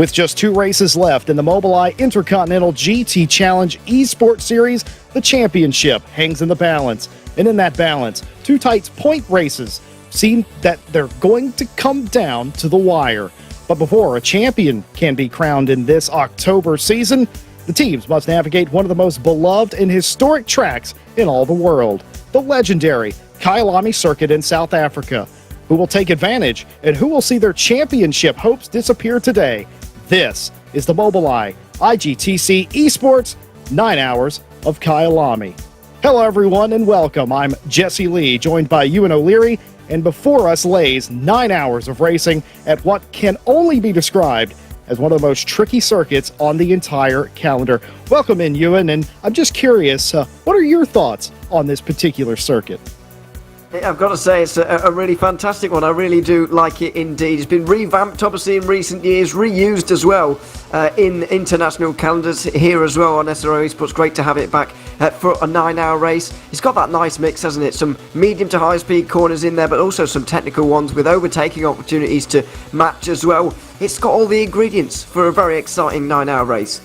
With just 2 races left in the Mobileye Intercontinental GT Challenge Esports Series, the championship hangs in the balance. And in that balance, 2 tight point races seem that they're going to come down to the wire. But before a champion can be crowned in this October season, the teams must navigate one of the most beloved and historic tracks in all the world, the legendary Kyalami circuit in South Africa. Who will take advantage and who will see their championship hopes disappear today? This is the Mobileye IGTC Esports 9 Hours of Kyalami. Hello everyone and welcome. I'm Jesse Lee, joined by Ewan O'Leary, and before us lays 9 hours of racing at what can only be described as one of the most tricky circuits on the entire calendar. Welcome in, Ewan, and I'm just curious, what are your thoughts on this particular circuit? I've got to say it's a really fantastic one. I really do like it indeed. It's been revamped obviously in recent years, reused as well in international calendars here as well on SRO Esports. Great to have it back for a 9-hour race. It's got that nice mix, hasn't it? Some medium to high speed corners in there, but also some technical ones with overtaking opportunities to match as well. It's got all the ingredients for a very exciting 9-hour race.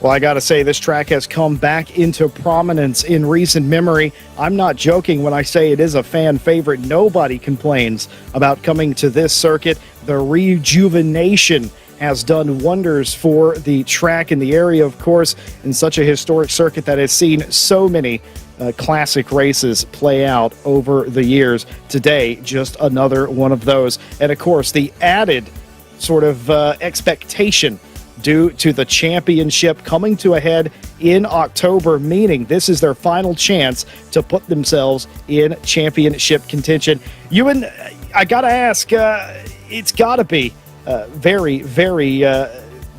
Well, I gotta say, this track has come back into prominence in recent memory. I'm not joking when I say it is a fan favorite. Nobody complains about coming to this circuit. The rejuvenation has done wonders for the track in the area, of course, in such a historic circuit that has seen so many classic races play out over the years. Today, just another one of those. And of course, the added sort of expectation due to the championship coming to a head in October, meaning this is their final chance to put themselves in championship contention. Ewan, I gotta ask, it's gotta be very, very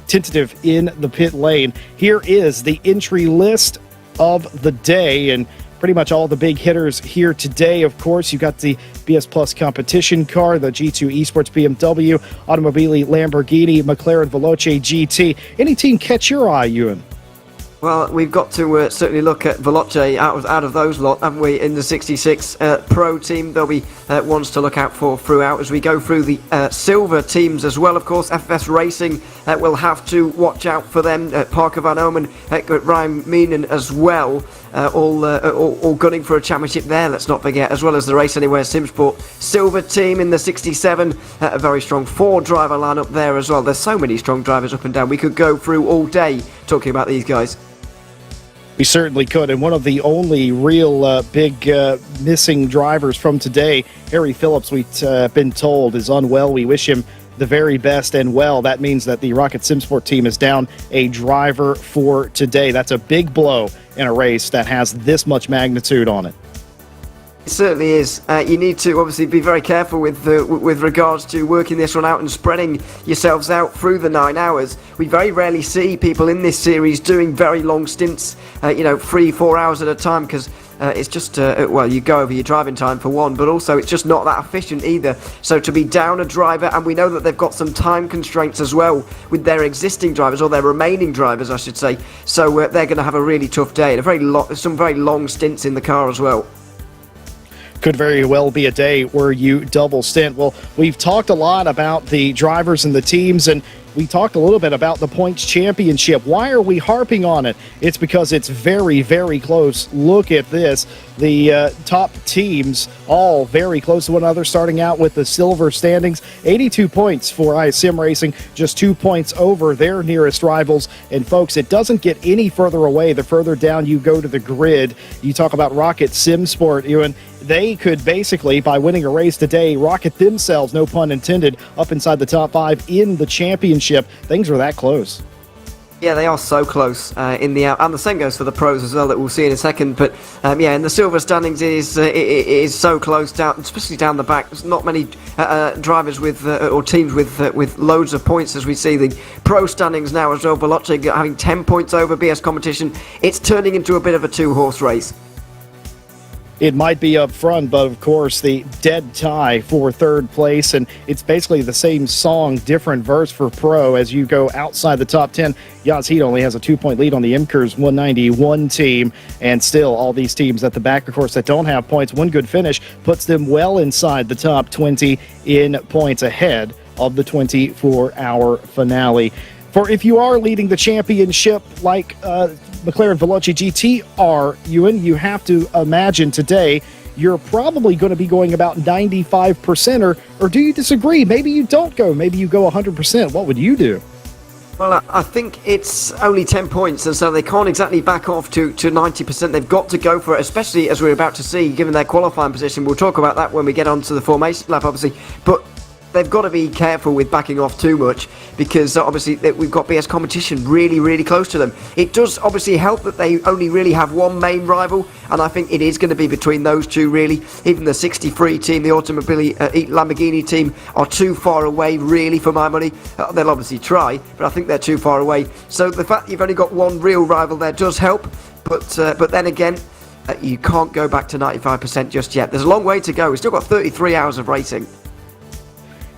tentative in the pit lane. Here is the entry list of the day, and pretty much all the big hitters here today. Of course, you got the BS Plus competition car, the G2 Esports BMW, Automobili Lamborghini, McLaren Veloce GT. Any team catch your eye, Ewan? Well, we've got to certainly look at Veloce out of those lot, haven't we, in the 66 Pro team. There'll be ones to look out for throughout as we go through the silver teams as well. Of course, FS Racing will have to watch out for them. Parker Van Omen, Ryan Meenan as well, all gunning for a championship there, let's not forget, as well as the Race Anywhere Simsport silver team in the 67. A very strong 4-driver lineup there as well. There's so many strong drivers up and down. We could go through all day talking about these guys. We certainly could, and one of the only real big missing drivers from today, Harry Phillips, we've been told, is unwell. We wish him the very best and well. That means that the Rocket Simsport team is down a driver for today. That's a big blow in a race that has this much magnitude on it. It certainly is. You need to obviously be very careful with regards to working this one out and spreading yourselves out through the 9 hours. We very rarely see people in this series doing very long stints, 3-4 hours at a time, because it's just, well, you go over your driving time for one, but also it's just not that efficient either. So to be down a driver, and we know that they've got some time constraints as well with their existing drivers, or their remaining drivers, I should say. So they're going to have a really tough day, and some very long stints in the car as well. Could very well be a day where you double stint. Well, we've talked a lot about the drivers and the teams, and we talked a little bit about the points championship. Why are we harping on it? It's because it's very, very close. Look at this. The top teams all very close to one another, starting out with the silver standings. 82 points for ISM Racing, just 2 points over their nearest rivals. And folks, it doesn't get any further away the further down you go to the grid. You talk about Rocket Simsport, Ewan. They could basically, by winning a race today, rocket themselves, no pun intended, up inside the top 5 in the championship. Things are that close. Yeah, they are so close in the out, and the same goes for the pros as well, that we'll see in a second. But yeah, in the silver standings, it is so close down, especially down the back. There's not many drivers with or teams with loads of points as we see the pro standings now as well. Veloce having 10 points over BS Competition. It's turning into a bit of a 2-horse race. It might be up front, but of course the dead tie for third place, and it's basically the same song, different verse for pro as you go outside the top 10. Yazid only has a 2-point lead on the MKers 191 team, and still all these teams at the back, of course, that don't have points. One good finish puts them well inside the top 20 in points, ahead of the 24-hour finale. For if you are leading the championship like McLaren Veloce GT are, Ewan, you have to imagine today you're probably going to be going about 95%, or do you disagree? Maybe you don't go. Maybe you go 100%. What would you do? Well, I think it's only 10 points, and so they can't exactly back off to 90%. They've got to go for it, especially as we're about to see, given their qualifying position. We'll talk about that when we get onto the formation lap, obviously. But they've got to be careful with backing off too much, because obviously we've got BS competition really close to them. It does obviously help that they only really have one main rival, and I think it is going to be between those two really. Even the 63 team, the Mobileye Lamborghini team, are too far away really for my money. They'll obviously try, but I think they're too far away. So the fact that you've only got one real rival there does help, but then again, you can't go back to 95% just yet. There's a long way to go. We've still got 33 hours of racing.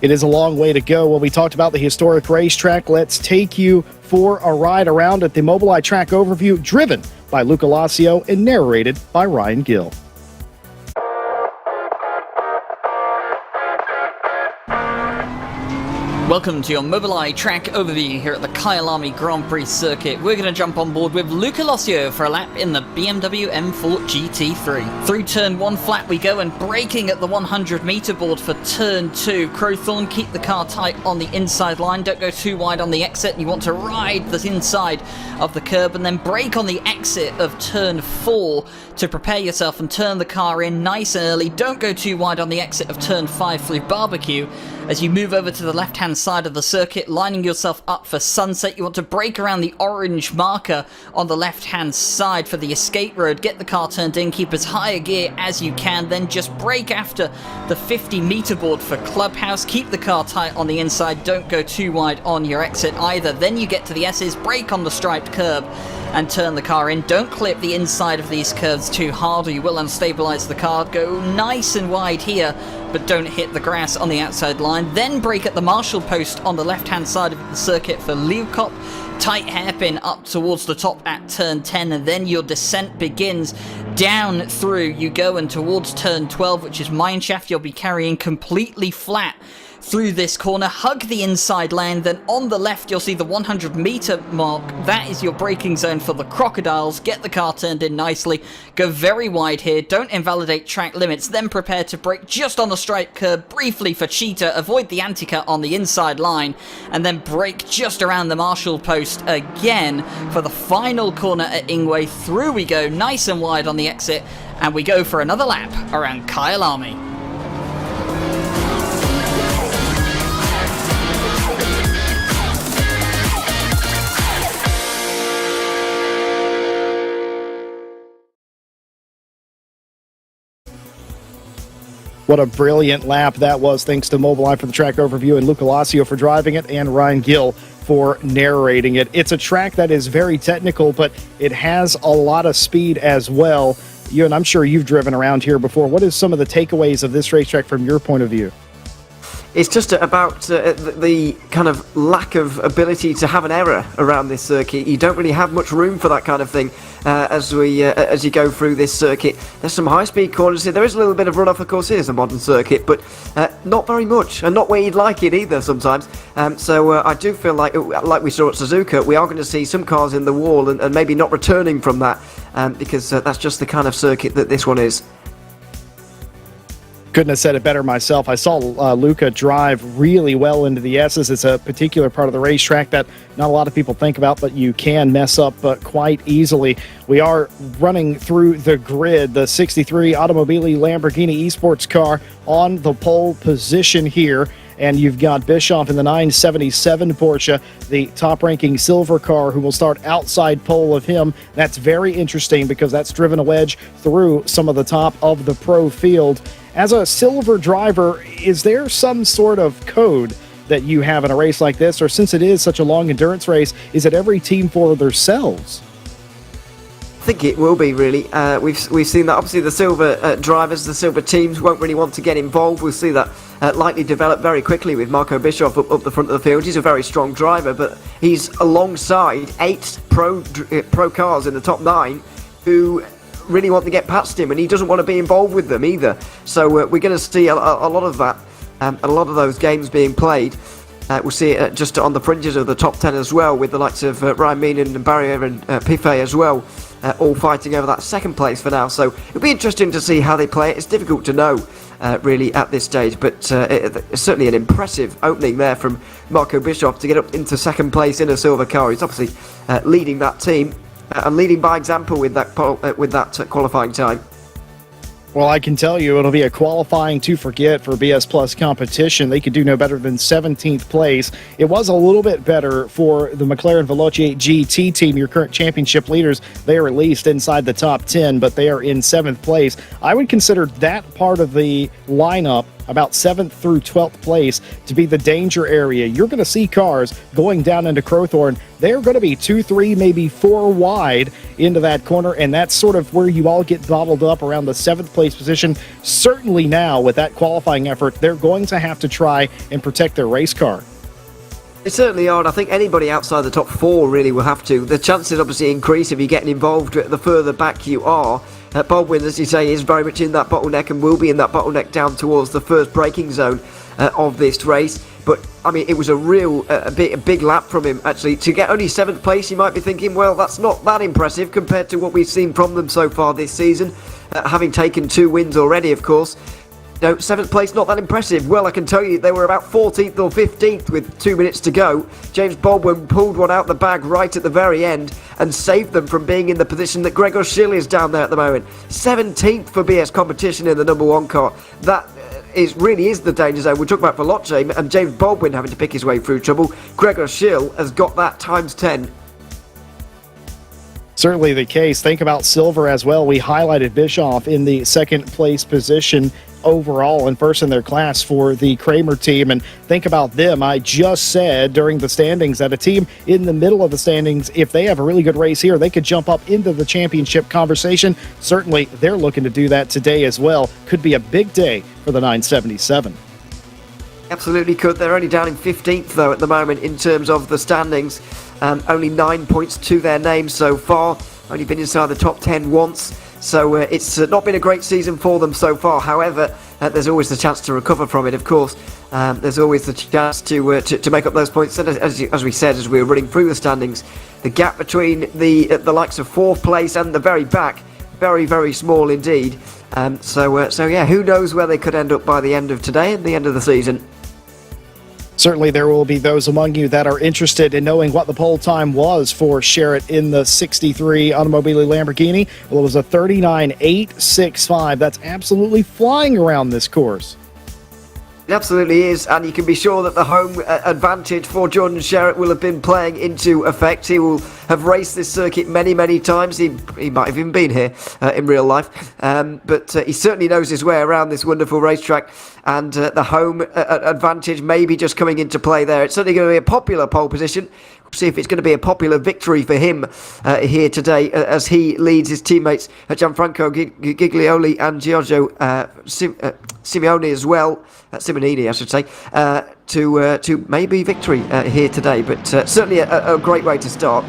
It is a long way to go. Well, we talked about the historic racetrack. Let's take you for a ride around at the Mobileye track overview, driven by Luca Lacio and narrated by Ryan Gill. Welcome to your Mobileye track overview here at the Kyalami Grand Prix circuit. We're going to jump on board with Luca Lacio for a lap in the BMW M4 GT3. Through turn 1 flat we go, and braking at the 100 meter board for turn 2. Crowthorne, keep the car tight on the inside line, don't go too wide on the exit. You want to ride the inside of the curb and then brake on the exit of turn 4 to prepare yourself and turn the car in nice and early. Don't go too wide on the exit of turn 5 through barbecue. As you move over to the left hand side of the circuit, lining yourself up for sunset, you want to brake around the orange marker on the left hand side for the escape road. Get the car turned in, keep as high a gear as you can, then just brake after the 50 meter board for clubhouse. Keep the car tight on the inside, don't go too wide on your exit either. Then you get to the S's, brake on the striped curb and turn the car in. Don't clip the inside of these curves too hard or you will unstabilize the car. Go nice and wide here, but don't hit the grass on the outside line. Then brake at the Marshall post on the left hand side of the circuit for Leeuwkop. Tight hairpin up towards the top at turn 10, and then your descent begins. Down through you go, and towards turn 12, which is mineshaft, you'll be carrying completely flat through this corner. Hug the inside lane, then on the left you'll see the 100 meter mark. That is your braking zone for the crocodiles. Get the car turned in nicely, go very wide here, don't invalidate track limits, then prepare to brake just on the straight curb briefly for Cheetah, avoid the anti-cut on the inside line, and then brake just around the Marshall post again for the final corner at Ingwe. Through we go nice and wide on the exit, and we go for another lap around Kyalami. What a brilliant lap that was. Thanks to Mobileye for the track overview and Luca Lacio for driving it and Ryan Gill for narrating it. It's a track that is very technical, but it has a lot of speed as well. You and I'm sure you've driven around here before. What is some of the takeaways of this racetrack from your point of view? It's just about the kind of lack of ability to have an error around this circuit. You don't really have much room for that kind of thing as you go through this circuit. There's some high-speed corners here. There is a little bit of runoff, of course. Here's a modern circuit, but not very much, and not where you'd like it either sometimes. So I do feel like we saw at Suzuka, we are going to see some cars in the wall and maybe not returning from that because that's just the kind of circuit that this one is. Couldn't have said it better myself. I saw Luca drive really well into the S's. It's a particular part of the racetrack that not a lot of people think about, but you can mess up quite easily. We are running through the grid. The 63 Mobileye Lamborghini Esports car on the pole position here. And you've got Bischoff in the 977 Porsche, the top-ranking silver car, who will start outside pole of him. That's very interesting because that's driven a wedge through some of the top of the pro field. As a silver driver, is there some sort of code that you have in a race like this? Or since it is such a long endurance race, is it every team for themselves? I think it will be, really. We've seen that obviously the silver drivers, the silver teams won't really want to get involved. We'll see that likely develop very quickly with Marco Bischoff up the front of the field. He's a very strong driver, but he's alongside 8 pro cars in the top 9 who really want to get past him, and he doesn't want to be involved with them either. So we're going to see a lot of that and a lot of those games being played. We'll see it just on the fringes of the top 10 as well, with the likes of Ryan Meenan and Barrier and Piffet as well, all fighting over that second place for now. So it'll be interesting to see how they play it. It's difficult to know really at this stage, but it's certainly an impressive opening there from Marco Bischoff to get up into second place in a silver car. He's obviously leading that team and leading by example with that qualifying time. Well, I can tell you it'll be a qualifying to forget for BS Plus competition. They could do no better than 17th place. It was a little bit better for the McLaren Veloce GT team, your current championship leaders. They are at least inside the top 10, but they are in 7th place. I would consider that part of the lineup, about 7th through 12th place, to be the danger area. You're going to see cars going down into Crowthorne. They're going to be 2, 3, maybe 4 wide into that corner, and that's sort of where you all get bottled up around the 7th place position. Certainly now, with that qualifying effort, they're going to have to try and protect their race car. They certainly are, and I think anybody outside the top 4 really will have to. The chances obviously increase if you're getting involved the further back you are. Baldwin, as you say, is very much in that bottleneck and will be in that bottleneck down towards the first braking zone of this race. But, I mean, it was a real a big lap from him, actually. To get only 7th place, you might be thinking, well, that's not that impressive compared to what we've seen from them so far this season, having taken 2 wins already, of course. No, 7th place, not that impressive. Well, I can tell you they were about 14th or 15th with 2 minutes to go. James Baldwin pulled one out the bag right at the very end and saved them from being in the position that Gregor Schill is down there at the moment. 17th for BS competition in the number 1 car. That really is the danger zone. We'll talk about Veloce and James Baldwin having to pick his way through trouble. Gregor Schill has got that times 10. Certainly the case. Think about Silver as well. We highlighted Bischoff in the 2nd place position overall and first in their class for the Kramer team, and think about them. I just said during the standings that a team in the middle of the standings, if they have a really good race here, they could jump up into the championship conversation. Certainly they're looking to do that today as well. Could be a big day for the 977. Absolutely could. They're only down in 15th though at the moment in terms of the standings. Only 9 points to their name so far. Only been inside the top 10 once. So it's not been a great season for them so far. However, there's always the chance to recover from it, of course. There's always the chance to make up those points. And as we said, as we were running through the standings, the gap between the likes of 4th place and the very back, very, very small indeed. So yeah, who knows where they could end up by the end of today and the end of the season. Certainly there will be those among you that are interested in knowing what the pole time was for Sherritt in the 63 Automobile Lamborghini. Well, it was a 39.865. That's absolutely flying around this course. It absolutely is, and you can be sure that the home advantage for Jordan Sherritt will have been playing into effect. He will have raced this circuit many, many times. He might have even been here in real life, but he certainly knows his way around this wonderful racetrack, and the home advantage may be just coming into play there. It's certainly going to be a popular pole position. We'll see if it's going to be a popular victory for him here today as he leads his teammates Gianfranco Giglioli and Giorgio Simeone as well. Simonini, I should say, to maybe victory here today, but certainly a great way to start.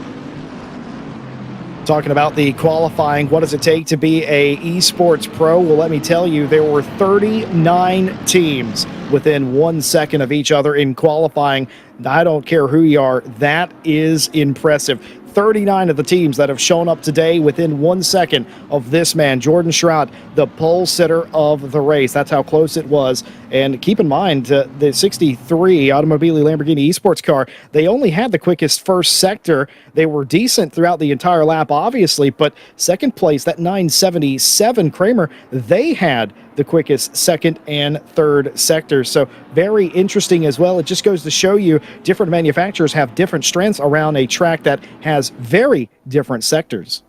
Talking about the qualifying, what does it take to be a esports pro? Well, let me tell you, there were 39 teams within 1 second of each other in qualifying. I don't care who you are, that is impressive. 39 of the teams that have shown up today within 1 second of this man, Jordan Sherritt, the pole sitter of the race. That's how close it was. And keep in mind, the 63 Automobile Lamborghini Esports car, they only had the quickest first sector. They were decent throughout the entire lap, obviously, but second place, that 977 Kramer, they had the quickest second and third sectors. So very interesting as well. It just goes to show you different manufacturers have different strengths around a track that has very different sectors.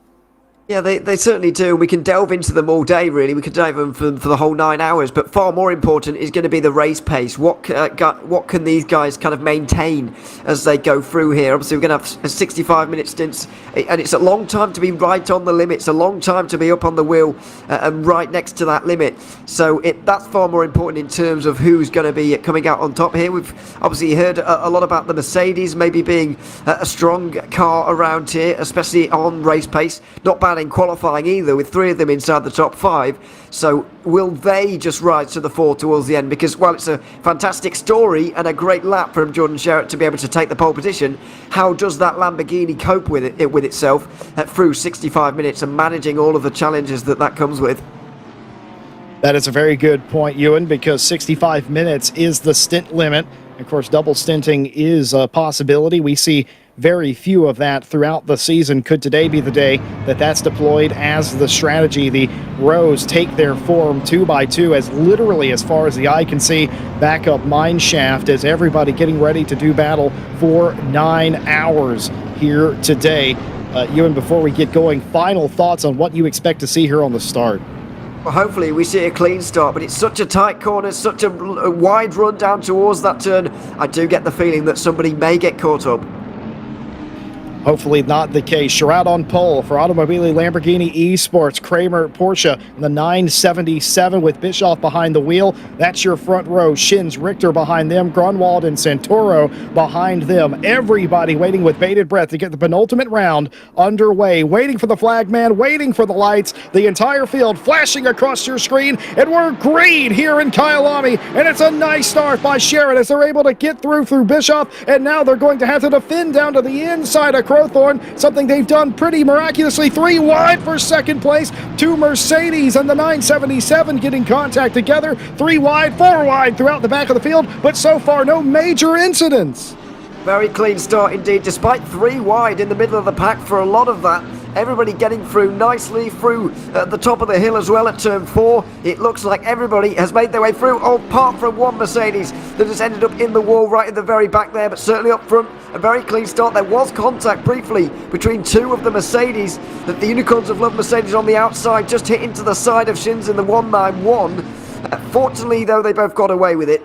Yeah, they certainly do. We can delve into them all day, really. We could dive in for the whole 9 hours. But far more important is going to be the race pace. What can these guys kind of maintain as they go through here? Obviously, we're going to have 65-minute stints. And it's a long time to be right on the limit. It's a long time to be up on the wheel and right next to that limit. So that's far more important in terms of who's going to be coming out on top here. We've obviously heard a lot about the Mercedes maybe being a strong car around here, especially on race pace. Not bad bad in qualifying either, with 3 of them inside the top 5. So will they just rise to the fore towards the end? Because while it's a fantastic story and a great lap from Jordan Sherritt to be able to take the pole position, how does that Lamborghini cope with itself through 65 minutes and managing all of the challenges that comes with? That is a very good point, Ewan, because 65 minutes is the stint limit. Of course, double stinting is a possibility. We see very few of that throughout the season. Could today be the day that that's deployed as the strategy? The rows take their form 2 by 2 as literally as far as the eye can see back up mine shaft as everybody getting ready to do battle for 9 hours here today. Ewan, before we get going, final thoughts on what you expect to see here on the start. Well, hopefully we see a clean start, but it's such a tight corner, such a wide run down towards that turn. I do get the feeling that somebody may get caught up. Hopefully not the case. Sherrod on pole for Automobile Lamborghini Esports. Kramer Porsche in the 977 with Bischoff behind the wheel. That's your front row. Shins, Richter behind them. Grunwald and Santoro behind them. Everybody waiting with bated breath to get the penultimate round underway. Waiting for the flag man, waiting for the lights. The entire field flashing across your screen. And we're green here in Kyalami. And it's a nice start by Sherrod as they're able to get through Bischoff. And now they're going to have to defend down to the inside of Crowthorne, something they've done pretty miraculously. 3 wide for second place. 2 Mercedes and the 977 getting contact together. 3 wide, 4 wide throughout the back of the field, but so far no major incidents. Very clean start indeed, despite 3 wide in the middle of the pack for a lot of that. Everybody getting through nicely through the top of the hill as well at turn 4. It looks like everybody has made their way through, apart from 1 Mercedes that has ended up in the wall right at the very back there, but certainly up front, a very clean start. There was contact briefly between 2 of the Mercedes, that the Unicorns of Love Mercedes on the outside just hit into the side of Shins in the 191. Fortunately, though, they both got away with it.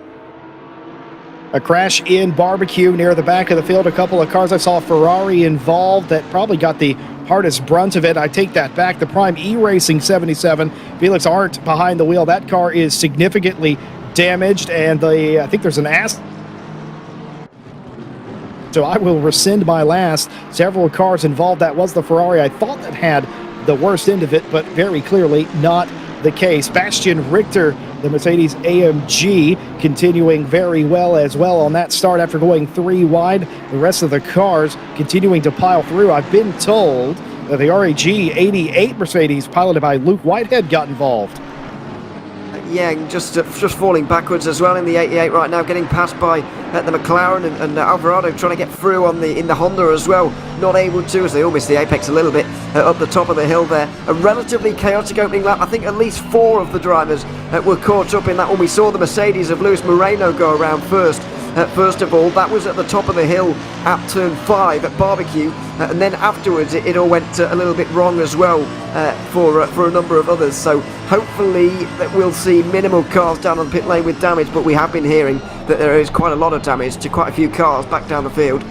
A crash in barbecue near the back of the field. A couple of cars. I saw a Ferrari involved that probably got the hardest brunt of it. I take that back. The Prime E-Racing 77. Felix Arndt behind the wheel. That car is significantly damaged, and I think there's an so I will rescind my last. Several cars involved. That was the Ferrari I thought that had the worst end of it, but very clearly not the case. Bastian Richter, the Mercedes AMG, continuing very well as well on that start after going 3 wide. The rest of the cars continuing to pile through. I've been told that the RAG 88 Mercedes, piloted by Luke Whitehead, got involved. Yeah, just falling backwards as well in the 88 right now, getting passed by the McLaren and Alvarado trying to get through in the Honda as well. Not able to, as they all miss the apex a little bit up the top of the hill there. A relatively chaotic opening lap. I think at least 4 of the drivers were caught up in that one. We saw the Mercedes of Luis Moreno go around first. First of all, that was at the top of the hill at turn 5 at barbecue, and then afterwards it all went a little bit wrong as well for a number of others. So hopefully that we'll see minimal cars down on the pit lane with damage, but we have been hearing that there is quite a lot of damage to quite a few cars back down the field.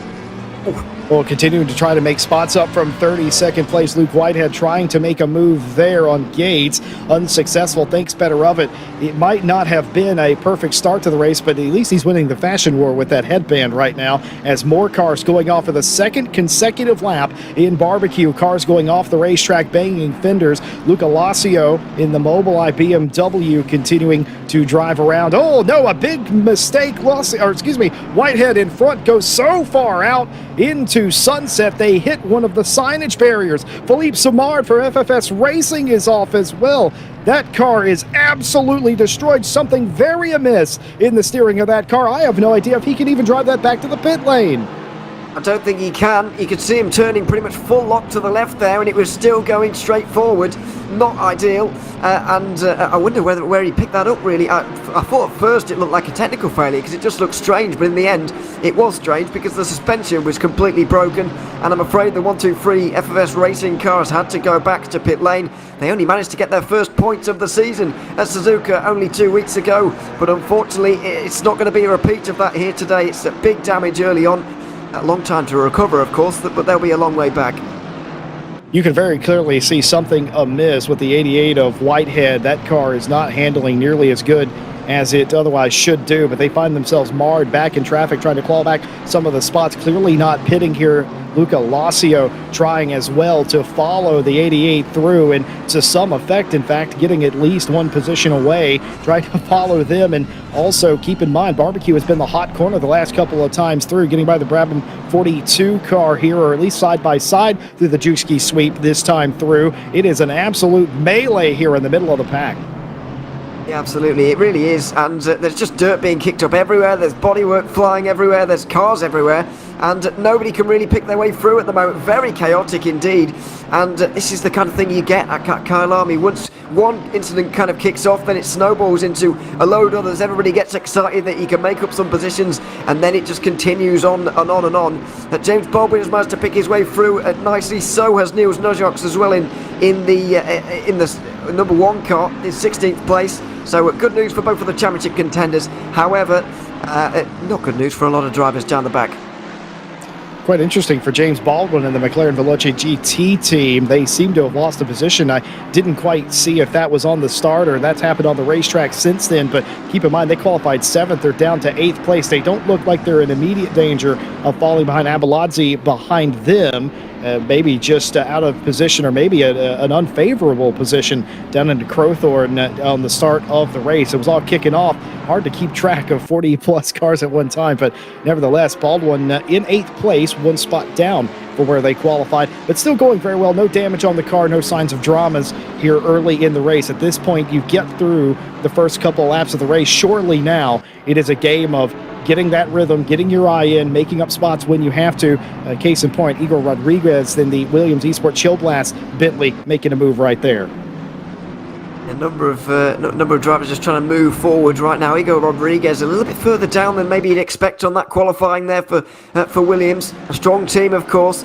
Well, continuing to try to make spots up from 32nd place. Luke Whitehead trying to make a move there on Gates. Unsuccessful, thinks better of it. It might not have been a perfect start to the race, but at least he's winning the fashion war with that headband right now, as more cars going off for the 2nd consecutive lap in barbecue. Cars going off the racetrack, banging fenders. Luca Lassio in the Mobileye BMW continuing to drive around. Oh, no, a big mistake. Whitehead in front goes so far out into sunset, they hit one of the signage barriers. Philippe Samard for FFS Racing is off as well. That car is absolutely destroyed. Something very amiss in the steering of that car. I have no idea if he can even drive that back to the pit lane. I don't think he can. You could see him turning pretty much full lock to the left there, and it was still going straight forward. Not ideal. I wonder where he picked that up, really. I thought at first it looked like a technical failure because it just looked strange, but in the end it was strange because the suspension was completely broken, and I'm afraid the 123 FFS Racing cars had to go back to pit lane. They only managed to get their first points of the season at Suzuka only 2 weeks ago, but unfortunately it's not going to be a repeat of that here today. It's a big damage early on. A long time to recover, of course, but they'll be a long way back. You can very clearly see something amiss with the 88 of Whitehead. That car is not handling nearly as good as it otherwise should do, but they find themselves marred back in traffic, trying to claw back some of the spots. Clearly not pitting here Luca Lassio trying as well to follow the 88 through, and to some effect, in fact, getting at least one position away, trying to follow them. And also keep in mind, Barbecue has been the hot corner the last couple of times through, getting by the Brabham 42 car here, or at least side by side through the Juski sweep this time through. It is an absolute melee here in the middle of the pack. Yeah, absolutely, it really is, and there's just dirt being kicked up everywhere, there's bodywork flying everywhere, there's cars everywhere, and nobody can really pick their way through at the moment. Very chaotic indeed, and this is the kind of thing you get at Kyalami. Once one incident kind of kicks off, then it snowballs into a load of others. Everybody gets excited that he can make up some positions, and then it just continues on and on and on. James Baldwin has managed to pick his way through nicely, so has Niels Nojoks as well in the number 1 car, in 16th place. So good news for both of the championship contenders. However, not good news for a lot of drivers down the back. Quite interesting for James Baldwin and the McLaren Veloce GT team. They seem to have lost a position. I didn't quite see if that was on the start or that's happened on the racetrack since then, but keep in mind they qualified 7th. They're down to 8th place. They don't look like they're in immediate danger of falling behind. Abeladze behind them. Maybe just out of position, or maybe an unfavorable position down into Crowthorne on the start of the race. It was all kicking off. Hard to keep track of 40 plus cars at one time, but nevertheless, Baldwin in 8th place, 1 spot down for where they qualified, but still going very well. No damage on the car, no signs of dramas here early in the race. At this point, you get through the first couple of laps of the race. Surely now it is a game of getting that rhythm, getting your eye in, making up spots when you have to. Case in point, Igor Rodriguez in the Williams Esports Chill Blast Bentley making a move right there. A number of drivers just trying to move forward right now. Igor Rodriguez a little bit further down than maybe you'd expect on that qualifying there for Williams. A strong team, of course,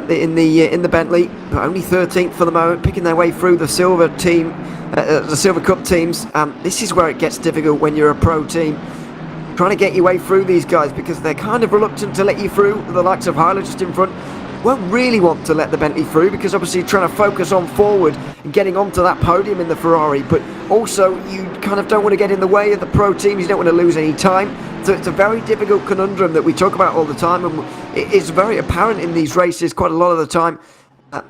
in the Bentley, but only 13th for the moment, picking their way through the Silver team, the Silver Cup teams. This is where it gets difficult when you're a pro team, trying to get your way through these guys, because they're kind of reluctant to let you through. The likes of Hyler just in front won't really want to let the Bentley through, because obviously you're trying to focus on forward and getting onto that podium in the Ferrari, but also you kind of don't want to get in the way of the pro teams. You don't want to lose any time. So it's a very difficult conundrum that we talk about all the time, and it's very apparent in these races quite a lot of the time.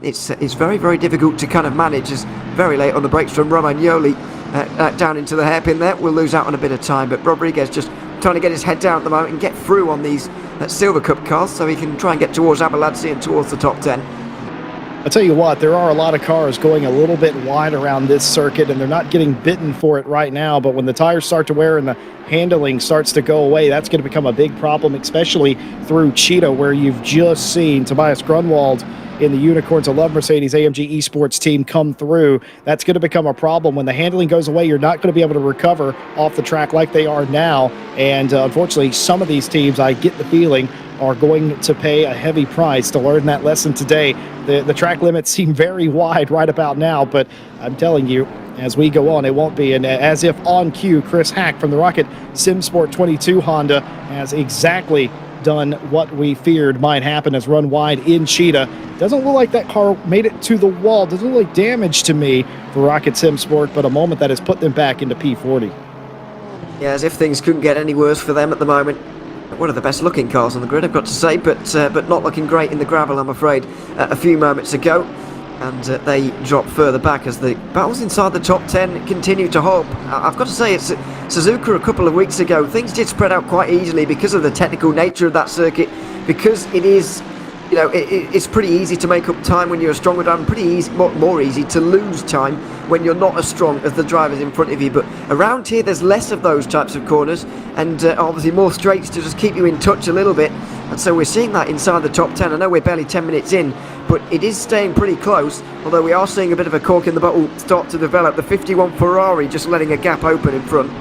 It's very, very difficult to kind of manage. It's very late on the brakes from Romagnoli down into the hairpin there. We'll lose out on a bit of time, but Rodriguez just trying to get his head down at the moment and get through on these Silver Cup cars so he can try and get towards Abeladze and towards the top 10. I tell you what, there are a lot of cars going a little bit wide around this circuit, and they're not getting bitten for it right now, but when the tires start to wear and the handling starts to go away, that's going to become a big problem, especially through Cheetah, where you've just seen Tobias Grunwald in the Unicorns of Love Mercedes AMG Esports team come through. That's going to become a problem. When the handling goes away, you're not going to be able to recover off the track like they are now, and unfortunately, some of these teams, I get the feeling, are going to pay a heavy price to learn that lesson today. The track limits seem very wide right about now, but I'm telling you, as we go on, it won't be. And as if on cue, Chris Hack from the Rocket SimSport 22 Honda has exactly done what we feared might happen, as run wide in Cheetah. Doesn't look like that car made it to the wall. Doesn't look like damage to me for Rocket SimSport, but a moment that has put them back into P40. Yeah, as if things couldn't get any worse for them at the moment. One of the best looking cars on the grid, I've got to say, but not looking great in the gravel, I'm afraid, a few moments ago. And they drop further back as the battles inside the top 10 continue to hold. I've got to say, it's Suzuka a couple of weeks ago. Things did spread out quite easily because of the technical nature of that circuit, because it is, you know, it's pretty easy to make up time when you're a stronger driver, pretty easy, more easy to lose time when you're not as strong as the drivers in front of you. But around here, there's less of those types of corners, and obviously more straights to just keep you in touch a little bit. And so we're seeing that inside the top 10. I know we're barely 10 minutes in, but it is staying pretty close, although we are seeing a bit of a cork in the bottle start to develop. The 51 Ferrari just letting a gap open in front.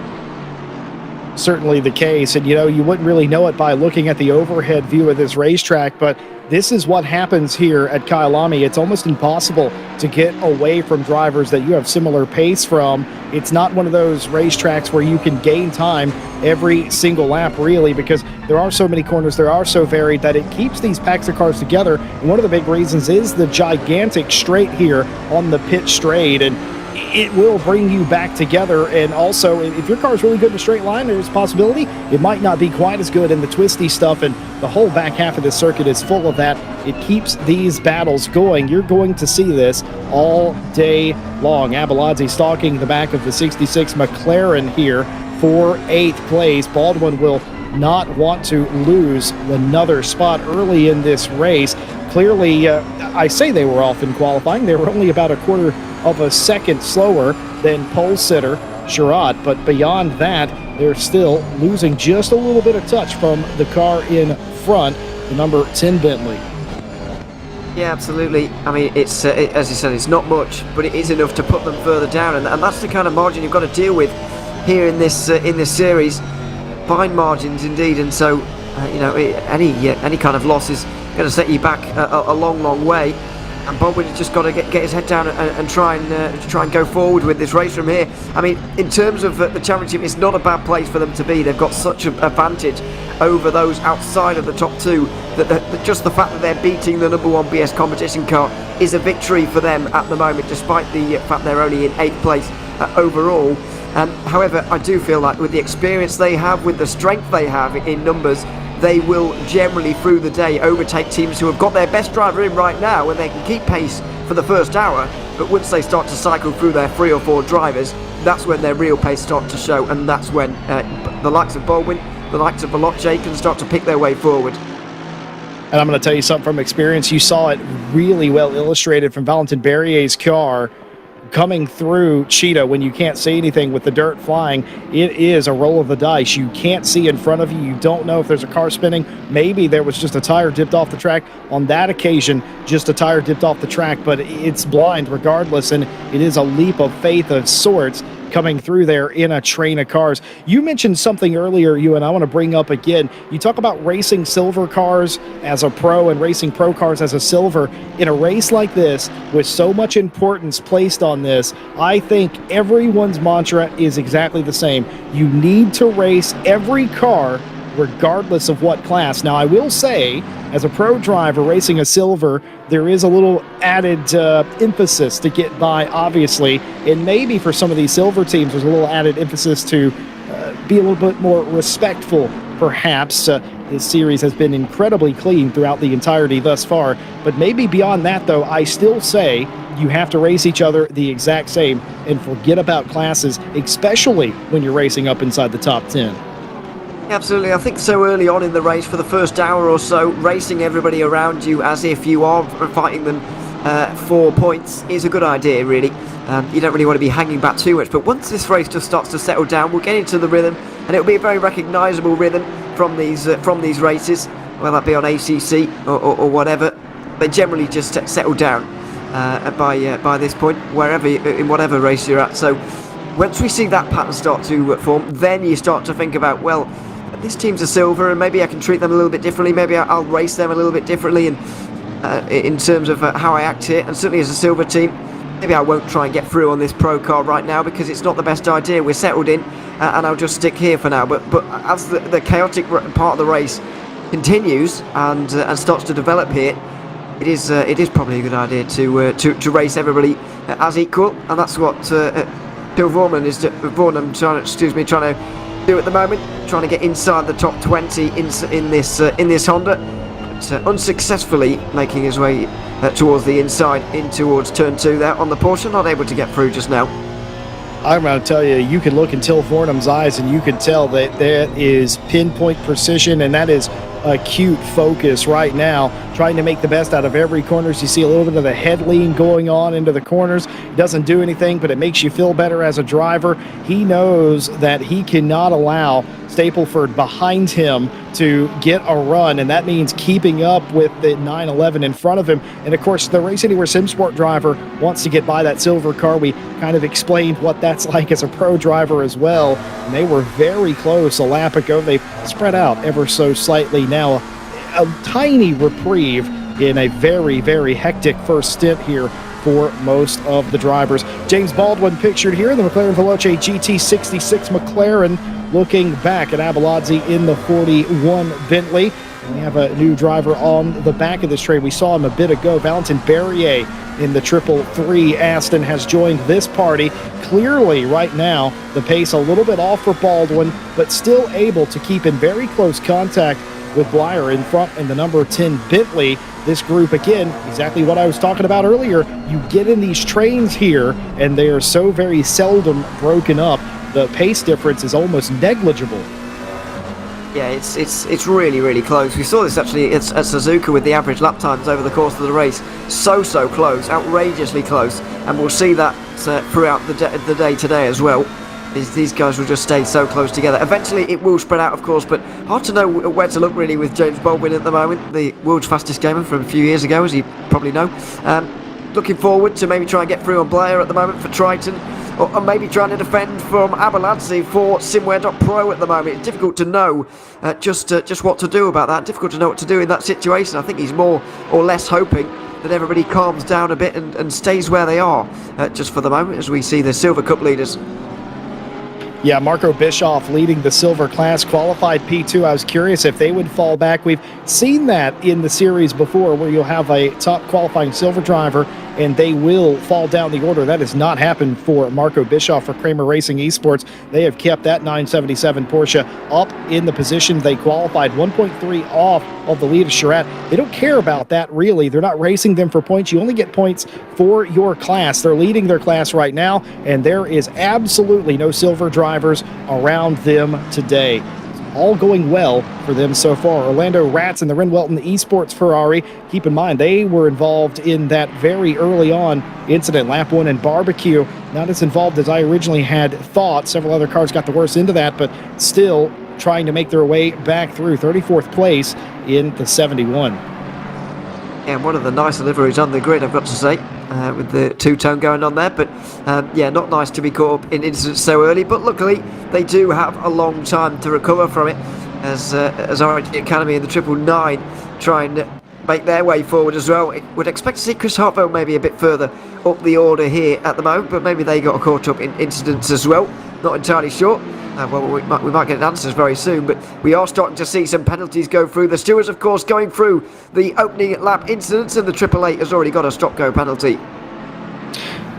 Certainly the case, and you know, you wouldn't really know it by looking at the overhead view of this racetrack, but this is what happens here at Kyalami. It's almost impossible to get away from drivers that you have similar pace from. It's not one of those racetracks where you can gain time every single lap, really, because there are so many corners, there are so varied, that it keeps these packs of cars together. And one of the big reasons is the gigantic straight here on the pit straight. And it will bring you back together. And also, if your car is really good in a straight line, there's a possibility it might not be quite as good in the twisty stuff, and the whole back half of this circuit is full of that. It keeps these battles going. You're going to see this all day long. Abeladze stalking the back of the 66 McLaren here for 8th place. Baldwin will not want to lose another spot early in this race. Clearly, I say they were off in qualifying. They were only about a quarter of a second slower than pole sitter Sherrod, but beyond that, they're still losing just a little bit of touch from the car in front, the number 10 Bentley. Yeah, absolutely. I mean, it's as you said, it's not much, but it is enough to put them further down, and that's the kind of margin you've got to deal with here in this series. Fine margins indeed, and so you know, any kind of loss is going to set you back a long way. And Baldwin has just got to get his head down and try and go forward with this race from here. I mean, in terms of the championship, it's not a bad place for them to be. They've got such an advantage over those outside of the top two that just the fact that they're beating the number 1 BS competition car is a victory for them at the moment, despite the fact they're only in 8th place overall. However, I do feel like with the experience they have, with the strength they have in numbers, they will generally through the day overtake teams who have got their best driver in right now, and they can keep pace for the first hour, but once they start to cycle through their 3 or 4 drivers, that's when their real pace starts to show, and that's when the likes of Baldwin, the likes of Veloce can start to pick their way forward. And I'm going to tell you something from experience. You saw it really well illustrated from Valentin Berrier's car coming through Cheetah when you can't see anything with the dirt flying. It is a roll of the dice. You can't see in front of you. You don't know if there's a car spinning. Maybe there was just a tire dipped off the track. On that occasion, just a tire dipped off the track, but it's blind regardless, and it is a leap of faith of sorts coming through there in a train of cars. You mentioned something earlier, Ewan, I want to bring up again. You talk about racing silver cars as a pro and racing pro cars as a silver. In a race like this, with so much importance placed on this, I think everyone's mantra is exactly the same. You need to race every car regardless of what class. Now, I will say, as a pro driver racing a silver, there is a little added emphasis to get by, obviously, and maybe for some of these silver teams, there's a little added emphasis to be a little bit more respectful, perhaps. This series has been incredibly clean throughout the entirety thus far, but maybe beyond that, though, I still say you have to race each other the exact same and forget about classes, especially when you're racing up inside the top 10. Absolutely, I think so early on in the race, for the first hour or so, racing everybody around you as if you are fighting them for points is a good idea, really. You don't really want to be hanging back too much, but once this race just starts to settle down, we'll get into the rhythm, and it'll be a very recognisable rhythm from these races, whether that be on ACC or whatever. They generally just settle down by this point, in whatever race you're at. So once we see that pattern start to form, then you start to think about, well, this team's a silver, and maybe I can treat them a little bit differently. Maybe I'll race them a little bit differently, and in terms of how I act here. And certainly as a silver team, maybe I won't try and get through on this pro car right now because it's not the best idea. We're settled in, and I'll just stick here for now. But as the chaotic part of the race continues and starts to develop here, it is probably a good idea to race everybody as equal, and that's what Phil Vorman trying to do at the moment, trying to get inside the top 20 in this Honda, but unsuccessfully making his way towards the inside, in towards turn 2 there on the Porsche, not able to get through just now. I'm going to tell you, you can look into Vornum's eyes and you can tell that there is pinpoint precision, and that is acute focus right now, trying to make the best out of every corners. You see a little bit of the head lean going on into the corners. It doesn't do anything, but it makes you feel better as a driver. He knows that he cannot allow Stapleford behind him to get a run, and that means keeping up with the 911 in front of him. And of course, the Race Anywhere SimSport driver wants to get by that silver car. We kind of explained what that's like as a pro driver as well, and they were very close a lap ago. They spread out ever so slightly now. A tiny reprieve in a very, very hectic first stint here for most of the drivers. James Baldwin pictured here, the McLaren Veloce GT66 McLaren, looking back at Abeladze in the 41 Bentley. We have a new driver on the back of this train. We saw him a bit ago. Valentin Berrier in the 333 Aston has joined this party. Clearly, right now, the pace a little bit off for Baldwin, but still able to keep in very close contact with Blyer in front and the number 10 Bentley. This group, again, exactly what I was talking about earlier. You get in these trains here, and they are so very seldom broken up. The pace difference is almost negligible. Yeah, it's really, really close. We saw this actually at Suzuka with the average lap times over the course of the race. So close, outrageously close. And we'll see that throughout the day today as well. These guys will just stay so close together. Eventually it will spread out, of course, but hard to know where to look really with James Baldwin at the moment, the world's fastest gamer from a few years ago, as you probably know. Looking forward to maybe try and get through on Blair at the moment for Triton, or maybe trying to defend from Abeladze for Simware.pro at the moment. It's difficult to know just what to do about that. Difficult to know what to do in that situation. I think he's more or less hoping that everybody calms down a bit and stays where they are just for the moment as we see the Silver Cup leaders. Yeah, Marco Bischoff leading the silver class, qualified P2. I was curious if they would fall back. We've seen that in the series before where you'll have a top qualifying silver driver and they will fall down the order. That has not happened for Marco Bischoff for Kramer Racing Esports. They have kept that 977 Porsche up in the position they qualified, 1.3 off of the lead of Charette. They don't care about that really. They're not racing them for points. You only get points for your class. They're leading their class right now, and there is absolutely no silver drivers around them today. All going well for them so far. Orlando Rats and the Ren Welton Esports Ferrari. Keep in mind, they were involved in that very early on incident, lap 1 and barbecue. Not as involved as I originally had thought. Several other cars got the worst into that, but still trying to make their way back through. 34th place in the 71. Yeah, one of the nicer liveries on the grid, I've got to say, with the two-tone going on there. But yeah, not nice to be caught up in incidents so early. But luckily, they do have a long time to recover from it, as our Kyalami and the 999 try and make their way forward as well. Would expect to see Chris Hartwell maybe a bit further up the order here at the moment, but maybe they got caught up in incidents as well. Not entirely sure. Well, we might get answers very soon, but we are starting to see some penalties go through. The stewards, of course, going through the opening lap incidents, and the 888 has already got a stop-go penalty.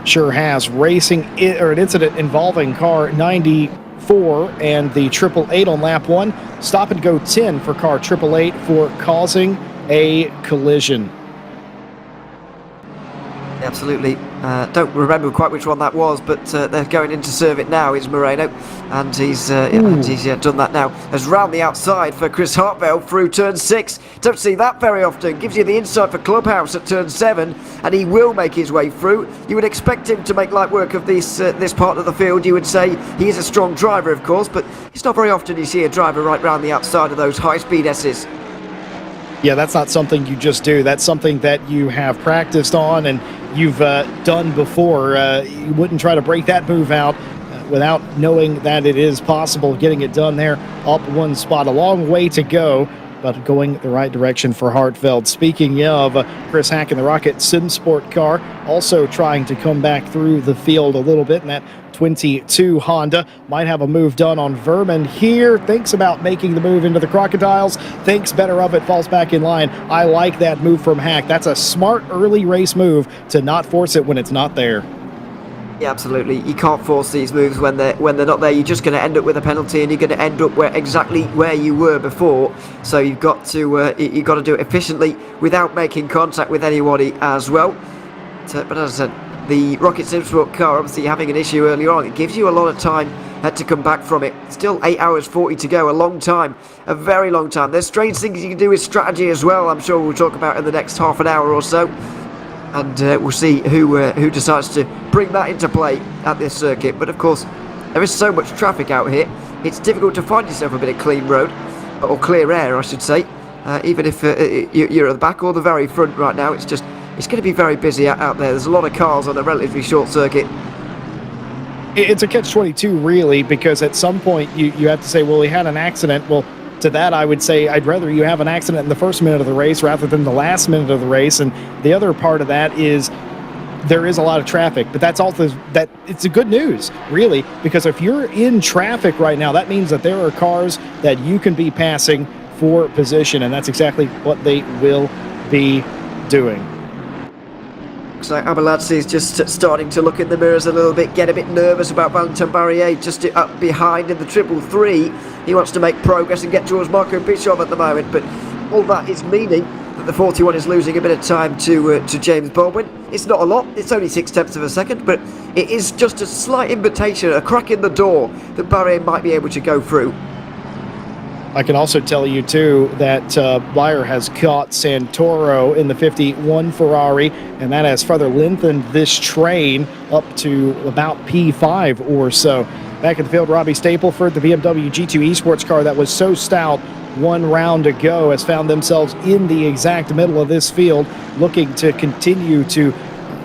Sure has. Racing or an incident involving car 94 and the 888 on lap 1. Stop and go 10 for car 888 for causing a collision. Absolutely. Don't remember quite which one that was, but they're going in to serve it now. Is Moreno, and he's done that now. Has round the outside for Chris Hartwell through turn 6. Don't see that very often. Gives you the inside for Clubhouse at turn 7, and he will make his way through. You would expect him to make light work of this part of the field. You would say he is a strong driver, of course, but it's not very often you see a driver right round the outside of those high-speed S's. Yeah, that's not something you just do. That's something that you have practiced on and you've done before. You wouldn't try to break that move out without knowing that it is possible. Getting it done there, up one spot. A long way to go, but going the right direction for Hartfeld. Speaking of Chris Hack in the Rocket Sim Sport car, also trying to come back through the field a little bit in that 22 Honda. Might have a move done on Vermin here. Thinks about making the move into the Crocodiles. Thinks better of it. Falls back in line. I like that move from Hack. That's a smart early race move to not force it when it's not there. Yeah, absolutely. You can't force these moves when they're not there. You're just going to end up with a penalty, and you're going to end up exactly where you were before. So you've got to do it efficiently without making contact with anybody as well. But as I said, the Rocket Sim Sport car obviously having an issue earlier on. It gives you a lot of time to come back from it. Still 8 hours 40 to go. A long time, a very long time. There's strange things you can do with strategy as well. I'm sure we'll talk about in the next half an hour or so. And we'll see who decides to bring that into play at this circuit. But of course, there is so much traffic out here. It's difficult to find yourself a bit of clean road, or clear air, I should say. Even if you're at the back or the very front right now, it's going to be very busy out there. There's a lot of cars on a relatively short circuit. It's a catch-22, really, because at some point you have to say, well, he had an accident. Well, to that, I would say I'd rather you have an accident in the first minute of the race rather than the last minute of the race. And the other part of that is there is a lot of traffic, but that's also that it's a good news, really, because if you're in traffic right now, that means that there are cars that you can be passing for position, and that's exactly what they will be doing. So Abeladze is just starting to look in the mirrors a little bit, get a bit nervous about Valentin Barrier just up behind in the 333. He wants to make progress and get towards Marco Bischoff at the moment, but all that is meaning that the 41 is losing a bit of time to James Baldwin. It's not a lot, it's only 0.6 of a second, but it is just a slight invitation, a crack in the door that Barrier might be able to go through. I can also tell you, too, that Bayer has caught Santoro in the 51 Ferrari, and that has further lengthened this train up to about P5 or so. Back in the field, Robbie Stapleford, the BMW G2 Esports car that was so stout 1 round ago, has found themselves in the exact middle of this field, looking to continue to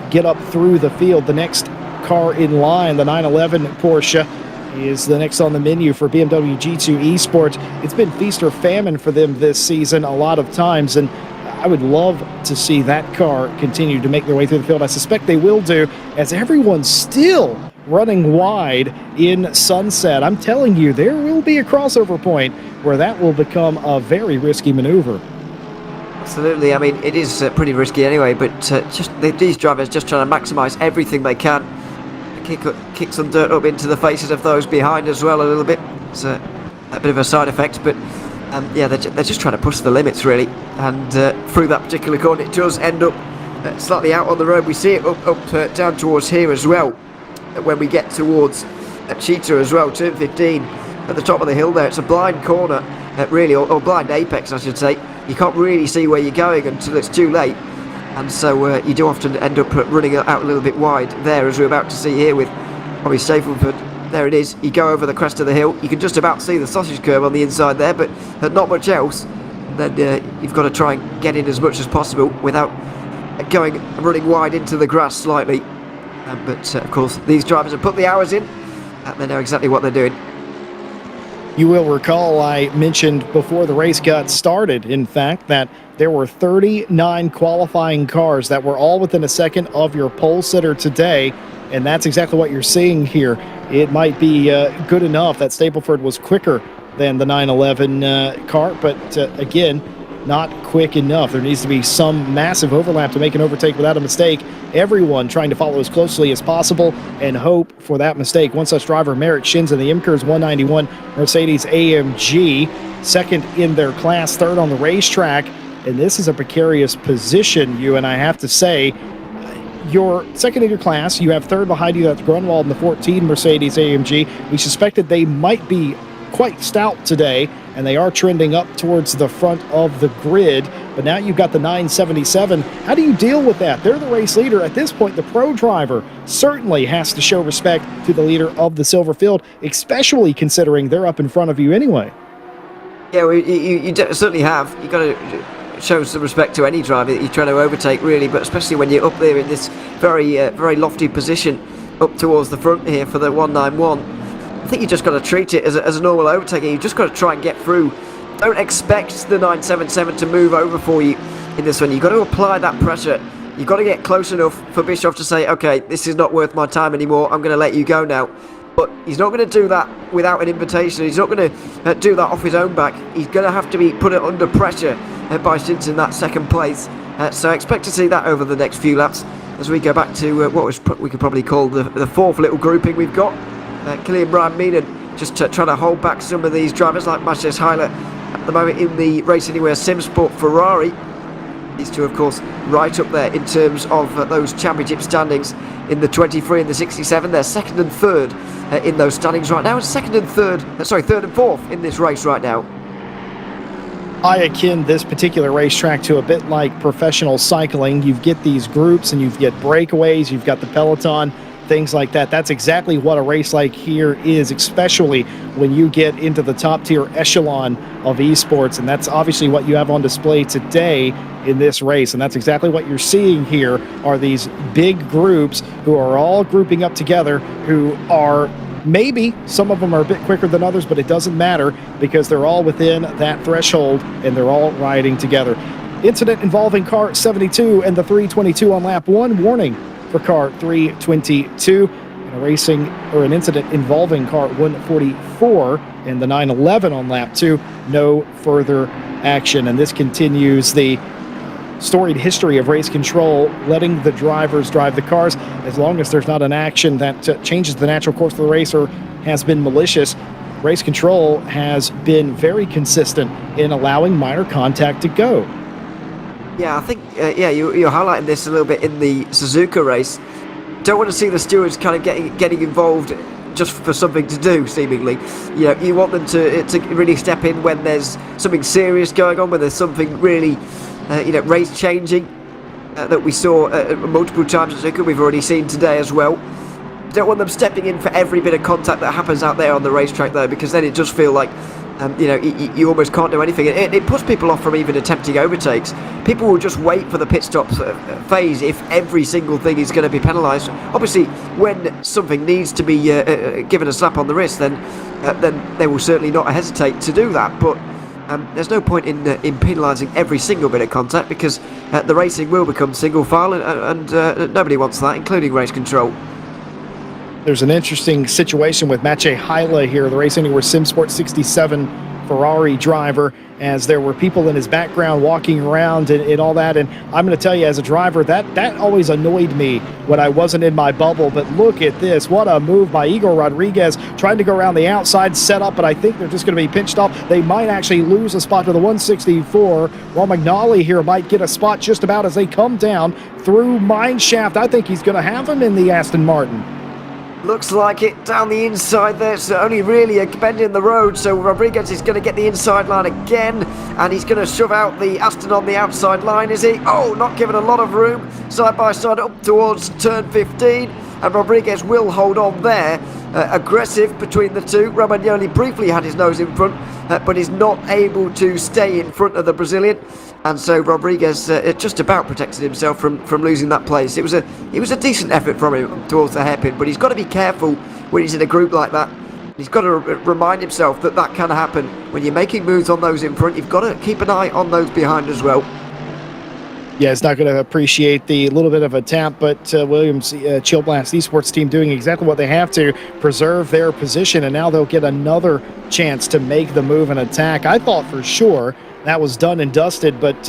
get up through the field. The next car in line, the 911 Porsche, is the next on the menu for BMW G2 Esports. It's been feast or famine for them this season a lot of times, and I would love to see that car continue to make their way through the field. I suspect they will do, as everyone's still running wide in Sunset. I'm telling you, there will be a crossover point where that will become a very risky maneuver. Absolutely, I mean, it is pretty risky anyway, but these drivers just trying to maximise everything they can. Kick some dirt up into the faces of those behind as well a little bit. It's a bit of a side effect, but yeah, they're just trying to push the limits really, and through that particular corner it does end up slightly out on the road. We see it up down towards here as well when we get towards Cheetah as well, turn 15 at the top of the hill there. It's a blind corner really, or blind apex I should say. You can't really see where you're going until it's too late. And so you do often end up running out a little bit wide there, as we're about to see here with Robbie Stapleford. There it is. You go over the crest of the hill. You can just about see the sausage curve on the inside there, but not much else. And then you've got to try and get in as much as possible without running wide into the grass slightly. But of course, these drivers have put the hours in, and they know exactly what they're doing. You will recall I mentioned before the race got started, in fact, that there were 39 qualifying cars that were all within a second of your pole sitter today, and that's exactly what you're seeing here. It might be good enough that Stapleford was quicker than the 911 car, but again, not quick enough. There needs to be some massive overlap to make an overtake without a mistake. Everyone trying to follow as closely as possible and hope for that mistake. One such driver, Merritt Shins in the IMCARS 191 Mercedes AMG, second in their class, third on the racetrack. And this is a precarious position, and I have to say, you're second in your class. You have third behind you. That's Grunwald in the 14 Mercedes AMG. We suspected they might be quite stout today, and they are trending up towards the front of the grid. But now you've got the 977. How do you deal with that? They're the race leader. At this point, the pro driver certainly has to show respect to the leader of the silver field, especially considering they're up in front of you anyway. Yeah, well, you certainly have. You've got to show some respect to any driver that you're trying to overtake, really, but especially when you're up there in this very lofty position up towards the front here for the 191. I think you just got to treat it as a normal overtaking. You've just got to try and get through. Don't expect the 977 to move over for you in this one. You've got to apply that pressure. You've got to get close enough for Bischoff to say, okay, this is not worth my time anymore, I'm going to let you go now. But he's not going to do that without an invitation. He's not going to do that off his own back. He's going to have to be put under pressure by Shins in that second place. So I expect to see that over the next few laps as we go back to what we could probably call the fourth little grouping we've got. Killian Brian Meenan just trying to hold back some of these drivers like Maciej Heiler at the moment in the Race Anywhere Simsport Ferrari. These two, of course, right up there in terms of those championship standings in the 23 and the 67. They're second and third in those standings right now, and third and fourth in this race right now. I akin this particular racetrack to a bit like professional cycling. You get these groups and you get breakaways, you've got the peloton, things like that. That's exactly what a race like here is, especially when you get into the top tier echelon of esports, and that's obviously what you have on display today in this race, and that's exactly what you're seeing here are these big groups who are all grouping up together, who are maybe some of them are a bit quicker than others, but it doesn't matter because they're all within that threshold and they're all riding together. Incident involving car 72 and the 322 on lap 1. Warning for car 322. An incident involving car 144 in the 911 on lap 2. No further action, and this continues the storied history of race control, letting the drivers drive the cars as long as there's not an action that changes the natural course of the race or has been malicious. Race control has been very consistent in allowing minor contact to go. Yeah, I think you're highlighting this a little bit in the Suzuka race. Don't want to see the stewards kind of getting involved just for something to do, seemingly. You want them to really step in when there's something serious going on, when there's something really race changing that we saw multiple times at Suzuka. We've already seen today as well. Don't want them stepping in for every bit of contact that happens out there on the racetrack, though, because then it does feel like you almost can't do anything. It puts people off from even attempting overtakes. People will just wait for the pit stop phase if every single thing is going to be penalised. Obviously, when something needs to be given a slap on the wrist, then they will certainly not hesitate to do that. But there's no point in penalising every single bit of contact, because the racing will become single file, and nobody wants that, including race control. There's an interesting situation with Maciej Haile here, the Race Anywhere SimSport 67 Ferrari driver, as there were people in his background walking around and all that. And I'm going to tell you, as a driver, that always annoyed me when I wasn't in my bubble. But look at this. What a move by Igor Rodriguez, trying to go around the outside setup, but I think they're just going to be pinched off. They might actually lose a spot to the 164, while McNally here might get a spot just about as they come down through mine shaft. I think he's going to have him in the Aston Martin. Looks like it down the inside there. It's only really a bend in the road, so Rodriguez is going to get the inside line again, and he's going to shove out the Aston on the outside line, is he? Oh, not given a lot of room. Side by side up towards turn 15, and Rodriguez will hold on there. Aggressive between the two. Romagnoli briefly had his nose in front, but is not able to stay in front of the Brazilian. And so Rodriguez just about protected himself from losing that place. It was a decent effort from him towards the hairpin, but he's got to be careful when he's in a group like that. He's got to remind himself that can happen. When you're making moves on those in front, you've got to keep an eye on those behind as well. Yeah, it's not going to appreciate the little bit of a tap, but Williams Chill Blast Esports team doing exactly what they have to preserve their position, and now they'll get another chance to make the move and attack. I thought for sure that was done and dusted, but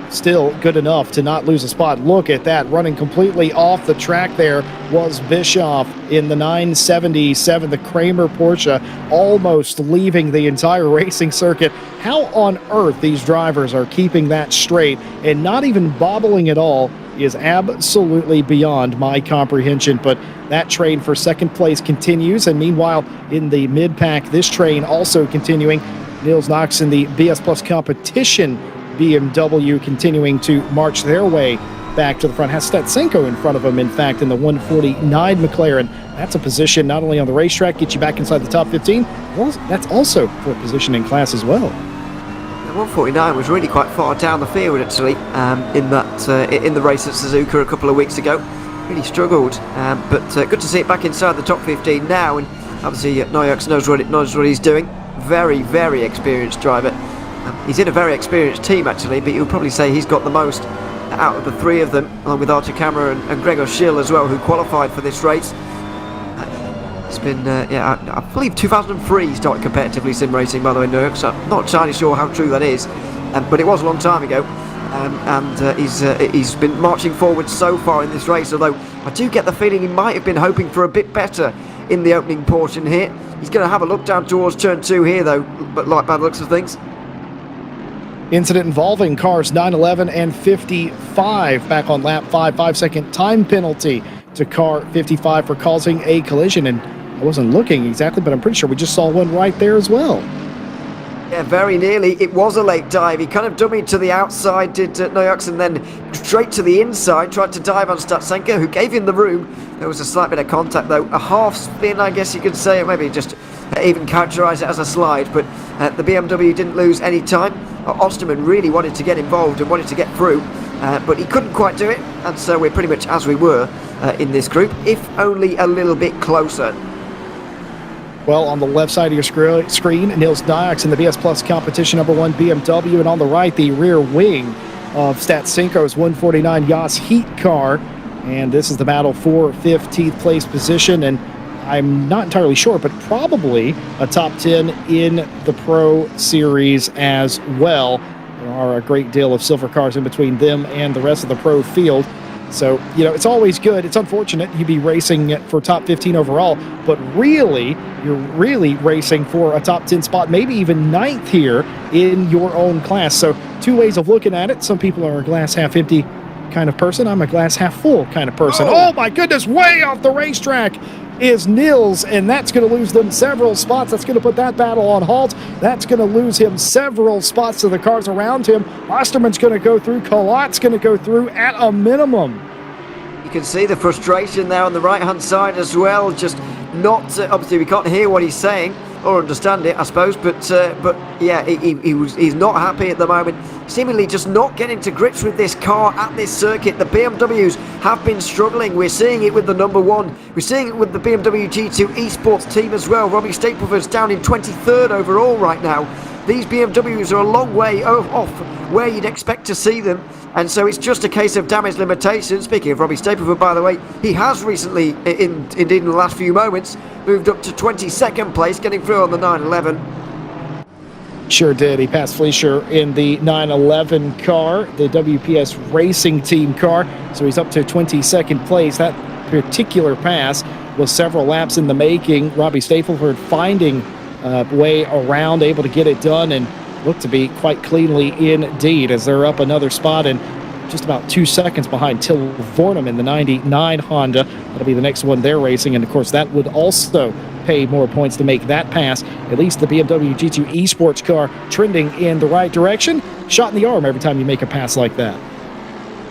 still good enough to not lose a spot. Look at that, running completely off the track there was Bischoff in the 977, the Kramer Porsche, almost leaving the entire racing circuit. How on earth these drivers are keeping that straight and not even bobbling at all is absolutely beyond my comprehension. But that train for second place continues, and meanwhile in the mid-pack, this train also continuing. Niels Knox in the BS Plus competition BMW continuing to march their way back to the front. Has Statsenko in front of him, in fact, in the 149 McLaren. That's a position not only on the racetrack, get you back inside the top 15, well, that's also for position in class as well. The 149 was really quite far down the field, actually, in the race at Suzuka a couple of weeks ago. Really struggled, but good to see it back inside the top 15 now, and obviously Noyaks knows what he's doing. Very, very experienced driver. He's in a very experienced team, actually, but you'll probably say he's got the most out of the three of them, along with Artur Camara and Gregor Schill as well, who qualified for this race. It's been, I believe 2003 he started competitively sim racing, by the way, Nurk, so I'm not entirely sure how true that is, but it was a long time ago, and he's been marching forward so far in this race, although I do get the feeling he might have been hoping for a bit better in the opening portion here. He's going to have a look down towards turn 2 here, though, but like by the looks of things. Incident involving cars 911 and 55 back on lap 5. 5-second time penalty to car 55 for causing a collision. And I wasn't looking exactly, but I'm pretty sure we just saw one right there as well. Yeah, very nearly. It was a late dive. He kind of dummied to the outside, did Noyaks, and then straight to the inside, tried to dive on Statsenko, who gave him the room. There was a slight bit of contact, though. A half spin, I guess you could say, or maybe just even characterise it as a slide, but the BMW didn't lose any time. Osterman really wanted to get involved and wanted to get through, but he couldn't quite do it, and so we're pretty much as we were in this group, if only a little bit closer. Well, on the left side of your screen, Niels Knox in the BS Plus competition #1 BMW, and on the right, the rear wing of Statsenko's 149 Yas Heat car. And this is the battle for 15th place position. And I'm not entirely sure, but probably a top 10 in the Pro Series as well. There are a great deal of silver cars in between them and the rest of the Pro field. So, it's always good. It's unfortunate you'd be racing for top 15 overall, but really, you're really racing for a top 10 spot, maybe even ninth here in your own class. So, two ways of looking at it. Some people are a glass half empty kind of person. I'm a glass half full kind of person. Oh my goodness, way off the racetrack is Nils, and that's going to lose them several spots. That's going to put that battle on halt. That's going to lose him several spots to the cars around him. Osterman's going to go through. Colot's going to go through at a minimum. You can see the frustration there on the right-hand side as well. Just not, obviously we can't hear what he's saying or understand it, I suppose, but yeah, he's not happy at the moment. Seemingly just not getting to grips with this car at this circuit. The BMWs have been struggling. We're seeing it with the number one. We're seeing it with the BMW G2 Esports team as well. Robbie Stapleford's down in 23rd overall right now. These BMWs are a long way off where you'd expect to see them. And so it's just a case of damage limitation. Speaking of Robbie Stapleford, by the way, he has recently, indeed in the last few moments, moved up to 22nd place, getting through on the 911. Sure did. He passed Fleischer in the 911 car, the WPS Racing Team car. So he's up to 22nd place. That particular pass was several laps in the making. Robbie Stapleford finding a way around, able to get it done, and looked to be quite cleanly indeed, as they're up another spot and just about 2 seconds behind Till Vornum in the 99 Honda. That'll be the next one they're racing, and of course that would also pay more points to make that pass. At least the BMW G2 Esports car trending in the right direction. Shot in the arm every time you make a pass like that.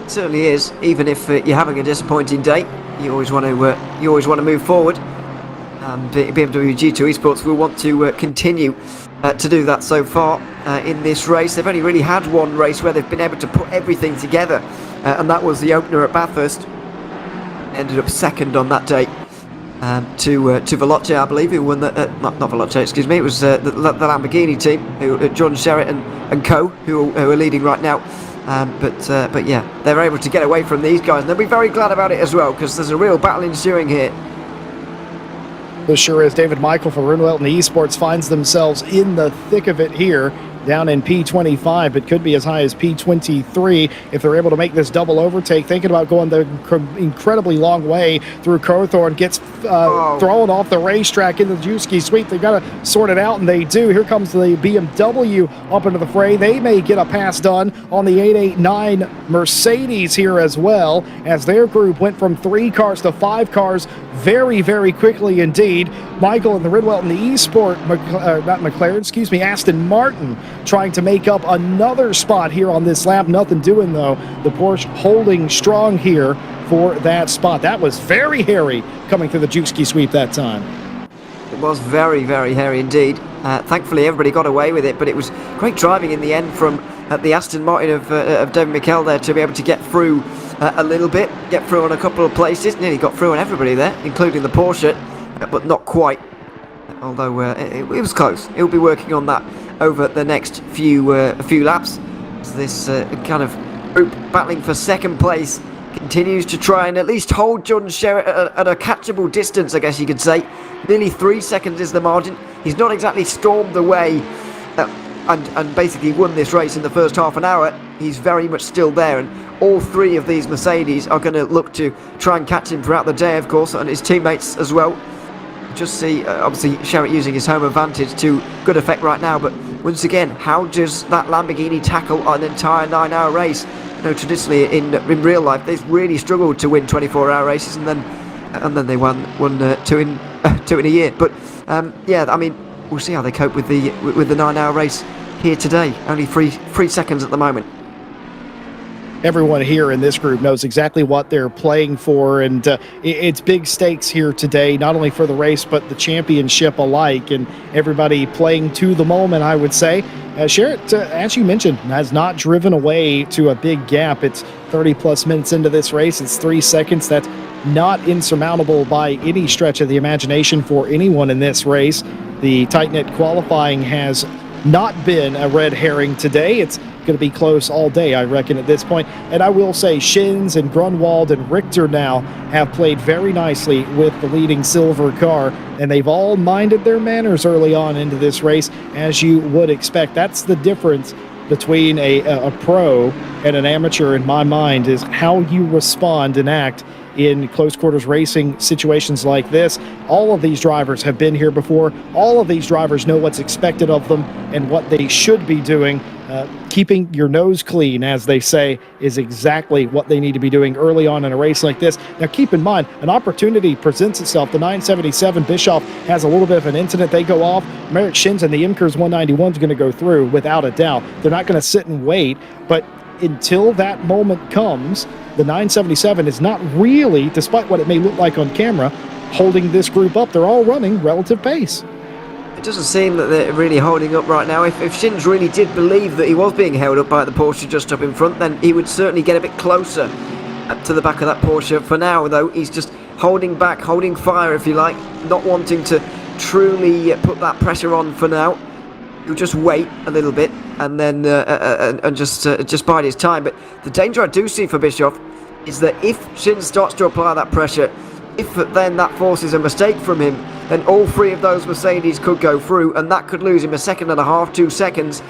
It certainly is. Even if you're having a disappointing day, you always want to move forward. And BMW G2 Esports will want to continue to do that so far in this race. They've only really had one race where they've been able to put everything together, and that was the opener at Bathurst. Ended up second on that day to Veloce, I believe, who won the not Veloce, excuse me. It was the Lamborghini team, John Sherritt and co, who are leading right now. But yeah, they're able to get away from these guys, and they'll be very glad about it as well, because there's a real battle ensuing here. This sure is. David Michael for Runwelton Esports finds themselves in the thick of it here, down in P25. It could be as high as P23 if they're able to make this double overtake. Thinking about going the incredibly long way through Cawthorn, gets thrown off the racetrack in the Juski sweep. They've got to sort it out, and they do. Here comes the BMW up into the fray. They may get a pass done on the 889 Mercedes here as well, as their group went from 3 cars to 5 cars very, very quickly indeed. Michael and the Ridwell and the Esport, not McLaren, excuse me, Aston Martin trying to make up another spot here on this lap. Nothing doing though. The Porsche holding strong here for that spot. That was very hairy coming through the Juski sweep that time. It was very, very hairy indeed. Thankfully everybody got away with it, but it was great driving in the end from the Aston Martin of David Mikel there to be able to get through a little bit, get through on a couple of places. Nearly got through on everybody there, including the Porsche, but not quite. Although it was close. He'll be working on that over the next few laps. This kind of group battling for second place continues to try and at least hold Jordan Sherritt at a catchable distance, I guess you could say. Nearly 3 seconds is the margin. He's not exactly stormed away and basically won this race in the first half an hour. He's very much still there, and all 3 of these Mercedes are going to look to try and catch him throughout the day, of course, and his teammates as well. Just see, obviously, Sherritt using his home advantage to good effect right now, but once again, how does that Lamborghini tackle an entire 9-hour race? You know, traditionally in real life, they've really struggled to win 24-hour races, and then they won 2 in a year. But yeah, I mean, we'll see how they cope with the 9-hour race here today. Only 3 seconds at the moment. Everyone here in this group knows exactly what they're playing for, and it's big stakes here today, not only for the race but the championship alike, and everybody playing to the moment, I would say. Sherritt, as you mentioned, has not driven away to a big gap. It's 30-plus minutes into this race. It's 3 seconds. That's not insurmountable by any stretch of the imagination for anyone in this race. The tight-knit qualifying has not been a red herring today. It's going to be close all day, I reckon, at this point. And I will say Shins and Grunwald and Richter now have played very nicely with the leading silver car, and they've all minded their manners early on into this race, as you would expect. That's the difference between a pro and an amateur, in my mind, is how you respond and act in close quarters racing situations like this. All of these drivers have been here before. All of these drivers know what's expected of them and what they should be doing. Keeping your nose clean, as they say, is exactly what they need to be doing early on in a race like this. Now, keep in mind, an opportunity presents itself. The 977 Bischoff has a little bit of an incident. They go off. Merrick Shins and the Imkers 191 is going to go through without a doubt. They're not going to sit and wait, but until that moment comes, the 977 is not really, despite what it may look like on camera, holding this group up. They're all running relative pace. It doesn't seem that they're really holding up right now. If Shins really did believe that he was being held up by the Porsche just up in front, then he would certainly get a bit closer to the back of that Porsche. For now, though, he's just holding back, holding fire, if you like, not wanting to truly put that pressure on for now. He'll just wait a little bit and then just bide his time. But the danger I do see for Bischoff is that if Shins starts to apply that pressure, if then that forces a mistake from him, then all three of those Mercedes could go through, and that could lose him a second and a half, 2 seconds,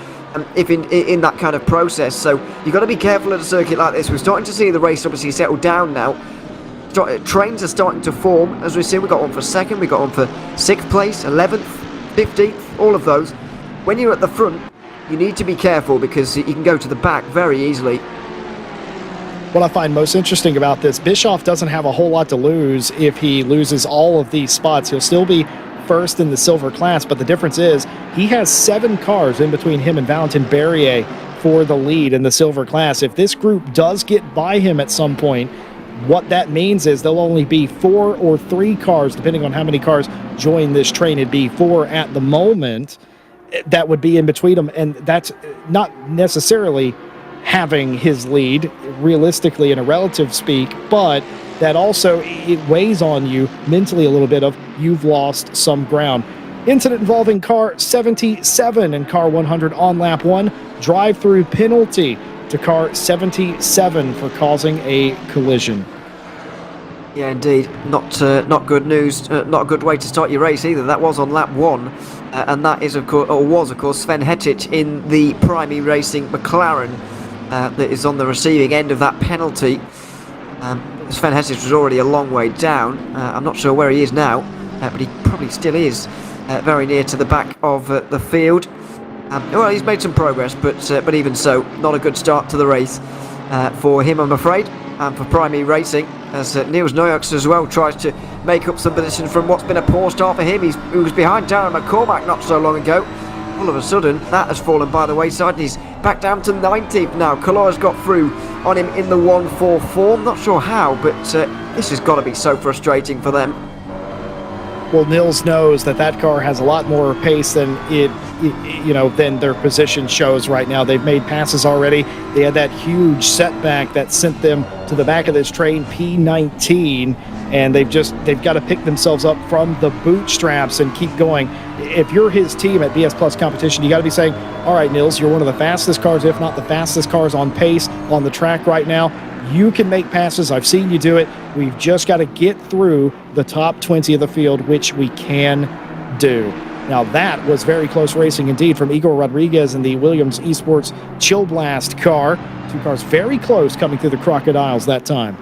if in that kind of process. So you've got to be careful at a circuit like this. We're starting to see the race obviously settle down now. Trains are starting to form, as we see. We've got one for second, we've got one for 6th place, 11th, 15th, all of those. When you're at the front, you need to be careful because you can go to the back very easily. What I find most interesting about this, Bischoff doesn't have a whole lot to lose if he loses all of these spots. He'll still be first in the silver class, but the difference is he has 7 cars in between him and Valentin Berrier for the lead in the silver class. If this group does get by him at some point, what that means is there'll only be 4 or 3 cars, depending on how many cars join this train. It'd be 4 at the moment that would be in between them, and that's not necessarily having his lead realistically in a relative speak, but that also it weighs on you mentally a little bit of you've lost some ground. Incident involving car 77 and car 100 on lap 1. Drive-through penalty to car 77 for causing a collision. Yeah, indeed. Not good news. Not a good way to start your race either. That was on lap 1. And that is, of course, or was, of course, Sven Hettich in the Primary Racing McLaren that is on the receiving end of that penalty. Sven Hettich was already a long way down. I'm not sure where he is now, but he probably still is very near to the back of the field. Well, he's made some progress, but even so, not a good start to the race for him, I'm afraid, and for Primary Racing, as Niels Noyaks as well tries to make up some position from what's been a poor start for him. He was behind Darren McCormack not so long ago. All of a sudden, that has fallen by the wayside, and he's back down to 19th now. Color's got through on him in the 1-4-4. Not sure how, but this has got to be so frustrating for them. Well, Nils knows that car has a lot more pace than than their position shows right now. They've made passes already. They had that huge setback that sent them to the back of this train, P19, and they've got to pick themselves up from the bootstraps and keep going. If you're his team at BS Plus Competition, you got to be saying, all right, Nils, you're one of the fastest cars, if not the fastest cars on pace on the track right now. You can make passes. I've seen you do it. We've just got to get through the top 20 of the field, which we can do. Now, that was very close racing indeed from Igor Rodriguez and the Williams Esports Chill Blast car. 2 cars very close coming through the crocodiles that time.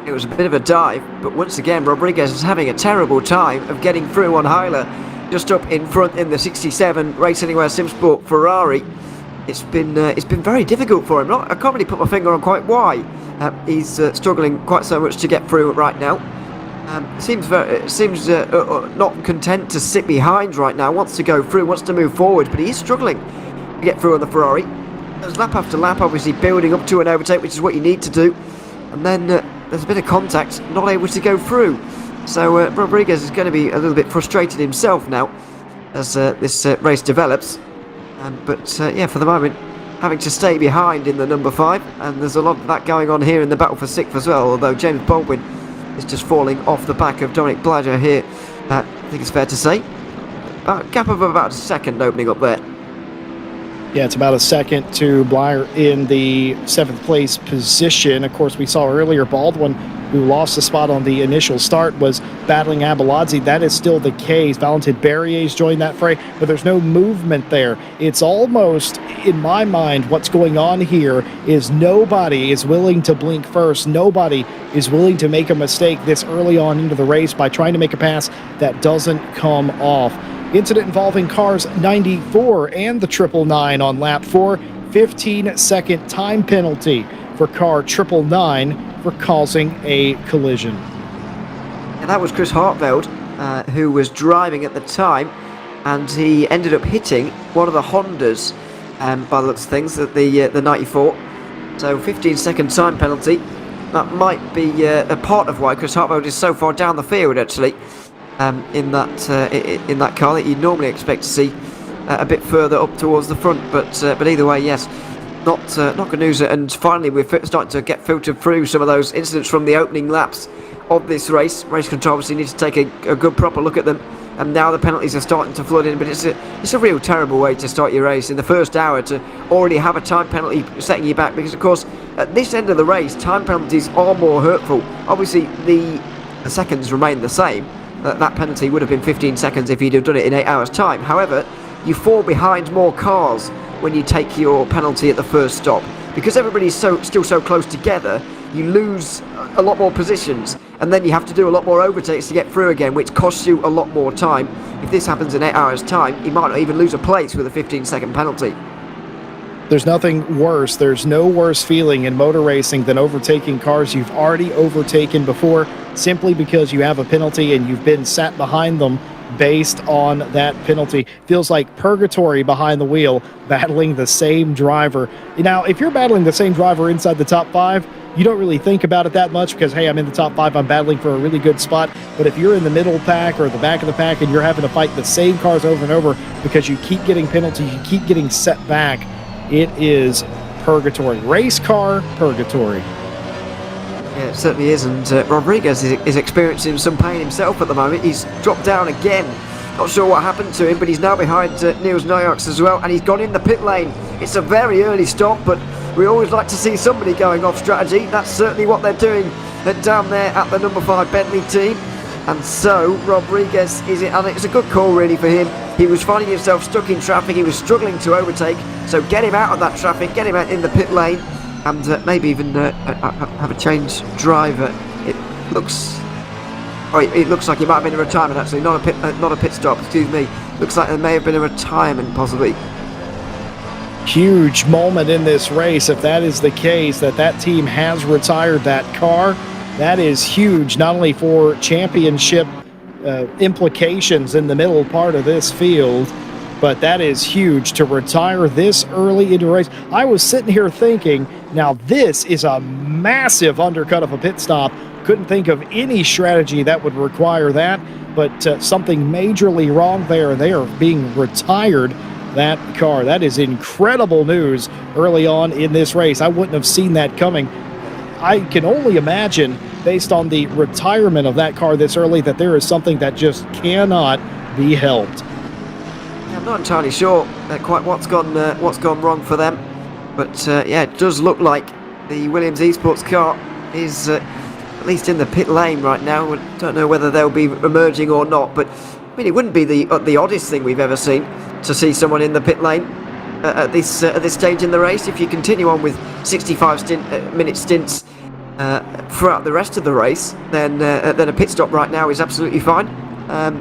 It was a bit of a dive, but once again, Rodriguez is having a terrible time of getting through on Heiler, just up in front in the 67 Race Anywhere Simsport Ferrari. It's been very difficult for him. I can't really put my finger on quite why he's struggling quite so much to get through right now. Seems not content to sit behind right now. Wants to go through, wants to move forward, but he is struggling to get through on the Ferrari. There's lap after lap, obviously building up to an overtake, which is what you need to do. And then there's a bit of contact, not able to go through. So Rodriguez is going to be a little bit frustrated himself now as this race develops. But for the moment, having to stay behind in the number 5, and there's a lot of that going on here in the battle for 6th as well, although James Baldwin is just falling off the back of Dominic Bladger here, I think it's fair to say. A gap of about a second opening up there. Yeah, it's about a second to Blyer in the 7th place position. Of course, we saw earlier Baldwin, who lost the spot on the initial start, was battling Abeladze. That is still the case. Valentin Berrier's joined that fray, but there's no movement there. It's almost, in my mind, what's going on here is nobody is willing to blink first. Nobody is willing to make a mistake this early on into the race by trying to make a pass that doesn't come off. Incident involving cars 94 and the 999 on lap 4. 15-second time penalty for car 999 for causing a collision. And that was Chris Hartveld, who was driving at the time, and he ended up hitting one of the Hondas, by the looks of things, at the 94. So 15-second time penalty. That might be a part of why Chris Hartveld is so far down the field, actually. In that car that you'd normally expect to see a bit further up towards the front, but either way, yes, not good news. And finally, we're starting to get filtered through some of those incidents from the opening laps of this race. Race control obviously needs to take a good proper look at them, and now the penalties are starting to flood in. But it's a real terrible way to start your race in the first hour, to already have a time penalty setting you back, because of course at this end of the race time penalties are more hurtful. Obviously the seconds remain the same. That penalty would have been 15 seconds if you'd have done it in 8 hours time. However, you fall behind more cars when you take your penalty at the first stop, because everybody's still so close together. You lose a lot more positions, and then you have to do a lot more overtakes to get through again, which costs you a lot more time. If this happens in 8 hours time, you might not even lose a place with a 15-second penalty. There's nothing worse. There's no worse feeling in motor racing than overtaking cars you've already overtaken before, simply because you have a penalty and you've been sat behind them based on that penalty. Feels like purgatory behind the wheel, battling the same driver. Now, if you're battling the same driver inside the top 5, you don't really think about it that much because, hey, I'm in the top 5, I'm battling for a really good spot. But if you're in the middle pack or the back of the pack and you're having to fight the same cars over and over because you keep getting penalties, you keep getting set back, it is purgatory. Race car purgatory. Yeah, it certainly is, and Rodriguez is experiencing some pain himself at the moment. He's dropped down again. Not sure what happened to him, but he's now behind Niels Nuyaks as well, and he's gone in the pit lane. It's a very early stop, but we always like to see somebody going off strategy. That's certainly what they're doing down there at the number 5 Bentley team. And so Rodriguez and it's a good call really for him. He was finding himself stuck in traffic, he was struggling to overtake, so get him out of that traffic, get him out in the pit lane, and maybe even have a change driver. It looks like he might have been a retirement, actually, not a pit stop, excuse me. Looks like there may have been a retirement possibly. Huge moment in this race if that is the case, that team has retired that car. That is huge, not only for championship implications in the middle part of this field, but that is huge to retire this early into a race. I was sitting here thinking, now this is a massive undercut of a pit stop. Couldn't think of any strategy that would require that, but something majorly wrong there, and they are being retired, that car. That is incredible news early on in this race. I wouldn't have seen that coming. I can only imagine, based on the retirement of that car this early, that there is something that just cannot be helped. I'm not entirely sure quite what's gone wrong for them, but yeah, it does look like the Williams Esports car is at least in the pit lane right now. I don't know whether they'll be emerging or not, but I mean, it wouldn't be the oddest thing we've ever seen to see someone in the pit lane at this stage in the race. If you continue on with 65-minute stints throughout the rest of the race, then a pit stop right now is absolutely fine.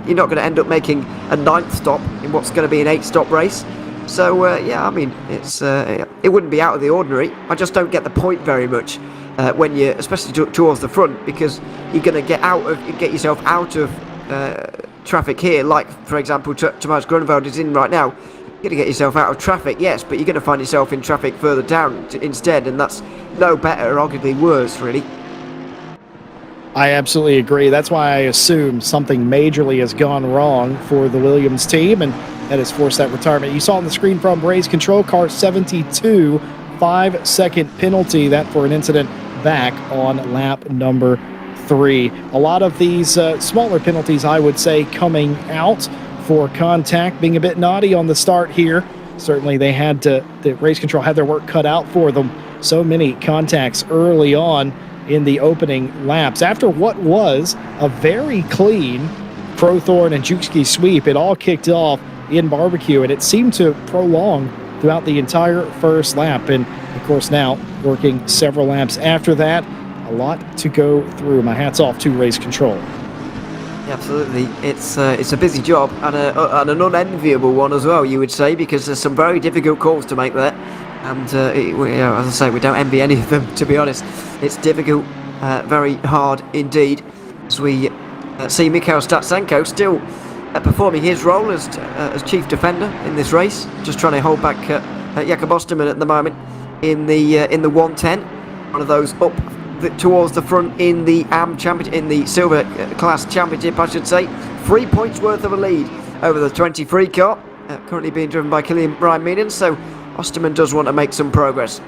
You're not going to end up making a 9th stop in what's going to be an 8-stop race. So yeah, I mean, it wouldn't be out of the ordinary. I just don't get the point very much when you're, especially towards the front, because you're going to get yourself out of traffic here. Like, for example, Thomas Grunwald is in right now. You're going to get yourself out of traffic, yes, but you're going to find yourself in traffic further down instead, and that's no better, arguably worse, really. I absolutely agree. That's why I assume something majorly has gone wrong for the Williams team, and that has forced that retirement. You saw on the screen from Race Control, car 72, 5-second penalty, that for an incident back on lap number 3. A lot of these smaller penalties, I would say, coming out for contact, being a bit naughty on the start here certainly they had to, the race control had their work cut out for them. So many contacts early on in the opening laps. After what was a very clean Prothorn and Jukeski sweep, it all kicked off in barbecue, and it seemed to prolong throughout the entire first lap. And of course, now working several laps after that, a lot to go through. My hat's off to race control. Yeah, absolutely, it's a busy job and an unenviable one as well, you would say, because there's some very difficult calls to make there. And as I say, we don't envy any of them, to be honest. It's difficult, very hard indeed. As we see Mikhail Statsenko still performing his role as chief defender in this race, just trying to hold back Jakob Osterman at the moment in the 110. One of those up towards the front in the in the silver class championship, I should say. 3 points worth of a lead over the 23 car, currently being driven by Ryan Meenan. So Osterman does want to make some progress.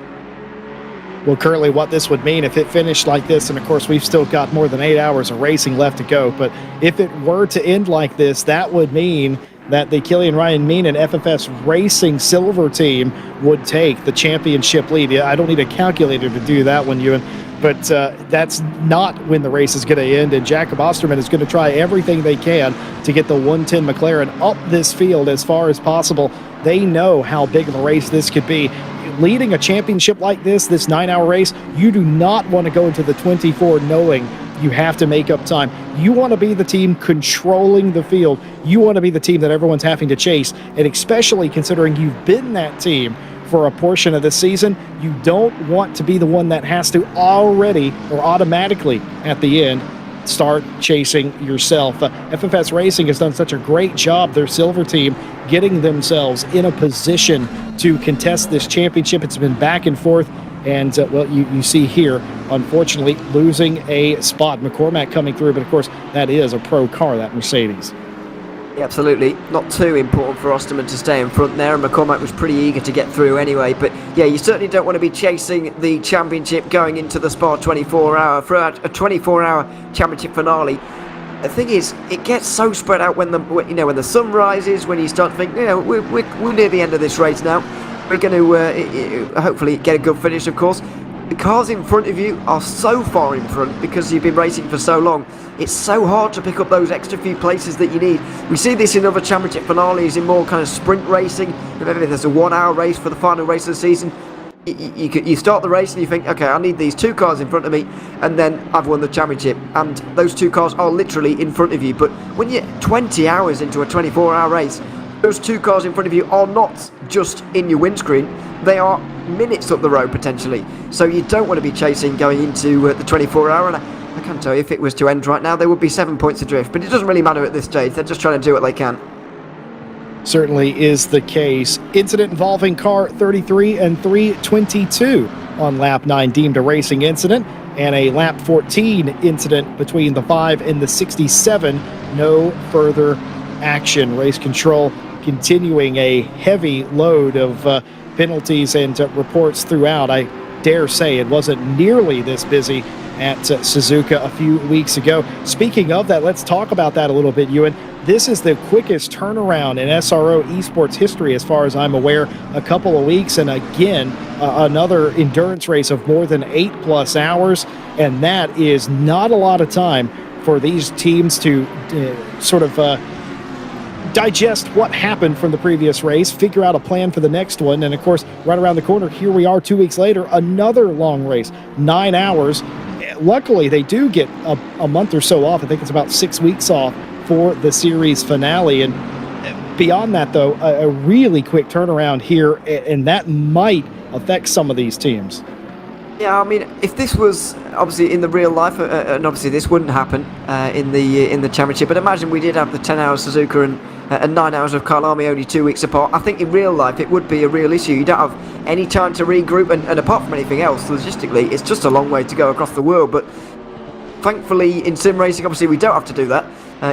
Well, currently what this would mean if it finished like this, and of course we've still got more than 8 hours of racing left to go, but if it were to end like this, that would mean that the Ryan Meenan FFS Racing Silver team would take the championship lead. I don't need a calculator to do that one, Ewan, but that's not when the race is going to end, and Jakob Osterman is going to try everything they can to get the 110 McLaren up this field as far as possible. They know how big of a race this could be. Leading a championship like this 9-hour race, you do not want to go into the 24 knowing you have to make up time. You want to be the team controlling the field. You want to be the team that everyone's having to chase, and especially considering you've been that team for a portion of the season, you don't want to be the one that has to already or automatically at the end start chasing yourself. FFS Racing has done such a great job, their silver team, getting themselves in a position to contest this championship. It's been back and forth, and well, you see here, unfortunately, losing a spot. McCormack coming through, but of course, that is a pro car, that Mercedes. Yeah, absolutely. Not too important for Osterman to stay in front there, and McCormack was pretty eager to get through anyway. But yeah, you certainly don't want to be chasing the championship going into the Spa 24-hour, for a 24-hour championship finale. The thing is, it gets so spread out when the sun rises, when you start to think, we're near the end of this race now. We're going to hopefully get a good finish, of course. The cars in front of you are so far in front because you've been racing for so long. It's so hard to pick up those extra few places that you need. We see this in other championship finales, in more kind of sprint racing. Maybe there's a 1 hour race for the final race of the season. You start the race and you think, okay, I need these 2 cars in front of me, and then I've won the championship. And those 2 cars are literally in front of you. But when you're 20 hours into a 24-hour race, those 2 cars in front of you are not just in your windscreen, they are minutes up the road potentially. So you don't want to be chasing going into the 24-hour. And I can tell you, if it was to end right now, there would be 7 points adrift. But it doesn't really matter at this stage. They're just trying to do what they can. Certainly is the case. Incident involving car 33 and 322 on lap 9 deemed a racing incident, and a lap 14 incident between the 5 and the 67. No further action. Race control continuing a heavy load of penalties and reports throughout. I dare say it wasn't nearly this busy at Suzuka a few weeks ago. Speaking of that, let's talk about that a little bit, Ewan. This is the quickest turnaround in SRO Esports history as far as I'm aware. A couple of weeks, and again, another endurance race of more than 8+ hours, and that is not a lot of time for these teams to digest what happened from the previous race, figure out a plan for the next one, and of course, right around the corner, here we are 2 weeks later, another long race, 9 hours. Luckily, they do get a month or so off. I think it's about 6 weeks off for the series finale, and beyond that, though, a really quick turnaround here, and that might affect some of these teams. Yeah, I mean, if this was obviously in the real life, and obviously this wouldn't happen in the championship, but imagine we did have the 10 hours Suzuka and 9 hours of Kyalami only 2 weeks apart. I think in real life it would be a real issue. You don't have any time to regroup, and apart from anything else, logistically, it's just a long way to go across the world. But thankfully, in sim racing, obviously we don't have to do that.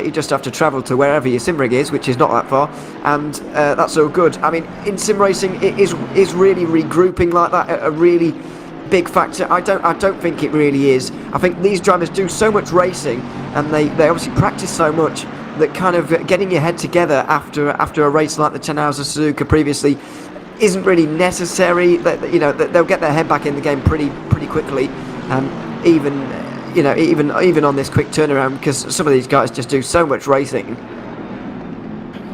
You just have to travel to wherever your sim rig is, which is not that far, and that's all good. I mean, in sim racing, it is really regrouping like that a really big factor. I don't think it really is. I think these drivers do so much racing, and they obviously practice so much, that kind of getting your head together after a race like the 10 hours of Suzuka previously, isn't really necessary. You know, they'll get their head back in the game pretty quickly, even on this quick turnaround, because some of these guys just do so much racing.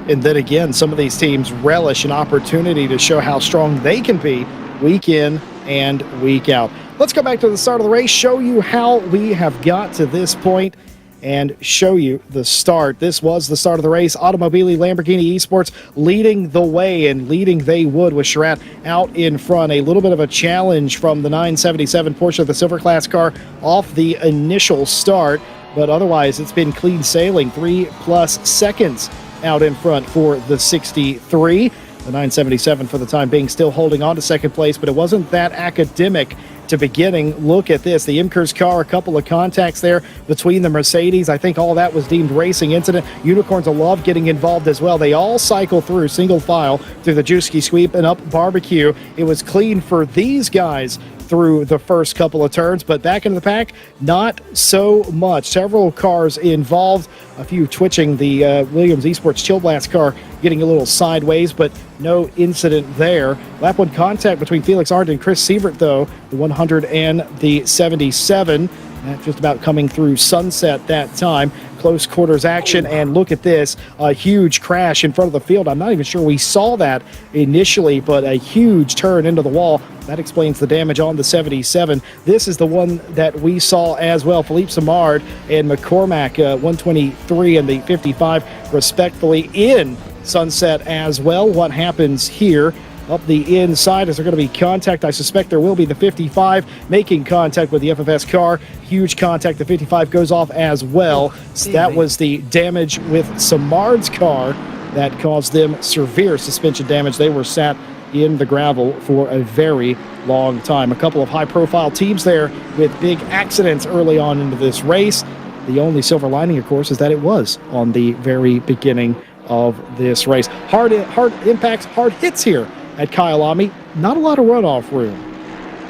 And then again, some of these teams relish an opportunity to show how strong they can be week in and week out. Let's go back to the start of the race, show you how we have got to this point, and show you the start. This was the start of the race. Mobileye Lamborghini Esports leading the way, and leading they would, with Charat out in front. A little bit of a challenge from the 977 Porsche, the silver class car, off the initial start, but otherwise it's been clean sailing. 3+ seconds out in front for the 63. The 977 for the time being still holding on to second place, but it wasn't that academic to beginning. Look at this. The Imkers car, a couple of contacts there between the Mercedes. I think all that was deemed racing incident. Unicorns will love getting involved as well. They all cycle through single file through the Juski sweep and up barbecue. It was clean for these guys through the first couple of turns, but back into the pack, not so much. Several cars involved, a few twitching. The Williams Esports Chill Blast car getting a little sideways, but no incident there. Lap 1 contact between Felix Arndt and Chris Sievert, though, the 100 and the 77. That just about coming through sunset that time. Close quarters action, and look at this, a huge crash in front of the field. I'm not even sure we saw that initially, but a huge turn into the wall. That explains the damage on the 77. This is the one that we saw as well. Philippe Samard and McCormack, 123 and the 55, respectfully in sunset as well. What happens here? Up the inside, is there going to be contact? I suspect there will be. The 55 making contact with the FFS car. Huge contact. The 55 goes off as well. So that was the damage with Samard's car that caused them severe suspension damage. They were sat in the gravel for a very long time. A couple of high-profile teams there with big accidents early on into this race. The only silver lining, of course, is that it was on the very beginning of this race. Hard impacts, hard hits here at Kyalami. Not a lot of runoff room.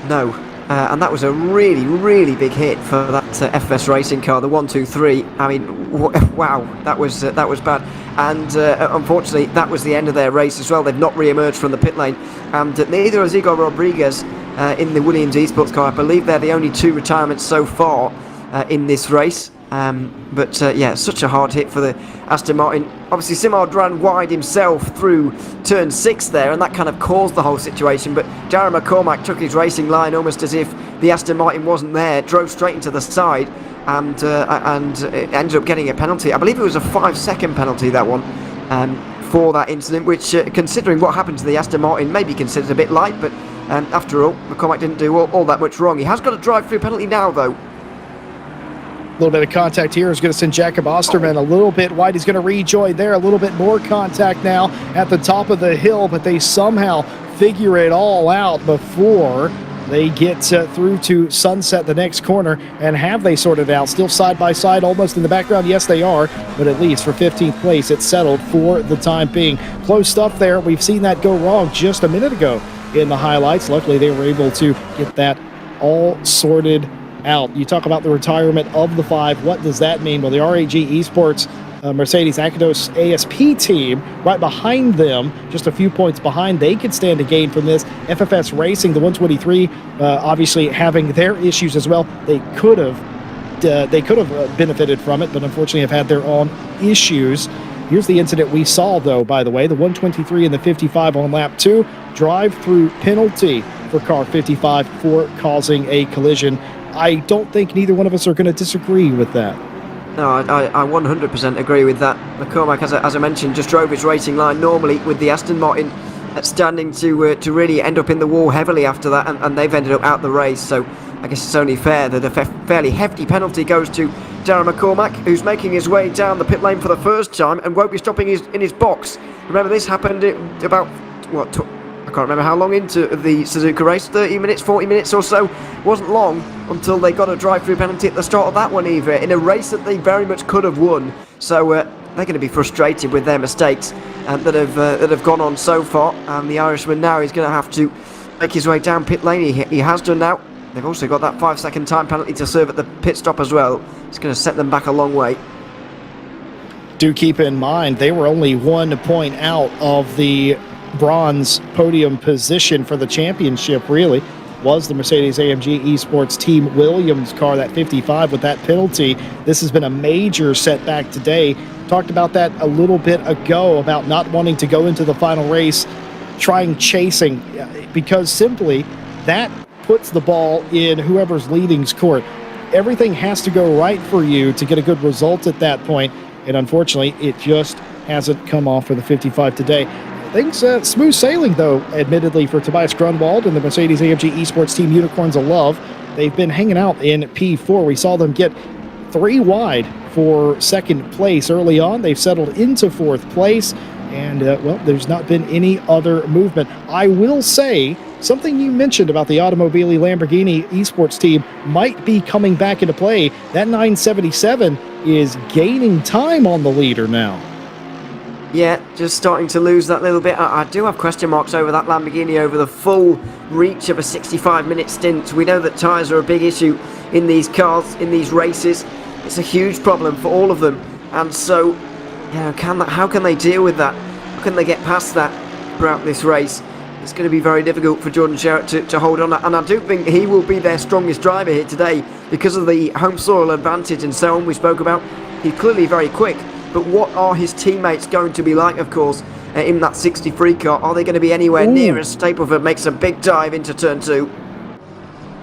No, and that was a really big hit for that FS racing car, the 123. I mean, wow, that was bad. And unfortunately, that was the end of their race as well. They've not re-emerged from the pit lane, and neither has Igor Rodriguez in the Williams Esports car. I believe they're the only 2 retirements so far in this race. But yeah, such a hard hit for the Aston Martin. Obviously, Simard ran wide himself through turn 6 there, and that kind of caused the whole situation. But Darren McCormack took his racing line almost as if the Aston Martin wasn't there, drove straight into the side, and ended up getting a penalty. I believe it was a 5-second penalty, that one, for that incident, which, considering what happened to the Aston Martin, may be considered a bit light. But after all, McCormack didn't do all that much wrong. He has got a drive-through penalty now, though. A little bit of contact here is going to send Jacob Osterman a little bit wide. He's going to rejoin there. A little bit more contact now at the top of the hill, but they somehow figure it all out before they get through to sunset the next corner. And have they sorted it out? Still side by side, almost in the background. Yes, they are, but at least for 15th place, it's settled for the time being. Close stuff there. We've seen that go wrong just a minute ago in the highlights. Luckily, they were able to get that all sorted out. You talk about the retirement of the 5. What does that mean? Well, the RAG Esports Mercedes Akados ASP team right behind them, just a few points behind, they could stand to gain from this. FFS Racing, the 123, obviously having their issues as well. They could have benefited from it, but unfortunately have had their own issues. Here's the incident we saw, though, by the way. The 123 and the 55 on lap 2. Drive-through penalty for car 55 for causing a collision. I don't think neither one of us are going to disagree with that. No, I 100% agree with that. McCormack, as I mentioned, just drove his racing line normally, with the Aston Martin standing to really end up in the wall heavily after that, and they've ended up out the race. So I guess it's only fair that a fairly hefty penalty goes to Darren McCormack, who's making his way down the pit lane for the first time and won't be stopping in his box. Remember, this happened about, I can't remember how long into the Suzuka race, 30 minutes, 40 minutes or so. Wasn't long until they got a drive-through penalty at the start of that one, either, in a race that they very much could have won. So they're going to be frustrated with their mistakes that have gone on so far. And the Irishman now is going to have to make his way down pit lane. He has done now. They've also got that 5-second time penalty to serve at the pit stop as well. It's going to set them back a long way. Do keep in mind, they were only 1 point out of the bronze podium position for the championship, really, was the Mercedes-AMG Esports Team Williams car, that 55 with that penalty. This has been a major setback today. Talked about that a little bit ago, about not wanting to go into the final race, chasing, because simply that puts the ball in whoever's leading's court. Everything has to go right for you to get a good result at that point, and unfortunately, it just hasn't come off for the 55 today. Things smooth sailing, though, admittedly, for Tobias Grunwald and the Mercedes-AMG Esports Team Unicorns of Love. They've been hanging out in P4. We saw them get 3 wide for second place early on. They've settled into 4th place, and, well, there's not been any other movement. I will say, something you mentioned about the Mobileye Lamborghini Esports team might be coming back into play. That 977 is gaining time on the leader now. Yeah, just starting to lose that little bit. I do have question marks over that Lamborghini over the full reach of a 65-minute stint. We know that tyres are a big issue in these cars, in these races. It's a huge problem for all of them. And so, yeah, how can they deal with that? How can they get past that throughout this race? It's going to be very difficult for Jordan Sherritt to hold on. And I do think he will be their strongest driver here today because of the home soil advantage and so on we spoke about. He's clearly very quick. But what are his teammates going to be like, of course, in that 63 car? Are they going to be anywhere near as Stapleford makes a big dive into turn 2?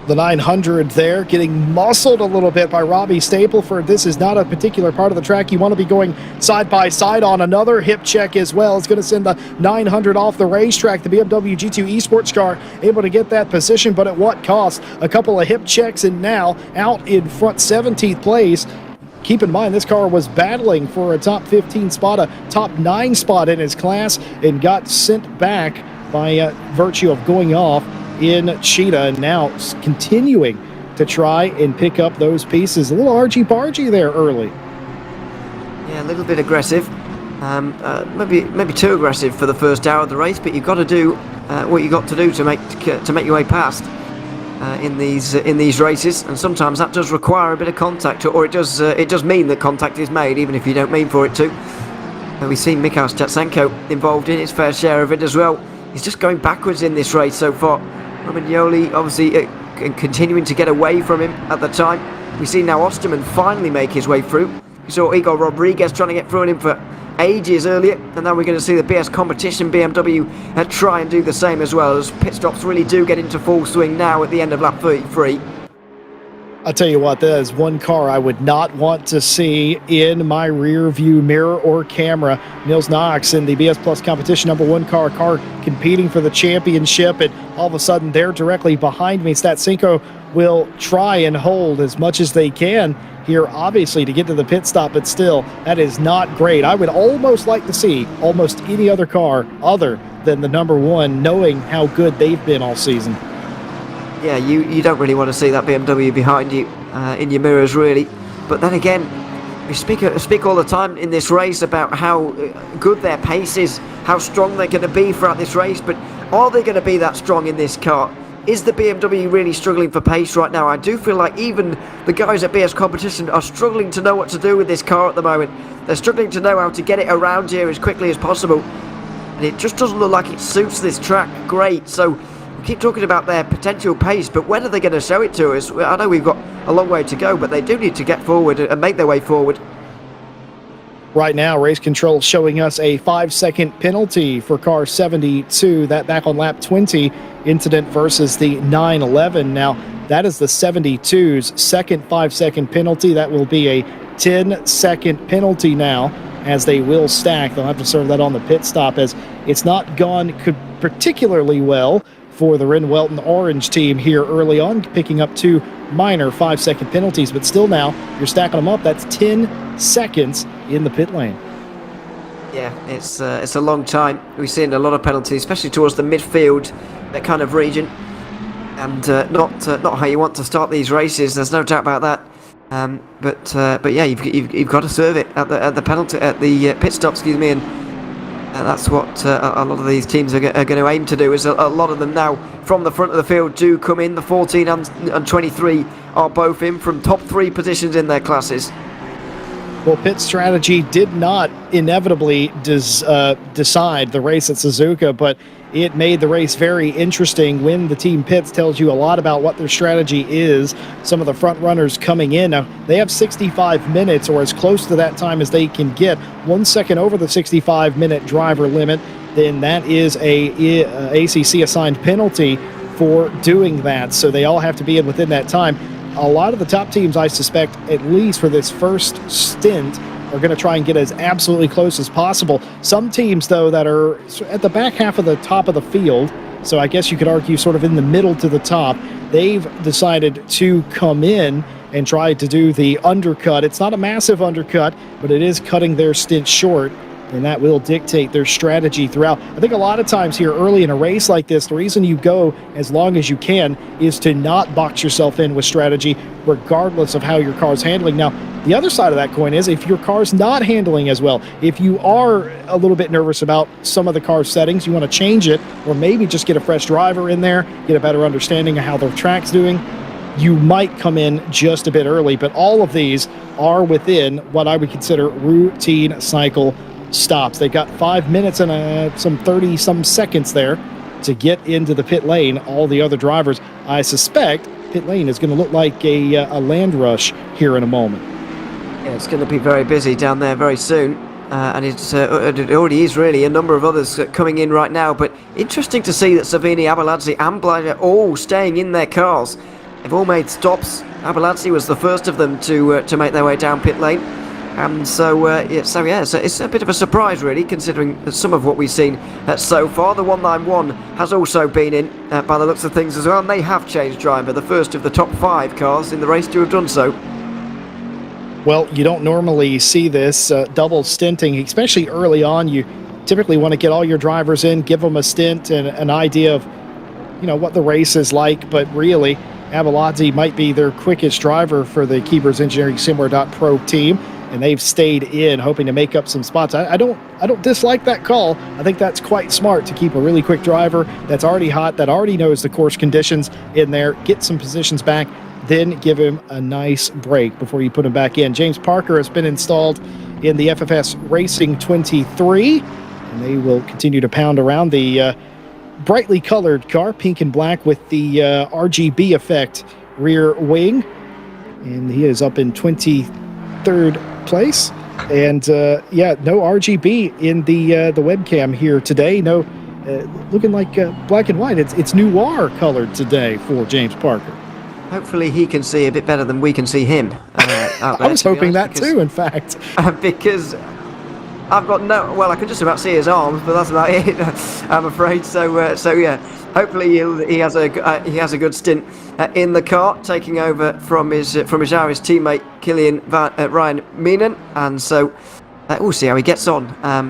The 900 there getting muscled a little bit by Robbie Stapleford. This is not a particular part of the track you want to be going side by side on. Another hip check as well. It's going to send the 900 off the racetrack. The BMW G2 Esports car able to get that position, but at what cost? A couple of hip checks, and now out in front, 17th place. Keep in mind, this car was battling for a top 15 spot, a top 9 spot in his class, and got sent back by virtue of going off in Cheetah, and now continuing to try and pick up those pieces. A little argy-bargy there early. Yeah, a little bit aggressive. Maybe too aggressive for the first hour of the race, but you've got to do what you've got to do to make your way past in these races, and sometimes that does require a bit of contact, or it does mean that contact is made, even if you don't mean for it to. And we've seen Mikhail Jatsenko involved in his fair share of it as well. He's just going backwards in this race so far. Romagnoli obviously continuing to get away from him at the time. We see now Osterman finally make his way through. We saw Igor Rodriguez trying to get through on him for ages earlier, and now we're going to see the BS Competition BMW try and do the same as well, as pit stops really do get into full swing now at the end of lap 33. I'll tell you what, that is one car I would not want to see in my rear view mirror or camera. Nils Knox in the BS Plus Competition #1 car competing for the championship, and all of a sudden they're directly behind me. Statsenko will try and hold as much as they can here, obviously, to get to the pit stop, but still, that is not great. I would almost like to see almost any other car other than the #1, knowing how good they've been all season. Yeah, you don't really want to see that BMW behind you in your mirrors, really. But then again, we speak all the time in this race about how good their pace is, how strong they're going to be throughout this race, but are they going to be that strong in this car? Is the BMW really struggling for pace right now? I do feel like even the guys at BS Competition are struggling to know what to do with this car at the moment. They're struggling to know how to get it around here as quickly as possible. And it just doesn't look like it suits this track great. So we keep talking about their potential pace, but when are they going to show it to us? I know we've got a long way to go, but they do need to get forward and make their way forward. Right now, race control showing us a 5-second penalty for car 72. That back on lap 20 incident versus the 911. Now, that is the 72's second 5-second penalty. That will be a 10-second penalty now, as they will stack. They'll have to serve that on the pit stop, as it's not gone particularly well for the Ren Welton Orange team here early on, picking up 2 minor 5-second penalties, but still now you're stacking them up. That's 10 seconds in the pit lane. Yeah, it's a long time. We've seen a lot of penalties, especially towards the midfield, that kind of region, and not how you want to start these races. There's no doubt about that. But yeah, you've got to serve it at the pit stop, excuse me, and that's what a lot of these teams are going to aim to do. Is a lot of them now from the front of the field do come in. The 14 and 23 are both in from top 3 positions in their classes. Well, pit strategy did not inevitably decide the race at Suzuka, but it made the race very interesting. When the team pits tells you a lot about what their strategy is. Some of the front runners coming in, now they have 65 minutes or as close to that time as they can get. 1 second over the 65-minute driver limit, then that is a ACC assigned penalty for doing that. So they all have to be in within that time. A lot of the top teams, I suspect, at least for this first stint, are going to try and get as absolutely close as possible. Some teams, though, that are at the back half of the top of the field, so I guess you could argue sort of in the middle to the top, they've decided to come in and try to do the undercut. It's not a massive undercut, but it is cutting their stint short, and that will dictate their strategy throughout. I think a lot of times here early in a race like this, the reason you go as long as you can is to not box yourself in with strategy, regardless of how your car's handling. Now, the other side of that coin is if your car's not handling as well, if you are a little bit nervous about some of the car's settings, you want to change it, or maybe just get a fresh driver in there, get a better understanding of how the track's doing, you might come in just a bit early. But all of these are within what I would consider routine cycle stops. They've got 5 minutes and some 30-some seconds there to get into the pit lane. All the other drivers, I suspect, pit lane is going to look like a land rush here in a moment. Yeah, it's going to be very busy down there very soon, and it already is really. A number of others coming in right now, but interesting to see that Savini, Abeladze and Blythe all staying in their cars. They've all made stops. Abeladze was the first of them to make their way down pit lane. So it's a bit of a surprise, really, considering some of what we've seen so far. The 191 has also been in, by the looks of things as well, and they have changed driver, the first of the top 5 cars in the race to have done so. Well, you don't normally see this double stinting, especially early on. You typically want to get all your drivers in, give them a stint and an idea of, what the race is like. But really, Abeladze might be their quickest driver for the Keepers Engineering Simware.pro team, and they've stayed in, hoping to make up some spots. I don't dislike that call. I think that's quite smart to keep a really quick driver that's already hot, that already knows the course conditions in there, get some positions back, then give him a nice break before you put him back in. James Parker has been installed in the FFS Racing 23, and they will continue to pound around the brightly colored car, pink and black with the RGB effect rear wing, and he is up in 23rd place. And no RGB in the webcam here today. No, looking like black and white. It's noir colored today for James Parker. Hopefully he can see a bit better than we can see him out there. I was hoping that too, in fact. Because I've got I can just about see his arms, but that's about it, I'm afraid. So yeah, hopefully he has a good stint in the car, taking over from his Irish teammate Ryan Meenan, and so we'll see how he gets on.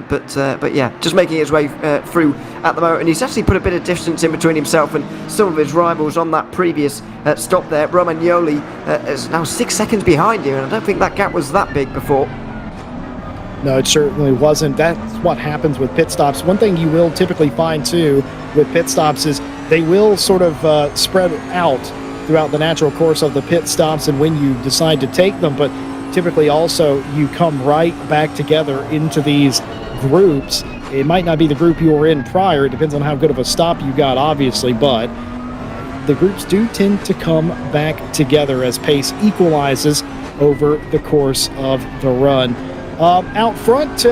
But yeah, just making his way through at the moment, and he's actually put a bit of distance in between himself and some of his rivals on that previous stop there. Romagnoli is now 6 seconds behind you, and I don't think that gap was that big before. No, it certainly wasn't. That's what happens with pit stops. One thing you will typically find, too, with pit stops is they will sort of spread out throughout the natural course of the pit stops and when you decide to take them, but typically also you come right back together into these groups. It might not be the group you were in prior. It depends on how good of a stop you got, obviously, but the groups do tend to come back together as pace equalizes over the course of the run. Out front,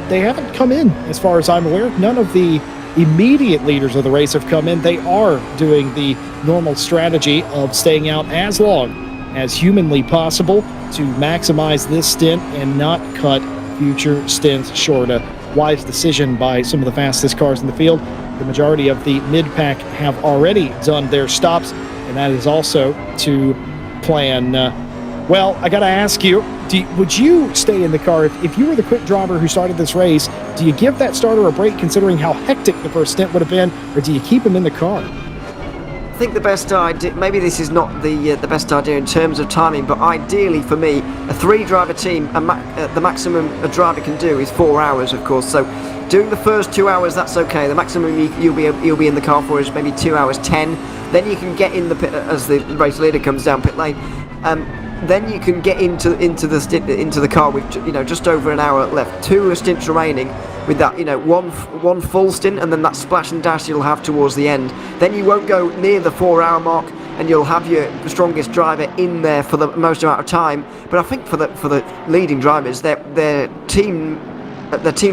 they haven't come in, as far as I'm aware. None of the immediate leaders of the race have come in. They are doing the normal strategy of staying out as long as humanly possible to maximize this stint and not cut future stints short. A wise decision by some of the fastest cars in the field. The majority of the mid-pack have already done their stops, and that is also to plan. Well, I got to ask you, would you stay in the car if you were the quick driver who started this race? Do you give that starter a break considering how hectic the first stint would have been, or do you keep him in the car? I think the best idea, maybe this is not the best idea in terms of timing, but ideally for me, a 3-driver team, the maximum a driver can do is 4 hours, of course. So doing the first 2 hours, that's okay. The maximum you'll be in the car for is maybe 2 hours 10. Then you can get in the pit as the race leader comes down pit lane. then you can get into the car with, you know, just over an hour left, 2 stints remaining, with that, you know, one full stint and then that splash and dash you'll have towards the end. Then you won't go near the 4-hour mark, and you'll have your strongest driver in there for the most amount of time. But I think for the leading drivers, their team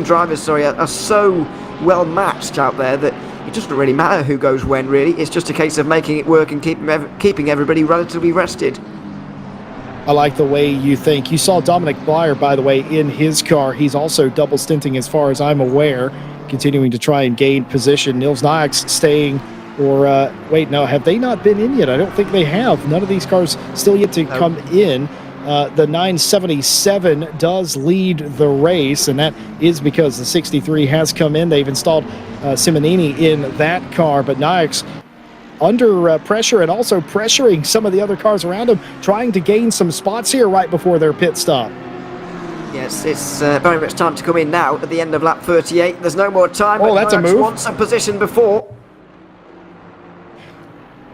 drivers, are so well matched out there that it doesn't really matter who goes when, really. It's just a case of making it work and keeping everybody relatively rested. I like the way you think. You saw Dominic Blyer, by the way, in his car. He's also double stinting as far as I'm aware, continuing to try and gain position. Nils Nyx staying, or wait, no, have they not been in yet? I don't think they have. None of these cars still yet to come in. The 977 does lead the race, and that is because the 63 has come in. They've installed Simonini in that car, but Nyx under pressure and also pressuring some of the other cars around him, trying to gain some spots here right before their pit stop. Yes, it's very much time to come in now at the end of lap 38. There's no more time. Oh, that's a move. Wants a position before.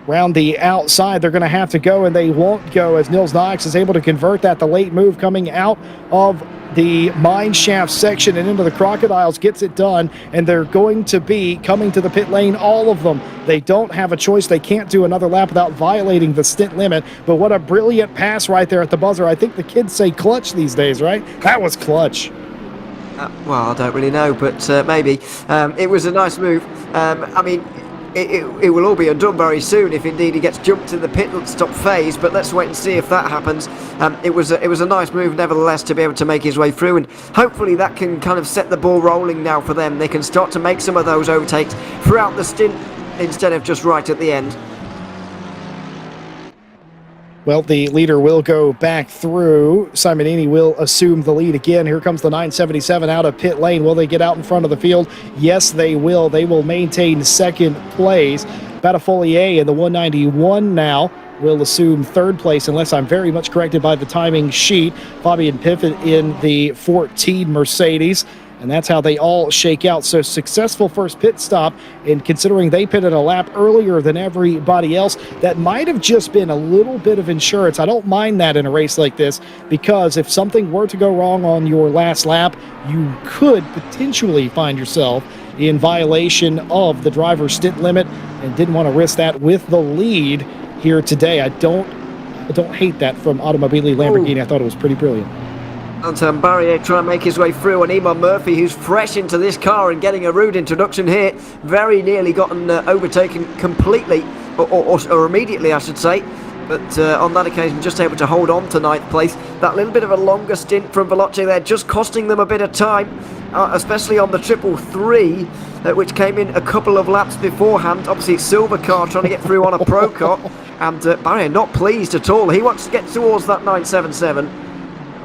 Round the outside, they're going to have to go, and they won't go as Nils Nyx is able to convert that. The late move coming out of the mine shaft section and into the crocodiles gets it done, and they're going to be coming to the pit lane, all of them. They don't have a choice. They can't do another lap without violating the stint limit, but what a brilliant pass right there at the buzzer. I think the kids say clutch these days, right? That was clutch. Well, I don't really know, but maybe. It was a nice move. I mean, it will all be undone very soon if indeed he gets jumped in the pit stop phase, but let's wait and see if that happens. It was a nice move nevertheless to be able to make his way through, and hopefully that can kind of set the ball rolling now for them. They can start to make some of those overtakes throughout the stint instead of just right at the end. Well, the leader will go back through. Simonini will assume the lead again. Here comes the 977 out of pit lane. Will they get out in front of the field? Yes, they will. They will maintain second place. Batafolier in the 191 now will assume third place, unless I'm very much corrected by the timing sheet. Fabian Piffet in the 14 Mercedes. And that's how they all shake out. So successful first pit stop, and considering they pitted a lap earlier than everybody else, that might have just been a little bit of insurance. I don't mind that in a race like this, because if something were to go wrong on your last lap, you could potentially find yourself in violation of the driver's stint limit, and didn't want to risk that with the lead here today. I don't hate that from Automobili Lamborghini. I thought it was pretty brilliant. Anton Barrier trying to make his way through, and Eamon Murphy, who's fresh into this car and getting a rude introduction here, very nearly gotten overtaken completely, or immediately I should say, but on that occasion just able to hold on to ninth place. That little bit of a longer stint from Veloce there, just costing them a bit of time, especially on the 333, which came in a couple of laps beforehand. Obviously silver car trying to get through on a pro car, and Barrier not pleased at all. He wants to get towards that 977.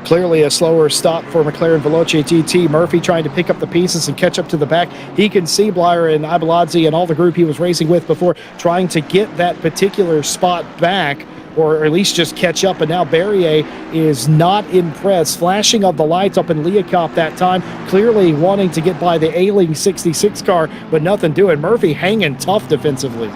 Clearly a slower stop for McLaren Veloce GT. Murphy trying to pick up the pieces and catch up to the back. He can see Blyer and Abeladze and all the group he was racing with before, trying to get that particular spot back, or at least just catch up. And now Barrier is not impressed. Flashing of the lights up in Leocop that time, clearly wanting to get by the ailing 66 car, but nothing doing. Murphy hanging tough defensively.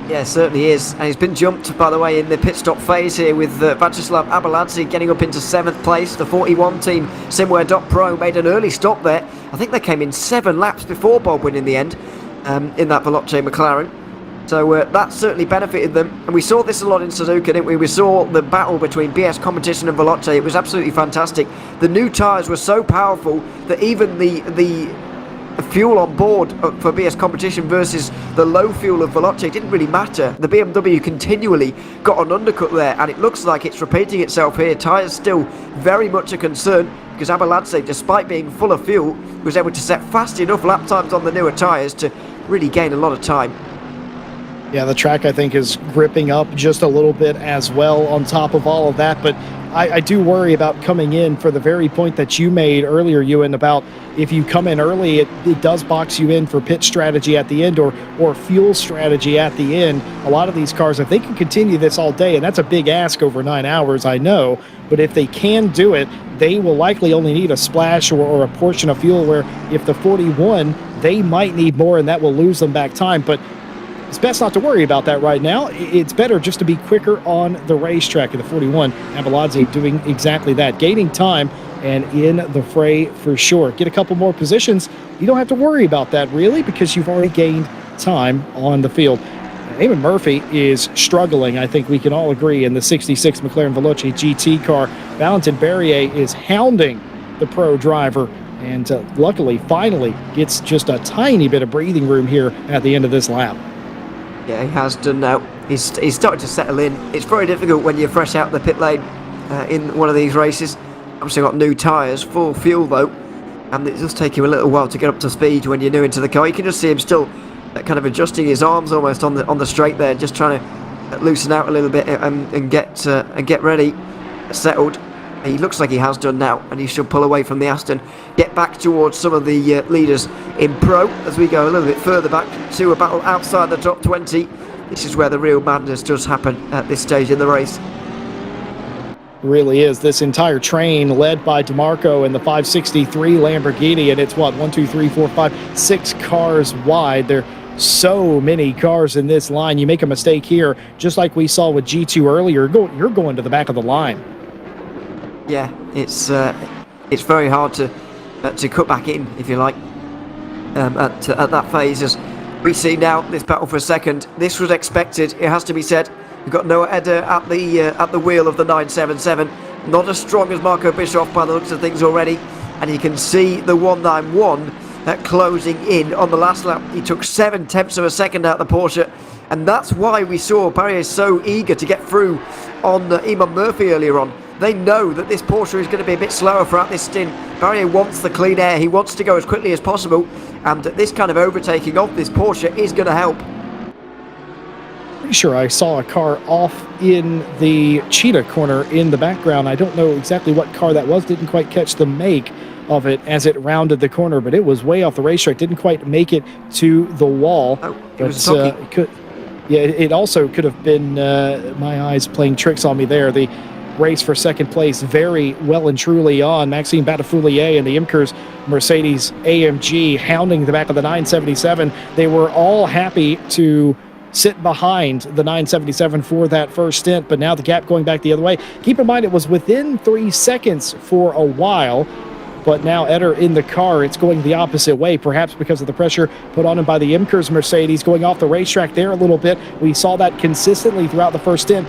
Yeah, certainly is. And he's been jumped, by the way, in the pit stop phase here with Vacislav Abeladze getting up into 7th place. The 41 team, Simware.pro, made an early stop there. I think they came in 7 laps before Baldwin in the end, in that Veloce McLaren. So that certainly benefited them. And we saw this a lot in Suzuka, didn't we? We saw the battle between BS Competition and Veloce. It was absolutely fantastic. The new tyres were so powerful that even the fuel on board for BS Competition versus the low fuel of Veloce didn't really matter. The BMW continually got an undercut there, and it looks like it's repeating itself here. Tyres still very much a concern, because Abeladze, despite being full of fuel, was able to set fast enough lap times on the newer tyres to really gain a lot of time. Yeah, the track, I think, is gripping up just a little bit as well on top of all of that, but I do worry about coming in for the very point that you made earlier, Ewan, about if you come in early, it does box you in for pit strategy at the end, or fuel strategy at the end. A lot of these cars, if they can continue this all day, and that's a big ask over 9 hours, I know, but if they can do it, they will likely only need a splash or a portion of fuel, where if the 41, they might need more, and that will lose them back time. But it's best not to worry about that right now. It's better just to be quicker on the racetrack. In the 41, Abeladze doing exactly that, gaining time and in the fray for sure. Get a couple more positions. You don't have to worry about that really, because you've already gained time on the field. Eamon Murphy is struggling, I think we can all agree, in the 66 McLaren Veloce GT car. Valentin Berrier is hounding the pro driver, and luckily, finally, gets just a tiny bit of breathing room here at the end of this lap. Yeah, he has done now. He's starting to settle in. It's very difficult when you're fresh out the pit lane in one of these races. Obviously got new tyres, full fuel though, and it does take you a little while to get up to speed when you're new into the car. You can just see him still kind of adjusting his arms almost on the straight there, just trying to loosen out a little bit and get ready, settled. He looks like he has done now, and he should pull away from the Aston, get back towards some of the leaders in Pro as we go a little bit further back to a battle outside the top 20. This is where the real madness does happen at this stage in the race. Really is. This entire train led by DeMarco in the 563 Lamborghini, and it's what, 1, 2, 3, 4, 5, 6 cars wide. There are so many cars in this line. You make a mistake here, just like we saw with G2 earlier, you're going to the back of the line. Yeah, it's very hard to cut back in, if you like, at that phase. As we see now, this battle for second. This was expected, it has to be said. We've got Noah Eder at the wheel of the 977. Not as strong as Marco Bischoff by the looks of things already, and you can see the 191 closing in on the last lap. He took 7/10 of a second out of the Porsche, and that's why we saw Barrier so eager to get through on Eamon Murphy earlier on. They know that this Porsche is going to be a bit slower throughout this stint. Barrier wants the clean air, he wants to go as quickly as possible, and this kind of overtaking of this Porsche is going to help. Pretty sure I saw a car off in the Cheetah corner in the background. I don't know exactly what car that was, didn't quite catch the make of it as it rounded the corner, but it was way off the racetrack, didn't quite make it to the wall. Oh, it but was it also could have been my eyes playing tricks on me there. The race for second place very well and truly on. Maxime Batafoulier and the Imkers Mercedes AMG hounding the back of the 977. They were all happy to sit behind the 977 for that first stint, but now the gap going back the other way. Keep in mind it was within 3 seconds for a while, but now Eder in the car, it's going the opposite way, perhaps because of the pressure put on him by the Imkers Mercedes, going off the racetrack there a little bit. We saw that consistently throughout the first stint.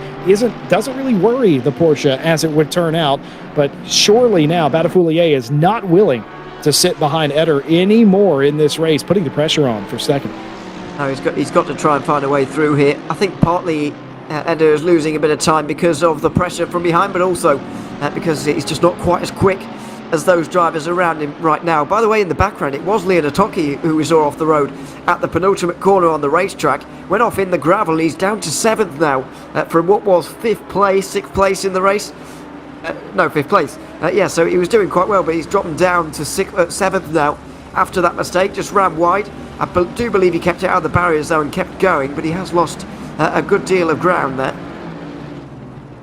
Doesn't really worry the Porsche as it would turn out, but surely now Batafoulier is not willing to sit behind Eder anymore in this race, putting the pressure on for second. No, he's got to try and find a way through here. I think partly Eder is losing a bit of time because of the pressure from behind, but also because he's just not quite as quick as those drivers around him right now. By the way, in the background, it was Leon Atoki who we saw off the road at the penultimate corner on the racetrack. Went off in the gravel. He's down to 7th now from what was 5th place, 6th place in the race. No, 5th place. Yeah, so he was doing quite well, but he's dropped down to 7th now after that mistake. Just ran wide. I do believe he kept it out of the barriers though and kept going, but he has lost a good deal of ground there.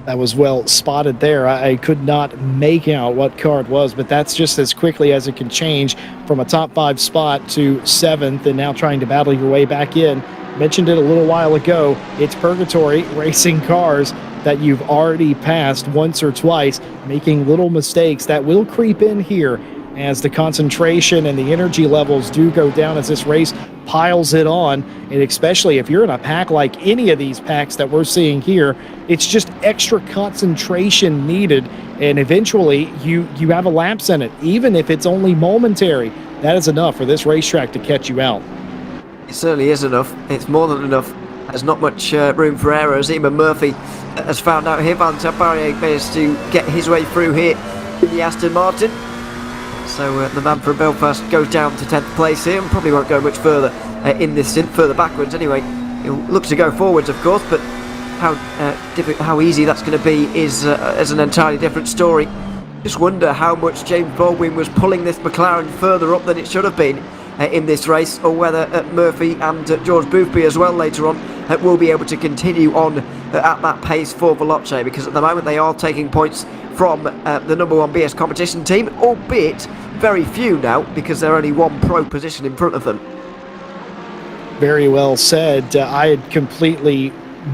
That was well spotted there. I could not make out what car it was, but that's just as quickly as it can change from a top 5 spot to 7th and now trying to battle your way back in. Mentioned it a little while ago. It's purgatory racing cars that you've already passed once or twice, making little mistakes that will creep in here as the concentration and the energy levels do go down as this race piles it on. And especially if you're in a pack like any of these packs that we're seeing here, it's just extra concentration needed, and eventually you have a lapse in it. Even if it's only momentary, that is enough for this racetrack to catch you out. It certainly is enough. It's more than enough. There's not much room for error, as Eamon Murphy has found out here. Valentin Berrier managed to get his way through here in the Aston Martin. So the man from Belfast goes down to 10th place here and probably won't go much further in this stint, further backwards anyway. He'll look to go forwards, of course, but how easy that's going to be is an entirely different story. Just wonder how much James Baldwin was pulling this McLaren further up than it should have been in this race, or whether Murphy and George Boothby as well later on will be able to continue on at that pace for Veloce, because at the moment they are taking points from the number 1 BS competition team, albeit very few now because they're only 1 pro position in front of them. Very well said. I had completely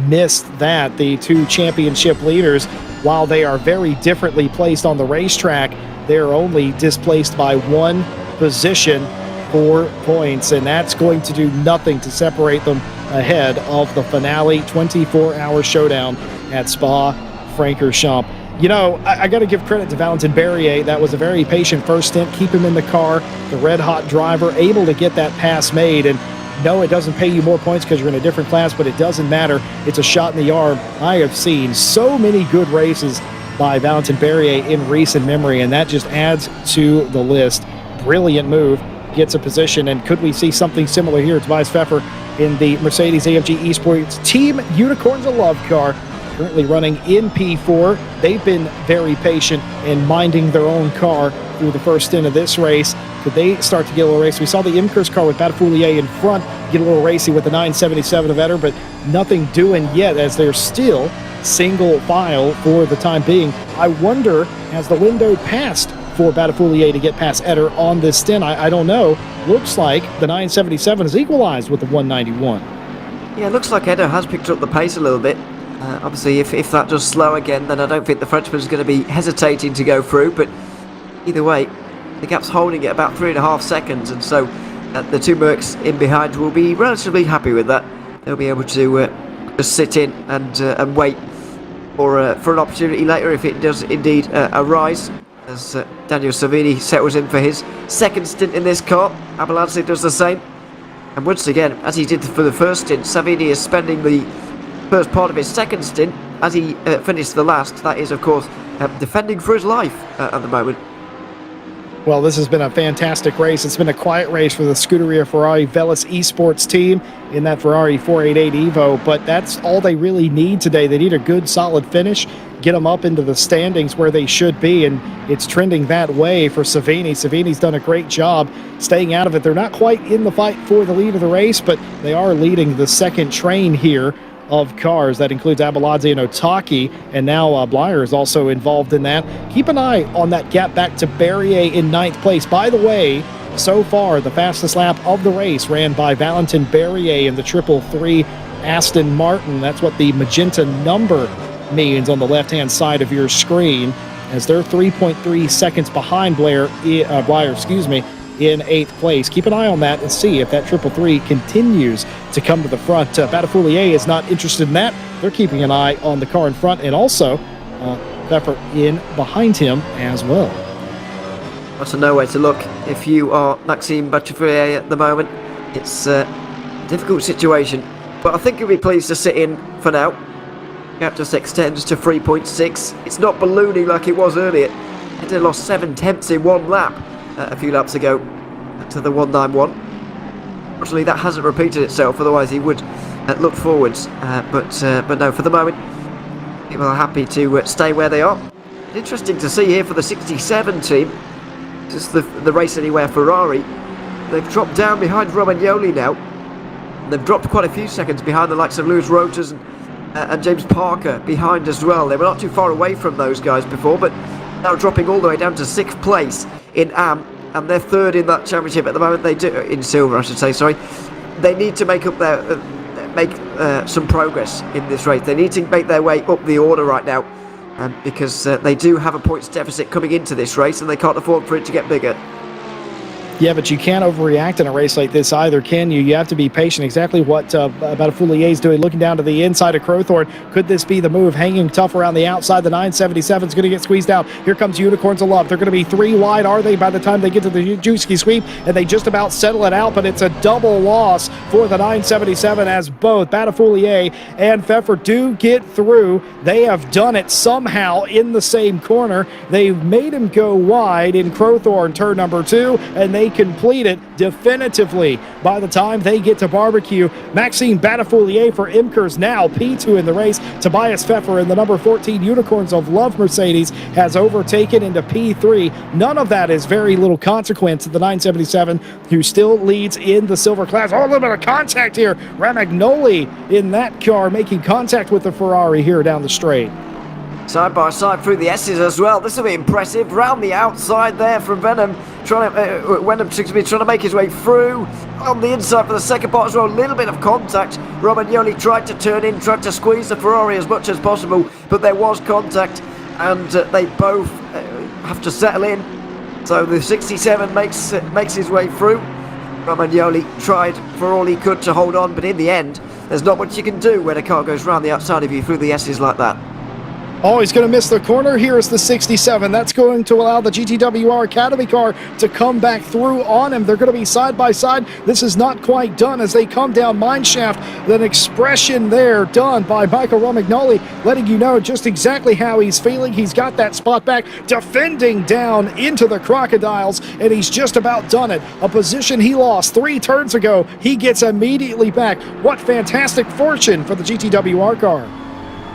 missed that. The two championship leaders, while they are very differently placed on the racetrack, they're only displaced by one position, 4 points, and that's going to do nothing to separate them ahead of the finale 24-hour showdown at Spa-Francorchamps. You know, I got to give credit to Valentin Berrier. That was a very patient first stint. Keep him in the car, the red-hot driver, able to get that pass made. And no, it doesn't pay you more points because you're in a different class, but it doesn't matter. It's a shot in the arm. I have seen so many good races by Valentin Berrier in recent memory, and that just adds to the list. Brilliant move. Gets a position, and could we see something similar here? Tobias Pfeffer in the Mercedes-AMG Esports Team Unicorns of Love car, currently running in P4. They've been very patient in minding their own car through the first stint of this race. Could they start to get a little racy? We saw the Imkers car with Batafoulier in front get a little racy with the 977 of Etter, but nothing doing yet as they're still single file for the time being. I wonder, has the window passed for Batafoulier to get past Etter on this stint? I don't know. Looks like the 977 is equalized with the 191. Yeah, it looks like Etter has picked up the pace a little bit. Obviously, if that does slow again, then I don't think the Frenchman's going to be hesitating to go through, but either way, the gap's holding at about 3.5 seconds, and so the two Mercs in behind will be relatively happy with that. They'll be able to just sit in and wait for an opportunity later if it does indeed arise, as Daniel Savini settles in for his second stint in this car. Abelanze does the same, and once again, as he did for the first stint, Savini is spending the first part of his second stint as he finished the last. That is, of course, defending for his life at the moment. Well, this has been a fantastic race. It's been a quiet race for the Scuderia Ferrari Velis Esports team in that Ferrari 488 Evo, but that's all they really need today. They need a good, solid finish, get them up into the standings where they should be, and it's trending that way for Savini. Savini's done a great job staying out of it. They're not quite in the fight for the lead of the race, but they are leading the second train here of cars. That includes Abelanze and Otaki, and now Blyer is also involved in that. Keep an eye on that gap back to Berrier in 9th place. By the way, so far, the fastest lap of the race ran by Valentin Berrier in the 333 Aston Martin. That's what the magenta number means on the left-hand side of your screen, as they're 3.3 seconds behind Blyer, in 8th place. Keep an eye on that and see if that 333 continues to come to the front. Batafoulier is not interested in that. They're keeping an eye on the car in front, and also Pfeffer in behind him as well. That's nowhere to look if you are Maxime Batafoulier at the moment. It's a difficult situation, but I think you'll be pleased to sit in for now. Gap just extends to 3.6. It's not ballooning like it was earlier. It lost 7 tenths in one lap a few laps ago to the 191. Unfortunately, that hasn't repeated itself, otherwise he would look forwards. But no, for the moment, people are happy to stay where they are. Interesting to see here for the 67 team, just the Race Anywhere Ferrari. They've dropped down behind Romagnoli now. They've dropped quite a few seconds behind the likes of Lewis Rotors and James Parker behind as well. They were not too far away from those guys before, but now dropping all the way down to 6th place in AM, and they're 3rd in that championship at the moment. They do in silver, I should say. Sorry, they need to make up some progress in this race. They need to make their way up the order right now, because they do have a points deficit coming into this race, and they can't afford for it to get bigger. Yeah, but you can't overreact in a race like this either, can you? You have to be patient. Exactly what Batafoulier is doing, looking down to the inside of Crowthorne. Could this be the move? Hanging tough around the outside. The 977 is going to get squeezed out. Here comes Unicorns of Love. They're going to be 3 wide, are they, by the time they get to the Juski sweep? And they just about settle it out, but it's a double loss for the 977 as both Batafoulier and Pfeffer do get through. They have done it somehow in the same corner. They've made him go wide in Crowthorne turn number 2, and they complete it definitively by the time they get to barbecue. Maxime Batafoulier for Imkers now P2 in the race. Tobias Pfeffer in the number 14 Unicorns of Love Mercedes has overtaken into P3. None of that is very little consequence to the 977, who still leads in the silver class. Oh, a little bit of contact here. Romagnoli in that car making contact with the Ferrari here down the straight. Side by side through the S's as well. This will be impressive. Round the outside there from Venom, trying to make his way through on the inside for the second part as well. A little bit of contact. Romagnoli tried to turn in, tried to squeeze the Ferrari as much as possible, but there was contact, and they both have to settle in. So the 67 makes his way through. Romagnoli tried for all he could to hold on, but in the end, there's not much you can do when a car goes round the outside of you through the S's like that. Oh, he's going to miss the corner. Here's the 67. That's going to allow the GTWR Academy car to come back through on him. They're going to be side by side. This is not quite done as they come down mineshaft. An expression there done by Michael Romagnoli, letting you know just exactly how he's feeling. He's got that spot back, defending down into the crocodiles, and he's just about done it. A position he lost 3 turns ago, he gets immediately back. What fantastic fortune for the GTWR car.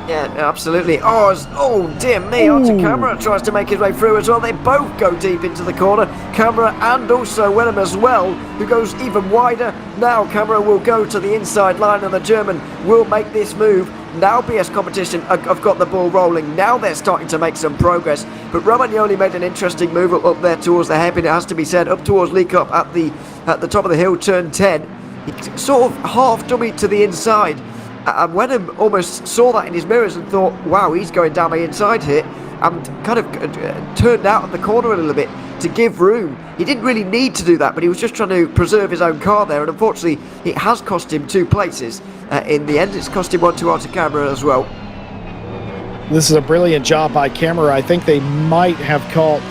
Yeah, absolutely. Oh, dear me. Arthur Camera tries to make his way through as well. They both go deep into the corner. Camera and also Wenham as well, who goes even wider. Now Camera will go to the inside line, and the German will make this move. Now BS Competition have got the ball rolling. Now they're starting to make some progress. But Romagnoli made an interesting move up there towards the hairpin, it has to be said, up towards Lee Cup at the top of the hill, turn 10. He sort of half dummied to the inside. And Wenham almost saw that in his mirrors and thought, wow, he's going down my inside here, and kind of turned out of the corner a little bit to give room. He didn't really need to do that, but he was just trying to preserve his own car there, and unfortunately it has cost him 2 places. In the end, it's cost him 1 to Arthur Camera as well. This is a brilliant job by Camera. I think they might have caught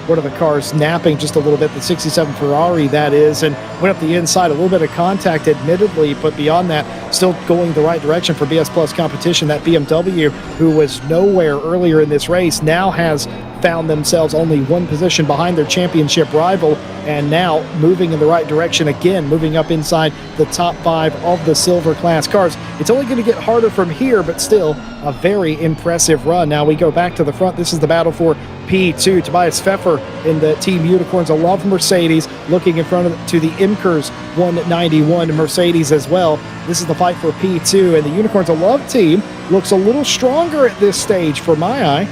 one of the cars napping just a little bit, the 67 Ferrari that is, and went up the inside. A little bit of contact admittedly, but beyond that, still going the right direction for BS Plus Competition. That BMW, who was nowhere earlier in this race, now has found themselves only 1 position behind their championship rival, and now moving in the right direction again, moving up inside the top 5 of the silver class cars. It's only going to get harder from here, but still a very impressive run. Now we go back to the front. This is the battle for P2. Tobias Pfeffer in the Team Unicorns of Love Mercedes, looking in front to the Imkers 191 Mercedes as well. This is the fight for P2, and the Unicorns of Love team looks a little stronger at this stage for my eye.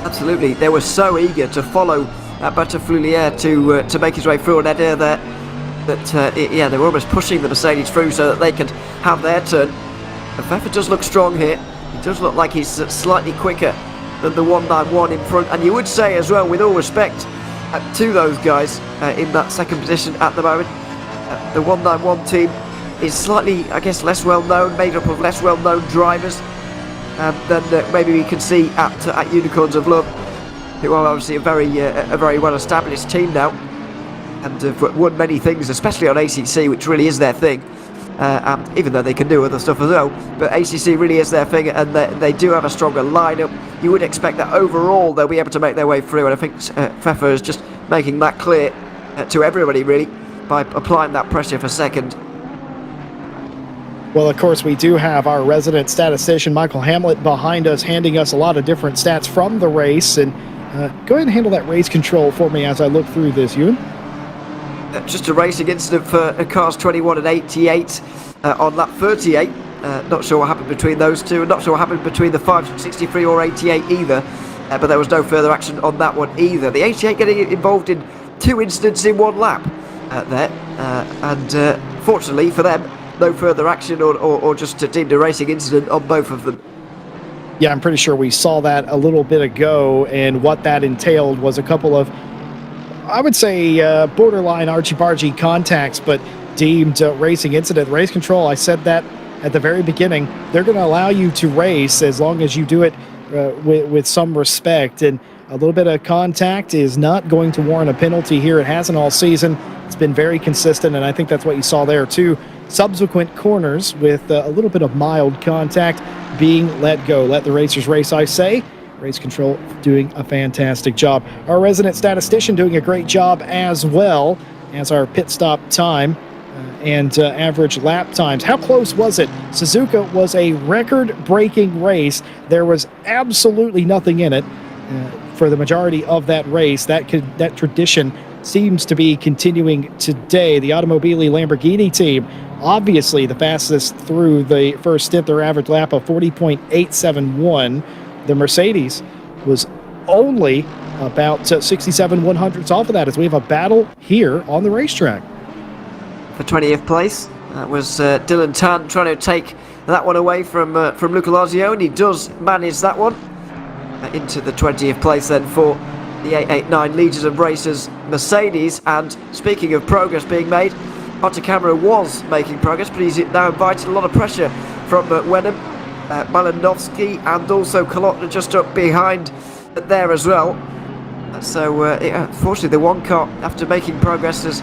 Absolutely, they were so eager to follow Butterflulier to make his way through an Adair there that they were almost pushing the Mercedes through so that they could have their turn. And Pfeffer does look strong here. He does look like he's slightly quicker than the 191 in front, and you would say as well, with all respect to those guys in that second position at the moment, the 191 team is slightly, I guess, less well known, made up of less well known drivers than maybe we can see at Unicorns of Love, who are obviously a very well established team now, and have won many things, especially on ACC, which really is their thing. Even though they can do other stuff as well, but ACC really is their thing, and they do have a stronger lineup. You would expect that overall they'll be able to make their way through, and I think Pfeffer is just making that clear to everybody really by applying that pressure for second. Well, of course, we do have our resident statistician Michael Hamlet behind us, handing us a lot of different stats from the race, and go ahead and handle that race control for me as I look through this, Ewan. Just a racing incident for cars 21 and 88 on lap 38. Not sure what happened between those two, and not sure what happened between the 563 or 88 either, but there was no further action on that one either. The 88 getting involved in 2 incidents in 1 lap there, and fortunately for them, no further action or just deemed a racing incident on both of them. Yeah, I'm pretty sure we saw that a little bit ago, and what that entailed was a couple of, I would say, borderline argy-bargy contacts, but deemed racing incident. Race control, I said that at the very beginning, they're going to allow you to race as long as you do it with some respect, and a little bit of contact is not going to warrant a penalty here. It hasn't all season. It's been very consistent, and I think that's what you saw there too. Subsequent corners with a little bit of mild contact being let go. Let the racers race, I say. Race control doing a fantastic job. Our resident statistician doing a great job as well as our pit stop time and average lap times. How close was it? Suzuka was a record-breaking race. There was absolutely nothing in it for the majority of that race. That tradition seems to be continuing today. The Automobili Lamborghini team, obviously the fastest through the first stint, their average lap of 40.871. The Mercedes was only about 67 100ths off of that as we have a battle here on the racetrack. For 20th place, that was Dylan Tan trying to take that one away from Luca Lazio, and he does manage that one. Into the 20th place then for the 889 Leaders of Racers Mercedes. And speaking of progress being made, Hunter Camera was making progress, but he's now invited a lot of pressure from Wenham, Malinowski, and also Kolotna just up behind there as well. So unfortunately the one car, after making progress, has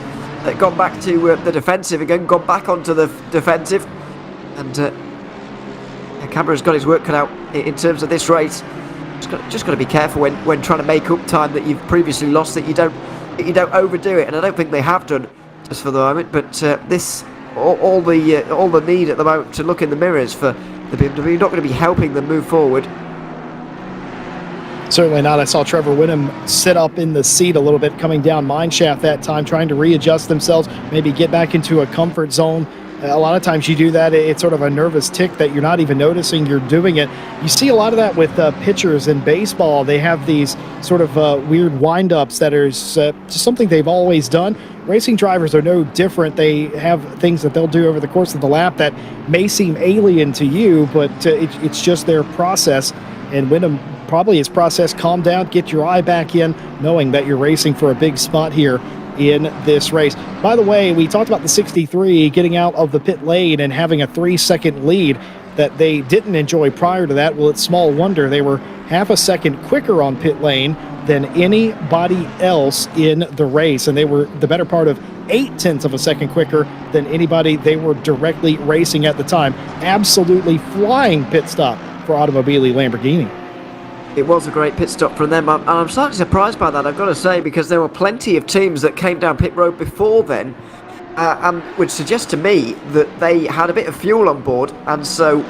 gone back to the defensive again, gone back onto the defensive, and Camera's got his work cut out in terms of this race. Just got to be careful when trying to make up time that you've previously lost, that you don't overdo it, and I don't think they have done just for the moment. But this all the need at the moment to look in the mirrors for the BMW, not going to be helping them move forward. Certainly not. I saw Trevor Wyndham sit up in the seat a little bit coming down mineshaft that time, trying to readjust themselves, maybe get back into a comfort zone. A lot of times you do that, it's sort of a nervous tick that you're not even noticing you're doing it. You see a lot of that with pitchers in baseball. They have these sort of weird wind-ups that are just something they've always done. Racing drivers are no different. They have things that they'll do over the course of the lap that may seem alien to you, but it's just their process. And Wyndham probably his process, calm down, get your eye back in, knowing that you're racing for a big spot here in this race. By the way, we talked about the 63 getting out of the pit lane and having a 3-second lead that they didn't enjoy prior to that. Well, it's small wonder they were half a second quicker on pit lane than anybody else in the race, and they were the better part of 0.8 of a second quicker than anybody they were directly racing at the time. Absolutely flying pit stop for Automobili Lamborghini. It was a great pit stop from them, and I'm slightly surprised by that, I've got to say, because there were plenty of teams that came down pit road before then, and would suggest to me that they had a bit of fuel on board, and so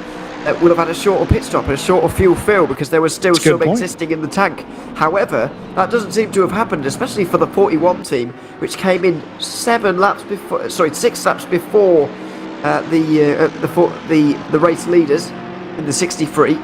would have had a shorter pit stop and a shorter fuel fill because there was still some existing in the tank. However, that doesn't seem to have happened, especially for the 41 team, which came in 6 laps before the race leaders in the 63.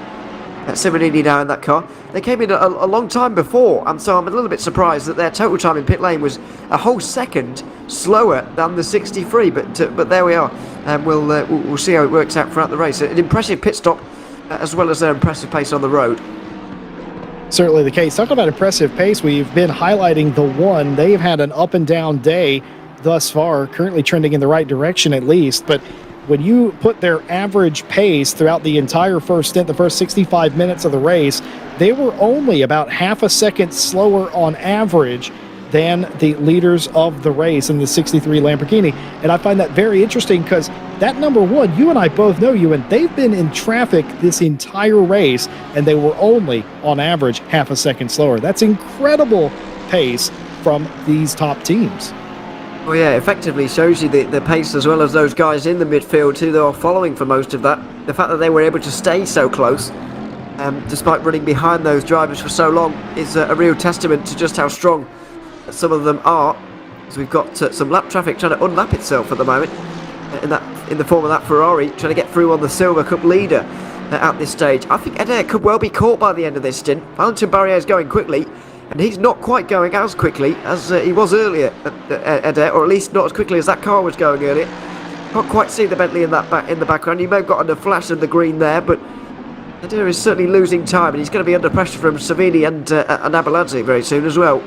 Simonini now in that car. They came in a long time before, and so I'm a little bit surprised that their total time in pit lane was a whole second slower than the 63. But there we are, and we'll see how it works out throughout the race. An impressive pit stop, as well as their impressive pace on the road. Certainly the case. Talk about impressive pace. We've been highlighting the one. They've had an up and down day thus far, currently trending in the right direction at least, but when you put their average pace throughout the entire first stint, the first 65 minutes of the race, they were only about half a second slower on average than the leaders of the race in the 63 Lamborghini. And I find that very interesting because that number one, you and I both know, and they've been in traffic this entire race, and they were only, on average, half a second slower. That's incredible pace from these top teams. Well, yeah, effectively shows you the pace, as well as those guys in the midfield who they are following for most of that. The fact that they were able to stay so close, despite running behind those drivers for so long, is a real testament to just how strong some of them are. As we've got some lap traffic trying to unlap itself at the moment, in the form of that Ferrari trying to get through on the Silver Cup leader at this stage. I think Adair could well be caught by the end of this stint. Valentin Barrier is going quickly, and he's not quite going as quickly as he was earlier, Adair, or at least not as quickly as that car was going earlier. Can't quite see the Bentley in the background. You may have gotten a flash of the green there, but Adair is certainly losing time, and he's going to be under pressure from Savini and Abeladze very soon as well.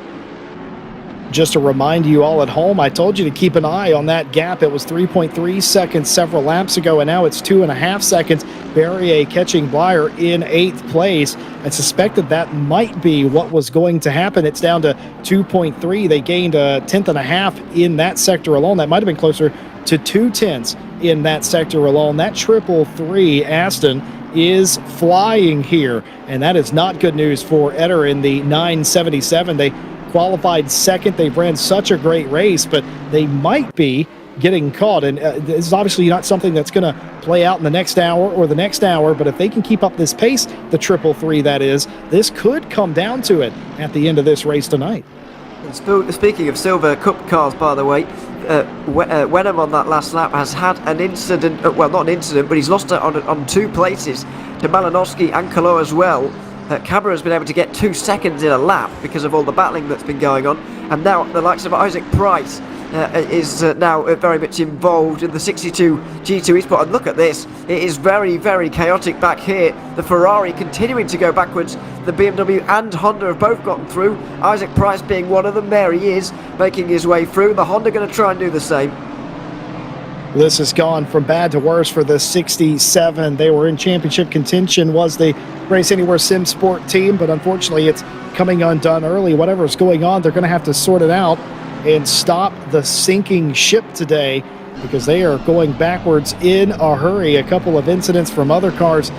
Just to remind you all at home, I told you to keep an eye on that gap. It was 3.3 seconds several laps ago, and now it's 2.5 seconds. Barrier catching Blyer in 8th place. I suspected that might be what was going to happen. It's down to 2.3. They gained a 10.5 in that sector alone. That might have been closer to 2/10 in that sector alone. That 333 Aston is flying here, and that is not good news for Eder in the 977. They qualified second. They ran such a great race, but they might be getting caught, and this is obviously not something that's going to play out in the next hour or the next hour, but if they can keep up this pace, the 333 that is, this could come down to it at the end of this race tonight. Speaking of Silver Cup cars, by the way, Wenham on that last lap has had an incident, well, not an incident, but he's lost it on 2 places to Malinowski and Colo as well. Cabra has been able to get 2 seconds in a lap because of all the battling that's been going on, and now the likes of Isaac Price is now very much involved in the 62 G2 Esports. And look at this, it is very, very chaotic back here. The Ferrari continuing to go backwards. The BMW and Honda have both gotten through, Isaac Price being one of them. There he is, making his way through. The Honda going to try and do the same. This has gone from bad to worse for the 67. They were in championship contention, was the Race Anywhere Sim Sport team, but unfortunately it's coming undone early. Whatever's going on, they're going to have to sort it out and stop the sinking ship today, because they are going backwards in a hurry. A couple of incidents from other cars,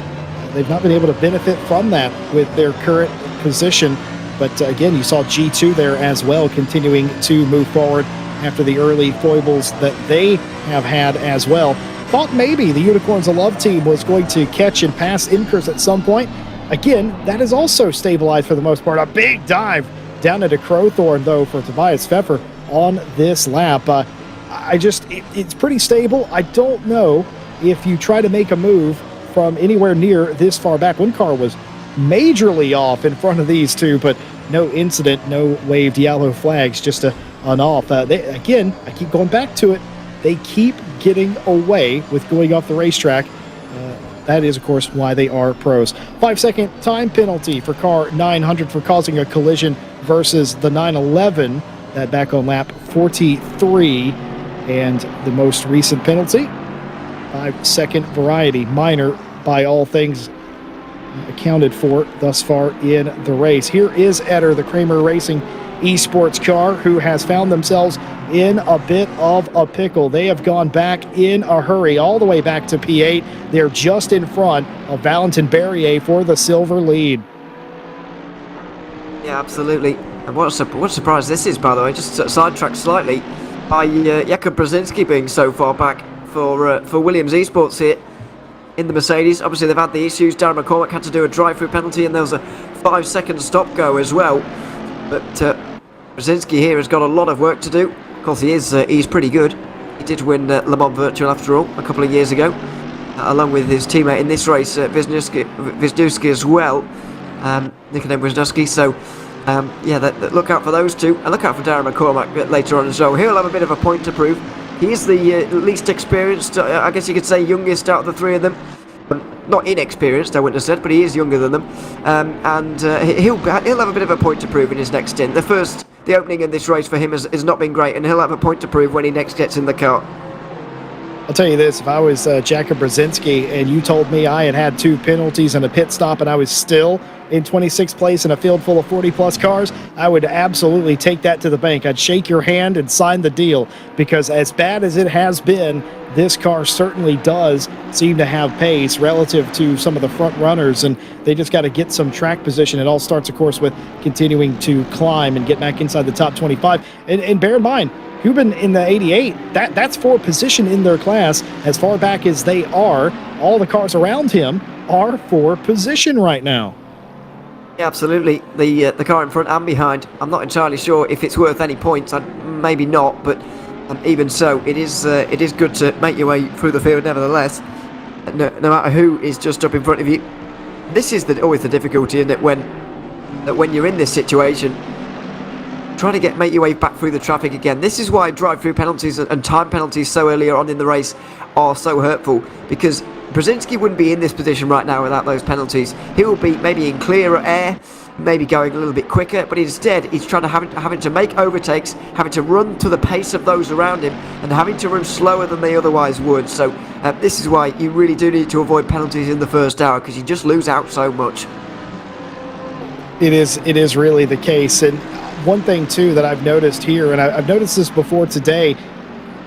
they've not been able to benefit from that with their current position. But again, you saw G2 there as well, continuing to move forward after the early foibles that they have had as well. Thought maybe the Unicorns of Love team was going to catch and pass Incurs at some point. Again, that is also stabilized for the most part. A big dive down into Crowthorne, though, for Tobias Pfeffer on this lap. It's pretty stable. I don't know if you try to make a move from anywhere near this far back. One car was majorly off in front of these two, but no incident, no waved yellow flags, just an off. Again, I keep going back to it. They keep getting away with going off the racetrack. That is, of course, why they are pros. 5-second time penalty for car 900 for causing a collision versus the 911. That back on lap 43. And the most recent penalty, 5-second variety, minor by all things accounted for thus far in the race. Here is Eder, the Kramer Racing Esports car, who has found themselves in a bit of a pickle. They have gone back in a hurry all the way back to P8. They're just in front of Valentin Berrier for the silver lead. Yeah, absolutely. And what a surprise this is, by the way. Just sidetracked slightly by Jakub Brzezinski being so far back for Williams Esports here in the Mercedes. Obviously, they've had the issues. Darren McCormack had to do a drive-through penalty, and there was a 5-second stop-go as well. But Brzezinski here has got a lot of work to do. Of course, he's pretty good. He did win Le Mans Virtual, after all, a couple of years ago, along with his teammate in this race, Wisniewski as well, Nikodem Wisniewski. So, look out for those two, and look out for Darren McCormack later on as well. He'll have a bit of a point to prove. He's the least experienced, I guess you could say youngest out of the three of them. Not inexperienced, I wouldn't have said, but he is younger than them. He'll have a bit of a point to prove in his next stint. The opening in this race for him has not been great, and he'll have a point to prove when he next gets in the car. I'll tell you this, if I was Jakub Brzezinski and you told me I had 2 penalties and a pit stop and I was still in 26th place in a field full of 40-plus cars, I would absolutely take that to the bank. I'd shake your hand and sign the deal, because as bad as it has been, this car certainly does seem to have pace relative to some of the front runners, and they just got to get some track position. It all starts, of course, with continuing to climb and get back inside the top 25. And bear in mind, Hubin in the 88, that's for position in their class. As far back as they are, all the cars around him are for position right now. Yeah, absolutely. The car in front and behind, I'm not entirely sure if it's worth any points. Maybe not, but even so, it is good to make your way through the field nevertheless, no matter who is just up in front of you. This is always the difficulty, isn't it, when you're in this situation, trying to make your way back through the traffic again. This is why drive-through penalties and time penalties so earlier on in the race are so hurtful, because Brzezinski wouldn't be in this position right now without those penalties. He will be maybe in clearer air, maybe going a little bit quicker, but instead he's trying to having to make overtakes, having to run to the pace of those around him, and having to run slower than they otherwise would. So this is why you really do need to avoid penalties in the first hour, because you just lose out so much. It is really the case. And one thing too that I've noticed here, and I've noticed this before today,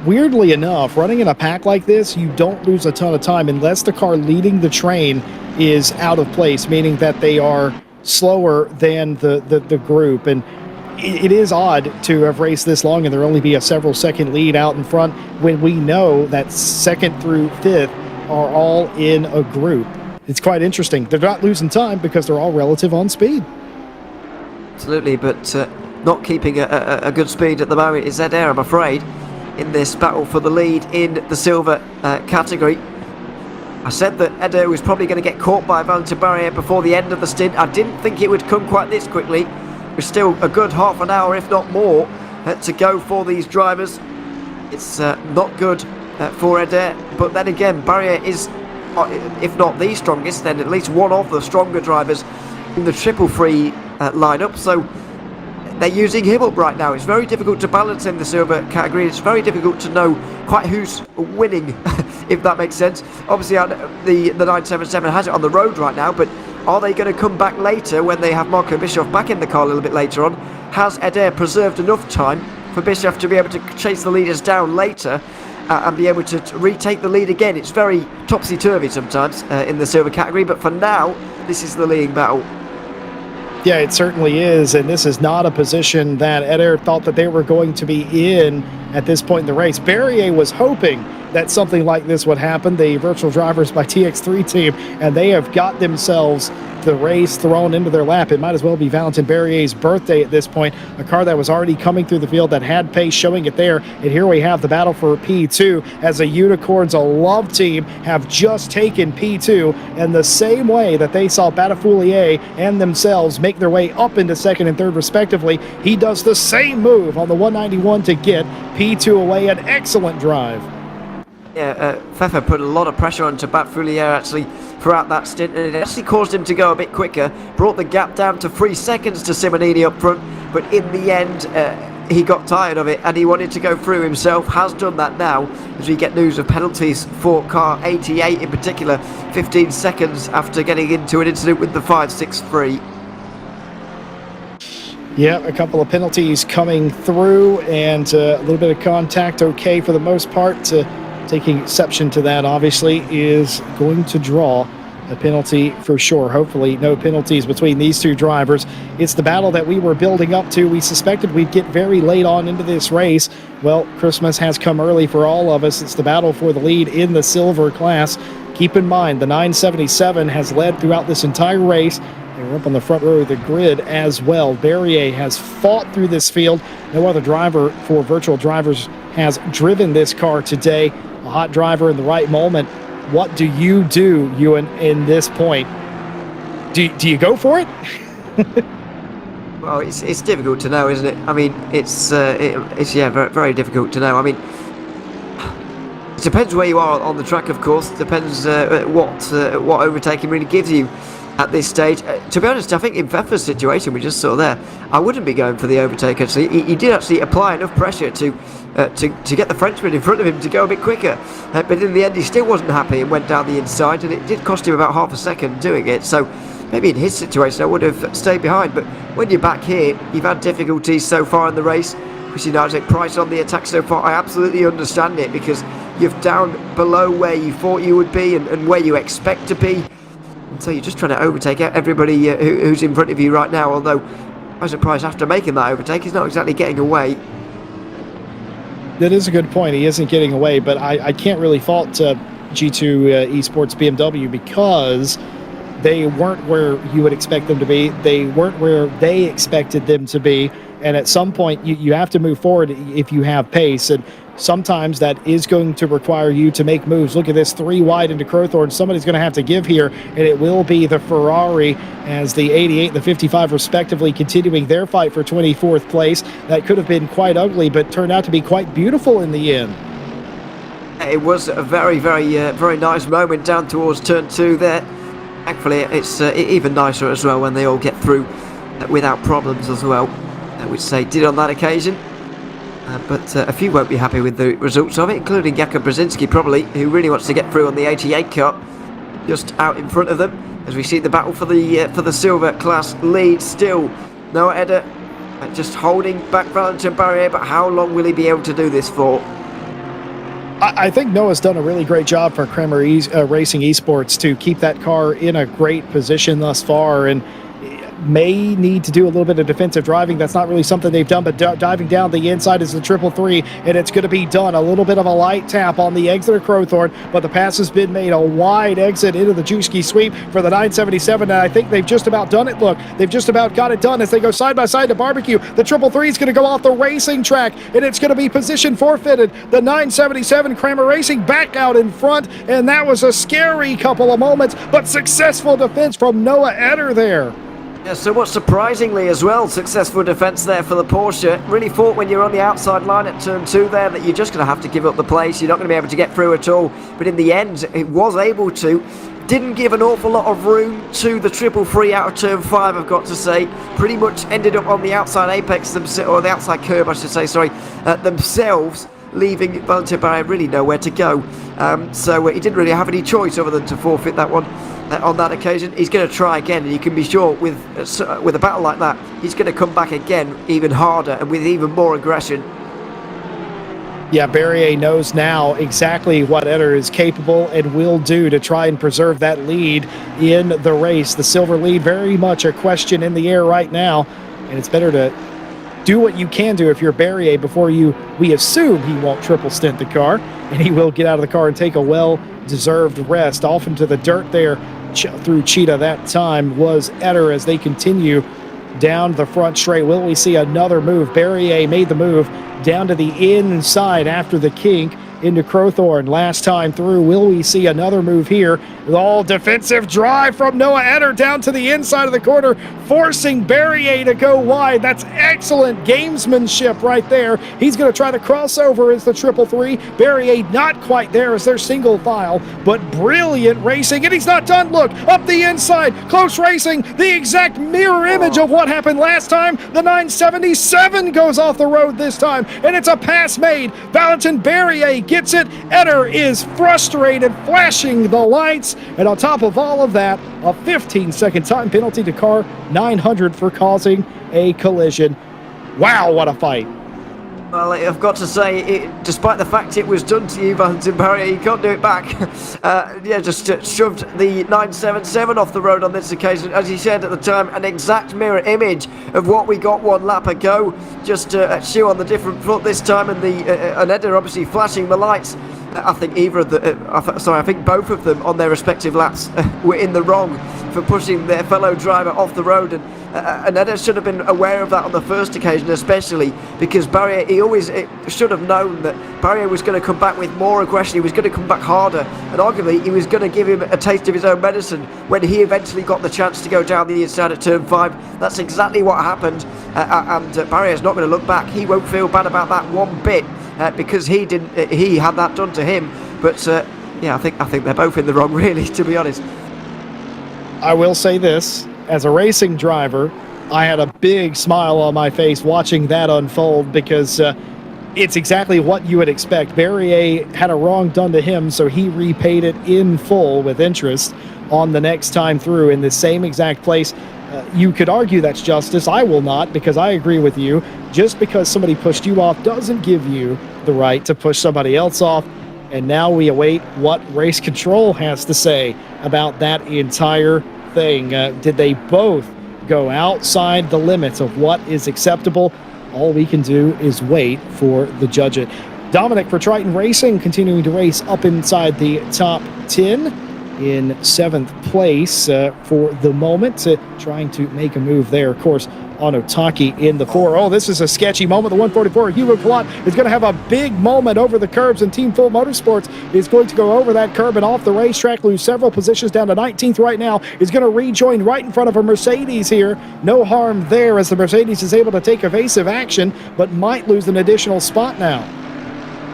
weirdly enough, running in a pack like this, you don't lose a ton of time unless the car leading the train is out of place, meaning that they are slower than the group. And it is odd to have raced this long and there only be a several second lead out in front when we know that second through fifth are all in a group. It's quite interesting. They're not losing time because they're all relative on speed. Absolutely, but not keeping a good speed at the moment is Eder, I'm afraid, in this battle for the lead in the silver category. I said that Eder was probably going to get caught by Valentin Barrier before the end of the stint. I didn't think it would come quite this quickly. There's still a good half an hour, if not more, to go for these drivers. It's not good for Eder, but then again, Barrier is, if not the strongest, then at least one of the stronger drivers in the triple free lineup. So they're using him up right now. It's very difficult to balance in the silver category. It's very difficult to know quite who's winning, if that makes sense. Obviously, the 977 has it on the road right now, but are they going to come back later when they have Marco Bischoff back in the car a little bit later on? Has Eder preserved enough time for Bischoff to be able to chase the leaders down later and be able to retake the lead again? It's very topsy-turvy sometimes in the silver category, but for now, this is the leading battle. Yeah, it certainly is, and this is not a position that Eder thought that they were going to be in at this point in the race. Barrier was hoping that something like this would happen, the virtual drivers by TX3 team, and they have got themselves the race thrown into their lap. It might as well be Valentin Barrier's birthday at this point, a car that was already coming through the field that had pace showing it there, and here we have the battle for P2 as the Unicorns, a love team, have just taken P2 in the same way that they saw Batafoulier and themselves make their way up into second and third respectively. He does the same move on the 191 to get P2 away, an excellent drive. Yeah, Fefe put a lot of pressure onto Batafoulier actually throughout that stint, and it actually caused him to go a bit quicker, brought the gap down to 3 seconds to Simonini up front, but in the end he got tired of it and he wanted to go through himself. Has done that now as we get news of penalties for car 88 in particular, 15 seconds after getting into an incident with the 563. Yeah, a couple of penalties coming through and a little bit of contact okay for the most part. Taking exception to that, obviously, is going to draw a penalty for sure. Hopefully no penalties between these two drivers. It's the battle that we were building up to. We suspected we'd get very late on into this race. Well, Christmas has come early for all of us. It's the battle for the lead in the silver class. Keep in mind, the 977 has led throughout this entire race. They're up on the front row of the grid as well. Barrier has fought through this field. No other driver for virtual drivers has driven this car today. A hot driver in the right moment. What do, Ewan, in this point? Do you go for it? Well, it's difficult to know, isn't it? I mean, it's yeah, very, very difficult to know. I mean, it depends where you are on the track, of course. It depends what overtaking really gives you at this stage. To be honest, I think in Fefe's situation we just saw there, I wouldn't be going for the overtake. Actually, he did actually apply enough pressure to get the Frenchman in front of him to go a bit quicker, but in the end he still wasn't happy and went down the inside, and it did cost him about half a second doing it. So maybe in his situation I would have stayed behind, but when you're back here, you've had difficulties so far in the race. Christian Isaac Price on the attack so far. I absolutely understand it, because you're down below where you thought you would be and where you expect to be. And so you're just trying to overtake everybody who's in front of you right now, although Isaac Price, after making that overtake, is not exactly getting away. That is a good point. He isn't getting away, but I can't really fault G2 Esports BMW, because they weren't where you would expect them to be. They weren't where they expected them to be. And at some point, you have to move forward if you have pace. And sometimes that is going to require you to make moves. Look at this, 3 wide into Crowthorne. Somebody's going to have to give here, and it will be the Ferrari, as the 88 and the 55 respectively continuing their fight for 24th place. That could have been quite ugly, but turned out to be quite beautiful in the end. It was a very, very nice moment down towards turn 2 there. Thankfully, it's even nicer as well when they all get through without problems as well, which they did on that occasion. But a few won't be happy with the results of it, including Jakub Brzezinski probably, who really wants to get through on the 88 car, just out in front of them, as we see the battle for the silver class lead still. Noah Eder just holding back Valentin Barrier, but how long will he be able to do this for? I think Noah's done a really great job for Kramer Racing Esports to keep that car in a great position thus far, and may need to do a little bit of defensive driving. That's not really something they've done, but diving down the inside is the 333, and it's going to be done. A little bit of a light tap on the exit of Crowthorne, but the pass has been made. A wide exit into the Juski sweep for the 977, and I think they've just about done it. Look, they've just about got it done as they go side by side to Barbecue. The 333 is going to go off the racing track, and it's going to be position forfeited. The 977 Kramer Racing back out in front, and that was a scary couple of moments, but successful defense from Noah Etter there. Yeah, somewhat surprisingly as well, successful defence there for the Porsche. Really thought when you're on the outside line at turn 2 there that you're just going to have to give up the place. You're not going to be able to get through at all. But in the end, it was able to. Didn't give an awful lot of room to the 333 out of turn 5, I've got to say. Pretty much ended up on the outside apex, or the outside curb, I should say, sorry, themselves, leaving Valentin Barrier really nowhere to go. So he didn't really have any choice other than to forfeit that one. On that occasion, he's going to try again, and you can be sure with a battle like that, he's going to come back again even harder and with even more aggression. Yeah, Barrier knows now exactly what Etter is capable and will do to try and preserve that lead in the race. The silver lead, very much a question in the air right now, and it's better to do what you can do if you're Barrier before we assume he won't triple stint the car, and he will get out of the car and take a well-deserved rest. Off into the dirt there through Cheetah that time was Etter as they continue down the front straight. Will we see another move? Barrier made the move down to the inside after the kink into Crowthorne last time through. Will we see another move here? All defensive drive from Noah Etter down to the inside of the corner, forcing Barrier to go wide. That's excellent gamesmanship right there. He's going to try the crossover as the 333. Barrier not quite there as their single file, but brilliant racing, and he's not done. Look, up the inside, close racing, the exact mirror image of what happened last time. The 977 goes off the road this time, and it's a pass made. Valentin Barrier gets it. Etter is frustrated, flashing the lights, and on top of all of that, a 15-second time penalty to car 900 for causing a collision. Wow, what a fight. Well, I've got to say, despite the fact it was done to you, Valentin Barrier, you can't do it back. Just shoved the 977 off the road on this occasion. As he said at the time, an exact mirror image of what we got one lap ago. Just a shoe on the different foot this time, and Etter obviously flashing the lights. I think I think both of them on their respective laps were in the wrong for pushing their fellow driver off the road, and Etter should have been aware of that on the first occasion, especially because Barrier, he always should have known that Barrier was going to come back with more aggression. He was going to come back harder, and arguably he was going to give him a taste of his own medicine when he eventually got the chance to go down the inside at turn 5. That's exactly what happened, and Barrier's not going to look back. He won't feel bad about that one bit. Because he had that done to him, but I think they're both in the wrong, really, to be honest. I will say this, as a racing driver, I had a big smile on my face watching that unfold because it's exactly what you would expect. Barrier had a wrong done to him, so he repaid it in full with interest on the next time through in the same exact place. You could argue that's justice. I will not, because I agree with you. Just because somebody pushed you off doesn't give you the right to push somebody else off. And now we await what race control has to say about that entire thing. Did they both go outside the limits of what is acceptable? All we can do is wait for the judge it. Dominic for Triton Racing continuing to race up inside the top 10. In 7th place for the moment, trying to make a move there. Of course, Onotaki in the 4. Oh, this is a sketchy moment. The 144, Hugo Collot is going to have a big moment over the curbs, and Team Full Motorsports is going to go over that curb and off the racetrack, lose several positions down to 19th right now. Is going to rejoin right in front of a Mercedes here. No harm there as the Mercedes is able to take evasive action, but might lose an additional spot now.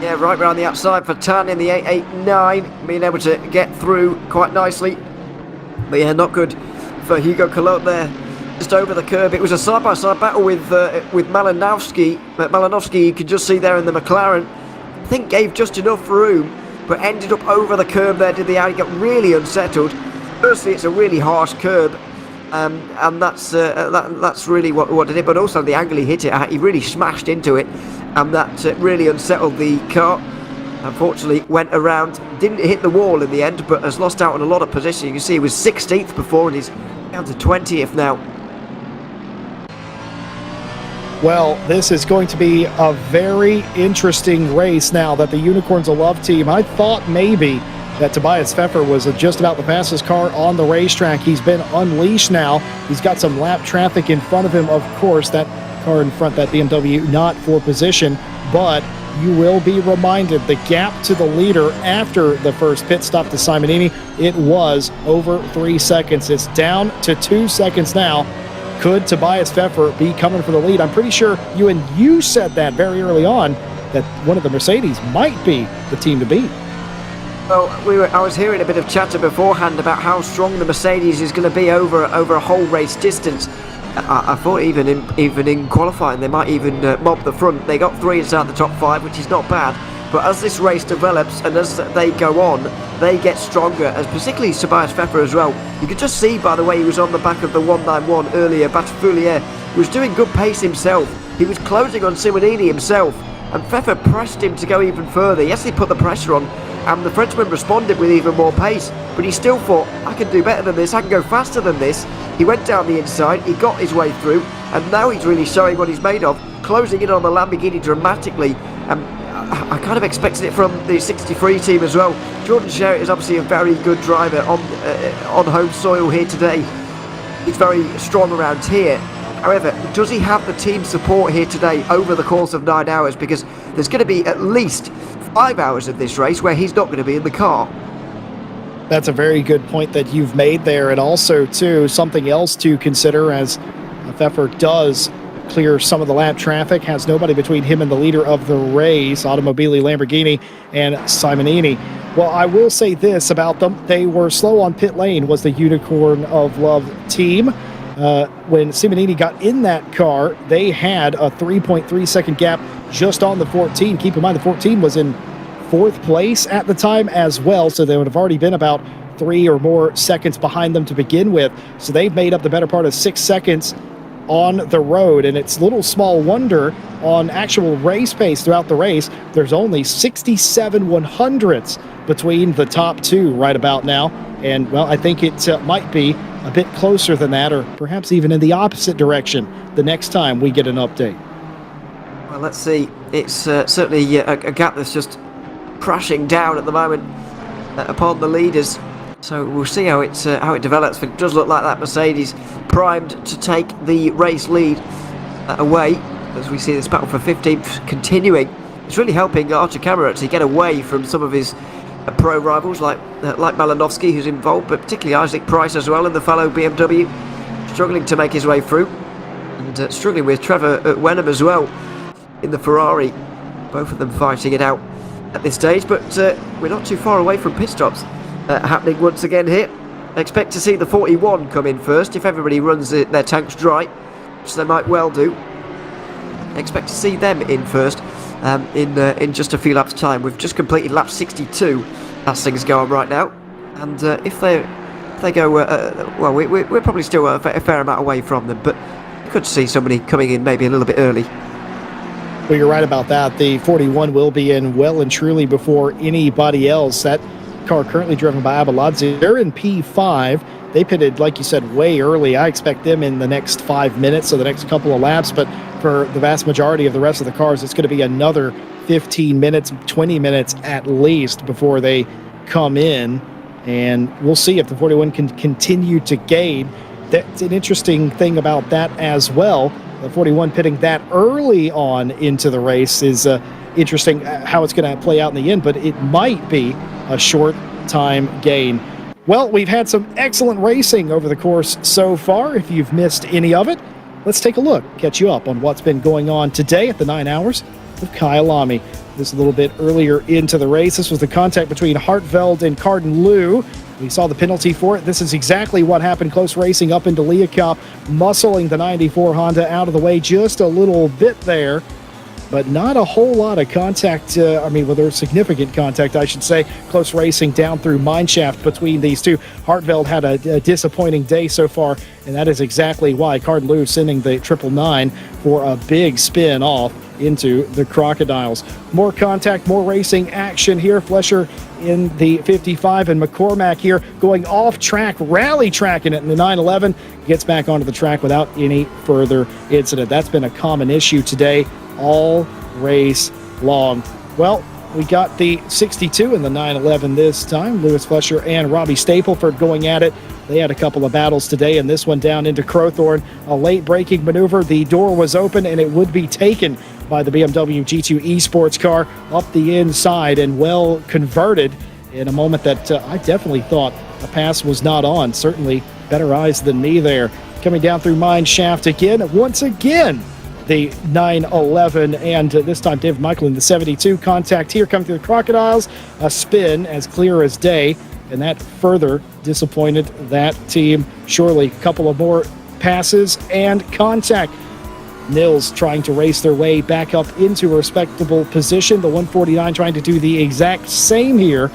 Yeah, right around the outside for Tan in the 889, being able to get through quite nicely. But yeah, not good for Hugo Collot there, just over the curb. It was a side-by-side battle with Malinowski. Malinowski, you could just see there in the McLaren, I think gave just enough room, but ended up over the curb there, did the Audi, got really unsettled. Firstly, it's a really harsh curb, and that's really what did it, but also the angle he hit it at, he really smashed into it. And that really unsettled the car. Unfortunately, went around, didn't hit the wall in the end, but has lost out on a lot of position. You can see he was 16th before, and he's down to 20th now. Well, this is going to be a very interesting race now that the Unicorns of Love team, I thought maybe that Tobias Pfeffer was just about the fastest car on the racetrack. He's been unleashed now. He's got some lap traffic in front of him. Of course, that car in front, that BMW, not for position, but you will be reminded the gap to the leader after the first pit stop to Simonini, it was over 3 seconds. It's down to 2 seconds now. Could Tobias Pfeffer be coming for the lead? I'm pretty sure you said that very early on, that one of the Mercedes might be the team to beat. Well, I was hearing a bit of chatter beforehand about how strong the Mercedes is going to be over a whole race distance. I thought even in qualifying they might even mob the front. They got 3 inside the top 5, which is not bad. But as this race develops and as they go on, they get stronger, as particularly Tobias Pfeffer as well. You could just see by the way he was on the back of the 191 earlier. Batafoulier was doing good pace himself. He was closing on Simonini himself, and Pfeffer pressed him to go even further. Yes, he put the pressure on, and the Frenchman responded with even more pace, but he still thought, I can do better than this, I can go faster than this. He went down the inside, he got his way through, and now he's really showing what he's made of, closing in on the Lamborghini dramatically. I kind of expected it from the 63 team as well. Jordan Sherritt is obviously a very good driver on home soil here today. He's very strong around here. However, does he have the team support here today over the course of 9 hours? Because there's going to be at least 5 hours of this race where he's not going to be in the car. That's a very good point that you've made there, and also too something else to consider as Pfeffer does clear some of the lap traffic, has nobody between him and the leader of the race, Automobili Lamborghini and Simonini. Well, I will say this about them. They were slow on pit lane, was the Unicorn of Love team. When Simonini got in that car, they had a 3.3 second gap just on the 14. Keep in mind, the 14 was in 4th place at the time as well, so they would have already been about 3 or more seconds behind them to begin with. So they've made up the better part of 6 seconds on the road, and it's little small wonder on actual race pace throughout the race. There's only 67 100ths between the top 2 right about now, and well, I think it might be a bit closer than that, or perhaps even in the opposite direction the next time we get an update. Well, let's see. It's certainly a gap that's just crashing down at the moment upon the leaders. So we'll see how it develops. But it does look like that Mercedes primed to take the race lead away, as we see this battle for 15th continuing. It's really helping Archer Camara to get away from some of his pro rivals like Malinowski, who's involved, but particularly Isaac Price as well, and the fellow BMW, struggling to make his way through, and struggling with Trevor Wenham as well in the Ferrari. Both of them fighting it out at this stage, but we're not too far away from pit stops happening once again here. I expect to see the 41 come in first if everybody runs their tanks dry, which they might well do. I expect to see them in first in just a few laps time. We've just completed lap 62 as things go on right now, and if they go well, we're probably still a fair amount away from them, but you could see somebody coming in maybe a little bit early. Well, you're right about that. The 41 will be in well and truly before anybody else. That car currently driven by Abeladze, they're in P5. They pitted, like you said, way early. I expect them in the next 5 minutes, so the next couple of laps, but for the vast majority of the rest of the cars, it's going to be another 15 minutes, 20 minutes at least before they come in, and we'll see if the 41 can continue to gain. That's an interesting thing about that as well. The 41 pitting that early on into the race is interesting how it's going to play out in the end, but it might be a short time gain. Well, we've had some excellent racing over the course so far. If you've missed any of it, let's take a look, catch you up on what's been going on today at the 9 hours of Kyalami. This a little bit earlier into the race. This was the contact between Hartveld and Carden Liu. We saw the penalty for it. This is exactly what happened. Close racing up into Leacock, muscling the 94 Honda out of the way just a little bit there, but not a whole lot of contact. Well, there's significant contact, I should say. Close racing down through mineshaft between these two. Hartveld had a disappointing day so far, and that is exactly why Carden Liu sending the 999 for a big spin off. into the Crocodiles. More contact, more racing action here. Flesher in the 55 and McCormack here going off track, rally tracking it in the 911, gets back onto the track without any further incident. That's been a common issue today all race long. Well, we got the 62 in the 911 this time. Lewis Flesher and Robbie Stapleford going at it. They had a couple of battles today, and this one down into Crowthorne. A late braking maneuver. The door was open, and it would be taken by the BMW G2 Esports car up the inside and well converted in a moment that I definitely thought a pass was not on. Certainly better eyes than me there. Coming down through mine shaft again. Once again, the 911, and this time David Michael in the 72. Contact here coming through the Crocodiles. A spin as clear as day, and that further disappointed that team. Surely a couple of more passes and contact. Nils trying to race their way back up into a respectable position. The 149 trying to do the exact same here,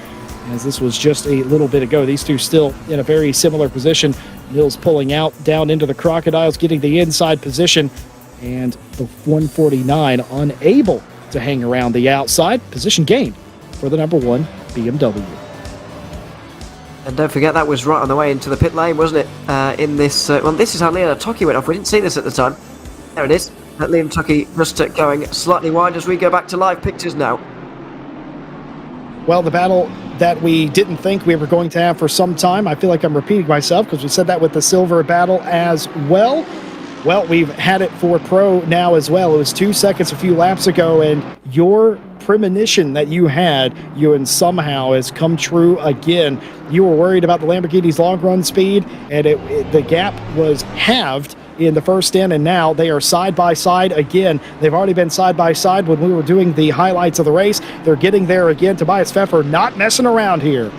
as this was just a little bit ago. These two still in a very similar position. Nils pulling out down into the Crocodiles, getting the inside position, and the 149 unable to hang around the outside. Position gained for the number 1 BMW. And don't forget, that was right on the way into the pit lane, wasn't it? In this, well, this is how Liam Toki went off. We didn't see this at the time. There it is. Liam Toki just going slightly wide as we go back to live pictures now. Well, the battle that we didn't think we were going to have for some time. I feel like I'm repeating myself because we said that with the silver battle as well. Well, we've had it for pro now as well. It was 2 seconds a few laps ago, and your premonition that you had, Ewan, somehow has come true again. You were worried about the Lamborghini's long run speed, and the gap was halved in the first stint, and now they are side by side again. They've already been side by side when we were doing the highlights of the race. They're getting there again. Tobias Pfeffer not messing around here.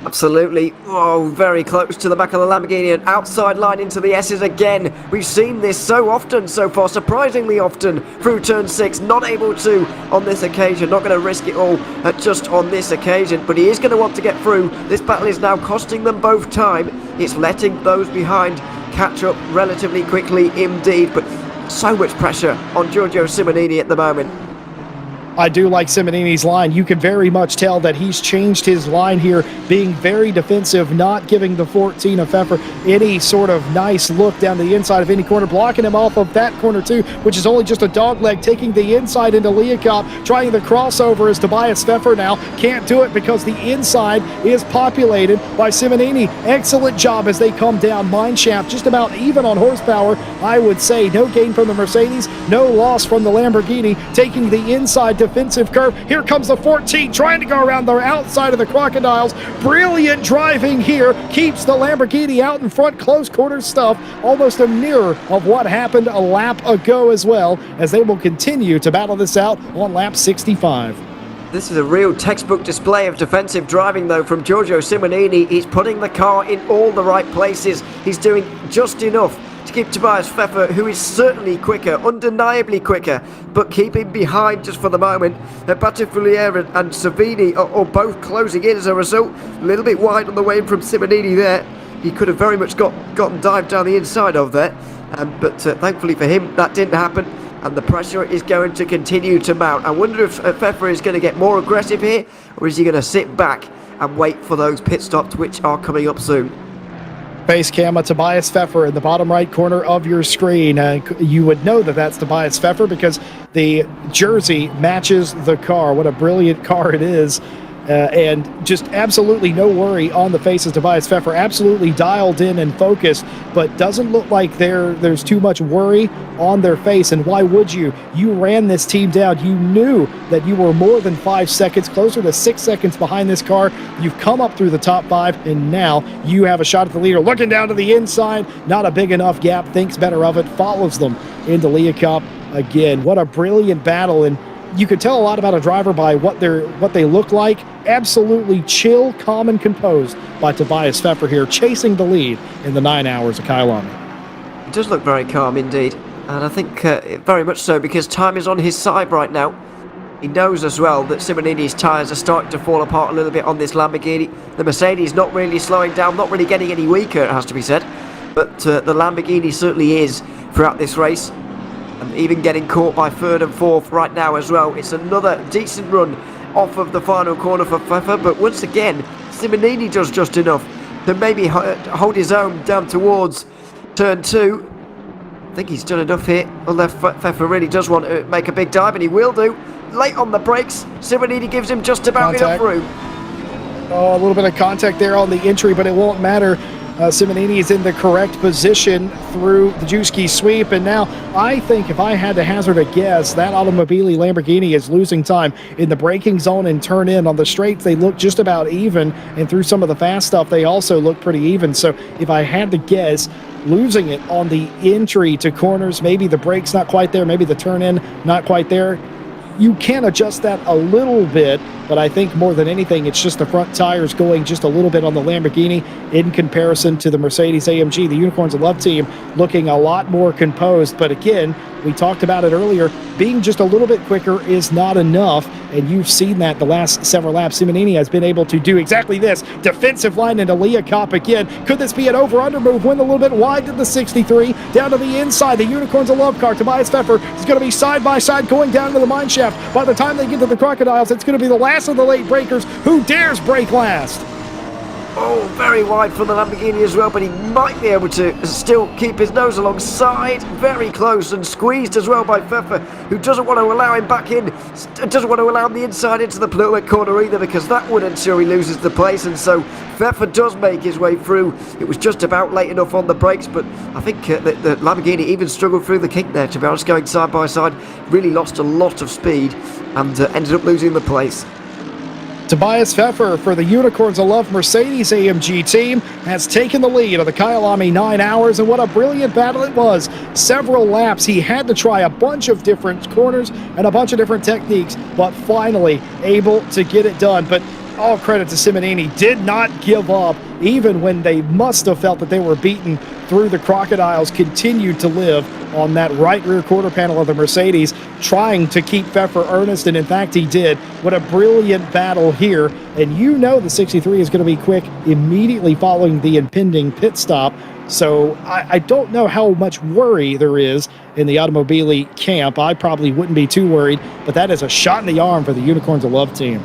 Absolutely. Oh, very close to the back of the Lamborghini and outside line into the S's again. We've seen this so often so far, surprisingly often through turn 6. Not able to on this occasion, not going to risk it all just on this occasion, but he is going to want to get through. This battle is now costing them both time. It's letting those behind catch up relatively quickly indeed, but so much pressure on Giorgio Simonini at the moment. I do like Simonini's line. You can very much tell that he's changed his line here, being very defensive, not giving the 14 of Pfeffer any sort of nice look down the inside of any corner, blocking him off of that corner too, which is only just a dog leg, taking the inside into Leacock, trying the crossover as Tobias Pfeffer now can't do it because the inside is populated by Simonini. Excellent job as they come down mine shaft, just about even on horsepower, I would say. No gain from the Mercedes, no loss from the Lamborghini, taking the inside defensive curve. Here comes the 14 trying to go around the outside of the Crocodiles. Brilliant driving here, keeps the Lamborghini out in front. Close quarter stuff, almost a mirror of what happened a lap ago as well, as they will continue to battle this out on lap 65. This is a real textbook display of defensive driving though from Giorgio Simonini. He's putting the car in all the right places. He's doing just enough to keep Tobias Pfeffer, who is certainly quicker, undeniably quicker, but keeping behind just for the moment. Batifulier and Savini are both closing in as a result. A little bit wide on the way from Simonini there. He could have very much gotten dived down the inside of there, but thankfully for him that didn't happen, and the pressure is going to continue to mount. I wonder if Pfeffer is going to get more aggressive here, or is he going to sit back and wait for those pit stops which are coming up soon. Face cam of Tobias Pfeffer in the bottom right corner of your screen. You would know that that's Tobias Pfeffer because the jersey matches the car. What a brilliant car it is. And just absolutely no worry on the face of Tobias Pfeffer. Absolutely dialed in and focused, but doesn't look like there's too much worry on their face. And why would you? You ran this team down. You knew that you were more than 5 seconds, closer to 6 seconds behind this car. You've come up through the top 5, and now you have a shot at the leader. Looking down to the inside, not a big enough gap, thinks better of it, follows them into Leacock again. What a brilliant battle, and you could tell a lot about a driver by what they look like. Absolutely chill, calm, and composed by Tobias Pfeffer here, chasing the lead in the 9 hours of Kyalami. He does look very calm indeed, and I think very much so because time is on his side right now. He knows as well that Simonini's tyres are starting to fall apart a little bit on this Lamborghini. The Mercedes not really slowing down, not really getting any weaker, it has to be said, but the Lamborghini certainly is throughout this race. and even getting caught by third and fourth right now as well. It's another decent run off of the final corner for Pfeffer, but once again, Simonini does just enough to maybe hold his own down towards turn 2. I think he's done enough here, unless Pfeffer really does want to make a big dive, and he will do. Late on the brakes, Simonini gives him just about enough room. Oh, a little bit of contact there on the entry, but it won't matter. Simonini is in the correct position through the Juski sweep, and now I think if I had to hazard a guess, that Automobili Lamborghini is losing time in the braking zone and turn in. On the straights, they look just about even, and through some of the fast stuff, they also look pretty even. So if I had to guess, losing it on the entry to corners, maybe the brakes not quite there, maybe the turn in not quite there. You can adjust that a little bit, but I think more than anything, it's just the front tires going just a little bit on the Lamborghini in comparison to the Mercedes-AMG. The Unicorns of Love team looking a lot more composed, but again, we talked about it earlier, being just a little bit quicker is not enough, and you've seen that the last several laps. Simonini has been able to do exactly this. Defensive line into Leah Kopp again. Could this be an over-under move? Went a little bit wide to the 63, down to the inside. The Unicorns of Love car, Tobias Pfeffer, is going to be side-by-side going down to the mine shaft. By the time they get to the Crocodiles, it's going to be the last of the late breakers. Who dares break last? Oh, very wide for the Lamborghini as well, but he might be able to still keep his nose alongside. Very close and squeezed as well by Pfeffer, who doesn't want to allow him back in, doesn't want to allow him the inside into the penultimate corner either, because that would ensure he loses the place, and so Pfeffer does make his way through. It was just about late enough on the brakes, but I think the Lamborghini even struggled through the kink there, to be honest, going side by side. Really lost a lot of speed and ended up losing the place. Tobias Pfeffer for the Unicorns of Love Mercedes-AMG team has taken the lead of the Kyalami 9 hours, and what a brilliant battle it was. Several laps, he had to try a bunch of different corners and a bunch of different techniques, but finally able to get it done. But all credit to Simonini, did not give up, even when they must have felt that they were beaten through the Crocodiles, continued to live on that right rear quarter panel of the Mercedes, trying to keep Pfeffer earnest, and in fact he did. What a brilliant battle here, and you know the 63 is going to be quick immediately following the impending pit stop. So I don't know how much worry there is in the Automobili camp. I probably wouldn't be too worried, but that is a shot in the arm for the Unicorns of Love team.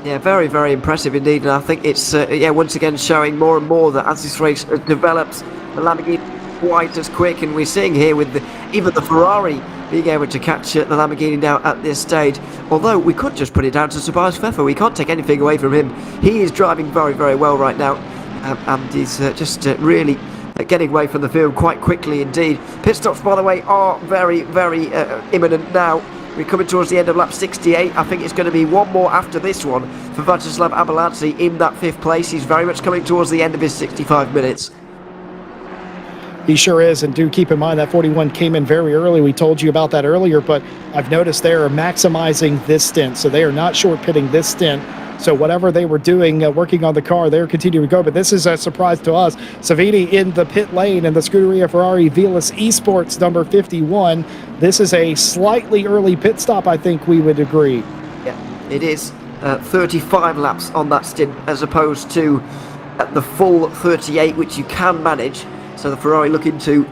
Yeah, very, very impressive indeed, and I think it's once again showing more and more that as this race develops, the Lamborghini quite as quick, and we're seeing here with even the Ferrari being able to catch the Lamborghini now at this stage. Although we could just put it down to Tobias Pfeffer, we can't take anything away from him. He is driving very, very well right now, and he's just really getting away from the field quite quickly indeed. Pit stops, by the way, are very, very imminent now. We're coming towards the end of lap 68. I think it's going to be one more after this one for Vacislav Abeladze in that 5th place. He's very much coming towards the end of his 65 minutes. He sure is, and do keep in mind that 41 came in very early. We told you about that earlier, but I've noticed they are maximizing this stint, so they are not short pitting this stint. So whatever they were doing, working on the car, they're continuing to go. But this is a surprise to us. Savini in the pit lane and the Scuderia Ferrari Velas Esports number 51. This is a slightly early pit stop, I think we would agree. Yeah, it is 35 laps on that stint as opposed to the full 38, which you can manage. So the Ferrari looking to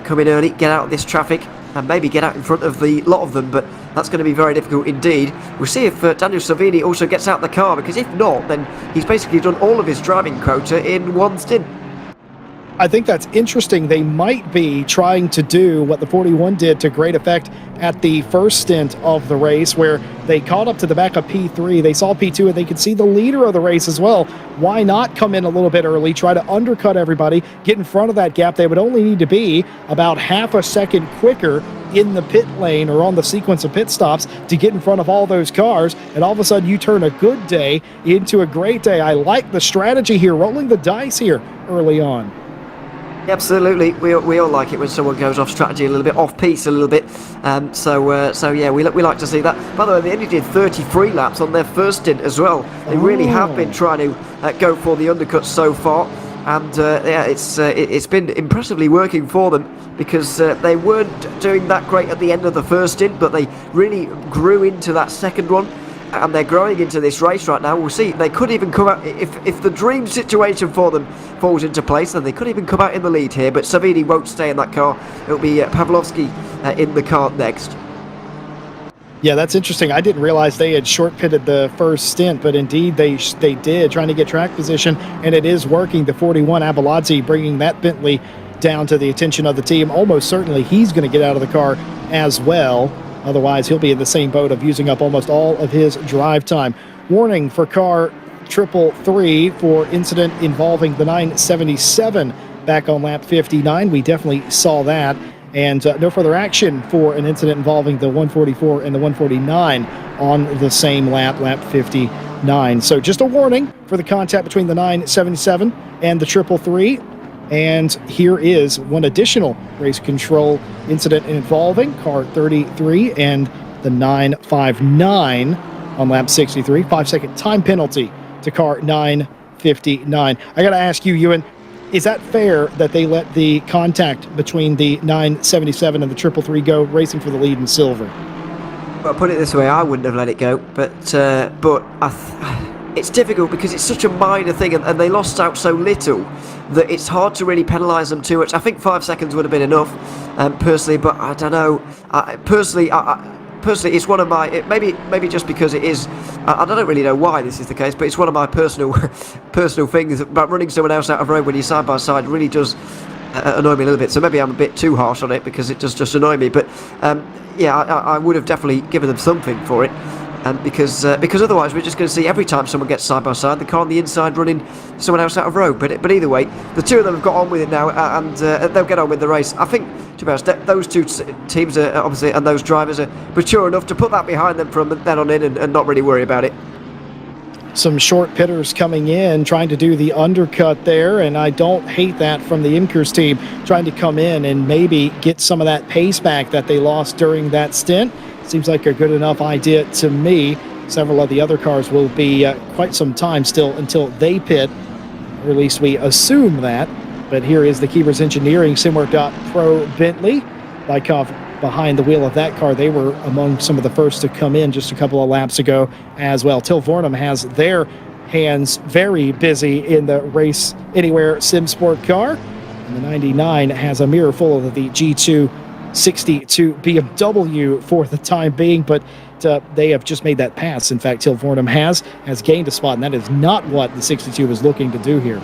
come in early, get out of this traffic, and maybe get out in front of the lot of them, but that's going to be very difficult indeed. We'll see if Daniel Savini also gets out the car, because if not, then he's basically done all of his driving quota in one stint. I think that's interesting. They might be trying to do what the 41 did to great effect at the first stint of the race, where they caught up to the back of P3. They saw P2 and they could see the leader of the race as well. Why not come in a little bit early, try to undercut everybody, get in front of that gap? They would only need to be about half a second quicker in the pit lane or on the sequence of pit stops to get in front of all those cars, and all of a sudden you turn a good day into a great day. I like the strategy here, rolling the dice here early on. Absolutely, we all like it when someone goes off strategy a little bit, off piece a little bit. So yeah, we like to see that. By the way, they only did 33 laps on their first stint as well. They really have been trying to go for the undercuts so far, and yeah, it's been impressively working for them, because they weren't doing that great at the end of the first stint, but they really grew into that second one. And they're growing into this race right now. We'll see. They could even come out, if the dream situation for them falls into place, then they could even come out in the lead here. But Savini won't stay in that car. It'll be Pavlovsky in the kart next. Yeah, that's interesting. I didn't realize they had short pitted the first stint, but indeed they did, trying to get track position, and it is working. The 41 Abeladze bringing that Bentley down to the attention of the team. Almost certainly he's going to get out of the car as well. Otherwise, he'll be in the same boat of using up almost all of his drive time. Warning for car 333 for incident involving the 977 back on lap 59. We definitely saw that. And no further action for an incident involving the 144 and the 149 on the same lap, lap 59. So just a warning for the contact between the 977 and the 333. And here is one additional race control incident involving car 33 and the 959 on lap 63. 5-second time penalty to car 959. I got to ask you, Ewan, is that fair that they let the contact between the 977 and the 333 go, racing for the lead in silver? Well, put it this way, I wouldn't have let it go, but it's difficult because it's such a minor thing, and they lost out so little that it's hard to really penalise them too much. I think 5 seconds would have been enough, personally, but I don't know. Personally, it's one of my, maybe just because it is, I don't really know why this is the case, but it's one of my personal things about running someone else out of road when you're side by side. Really does annoy me a little bit. So maybe I'm a bit too harsh on it because it does just annoy me. But yeah, I would have definitely given them something for it. Because otherwise we're just going to see every time someone gets side by side, the car on the inside running someone else out of road. But either way, the two of them have got on with it now, and they'll get on with the race. I think, to be honest, those two teams are obviously, and those drivers are mature enough to put that behind them from then on in and not really worry about it. Some short pitters coming in, trying to do the undercut there, and I don't hate that from the Imkers team, trying to come in and maybe get some of that pace back that they lost during that stint. Seems like a good enough idea to me. Several of the other cars will be quite some time still until they pit, or at least we assume that. But here is the Keepers Engineering Simwork.Pro Bentley. Lykov behind the wheel of that car. They were among some of the first to come in just a couple of laps ago as well. Till Vornum has their hands very busy in the Race Anywhere Sim Sport car. And the 99 has a mirror full of the G2 62 BMW for the time being, but they have just made that pass. In fact, Till Vornum has gained a spot, and that is not what the 62 was looking to do here.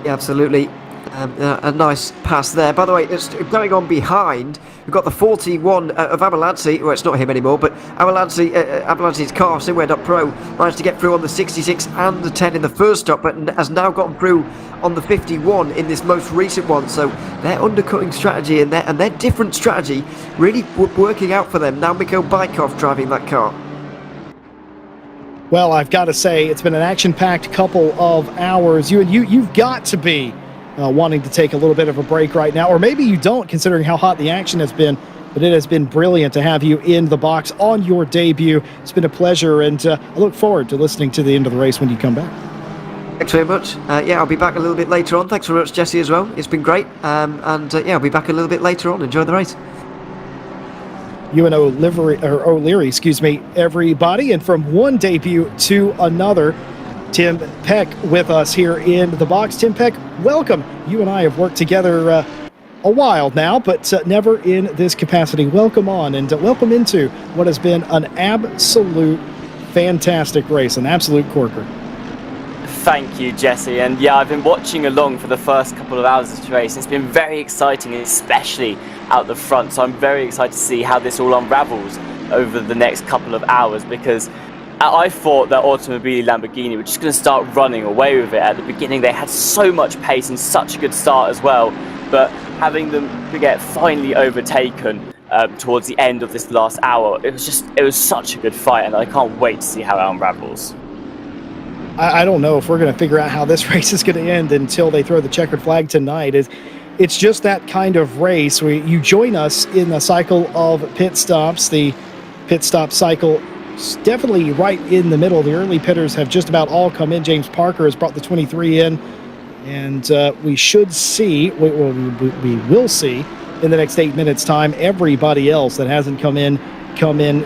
Yeah, absolutely. A nice pass there. By the way, it's going on behind. We've got the 41 of Abeladze. Well, it's not him anymore, but Abeladze's car, Simware.Pro, managed to get through on the 66 and the 10 in the first stop, but has now gotten through on the 51 in this most recent one. So their undercutting strategy and their different strategy really working out for them. Now Mikhail Bykov driving that car. Well, I've got to say, it's been an action-packed couple of hours. You've got to be wanting to take a little bit of a break right now, or maybe you don't, considering how hot the action has been. But it has been brilliant to have you in the box on your debut. It's been a pleasure, and I look forward to listening to the end of the race when you come back. Thanks very much. Yeah, I'll be back a little bit later on. Thanks very much, Jesse, as well. It's been great. Yeah, I'll be back a little bit later on. Enjoy the race. Ewan O'Leary, excuse me, everybody. And from one debut to another, Tim Peck with us here in the box. Tim Peck, welcome. You and I have worked together a while now, but never in this capacity. Welcome on, and welcome into what has been an absolute fantastic race, an absolute corker. Thank you, Jesse. And yeah, I've been watching along for the first couple of hours of this race. It's been very exciting, especially out the front. So I'm very excited to see how this all unravels over the next couple of hours, because I thought that Automobili Lamborghini were just going to start running away with it. At the beginning, they had so much pace and such a good start as well. But having them get finally overtaken towards the end of this last hour, it was such a good fight, and I can't wait to see how it unravels. I don't know if we're going to figure out how this race is going to end until they throw the checkered flag tonight. It's just that kind of race where you join us in the cycle of pit stops. The pit stop cycle is definitely right in the middle. The early pitters have just about all come in. James Parker has brought the 23 in, and we should see, we will see in the next 8 minutes time, everybody else that hasn't come in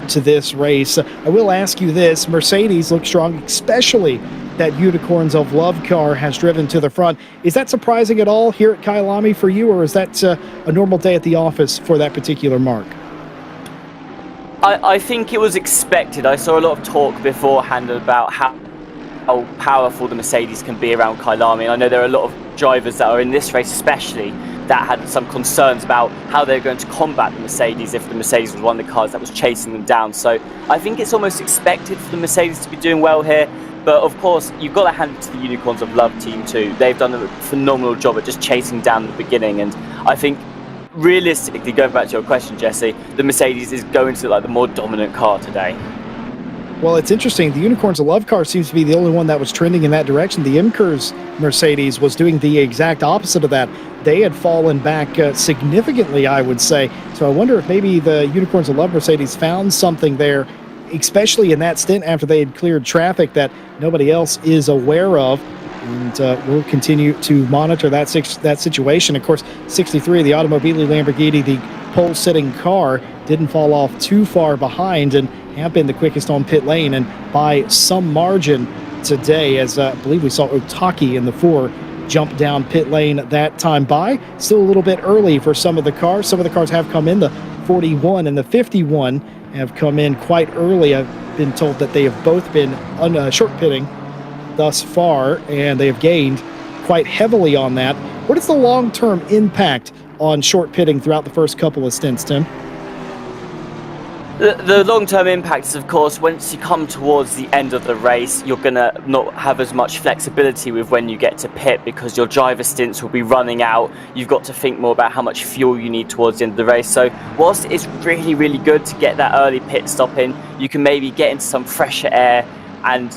to this race. I will ask you this: Mercedes looks strong, especially that Unicorns of Love car has driven to the front. Is that surprising at all here at Kyalami for you, or is that a normal day at the office for that particular mark? I think it was expected. I saw a lot of talk beforehand about how powerful the Mercedes can be around Kyalami, and I know there are a lot of drivers that are in this race especially that had some concerns about how they're going to combat the Mercedes if the Mercedes was one of the cars that was chasing them down. So I think it's almost expected for the Mercedes to be doing well here, but of course you've got to hand it to the Unicorns of Love team too. They've done a phenomenal job at just chasing down the beginning, and I think realistically, going back to your question, Jesse, the Mercedes is going to like the more dominant car today. Well, it's interesting. The Unicorns of Love car seems to be the only one that was trending in that direction. The Imkers Mercedes was doing the exact opposite of that. They had fallen back significantly, I would say. So I wonder if maybe the Unicorns of Love Mercedes found something there, especially in that stint after they had cleared traffic that nobody else is aware of. And we'll continue to monitor that situation. Of course, 63, the Automobili Lamborghini, the pole-sitting car, didn't fall off too far behind and have been the quickest on pit lane, and by some margin today, as I believe we saw Otaki in the 4 jump down pit lane that time by. Still a little bit early for some of the cars. Some of the cars have come in. The 41 and the 51 have come in quite early. I've been told that they have both been short pitting thus far, and they have gained quite heavily on that. What is the long-term impact on short pitting throughout the first couple of stints, Tim? The long-term impact is, of course, once you come towards the end of the race, you're going to not have as much flexibility with when you get to pit because your driver stints will be running out. You've got to think more about how much fuel you need towards the end of the race. So whilst it's really, really good to get that early pit stop in, you can maybe get into some fresher air and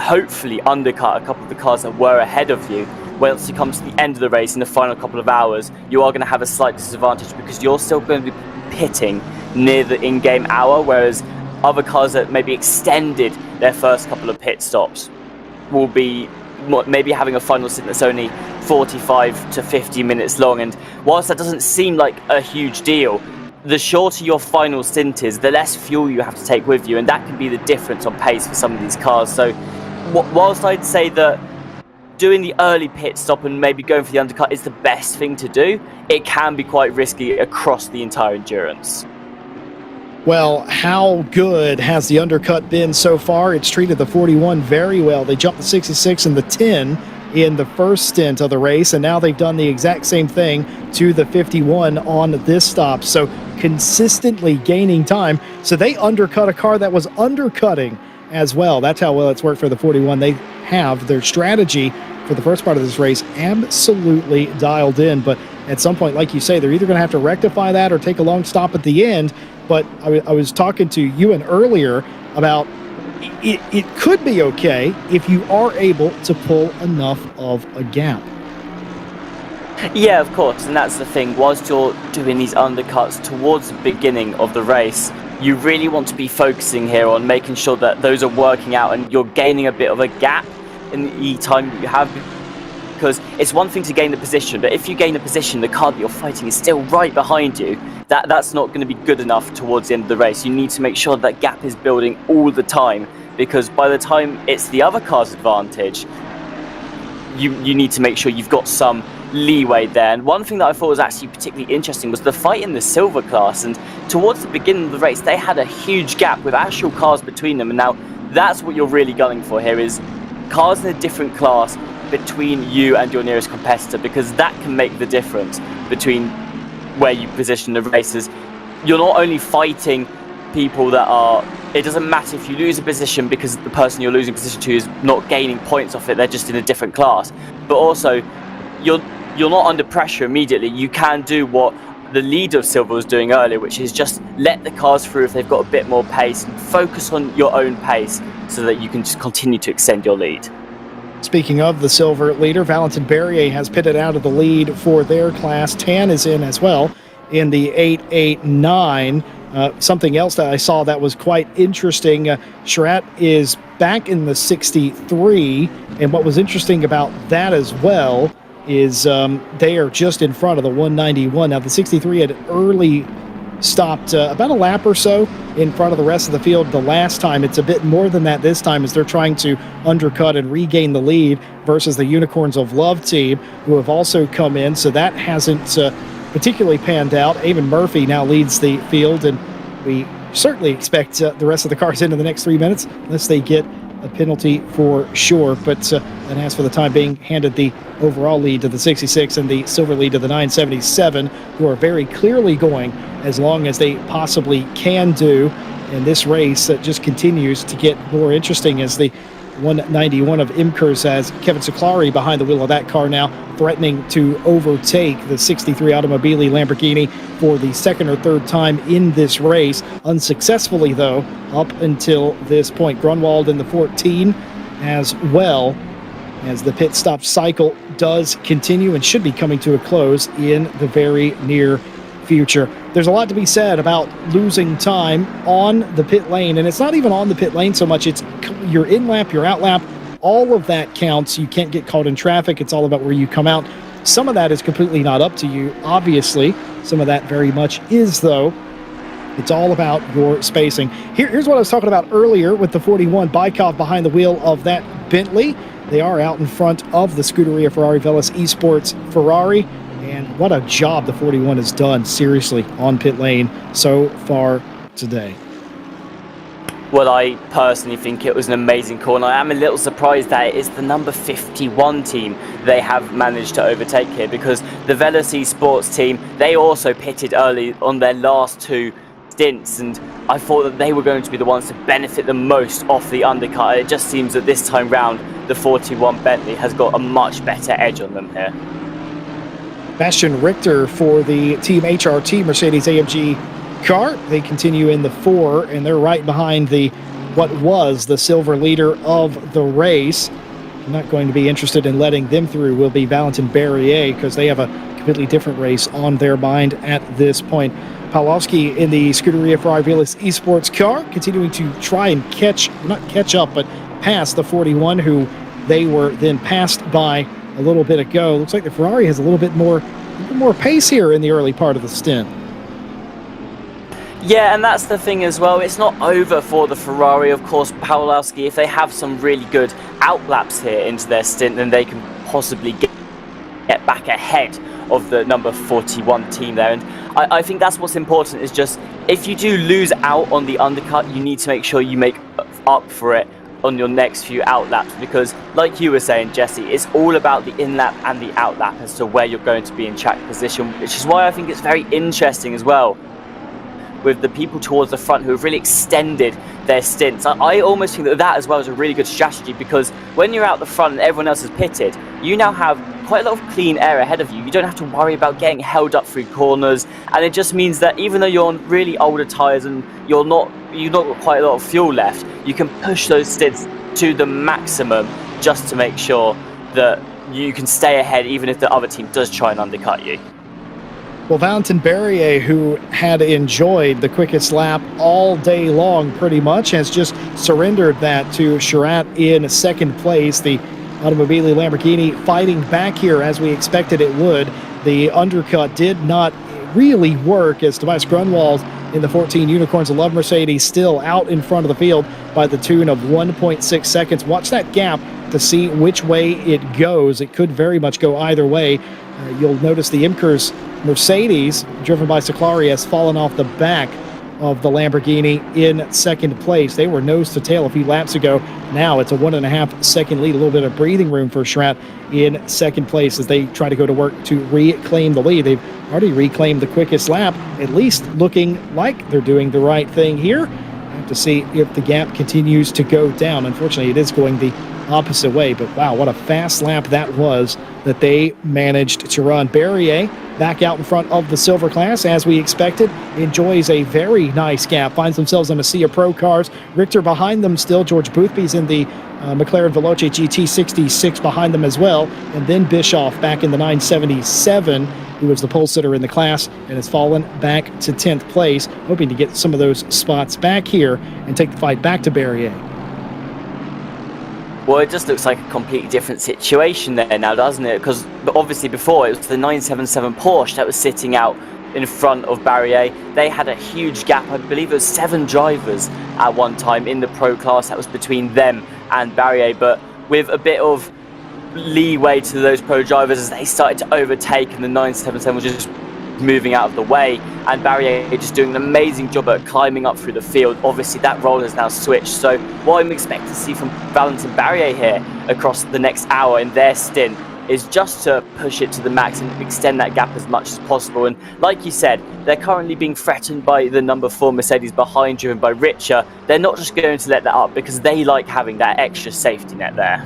hopefully undercut a couple of the cars that were ahead of you. Once you come to the end of the race in the final couple of hours, you are going to have a slight disadvantage because you're still going to be pitting near the in-game hour, whereas other cars that maybe extended their first couple of pit stops will be maybe having a final stint that's only 45 to 50 minutes long. And whilst that doesn't seem like a huge deal, the shorter your final stint is, the less fuel you have to take with you, and that can be the difference on pace for some of these cars. So whilst I'd say that doing the early pit stop and maybe going for the undercut is the best thing to do, it can be quite risky across the entire endurance. Well, how good has the undercut been so far? It's treated the 41 very well. They jumped the 66 and the 10 in the first stint of the race, and now they've done the exact same thing to the 51 on this stop. So consistently gaining time. So they undercut a car that was undercutting as well. That's how well it's worked for the 41. They have their strategy for the first part of this race absolutely dialed in, but at some point, like you say, they're either going to have to rectify that or take a long stop at the end. But I was talking to Ewan earlier about it could be okay if you are able to pull enough of a gap. Yeah, of course, and that's the thing. Whilst you're doing these undercuts towards the beginning of the race, you really want to be focusing here on making sure that those are working out and you're gaining a bit of a gap in the time that you have, because it's one thing to gain the position, but if you gain a position, the car that you're fighting is still right behind you, that's not going to be good enough towards the end of the race. You need to make sure that gap is building all the time, because by the time it's the other car's advantage, you need to make sure you've got some leeway there. And one thing that I thought was actually particularly interesting was the fight in the silver class, and towards the beginning of the race they had a huge gap with actual cars between them, and now that's what you're really gunning for here, is cars in a different class between you and your nearest competitor, because that can make the difference between where you position the races. You're not only fighting people that are, it doesn't matter if you lose a position because the person you're losing position to is not gaining points off it, they're just in a different class, but also you're not under pressure immediately. You can do what the leader of silver was doing earlier, which is just let the cars through if they've got a bit more pace, and focus on your own pace so that you can just continue to extend your lead. Speaking of the silver leader, Valentin Berrier has pitted out of the lead for their class. Tan is in as well in the 889. Something else that I saw that was quite interesting, Charat is back in the 63, and what was interesting about that as well is they are just in front of the 191. Now the 63 had early stopped about a lap or so in front of the rest of the field the last time. It's a bit more than that this time as they're trying to undercut and regain the lead versus the Unicorns of Love team, who have also come in. So that hasn't particularly panned out. Eamon Murphy now leads the field, and we certainly expect the rest of the cars into the next 3 minutes unless they get a penalty for sure. But that has, for the time being, handed the overall lead to the 66 and the silver lead to the 977, who are very clearly going as long as they possibly can do. And this race just continues to get more interesting as the 191 of Imkers has Kevin Saklari behind the wheel of that car now, threatening to overtake the 63 Automobili Lamborghini for the second or third time in this race. Unsuccessfully, though, up until this point. Grunwald in the 14 as well, as the pit stop cycle does continue and should be coming to a close in the very near future. There's a lot to be said about losing time on the pit lane, and it's not even on the pit lane so much. It's your in-lap, your out-lap, all of that counts. You can't get caught in traffic. It's all about where you come out. Some of that is completely not up to you, obviously. Some of that very much is, though. It's all about your spacing. Here's what I was talking about earlier with the 41 Bykov behind the wheel of that Bentley. They are out in front of the Scuderia Ferrari Velis Esports Ferrari. And what a job the 41 has done, seriously, on pit lane so far today. Well, I personally think it was an amazing call, and I am a little surprised that it is the number 51 team they have managed to overtake here, because the Velis Esports team, they also pitted early on their last two stints, and I thought that they were going to be the ones to benefit the most off the undercut. It just seems that this time round, the 41 Bentley has got a much better edge on them here. Bastian Richter for the Team HRT Mercedes-AMG car. They continue in the 4, and they're right behind the what was the silver leader of the race. I'm not going to be interested in letting them through will be Valentin Barrier, because they have a completely different race on their mind at this point. Pawlowski in the Scuderia Ferrari Velis Esports car, continuing to try and not catch up, but pass the 41, who they were then passed by a little bit ago. Looks like the Ferrari has a little bit more pace here in the early part of the stint. Yeah, and that's the thing as well. It's not over for the Ferrari. Of course, Pawlowski, if they have some really good outlaps here into their stint, then they can possibly get back ahead of the number 41 team there. And I think that's what's important, is just if you do lose out on the undercut, you need to make sure you make up for it on your next few outlaps, because like you were saying, Jesse, it's all about the in-lap and the outlap as to where you're going to be in track position, which is why I think it's very interesting as well with the people towards the front who have really extended their stints. I almost think that as well is a really good strategy, because when you're out the front and everyone else is pitted, you now have quite a lot of clean air ahead of you. You don't have to worry about getting held up through corners, and it just means that even though you're on really older tyres and you've not got quite a lot of fuel left, you can push those stints to the maximum just to make sure that you can stay ahead even if the other team does try and undercut you. Well, Valentin Barrier, who had enjoyed the quickest lap all day long pretty much, has just surrendered that to Chirat in second place. The Automobili Lamborghini fighting back here as we expected it would. The undercut did not really work, as Tobias Grunwald in the 14 Unicorns of Love Mercedes still out in front of the field by the tune of 1.6 seconds. Watch that gap to see which way it goes. It could very much go either way. You'll notice the Imkers Mercedes, driven by Saklari, has fallen off the back of the Lamborghini in second place. They were nose to tail a few laps ago. Now it's a 1.5 second lead, a little bit of breathing room for Chirat in second place as they try to go to work to reclaim the lead. They've already reclaimed the quickest lap, at least looking like they're doing the right thing here. Have to see if the gap continues to go down. Unfortunately, it is going the opposite way, but wow, what a fast lap that was that they managed to run. Barrier back out in front of the silver class as we expected, enjoys a very nice gap, finds themselves in a sea of pro cars. Richter behind them still. George Boothby's in the McLaren Veloce GT66 behind them as well, and then Bischoff back in the 977, who was the pole sitter in the class and has fallen back to 10th place, hoping to get some of those spots back here and take the fight back to Barrier. Well, it just looks like a completely different situation there now, doesn't it? Because obviously before it was the 977 Porsche that was sitting out in front of Barrier. They had a huge gap. I believe it was 7 drivers at one time in the pro class that was between them and Barrier, but with a bit of leeway to those pro drivers as they started to overtake, and the 977 was just moving out of the way, and Barrier just doing an amazing job at climbing up through the field. Obviously that role has now switched, so what I'm expecting to see from Valentin Barrier here across the next hour in their stint is just to push it to the max and extend that gap as much as possible. And like you said, they're currently being threatened by the number 4 Mercedes behind, driven by Richer. They're not just going to let that up because they like having that extra safety net there.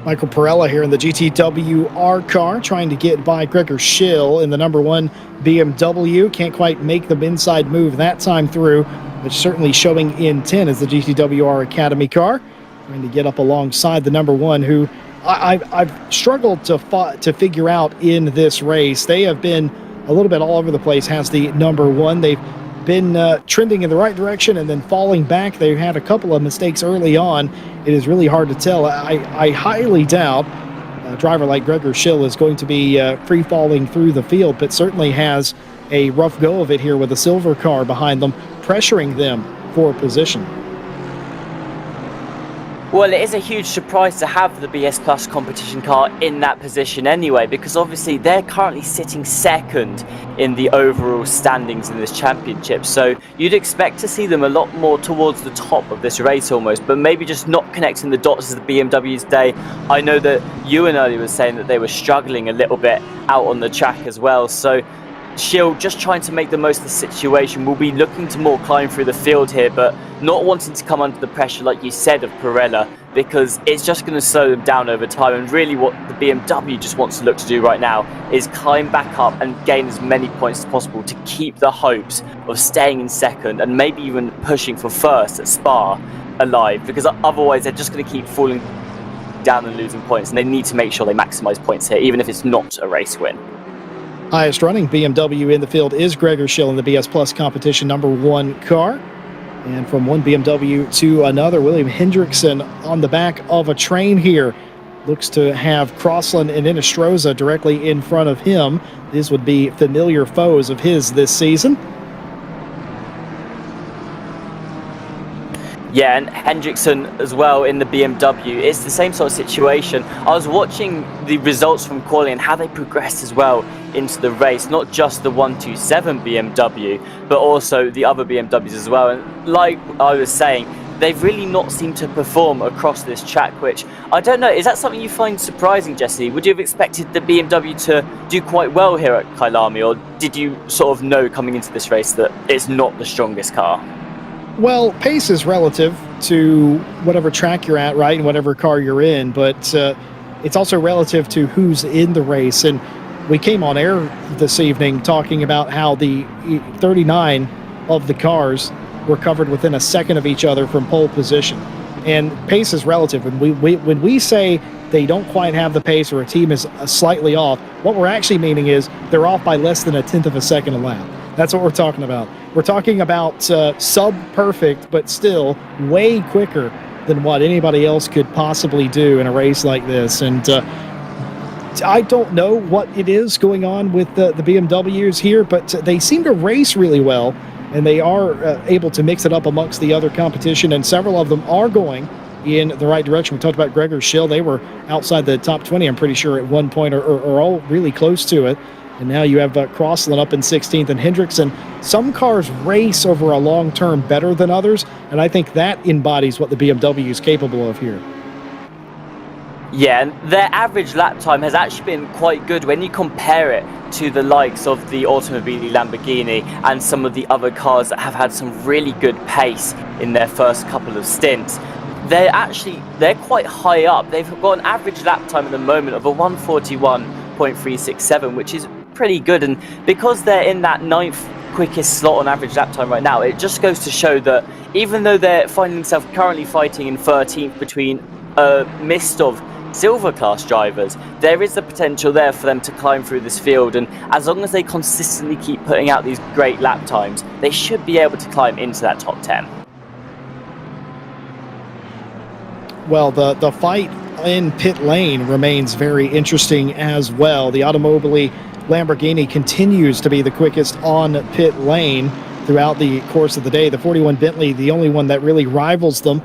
Michael Perella here in the GTWR car, trying to get by Gregor Schill in the number 1 BMW. Can't quite make the inside move that time through, but certainly showing intent as the GTWR Academy car. Trying to get up alongside the number 1, who I've struggled to figure out in this race. They have been a little bit all over the place, has the number 1. They've been trending in the right direction and then falling back. They've had a couple of mistakes early on. It is really hard to tell. I highly doubt a driver like Gregor Schill is going to be free-falling through the field, but certainly has a rough go of it here with a silver car behind them, pressuring them for position. Well, it is a huge surprise to have the BS Plus competition car in that position anyway, because obviously they're currently sitting second in the overall standings in this championship. So you'd expect to see them a lot more towards the top of this race almost, but maybe just not connecting the dots as the BMW's day. I know that Ewan earlier was saying that they were struggling a little bit out on the track as well. So Schill just trying to make the most of the situation. Will be looking to more climb through the field here, but not wanting to come under the pressure, like you said, of Perella, because it's just going to slow them down over time. And really what the BMW just wants to look to do right now is climb back up and gain as many points as possible to keep the hopes of staying in second and maybe even pushing for first at Spa alive, because otherwise they're just going to keep falling down and losing points, and they need to make sure they maximize points here, even if it's not a race win. Highest running BMW in the field is Gregor Schill in the BS Plus competition number 1 car. And from one BMW to another, William Hendrickson on the back of a train here. Looks to have Crossland and Inestrosa directly in front of him. These would be familiar foes of his this season. Yeah, and Hendrickson as well in the BMW. It's the same sort of situation. I was watching the results from qualifying and how they progressed as well into the race, not just the 127 BMW, but also the other BMWs as well. And like I was saying, they've really not seemed to perform across this track, which I don't know, is that something you find surprising, Jesse? Would you have expected the BMW to do quite well here at Kyalami, or did you sort of know coming into this race that it's not the strongest car? Well, pace is relative to whatever track you're at, right, and whatever car you're in, but it's also relative to who's in the race. And we came on air this evening talking about how the 39 of the cars were covered within a second of each other from pole position. And pace is relative. When we say they don't quite have the pace or a team is slightly off, what we're actually meaning is they're off by less than a tenth of a second a lap. That's what we're talking about. We're talking about sub-perfect, but still way quicker than what anybody else could possibly do in a race like this. And I don't know what it is going on with the BMWs here, but they seem to race really well, and they are able to mix it up amongst the other competition, and several of them are going in the right direction. We talked about Gregor Schill. They were outside the top 20, I'm pretty sure, at one point, or all really close to it. And now you have Crossland up in 16th and Hendrickson. Some cars race over a long term better than others, and I think that embodies what the BMW is capable of here. Yeah, and their average lap time has actually been quite good when you compare it to the likes of the Automobili Lamborghini and some of the other cars that have had some really good pace in their first couple of stints. They're quite high up. They've got an average lap time at the moment of a 141.367, which is pretty good, and because they're in that 9th quickest slot on average lap time right now, it just goes to show that even though they're finding themselves currently fighting in 13th between a mist of silver class drivers, there is the potential there for them to climb through this field, and as long as they consistently keep putting out these great lap times, they should be able to climb into that top 10. Well, the fight in pit lane remains very interesting as well. The Automobili Lamborghini continues to be the quickest on pit lane throughout the course of the day. The 41 Bentley, the only one that really rivals them.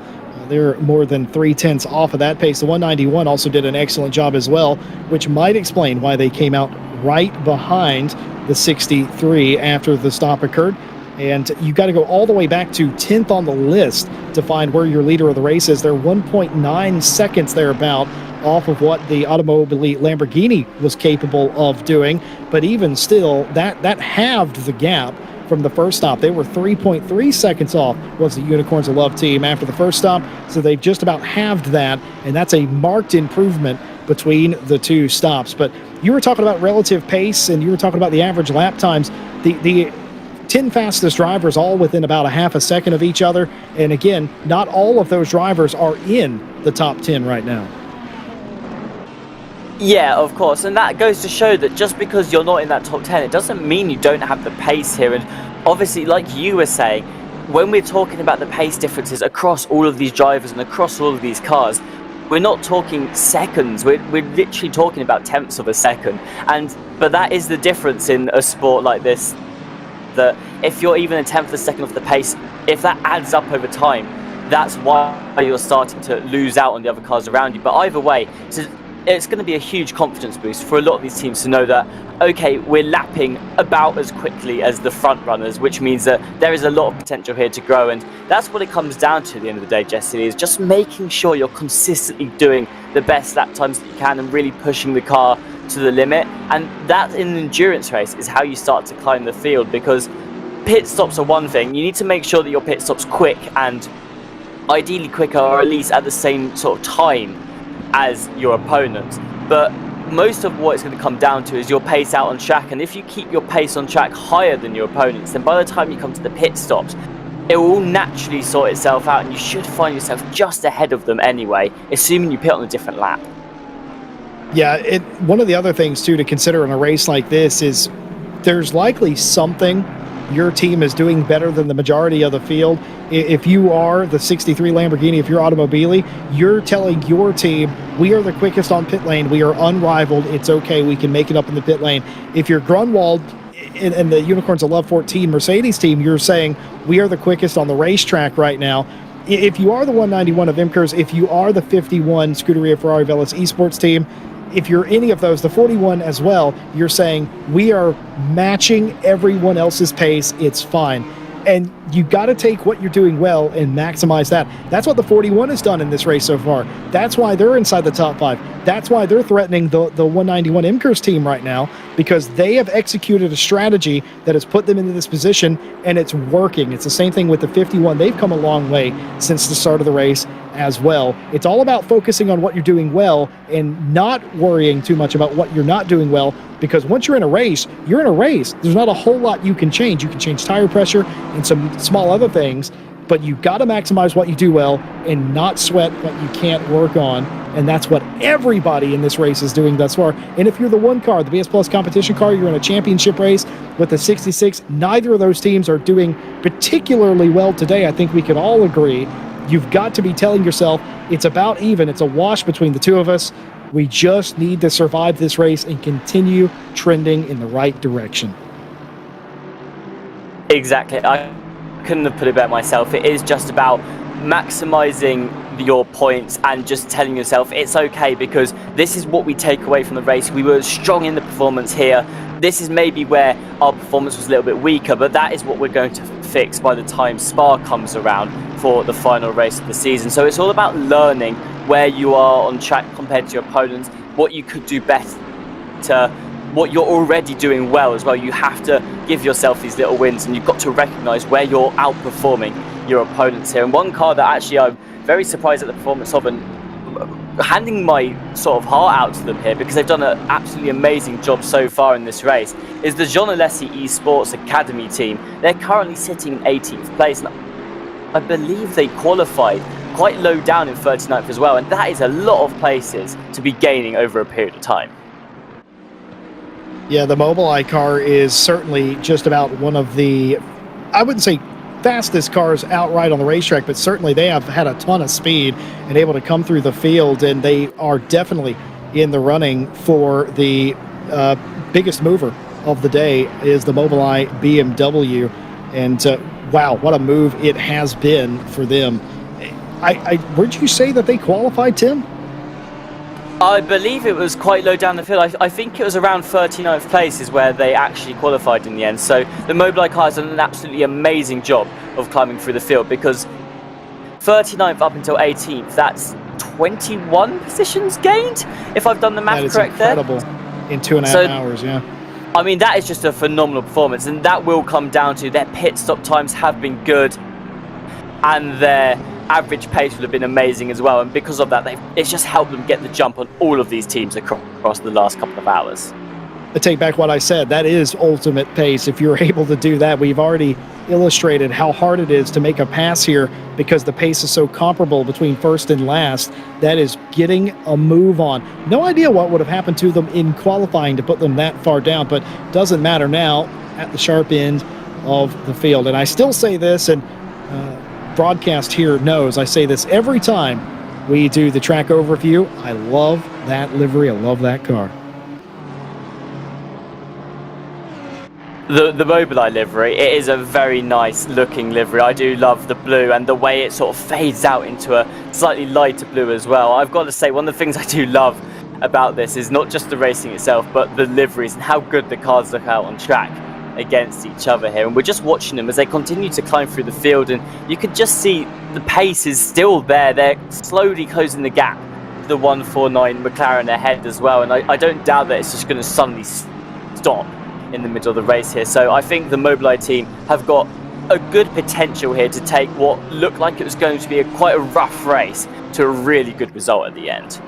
They're more than 3/10 off of that pace. The 191 also did an excellent job as well, which might explain why they came out right behind the 63 after the stop occurred. And you got to go all the way back to 10th on the list to find where your leader of the race is. They're 1.9 seconds thereabout off of what the Automobile Lamborghini was capable of doing. But even still, that halved the gap from the first stop. They were 3.3 seconds off, was the Unicorns of Love team after the first stop. So they've just about halved that, and that's a marked improvement between the two stops. But you were talking about relative pace, and you were talking about the average lap times. The 10 fastest drivers all within about a half a second of each other. And again, not all of those drivers are in the top 10 right now. Yeah, of course, and that goes to show that just because you're not in that top 10, it doesn't mean you don't have the pace here. And obviously, like you were saying, when we're talking about the pace differences across all of these drivers and across all of these cars, we're not talking seconds, we're literally talking about tenths of a second. But that is the difference in a sport like this, that if you're even a tenth of a second off the pace, if that adds up over time, that's why you're starting to lose out on the other cars around you. But either way, it's going to be a huge confidence boost for a lot of these teams to know that, okay, we're lapping about as quickly as the front runners, which means that there is a lot of potential here to grow. And that's what it comes down to at the end of the day, Jesse, is just making sure you're consistently doing the best lap times that you can and really pushing the car to the limit. And that, in an endurance race, is how you start to climb the field, because pit stops are one thing. You need to make sure that your pit stop's quick, and ideally quicker, or at least at the same sort of time as your opponents. But most of what it's going to come down to is your pace out on track, and if you keep your pace on track higher than your opponents, then by the time you come to the pit stops, it will naturally sort itself out, and you should find yourself just ahead of them anyway, assuming you pit on a different lap. Yeah, one of the other things too to consider in a race like this is there's likely something your team is doing better than the majority of the field. If you are the 63 Lamborghini, if you're Automobile, you're telling your team, we are the quickest on pit lane, we are unrivaled, it's okay, we can make it up in the pit lane. If you're Grunwald and the Unicorns of Love 14 Mercedes team, you're saying, we are the quickest on the racetrack right now. If you are the 191 of IMCARS, if you are the 51 Scuderia Ferrari Velis Esports team, if you're any of those, the 41 as well, you're saying, we are matching everyone else's pace, it's fine. And you got to take what you're doing well and maximize that. That's what the 41 has done in this race so far. That's why they're inside the top 5. That's why they're threatening the 191 IMCARS team right now, because they have executed a strategy that has put them into this position, and it's working. It's the same thing with the 51. They've come a long way since the start of the race as well. It's all about focusing on what you're doing well and not worrying too much about what you're not doing well, because once you're in a race, you're in a race. There's not a whole lot you can change. You can change tire pressure and some small other things, but you got to maximize what you do well and not sweat what you can't work on. And that's what everybody in this race is doing thus far. And if you're the one car, the BS Plus competition car, you're in a championship race with the 66, neither of those teams are doing particularly well today. I think we can all agree. You've got to be telling yourself it's about even. It's a wash between the two of us. We just need to survive this race and continue trending in the right direction. Exactly. I couldn't have put it better myself. It is just about maximizing your points and just telling yourself it's okay, because this is what we take away from the race. We were strong in the performance here. This is maybe where our performance was a little bit weaker, but that is what we're going to fix by the time Spa comes around for the final race of the season. So it's all about learning where you are on track compared to your opponents, what you could do better, what you're already doing well as well. You have to give yourself these little wins, and you've got to recognize where you're outperforming your opponents here. And one car that actually I'm very surprised at the performance of, and handing my sort of heart out to them here, because they've done an absolutely amazing job so far in this race, is the John Alessi Esports Academy team. They're currently sitting in 18th place, and I believe they qualified quite low down in 39th as well, and that is a lot of places to be gaining over a period of time. Yeah, the Mobileye car is certainly just about one of the, I wouldn't say fastest cars outright on the racetrack, but certainly they have had a ton of speed and able to come through the field, and they are definitely in the running for the biggest mover of the day is the Mobileye BMW. And wow, what a move it has been for them. Where'd you say that they qualified, Tim? I believe it was quite low down the field. I think it was around 39th place is where they actually qualified in the end. So the Mobileye car has done an absolutely amazing job of climbing through the field, because 39th up until 18th, that's 21 positions gained, if I've done the math correct there. That is incredible in 2.5 hours, yeah. I mean, that is just a phenomenal performance, and that will come down to their pit stop times have been good, and their average pace would have been amazing as well. And because of that, it's just helped them get the jump on all of these teams across the last couple of hours. I take back what I said. That is ultimate pace. If you're able to do that, we've already illustrated how hard it is to make a pass here because the pace is so comparable between first and last. That is getting a move on. No idea what would have happened to them in qualifying to put them that far down, but doesn't matter now at the sharp end of the field. And I still say this, and broadcast here knows I say this every time we do the track overview. I love that livery. I love that car. The Mobileye livery, it is a very nice looking livery. I do love the blue and the way it sort of fades out into a slightly lighter blue as well. I've got to say, one of the things I do love about this is not just the racing itself, but the liveries and how good the cars look out on track against each other here. And we're just watching them as they continue to climb through the field, and you can just see the pace is still there. They're slowly closing the gap to the 149 McLaren ahead as well, and I don't doubt that it's just going to suddenly stop in the middle of the race here. So I think the Mobileye team have got a good potential here to take what looked like it was going to be quite a rough race to a really good result at the end.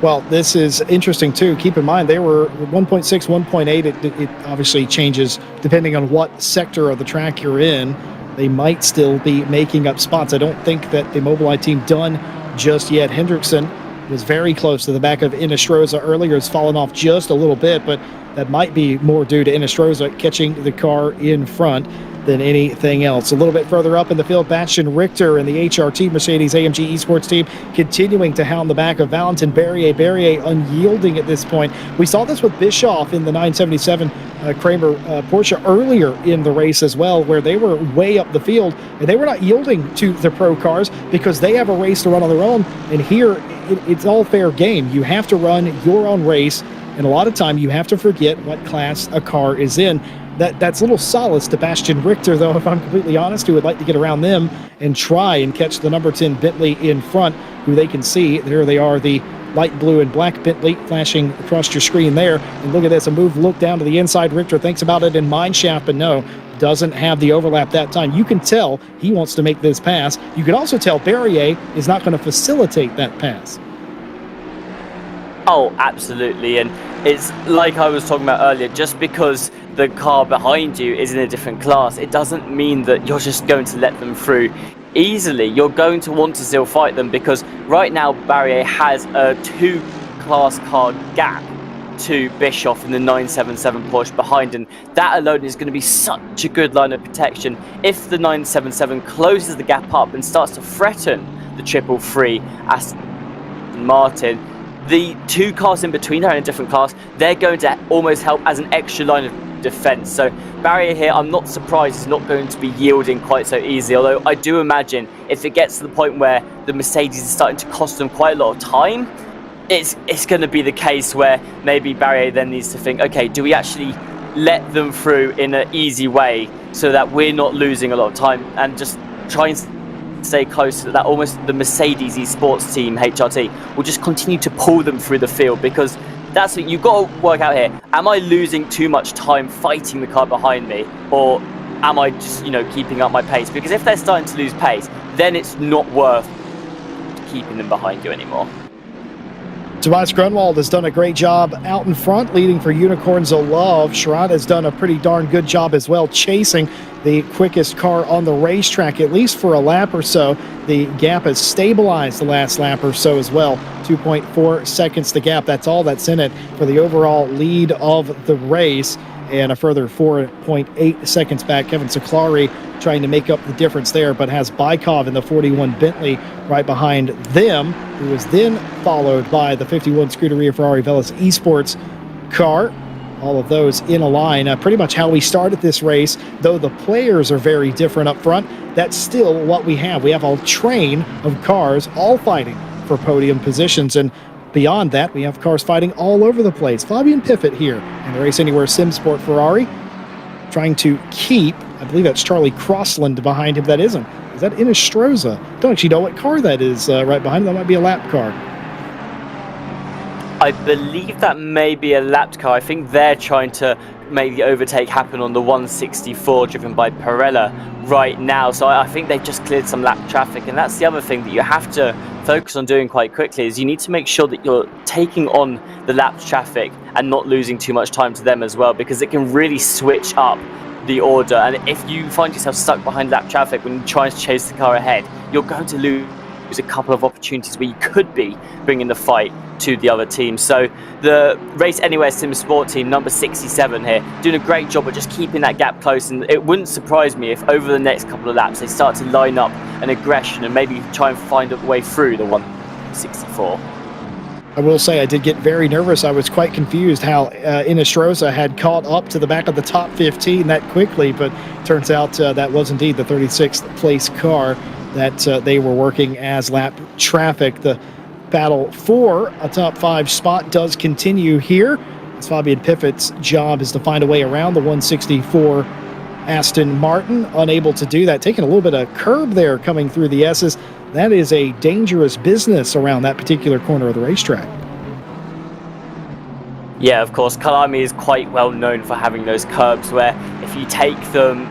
Well, this is interesting too. Keep in mind they were 1.6, 1.8. It obviously changes depending on what sector of the track you're in. They might still be making up spots. I don't think that the Mobileye team done just yet. Hendrickson was very close to the back of Inestrosa earlier. It's fallen off just a little bit, but that might be more due to Inestrosa catching the car in front than anything else. A little bit further up in the field, Bastian Richter and the HRT Mercedes-AMG Esports team continuing to hound the back of Valentin Berrier. Berrier unyielding at this point. We saw this with Bischoff in the 977 Kramer Porsche earlier in the race as well, where they were way up the field and they were not yielding to the pro cars because they have a race to run on their own. And here, it's all fair game. You have to run your own race, and a lot of time you have to forget what class a car is in. That's a little solace to Bastian Richter, though, if I'm completely honest, who would like to get around them and try and catch the number 10 Bentley in front, who they can see. There they are, the light blue and black Bentley flashing across your screen there. And look at this, a look down to the inside. Richter thinks about it in mineshaft, but no, doesn't have the overlap that time. You can tell he wants to make this pass. You can also tell Berrier is not going to facilitate that pass. Oh, absolutely. And it's like I was talking about earlier, just because the car behind you is in a different class, it doesn't mean that you're just going to let them through easily. You're going to want to still fight them, because right now Berrier has a 2-class car gap to Bischoff in the 977 Porsche behind, and that alone is going to be such a good line of protection. If the 977 closes the gap up and starts to threaten the 333 Aston Martin, the 2 cars in between are in a different class. They're going to almost help as an extra line of defense. So Berrier here, I'm not surprised is not going to be yielding quite so easily, although I do imagine if it gets to the point where the Mercedes is starting to cost them quite a lot of time, it's going to be the case where maybe Berrier then needs to think, okay, do we actually let them through in an easy way so that we're not losing a lot of time, and just try and stay close to that. Almost the Mercedes Esports team, HRT, will just continue to pull them through the field, because that's what you've got to work out here. Am I losing too much time fighting the car behind me, or am I just, keeping up my pace? Because if they're starting to lose pace, then it's not worth keeping them behind you anymore. Tobias Grunwald has done a great job out in front, leading for Unicorns of Love. Sherrod has done a pretty darn good job as well, chasing the quickest car on the racetrack, at least for a lap or so. The gap has stabilized the last lap or so as well. 2.4 seconds the gap. That's all that's in it for the overall lead of the race. And a further 4.8 seconds back. Kevin Seclari trying to make up the difference there, but has Bykov in the 41 Bentley right behind them, who was then followed by the 51 Scuderia Ferrari Velis Esports car. All of those in a line. Pretty much how we started this race, though the players are very different up front, that's still what we have. We have a train of cars all fighting for podium positions, and beyond that, we have cars fighting all over the place. Fabian Piffet here in the Race Anywhere SimSport Ferrari, trying to keep, I believe that's Charlie Crossland behind him. That isn't. Is that Inestrosa? Don't actually know what car that is right behind him. That might be a lap car. I believe that may be a lapped car. I think they're trying to make the overtake happen on the 164 driven by Perella right now. So I think they've just cleared some lap traffic. And that's the other thing that you have to focus on doing quite quickly, is you need to make sure that you're taking on the lap traffic and not losing too much time to them as well, because it can really switch up the order. And if you find yourself stuck behind lap traffic when you try to chase the car ahead, you're going to lose a couple of opportunities where you could be bringing the fight to the other team. So the Race Anywhere Sim Sport team, number 67 here, doing a great job of just keeping that gap close, and it wouldn't surprise me if over the next couple of laps they start to line up an aggression and maybe try and find a way through the 164. I will say I did get very nervous. I was quite confused how Inestrosa had caught up to the back of the top 15 that quickly, but turns out that was indeed the 36th place car that they were working as lap traffic. The battle for a top 5 spot does continue here, as Fabian Piffet's job is to find a way around the 164 Aston Martin. Unable to do that, taking a little bit of curb there coming through the S's. That is a dangerous business around that particular corner of the racetrack. Yeah, of course, Kyalami is quite well known for having those curbs where if you take them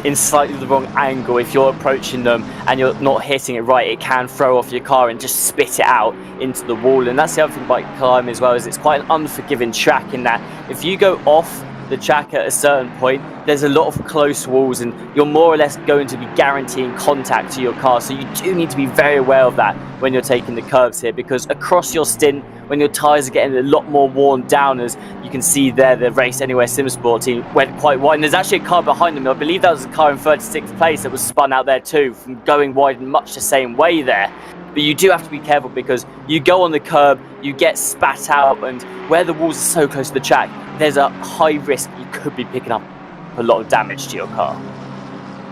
in slightly the wrong angle, if you're approaching them and you're not hitting it right, it can throw off your car and just spit it out into the wall. And that's the other thing about Kyalami as well, is it's quite an unforgiving track in that if you go off the track at a certain point, there's a lot of close walls and you're more or less going to be guaranteeing contact to your car. So you do need to be very aware of that when you're taking the curbs here, because across your stint, when your tyres are getting a lot more worn down, as you can see there, the Race Anywhere SimSport team went quite wide, and there's actually a car behind them. I believe that was a car in 36th place that was spun out there too, from going wide in much the same way there. But you do have to be careful, because you go on the curb, you get spat out, and where the walls are so close to the track, there's a high risk you could be picking up a lot of damage to your car.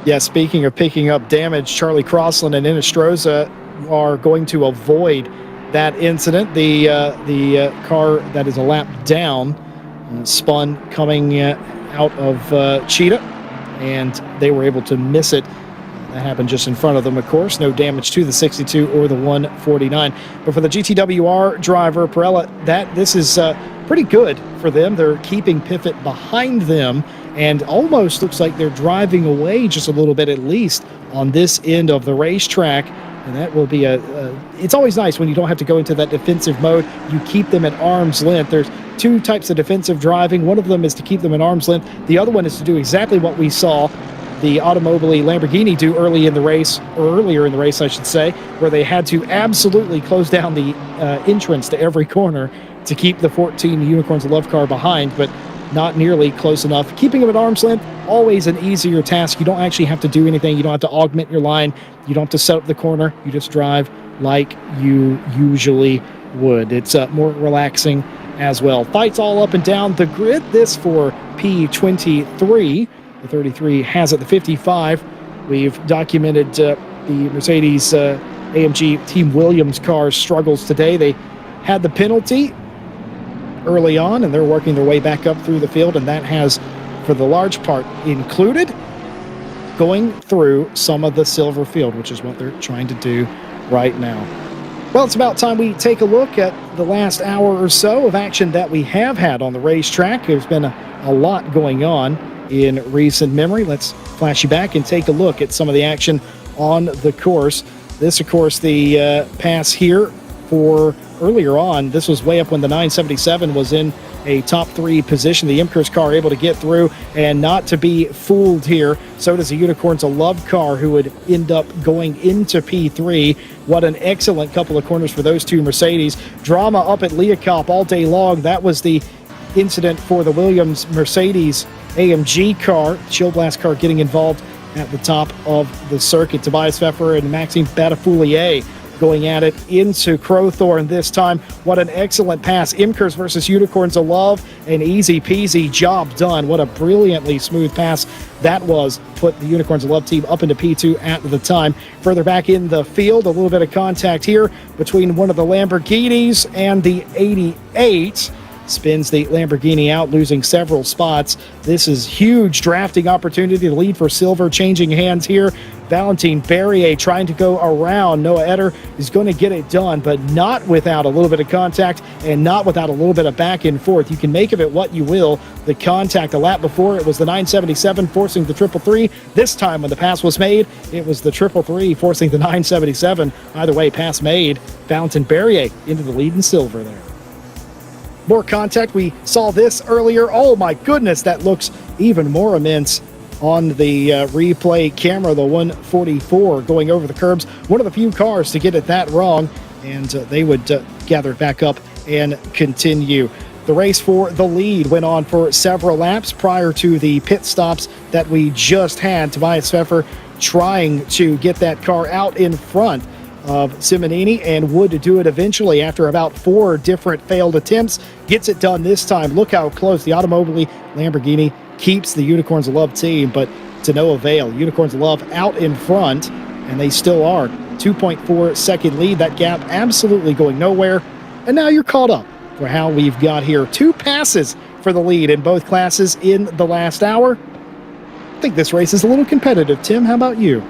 Yeah, speaking of picking up damage, Charlie Crossland and Inestrosa are going to avoid that incident. The car that is a lap down spun coming out of Cheetah, and they were able to miss it. That happened just in front of them, of course. No damage to the 62 or the 149. But for the GTWR driver, Perella, this is pretty good for them. They're keeping Piffet behind them, and almost looks like they're driving away just a little bit, at least on this end of the racetrack. And that will be it's always nice when you don't have to go into that defensive mode. You keep them at arm's length. There's 2 types of defensive driving. One of them is to keep them at arm's length. The other one is to do exactly what we saw the Automobili Lamborghini do earlier in the race, I should say, where they had to absolutely close down the entrance to every corner to keep the 14 Unicorns of Love car behind, but not nearly close enough. Keeping them at arm's length, always an easier task. You don't actually have to do anything. You don't have to augment your line. You don't have to set up the corner. You just drive like you usually would. It's more relaxing as well. Fights all up and down the grid. This for P23. The 33 has it. The 55, we've documented the Mercedes AMG Team Williams car's struggles today. They had the penalty early on, and they're working their way back up through the field, and that has, for the large part, included going through some of the silver field, which is what they're trying to do right now. Well, it's about time we take a look at the last hour or so of action that we have had on the racetrack. There's been a lot going on in recent memory. Let's flash you back and take a look at some of the action on the course. This, of course, the pass here for earlier on. This was way up when the 977 was in a top 3 position. The Imkers car able to get through, and not to be fooled here, so does the Unicorns of Love car, who would end up going into P3. What an excellent couple of corners for those 2 Mercedes. Drama up at Leocop all day long. That was the incident for the Williams Mercedes AMG car. Chill Blast car getting involved at the top of the circuit. Tobias Pfeffer and Maxime Batafoulier going at it into Crowthorne this time. What an excellent pass. Imkers versus Unicorns of Love. An easy peasy job done. What a brilliantly smooth pass that was. Put the Unicorns of Love team up into P2 at the time. Further back in the field, a little bit of contact here between one of the Lamborghinis and the 88. Spins the Lamborghini out, losing several spots. This is huge drafting opportunity. The lead for Silver changing hands here. Valentin Berrier trying to go around. Noah Eder is going to get it done, but not without a little bit of contact and not without a little bit of back and forth. You can make of it what you will. The contact a lap before, it was the 977 forcing the 333. This time when the pass was made, it was the 333 forcing the 977. Either way, pass made. Valentin Berrier into the lead in Silver there. More contact. We saw this earlier. Oh my goodness, that looks even more immense on the replay camera. The 144 going over the curbs. One of the few cars to get it that wrong, and they would gather it back up and continue. The race for the lead went on for several laps prior to the pit stops that we just had. Tobias Pfeffer trying to get that car out in front of Simonini, and would do it eventually after about 4 different failed attempts. Gets it done this time. Look how close the Automobili Lamborghini keeps the Unicorns of Love team, but to no avail. Unicorns of Love out in front, and they still are. 2.4 second lead. That gap absolutely going nowhere. And now you're caught up for how we've got here. 2 passes for the lead in both classes in the last hour. I think this race is a little competitive. Tim, how about you?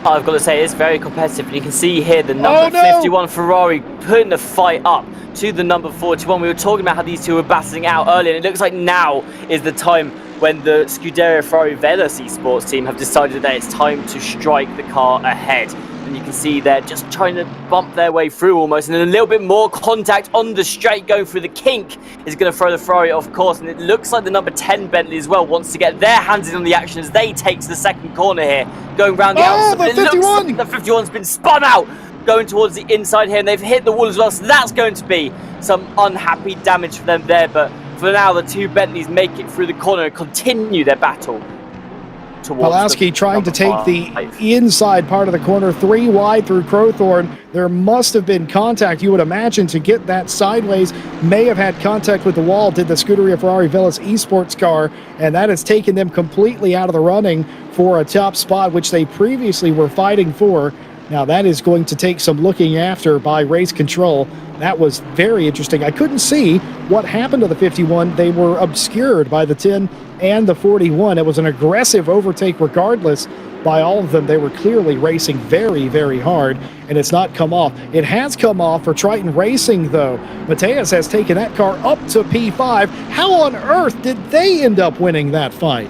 I've got to say, it's very competitive. And you can see here the number 51 Ferrari putting the fight up to the number 41. We were talking about how these two were battling out earlier, and it looks like now is the time when the Scuderia Ferrari Veloce Esports team have decided that it's time to strike the car ahead. And you can see they're just trying to bump their way through almost, and then a little bit more contact on the straight going through the kink is going to throw the Ferrari off course. And it looks like the number 10 Bentley as well wants to get their hands in on the action as they take to the second corner here, going round the outside. The 51! It looks like the 51's been spun out, going towards the inside here, and they've hit the wall as well, so that's going to be some unhappy damage for them there. But for now, the 2 Bentleys make it through the corner and continue their battle. Pawlowski trying to take the inside part of the corner, 3 wide through Crowthorne. There must have been contact, you would imagine, to get that sideways. May have had contact with the wall, did the Scuderia Ferrari Veloce Esports car, and that has taken them completely out of the running for a top spot, which they previously were fighting for. Now that is going to take some looking after by race control. That was very interesting. I couldn't see what happened to the 51. They were obscured by the 10 and the 41. It was an aggressive overtake regardless by all of them. They were clearly racing very, very hard, and it's not come off. It has come off for Triton Racing, though. Mateus has taken that car up to P5. How on earth did they end up winning that fight?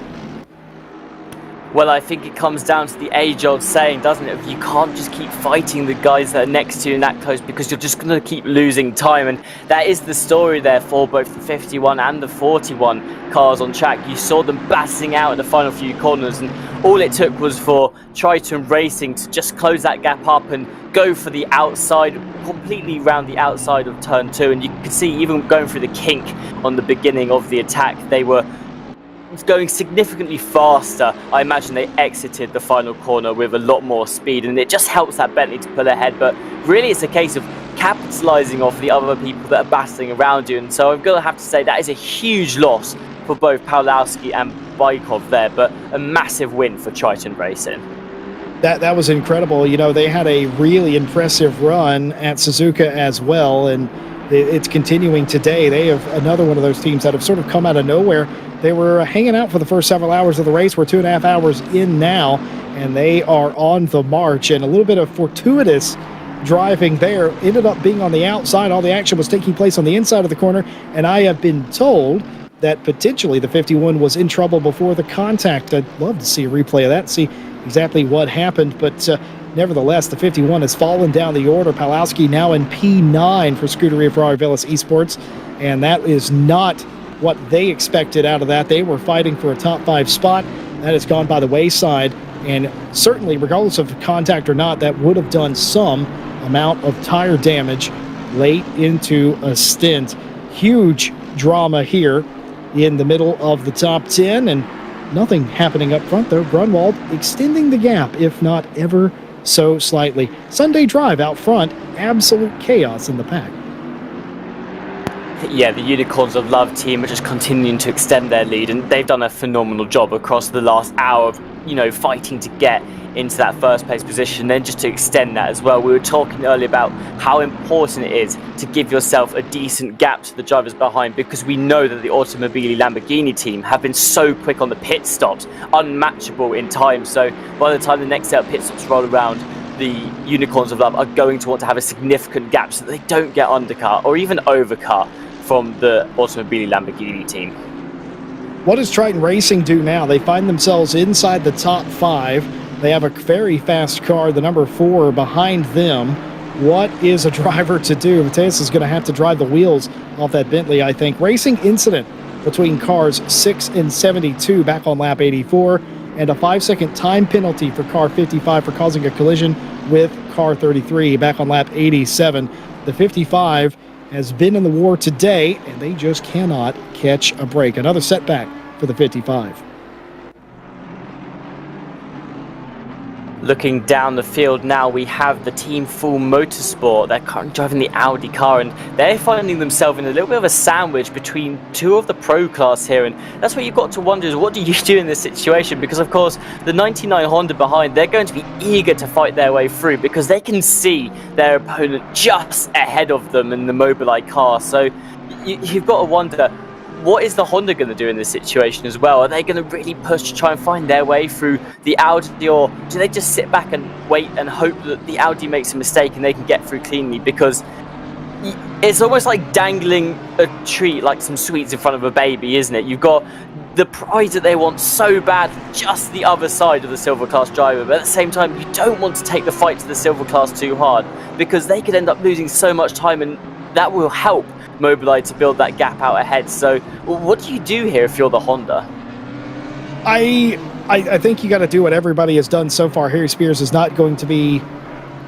Well, I think it comes down to the age-old saying, doesn't it? You can't just keep fighting the guys that are next to you in that close, because you're just going to keep losing time. And that is the story there for both the 51 and the 41 cars on track. You saw them battling out in the final few corners, and all it took was for Triton Racing to just close that gap up and go for the outside, completely round the outside of turn 2. And you can see, even going through the kink on the beginning of the attack, they were going significantly faster. I imagine they exited the final corner with a lot more speed, and it just helps that Bentley to pull ahead. But really, it's a case of capitalizing off the other people that are battling around you. And so I'm going to have to say that is a huge loss for both Pawlowski and Bykov there, but a massive win for Triton Racing. That was incredible. You know, they had a really impressive run at Suzuka as well, and it's continuing today. They have another one of those teams that have sort of come out of nowhere. They were hanging out for the first several hours of the race. We're 2.5 hours in now, and they are on the march. And a little bit of fortuitous driving there. Ended up being on the outside. All the action was taking place on the inside of the corner, and I have been told that potentially the 51 was in trouble before the contact. I'd love to see a replay of that, see exactly what happened, but nevertheless, the 51 has fallen down the order. Pawlowski now in P9 for Scuderia Ferrari Veloce Esports, and that is not what they expected out of that. They were fighting for a top 5 spot. That has gone by the wayside, and certainly, regardless of contact or not, that would have done some amount of tire damage late into a stint. Huge drama here in the middle of the top 10, and nothing happening up front, though. Grunwald extending the gap, if not ever so slightly. Sunday Drive out front, absolute chaos in the pack. Yeah, the Unicorns of Love team are just continuing to extend their lead, and they've done a phenomenal job across the last hour of, fighting to get into that first place position, then just to extend that as well. We were talking earlier about how important it is to give yourself a decent gap to the drivers behind, because we know that the Mobileye Lamborghini team have been so quick on the pit stops, unmatchable in time. So by the time the next set of pit stops roll around, the Unicorns of Love are going to want to have a significant gap so that they don't get undercut or even overcut from the Mobileye Lamborghini team. What does Triton Racing do now? They find themselves inside the top 5. They have a very fast car, the number 4 behind them. What is a driver to do? Mateus is going to have to drive the wheels off that Bentley, I think. Racing incident between cars 6 and 72 back on lap 84, and a 5-second time penalty for car 55 for causing a collision with car 33 back on lap 87. The 55 has been in the war today, and they just cannot catch a break. Another setback for the 55. Looking down the field now, we have the Team Full Motorsport. They're currently driving the Audi car, and they're finding themselves in a little bit of a sandwich between two of the pro class here. And that's what you've got to wonder is, what do you do in this situation? Because of course the 99 Honda behind, they're going to be eager to fight their way through, because they can see their opponent just ahead of them in the Mobileye car. So you've got to wonder, what is the Honda going to do in this situation as well? Are they going to really push to try and find their way through the Audi, or do they just sit back and wait and hope that the Audi makes a mistake and they can get through cleanly? Because it's almost like dangling a treat, like some sweets in front of a baby, isn't it? You've got the prize that they want so bad, just the other side of the silver class driver, but at the same time you don't want to take the fight to the silver class too hard, because they could end up losing so much time, and that will help Mobileye to build that gap out ahead. So what do you do here if you're the Honda? I think you got to do what everybody has done so far. Harry Spears is not going to be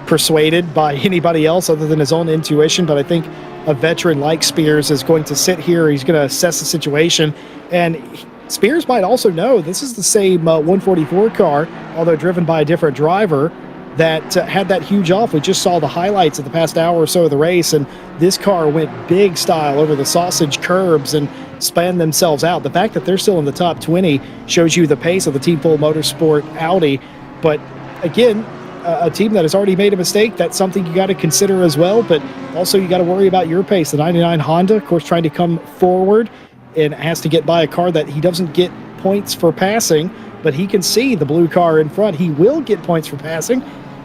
persuaded by anybody else other than his own intuition, but I think a veteran like Spears is going to sit here. He's going to assess the situation, and Spears might also know this is the same 144 car, although driven by a different driver, that had that huge off. We just saw the highlights of the past hour or so of the race, and this car went big style over the sausage curbs and spanned themselves out. The fact that they're still in the top 20 shows you the pace of the Team Full Motorsport Audi. But again, a team that has already made a mistake, that's something you got to consider as well. But also you got to worry about your pace. The 99 Honda, of course, trying to come forward and has to get by a car that he doesn't get points for passing, but he can see the blue car in front. He will get points for passing.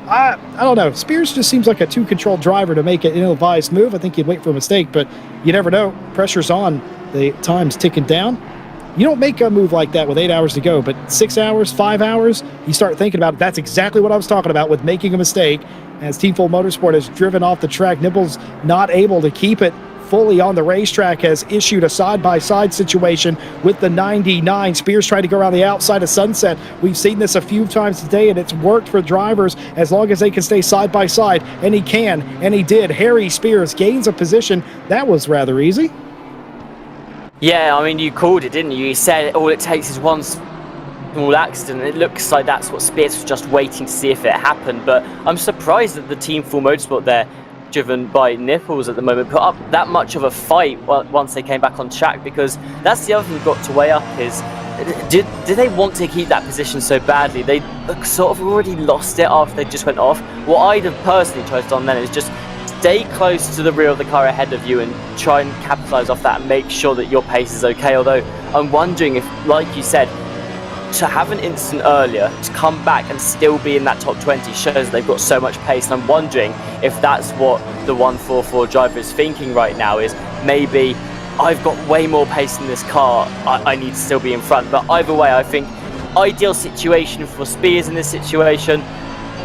I don't know. Spears just seems like a too controlled driver to make an ill-advised move. I think he'd wait for a mistake, but you never know. Pressure's on. The time's ticking down. You don't make a move like that with 8 hours to go, but 6 hours, 5 hours, you start thinking about it. That's exactly what I was talking about with making a mistake. As Team Full Motorsport has driven off the track, Nibbles not able to keep it fully on the racetrack, has issued a side-by-side situation with the 99. Spears trying to go around the outside of Sunset. We've seen this a few times today, and it's worked for drivers as long as they can stay side-by-side, and he can, and he did. Harry Spears gains a position. That was rather easy. Yeah, I mean, you called it, didn't you? You said all it takes is one small accident. It looks like that's what Spears was just waiting to see if it happened, but I'm surprised that the Team Full Motorsport there, driven by Nipples at the moment, put up that much of a fight once they came back on track, because that's the other thing we've got to weigh up is, did they want to keep that position so badly? They sort of already lost it after they just went off. What I'd have personally tried to do then is just stay close to the rear of the car ahead of you and try and capitalise off that and make sure that your pace is okay. Although I'm wondering if, like you said, to have an instant earlier, to come back and still be in that top 20 shows they've got so much pace. And I'm wondering if that's what the 144 driver is thinking right now, is maybe I've got way more pace in this car, I need to still be in front. But either way, I think ideal situation for Spears in this situation,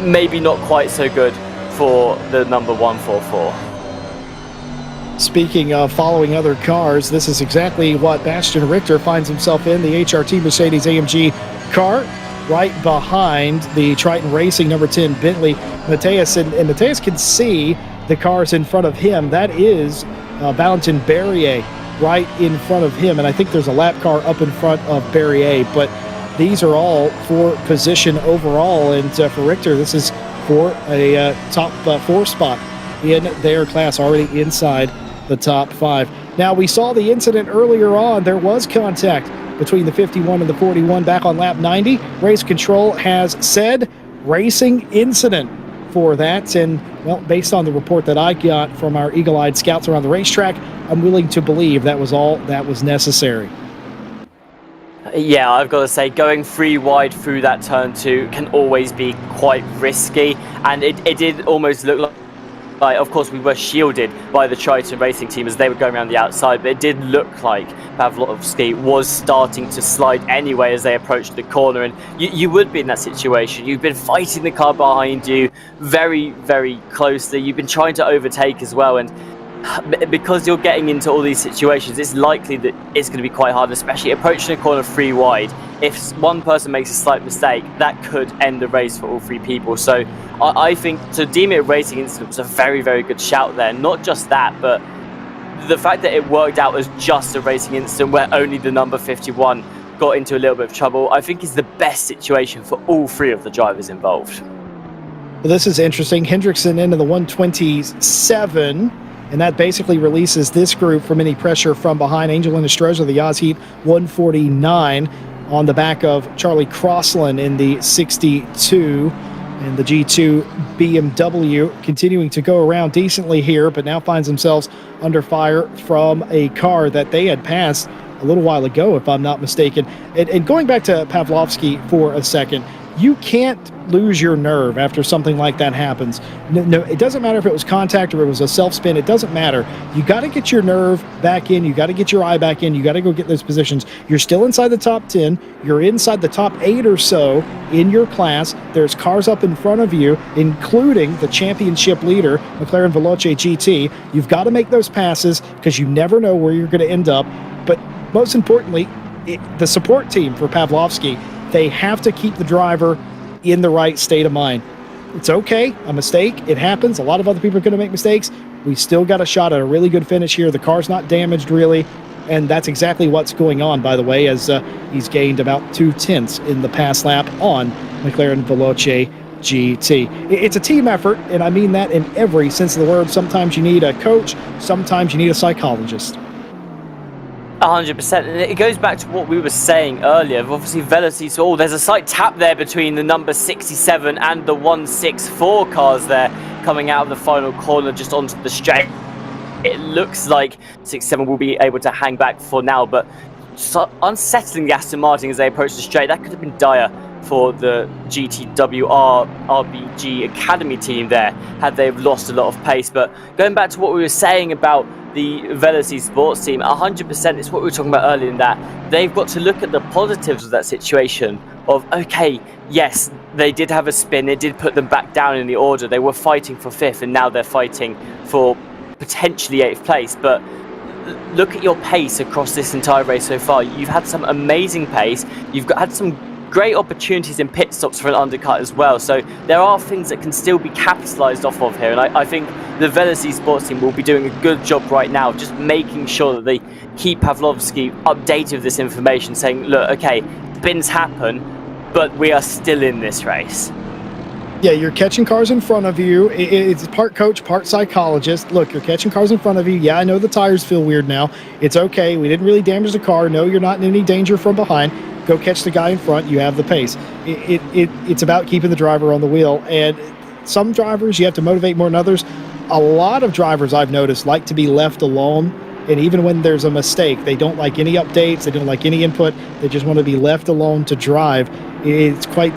maybe not quite so good for the number 144. Speaking of following other cars, this is exactly what Bastian Richter finds himself in, the HRT Mercedes AMG car, right behind the Triton Racing number 10 Bentley. Mateus, and Mateus can see the cars in front of him. That is Valentin Berrier right in front of him, and I think there's a lap car up in front of Berrier, but these are all for position overall, and for Richter, this is for a top 4 spot in their class, already inside the top 5. Now, we saw the incident earlier on. There was contact between the 51 and the 41 back on lap 90. Race control has said racing incident for that. And, well, based on the report that I got from our eagle-eyed scouts around the racetrack, I'm willing to believe that was all that was necessary. Yeah, I've got to say, going 3 wide through that turn 2 can always be quite risky. And it did almost look like, of course, we were shielded by the Triton racing team as they were going around the outside, but it did look like Pavlovsky was starting to slide anyway as they approached the corner, and you would be in that situation. You've been fighting the car behind you very, very closely. You've been trying to overtake as well, and because you're getting into all these situations, it's likely that it's going to be quite hard, especially approaching a corner 3 wide. If one person makes a slight mistake, that could end the race for all 3 people. So I think to deem it a racing incident was a very, very good shout there. Not just that, but the fact that it worked out as just a racing incident where only the number 51 got into a little bit of trouble, I think is the best situation for all 3 of the drivers involved. Well, this is interesting. Hendrickson into the 127. And that basically releases this group from any pressure from behind. Angel and Estrella, the Oz Heat 149 on the back of Charlie Crossland in the 62. And the G2 BMW continuing to go around decently here, but now finds themselves under fire from a car that they had passed a little while ago, if I'm not mistaken. And going back to Pavlovsky for a second, you can't lose your nerve after something like that happens. No, it doesn't matter if it was contact or it was a self-spin. It doesn't matter. You got to get your nerve back in. You got to get your eye back in. You got to go get those positions. You're still inside the top 10. You're inside the top 8 or so in your class. There's cars up in front of you, including the championship leader, McLaren Veloce GT. You've got to make those passes because you never know where you're going to end up. But most importantly, the support team for Pavlovsky, they have to keep the driver in the right state of mind. It's okay, a mistake, it happens. A lot of other people are going to make mistakes. We still got a shot at a really good finish here. The car's not damaged really, and that's exactly what's going on, by the way, as he's gained about 2/10 in the past lap on McLaren Veloce GT. It's a team effort, and I mean that in every sense of the word. Sometimes you need a coach, sometimes you need a psychologist. 100%, and it goes back to what we were saying earlier. Obviously, Veloci, there's a slight tap there between the number 67 and the 164 cars there coming out of the final corner just onto the straight. It looks like 67 will be able to hang back for now, but unsettling the Aston Martin as they approach the straight. That could have been dire for the GTWR RBG Academy team there had they lost a lot of pace. But going back to what we were saying about the Veloci sports team, 100%, it's what we were talking about earlier, in that they've got to look at the positives of that situation of, okay, yes, they did have a spin, it did put them back down in the order, they were fighting for 5th and now they're fighting for potentially 8th place, but look at your pace across this entire race so far. You've had some amazing pace, had some great opportunities in pit stops for an undercut as well, so there are things that can still be capitalized off of here, and I think the Veloci sports team will be doing a good job right now just making sure that they keep Pavlovsky updated with this information, saying, look, okay, spins happen, but we are still in this race. Yeah, you're catching cars in front of you. It's part coach, part psychologist. Look, you're catching cars in front of you. Yeah, I know the tires feel weird now. It's okay. We didn't really damage the car. No, you're not in any danger from behind. Go catch the guy in front. You have the pace. It's about keeping the driver on the wheel. And some drivers you have to motivate more than others. A lot of drivers I've noticed like to be left alone. And even when there's a mistake, they don't like any updates. They don't like any input. They just want to be left alone to drive. It's quite...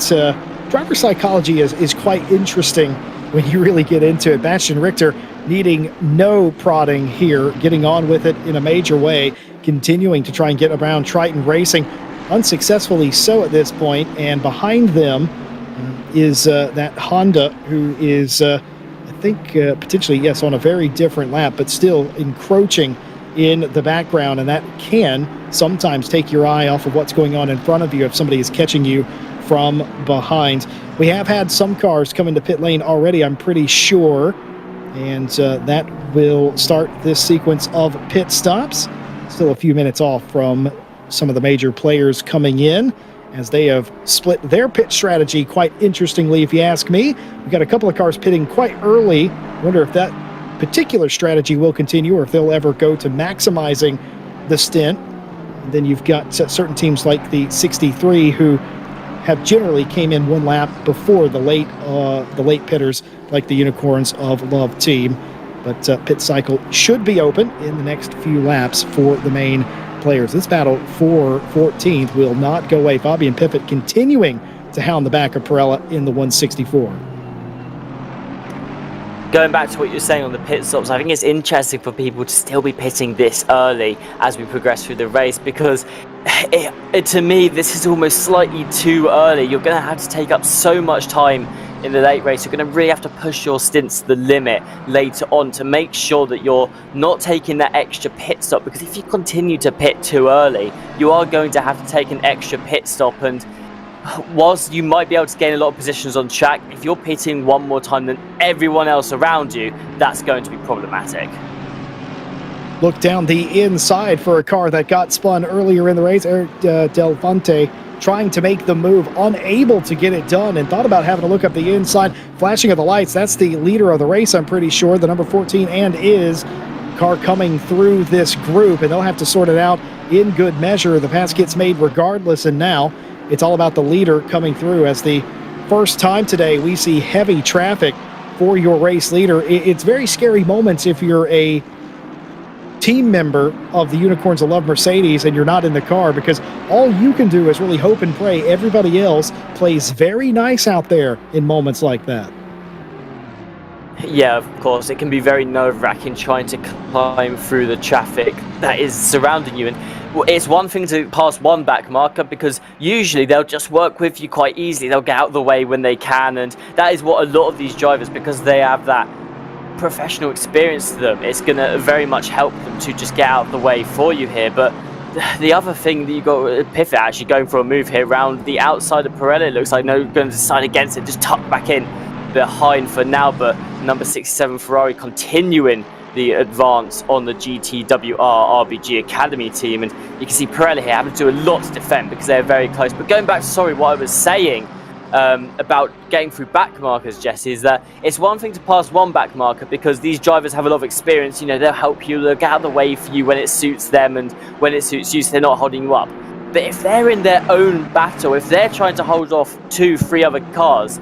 driver psychology is quite interesting when you really get into it. Bastian Richter needing no prodding here, getting on with it in a major way, continuing to try and get around Triton Racing, unsuccessfully so at this point, and behind them is that Honda, who is, I think, potentially, yes, on a very different lap, but still encroaching in the background, and that can sometimes take your eye off of what's going on in front of you if somebody is catching you from behind. We have had some cars come into pit lane already, I'm pretty sure, and that will start this sequence of pit stops. Still a few minutes off from some of the major players coming in, as they have split their pit strategy quite interestingly, if you ask me. We've got a couple of cars pitting quite early. Wonder if that particular strategy will continue or if they'll ever go to maximizing the stint. And then you've got certain teams like the 63 who have generally came in one lap before the late pitters, like the Unicorns of Love team. But pit cycle should be open in the next few laps for the main players. This battle for 14th will not go away. Fabian Piffet continuing to hound the back of Pirella in the 164. Going back to what you're saying on the pit stops, I think it's interesting for people to still be pitting this early as we progress through the race, because to me this is almost slightly too early. You're going to have to take up so much time in the late race. You're going to really have to push your stints to the limit later on to make sure that you're not taking that extra pit stop, because if you continue to pit too early, you are going to have to take an extra pit stop, and whilst you might be able to gain a lot of positions on track, if you're pitting one more time than everyone else around you, that's going to be problematic. Look down the inside for a car that got spun earlier in the race. Eric Del Fonte trying to make the move, unable to get it done, and thought about having to look up the inside. Flashing of the lights, that's the leader of the race, I'm pretty sure, the number 14 and is car coming through this group, and they'll have to sort it out in good measure. The pass gets made regardless, and now it's all about the leader coming through. As the first time today we see heavy traffic for your race leader. It's very scary moments if you're a team member of the Unicorns of Love Mercedes and you're not in the car, because all you can do is really hope and pray everybody else plays very nice out there in moments like that. Yeah, of course, it can be very nerve-wracking trying to climb through the traffic that is surrounding you. And it's one thing to pass one back marker, because usually they'll just work with you quite easily. They'll get out of the way when they can, and that is what a lot of these drivers, because they have that professional experience to them, it's going to very much help them to just get out of the way for you here. But the other thing that you got, Piffet actually going for a move here around the outside of Pirelli. It looks like no going to decide against it, just tuck back in behind for now. But number 67 Ferrari continuing the advance on the GTWR RBG Academy team, and you can see Pirelli here having to do a lot to defend because they're very close. But going back to what I was saying about getting through back markers, Jesse, is that it's one thing to pass one back marker because these drivers have a lot of experience. You know, they'll help you, they'll get out of the way for you when it suits them, and when it suits you, so they're not holding you up. But if they're in their own battle, if they're trying to hold off 2-3 other cars,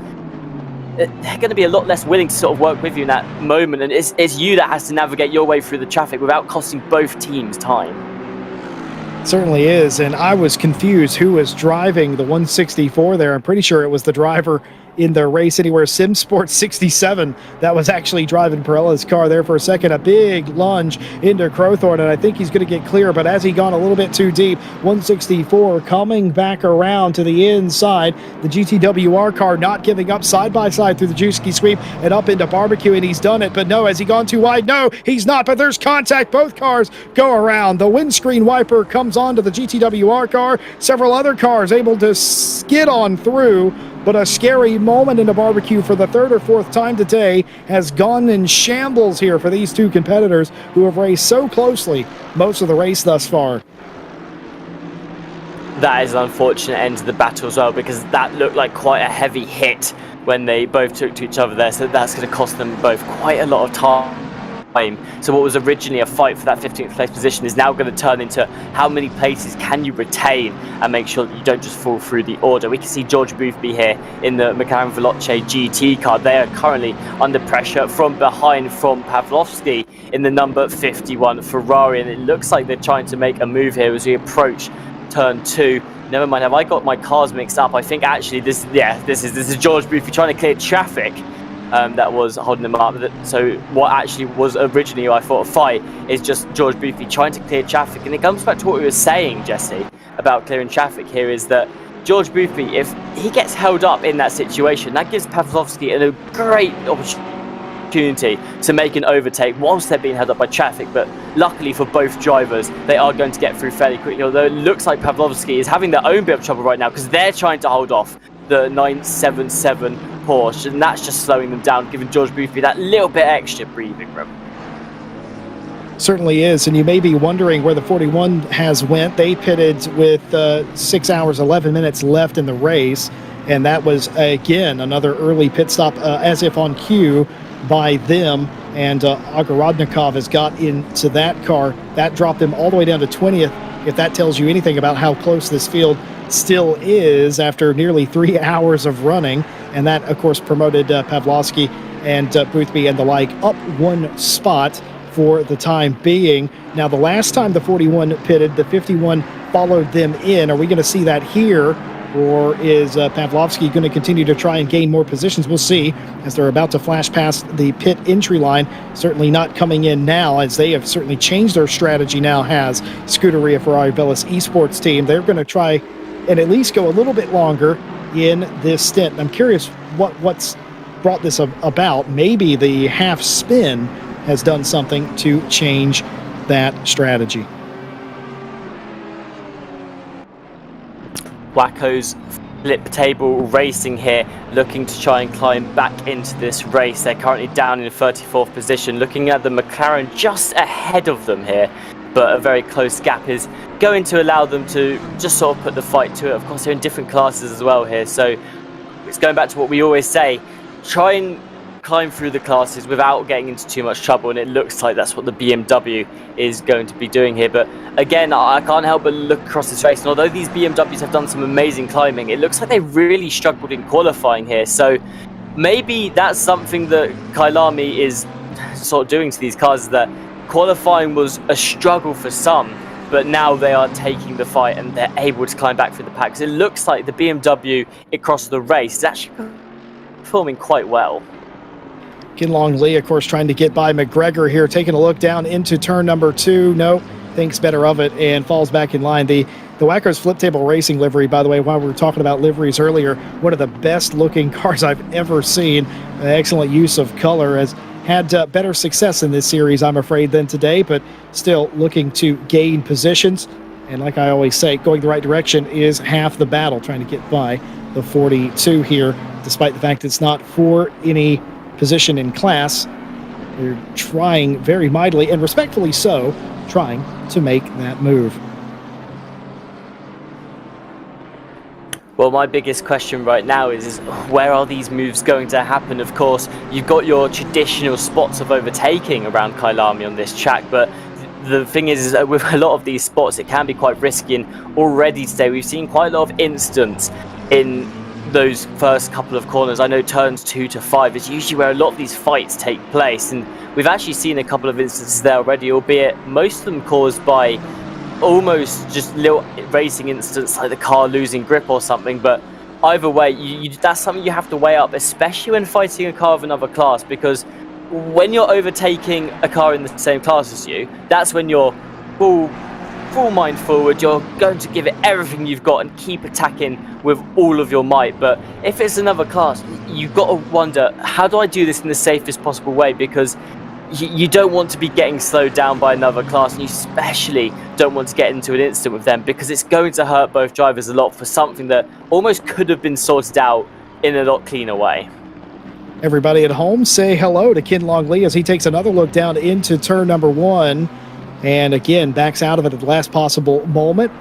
they're going to be a lot less willing to sort of work with you in that moment, and it's you that has to navigate your way through the traffic without costing both teams time. Certainly is, and I was confused who was driving the 164 there. I'm pretty sure it was the driver in the Race Anywhere Sim Sports 67 that was actually driving Pirella's car there for a second. A big lunge into Crowthorne, and I think he's going to get clear, but has he gone a little bit too deep? 164 coming back around to the inside. The GTWR car not giving up, side by side through the Juski sweep and up into Barbecue, and he's done it. But no, has he gone too wide? No, he's not, but there's contact. Both cars go around. The windscreen wiper comes onto the GTWR car. Several other cars able to skid on through, but a scary moment in the Barbecue for the third or fourth time today has gone in shambles here for these two competitors who have raced so closely most of the race thus far. That is an unfortunate end to the battle as well, because that looked like quite a heavy hit when they both took to each other there, so that's going to cost them both quite a lot of time. So what was originally a fight for that 15th place position is now going to turn into how many places can you retain and make sure that you don't just fall through the order. We can see George Boothby here in the McLaren Veloce GT car. They are currently under pressure from behind from Pavlovsky in the number 51 Ferrari, and it looks like they're trying to make a move here as we approach turn 2. Never mind, have I got my cars mixed up? I think actually this is George Boothby trying to clear traffic. That was holding them up. So what actually was originally, I thought, a fight is just George Boothby trying to clear traffic. And it comes back to what we were saying, Jesse, about clearing traffic here, is that George Boothby, if he gets held up in that situation, that gives Pavlovsky a great opportunity to make an overtake whilst they're being held up by traffic. But luckily for both drivers, they are going to get through fairly quickly, although it looks like Pavlovsky is having their own bit of trouble right now because they're trying to hold off the 977 Porsche, and that's just slowing them down, giving George Boothby that little bit extra breathing room. certainly is. And you may be wondering where the 41 has went. They pitted with 6 hours, 11 minutes left in the race. And that was, again, another early pit stop, as if on cue by them. And Ogorodnikov has got into that car. That dropped him all the way down to 20th, if that tells you anything about how close this field still is after nearly 3 hours of running. And that, of course, promoted Pavlovsky and Boothby and the like up one spot for the time being. Now, the last time the 41 pitted, the 51 followed them in. Are we going to see that here? Or is Pavlovsky going to continue to try and gain more positions? We'll see as they're about to flash past the pit entry line. Certainly not coming in now, as they have certainly changed their strategy now, has Scuderia Ferrari Bellis Esports team. They're going to try and at least go a little bit longer in this stint. I'm curious what's brought this about. Maybe the half spin has done something to change that strategy. Wacko's flip table racing here, looking to try and climb back into this race. They're currently down in 34th position. Looking at the McLaren just ahead of them here, but a very close gap is going to allow them to just sort of put the fight to it. Of course, they're in different classes as well here, so it's going back to what we always say, try and climb through the classes without getting into too much trouble, and it looks like that's what the BMW is going to be doing here. But again, I can't help but look across this race, and although these BMWs have done some amazing climbing, it looks like they really struggled in qualifying here. So maybe that's something that Kyalami is sort of doing to these cars, is that qualifying was a struggle for some, but now they are taking the fight and they're able to climb back through the pack. 'Cause it looks like the BMW across the race is actually performing quite well. Kinlong Lee, of course, trying to get by McGregor here, taking a look down into turn number 2. No, thinks better of it and falls back in line. The Wacko's Flip Table Racing livery, by the way, while we were talking about liveries earlier, one of the best looking cars I've ever seen. Excellent use of color, has had better success in this series, I'm afraid, than today, but still looking to gain positions. And like I always say, going the right direction is half the battle, trying to get by the 42 here, despite the fact it's not for any position in class. They're trying very mightily, and respectfully so, trying to make that move. Well, my biggest question right now is where are these moves going to happen? Of course, you've got your traditional spots of overtaking around Kyalami on this track, but the thing is that with a lot of these spots, it can be quite risky, and already today we've seen quite a lot of incidents in those first couple of corners. I know turns 2 to 5 is usually where a lot of these fights take place, and we've actually seen a couple of instances there already, albeit most of them caused by almost just little racing incidents like the car losing grip or something. But either way, that's something you have to weigh up, especially when fighting a car of another class, because when you're overtaking a car in the same class as you, that's when you're full mind forward, you're going to give it everything you've got and keep attacking with all of your might. But if it's another class, you've got to wonder, how do I do this in the safest possible way? Because you don't want to be getting slowed down by another class, and you especially don't want to get into an incident with them, because it's going to hurt both drivers a lot for something that almost could have been sorted out in a lot cleaner way. Everybody at home, say hello to Kinlong Lee as he takes another look down into turn number 1. And again, backs out of it at the last possible moment,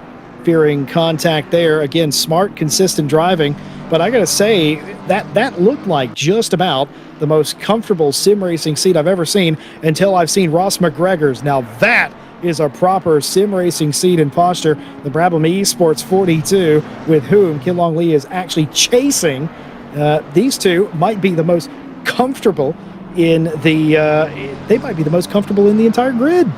fearing contact there. Again, smart, consistent driving. But I got to say, that looked like just about the most comfortable sim racing seat I've ever seen until I've seen Ross McGregor's. Now that is a proper sim racing seat and posture. The Brabham Esports 42, with whom Kinlong Lee is actually chasing. These two might be the most comfortable in they might be the most comfortable in the entire grid.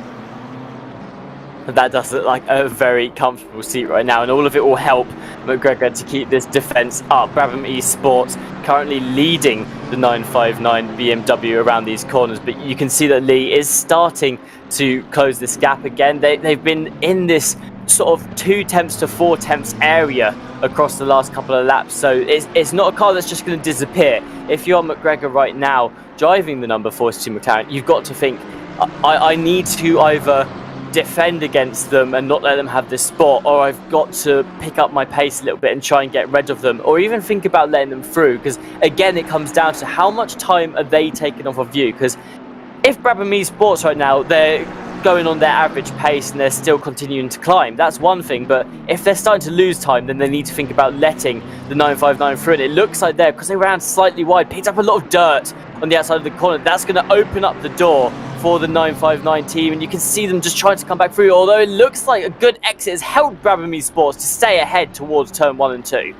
That does look like a very comfortable seat right now, and all of it will help McGregor to keep this defence up. Brabham Esports currently leading the 959 BMW around these corners, but you can see that Lee is starting to close this gap again. They've been in this sort of 2 tenths to 4 tenths area across the last couple of laps, so it's not a car that's just going to disappear. If you're McGregor right now driving the number 42 McLaren, you've got to think, I need to either defend against them and not let them have this spot, or I've got to pick up my pace a little bit and try and get rid of them, or even think about letting them through, because again it comes down to how much time are they taking off of you. Because if Brabham Esports right now, they're going on their average pace and they're still continuing to climb, that's one thing. But if they're starting to lose time, then they need to think about letting the 959 through. And it looks like there, because they ran slightly wide, picked up a lot of dirt on the outside of the corner. That's going to open up the door for the 959 team, and you can see them just trying to come back through, although it looks like a good exit has helped Brabham Esports to stay ahead towards turn 1 and 2.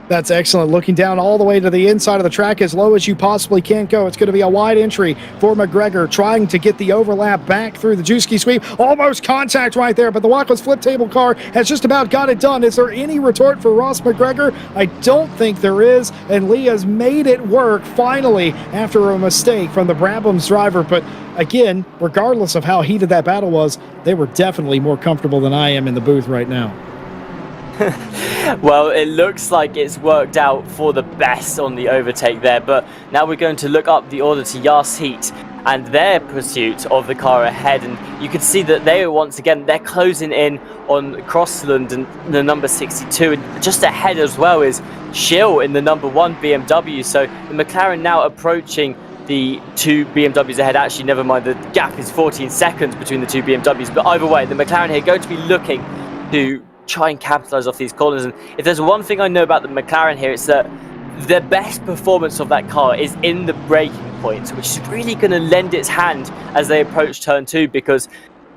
That's excellent. Looking down all the way to the inside of the track as low as you possibly can go. It's going to be a wide entry for McGregor, trying to get the overlap back through the Juski sweep. Almost contact right there, but the Wackles flip table car has just about got it done. Is there any retort for Ross McGregor? I don't think there is, and Lee has made it work finally after a mistake from the Brabham's driver. But again, regardless of how heated that battle was, they were definitely more comfortable than I am in the booth right now. Well, it looks like it's worked out for the best on the overtake there, but now we're going to look up the order to Yas Heat and their pursuit of the car ahead, and you can see that they are once again, they're closing in on Crossland and the number 62, and just ahead as well is Schill in the number 1 BMW. So the McLaren now approaching the 2 BMWs ahead. Actually, never mind, the gap is 14 seconds between the 2 BMWs, but either way, the McLaren here going to be looking to try and capitalize off these corners. And if there's one thing I know about the McLaren here, it's that the best performance of that car is in the braking points, which is really going to lend its hand as they approach turn 2, because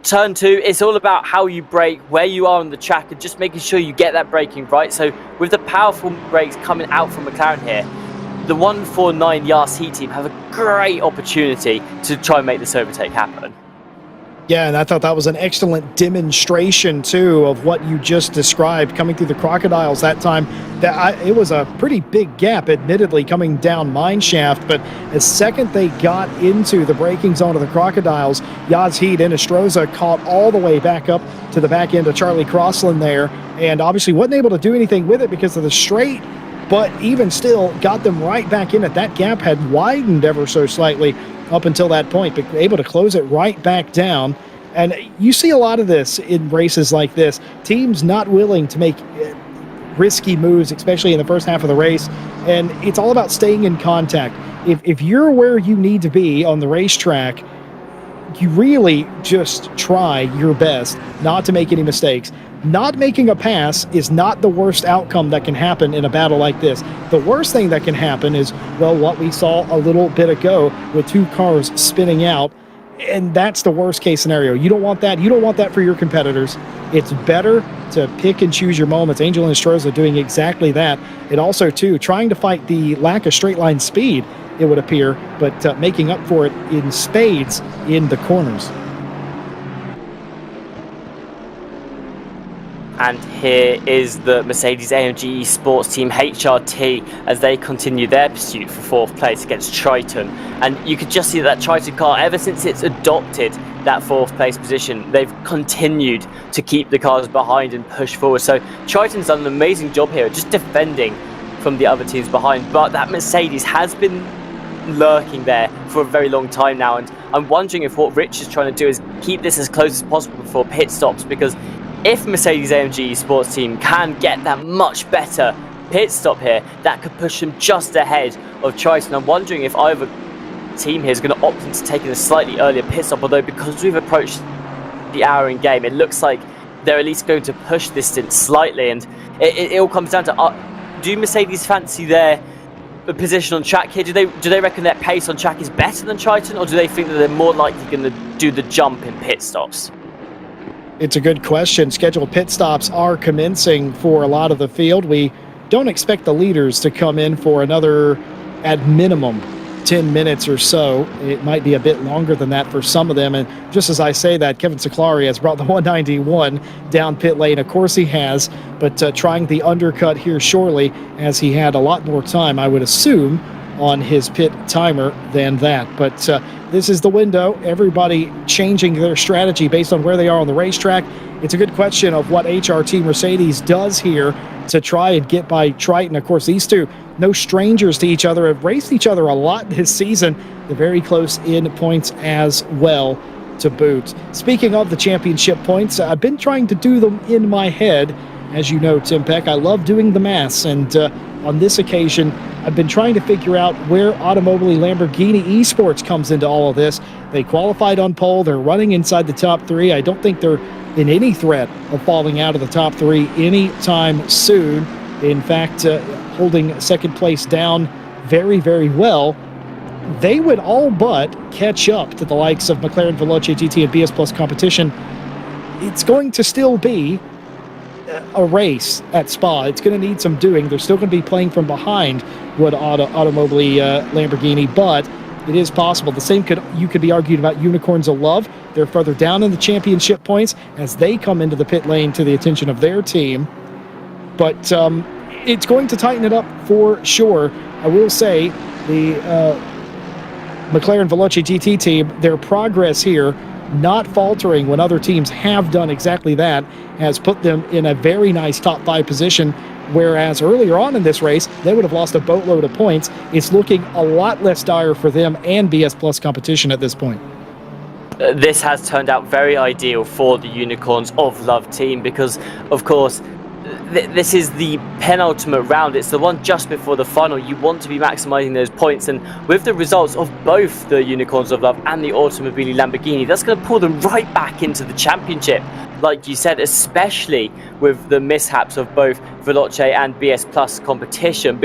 turn 2, it's all about how you brake, where you are on the track, and just making sure you get that braking right. So with the powerful brakes coming out from McLaren here, the 149 Yas Heat team have a great opportunity to try and make this overtake happen. Yeah, and I thought that was an excellent demonstration, too, of what you just described, coming through the Crocodiles that time. It was a pretty big gap, admittedly, coming down mine shaft, but the second they got into the braking zone of the Crocodiles, Yas Heat and Estroza caught all the way back up to the back end of Charlie Crossland there, and obviously wasn't able to do anything with it because of the straight, but even still got them right back in it. That gap had widened ever so slightly up until that point, but able to close it right back down. And you see a lot of this in races like this, teams not willing to make risky moves, especially in the first half of the race, and it's all about staying in contact. If you're where you need to be on the racetrack, you really just try your best not to make any mistakes. Not making a pass is not the worst outcome that can happen in a battle like this. The worst thing that can happen is, well, what we saw a little bit ago with 2 cars spinning out, and that's the worst case scenario. You don't want that. You don't want that for your competitors. It's better to pick and choose your moments. Angel and Estroza doing exactly that. And also, too, trying to fight the lack of straight line speed, it would appear, but making up for it in spades in the corners. And here is the Mercedes-AMG Esports team, HRT, as they continue their pursuit for 4th place against Triton. And you could just see that Triton car, ever since it's adopted that 4th place position, they've continued to keep the cars behind and push forward. So Triton's done an amazing job here, just defending from the other teams behind. But that Mercedes has been lurking there for a very long time now. And I'm wondering if what Rich is trying to do is keep this as close as possible before pit stops, because if Mercedes-AMG Esports team can get that much better pit stop here, that could push them just ahead of Triton. I'm wondering if either team here is going to opt into taking a slightly earlier pit stop, although because we've approached the hour in game, it looks like they're at least going to push this stint slightly. And it all comes down to, do Mercedes fancy their position on track here? Do they reckon their pace on track is better than Triton, or do they think that they're more likely going to do the jump in pit stops? It's a good question. Scheduled pit stops are commencing for a lot of the field. We don't expect the leaders to come in for another, at minimum, 10 minutes or so. It might be a bit longer than that for some of them. And just as I say that, Kevin Siclari has brought the 191 down pit lane. Of course he has, but trying the undercut here shortly, as he had a lot more time, I would assume, on his pit timer than that. But this is the window. Everybody changing their strategy based on where they are on the racetrack. It's a good question of what HRT Mercedes does here to try and get by Triton. Of course, these two, no strangers to each other, have raced each other a lot this season. They're very close in points as well to boot. Speaking of the championship points, I've been trying to do them in my head. as you know, Tim Peck, I love doing the maths, and on this occasion, I've been trying to figure out where Mobileye Lamborghini Esports comes into all of this. They qualified on pole. They're running inside the top 3. I don't think they're in any threat of falling out of the top 3 anytime soon. In fact, holding second place down very, very well. They would all but catch up to the likes of McLaren, Veloce, GT, and BS Plus competition. It's going to still be a race at Spa. It's going to need some doing. They're still going to be playing from behind what Mobileye Lamborghini, but it is possible. The same you could be argued about Unicorns of Love. They're further down in the championship points as they come into the pit lane to the attention of their team. But it's going to tighten it up for sure. I will say the McLaren Veloce GT team, their progress here, not faltering when other teams have done exactly that, has put them in a very nice top 5 position, whereas earlier on in this race, they would have lost a boatload of points. It's looking a lot less dire for them and BS Plus competition at this point. This has turned out very ideal for the Unicorns of Love team because, of course, this is the penultimate round. It's the one just before the final. You want to be maximising those points, and with the results of both the Unicorns of Love and the Mobileye Lamborghini, that's going to pull them right back into the championship. Like you said, especially with the mishaps of both Veloce and BS Plus competition,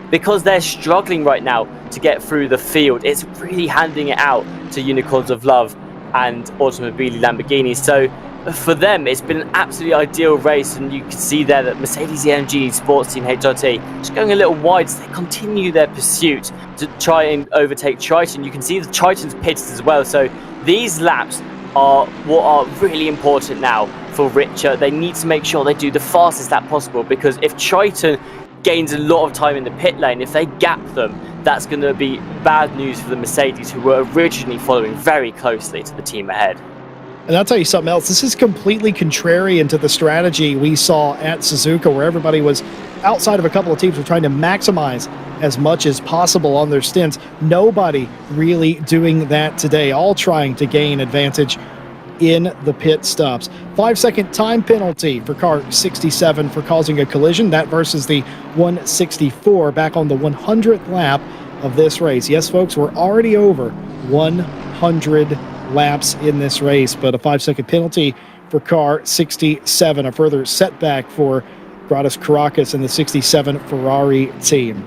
because they're struggling right now to get through the field. It's really handing it out to Unicorns of Love and Mobileye Lamborghini. So for them, it's been an absolutely ideal race, and you can see there that Mercedes-AMG Sports Team HRT just going a little wide as they continue their pursuit to try and overtake Triton. You can see the Triton's pitted as well, so these laps are what are really important now for Richer. They need to make sure they do the fastest lap possible, because if Triton gains a lot of time in the pit lane, if they gap them, that's going to be bad news for the Mercedes, who were originally following very closely to the team ahead. And I'll tell you something else. This is completely contrarian to the strategy we saw at Suzuka, where everybody was outside of a couple of teams were trying to maximize as much as possible on their stints. Nobody really doing that today, all trying to gain advantage in the pit stops. 5-second time penalty for car 67 for causing a collision. That versus the 164 back on the 100th lap of this race. Yes, folks, we're already over 100 laps in this race, but a 5-second penalty for car 67, a further setback for Gratis Caracas and the 67 Ferrari team.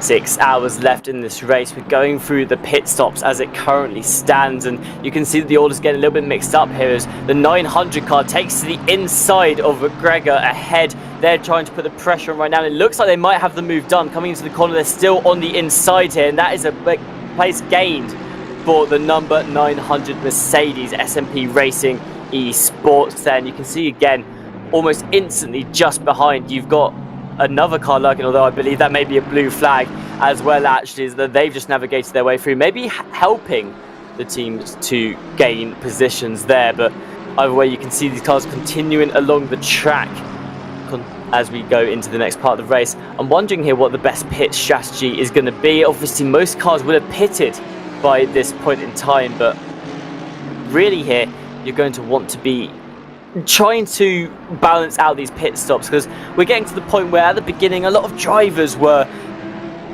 6 hours left in this race. We're going through the pit stops as it currently stands, and you can see that the orders getting a little bit mixed up here as the 900 car takes to the inside of McGregor ahead. They're trying to put the pressure on right now. It looks like they might have the move done. Coming into the corner, they're still on the inside here, and that is a big place gained for the number 900 Mercedes SMP Racing Esports there. And you can see again, almost instantly just behind, you've got another car lurking, although I believe that may be a blue flag as well, actually, is that they've just navigated their way through, maybe helping the teams to gain positions there. But either way, you can see these cars continuing along the track as we go into the next part of the race. I'm wondering here what the best pit strategy is going to be. Obviously, most cars would have pitted by this point in time, but really here, you're going to want to be trying to balance out these pit stops, because we're getting to the point where at the beginning, a lot of drivers were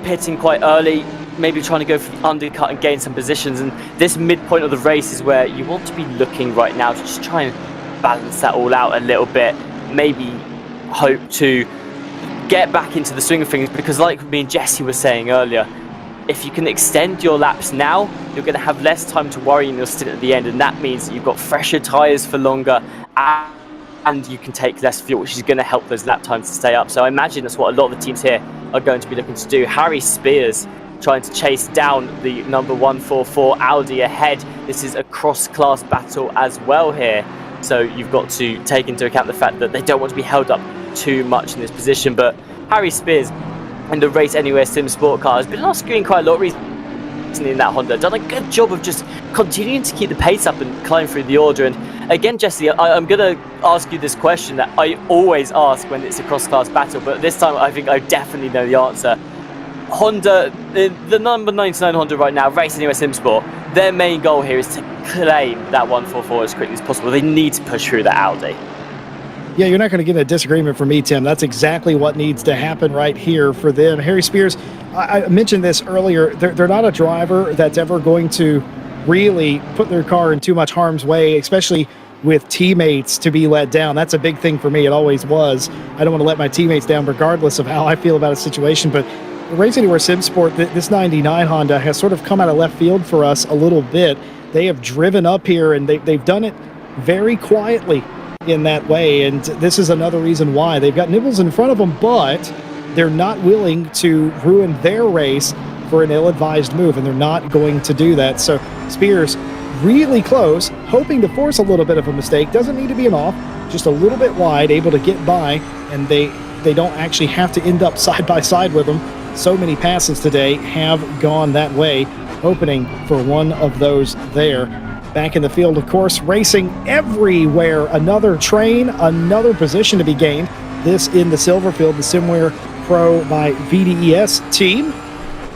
pitting quite early, maybe trying to go for the undercut and gain some positions, and this midpoint of the race is where you want to be looking right now to just try and balance that all out a little bit, maybe hope to get back into the swing of things, because like me and Jesse were saying earlier, if you can extend your laps now, you're going to have less time to worry in your stint at the end, and that means that you've got fresher tyres for longer, and you can take less fuel, which is going to help those lap times to stay up. So I imagine that's what a lot of the teams here are going to be looking to do. Harry Spears trying to chase down the number 144 Audi ahead. This is a cross-class battle as well here, so you've got to take into account the fact that they don't want to be held up too much in this position. But Harry Spears in the Race Anywhere Sim Sport car has been on screen quite a lot recently in that Honda. Done a good job of just continuing to keep the pace up and climb through the order. And again, Jesse, I'm going to ask you this question that I always ask when it's a cross-class battle, but this time I think I definitely know the answer. Honda, the number 99 Honda right now, Race Anywhere Sim Sport, their main goal here is to claim that 144 as quickly as possible. They need to push through that Audi. Yeah, you're not going to get a disagreement from me, Tim. That's exactly what needs to happen right here for them. Harry Spears, I mentioned this earlier, they're not a driver that's ever going to really put their car in too much harm's way, especially with teammates to be let down. That's a big thing for me. It always was. I don't want to let my teammates down regardless of how I feel about a situation. But Race Anywhere Sim Sport, this 99 Honda has sort of come out of left field for us a little bit. They have driven up here, and they've done it very quietly in that way, and this is another reason why. They've got nibbles in front of them, but they're not willing to ruin their race for an ill-advised move, and they're not going to do that. So Spears really close, hoping to force a little bit of a mistake. Doesn't need to be an off, just a little bit wide, able to get by, and they don't actually have to end up side by side with them. So many passes today have gone that way, opening for one of those there. Back in the field, of course, racing everywhere. Another train, another position to be gained. This in the silver field, the Simware Pro by VDES team.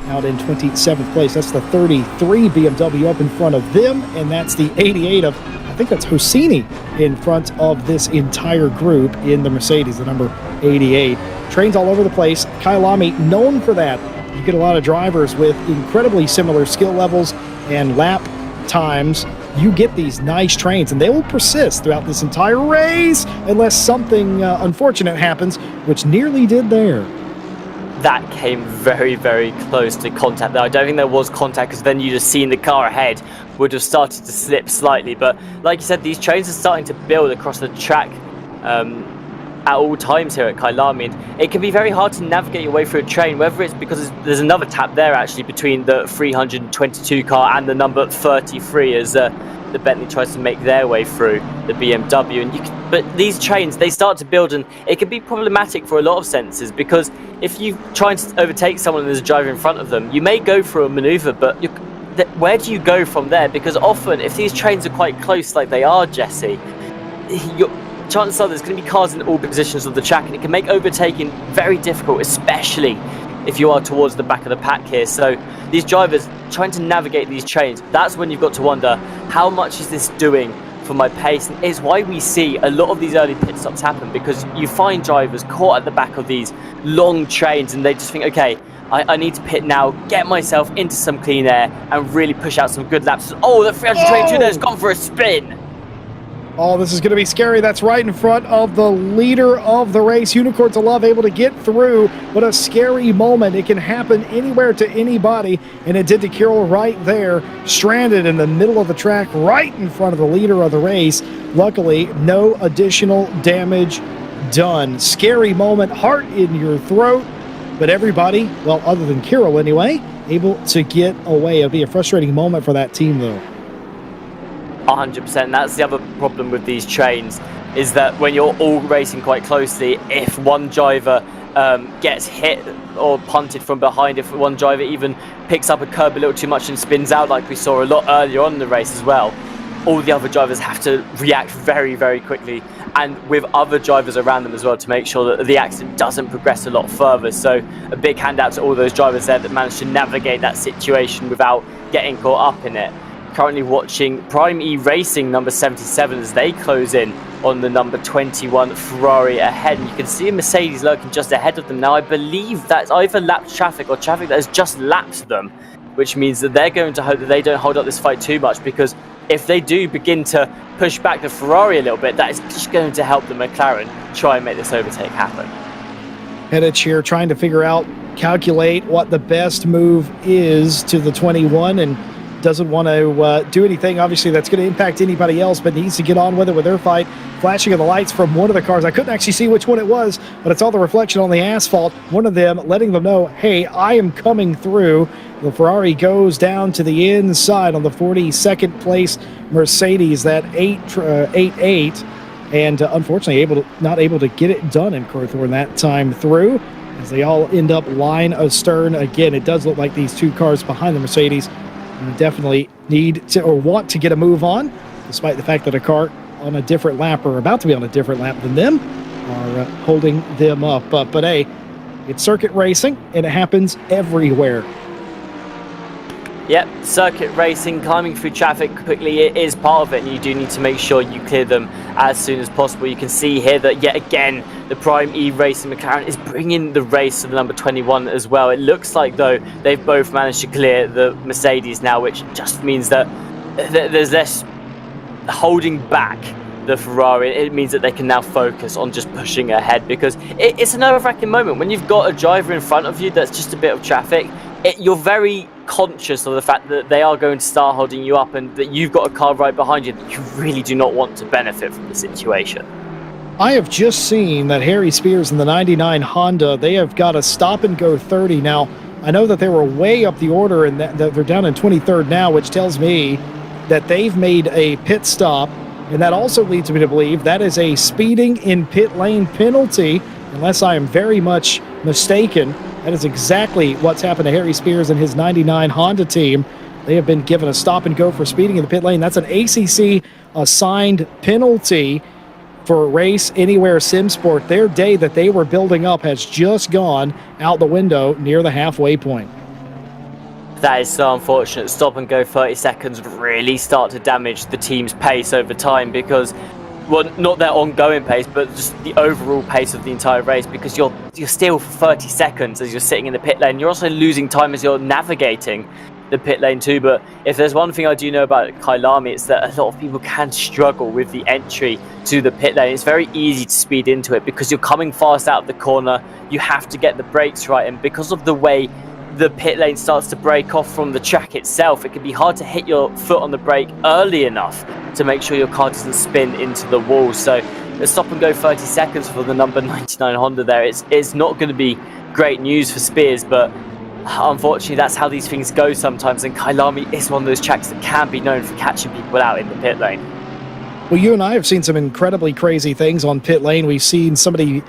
Out in 27th place. That's the 33 BMW up in front of them, and that's the 88 of, I think that's Hosseini, in front of this entire group in the Mercedes, the number 88. Trains all over the place. Kyalami, known for that. You get a lot of drivers with incredibly similar skill levels and lap times. You get these nice trains, and they will persist throughout this entire race unless something unfortunate happens, which nearly did there. That came very, very close to contact there. I don't think there was contact, because then you'd have seen the car ahead would have started to slip slightly. But like you said, these trains are starting to build across the track at all times here at Kyalami. And it can be very hard to navigate your way through a train, whether it's because there's another tap there actually between the 322 car and the number 33 as the Bentley tries to make their way through the BMW. And but these trains, they start to build, and it can be problematic for a lot of senses, because if you try to overtake someone and there's a driver in front of them, you may go for a maneuver, but where do you go from there? Because often, if these trains are quite close like they are, Jesse, chances are there's going to be cars in all positions of the track, and it can make overtaking very difficult, especially if you are towards the back of the pack here. So these drivers trying to navigate these trains, that's when you've got to wonder, how much is this doing for my pace? And it's why we see a lot of these early pit stops happen, because you find drivers caught at the back of these long trains, and they just think, okay, I need to pit now, get myself into some clean air, and really push out some good laps. Oh, the 322 there's gone for a spin. Oh, this is going to be scary. That's right in front of the leader of the race. Unicorns of Love able to get through. What a scary moment. It can happen anywhere to anybody, and it did to Kirill right there, stranded in the middle of the track, right in front of the leader of the race. Luckily, no additional damage done. Scary moment, heart in your throat, but everybody, well, other than Kirill anyway, able to get away. It'll be a frustrating moment for that team, though. 100%. That's the other problem with these trains, is that when you're all racing quite closely, if one driver gets hit or punted from behind, if one driver even picks up a curb a little too much and spins out, like we saw a lot earlier on in the race as well, all the other drivers have to react very, very quickly, and with other drivers around them as well, to make sure that the accident doesn't progress a lot further. So a big hand out to all those drivers there that managed to navigate that situation without getting caught up in it. Currently watching Prime E Racing number 77 as they close in on the number 21 Ferrari ahead, and you can see a Mercedes lurking just ahead of them. Now I believe that's either lapped traffic or traffic that has just lapped them, which means that they're going to hope that they don't hold up this fight too much, because if they do begin to push back the Ferrari a little bit, that is just going to help the McLaren try and make this overtake happen. Headed here trying to figure out, calculate what the best move is to the 21, and doesn't want to do anything, obviously, that's going to impact anybody else, but needs to get on with it with their fight. Flashing of the lights from one of the cars. I couldn't actually see which one it was, but it's all the reflection on the asphalt. One of them letting them know, hey, I am coming through. The Ferrari goes down to the inside on the 42nd place Mercedes, that 8-8, and unfortunately not able to get it done in Cawthorne that time through, as they all end up line astern. Again, it does look like these two cars behind the Mercedes definitely need to or want to get a move on, despite the fact that a car on a different lap or about to be on a different lap than them are holding them up. But hey, it's circuit racing, and it happens everywhere. Yep, circuit racing, climbing through traffic quickly, it is part of it, and you do need to make sure you clear them as soon as possible. You can see here that yet again the Prime E Racing McLaren is bringing the race to the number 21 as well. It looks like though they've both managed to clear the Mercedes now, which just means that there's less holding back the Ferrari. It means that they can now focus on just pushing ahead, because it's a nerve-wracking moment when you've got a driver in front of you that's just a bit of traffic. You're very conscious of the fact that they are going to start holding you up, and that you've got a car right behind you that you really do not want to benefit from the situation. I have just seen that Harry Spears in the 99 Honda, they have got a stop and go 30. Now, I know that they were way up the order and that they're down in 23rd now, which tells me that they've made a pit stop, and that also leads me to believe that is a speeding in pit lane penalty, unless I am very much mistaken. That is exactly what's happened to Harry Spears and his 99 Honda team. They have been given a stop and go for speeding in the pit lane. That's an ACC assigned penalty for Race Anywhere Sim Sport. Their day that they were building up has just gone out the window near the halfway point. That is so unfortunate. Stop and go 30 seconds really start to damage the team's pace over time, because, well, not their ongoing pace, but just the overall pace of the entire race, because you're still for 30 seconds as you're sitting in the pit lane. You're also losing time as you're navigating the pit lane too. But if there's one thing I do know about Kyalami, it's that a lot of people can struggle with the entry to the pit lane. It's very easy to speed into it because you're coming fast out of the corner. You have to get the brakes right, and because of the way the pit lane starts to break off from the track itself, it can be hard to hit your foot on the brake early enough to make sure your car doesn't spin into the wall. So the stop and go 30 seconds for the number 99 Honda there, it's not going to be great news for Spears, but unfortunately that's how these things go sometimes, and Kyalami is one of those tracks that can be known for catching people out in the pit lane. Well, you and I have seen some incredibly crazy things on pit lane. We've seen somebody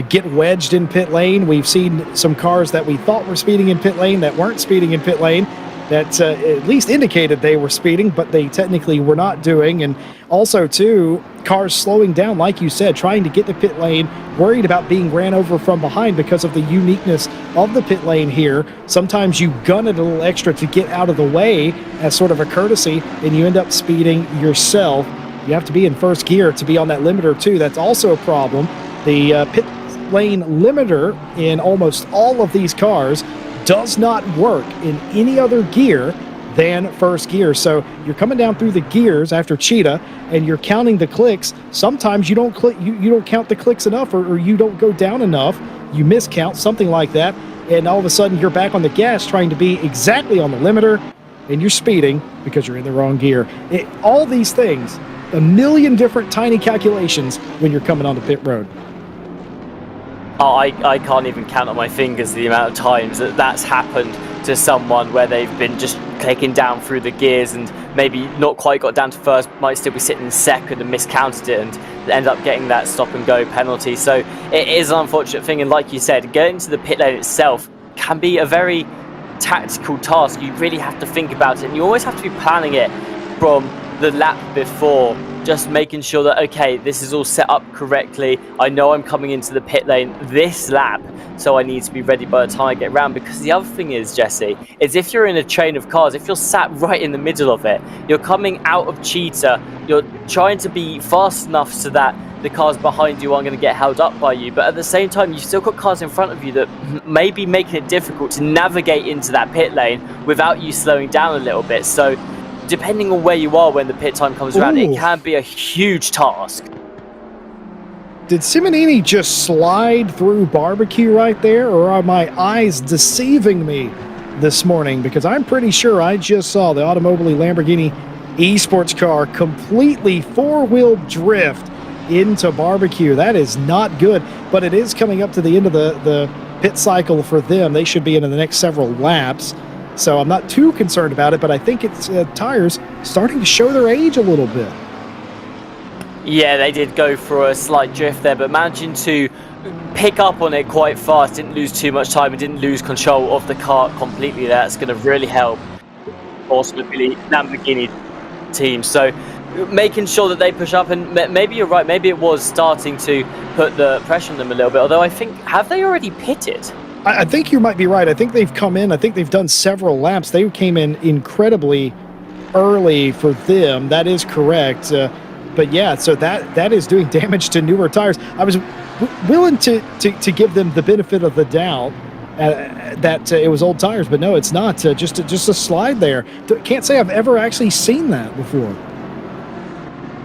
get wedged in pit lane. We've seen some cars that we thought were speeding in pit lane that weren't speeding in pit lane, that at least indicated they were speeding, but they technically were not doing. And also, too, cars slowing down, like you said, trying to get to pit lane, worried about being ran over from behind because of the uniqueness of the pit lane here. Sometimes you gun it a little extra to get out of the way as sort of a courtesy, and you end up speeding yourself. You have to be in first gear to be on that limiter, too. That's also a problem. The pit lane limiter in almost all of these cars does not work in any other gear than first gear. So you're coming down through the gears after Cheetah and you're counting the clicks. Sometimes you don't count the clicks enough, or you don't go down enough. You miscount, something like that, and all of a sudden you're back on the gas trying to be exactly on the limiter, and you're speeding because you're in the wrong gear. All these things, a million different tiny calculations when you're coming onto pit road. Oh, I can't even count on my fingers the amount of times that's happened to someone, where they've been just clicking down through the gears and maybe not quite got down to first, might still be sitting in second and miscounted it and end up getting that stop and go penalty. So it is an unfortunate thing, and like you said, getting to the pit lane itself can be a very tactical task. You really have to think about it, and you always have to be planning it from the lap before, just making sure that, okay, this is all set up correctly. I know I'm coming into the pit lane this lap, so I need to be ready by the time I get around. Because the other thing is, Jesse, is if you're in a train of cars, if you're sat right in the middle of it, you're coming out of Cheetah, you're trying to be fast enough so that the cars behind you aren't going to get held up by you, but at the same time you've still got cars in front of you that may be making it difficult to navigate into that pit lane without you slowing down a little bit. So depending on where you are when the pit time comes around, it can be a huge task. Did Simonini just slide through barbecue right there, or are my eyes deceiving me this morning? Because I'm pretty sure I just saw the Mobileye Lamborghini Esports car completely four-wheel drift into barbecue. That is not good, but it is coming up to the end of the pit cycle for them. They should be in the next several laps. So I'm not too concerned about it, but I think it's tires starting to show their age a little bit. Yeah, they did go for a slight drift there, but managing to pick up on it quite fast, didn't lose too much time and didn't lose control of the car completely. That's going to really help also the Lamborghini team. So making sure that they push up, and maybe you're right, maybe it was starting to put the pressure on them a little bit, although I think, have they already pitted? I think you might be right. I think they've come in. I think they've done several laps. They came in incredibly early for them. That is correct. But yeah, so that is doing damage to newer tires. I was willing to give them the benefit of the doubt that it was old tires, but no, it's not. Just a slide there. Can't say I've ever actually seen that before.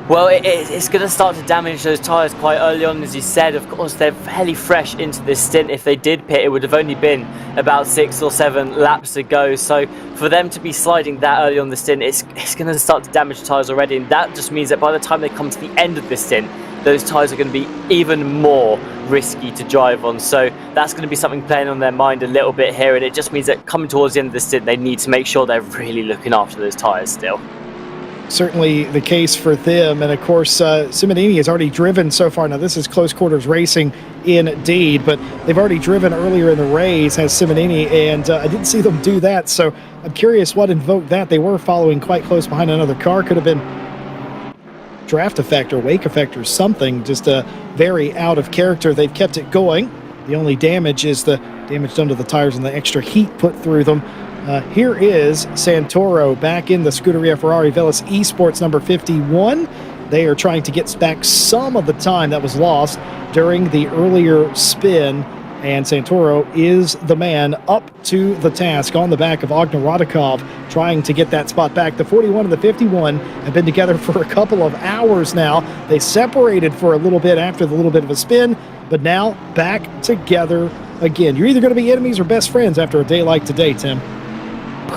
Well, it's going to start to damage those tyres quite early on, as you said. Of course, they're fairly fresh into this stint. If they did pit, it would have only been about 6 or 7 laps to go. So for them to be sliding that early on the stint, it's going to start to damage tyres already. And that just means that by the time they come to the end of this stint, those tyres are going to be even more risky to drive on. So that's going to be something playing on their mind a little bit here. And it just means that coming towards the end of the stint, they need to make sure they're really looking after those tyres still. Certainly the case for them. And of course, Simonini has already driven so far. Now, this is close quarters racing indeed, but they've already driven earlier in the race, has Simonini, and I didn't see them do that. So I'm curious what invoked that. They were following quite close behind another car. Could have been draft effect or wake effect or something, just very out of character. They've kept it going. The only damage is the damage done to the tires and the extra heat put through them. Here is Santoro back in the Scuderia Ferrari Velis Esports number 51. They are trying to get back some of the time that was lost during the earlier spin, and Santoro is the man up to the task on the back of Ognjen Radikov, trying to get that spot back. The 41 and the 51 have been together for a couple of hours now. They separated for a little bit after the little bit of a spin, but now back together again. You're either going to be enemies or best friends after a day like today, Tim.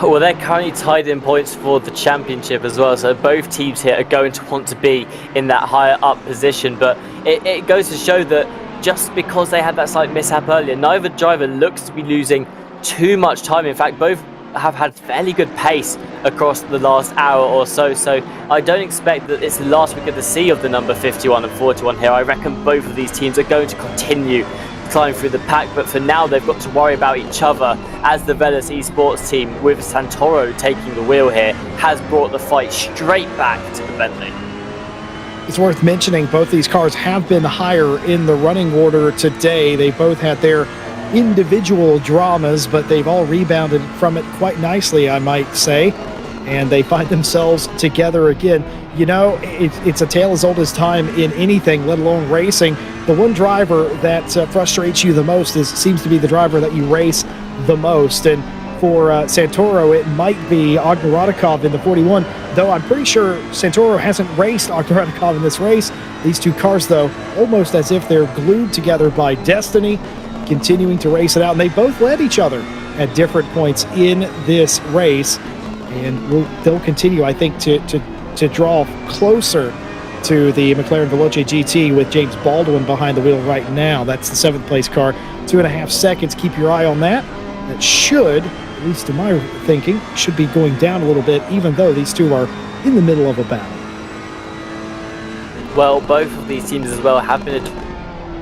Well, they're currently tied in points for the championship as well, so both teams here are going to want to be in that higher up position. But it goes to show that just because they had that slight mishap earlier, neither driver looks to be losing too much time. In fact, both have had fairly good pace across the last hour or so. So I don't expect that it's the last we're going to see of the number 51 and 41 here. I reckon both of these teams are going to continue climb through the pack, but for now they've got to worry about each other, as the Velis Esports team, with Santoro taking the wheel here, has brought the fight straight back to the Bentley. It's worth mentioning both these cars have been higher in the running order today. They both had their individual dramas, but they've all rebounded from it quite nicely, I might say, and they find themselves together again. You know, it's a tale as old as time in anything, let alone racing. The one driver that frustrates you the most seems to be the driver that you race the most. And for Santoro, it might be Ognjen Radikov in the 41, though I'm pretty sure Santoro hasn't raced Ognjen Radikov in this race. These two cars, though, almost as if they're glued together by destiny, continuing to race it out. And they both led each other at different points in this race. And they'll continue, I think, to draw closer to the McLaren Veloce GT with James Baldwin behind the wheel right now. That's the 7th place car. 2.5 seconds. Keep your eye on that. That should, at least in my thinking, should be going down a little bit, even though these two are in the middle of a battle. Well, both of these teams as well have been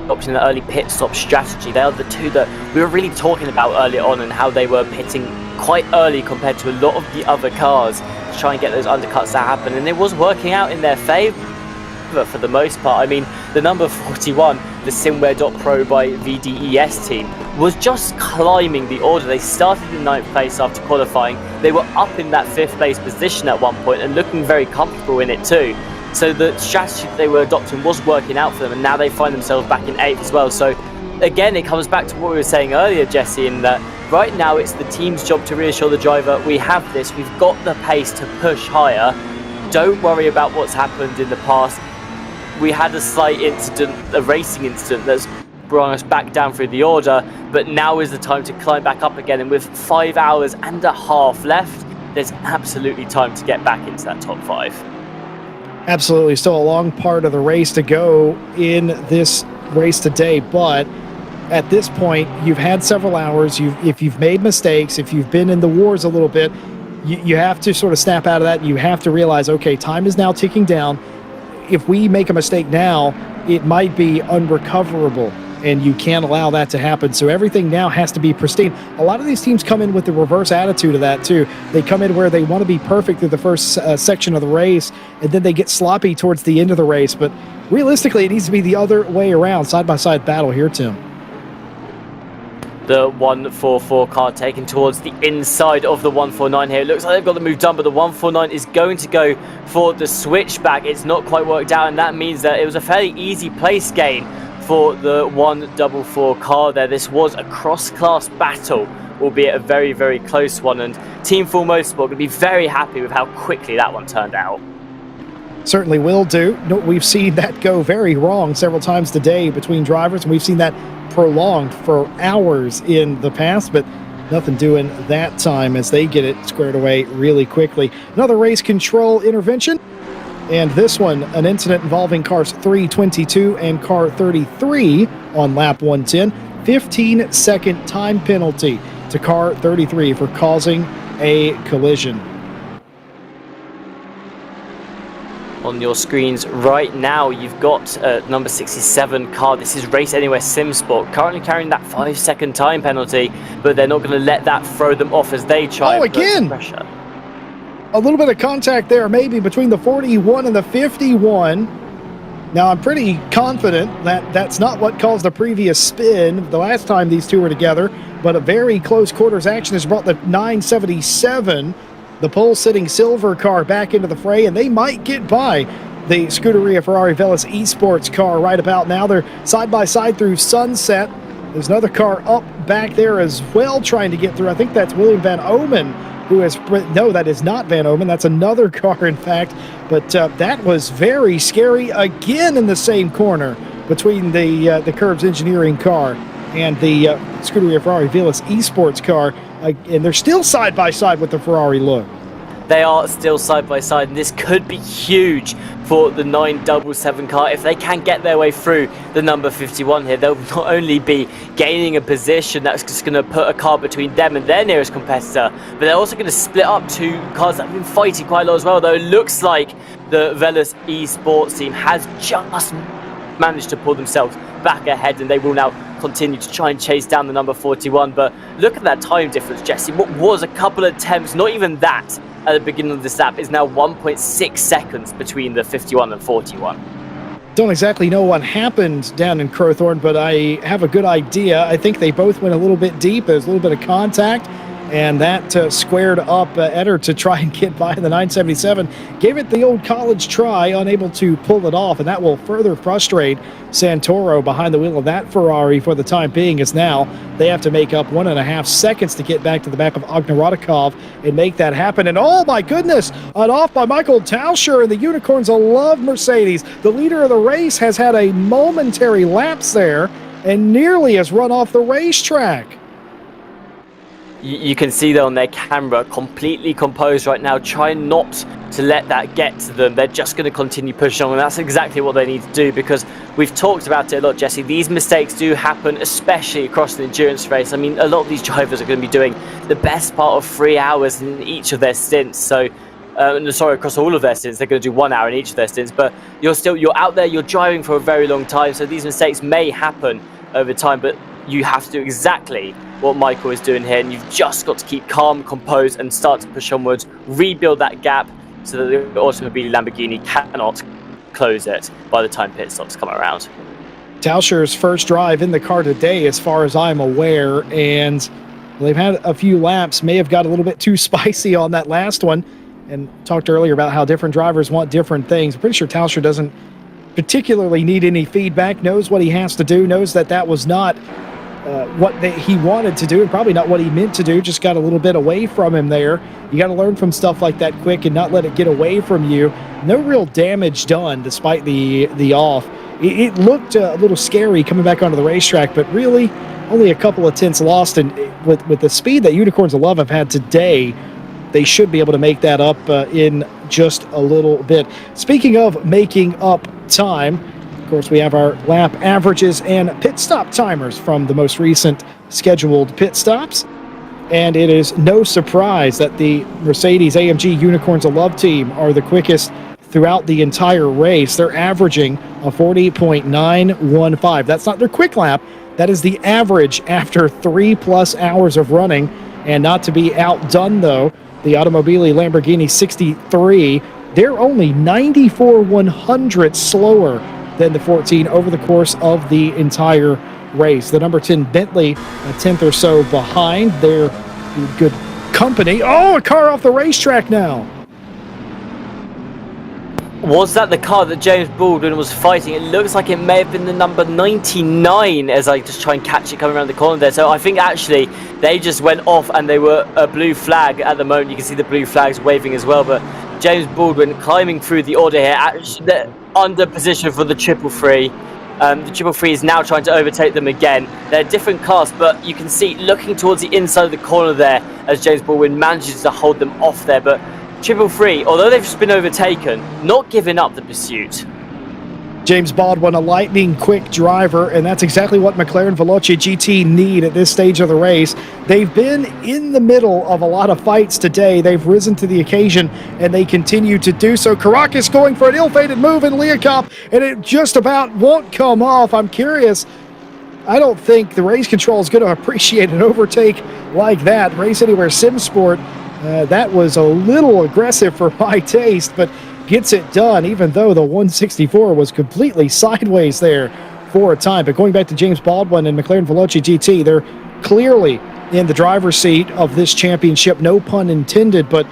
adopting the early pit stop strategy. They are the two that we were really talking about earlier on, and how they were pitting quite early compared to a lot of the other cars to try and get those undercuts to happen, and it was working out in their favour for the most part. I mean, the number 41, the Simware.Pro by VDES team, was just climbing the order. They started in 9th place after qualifying. They were up in that 5th place position at one point and looking very comfortable in it too. So the strategy that they were adopting was working out for them, and now they find themselves back in 8th as well. So again, it comes back to what we were saying earlier, Jesse, in that right now it's the team's job to reassure the driver, we have this, we've got the pace to push higher. Don't worry about what's happened in the past. We had a slight incident, a racing incident, that's brought us back down through the order, but now is the time to climb back up again, and with 5 hours and a half left, there's absolutely time to get back into that top 5. Absolutely. Still a long part of the race to go in this race today, but at this point, you've had several hours. If you've made mistakes, if you've been in the wars a little bit, you have to sort of snap out of that. You have to realize, okay, time is now ticking down. If we make a mistake now, it might be unrecoverable, and you can't allow that to happen. So everything now has to be pristine. A lot of these teams come in with the reverse attitude of that too. They come in where they want to be perfect through the first section of the race, and then they get sloppy towards the end of the race. But realistically, it needs to be the other way around. Side-by-side battle here, Tim. the 144 car taken towards the inside of the 149 here. It looks like they've got the move done, but the 149 is going to go for the switchback. It's not quite worked out, and that means that it was a fairly easy place gain for the 144 car there. This was a cross-class battle, albeit a very, very close one, and Team Full Motorsport going to be very happy with how quickly that one turned out. Certainly will do. No, we've seen that go very wrong several times today between drivers, and we've seen that prolonged for hours in the past, but nothing doing that time as they get it squared away really quickly. Another race control intervention, and this one, an incident involving cars 322 and car 33 on lap 110. 15-second time penalty to car 33 for causing a collision. On your screens right now, you've got number 67 car. This is Race Anywhere SimSport, currently carrying that 5-second time penalty, but they're not going to let that throw them off as they try and apply some pressure. A little bit of contact there maybe between the 41 and the 51. Now, I'm pretty confident that that's not what caused the previous spin the last time these two were together, but a very close quarters action has brought the 977, the pole-sitting silver car, back into the fray, and they might get by the Scuderia Ferrari Velis Esports car right about now. They're side-by-side through Sunset. There's another car up back there as well trying to get through. I think that's William Van Omen, who has... No, that is not Van Omen. That's another car, in fact. But that was very scary again in the same corner between the Curbs Engineering car and the Scuderia Ferrari Velis Esports car. And they're still side-by-side with the Ferrari look. They are still side-by-side, and this could be huge for the 977 car. If they can get their way through the number 51 here, they'll not only be gaining a position that's just going to put a car between them and their nearest competitor, but they're also going to split up two cars that have been fighting quite a lot as well, though it looks like the Velis Esports team has just managed to pull themselves back ahead, and they will now continue to try and chase down the number 41. But look at that time difference, Jesse. What was a couple of attempts, not even that, at the beginning of this lap, is now 1.6 seconds between the 51 and 41. Don't exactly know what happened down in Crowthorne, but I have a good idea. I think they both went a little bit deep. There's a little bit of contact, and that squared up Eder to try and get by the 977. Gave it the old college try, unable to pull it off, and that will further frustrate Santoro behind the wheel of that Ferrari for the time being, as now they have to make up 1.5 seconds to get back to the back of Ognarodikov and make that happen. And oh my goodness, an off by Michael Tauscher and the Unicorns of Love Mercedes. The leader of the race has had a momentary lapse there and nearly has run off the racetrack. You can see there on their camera, completely composed right now, trying not to let that get to them. They're just going to continue pushing on, and that's exactly what they need to do, because we've talked about it a lot, Jesse. These mistakes do happen, especially across the endurance race. I mean, a lot of these drivers are going to be doing the best part of 3 hours in each of their stints. So, across all of their stints, they're going to do 1 hour in each of their stints. But you're out there, you're driving for a very long time, so these mistakes may happen over time, but you have to do exactly what Michael is doing here, and you've just got to keep calm, composed, and start to push onwards, rebuild that gap so that the Automobile Lamborghini cannot close it by the time pit stops come around. Tauscher's first drive in the car today, as far as I'm aware, and they've had a few laps, may have got a little bit too spicy on that last one, and talked earlier about how different drivers want different things. I'm pretty sure Tauscher doesn't particularly need any feedback, knows what he has to do, knows that that was not what he wanted to do, and probably not what he meant to do, just got a little bit away from him there. You got to learn from stuff like that quick and not let it get away from you. No real damage done despite the off. It looked a little scary coming back onto the racetrack, but really only a couple of tenths lost, and with the speed that Unicorns of Love have had today, they should be able to make that up in just a little bit. Speaking of making up time, of course, we have our lap averages and pit stop timers from the most recent scheduled pit stops. And it is no surprise that the Mercedes-AMG Unicorns of Love team are the quickest throughout the entire race. They're averaging a 40.915. That's not their quick lap. That is the average after 3+ hours of running. And not to be outdone, though, the Automobile Lamborghini 63, they're only 94/100 slower than the 14 over the course of the entire race. The number 10 Bentley, a tenth or so behind. They're good company. Oh, a car off the racetrack now. Was that the car that James Baldwin was fighting? It looks like it may have been the number 99 as I just try and catch it coming around the corner there. So I think actually they just went off and they were a blue flag at the moment. You can see the blue flags waving as well. But James Baldwin climbing through the order here. Actually, they're under position for the 333. The 333 is now trying to overtake them again. They're different cars, but you can see looking towards the inside of the corner there as James Baldwin manages to hold them off there. But 333, although they've just been overtaken, not giving up the pursuit. James Baldwin, a lightning quick driver, and that's exactly what McLaren Veloce GT need at this stage of the race. They've been in the middle of a lot of fights today. They've risen to the occasion, and they continue to do so. Caracas going for an ill-fated move in Leacock, and it just about won't come off. I'm curious. I don't think the race control is going to appreciate an overtake like that. Race Anywhere Sim Sport, that was a little aggressive for my taste, but gets it done, even though the 164 was completely sideways there for a time. But going back to James Baldwin and McLaren Veloce GT, they're clearly in the driver's seat of this championship, no pun intended. But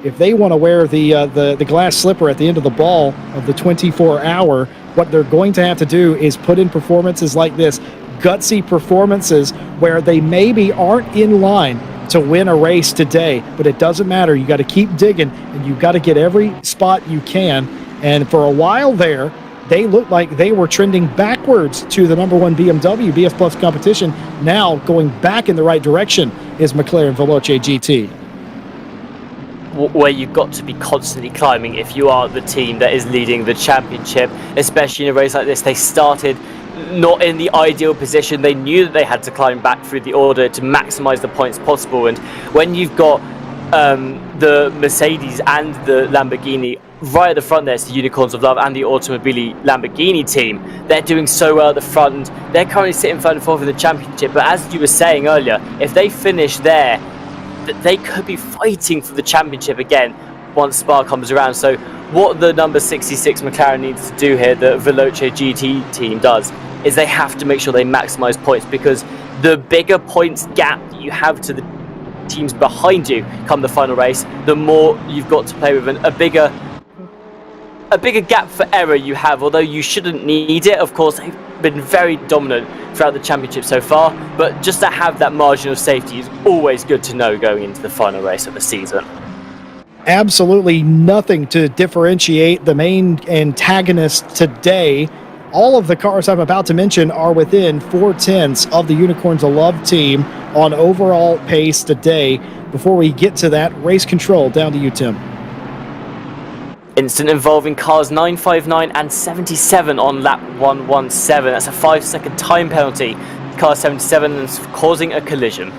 if they want to wear the glass slipper at the end of the ball of the 24-hour, what they're going to have to do is put in performances like this, gutsy performances where they maybe aren't in line to win a race today, but it doesn't matter. You got to keep digging, and you got to get every spot you can. And for a while there, they looked like they were trending backwards to the number 1 BMW BF Plus competition. Now going back in the right direction is McLaren Veloce GT. Where you've got to be constantly climbing if you are the team that is leading the championship, especially in a race like this. They started not in the ideal position. They knew that they had to climb back through the order to maximize the points possible, and when you've got the Mercedes and the Lamborghini right at the front, there's the Unicorns of Love and the Automobili Lamborghini team. They're doing so well at the front, and they're currently sitting third and fourth in the championship. But as you were saying earlier, if they finish there, they could be fighting for the championship again once Spa comes around. So what the number 66 McLaren needs to do here, the Veloce GT team does, is they have to make sure they maximize points, because the bigger points gap that you have to the teams behind you come the final race, the more you've got to play with, and a bigger gap for error you have. Although you shouldn't need it, of course, they've been very dominant throughout the championship so far, but just to have that margin of safety is always good to know going into the final race of the season. Absolutely nothing to differentiate the main antagonist today. All of the cars I'm about to mention are within 4/10 of the Unicorns of Love team on overall pace today. Before we get to that, race control, down to you, Tim. Incident involving cars 959 and 77 on lap 117. That's a 5-second time penalty. Car 77 is causing a collision.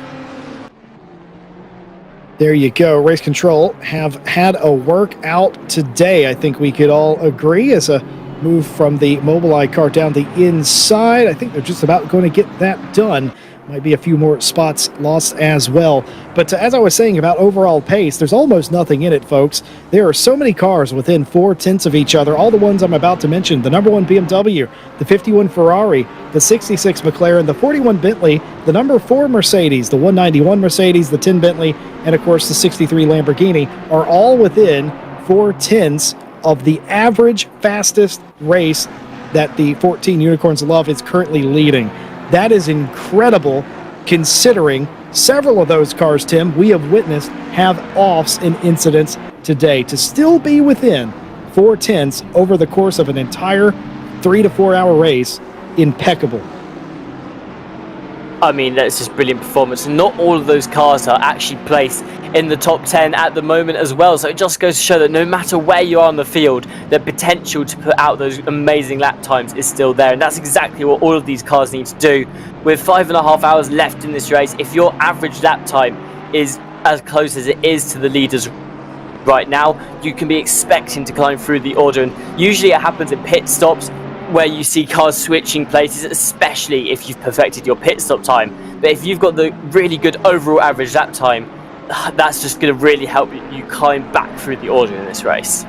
There you go. Race control have had a workout today. I think we could all agree, as a move from the Mobileye car down the inside. I think they're just about going to get that done. Might be a few more spots lost as well. But as I was saying about overall pace, there's almost nothing in it, folks. There are so many cars within 4/10 of each other. All the ones I'm about to mention: the number 1 BMW, the 51 Ferrari, the 66 McLaren, the 41 Bentley, the number 4 Mercedes, the 191 Mercedes, the 10 Bentley, and of course the 63 Lamborghini are all within 4/10 of the average fastest race that the 14 Unicorns of Love is currently leading. That is incredible, considering several of those cars, Tim, we have witnessed have offs and incidents today. To still be within 4/10 over the course of an entire 3 to 4 hour race, impeccable. I mean, that's just brilliant performance. And not all of those cars are actually placed in the top 10 at the moment as well. So it just goes to show that no matter where you are on the field, the potential to put out those amazing lap times is still there. And that's exactly what all of these cars need to do. With 5.5 hours left in this race, if your average lap time is as close as it is to the leaders right now, you can be expecting to climb through the order. And usually it happens at pit stops, where you see cars switching places, especially if you've perfected your pit stop time. But if you've got the really good overall average lap time, that's just going to really help you climb back through the order in this race.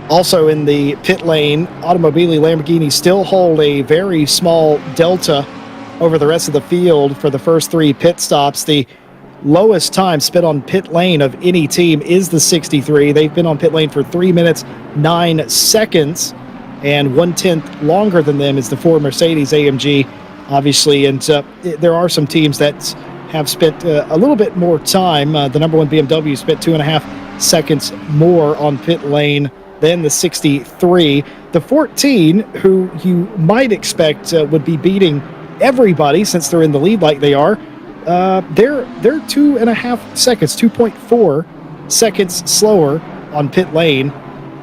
Also in the pit lane, Automobili Lamborghini still hold a very small delta over the rest of the field for the first 3 pit stops. The lowest time spent on pit lane of any team is the 63. They've been on pit lane for 3 minutes 9 seconds, and 1/10 longer than them is the 4 Mercedes AMG, obviously. And there are some teams that have spent a little bit more time. The number 1 BMW spent 2.5 seconds more on pit lane than the 63. The 14, who you might expect would be beating everybody since they're in the lead like they are, they're 2.5 seconds, 2.4 seconds slower on pit lane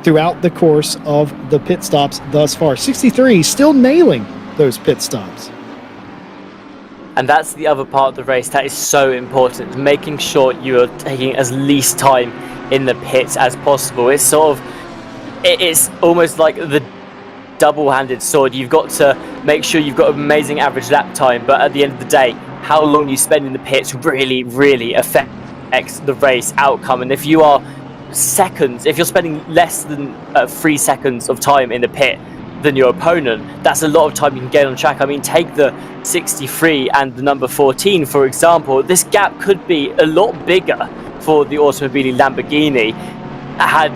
throughout the course of the pit stops thus far. 63 still nailing those pit stops. And that's the other part of the race that is so important, making sure you are taking as least time in the pits as possible. It's it's almost like the double-handed sword. You've got to make sure you've got amazing average lap time, but at the end of the day, how long you spend in the pits really affects the race outcome. And if you are if you're spending less than 3 seconds of time in the pit than your opponent, that's a lot of time you can get on track. I mean, take the 63 and the number 14, for example. This gap could be a lot bigger for the Automobili Lamborghini had,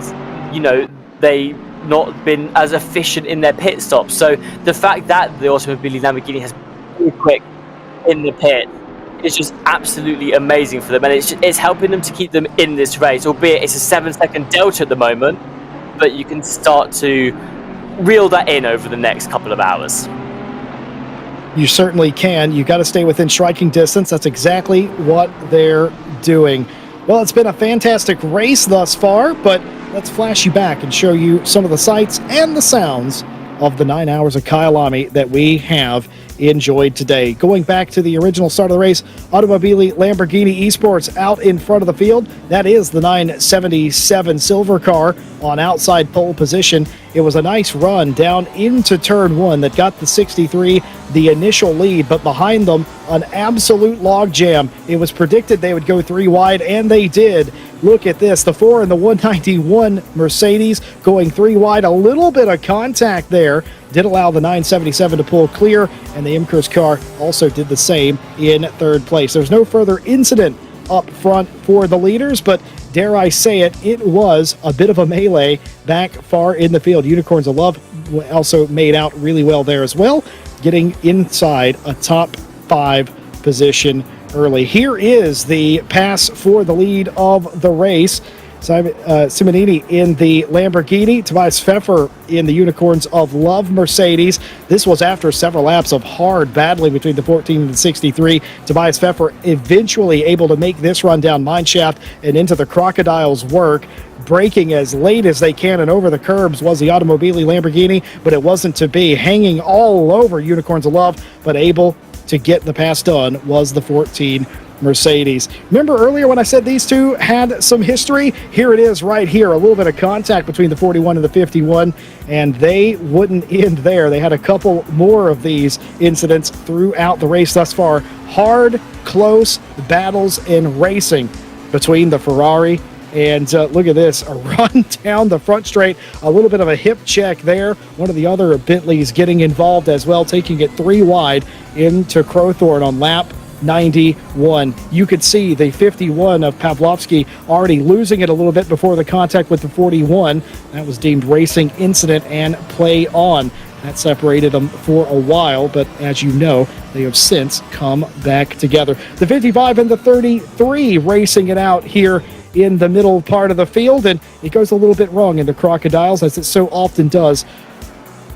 they not been as efficient in their pit stops. So the fact that the Automobili Lamborghini has been quick in the pit is just absolutely amazing for them, and it's helping them to keep them in this race, albeit it's a 7-second delta at the moment, but you can start to reel that in over the next couple of hours. You certainly can. You got to stay within striking distance. That's exactly what they're doing. Well, it's been a fantastic race thus far, but let's flash you back and show you some of the sights and the sounds of the 9 hours of Kyalami that we have enjoyed today. Going back to the original start of the race, Automobili Lamborghini Esports out in front of the field. That is the 977 silver car on outside pole position. It was a nice run down into turn 1 that got the 63 the initial lead, but behind them, an absolute logjam. It was predicted they would go 3 wide, and they did. Look at this, the 4 and the 191 Mercedes going 3 wide. A little bit of contact there did allow the 977 to pull clear, and the Imkers car also did the same in 3rd place. There's no further incident up front for the leaders, but dare I say it, it was a bit of a melee back far in the field. Unicorns of Love also made out really well there as well, getting inside a top 5 position early. Here is the pass for the lead of the race. Simonini in the Lamborghini, Tobias Pfeffer in the Unicorns of Love Mercedes. This was after several laps of hard battling between the 14 and the 63. Tobias Pfeffer eventually able to make this run down Mineshaft and into the Crocodile's work. Braking as late as they can and over the curbs was the Automobili Lamborghini, but it wasn't to be. Hanging all over Unicorns of Love, but able to get the pass done was the 14 Mercedes. Remember earlier when I said these two had some history? Here it is right here. A little bit of contact between the 41 and the 51, and they wouldn't end there. They had a couple more of these incidents throughout the race thus far. Hard, close battles in racing between the Ferrari and look at this, a run down the front straight, a little bit of a hip check there. One of the other Bentleys getting involved as well, taking it 3 wide into Crowthorne on lap 91. You could see the 51 of Pavlovsky already losing it a little bit before the contact with the 41. That was deemed racing incident and play on. That separated them for a while, but as you know, they have since come back together. The 55 and the 33 racing it out here in the middle part of the field, and it goes a little bit wrong in the Crocodiles, as it so often does.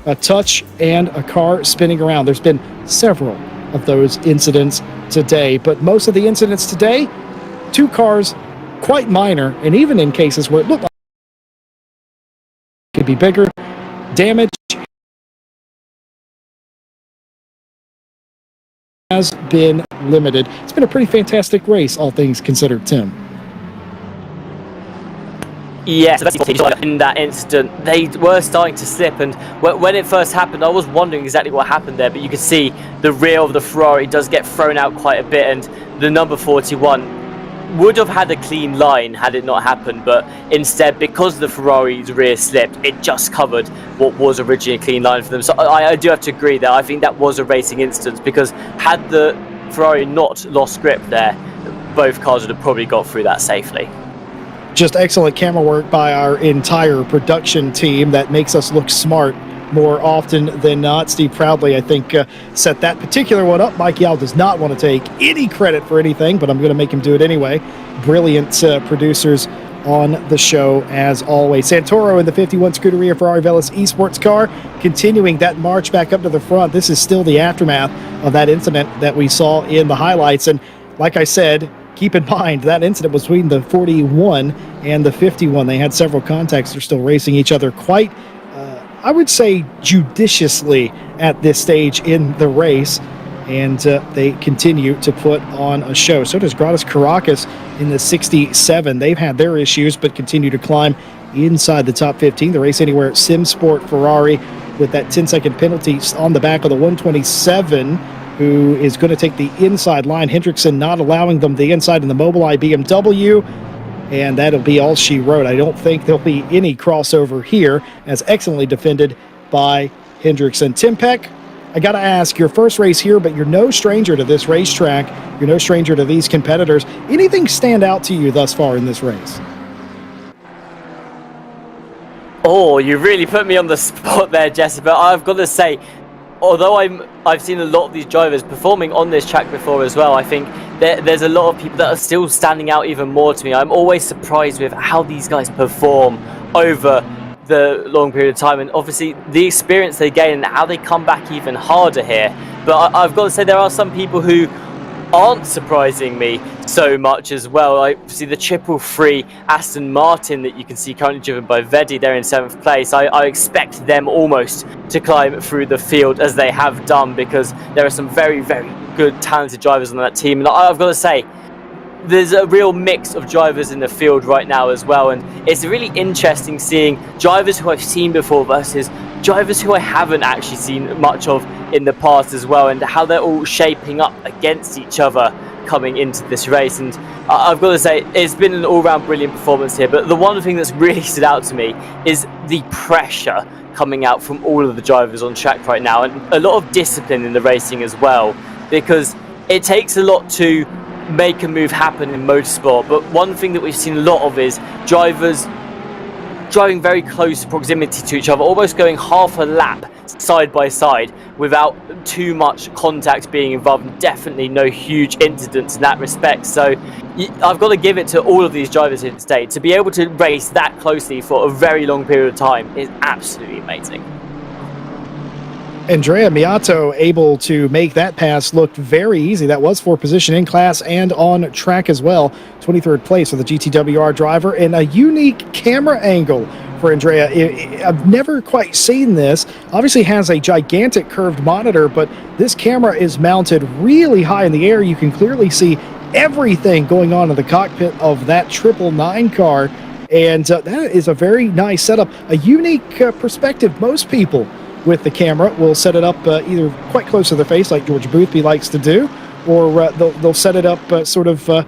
A touch and a car spinning around. There's been several of those incidents today, but most of the incidents today, 2 cars, quite minor, and even in cases where it looked like it could be bigger, damage has been limited. It's been a pretty fantastic race, all things considered, Tim. Yes, in that incident, they were starting to slip, and when it first happened, I was wondering exactly what happened there, but you could see the rear of the Ferrari does get thrown out quite a bit, and the number 41 would have had a clean line had it not happened, but instead, because the Ferrari's rear slipped, it just covered what was originally a clean line for them. So I do have to agree there. I think that was a racing instance, because had the Ferrari not lost grip there, both cars would have probably got through that safely. Just excellent camera work by our entire production team that makes us look smart more often than not. Steve proudly, I think, set that particular one up. Mike Yao does not want to take any credit for anything, but I'm going to make him do it anyway. Brilliant producers on the show, as always. Santoro in the 51 Scuderia Ferrari Velis Esports car, continuing that march back up to the front. This is still the aftermath of that incident that we saw in the highlights. And like I said, keep in mind, that incident was between the 41 and the 51. They had several contacts. They're still racing each other quite, I would say, judiciously at this stage in the race. And they continue to put on a show. So does Gratis Caracas in the 67. They've had their issues, but continue to climb inside the top 15. The race anywhere at SimSport Ferrari with that 10-second penalty on the back of the 127, who is going to take the inside line. Hendrickson not allowing them the inside in the Mobileye BMW, and that'll be all she wrote. I don't think there'll be any crossover here, as excellently defended by Hendrickson. Tim Peck, I got to ask, your first race here, but you're no stranger to this racetrack. You're no stranger to these competitors. Anything stand out to you thus far in this race? Oh, you really put me on the spot there, Jesse, but I've got to say, although I've seen a lot of these drivers performing on this track before as well, I think there's a lot of people that are still standing out even more to me. I'm always surprised with how these guys perform over the long period of time, and obviously the experience they gain and how they come back even harder here. But I've got to say, there are some people who aren't surprising me so much as well. I see the 333 Aston Martin that you can see currently driven by Vedi. They're in 7th place. I expect them almost to climb through the field as they have done, because there are some very, very good talented drivers on that team. And I've got to say, there's a real mix of drivers in the field right now as well, and it's really interesting seeing drivers who I've seen before versus drivers who I haven't actually seen much of in the past as well, and how they're all shaping up against each other coming into this race. And I've got to say, it's been an all-round brilliant performance here, but the one thing that's really stood out to me is the pressure coming out from all of the drivers on track right now, and a lot of discipline in the racing as well, because it takes a lot to make a move happen in motorsport. But one thing that we've seen a lot of is drivers driving very close proximity to each other, almost going half a lap side by side without too much contact being involved, and definitely no huge incidents in that respect. So I've got to give it to all of these drivers here today. To be able to race that closely for a very long period of time is absolutely amazing. Andrea Miato able to make that pass look very easy. That was for position in class and on track as well. 23rd place for the GTWR driver, and a unique camera angle for Andrea. I've never quite seen this. Obviously has a gigantic curved monitor, but this camera is mounted really high in the air. You can clearly see everything going on in the cockpit of that 999 car, and that is a very nice setup. A unique perspective. Most people with the camera will set it up either quite close to their face, like George Boothby likes to do, or they'll set it up sort of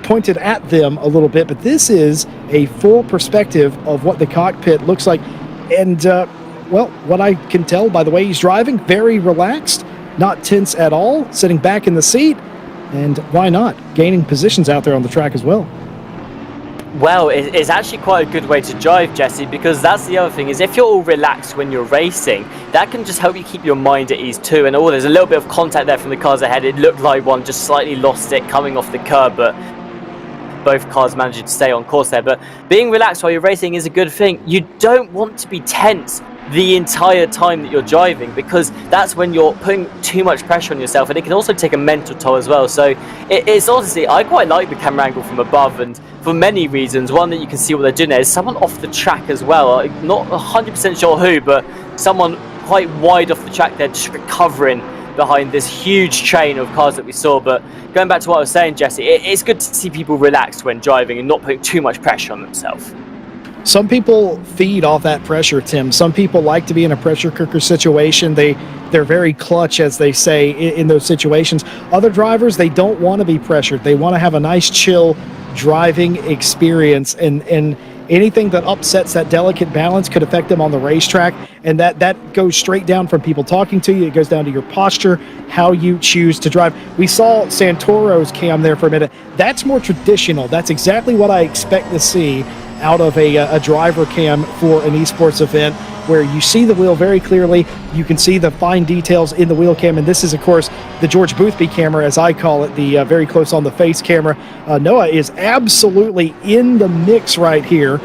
pointed at them a little bit. But this is a full perspective of what the cockpit looks like. And, well, what I can tell by the way he's driving, very relaxed, not tense at all, sitting back in the seat, and why not? Gaining positions out there on the track as well. Well, it's actually quite a good way to drive, Jesse, because that's the other thing, is if you're all relaxed when you're racing, that can just help you keep your mind at ease too. And there's a little bit of contact there from the cars ahead. It looked like one just slightly lost it coming off the curb, but both cars managed to stay on course there. But being relaxed while you're racing is a good thing. You don't want to be tense the entire time that you're driving, because that's when you're putting too much pressure on yourself, and it can also take a mental toll as well. So it's honestly, I quite like the camera angle from above, and for many reasons. One, that you can see what they're doing there is someone off the track as well. I'm not 100% sure who, but someone quite wide off the track there, just recovering behind this huge train of cars that we saw. But going back to what I was saying, Jesse, it's good to see people relaxed when driving and not putting too much pressure on themselves. Some people feed off that pressure, Tim. Some people like to be in a pressure cooker situation. They're very clutch, as they say, in those situations. Other drivers, they don't want to be pressured. They want to have a nice, chill driving experience, and anything that upsets that delicate balance could affect them on the racetrack, and that goes straight down from people talking to you. It goes down to your posture, how you choose to drive. We saw Santoro's cam there for a minute. That's more traditional. That's exactly what I expect to see out of a driver cam for an esports event, where you see the wheel very clearly. You can see the fine details in the wheel cam, and this is, of course, the George Boothby camera, as I call it, the very close on the face camera. Noah is absolutely in the mix right here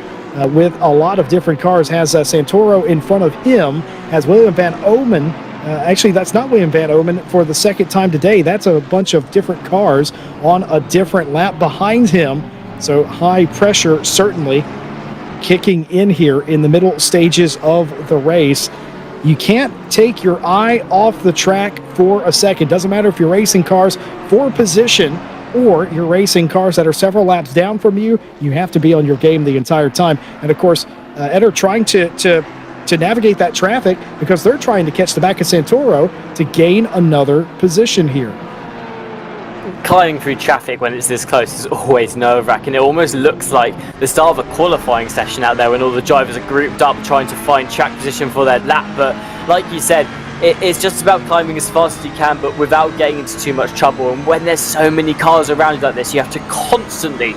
with a lot of different cars. Has Santoro in front of him, has William Van Omen. Actually, that's not William Van Omen for the second time today. That's a bunch of different cars on a different lap behind him. So high pressure certainly kicking in here in the middle stages of the race. You can't take your eye off the track for a second. Doesn't matter if you're racing cars for position or you're racing cars that are several laps down from you. You have to be on your game the entire time. And of course, Eder trying to navigate that traffic, because they're trying to catch the back of Santoro to gain another position here. Climbing through traffic when it's this close is always nerve-wracking. It almost looks like the start of a qualifying session out there when all the drivers are grouped up trying to find track position for their lap. But like you said, it's just about climbing as fast as you can, but without getting into too much trouble. And when there's so many cars around you like this, you have to constantly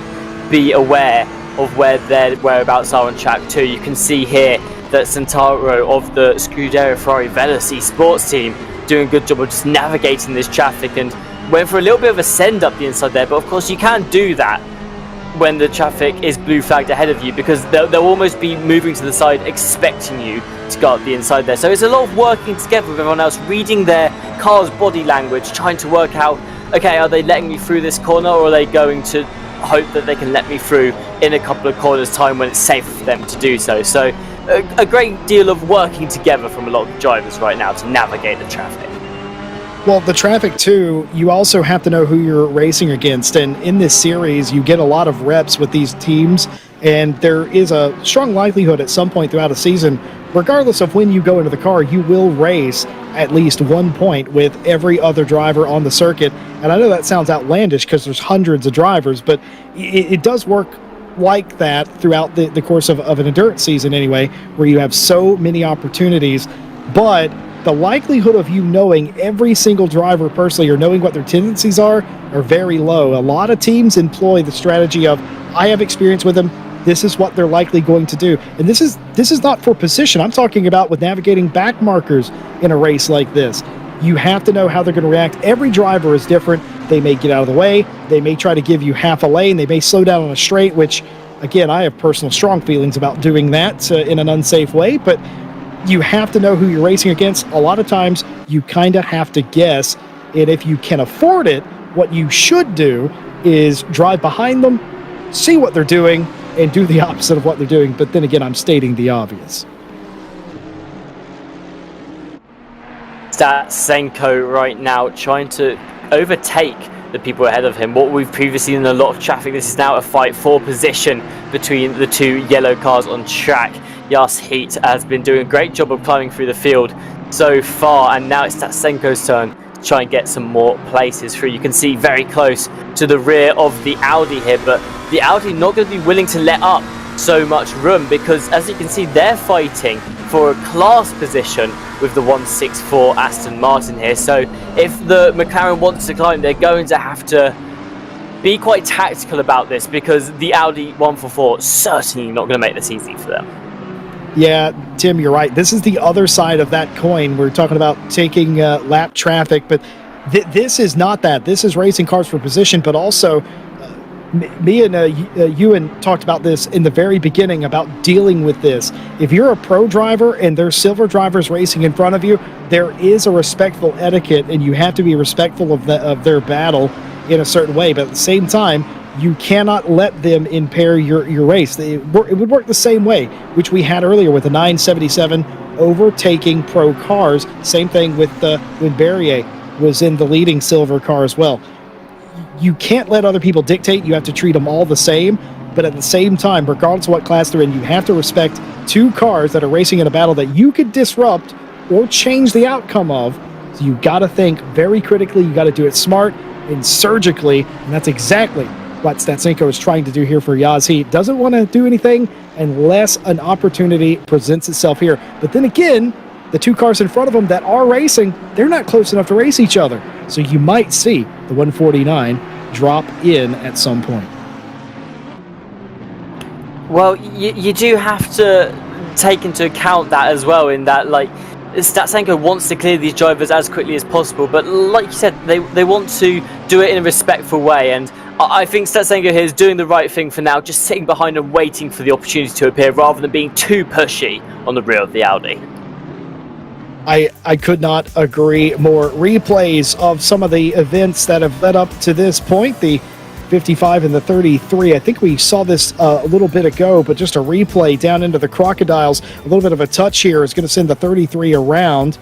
be aware of where their whereabouts are on track too. You can see here that Santoro of the Scuderia Ferrari Veloci sports team doing a good job of just navigating this traffic, and went for a little bit of a send up the inside there. But of course you can't do that when the traffic is blue flagged ahead of you, because they'll almost be moving to the side expecting you to go up the inside there. So it's a lot of working together with everyone else, reading their car's body language, trying to work out, okay, are they letting me through this corner, or are they going to hope that they can let me through in a couple of corners time when it's safe for them to do so. So a great deal of working together from a lot of drivers right now to navigate the traffic. Well, the traffic too, you also have to know who you're racing against. And in this series, you get a lot of reps with these teams, and there is a strong likelihood at some point throughout a season, regardless of when you go into the car, you will race at least 1 point with every other driver on the circuit. And I know that sounds outlandish because there's hundreds of drivers, but it does work like that throughout the course of an endurance season anyway, where you have so many opportunities. But the likelihood of you knowing every single driver personally, or knowing what their tendencies are very low. A lot of teams employ the strategy of, I have experience with them, this is what they're likely going to do. And this is not for position. I'm talking about with navigating back markers in a race like this. You have to know how they're going to react. Every driver is different. They may get out of the way. They may try to give you half a lane. They may slow down on a straight, which, again, I have personal strong feelings about doing that in an unsafe way. But you have to know who you're racing against. A lot of times you kind of have to guess, and if you can afford it, what you should do is drive behind them, see what they're doing, and do the opposite of what they're doing. But then again, I'm stating the obvious. Senko right now trying to overtake the people ahead of him. What we've previously seen in a lot of traffic, this is now a fight for position between the two yellow cars on track. Yas Heat has been doing a great job of climbing through the field so far, and now it's Senko's turn to try and get some more places through. You can see very close to the rear of the Audi here, but the Audi not going to be willing to let up so much room, because as you can see, they're fighting for a class position with the 164 Aston Martin here. So if the McLaren wants to climb, they're going to have to be quite tactical about this, because the Audi 144 certainly not going to make this easy for them. Yeah, Tim, you're right. This is the other side of that coin. We're talking about taking lap traffic, but this is not that. This is racing cars for position, but also me and Ewan talked about this in the very beginning about dealing with this. If you're a pro driver and there's silver drivers racing in front of you, there is a respectful etiquette, and you have to be respectful of their battle in a certain way. But at the same time, you cannot let them impair your race. It would work the same way, which we had earlier with the 977 overtaking pro cars. Same thing with when Berrier was in the leading silver car as well. You can't let other people dictate. You have to treat them all the same. but at the same time, regardless of what class they're in, you have to respect two cars that are racing in a battle that you could disrupt or change the outcome of. So you got to think very critically, you got to do it smart and surgically, and that's exactly what Statsenko is trying to do here for Yas Heat. Doesn't want to do anything unless an opportunity presents itself here. But then again, the two cars in front of them that are racing, they're not close enough to race each other. So you might see the 149 drop in at some point. Well, you do have to take into account that as well, in that, like, Statsenko wants to clear these drivers as quickly as possible, but like you said, they want to do it in a respectful way, and I think Statsenko here is doing the right thing for now, just sitting behind and waiting for the opportunity to appear rather than being too pushy on the rear of the Audi. I could not agree more. Replays of some of the events that have led up to this point, the 55 and the 33. I think we saw this a little bit ago, but just a replay down into the Crocodiles. A little bit of a touch here is going to send the 33 around,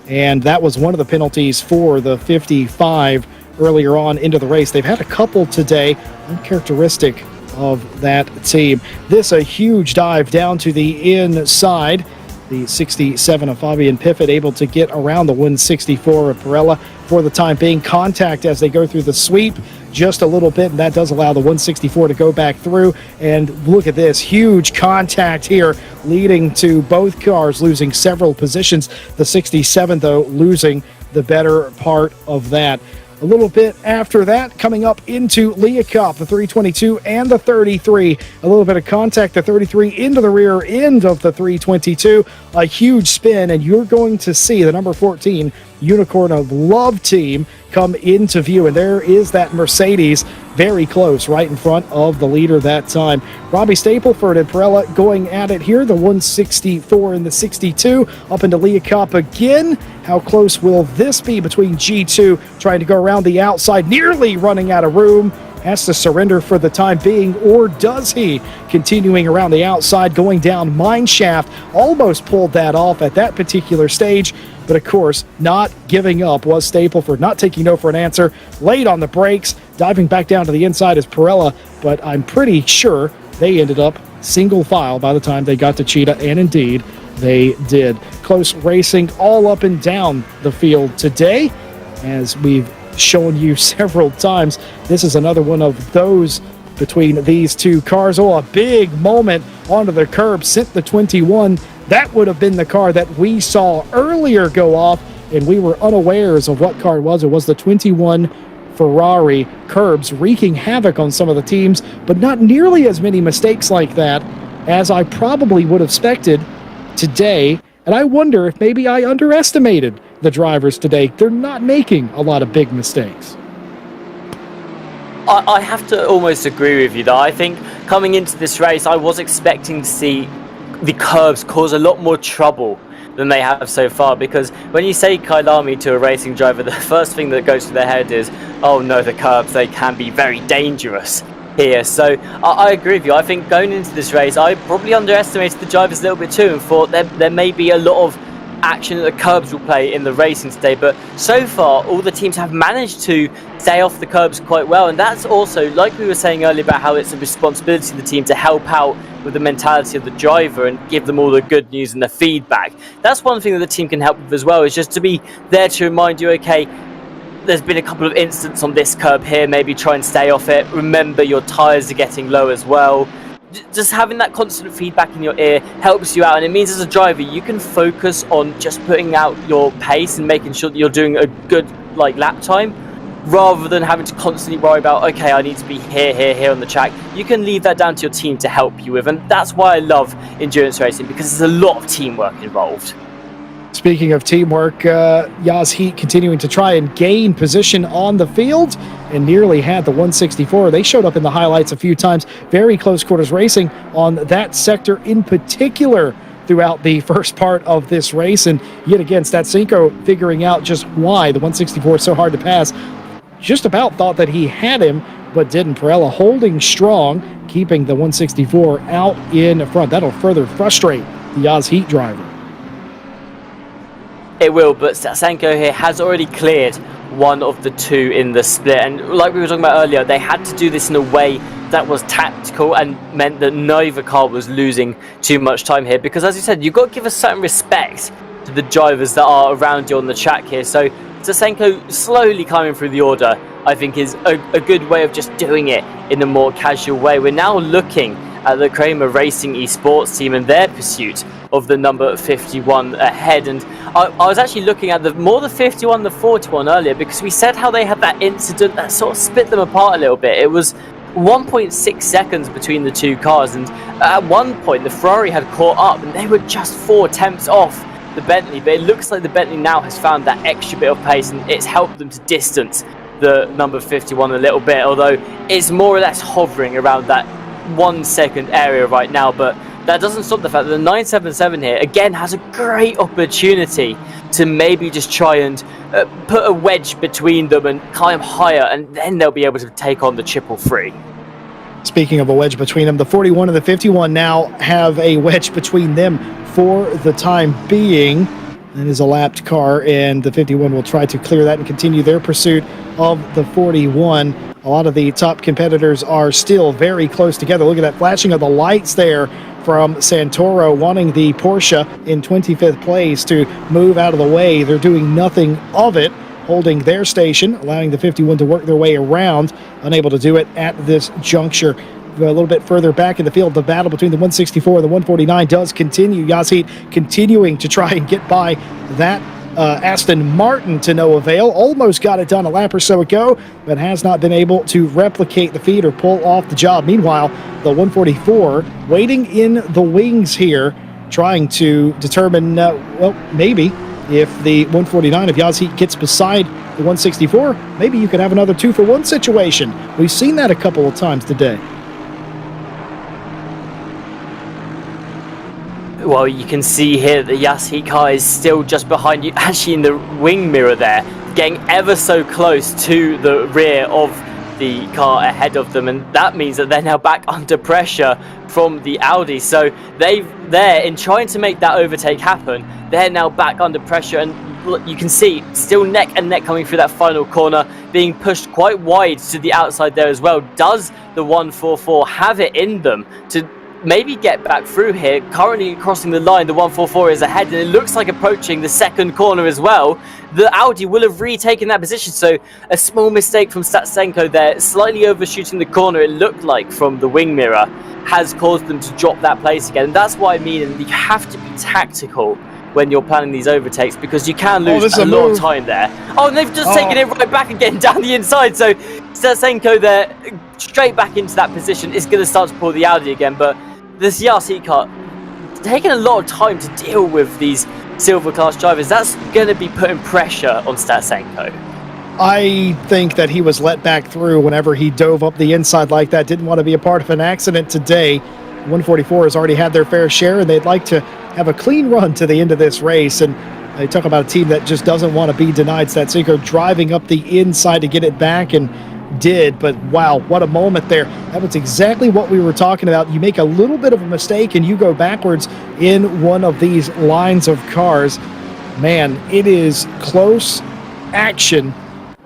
and that was one of the penalties for the 55 earlier on into the race. They've had a couple today, uncharacteristic of that team. This a huge dive down to the inside. The 67 of Fabian Piffet able to get around the 164 of Perella for the time being. Contact as they go through the sweep just a little bit, and that does allow the 164 to go back through. And look at this huge contact here, leading to both cars losing several positions. The 67, though, losing the better part of that. A little bit after that, coming up into Leacup, the 322 and the 33. A little bit of contact, the 33 into the rear end of the 322. A huge spin, and you're going to see the number 14 Unicorn of Love team come into view. And there is that Mercedes very close, right in front of the leader that time. Robbie Stapleford and Perella going at it here. The 164 and the 62 up into Leacup again. How close will this be between G2 trying to go around the outside, nearly running out of room? Has to surrender for the time being, or does he? Continuing around the outside, going down mineshaft, almost pulled that off at that particular stage, but of course, not giving up was Stapleford, not taking no for an answer, late on the brakes, diving back down to the inside is Perella, but I'm pretty sure they ended up single file by the time they got to Cheetah, and indeed, they did. Close racing all up and down the field today, as we've shown you several times. This is another one of those between these two cars. Oh, a big moment onto the curb, sent the 21. That would have been the car that we saw earlier go off, and we were unawares of what car it was. It was the 21 Ferrari. Curbs wreaking havoc on some of the teams, but not nearly as many mistakes like that as I probably would have expected today. And I wonder if maybe I underestimated the drivers today. They're not making a lot of big mistakes. I have to almost agree with you, though. I think coming into this race, I was expecting to see the curbs cause a lot more trouble than they have so far, because when you say Kyalami to a racing driver, the first thing that goes to their head is, oh no, the curbs, they can be very dangerous here. So I agree with you. I think going into this race, I probably underestimated the drivers a little bit too, and thought there may be a lot of action that the curbs will play in the racing today, but so far all the teams have managed to stay off the curbs quite well, and that's also, like we were saying earlier, about how it's a responsibility of the team to help out with the mentality of the driver and give them all the good news and the feedback. That's one thing that the team can help with as well, is just to be there to remind you, okay, there's been a couple of incidents on this curb here, maybe try and stay off it. Remember, your tyres are getting low as well. Just having that constant feedback in your ear helps you out, and it means as a driver you can focus on just putting out your pace and making sure that you're doing a good lap time, rather than having to constantly worry about, okay, I need to be here on the track. You can leave that down to your team to help you with, and that's why I love endurance racing, because there's a lot of teamwork involved. Speaking of teamwork, Yas Heat continuing to try and gain position on the field, and nearly had the 164. They showed up in the highlights a few times. Very close quarters racing on that sector in particular throughout the first part of this race. And yet again, Statsenko figuring out just why the 164 is so hard to pass. Just about thought that he had him, but didn't. Perella holding strong, keeping the 164 out in front. That'll further frustrate the Yas Heat driver. It will, but Statsenko here has already cleared one of the two in the split, and like we were talking about earlier, they had to do this in a way that was tactical and meant that neither car was losing too much time here, because as you said, you've got to give a certain respect to the drivers that are around you on the track here. So Stasenko slowly climbing through the order, I think, is a good way of just doing it in a more casual way. We're now looking at the Kramer Racing Esports team and their pursuit of the number 51 ahead. And I was actually looking at the 51, the 41 earlier, because we said how they had that incident that sort of split them apart a little bit. It was 1.6 seconds between the two cars, and at one point the Ferrari had caught up and they were just 4 tenths off the Bentley, but it looks like the Bentley now has found that extra bit of pace and it's helped them to distance the number 51 a little bit, although it's more or less hovering around that 1 second area right now. But that doesn't stop the fact that the 977 here again has a great opportunity to maybe just try and put a wedge between them and climb higher, and then they'll be able to take on the 333. Speaking of a wedge between them, the 41 and the 51 now have a wedge between them for the time being. It is a lapped car, and the 51 will try to clear that and continue their pursuit of the 41. A lot of the top competitors are still very close together. Look at that flashing of the lights there from Santoro, wanting the Porsche in 25th place to move out of the way. They're doing nothing of it, holding their station, allowing the 51 to work their way around, unable to do it at this juncture. A little bit further back in the field, the battle between the 164 and the 149 does continue. Yasheed continuing to try and get by that Aston Martin to no avail. Almost got it done a lap or so ago, but has not been able to replicate the feed or pull off the job. Meanwhile, the 144 waiting in the wings here, trying to determine, well, maybe if the 149 of Yasheed gets beside the 164, maybe you could have another 2-for-1 situation. We've seen that a couple of times today. Well, you can see here that the Yasheed car is still just behind you, actually in the wing mirror there, getting ever so close to the rear of the car ahead of them, and that means that they're now back under pressure from the Audi. So they're in trying to make that overtake happen, they're now back under pressure, and you can see still neck and neck coming through that final corner, being pushed quite wide to the outside there as well. Does the 144 have it in them to maybe get back through here? Currently crossing the line, the 144 is ahead, and it looks like approaching the second corner as well. The Audi will have retaken that position, so a small mistake from Stasenko there, slightly overshooting the corner, it looked like, from the wing mirror, has caused them to drop that place again. And that's why I mean, and you have to be tactical when you're planning these overtakes, because you can lose a lot of time there. Oh, and they've just taken it right back again down the inside, so Stasenko there, straight back into that position, is going to start to pull the Audi again, but this Yasheed car taking a lot of time to deal with these silver class drivers. That's going to be putting pressure on Stasenko. I think that he was let back through whenever he dove up the inside like that. Didn't want to be a part of an accident today. 144 has already had their fair share, and they'd like to have a clean run to the end of this race. And they talk about a team that just doesn't want to be denied. Stasenko driving up the inside to get it back, and did, but wow, what a moment there. That was exactly what we were talking about. You make a little bit of a mistake and you go backwards in one of these lines of cars. Man, it is close action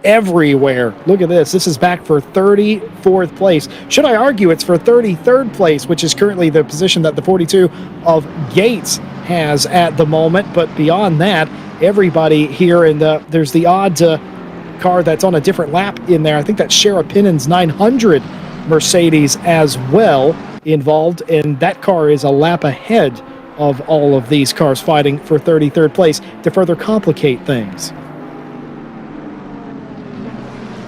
everywhere. Look at this. This is back for 34th place. Should I argue it's for 33rd place, which is currently the position that the 42 of Gates has at the moment. But beyond that, everybody here, and there's the odd car that's on a different lap in there. I think that's Shara Pinnen's 900 Mercedes as well involved, and that car is a lap ahead of all of these cars fighting for 33rd place to further complicate things.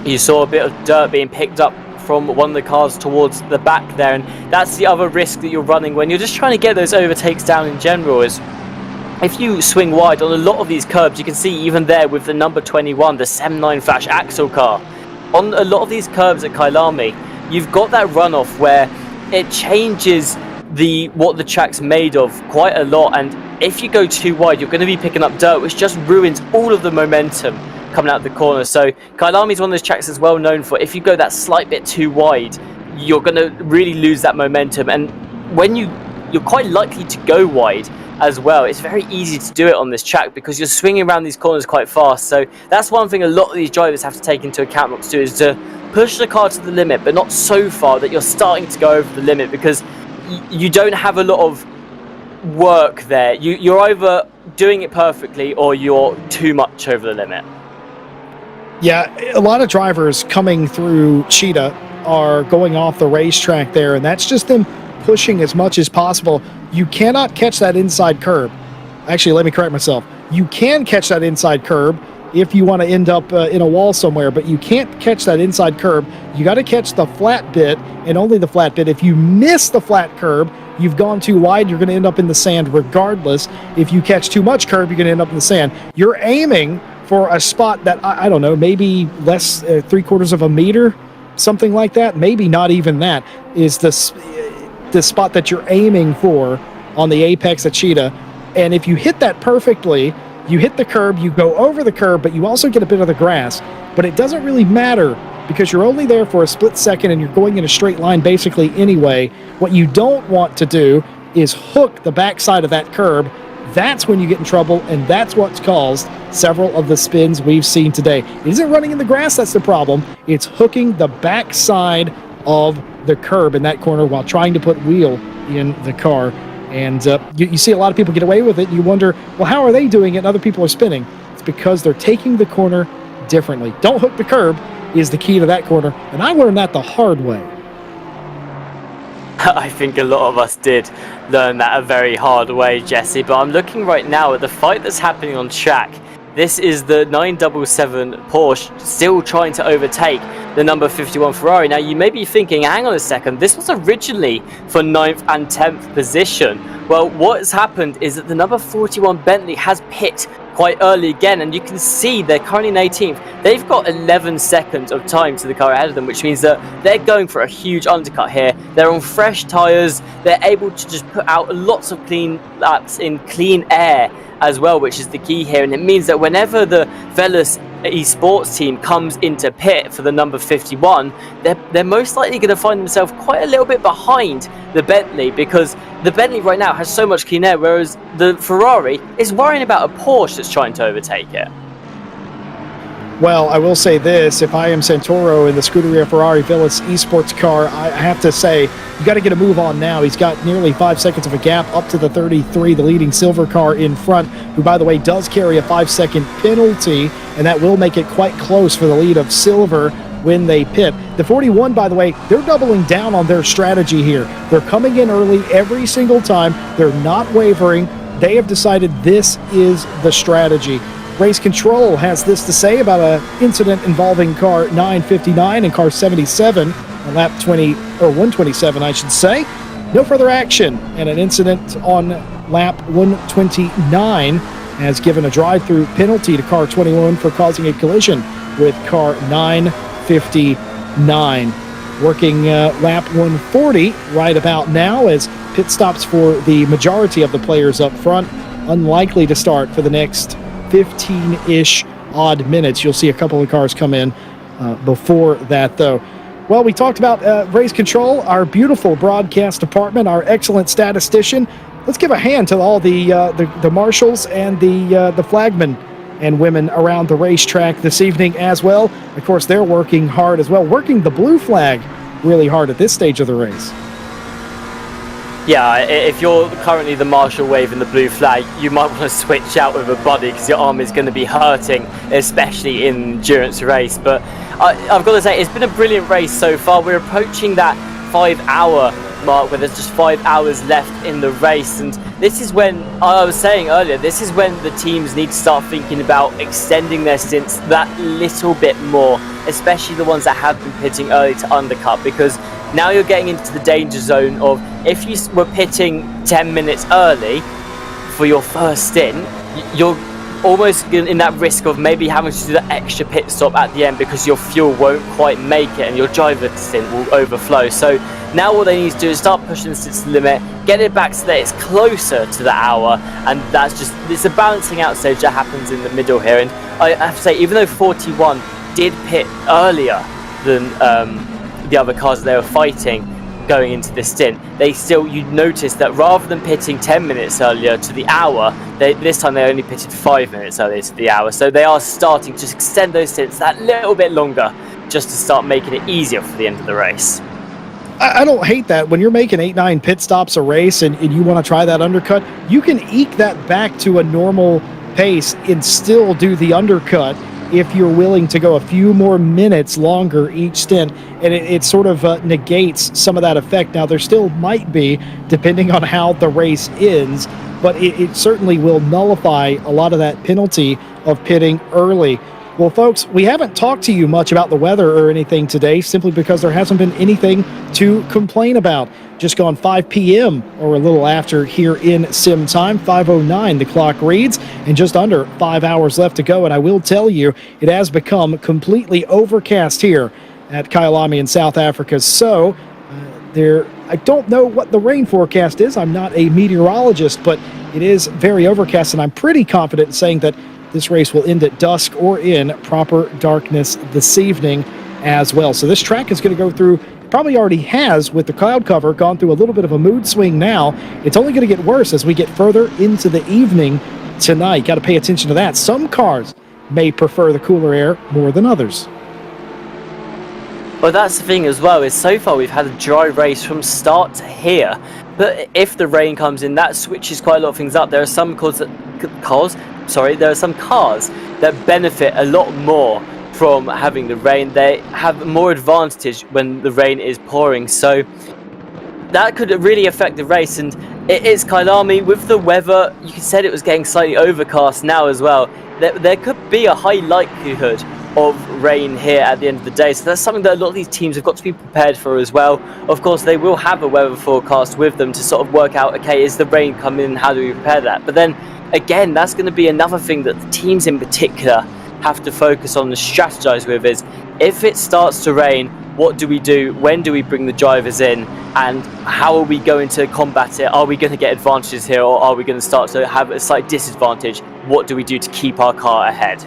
You saw a bit of dirt being picked up from one of the cars towards the back there, and that's the other risk that you're running when you're just trying to get those overtakes down in general, is if you swing wide on a lot of these curbs. You can see even there with the number 21, the 7.9 Flash Axle car. On a lot of these curbs at Kyalami, you've got that runoff where it changes what the track's made of quite a lot, and if you go too wide, you're going to be picking up dirt, which just ruins all of the momentum coming out of the corner. So Kyalami is one of those tracks that's well known for, if you go that slight bit too wide, you're going to really lose that momentum, and when you're quite likely to go wide as well. It's very easy to do it on this track because you're swinging around these corners quite fast. So that's one thing a lot of these drivers have to take into account, not to do, is to push the car to the limit, but not so far that you're starting to go over the limit, because you don't have a lot of work there. You're either doing it perfectly or you're too much over the limit. Yeah, a lot of drivers coming through Cheetah are going off the racetrack there, and that's just them pushing as much as possible. You cannot catch that inside curb. Actually, let me correct myself. You can catch that inside curb if you want to end up in a wall somewhere, but you can't catch that inside curb. You got to catch the flat bit, and only the flat bit. If you miss the flat curb, you've gone too wide, you're going to end up in the sand regardless. If you catch too much curb, you're going to end up in the sand. You're aiming for a spot that, I don't know, maybe less, 3/4 of a meter, something like that. Maybe not even that is the spot that you're aiming for on the apex of Cheetah. And if you hit that perfectly, you hit the curb, you go over the curb, but you also get a bit of the grass. But it doesn't really matter because you're only there for a split second and you're going in a straight line basically anyway. What you don't want to do is hook the backside of that curb. That's when you get in trouble, and that's what's caused several of the spins we've seen today. It isn't running in the grass that's the problem. It's hooking the backside of the curb in that corner while trying to put wheel in the car. And you see a lot of people get away with it. You wonder, well, how are they doing it and other people are spinning? It's because they're taking the corner differently. Don't hook the curb is the key to that corner, and I learned that the hard way. I think a lot of us did learn that a very hard way, Jesse, but I'm looking right now at the fight that's happening on track. This is the 977 Porsche still trying to overtake the number 51 Ferrari. Now, you may be thinking, hang on a second, this was originally for 9th and 10th position. Well, what has happened is that the number 41 Bentley has pit quite early again, and you can see they're currently in 18th. They've got 11 seconds of time to the car ahead of them, which means that they're going for a huge undercut here. They're on fresh tyres. They're able to just put out lots of clean laps in clean air as well, which is the key here. And it means that whenever the Velas Esports team comes into pit for the number 51, they're most likely going to find themselves quite a little bit behind the Bentley, because the Bentley right now has so much clean air, whereas the Ferrari is worrying about a Porsche that's trying to overtake it. Well, I will say this, if I am Santoro in the Scuderia Ferrari Velas Esports car, I have to say, you got to get a move on now. He's got nearly 5 seconds of a gap up to the 33, the leading silver car in front, who, by the way, does carry a 5-second penalty, and that will make it quite close for the lead of silver when they pit. The 41, by the way, they're doubling down on their strategy here. They're coming in early every single time. They're not wavering. They have decided this is the strategy. Race Control has this to say about an incident involving car 959 and car 77 on lap 20, or 127, I should say. No further action, and an incident on lap 129 has given a drive-through penalty to car 21 for causing a collision with car 959. Working lap 140 right about now as pit stops for the majority of the players up front. Unlikely to start for the next 15-ish odd minutes. You'll see a couple of cars come in before that, though. Well, we talked about Race Control, our beautiful broadcast department, our excellent statistician. Let's give a hand to all the marshals and the flagmen and women around the racetrack this evening as well. Of course, they're working hard as well, working the blue flag really hard at this stage of the race. Yeah, if you're currently the marshal waving the blue flag, you might want to switch out with a buddy because your arm is going to be hurting, especially in endurance race. But I've got to say, it's been a brilliant race so far. We're approaching that 5-hour mark where there's just 5 hours left in the race, and this is when, I was saying earlier, this is when the teams need to start thinking about extending their stints that little bit more, especially the ones that have been pitting early to undercut, because now you're getting into the danger zone of, if you were pitting 10 minutes early for your first stint, you're almost in that risk of maybe having to do that extra pit stop at the end because your fuel won't quite make it and your driver stint will overflow. So now what they need to do is start pushing the stints to the limit, get it back so that it's closer to the hour, and that's just, it's a balancing out stage that happens in the middle here. And I have to say, even though 41 did pit earlier than the other cars that they were fighting going into this stint, they still, you notice that rather than pitting 10 minutes earlier to the hour, this time they only pitted 5 minutes earlier to the hour. So they are starting to extend those stints that little bit longer just to start making it easier for the end of the race. I don't hate that. When you're making 8-9 pit stops a race and you want to try that undercut, you can eke that back to a normal pace and still do the undercut if you're willing to go a few more minutes longer each stint, and it sort of negates some of that effect. Now, there still might be, depending on how the race ends, but it certainly will nullify a lot of that penalty of pitting early. Well, folks, we haven't talked to you much about the weather or anything today, simply because there hasn't been anything to complain about. Just gone 5 p.m. or a little after here in sim time, 5:09 the clock reads, and just under 5 hours left to go. And I will tell you, it has become completely overcast here at Kyalami in South Africa. So I don't know what the rain forecast is. I'm not a meteorologist, but it is very overcast, and I'm pretty confident in saying that this race will end at dusk or in proper darkness this evening as well. So this track is going to go through, probably already has with the cloud cover, gone through a little bit of a mood swing now. It's only going to get worse as we get further into the evening tonight. Got to pay attention to that. Some cars may prefer the cooler air more than others. Well, that's the thing as well, is so far we've had a dry race from start to here. But if the rain comes in, that switches quite a lot of things up. There are some cars that benefit a lot more from having the rain. They have more advantage when the rain is pouring, so that could really affect the race. And it is Kyalami with the weather. You said it was getting slightly overcast now as well. There could be a high likelihood of rain here at the end of the day, so that's something that a lot of these teams have got to be prepared for as well. Of course, they will have a weather forecast with them to sort of work out, okay, is the rain coming in, how do we prepare that? But then again, that's going to be another thing that the teams in particular have to focus on and strategize with, is if it starts to rain, what do we do? When do we bring the drivers in? And how are we going to combat it? Are we going to get advantages here, or are we going to start to have a slight disadvantage? What do we do to keep our car ahead?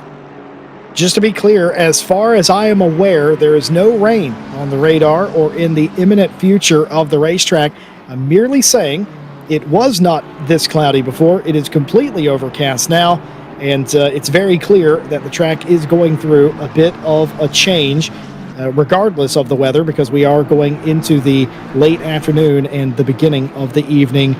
Just to be clear, as far as I am aware, there is no rain on the radar or in the imminent future of the racetrack. I'm merely saying it was not this cloudy before. It is completely overcast now, and it's very clear that the track is going through a bit of a change, regardless of the weather, because we are going into the late afternoon and the beginning of the evening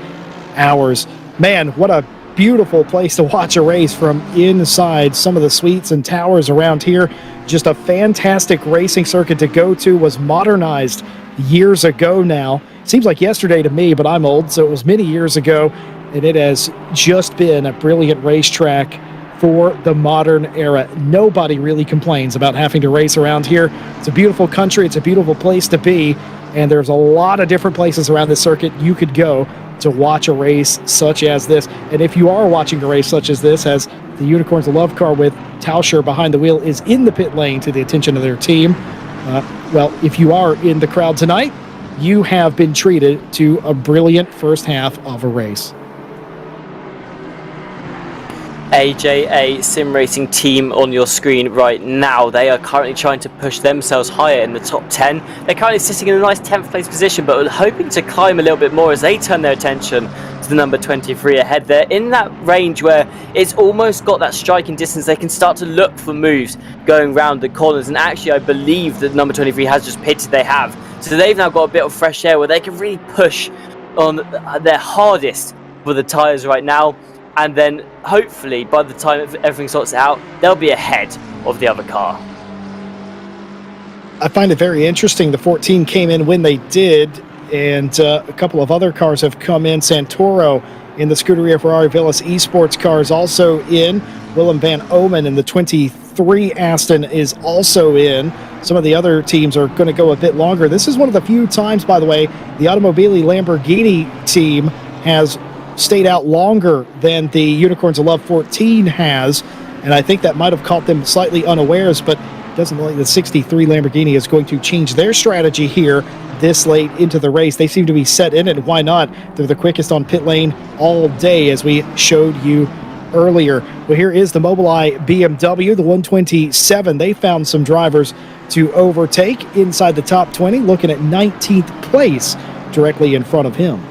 hours. Man, what a beautiful place to watch a race from inside some of the suites and towers around here. Just a fantastic racing circuit to go to. Was modernized years ago now. Seems like yesterday to me, but I'm old, so it was many years ago, and it has just been a brilliant racetrack for the modern era. Nobody really complains about having to race around here. It's a beautiful country. It's a beautiful place to be, and there's a lot of different places around this circuit you could go to watch a race such as this. And if you are watching a race such as this, as the Unicorns of Love car with Tauscher behind the wheel is in the pit lane to the attention of their team, well, if you are in the crowd tonight, you have been treated to a brilliant first half of a race. AJA Sim Racing team on your screen right now. They are currently trying to push themselves higher in the top 10. They're currently sitting in a nice 10th place position, but hoping to climb a little bit more as they turn their attention to the number 23 ahead. They're in that range where it's almost got that striking distance. They can start to look for moves going round the corners, and actually I believe that number 23 has just pitted. They have. So they've now got a bit of fresh air where they can really push on their hardest for the tyres right now. And then hopefully by the time everything sorts out, they'll be ahead of the other car. I find it very interesting. The 14 came in when they did, and a couple of other cars have come in. Santoro in the Scuderia Ferrari Velis Esports car is also in. Willem van Omen in the 23 Aston is also in. Some of the other teams are going to go a bit longer. This is one of the few times, by the way, the Automobili Lamborghini team has stayed out longer than the Unicorns of Love 14 has, and I think that might have caught them slightly unawares, but it doesn't look like the 63 Lamborghini is going to change their strategy here this late into the race. They seem to be set in it, and why not? They're the quickest on pit lane all day, as we showed you earlier. Well, here is the Mobileye BMW, the 127. They found some drivers to overtake inside the top 20, looking at 19th place directly in front of him.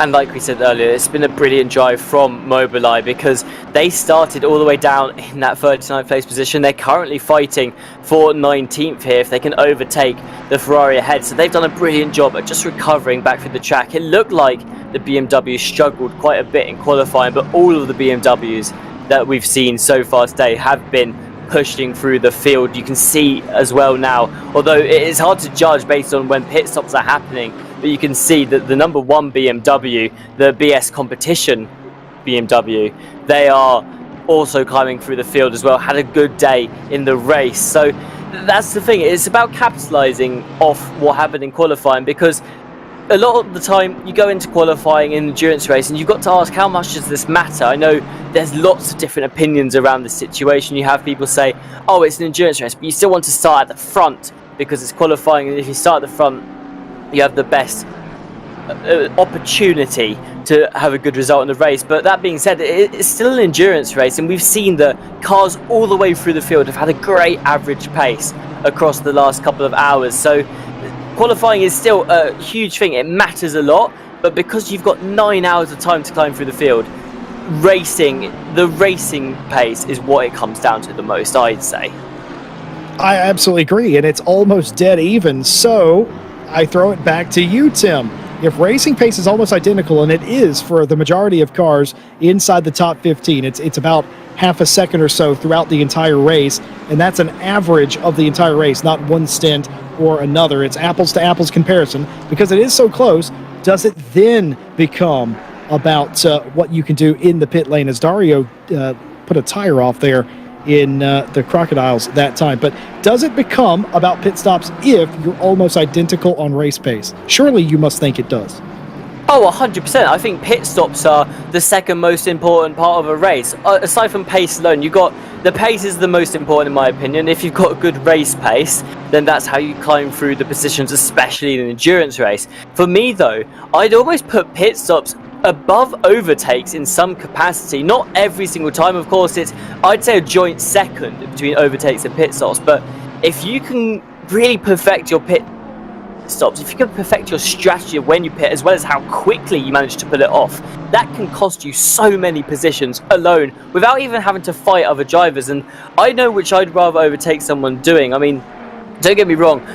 And like we said earlier, it's been a brilliant drive from Mobileye, because they started all the way down in that 39th place position. They're currently fighting for 19th here if they can overtake the Ferrari ahead. So they've done a brilliant job at just recovering back through the track. It looked like the BMW struggled quite a bit in qualifying, but all of the BMWs that we've seen so far today have been pushing through the field. You can see as well now, although it is hard to judge based on when pit stops are happening, but you can see that the number 1 BMW, the BS competition BMW, they are also climbing through the field as well, had a good day in the race. So that's the thing, it's about capitalizing off what happened in qualifying, because a lot of the time you go into qualifying in an endurance race and you've got to ask, how much does this matter? I know there's lots of different opinions around the situation. You have people say, oh, it's an endurance race, but you still want to start at the front because it's qualifying, and if you start at the front you have the best opportunity to have a good result in the race. But that being said, it's still an endurance race, and we've seen the cars all the way through the field have had a great average pace across the last couple of hours. So qualifying is still a huge thing, it matters a lot, but because you've got 9 hours of time to climb through the field, the racing pace is what it comes down to the most, I'd say. I absolutely agree, and it's almost dead even. So I throw it back to you, Tim. If racing pace is almost identical, and it is for the majority of cars inside the top 15, it's about half a second or so throughout the entire race, and that's an average of the entire race, not one stint or another. It's apples to apples comparison. Because it is so close, does it then become about what you can do in the pit lane, as Dario put a tire off there in the Crocodiles that time? But does it become about pit stops if you're almost identical on race pace? Surely you must think it does. Oh, 100%. I think pit stops are the second most important part of a race. Aside from pace alone, you've got the pace is the most important in my opinion. If you've got a good race pace, then that's how you climb through the positions, especially in an endurance race. For me though, I'd always put pit stops above overtakes in some capacity. Not every single time, of course. It's, I'd say, a joint second between overtakes and pit stops. But if you can really perfect your pit stops, if you can perfect your strategy of when you pit, as well as how quickly you manage to pull it off, that can cost you so many positions alone without even having to fight other drivers. And I know which I'd rather overtake someone doing. I mean, don't get me wrong,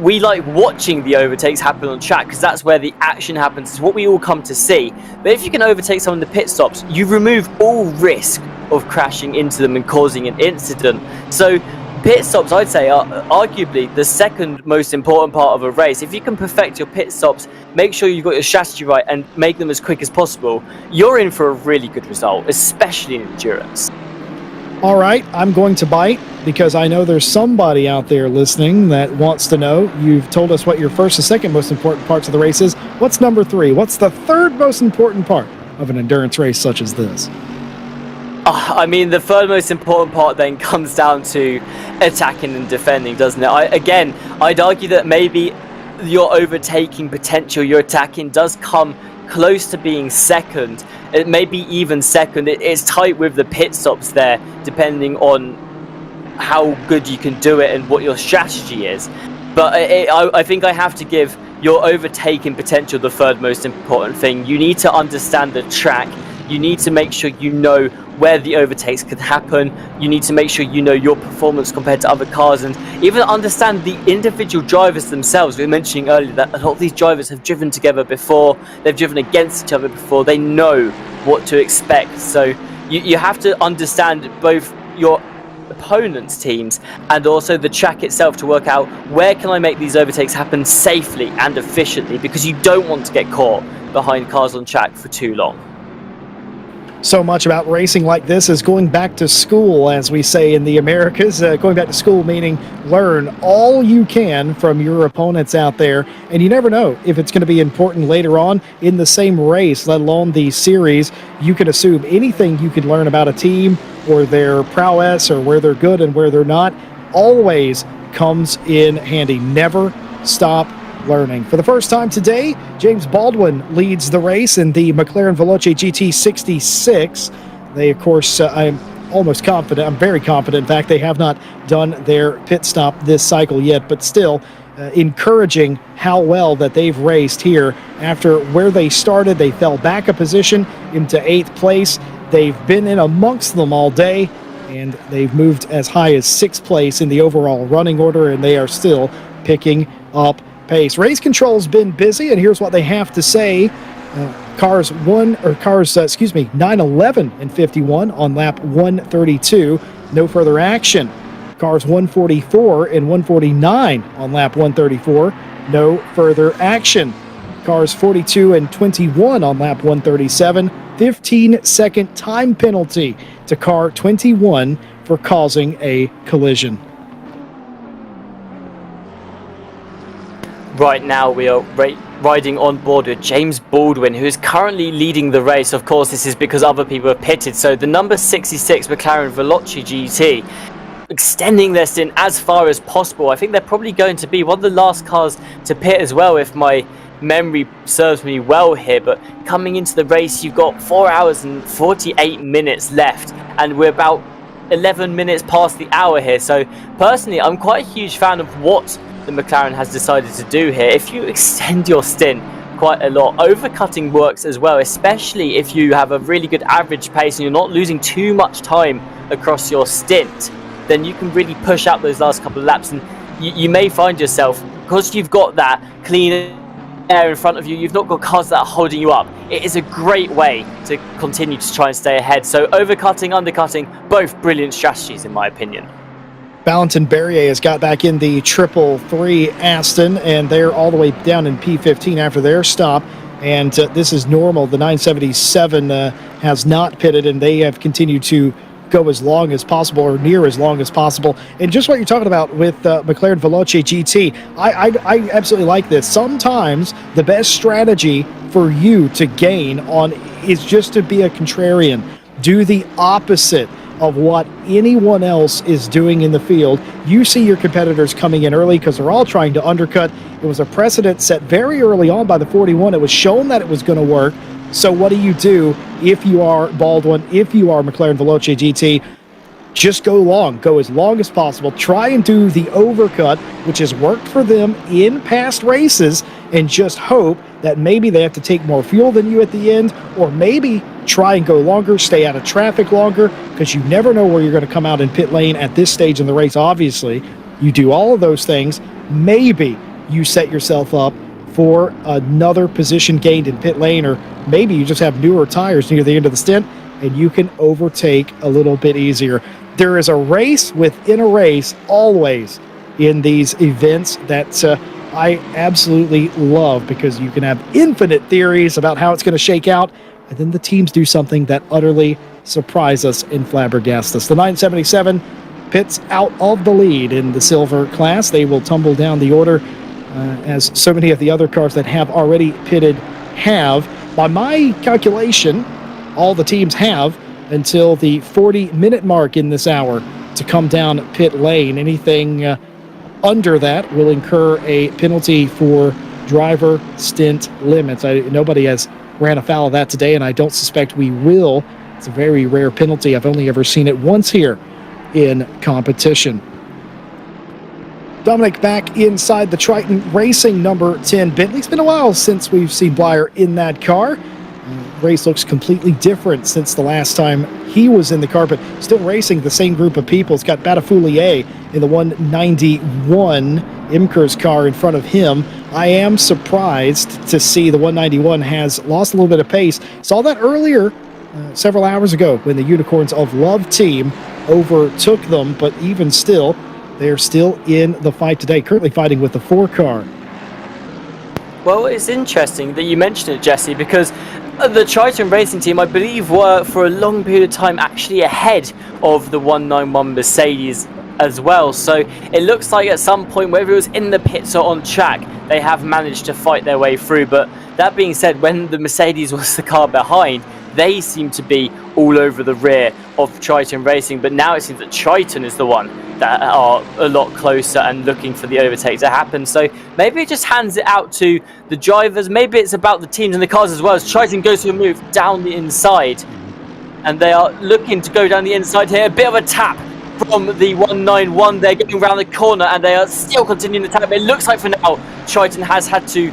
we like watching the overtakes happen on track because that's where the action happens. It's what we all come to see. But if you can overtake someone in the pit stops, you remove all risk of crashing into them and causing an incident. So pit stops, I'd say, are arguably the second most important part of a race. If you can perfect your pit stops, make sure you've got your strategy right and make them as quick as possible, you're in for a really good result, especially in endurance. All right, I'm going to bite because I know there's somebody out there listening that wants to know. You've told us what your first and second most important parts of the race is. What's number 3? What's the third most important part of an endurance race such as this? I mean, the third most important part then comes down to attacking and defending, doesn't it? I'd argue that maybe your overtaking potential, your attacking, does come close to being second. It may be even second. It's tight with the pit stops there, depending on how good you can do it and what your strategy is. But I think I have to give your overtaking potential the third most important thing. You need to understand the track. You need to make sure you know where the overtakes could happen. You need to make sure you know your performance compared to other cars, and even understand the individual drivers themselves. We were mentioning earlier that a lot of these drivers have driven together before, they've driven against each other before, they know what to expect. So you have to understand both your opponent's teams and also the track itself to work out where can I make these overtakes happen safely and efficiently, because you don't want to get caught behind cars on track for too long. So much about racing like this is going back to school, as we say in the Americas. Going back to school meaning learn all you can from your opponents out there, and you never know if it's going to be important later on in the same race, let alone the series. You can assume anything you can learn about a team or their prowess or where they're good and where they're not always comes in handy. Never stop learning. For the first time today, James Baldwin leads the race in the McLaren Veloce GT66. They, of course, I'm almost confident, I'm very confident, in fact, they have not done their pit stop this cycle yet, but still, encouraging how well that they've raced here. After where they started, they fell back a position into 8th place. They've been in amongst them all day, and they've moved as high as 6th place in the overall running order, and they are still picking up pace. Race control's been busy, and here's what they have to say. Cars 9, 11, and 51 on lap 132. No further action. Cars 144 and 149 on lap 134. No further action. Cars 42 and 21 on lap 137. 15-second time penalty to car 21 for causing a collision. Right now we are riding on board with James Baldwin, who is currently leading the race. Of course, this is because other people have pitted. So the number 66 McLaren Veloce GT extending their stint as far as possible. I think they're probably going to be one of the last cars to pit as well, if my memory serves me well here. But coming into the race, you've got 4 hours and 48 minutes left, and we're about 11 minutes past the hour here. So personally, I'm quite a huge fan of what the McLaren has decided to do here. If you extend your stint quite a lot, overcutting works as well, especially if you have a really good average pace and you're not losing too much time across your stint, then you can really push out those last couple of laps, and you may find yourself, because you've got that clean air in front of you, you've not got cars that are holding you up. It is a great way to continue to try and stay ahead. So overcutting, undercutting, both brilliant strategies in my opinion. Valentin Berrier has got back in the 333 Aston, and they're all the way down in P15 after their stop. And this is normal. The 977 has not pitted, and they have continued to go as long as possible, or near as long as possible. And just what you're talking about with McLaren Veloce GT, I absolutely like this. Sometimes the best strategy for you to gain on is just to be a contrarian. Do the opposite of what anyone else is doing in the field. You see your competitors coming in early because they're all trying to undercut. It was a precedent set very early on by the 41. It was shown that it was going to work. So what do if you are Baldwin, if you are McLaren Veloce GT? Just go long, go as long as possible. Try and do the overcut, which has worked for them in past races, and just hope that maybe they have to take more fuel than you at the end, or maybe try and go longer, stay out of traffic longer, because you never know where you're going to come out in pit lane at this stage in the race. Obviously, you do all of those things, maybe you set yourself up for another position gained in pit lane, or maybe you just have newer tires near the end of the stint and you can overtake a little bit easier. There is a race within a race always in these events that I absolutely love, because you can have infinite theories about how it's going to shake out, and then the teams do something that utterly surprise us and flabbergast us. The 977 pits out of the lead in the silver class. They will tumble down the order as so many of the other cars that have already pitted have. By my calculation, all the teams have until the 40-minute mark in this hour to come down pit lane. Anything under that will incur a penalty for driver stint limits. Nobody has ran afoul of that today, and I don't suspect we will. It's a very rare penalty. I've only ever seen it once here in competition. Dominic back inside the Triton Racing number 10 Bentley. It's been a while since we've seen Blyer in that car. Race looks completely different since the last time he was in the car, but still racing the same group of people. It's got Batafoulier in the 191 Imker's car in front of him. I am surprised to see the 191 has lost a little bit of pace. Saw that earlier, several hours ago, when the Unicorns of Love team overtook them, but even still, they're still in the fight today, currently fighting with the 4 car. Well, it's interesting that you mentioned it, Jesse, because the Triton Racing team, I believe, were for a long period of time actually ahead of the 191 Mercedes as well. So it looks like at some point, whether it was in the pits or on track, they have managed to fight their way through. But that being said, when the Mercedes was the car behind, they seem to be all over the rear of Triton Racing. But now it seems that Triton is the one that are a lot closer and looking for the overtake to happen. So maybe it just hands it out to the drivers. Maybe it's about the teams and the cars as well, as Triton goes to a move down the inside. And they are looking to go down the inside here. A bit of a tap from the 191. They're going around the corner and they are still continuing the attack. But it looks like for now, Triton has had to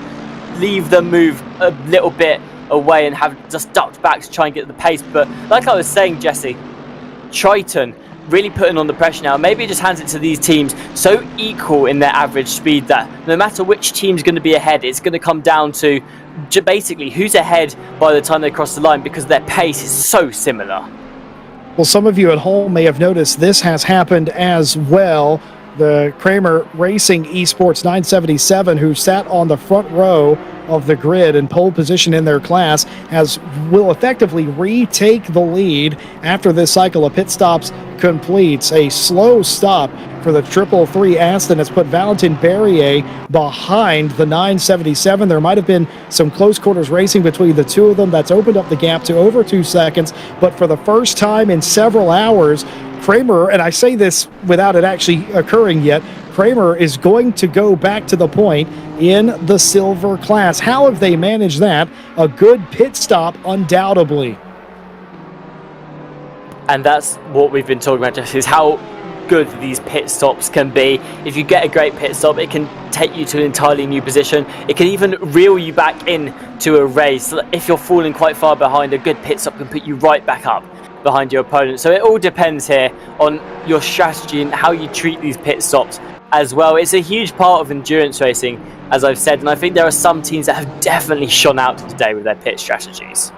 leave the move a little bit away and have just ducked back to try and get the pace. But like I was saying, Jesse, Triton really putting on the pressure now. Maybe it just hands it to these teams so equal in their average speed that no matter which team's going to be ahead, it's going to come down to basically who's ahead by the time they cross the line, because their pace is so similar. Well, some of you at home may have noticed this has happened as well. The Kramer Racing Esports 977, who sat on the front row of the grid in pole position in their class, will effectively retake the lead after this cycle of pit stops completes. A slow stop for the 333 Aston has put Valentin Berrier behind the 977. There might have been some close quarters racing between the two of them. That's opened up the gap to over 2 seconds. But for the first time in several hours, Kramer, and I say this without it actually occurring yet, Kramer is going to go back to the point in the silver class. How have they managed that? A good pit stop, undoubtedly. And that's what we've been talking about, Jesse, is how good these pit stops can be. If you get a great pit stop, it can take you to an entirely new position. It can even reel you back into a race. If you're falling quite far behind, a good pit stop can put you right back up behind your opponent. So it all depends here on your strategy and how you treat these pit stops as well. It's a huge part of endurance racing, as I've said, and I think there are some teams that have definitely shone out today with their pit strategies.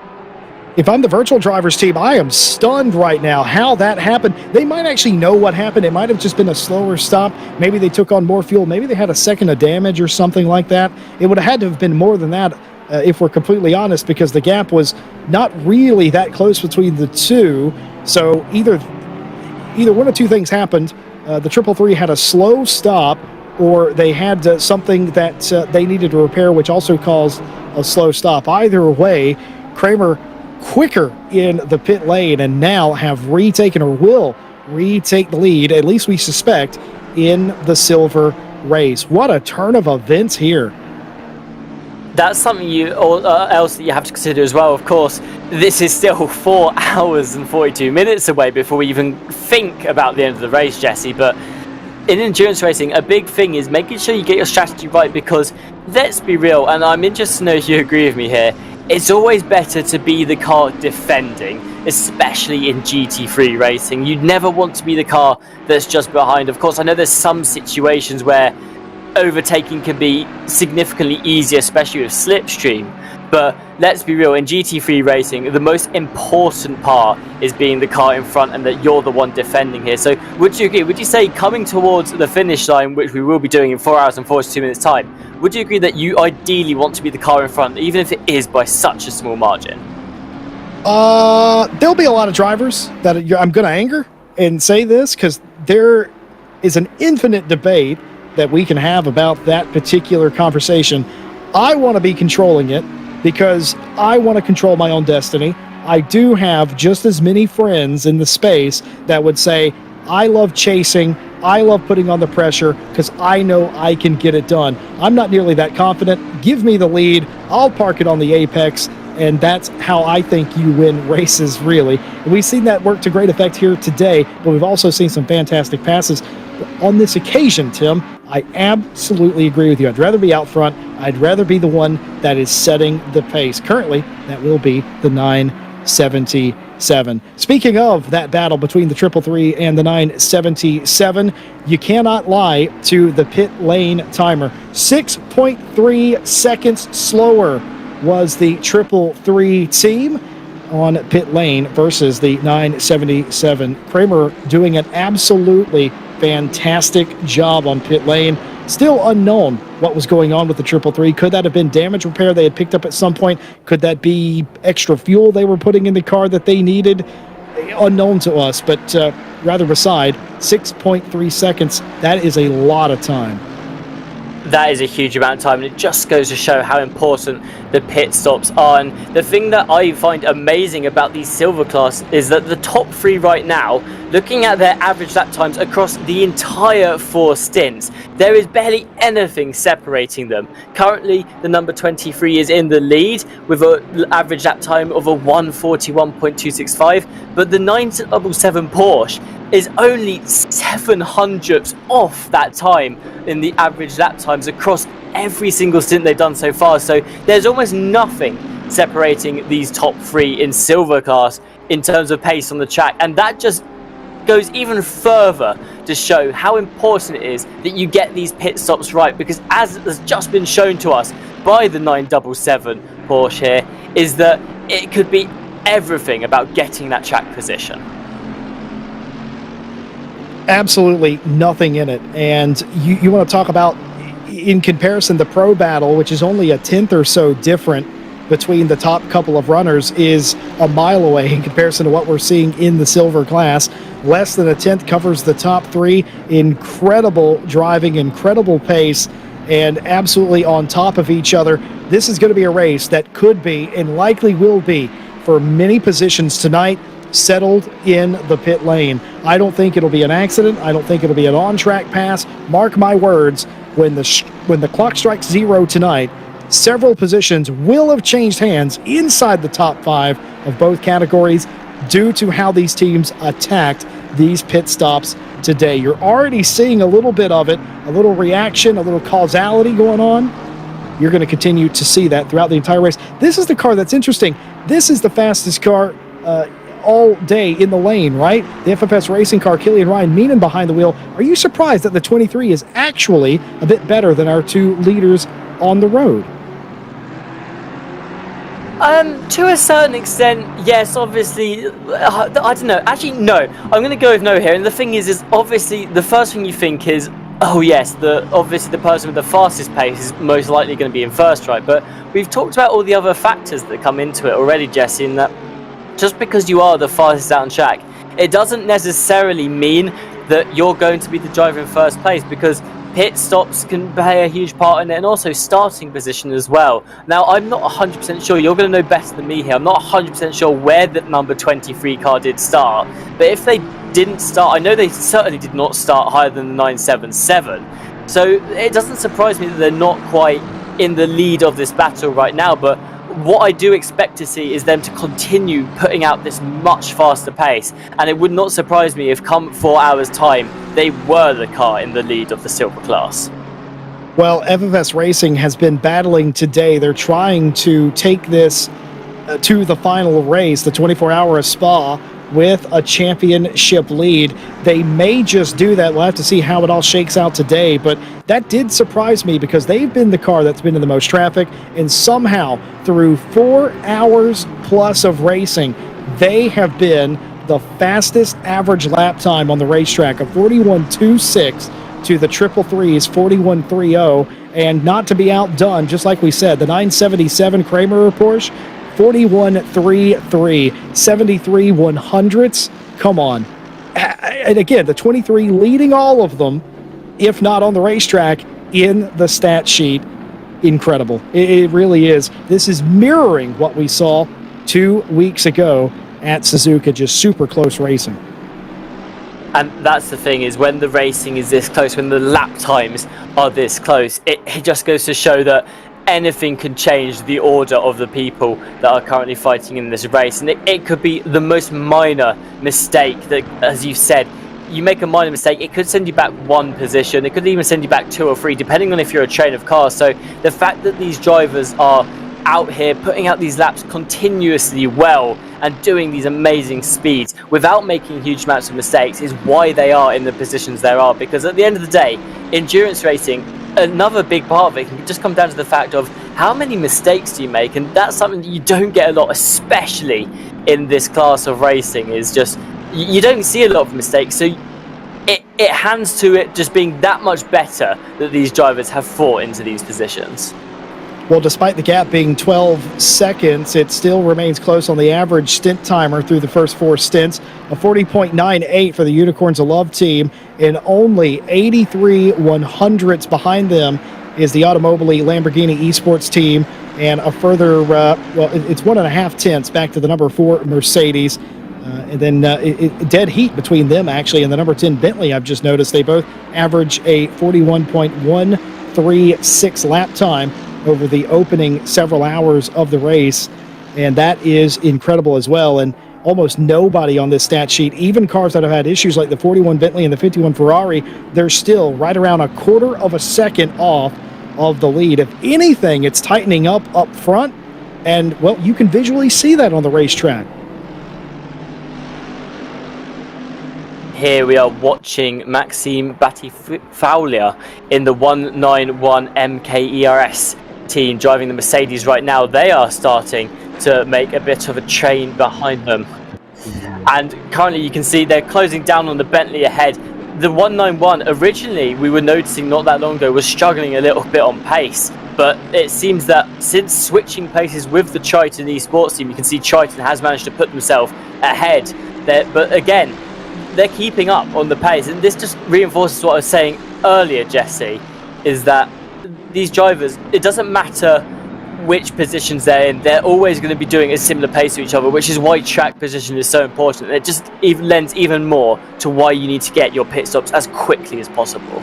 If I'm the virtual drivers team, I am stunned right now how that happened. They might actually know what happened. It might have just been a slower stop. Maybe they took on more fuel. Maybe they had a second of damage or something like that. It would have had to have been more than that, if we're completely honest, because the gap was not really that close between the two. So either one of two things happened. The 333 had a slow stop, or they had something that they needed to repair, which also caused a slow stop. Either way, Kramer quicker in the pit lane and now have retaken, or will retake the lead, at least we suspect, in the silver race. What a turn of events here. That's something else that you have to consider as well. Of course, this is still 4 hours and 42 minutes away before we even think about the end of the race, Jesse. But in endurance racing, a big thing is making sure you get your strategy right, because let's be real, and I'm interested to know if you agree with me here, it's always better to be the car defending, especially in GT3 racing. You'd never want to be the car that's just behind. Of course, I know there's some situations where overtaking can be significantly easier, especially with slipstream, but let's be real, in GT3 racing, the most important part is being the car in front and that you're the one defending here. So would you agree, would you say coming towards the finish line, which we will be doing in 4 hours and 42 minutes time, would you agree that you ideally want to be the car in front, even if it is by such a small margin? There'll be a lot of drivers that I'm going to anger and say this, because there is an infinite debate that we can have about that particular conversation. I want to be controlling it because I want to control my own destiny. I do have just as many friends in the space that would say, I love chasing, I love putting on the pressure because I know I can get it done. I'm not nearly that confident. Give me the lead, I'll park it on the apex, and that's how I think you win races, really. And we've seen that work to great effect here today, but we've also seen some fantastic passes. On this occasion, Tim, I absolutely agree with you. I'd rather be out front. I'd rather be the one that is setting the pace. Currently, that will be the 977. Speaking of that battle between the 333 and the 977, you cannot lie to the pit lane timer. 6.3 seconds slower was the 333 team on pit lane versus the 977. Kramer doing an absolutely fantastic job on pit lane. Still unknown what was going on with the 333. Could that have been damage repair they had picked up at some point? Could that be extra fuel they were putting in the car that they needed? Unknown to us, but rather beside, 6.3 seconds, that is a lot of time. That is a huge amount of time, and it just goes to show how important the pit stops are. And the thing that I find amazing about these silver class is that the top 3 right now, looking at their average lap times across the entire 4 stints, there is barely anything separating them. Currently, the number 23 is in the lead with an average lap time of a 1:41.265, but the 977 Porsche is only 700ths off that time in the average lap times across every single stint they've done so far. So there's almost nothing separating these top three in silver class in terms of pace on the track, and that just goes even further to show how important it is that you get these pit stops right, because as has just been shown to us by the 977 Porsche here, is that it could be everything about getting that track position. Absolutely nothing in it. And you want to talk about, in comparison, the pro battle, which is only a tenth or so different between the top couple of runners, is a mile away in comparison to what we're seeing in the silver class. Less than a tenth covers the top three. Incredible driving, incredible pace, and absolutely on top of each other. This is going to be a race that could be, and likely will be, for many positions tonight, settled in the pit lane. I don't think it'll be an accident. I don't think it'll be an on-track pass. Mark my words, when the clock strikes 0 tonight, several positions will have changed hands inside the top 5 of both categories due to how these teams attacked these pit stops today. You're already seeing a little bit of it, a little reaction, a little causality going on. You're going to continue to see that throughout the entire race. This is the car that's interesting. This is the fastest car all day in the lane, right? The FFS racing car, Killian Ryan Meenan behind the wheel. Are you surprised that the 23 is actually a bit better than our two leaders on the road? To a certain extent, yes, obviously. I don't know. Actually, no. I'm going to go with no here. And the thing is obviously the first thing you think is, oh yes, obviously the person with the fastest pace is most likely going to be in first, right? But we've talked about all the other factors that come into it already, Jesse, in that just because you are the fastest out on track, it doesn't necessarily mean that you're going to be the driver in first place, because pit stops can play a huge part in it, and also starting position as well. Now, I'm not 100% sure, you're going to know better than me here, I'm not 100% sure where the number 23 car did start, but if they didn't start, I know they certainly did not start higher than the 977, so it doesn't surprise me that they're not quite in the lead of this battle right now. But what I do expect to see is them to continue putting out this much faster pace, and it would not surprise me if come 4 hours time they were the car in the lead of the silver class. Well, FFS Racing has been battling today. They're trying to take this to the final race, the 24-hour of Spa, with a championship lead. They may just do that. We'll have to see how it all shakes out today, but that did surprise me because they've been the car that's been in the most traffic, and somehow through 4 hours plus of racing, they have been the fastest average lap time on the racetrack of 41.26 to the triple threes 41.30, and not to be outdone, just like we said, the 977 Kramer Porsche 41.33, 73 100ths. Come on. And again, the 23 leading all of them, if not on the racetrack, in the stat sheet. Incredible. It really is. This is mirroring what we saw 2 weeks ago at Suzuka, just super close racing. And that's the thing, is when the racing is this close, when the lap times are this close, it just goes to show that anything can change the order of the people that are currently fighting in this race. And it could be the most minor mistake that, as you said, you make a minor mistake, it could send you back 1 position, it could even send you back 2 or 3, depending on if you're a train of cars. So the fact that these drivers are out here putting out these laps continuously well and doing these amazing speeds without making huge amounts of mistakes is why they are in the positions they are. Because at the end of the day, endurance racing, another big part of it can just come down to the fact of how many mistakes do you make, and that's something that you don't get a lot, especially in this class of racing. Is just you don't see a lot of mistakes, so it hands to it just being that much better that these drivers have fought into these positions. Well, despite the gap being 12 seconds, it still remains close on the average stint timer through the first 4 stints. A 40.98 for the Unicorns of Love team, and only 83 100ths behind them is the Mobileye Lamborghini Esports team, and a further, it's 1.5 tenths back to the number 4 Mercedes. And then dead heat between them, actually, and the number 10 Bentley. I've just noticed they both average a 41.136 lap time over the opening several hours of the race, and that is incredible as well. And almost nobody on this stat sheet. Even cars that have had issues like the 41 Bentley and the 51 Ferrari, they're still right around a quarter of a second off of the lead. If anything, it's tightening up front, and, well, you can visually see that on the racetrack. Here we are watching Maxime Batifaulia in the 191 MKERS team driving the Mercedes right now. They are starting to make a bit of a train behind them. And currently you can see they're closing down on the Bentley ahead. The 191 originally, we were noticing not that long ago, was struggling a little bit on pace. But it seems that since switching places with the Triton Esports team, you can see Triton has managed to put themselves ahead there. But again, they're keeping up on the pace, and this just reinforces what I was saying earlier, Jesse, is that these drivers, it doesn't matter which positions they're in, they're always going to be doing a similar pace to each other, which is why track position is so important. It just even lends even more to why you need to get your pit stops as quickly as possible.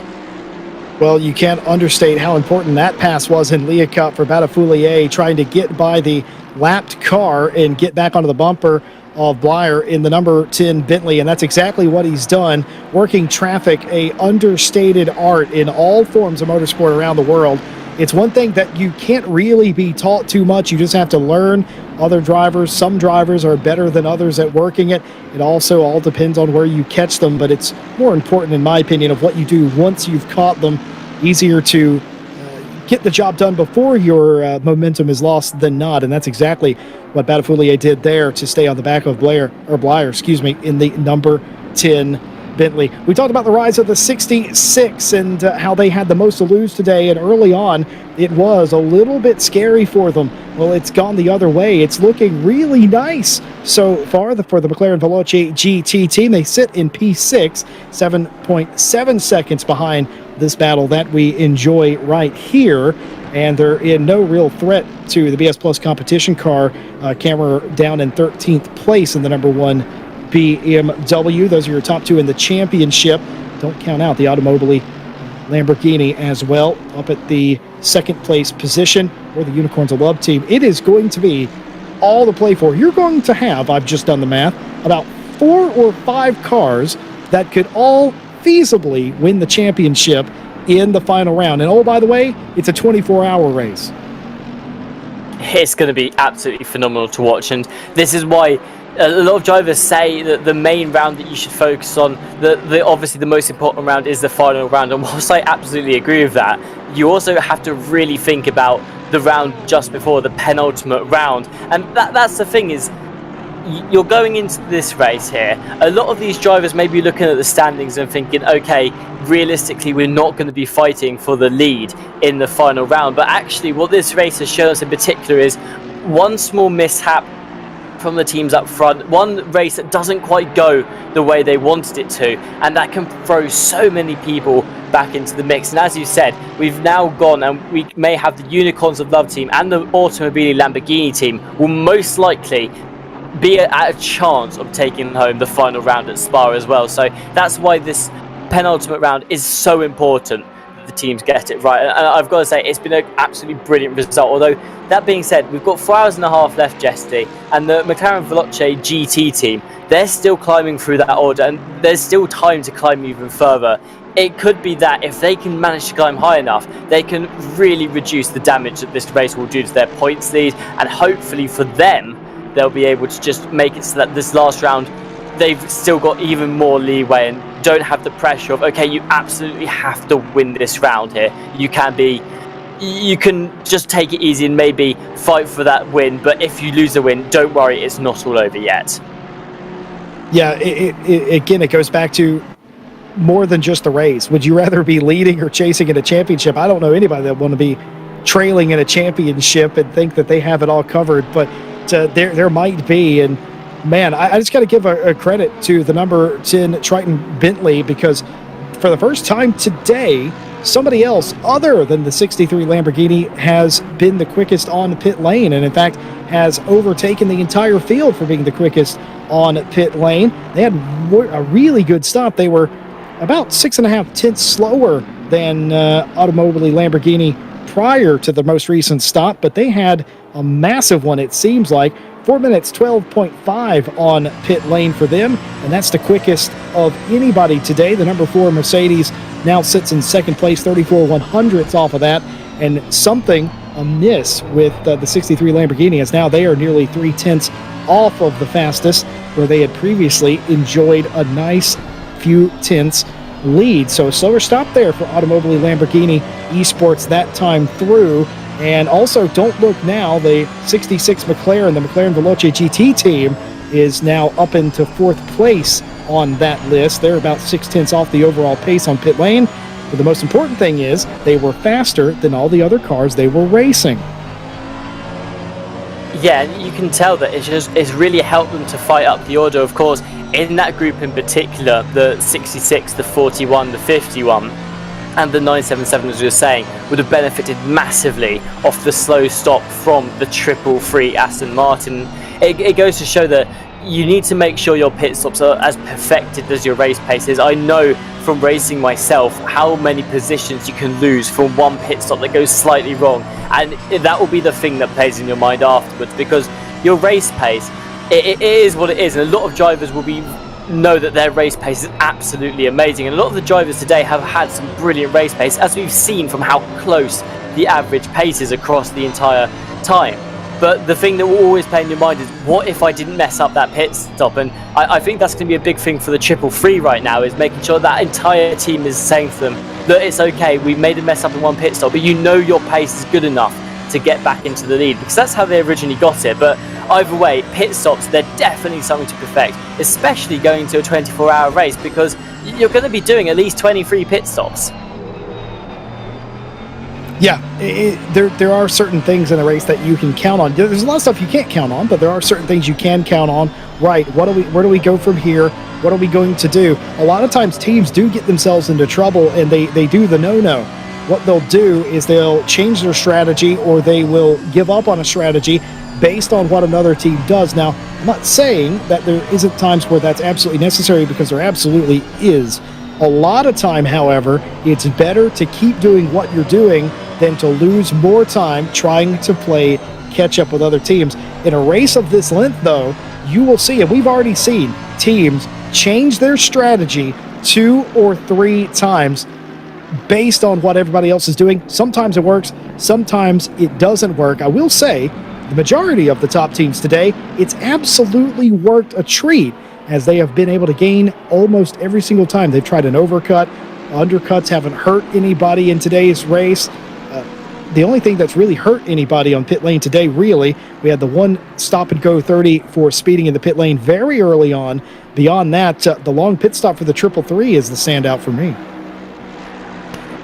Well, you can't understate how important that pass was in Liaquat for Batifaulia, trying to get by the lapped car and get back onto the bumper of Blyer in the number 10 Bentley, and that's exactly what he's done. Working traffic, a understated art in all forms of motorsport around the world. It's one thing that you can't really be taught too much. You just have to learn. Other drivers, some drivers are better than others at working it. It also all depends on where you catch them, but it's more important, in my opinion, of what you do once you've caught them. Easier to get the job done before your momentum is lost than not, and that's exactly what Batifaulia did there to stay on the back of Blyer, in the number 10 Bentley. We talked about the rise of the 66 and how they had the most to lose today, and early on it was a little bit scary for them. Well, it's gone the other way. It's looking really nice so far for the McLaren Veloce GT team. They sit in P6, 7.7 seconds behind this battle that we enjoy right here, and they're in no real threat to the BS Plus competition car. Camera down in 13th place in the number 1 BMW. Those are your top two in the championship. Don't count out the Automobile Lamborghini as well, up at the second place position, or the Unicorns of Love team. It is going to be all to play for. You're going to have, I've just done the math, about 4 or 5 cars that could all feasibly win the championship in the final round. And oh, by the way, it's a 24-hour race. It's going to be absolutely phenomenal to watch, and this is why a lot of drivers say that the main round that you should focus on, obviously the most important round, is the final round. And whilst I absolutely agree with that, you also have to really think about the round just before, the penultimate round. And that's the thing, is you're going into this race here, a lot of these drivers may be looking at the standings and thinking, okay, realistically we're not going to be fighting for the lead in the final round. But actually what this race has shown us in particular is one small mishap from the teams up front, one race that doesn't quite go the way they wanted it to, and that can throw so many people back into the mix. And as you said, we've now gone, and we may have the Unicorns of Love team and the Automobile Lamborghini team will most likely be at a chance of taking home the final round at Spa as well. So that's why this penultimate round is so important. The teams get it right, and I've got to say it's been an absolutely brilliant result. Although that being said, we've got 4 hours and a half left, Jesse, and the McLaren Veloce GT team, they're still climbing through that order, and there's still time to climb even further. It could be that if they can manage to climb high enough, they can really reduce the damage that this race will do to their points lead, and hopefully for them they'll be able to just make it so that this last round they've still got even more leeway and don't have the pressure of, okay, you absolutely have to win this round here. You can just take it easy and maybe fight for that win, but if you lose the win, don't worry, it's not all over yet. Yeah, again, it goes back to more than just the race. Would you rather be leading or chasing in a championship? I don't know anybody that want to be trailing in a championship and think that they have it all covered, but there might be. And man, I just got to give a credit to the number 10 Triton Bentley, because for the first time today, somebody else other than the 63 Lamborghini has been the quickest on pit lane, and in fact has overtaken the entire field for being the quickest on pit lane. They had a really good stop. They were about 6.5 tenths slower than Automobile Lamborghini prior to the most recent stop, but they had a massive one, it seems like, 4 minutes 12.5 on pit lane for them, and that's the quickest of anybody today. The number 4 Mercedes now sits in second place, 34 100ths off of that, and something amiss with the 63 Lamborghini, as now they are nearly 3/10 off of the fastest, where they had previously enjoyed a nice few tenths lead. So a slower stop there for Automobile Lamborghini Esports that time through. And also, don't look now, the 66 McLaren, the McLaren Veloce GT team, is now up into 4th place on that list. They're about 6/10 off the overall pace on pit lane. But the most important thing is they were faster than all the other cars they were racing. Yeah, you can tell that it's really helped them to fight up the order. Of course, in that group in particular, the 66, the 41, the 51, and the 977, as we were saying, would have benefited massively off the slow stop from the 333 Aston Martin. It goes to show that you need to make sure your pit stops are as perfected as your race pace is. I know from racing myself how many positions you can lose from one pit stop that goes slightly wrong, and that will be the thing that plays in your mind afterwards, because your race pace, it is what it is, and a lot of drivers will know that their race pace is absolutely amazing, and a lot of the drivers today have had some brilliant race pace, as we've seen from how close the average pace is across the entire time. But the thing that will always play in your mind is, what if I didn't mess up that pit stop? And I think that's going to be a big thing for the 333 right now, is making sure that entire team is saying to them that it's okay, we made a mess up in one pit stop, but you know your pace is good enough to get back into the lead, because that's how they originally got it. But either way, pit stops, they're definitely something to perfect, especially going to a 24-hour race, because you're going to be doing at least 23 pit stops. Yeah, there are certain things in a race that you can count on. There's a lot of stuff you can't count on, but there are certain things you can count on. Right, where do we go from here? What are we going to do? A lot of times teams do get themselves into trouble, and they do the no-no. What they'll do is they'll change their strategy, or they will give up on a strategy based on what another team does. Now, I'm not saying that there isn't times where that's absolutely necessary, because there absolutely is. A lot of time, however, it's better to keep doing what you're doing than to lose more time trying to play catch up with other teams. In a race of this length, though, you will see, and we've already seen, teams change their strategy 2 or 3 times based on what everybody else is doing. Sometimes it works, sometimes it doesn't work. I will say, the majority of the top teams today, it's absolutely worked a treat, as they have been able to gain almost every single time. They've tried an overcut. Undercuts haven't hurt anybody in today's race. The only thing that's really hurt anybody on pit lane today, really, we had the one stop and go 30 for speeding in the pit lane very early on. Beyond that, the long pit stop for the 333 is the standout for me.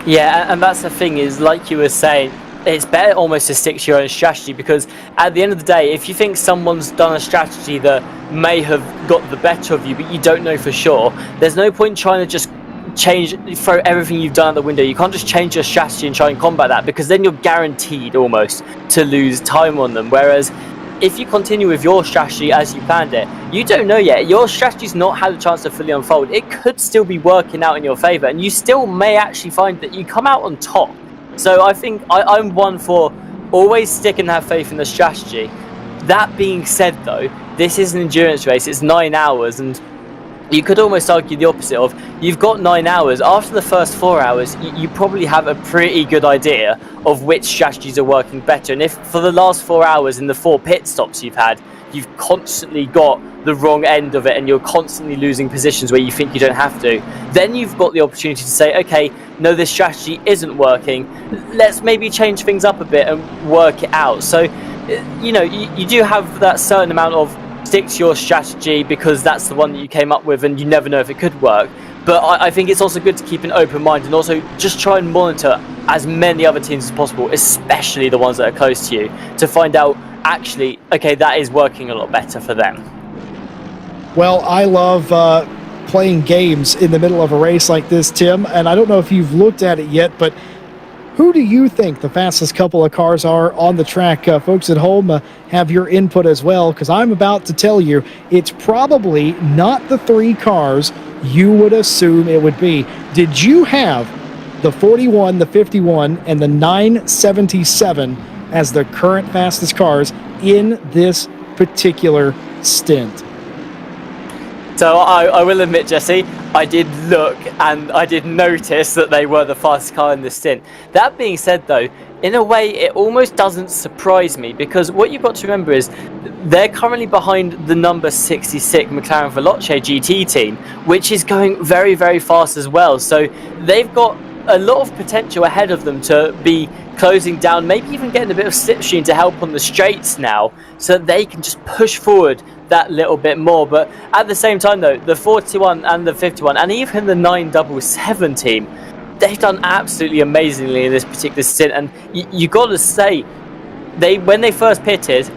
Yeah, and that's the thing, is like you were saying, it's better almost to stick to your own strategy, because at the end of the day, if you think someone's done a strategy that may have got the better of you, but you don't know for sure, there's no point trying to just throw everything you've done out the window. You can't just change your strategy and try and combat that, because then you're guaranteed almost to lose time on them. Whereas if you continue with your strategy as you planned it, you don't know yet. Your strategy's not had a chance to fully unfold. It could still be working out in your favor, and you still may actually find that you come out on top. So I think I'm one for always stick and have faith in the strategy. That being said, though, this is an endurance race. It's 9 hours, and you could almost argue the opposite of, you've got 9 hours. After the first 4 hours, you probably have a pretty good idea of which strategies are working better. And if for the last 4 hours in the 4 pit stops you've had, you've constantly got the wrong end of it, and you're constantly losing positions where you think you don't have to, then you've got the opportunity to say, okay, no, this strategy isn't working. Let's maybe change things up a bit and work it out. So, you know, you do have that certain amount of stick to your strategy because that's the one that you came up with, and you never know if it could work. But I think it's also good to keep an open mind, and also just try and monitor as many other teams as possible, especially the ones that are close to you, to find out, actually, okay, that is working a lot better for them. Well, I love playing games in the middle of a race like this, Tim, and I don't know if you've looked at it yet, but who do you think the fastest couple of cars are on the track? Folks at home, have your input as well, because I'm about to tell you it's probably not the 3 cars you would assume it would be. Did you have the 41, the 51, and the 977 as the current fastest cars in this particular stint? So I will admit, Jesse, I did look and I did notice that they were the fastest car in the stint. That being said, though, in a way, it almost doesn't surprise me, because what you've got to remember is they're currently behind the number 66 McLaren Veloce GT team, which is going very, very fast as well. So they've got a lot of potential ahead of them to be closing down, maybe even getting a bit of slipstream to help on the straights now, so that they can just push forward that little bit more. But at the same time, though, the 41 and the 51 and even the 977 team, they've done absolutely amazingly in this particular stint. And you got to say, when they first pitted,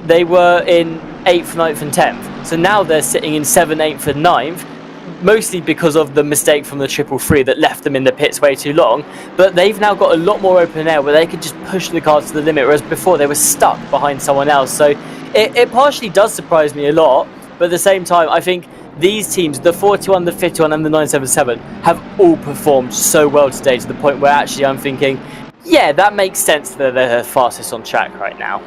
they were in 8th, 9th and 10th. So now they're sitting in 7th, 8th and 9th, mostly because of the mistake from the 333 that left them in the pits way too long. But they've now got a lot more open air where they could just push the cars to the limit, whereas before they were stuck behind someone else. So it partially does surprise me a lot, but at the same time, I think these teams, the 41, the 51 and the 977, have all performed so well today, to the point where actually I'm thinking, yeah, that makes sense that they're the fastest on track right now.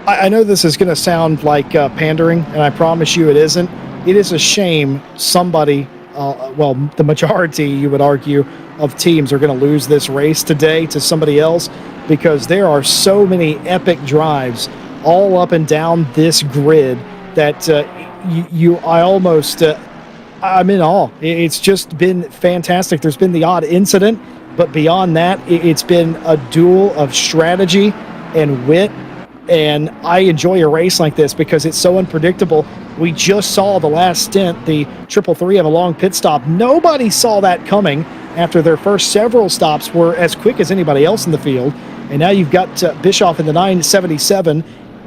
I know this is going to sound like pandering, and I promise you it isn't. It is a shame somebody, well, the majority, you would argue, of teams are going to lose this race today to somebody else, because there are so many epic drives all up and down this grid that I'm in awe. It's just been fantastic. There's been the odd incident, but beyond that, it's been a duel of strategy and wit. And I enjoy a race like this because it's so unpredictable. We just saw the last stint, the 333 have a long pit stop. Nobody saw that coming after their first several stops were as quick as anybody else in the field. And now you've got Bischoff in the 977.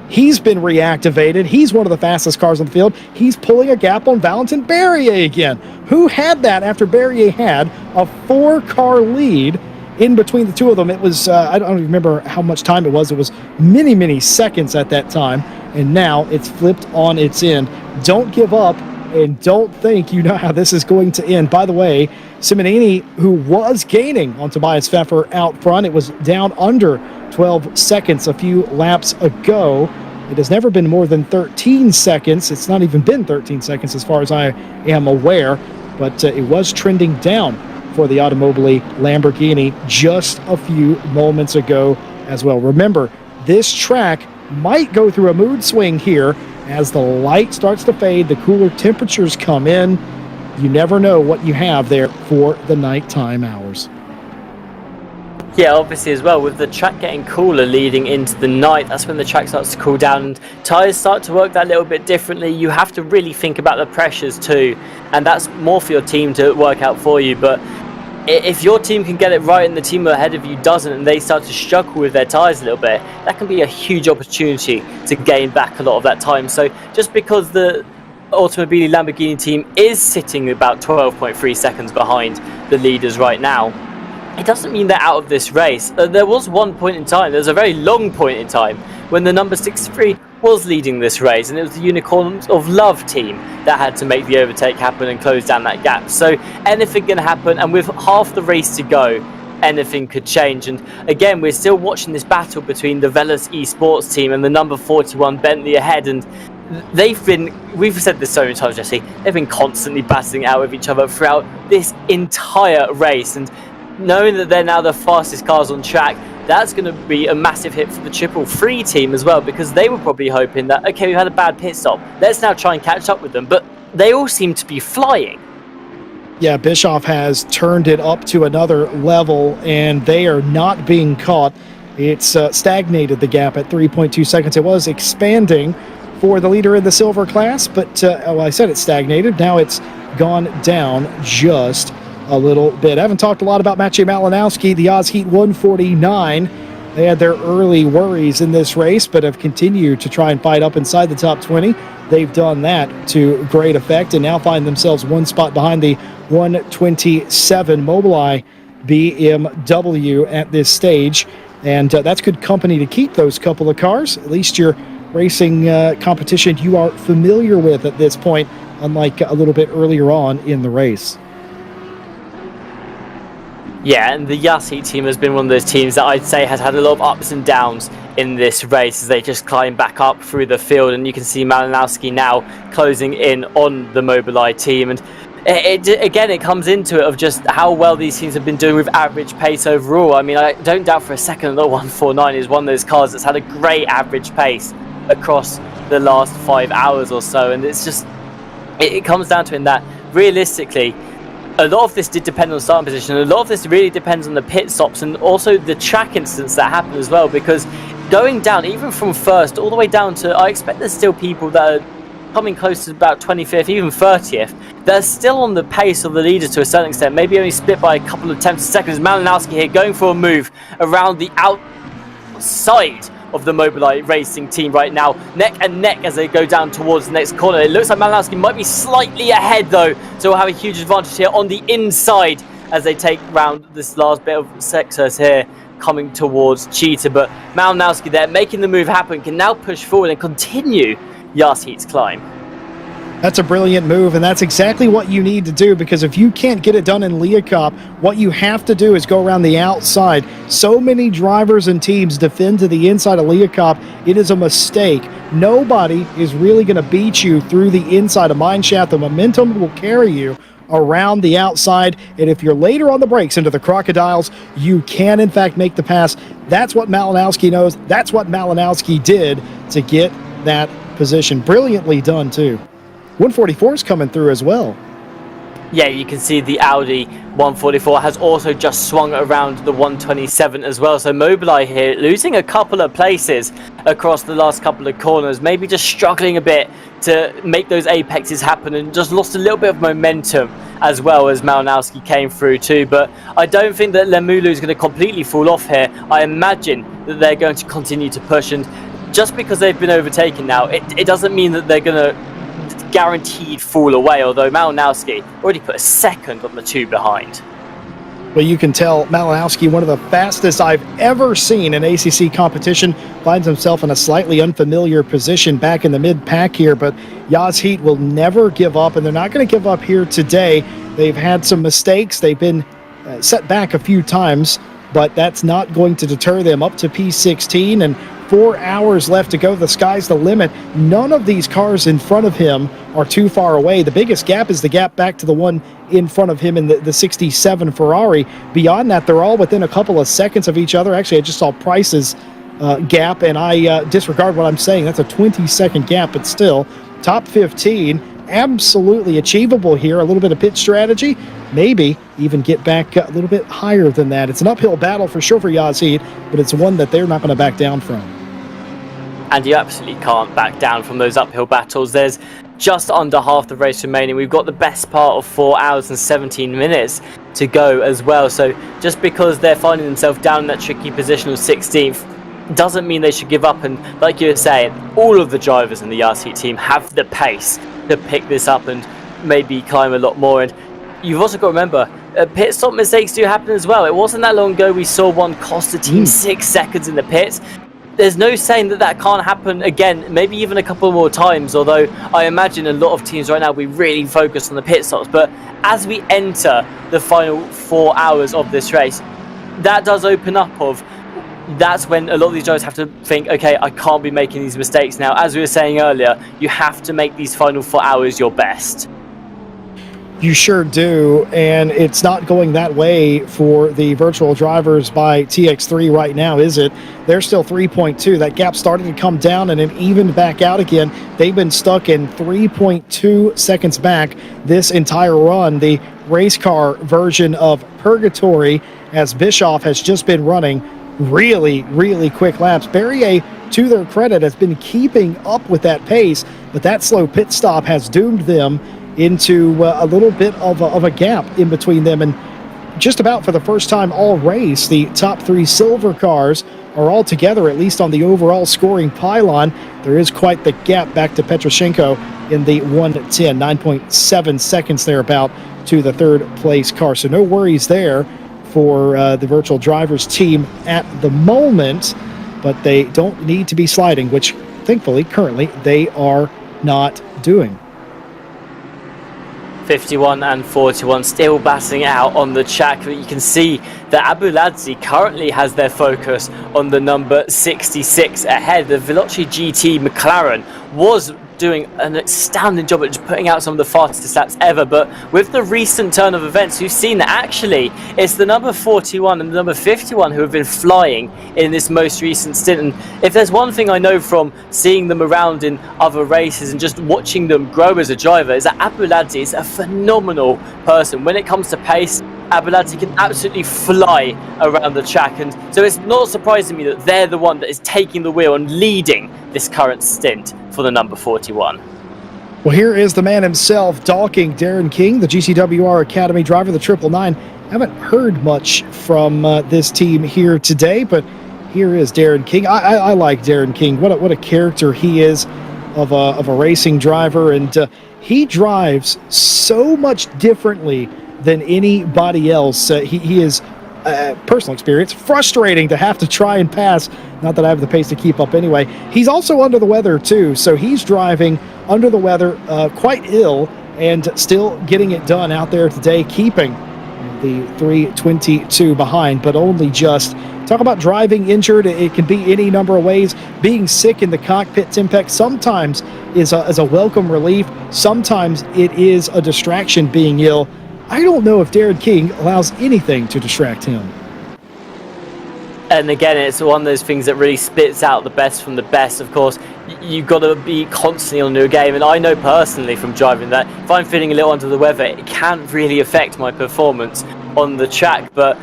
He's been reactivated. He's one of the fastest cars on the field. He's pulling a gap on Valentin Berrier again. Who had that after Berrier had a 4-car lead in between the two of them? It was, I don't remember how much time it was. It was many, many seconds at that time. And now it's flipped on its end. Don't give up and don't think you know how this is going to end. By the way, Simonini, who was gaining on Tobias Pfeffer out front, it was down under 12 seconds a few laps ago. It has never been more than 13 seconds. It's not even been 13 seconds as far as I am aware, but it was trending down for the Automobile Lamborghini just a few moments ago as well. Remember, this track might go through a mood swing here as the light starts to fade, the cooler temperatures come in. You never know what you have there for the nighttime hours. Yeah, obviously as well, with the track getting cooler leading into the night, that's when the track starts to cool down and tyres start to work that little bit differently. You have to really think about the pressures too, and that's more for your team to work out for you. But if your team can get it right and the team ahead of you doesn't, and they start to struggle with their tyres a little bit, that can be a huge opportunity to gain back a lot of that time. So just because the Automobile Lamborghini team is sitting about 12.3 seconds behind the leaders right now, it doesn't mean they're out of this race. There was one point in time, there was a very long point in time, when the number 63 was leading this race, and it was the Unicorns of Love team that had to make the overtake happen and close down that gap. So anything can happen, and with half the race to go, anything could change. And again, we're still watching this battle between the Velas Esports team and the number 41 Bentley ahead, and we've said this so many times, Jesse, they've been constantly battling out with each other throughout this entire race. And knowing that they're now the fastest cars on track, that's going to be a massive hit for the 333 team as well, because they were probably hoping that, okay, we've had a bad pit stop, let's now try and catch up with them. But they all seem to be flying. Yeah, Bischoff has turned it up to another level, and they are not being caught. It's stagnated the gap at 3.2 seconds. It was expanding for the leader in the silver class, but I said it stagnated. Now it's gone down just a little bit. I haven't talked a lot about Maciej Malinowski, the Oz Heat 149. They had their early worries in this race, but have continued to try and fight up inside the top 20. They've done that to great effect and now find themselves one spot behind the 127 Mobileye BMW at this stage. And that's good company to keep those couple of cars. At least you're racing competition you are familiar with at this point, unlike a little bit earlier on in the race. Yeah, and the Yas Heat team has been one of those teams that I'd say has had a lot of ups and downs in this race as they just climb back up through the field, and you can see Malinowski now closing in on the Mobileye team. And it comes into it of just how well these teams have been doing with average pace overall. I mean, I don't doubt for a second that 149 is one of those cars that's had a great average pace across the last 5 hours or so, and it's just it comes down to in that realistically a lot of this did depend on starting position, and a lot of this really depends on the pit stops and also the track incidents that happen as well, because going down even from first all the way down to, I expect there's still people that are coming close to about 25th, even 30th, they're still on the pace of the leaders to a certain extent, maybe only split by a couple of tenths of seconds. Malinowski here going for a move around the outside of the Mobileye racing team right now, neck and neck as they go down towards the next corner. It looks like Malinowski might be slightly ahead though, so we'll have a huge advantage here on the inside as they take round this last bit of sectors here coming towards Cheetah. But Malinowski there making the move happen, can now push forward and continue Yasheet's climb. That's a brilliant move, and that's exactly what you need to do, because if you can't get it done in Leocop, what you have to do is go around the outside. So many drivers and teams defend to the inside of Leocop. It is a mistake. Nobody is really going to beat you through the inside of Mineshaft. The momentum will carry you around the outside, and if you're later on the brakes into the Crocodiles, you can in fact make the pass. That's what Malinowski knows. That's what Malinowski did to get that position. Brilliantly done too. 144 is coming through as well. Yeah, you can see the Audi 144 has also just swung around the 127 as well. So Mobileye here losing a couple of places across the last couple of corners, maybe just struggling a bit to make those apexes happen, and just lost a little bit of momentum as well as Malinowski came through too. But I don't think that Lemulu is going to completely fall off here. I imagine that they're going to continue to push, and just because they've been overtaken now, it doesn't mean that they're going to guaranteed fall away, although Malinowski already put a second on the two behind. Well, you can tell Malinowski, one of the fastest I've ever seen in ACC competition, finds himself in a slightly unfamiliar position back in the mid-pack here, but Yasheet will never give up, and they're not going to give up here today. They've had some mistakes. They've been set back a few times, but that's not going to deter them up to P16, and 4 hours left to go. The sky's the limit. None of these cars in front of him are too far away. The biggest gap is the gap back to the one in front of him in the 67 Ferrari. Beyond that, they're all within a couple of seconds of each other. Actually, I just saw Price's gap, and I disregard what I'm saying. That's a 20-second gap, but still, top 15, absolutely achievable here. A little bit of pit strategy, maybe even get back a little bit higher than that. It's an uphill battle for sure for Yasheet, but it's one that they're not going to back down from. And you absolutely can't back down from those uphill battles. There's just under half the race remaining. We've got the best part of 4 hours and 17 minutes to go as well. So just because they're finding themselves down in that tricky position of 16th doesn't mean they should give up. And like you were saying, all of the drivers in the Yasheet team have the pace to pick this up and maybe climb a lot more. And you've also got to remember, pit stop mistakes do happen as well. It wasn't that long ago we saw one cost the team 6 seconds in the pits. There's no saying that that can't happen again, maybe even a couple more times, although I imagine a lot of teams right now will be really focused on the pit stops. But as we enter the final 4 hours of this race, that does open up of, that's when a lot of these drivers have to think, okay, I can't be making these mistakes now. As we were saying earlier, you have to make these final 4 hours your best. You sure do, and it's not going that way for the virtual drivers by TX3 right now, is it? They're still 3.2. That gap started to come down and it evened back out again. They've been stuck in 3.2 seconds back this entire run. The race car version of Purgatory, as Bischoff has just been running really, really quick laps. Berrier, to their credit, has been keeping up with that pace, but that slow pit stop has doomed them into a little bit of a gap in between them. And just about for the first time all race, the top three silver cars are all together, at least on the overall scoring pylon. There is quite the gap back to Petroshenko in the 110, 9.7 seconds thereabout to the third place car. So no worries there for the virtual drivers team at the moment, but they don't need to be sliding, which thankfully currently they are not doing. 51 and 41 still battling it out on the track. But you can see that Abu Ladzi currently has their focus on the number 66 ahead. The Veloci GT McLaren was doing an astounding job at just putting out some of the fastest laps ever, but with the recent turn of events, we've seen that actually it's the number 41 and the number 51 who have been flying in this most recent stint. And if there's one thing I know from seeing them around in other races and just watching them grow as a driver, is that Abu Ladzi is a phenomenal person. When it comes to pace, Abu Ladzi can absolutely fly around the track, and so it's not surprising me that they're the one that is taking the wheel and leading this current stint for the number 41. Well, here is the man himself, Dalking Darren King, the GCWR Academy driver, the 999. Haven't heard much from this team here today, but here is Darren King. I like Darren King. What a character he is of a racing driver, and he drives so much differently than anybody else. He is personal experience, frustrating to have to try and pass. Not that I have the pace to keep up anyway. He's also under the weather too, so he's driving under the weather, quite ill, and still getting it done out there today, keeping the 322 behind, but only just. Talk about driving injured. It can be any number of ways. Being sick in the cockpit, Timpex, sometimes is a welcome relief. Sometimes it is a distraction being ill. I don't know if Darren King allows anything to distract him. And again, it's one of those things that really spits out the best from the best. Of course, you've got to be constantly on your game. And I know personally from driving that if I'm feeling a little under the weather, it can really affect my performance on the track. But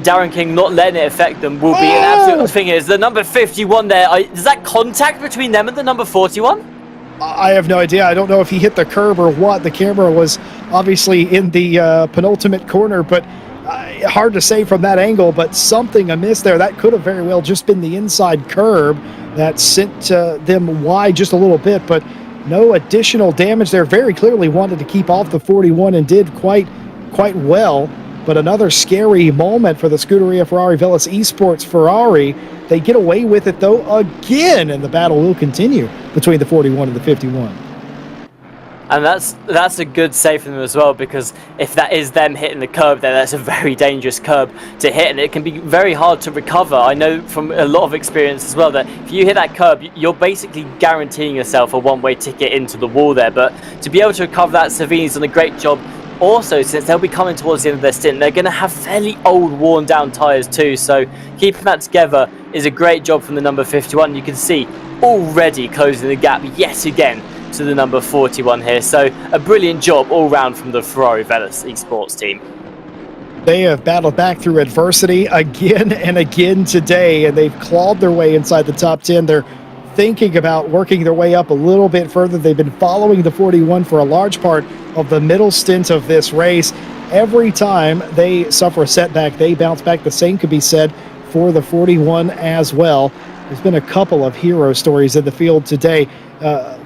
Darren King not letting it affect them will be an absolute thing. Is the number 51 there? Is that contact between them and the number 41? I have no idea. I don't know if he hit the curb or what. The camera was obviously in the penultimate corner, but hard to say from that angle, but something amiss there. That could have very well just been the inside curb that sent them wide just a little bit, but no additional damage there. Very clearly wanted to keep off the 41 and did quite well, but another scary moment for the Scuderia Ferrari Velis Esports Ferrari. They get away with it, though, again, and the battle will continue between the 41 and the 51. And that's a good save for them as well, because if that is them hitting the curb there, that's a very dangerous curb to hit, and it can be very hard to recover. I know from a lot of experience as well that if you hit that curb, you're basically guaranteeing yourself a one-way ticket into the wall there. But to be able to recover that, Savini's done a great job. Also, since they'll be coming towards the end of their stint, they're going to have fairly old, worn-down tyres too, so keeping that together is a great job from the number 51. You can see already closing the gap yet again to the number 41 here, so a brilliant job all round from the Ferrari Velis Esports team. They have battled back through adversity again and again today, and they've clawed their way inside the top 10. They're thinking about working their way up a little bit further. They've been following the 41 for a large part of the middle stint of this race. Every time they suffer a setback, they bounce back. The same could be said for the 41 as well. There's been a couple of hero stories in the field today.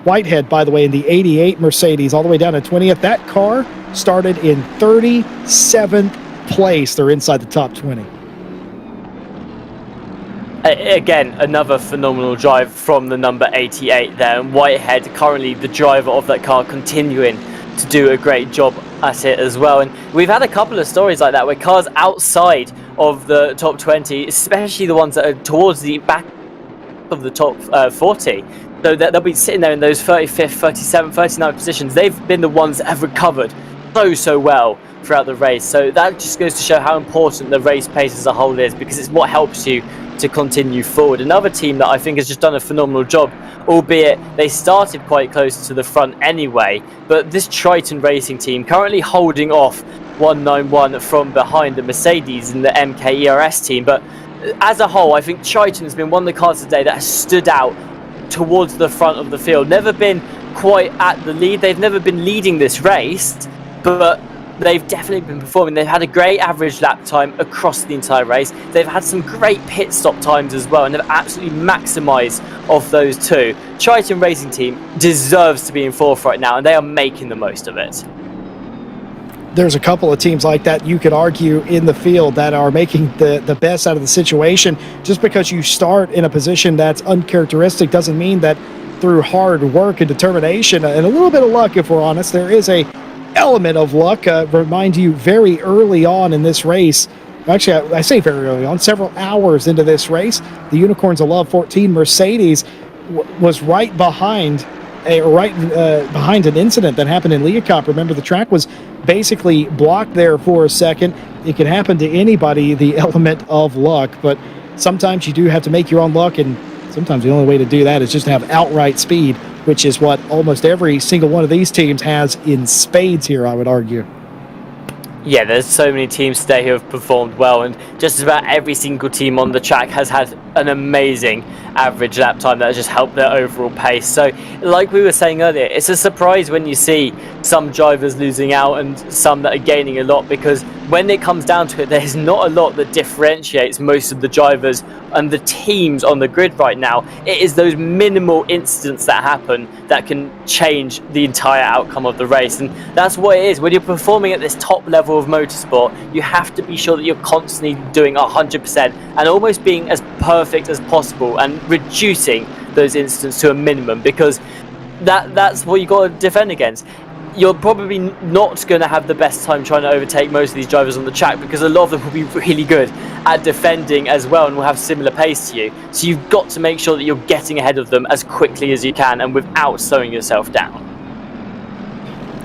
Whitehead, by the way, in the 88 Mercedes, all the way down to 20th. That car started in 37th place. They're inside the top 20. Again, another phenomenal drive from the number 88 there. And Whitehead, currently the driver of that car, continuing to do a great job at it as well. And we've had a couple of stories like that where cars outside of the top 20, especially the ones that are towards the back of the top 40, so they'll be sitting there in those 35th, 37th, 39th positions. They've been the ones that have recovered so well throughout the race. So that just goes to show how important the race pace as a whole is, because it's what helps you to continue forward. Another team that I think has just done a phenomenal job, albeit they started quite close to the front anyway, but this Triton Racing team currently holding off 191 from behind the Mercedes and the MK-ERS team. But as a whole, I think Triton has been one of the cars today that has stood out towards the front of the field. Never been quite at the lead. They've never been leading this race, but they've definitely been performing. They've had a great average lap time across the entire race. They've had some great pit stop times as well, and they've absolutely maximised off those two. Triton Racing Team deserves to be in fourth right now, and they are making the most of it. There's a couple of teams like that you could argue in the field that are making the best out of the situation. Just because you start in a position that's uncharacteristic doesn't mean that through hard work and determination and a little bit of luck, if we're honest, there is a element of luck. Remind you, very early on in this race, actually I say very early on, several hours into this race, the Unicorns of Love 14 Mercedes was right behind behind an incident that happened in Leocop. Remember, the track was basically blocked there for a second. It can happen to anybody, the element of luck, but sometimes you do have to make your own luck, and sometimes the only way to do that is just to have outright speed, which is what almost every single one of these teams has in spades here, I would argue. Yeah, there's so many teams today who have performed well, and just about every single team on the track has had an amazing average lap time that has just helped their overall pace. So, like we were saying earlier, it's a surprise when you see some drivers losing out and some that are gaining a lot, because when it comes down to it, there's not a lot that differentiates most of the drivers and the teams on the grid right now. It is those minimal incidents that happen that can change the entire outcome of the race, and that's what it is. When you're performing at this top level of motorsport, you have to be sure that you're constantly doing 100% and almost being as perfect as possible and reducing those incidents to a minimum, because that's what you got to defend against. You're probably not going to have the best time trying to overtake most of these drivers on the track, because a lot of them will be really good at defending as well and will have similar pace to you. So you've got to make sure that you're getting ahead of them as quickly as you can and without slowing yourself down.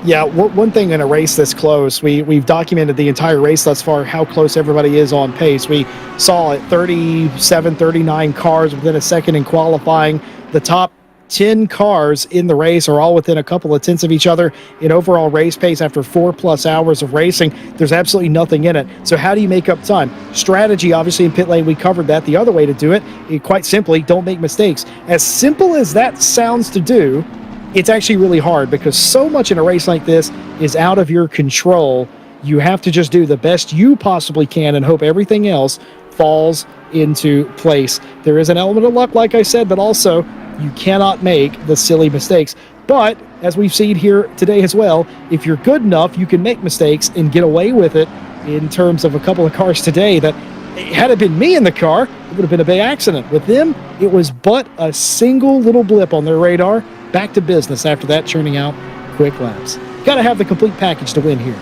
Yeah, one thing in a race this close, we've documented the entire race thus far, how close everybody is on pace. We saw it 37, 39 cars within a second in qualifying. The top 10 cars in the race are all within a couple of tenths of each other in overall race pace after 4+ hours of racing. There's absolutely nothing in it. So how do you make up time? Strategy, obviously, in pit lane, we covered that. The other way to do it, quite simply, don't make mistakes. As simple as that sounds to do, it's actually really hard, because so much in a race like this is out of your control. You have to just do the best you possibly can and hope everything else falls into place. There is an element of luck, like I said, but also you cannot make the silly mistakes. But as we've seen here today as well, if you're good enough, you can make mistakes and get away with it. In terms of a couple of cars today that, had it been me in the car, it would have been a big accident. With them, it was but a single little blip on their radar. Back to business after that, churning out quick laps. Got to have the complete package to win here.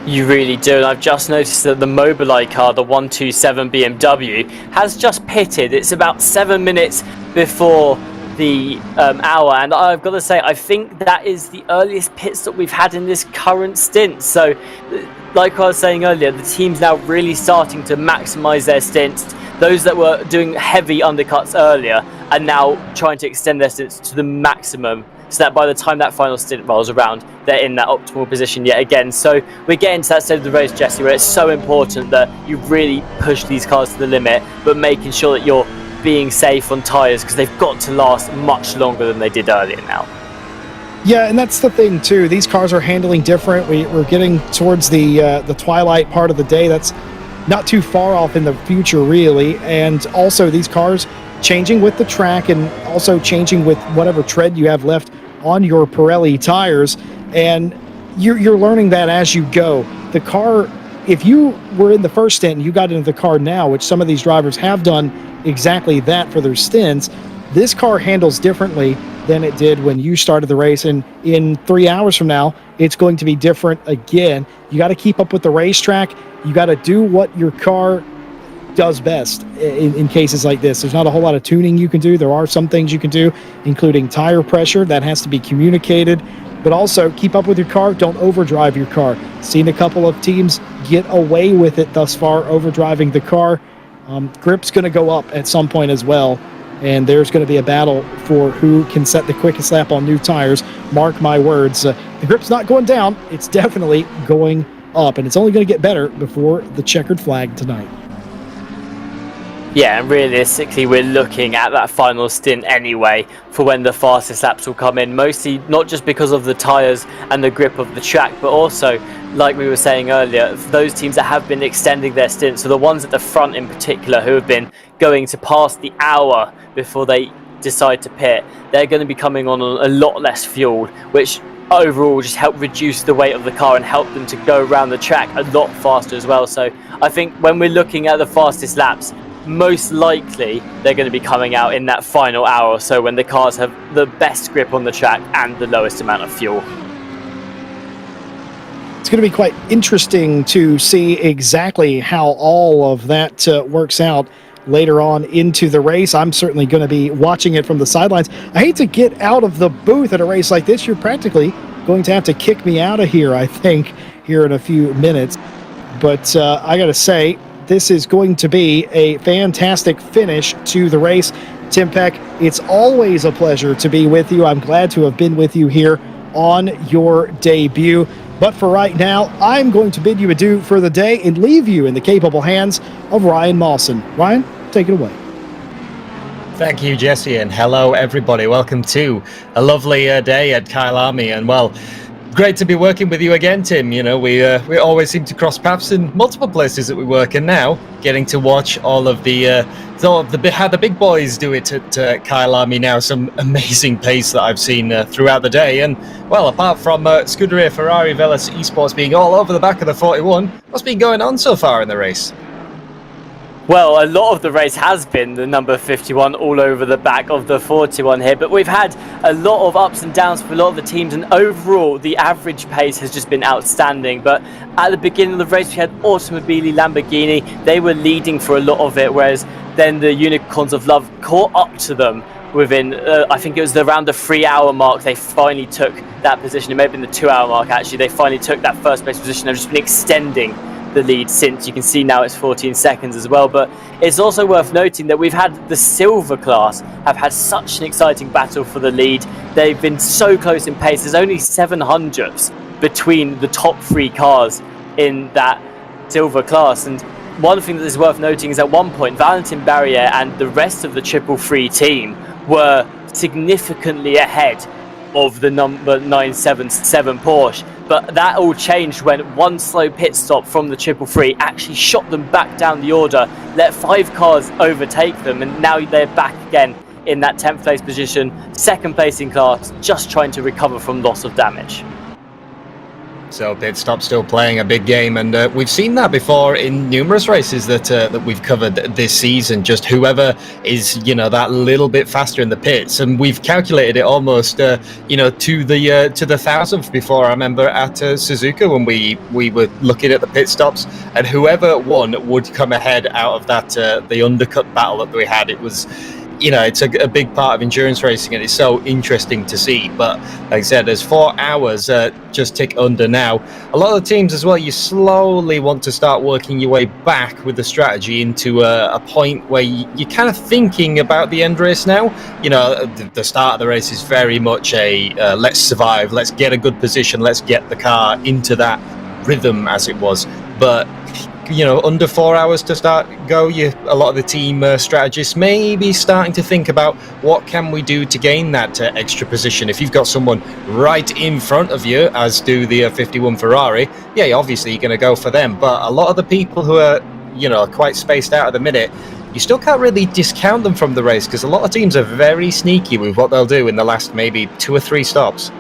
You really do, and I've just noticed that the Mobileye car, the 127 BMW, has just pitted. It's about 7 minutes before the hour, and I've got to say, I think that is the earliest pit stop we've had in this current stint. So, like I was saying earlier, the team's now really starting to maximise their stints. Those that were doing heavy undercuts earlier are now trying to extend their stints to the maximum, so that by the time that final stint rolls around, they're in that optimal position yet again. So we're getting to that stage of the race, Jesse, where it's so important that you really push these cars to the limit, but making sure that you're being safe on tyres, because they've got to last much longer than they did earlier now. Yeah, and that's the thing too. These cars are handling different. We're getting towards the twilight part of the day. That's not too far off in the future, really. And also these cars changing with the track and also changing with whatever tread you have left on your Pirelli tires. And you're learning that as you go. The car, if you were in the first stint and you got into the car now, which some of these drivers have done exactly that for their stints, this car handles differently than it did when you started the race. And in 3 hours from now, it's going to be different again. You got to keep up with the racetrack. You got to do what your car does best in cases like this. There's not a whole lot of tuning you can do. There are some things you can do, including tire pressure. That has to be communicated. But also, keep up with your car. Don't overdrive your car. Seen a couple of teams get away with it thus far, overdriving the car. Grip's going to go up at some point as well. And there's going to be a battle for who can set the quickest lap on new tires. Mark my words. The grip's not going down. It's definitely going up. And it's only going to get better before the checkered flag tonight. Yeah, and realistically, we're looking at that final stint anyway for when the fastest laps will come in. Mostly not just because of the tyres and the grip of the track, but also, like we were saying earlier, those teams that have been extending their stints, so the ones at the front in particular who have been going to pass the hour before they decide to pit, they're going to be coming on a lot less fuel, which overall just help reduce the weight of the car and help them to go around the track a lot faster as well. So I think when we're looking at the fastest laps, most likely they're going to be coming out in that final hour or so when the cars have the best grip on the track and the lowest amount of fuel. It's going to be quite interesting to see exactly how all of that works out later on into the race. I'm certainly going to be watching it from the sidelines. I hate to get out of the booth at a race like this. You're practically going to have to kick me out of here, I think, here in a few minutes. But I got to say, this is going to be a fantastic finish to the race. Tim Peck, it's always a pleasure to be with you. I'm glad to have been with you here on your debut. But for right now, I'm going to bid you adieu for the day and leave you in the capable hands of Ryan Mawson. Ryan, take it away. Thank you, Jesse, and hello, everybody. Welcome to a lovely day at Kyalami, and well, great to be working with you again, Tim. You know, we always seem to cross paths in multiple places that we work, and now getting to watch all of how the big boys do it at Kyalami now. Some amazing pace that I've seen throughout the day, and well, apart from Scuderia Ferrari Velis Esports being all over the back of the 41, what's been going on so far in the race? Well, a lot of the race has been the number 51 all over the back of the 41 here, but we've had a lot of ups and downs for a lot of the teams, and overall the average pace has just been outstanding. But at the beginning of the race we had Automobili Lamborghini. They were leading for a lot of it, whereas then the Unicorns of Love caught up to them within I think it was around the 3 hour mark. They finally took that position. It may have been the 2 hour mark actually. They finally took that first place position. They've just been extending the lead since. You can see now it's 14 seconds as well. But it's also worth noting that we've had the silver class have had such an exciting battle for the lead. They've been so close in pace. There's only 700ths between the top 3 cars in that silver class. And one thing that is worth noting is at one point Valentin Barrier and the rest of the 333 team were significantly ahead of the number 977 Porsche, but that all changed when one slow pit stop from the 333 actually shot them back down the order, let 5 cars overtake them, and now they're back again in that 10th place position, second place in class, just trying to recover from loss of damage. So pit stop still playing a big game, and we've seen that before in numerous races that we've covered this season. Just whoever is, you know, that little bit faster in the pits, and we've calculated it almost, you know, to the 1,000th before. I remember at Suzuka when we were looking at the pit stops, and whoever won would come ahead out of that the undercut battle that we had. It was, you know, it's a big part of endurance racing, and it's so interesting to see. But like I said, there's 4 hours just tick under now. A lot of the teams as well, you slowly want to start working your way back with the strategy into a point where you're kind of thinking about the end race now. You know, the start of the race is very much a let's survive, let's get a good position, let's get the car into that rhythm as it was. But you know, under 4 hours to start go, a lot of the team strategists may be starting to think about what can we do to gain that extra position. If you've got someone right in front of you, as do the 51 Ferrari, yeah, obviously you're going to go for them. But a lot of the people who are, you know, quite spaced out at the minute, you still can't really discount them from the race, because a lot of teams are very sneaky with what they'll do in the last maybe 2 or 3 stops.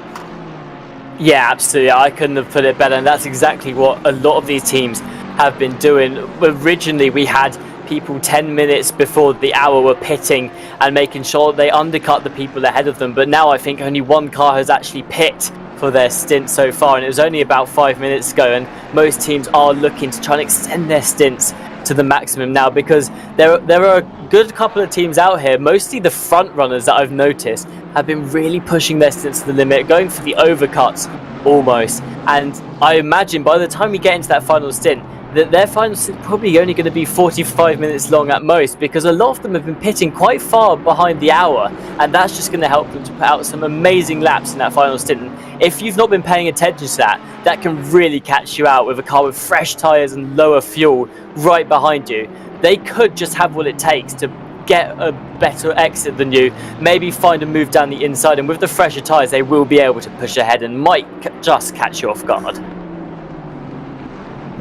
Yeah, absolutely. I couldn't have put it better, and that's exactly what a lot of these teams have been doing. Originally we had people 10 minutes before the hour were pitting and making sure they undercut the people ahead of them, but now I think only one car has actually pit for their stint so far, and it was only about 5 minutes ago, and most teams are looking to try and extend their stints to the maximum now, because there are a good couple of teams out here, mostly the front runners that I've noticed have been really pushing their stints to the limit, going for the overcuts almost. And I imagine by the time we get into that final stint, that their final stint probably only going to be 45 minutes long at most, because a lot of them have been pitting quite far behind the hour, and that's just going to help them to put out some amazing laps in that final stint. And if you've not been paying attention to that, that can really catch you out with a car with fresh tyres and lower fuel right behind you. They could just have what it takes to get a better exit than you, maybe find a move down the inside, and with the fresher tyres they will be able to push ahead and might just catch you off guard.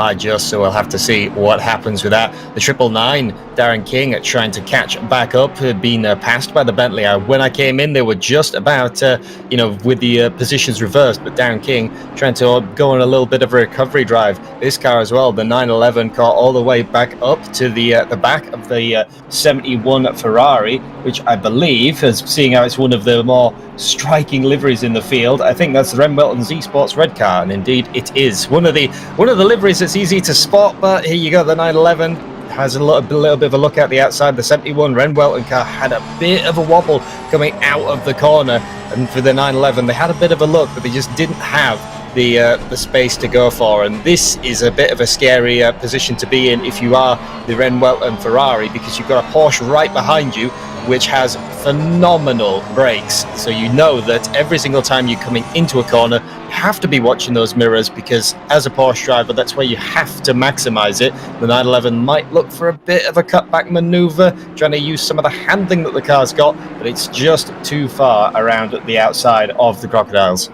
by just, so we'll have to see what happens with that. The 999, Darren King trying to catch back up, had been passed by the Bentley. When I came in, they were just about, with the positions reversed, but Darren King trying to go on a little bit of a recovery drive. This car as well, the 911, caught all the way back up to the back of the 71 Ferrari, which I believe, as seeing how it's one of the more striking liveries in the field, I think that's Ren Welton's Esports red car, and indeed it is one of the liveries that's easy to spot. But here you go, the 911 has a little bit of a look at the outside. The 71 Ren Welton car had a bit of a wobble coming out of the corner, and for the 911 they had a bit of a look, but they just didn't have the space to go for. And this is a bit of a scary position to be in if you are the Ren Welton Ferrari, because you've got a Porsche right behind you which has phenomenal brakes, so you know that every single time you're coming into a corner you have to be watching those mirrors, because as a Porsche driver that's where you have to maximize it. The 911 might look for a bit of a cutback maneuver, trying to use some of the handling that the car's got, but it's just too far around the outside of the Crocodiles.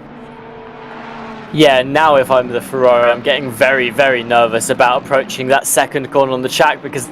Yeah, now if I'm the Ferrari, I'm getting very, very nervous about approaching that second corner on the track, because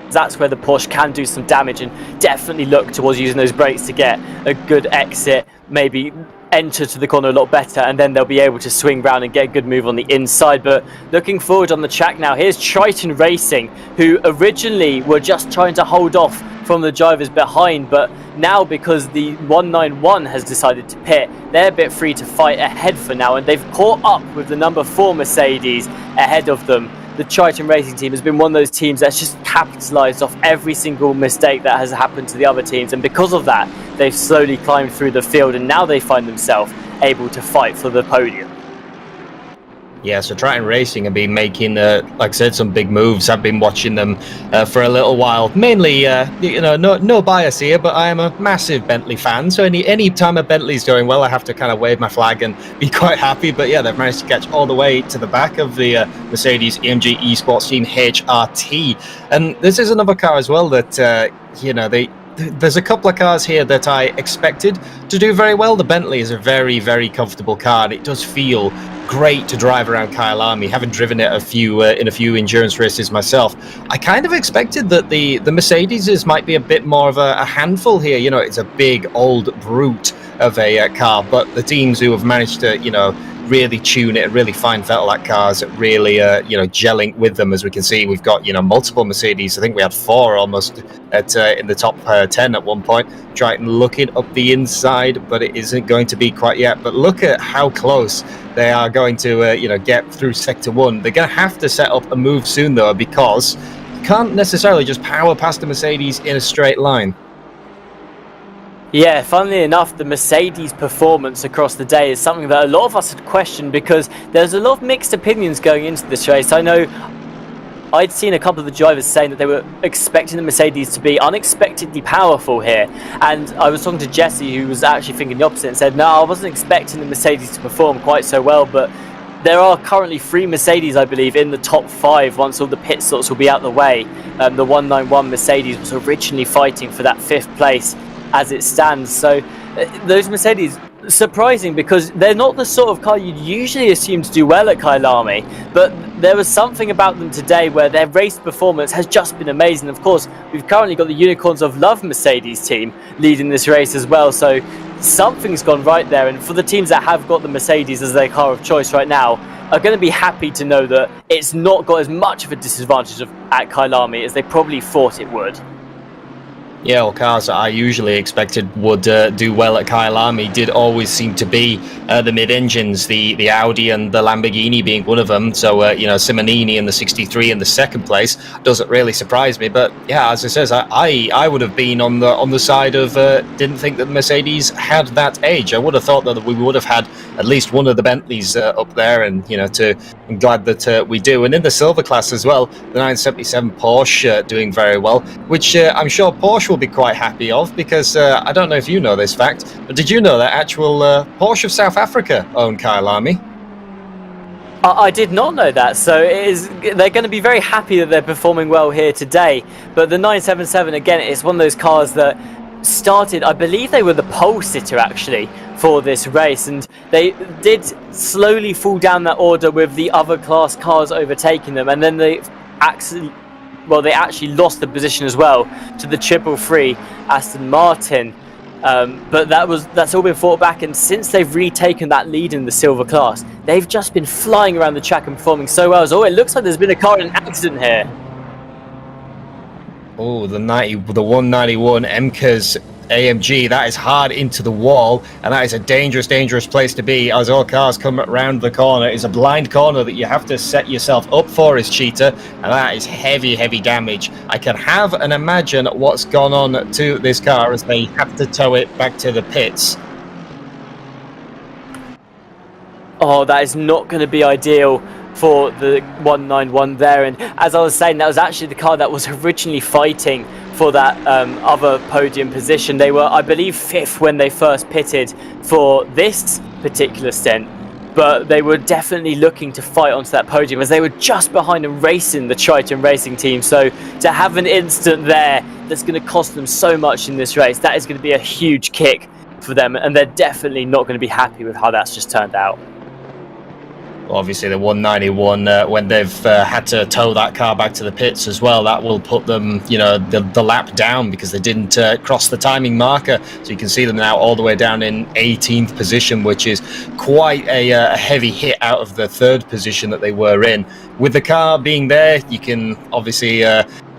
that's where the Porsche can do some damage, and definitely look towards using those brakes to get a good exit, maybe enter to the corner a lot better, and then they'll be able to swing round and get a good move on the inside. But looking forward on the track now, here's Triton Racing, who originally were just trying to hold off from the drivers behind, but now because the 191 has decided to pit, they're a bit free to fight ahead for now, and they've caught up with the number 4 Mercedes ahead of them. The Triton Racing team has been one of those teams that's just capitalised off every single mistake that has happened to the other teams, and because of that they've slowly climbed through the field, and now they find themselves able to fight for the podium. Yeah, so Triton Racing have been making, like I said, some big moves. I've been watching them for a little while. Mainly, no bias here, but I am a massive Bentley fan. So any time a Bentley's going well, I have to kind of wave my flag and be quite happy. But yeah, they've managed to catch all the way to the back of the Mercedes AMG Esports Team HRT. And this is another car as well that, there's a couple of cars here that I expected to do very well. The Bentley is a very, very comfortable car, and it does feel great to drive around Kyalami. Having driven it in a few endurance races myself, I kind of expected that the Mercedes might be a bit more of a handful here. It's a big old brute of a car, but the teams who have managed to really tune it and really find that cars really gelling with them. As we can see, we've got multiple Mercedes. I think we had 4 almost in the top 10 at one point. Triton looking up the inside, but it isn't going to be quite yet. But look at how close they are going to get through sector 1. They're going to have to set up a move soon though, because you can't necessarily just power past the Mercedes in a straight line. Yeah, funnily enough, the Mercedes performance across the day is something that a lot of us had questioned, because there's a lot of mixed opinions going into this race. I know I'd seen a couple of the drivers saying that they were expecting the Mercedes to be unexpectedly powerful here, and I was talking to Jesse, who was actually thinking the opposite, and said, no, I wasn't expecting the Mercedes to perform quite so well, but there are currently 3 Mercedes, I believe, in the top 5 once all the pit stops will be out the way. The 191 Mercedes was originally fighting for that 5th place as it stands. So those Mercedes, surprising, because they're not the sort of car you'd usually assume to do well at Kyalami, but there was something about them today where their race performance has just been amazing. Of course, we've currently got the Unicorns of Love Mercedes team leading this race as well, so something's gone right there. And for the teams that have got the Mercedes as their car of choice right now, are going to be happy to know that it's not got as much of a disadvantage at Kyalami as they probably thought it would. Yeah, well, cars that I usually expected would do well at Kyalami did always seem to be the mid-engines, the Audi and the Lamborghini being one of them. So, Simonini in the 63 in the 2nd place doesn't really surprise me. But yeah, as it says, I would have been on the side of didn't think that Mercedes had that edge. I would have thought that we would have had at least one of the Bentleys up there, and I'm glad that we do. And in the silver class as well, the 977 Porsche doing very well, which I'm sure Porsche will be quite happy of, because I don't know if you know this fact, but did you know that actual Porsche of South Africa own Kyalami? I did not know that, so they're going to be very happy that they're performing well here today. But the 977, again, it's one of those cars that started, I believe they were the pole sitter actually for this race, and they did slowly fall down that order with the other class cars overtaking them, and then they actually lost the position as well to the 333 Aston Martin. But that's all been fought back, and since they've retaken that lead in the silver class, they've just been flying around the track and performing so well. So it looks like there's been a car in an accident here. Oh, the 191 MK's AMG, that is hard into the wall, and that is a dangerous place to be as all cars come around the corner. It's a blind corner that you have to set yourself up for as Cheetah, and that is heavy damage. I can have and imagine what's gone on to this car as they have to tow it back to the pits. Oh, that is not going to be ideal for the 191 there, and as I was saying, that was actually the car that was originally fighting for that other podium position. They were, I believe, 5th when they first pitted for this particular stint, but they were definitely looking to fight onto that podium as they were just behind and racing the Triton Racing team. So to have an instant there that's going to cost them so much in this race, that is going to be a huge kick for them, and they're definitely not going to be happy with how that's just turned out. Obviously the 191, when they've had to tow that car back to the pits as well, that will put them, the lap down because they didn't cross the timing marker. So you can see them now all the way down in 18th position, which is quite a heavy hit out of the 3rd position that they were in. With the car being there, you can obviously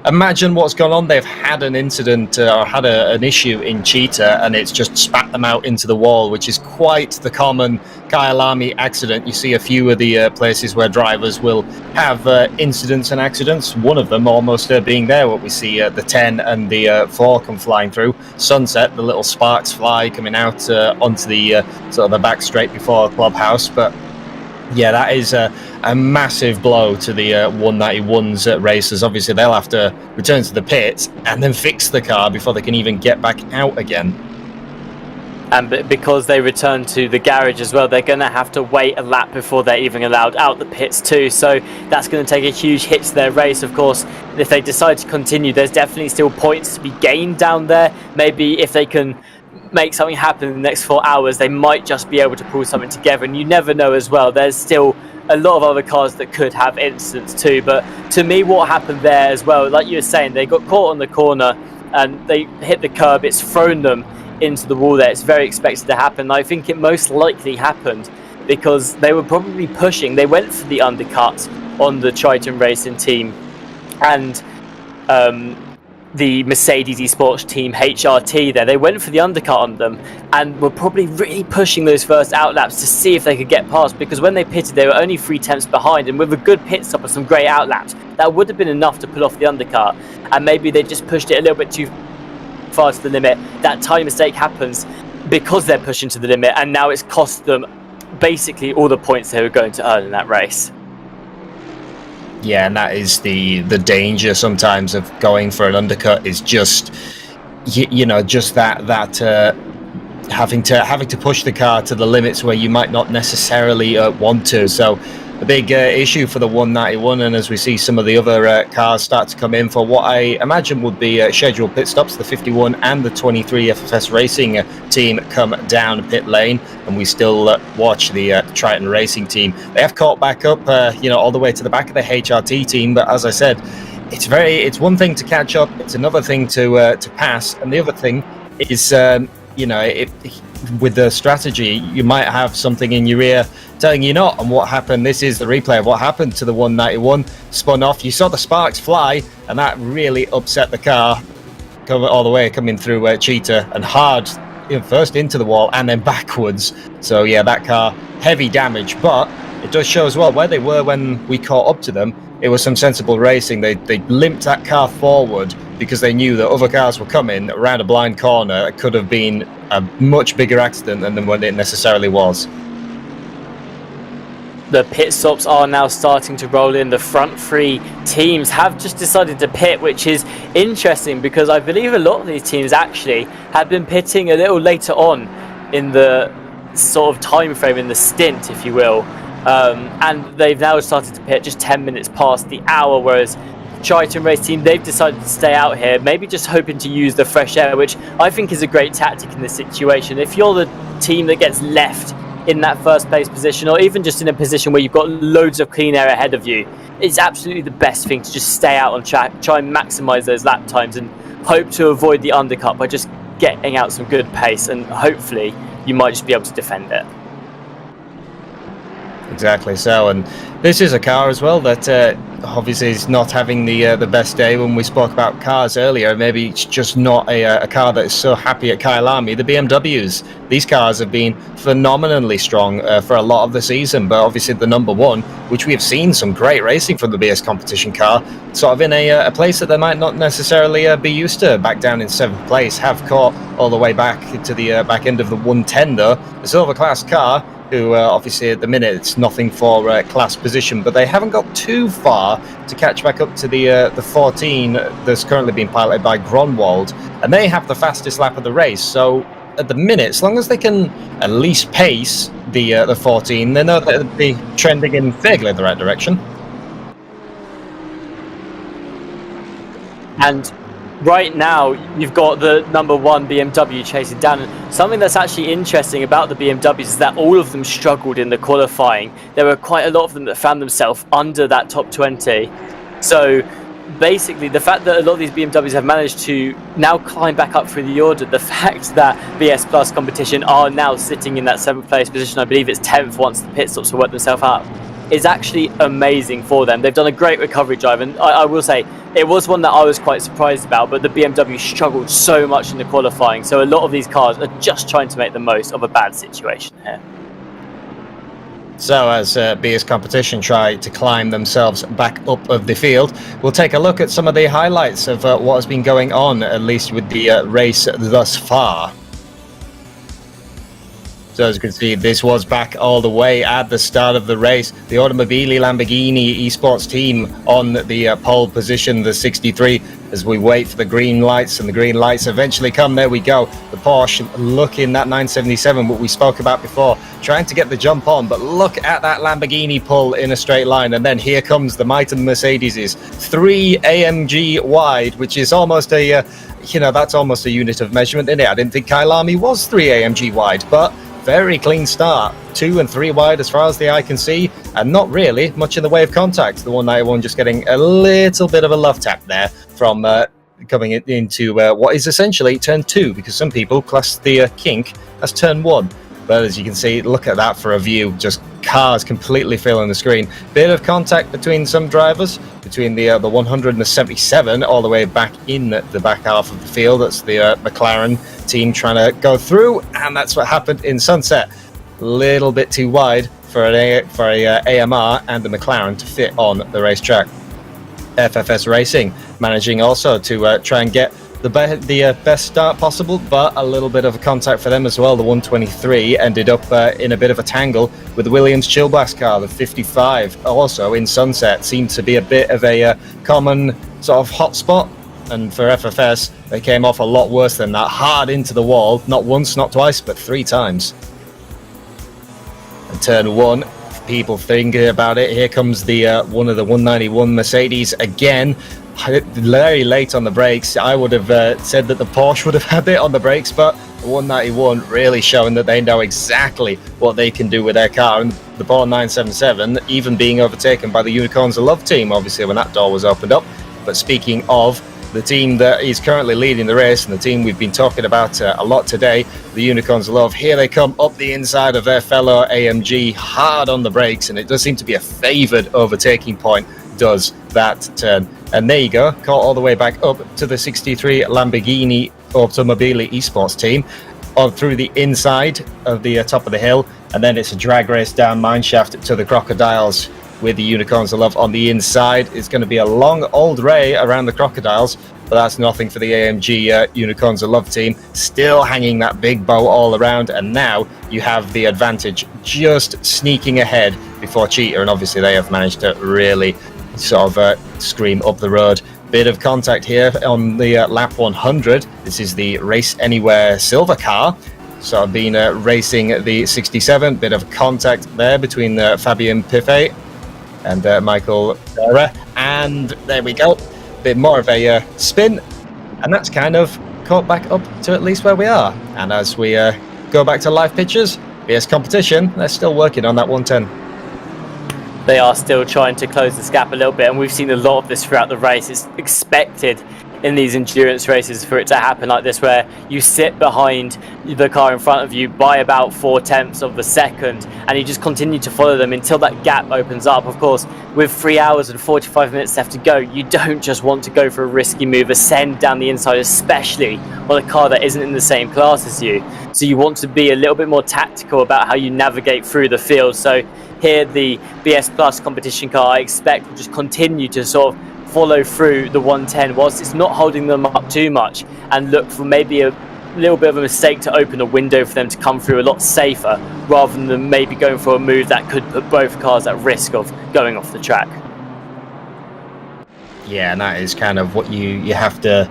imagine what's gone on. They've had an incident or had an issue in Cheetah, and it's just spat them out into the wall, which is quite the common Kyalami accident. You see a few of the places where drivers will have incidents and accidents. One of them almost being there, what we see the 10 and the 4 come flying through. Sunset, the little sparks fly coming out onto the sort of the back straight before Clubhouse. But yeah, that is a massive blow to the 191's racers. Obviously, they'll have to return to the pits and then fix the car before they can even get back out again. And because they return to the garage as well, they're going to have to wait a lap before they're even allowed out the pits too. So that's going to take a huge hit to their race. Of course, if they decide to continue, there's definitely still points to be gained down there. Maybe if they can make something happen in the next 4 hours, they might just be able to pull something together, and you never know as well. There's still a lot of other cars that could have incidents too, but to me what happened there as well, like you were saying, they got caught on the corner and they hit the curb. It's thrown them into the wall there. It's very expected to happen. I think it most likely happened because they were probably pushing. They went for the undercut on the Triton Racing team and the Mercedes Esports team HRT there. They went for the undercut on them and were probably really pushing those first out laps to see if they could get past, because when they pitted they were only 3 tenths behind, and with a good pit stop and some great out laps that would have been enough to pull off the undercut, and maybe they just pushed it a little bit too far to the limit. That tiny mistake happens because they're pushing to the limit, and now it's cost them basically all the points they were going to earn in that race. Yeah, and that is the danger sometimes of going for an undercut, is just just that having to push the car to the limits where you might not necessarily want to. So a big issue for the 191, and as we see some of the other cars start to come in for what I imagine would be scheduled pit stops, the 51 and the 23 FFS Racing team come down pit lane, and we still watch the Triton Racing team. They have caught back up, all the way to the back of the HRT team, but as I said, it's one thing to catch up, it's another thing to pass, and the other thing is, with the strategy, you might have something in your ear telling you not. And what happened, this is the replay of what happened to the 191, spun off, you saw the sparks fly, and that really upset the car all the way coming through Cheetah, and hard, first into the wall and then backwards. So yeah, that car, heavy damage, but it does show as well where they were when we caught up to them. It was some sensible racing. They limped that car forward because they knew that other cars were coming around a blind corner. It could have been a much bigger accident than what it necessarily was. The pit stops are now starting to roll in. The front 3 teams have just decided to pit, which is interesting because I believe a lot of these teams actually have been pitting a little later on in the sort of time frame, in the stint, if you will. And they've now started to pit just 10 minutes past the hour, whereas Triton race team, they've decided to stay out here, maybe just hoping to use the fresh air, which I think is a great tactic in this situation. If you're the team that gets left in that first place position, or even just in a position where you've got loads of clean air ahead of you, it's absolutely the best thing to just stay out on track, try and maximise those lap times, and hope to avoid the undercut by just getting out some good pace, and hopefully you might just be able to defend it. Exactly so, and this is a car as well that obviously is not having the best day. When we spoke about cars earlier, maybe it's just not a car that is so happy at Kyalami. The BMWs, these cars have been phenomenally strong for a lot of the season, but obviously the number one, which we have seen some great racing from the BS competition car, sort of in a place that they might not necessarily be used to, back down in 7th place, have caught all the way back to the back end of the 110 though. The silver class car, who obviously at the minute it's nothing for class position, but they haven't got too far to catch back up to the 14 that's currently being piloted by Gronwald, and they have the fastest lap of the race. So at the minute, as long as they can at least pace the 14, they know that they'll be trending in vaguely the right direction. And right now, you've got the number one BMW chasing down. And something that's actually interesting about the BMWs is that all of them struggled in the qualifying. There were quite a lot of them that found themselves under that top 20. So basically, the fact that a lot of these BMWs have managed to now climb back up through the order, the fact that BS Plus competition are now sitting in that 7th place position, I believe it's 10th once the pit stops to work themselves up, is actually amazing for them. They've done a great recovery drive, and I will say it was one that I was quite surprised about, but the BMW struggled so much in the qualifying, so a lot of these cars are just trying to make the most of a bad situation here. So as BS competition try to climb themselves back up of the field, we'll take a look at some of the highlights of what has been going on, at least with the race thus far. So as you can see, this was back all the way at the start of the race. The Mobileye Lamborghini Esports team on the pole position, the 63, as we wait for the green lights, and the green lights eventually come. There we go. The Porsche looking that 977, what we spoke about before, trying to get the jump on, but look at that Lamborghini pull in a straight line. And then here comes the might of the Mercedes, 3 AMG wide, which is almost a, that's almost a unit of measurement in it. I didn't think Kyalami was 3 AMG wide, but very clean start, 2 and 3 wide as far as the eye can see, and not really much in the way of contact. The 191 just getting a little bit of a love tap there from coming into what is essentially turn 2, because some people class the kink as turn 1. But as you can see, look at that for a view, just cars completely filling the screen. Bit of contact between some drivers, between the 100 and the 77, all the way back in the back half of the field. That's the McLaren team trying to go through, and that's what happened in Sunset. Little bit too wide for a AMR and the McLaren to fit on the racetrack. FFS Racing managing also to try and get the best start possible, but a little bit of a contact for them as well. The 123 ended up in a bit of a tangle with the Williams Chillblast car. The 55 also in Sunset seemed to be a bit of a common sort of hot spot, and for FFS they came off a lot worse than that, hard into the wall, not once, not twice, but 3 times. And turn 1, people thinking about it, here comes the one of the 191 Mercedes again. Very late on the brakes. I would have said that the Porsche would have had it on the brakes, but the 191 really showing that they know exactly what they can do with their car. And the Ball 977 even being overtaken by the Unicorns of Love team, obviously, when that door was opened up. But speaking of the team that is currently leading the race, and the team we've been talking about a lot today, the Unicorns of Love, here they come up the inside of their fellow AMG, hard on the brakes, and it does seem to be a favoured overtaking point, does that turn. And there you go, caught all the way back up to the 63 Lamborghini Mobileye Esports team, on through the inside of the top of the hill, and then it's a drag race down mineshaft to the Crocodiles with the Unicorns of Love on the inside. It's going to be a long old ray around the Crocodiles, but that's nothing for the AMG Unicorns of Love team, still hanging that big bow all around, and now you have the advantage just sneaking ahead before Cheetah, and obviously they have managed to really sort of scream up the road. Bit of contact here on the lap 100. This is the Race Anywhere silver car, so I've been racing the 67. Bit of contact there between Fabien Piffet and Michael Dara. And there we go. Bit more of a spin. And that's kind of caught back up to at least where we are. And as we go back to live pictures, BS competition, they're still working on that 110. They are still trying to close this gap a little bit, and we've seen a lot of this throughout the race. It's expected in these endurance races for it to happen like this, where you sit behind the car in front of you by about 0.4 of a second, and you just continue to follow them until that gap opens up. Of course, with 3 hours and 45 minutes left to go, you don't just want to go for a risky move, ascend down the inside, especially on a car that isn't in the same class as you. So you want to be a little bit more tactical about how you navigate through the field. So here, the BS Plus competition car, I expect, will just continue to sort of follow through the 110 whilst it's not holding them up too much, and look for maybe a little bit of a mistake to open a window for them to come through a lot safer, rather than maybe going for a move that could put both cars at risk of going off the track. Yeah, and that is kind of what you have to,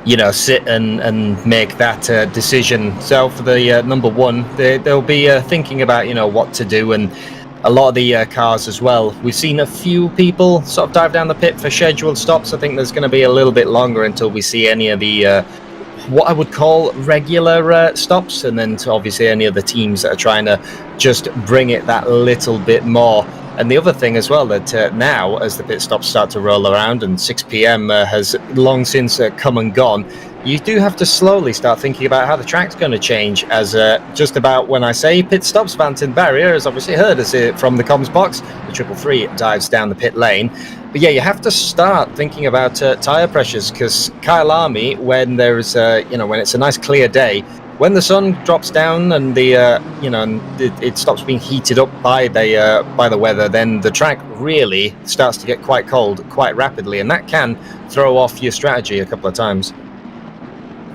you know, sit and make that decision. So for the number one, they'll be thinking about, you know, what to do, and a lot of the cars as well. We've seen a few people sort of dive down the pit for scheduled stops. I think there's going to be a little bit longer until we see any of the what I would call regular stops, and then to obviously any of the teams that are trying to just bring it that little bit more. And the other thing as well, that now as the pit stops start to roll around and 6 p.m. Has long since come and gone, you do have to slowly start thinking about how the track's going to change, as just about when I say pit stops, Valentin Barrier has obviously heard us from the comms box. The 333 dives down the pit lane. But yeah, you have to start thinking about tyre pressures, because Kyalami, when there's when it's a nice clear day, when the sun drops down and the it stops being heated up by the weather, then the track really starts to get quite cold quite rapidly, and that can throw off your strategy a couple of times.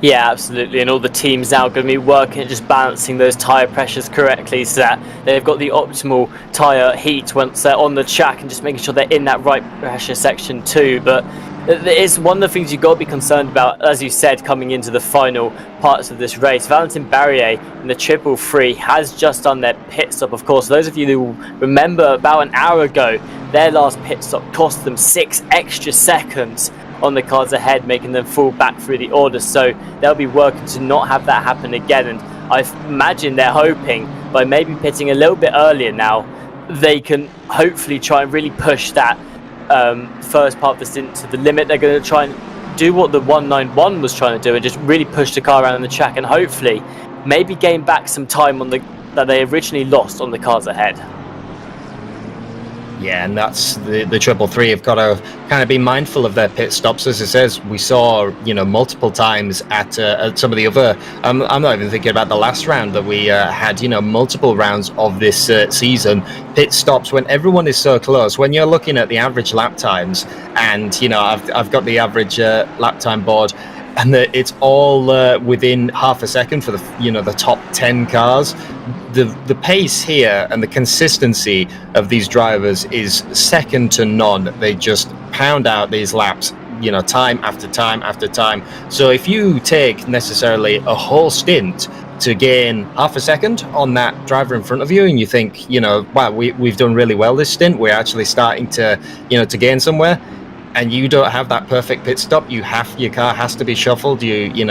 Yeah, absolutely, and all the teams now are going to be working at just balancing those tyre pressures correctly, so that they've got the optimal tyre heat once they're on the track, and just making sure they're in that right pressure section too. But it's one of the things you've got to be concerned about, as you said, coming into the final parts of this race. Valentin Barrier in the 333 has just done their pit stop. Of course, those of you who remember, about an hour ago, their last pit stop cost them 6 extra seconds on the cars ahead, making them fall back through the order. So they'll be working to not have that happen again, and I imagine they're hoping by maybe pitting a little bit earlier now, they can hopefully try and really push that first part of the stint to the limit. They're going to try and do what the 191 was trying to do, and just really push the car around the track, and hopefully maybe gain back some time on that they originally lost on the cars ahead. Yeah, and that's the 333 have got to kind of be mindful of their pit stops. As it says, we saw, multiple times at some of the other, I'm not even thinking about the last round that we had, multiple rounds of this season, pit stops when everyone is so close. When you're looking at the average lap times, and, I've got the average lap time board, and it's all within half a second for the top 10 cars. The pace here and the consistency of these drivers is second to none. They just pound out these laps, time after time after time. So if you take necessarily a whole stint to gain half a second on that driver in front of you, and you think, wow, we've done really well this stint, we're actually starting to, to gain somewhere, and you don't have that perfect pit stop, your car has to be shuffled, you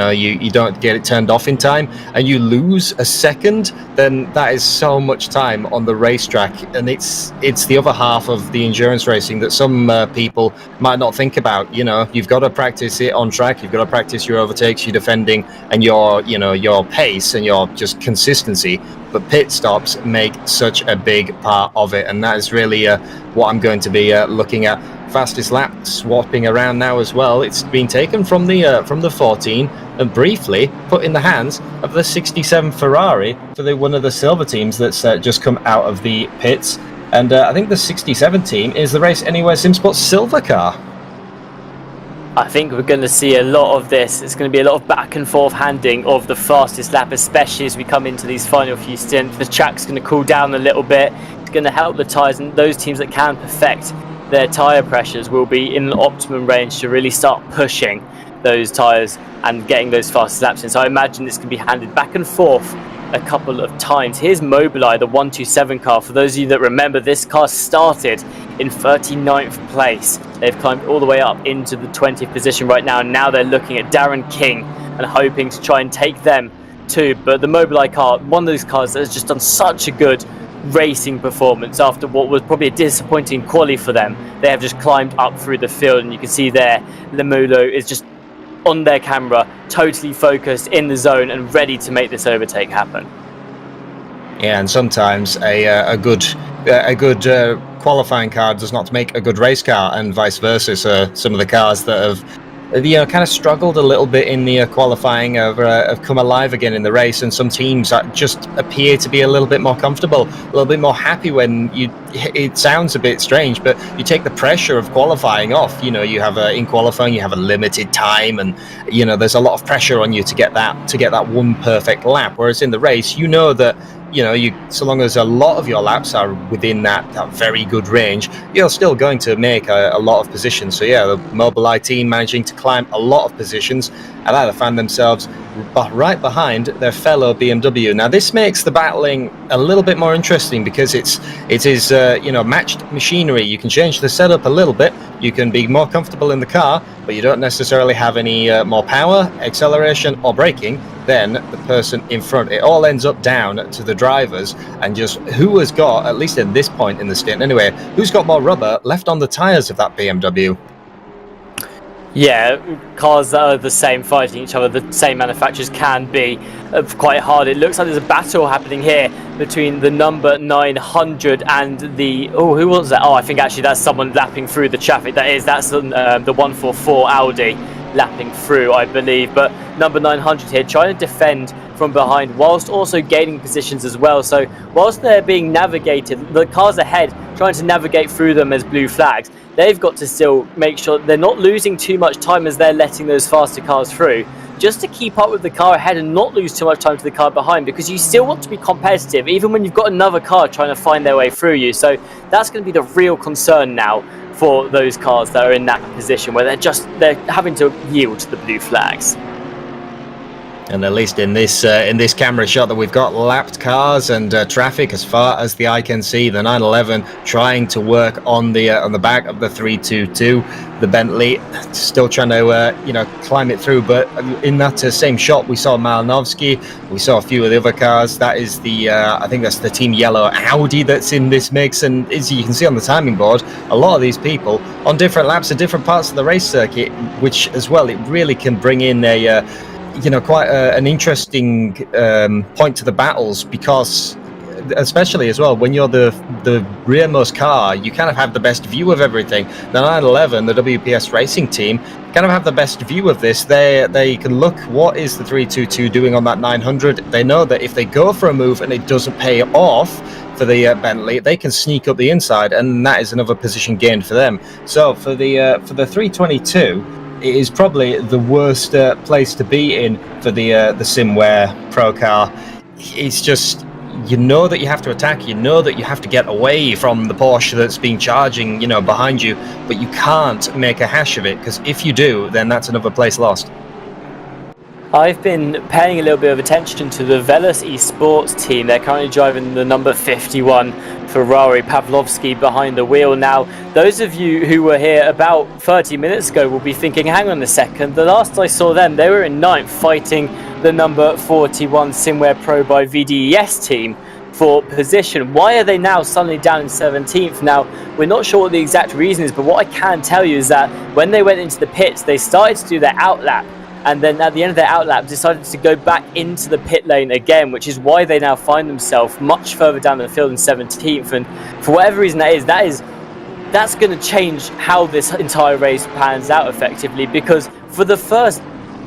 don't get it turned off in time, and you lose a second, then that is so much time on the racetrack. And it's the other half of the endurance racing that some people might not think about. You've got to practice it on track, you've got to practice your overtakes, your defending, and your pace and your just consistency. But pit stops make such a big part of it, and that is really what I'm going to be looking at. Fastest lap swapping around now as well. It's been taken from the 14 and briefly put in the hands of the 67 Ferrari for one of the silver teams that's just come out of the pits. And I think the 67 team is the Race Anywhere SimSports silver car. I think we're going to see a lot of this. It's going to be a lot of back and forth handing of the fastest lap, especially as we come into these final few stints. The track's going to cool down a little bit. It's going to help the tyres, and those teams that can perfect their tyre pressures will be in an optimum range to really start pushing those tyres and getting those fastest laps in. So I imagine this can be handed back and forth a couple of times. Here's Mobileye, the 127 car. For those of you that remember, this car started in 39th place. They've climbed all the way up into the 20th position right now, and now they're looking at Darren King and hoping to try and take them too. But the Mobileye car, one of those cars that has just done such a good racing performance after what was probably a disappointing quali for them. They have just climbed up through the field, and you can see there Lemulo is just on their camera, totally focused in the zone and ready to make this overtake happen. Yeah, and sometimes a good qualifying car does not make a good race car, and vice versa. So some of the cars that have kind of struggled a little bit in the qualifying have come alive again in the race, and some teams just appear to be a little bit more comfortable, a little bit more happy when it sounds a bit strange, but you take the pressure of qualifying off. You have in qualifying you have a limited time, and there's a lot of pressure on you to get that one perfect lap, whereas in the race that so long as a lot of your laps are within that very good range, you're still going to make a lot of positions. So yeah, the Mobileye team managing to climb a lot of positions and either find themselves right behind their fellow BMW. Now this makes the battling a little bit more interesting because it is matched machinery. You can change the setup a little bit, you can be more comfortable in the car, but you don't necessarily have any more power, acceleration or braking than the person in front. It all ends up down to the drivers and just who has got, at least at this point in the stint anyway, who's got more rubber left on the tyres of that BMW. Yeah, cars that are the same fighting each other, the same manufacturers, can be quite hard. It looks like there's a battle happening here between the number 900 and the... Oh, who was that? Oh, I think actually that's someone lapping through the traffic. That's the 144 Audi lapping through, I believe. But number 900 here trying to defend from behind whilst also gaining positions as well. So whilst they're being navigated, the cars ahead trying to navigate through them as blue flags, they've got to still make sure they're not losing too much time as they're letting those faster cars through, just to keep up with the car ahead and not lose too much time to the car behind, because you still want to be competitive even when you've got another car trying to find their way through you. So that's going to be the real concern now for those cars that are in that position where they're having to yield to the blue flags. And at least in this camera shot that we've got, lapped cars and traffic as far as the eye can see. The 911 trying to work on the back of the 322. The Bentley still trying to climb it through. But in that same shot, we saw Malinovsky. We saw a few of the other cars. That is I think that's the Team Yellow Audi that's in this mix. And as you can see on the timing board, a lot of these people on different laps at different parts of the race circuit, which as well it really can bring in quite an interesting point to the battles, because especially as well when you're the rearmost car, you kind of have the best view of everything. The 911, the WPS racing team, kind of have the best view of this. They can look what is the 322 doing on that 900. They know that if they go for a move and it doesn't pay off for the Bentley, they can sneak up the inside, and that is another position gained for them. So for the 322, it is probably the worst place to be in for the Simware Pro car. It's just, that you have to attack, that you have to get away from the Porsche that's been charging, behind you, but you can't make a hash of it, because if you do, then that's another place lost. I've been paying a little bit of attention to the Velas Esports team. They're currently driving the number 51 Ferrari, Pavlovsky behind the wheel. Now, those of you who were here about 30 minutes ago will be thinking, hang on a second, the last I saw them, they were in 9th fighting the number 41 Simware Pro by VDES team for position. Why are they now suddenly down in 17th? Now, we're not sure what the exact reason is, but what I can tell you is that when they went into the pits, they started to do their outlap, and then at the end of their outlap decided to go back into the pit lane again, which is why they now find themselves much further down the field in 17th. And for whatever reason that's going to change how this entire race pans out effectively, because for the first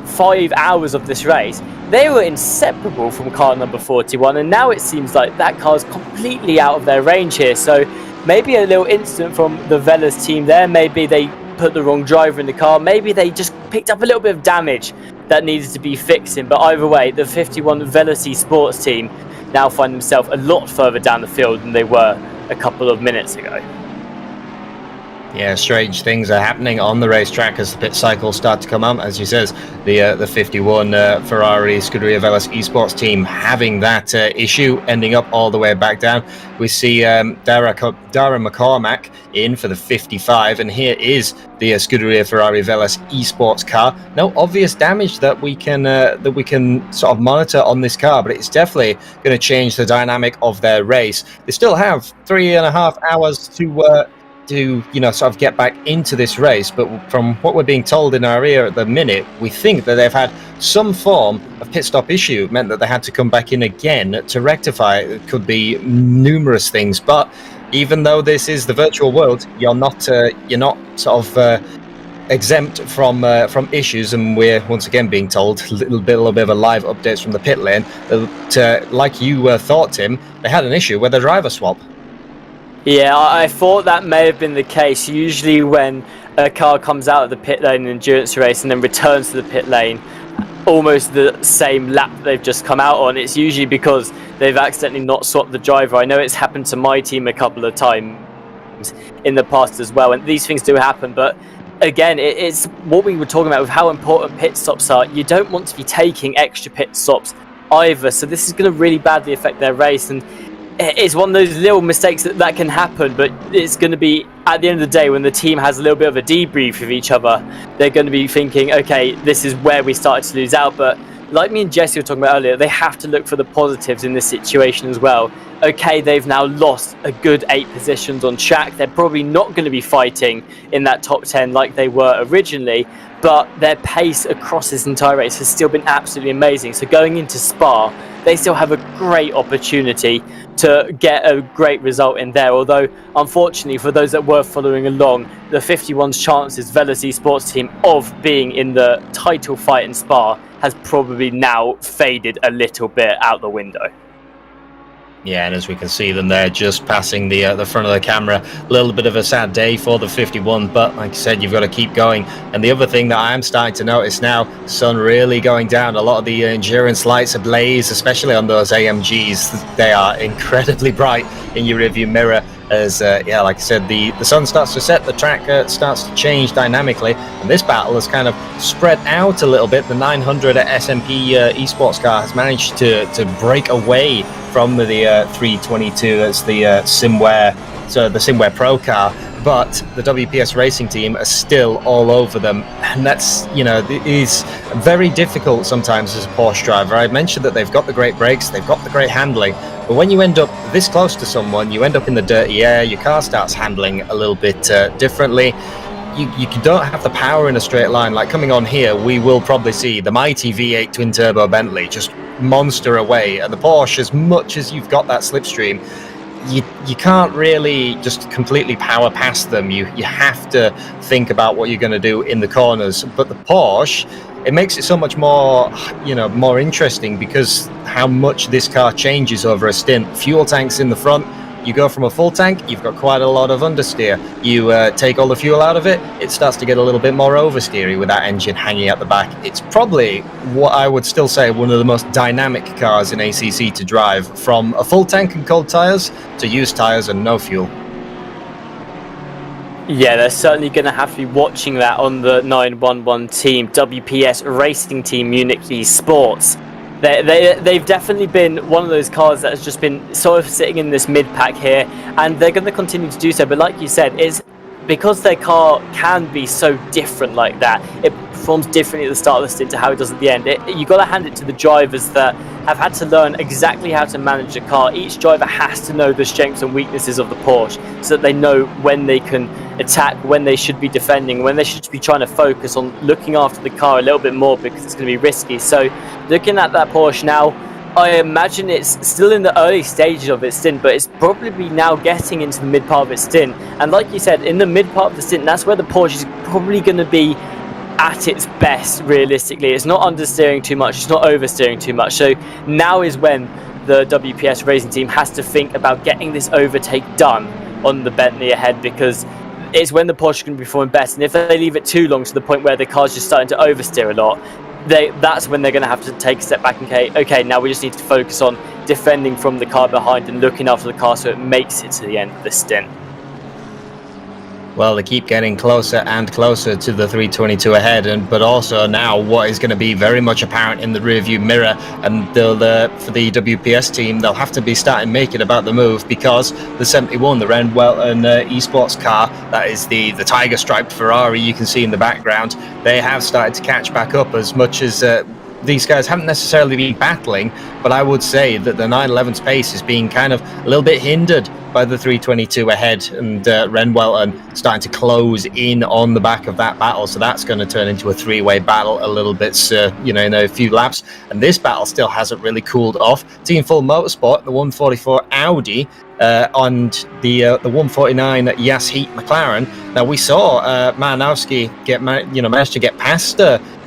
5 hours of this race, they were inseparable from car number 41, and now it seems like that car's completely out of their range here. So maybe a little incident from the Velas team there, maybe they put the wrong driver in the car, maybe they just picked up a little bit of damage that needed to be fixing. But either way, the 51 Velas Esports team now find themselves a lot further down the field than they were a couple of minutes ago. Yeah, strange things are happening on the racetrack as the pit cycles start to come on. As you says, the 51 Ferrari Scuderia Veloce Esports team having that issue, ending up all the way back down. We see Dara McCormack in for the 55, and here is the Scuderia Ferrari Veloce Esports car. No obvious damage that we can sort of monitor on this car, but it's definitely going to change the dynamic of their race. They still have 3.5 hours to sort of get back into this race, but from what we're being told in our ear at the minute, we think that they've had some form of pit stop issue. It meant that they had to come back in again to rectify it. It could be numerous things, but even though this is the virtual world, you're not sort of exempt from issues, and we're once again being told a little bit of a live updates from the pit lane that, like you thought, Tim, they had an issue with a driver swap. Yeah, I thought that may have been the case. Usually when a car comes out of the pit lane in an endurance race and then returns to the pit lane almost the same lap that they've just come out on, it's usually because they've accidentally not swapped the driver. I know it's happened to my team a couple of times in the past as well, and these things do happen, but again, it's what we were talking about with how important pit stops are. You don't want to be taking extra pit stops either, so this is going to really badly affect their race, and it's one of those little mistakes that can happen, but it's going to be, at the end of the day, when the team has a little bit of a debrief with each other, they're going to be thinking, okay, this is where we started to lose out. But like me and Jesse were talking about earlier, they have to look for the positives in this situation as well. Okay, they've now lost a good 8 positions on track. They're probably not going to be fighting in that top 10 like they were originally, but their pace across this entire race has still been absolutely amazing. So going into Spa, they still have a great opportunity to get a great result in there. Although, unfortunately, for those that were following along, the 51's chances, Veloce Esports team, of being in the title fight in Spa has probably now faded a little bit out the window. Yeah, and as we can see them there just passing the front of the camera, a little bit of a sad day for the 51, but like I said, you've got to keep going. And the other thing that I am starting to notice now, sun really going down, a lot of the endurance lights ablaze, especially on those AMGs. They are incredibly bright in your rearview mirror as, yeah, like I said, the sun starts to set, the track starts to change dynamically, and this battle has kind of spread out a little bit. The 900 SMP esports car has managed to break away from the 322 as the SimWare Pro car, but the WPS Racing team are still all over them, and that's, it is very difficult sometimes as a Porsche driver. I mentioned that they've got the great brakes, they've got the great handling, but when you end up this close to someone, you end up in the dirty air, your car starts handling a little bit differently. You don't have the power in a straight line. Like coming on here, we will probably see the mighty V8 twin turbo Bentley just monster away, and the Porsche, as much as you've got that slipstream, you can't really just completely power past them. You have to think about what you're going to do in the corners. But the Porsche, it makes it so much more, more interesting because how much this car changes over a stint. Fuel tanks in the front. You go from a full tank, you've got quite a lot of understeer. You take all the fuel out of it, it starts to get a little bit more oversteery with that engine hanging out the back. It's probably what I would still say one of the most dynamic cars in ACC to drive, from a full tank and cold tyres to used tyres and no fuel. Yeah, they're certainly going to have to be watching that on the 911 team, WPS Racing Team Munich Esports. They've definitely been one of those cars that has just been sort of sitting in this mid-pack here, and they're going to continue to do so. But like you said, it's because their car can be so different like that. It performs differently at the start of the stint to how it does at the end. You've got to hand it to the drivers that have had to learn exactly how to manage the car. Each driver has to know the strengths and weaknesses of the Porsche so that they know when they can attack, when they should be defending, when they should be trying to focus on looking after the car a little bit more because it's going to be risky. So looking at that Porsche now, I imagine it's still in the early stages of its stint, but it's probably now getting into the mid part of its stint. And like you said, in the mid part of the stint, that's where the Porsche is probably going to be at its best, realistically. It's not understeering too much, it's not oversteering too much. So now is when the WPS Racing team has to think about getting this overtake done on the Bentley ahead, because it's when the Porsche is going to be performing best. And if they leave it too long to the point where the car's just starting to oversteer a lot, that's when they're going to have to take a step back and say, okay, now we just need to focus on defending from the car behind and looking after the car so it makes it to the end of the stint. Well, they keep getting closer and closer to the 322 ahead, but also now what is going to be very much apparent in the rearview mirror, and for the WPS team, they'll have to be starting making about the move, because the 71, the Renwelton Esports car, that is the tiger striped Ferrari you can see in the background, they have started to catch back up, as much as these guys haven't necessarily been battling, but I would say that the 911's pace is being kind of a little bit hindered by the 322 ahead, and Renwelton starting to close in on the back of that battle, so that's going to turn into a three-way battle a little bit, in a few laps, and this battle still hasn't really cooled off. Team Full Motorsport, the 144 Audi, on the 149 Yas Heat McLaren. Now we saw Maranowski manage to get past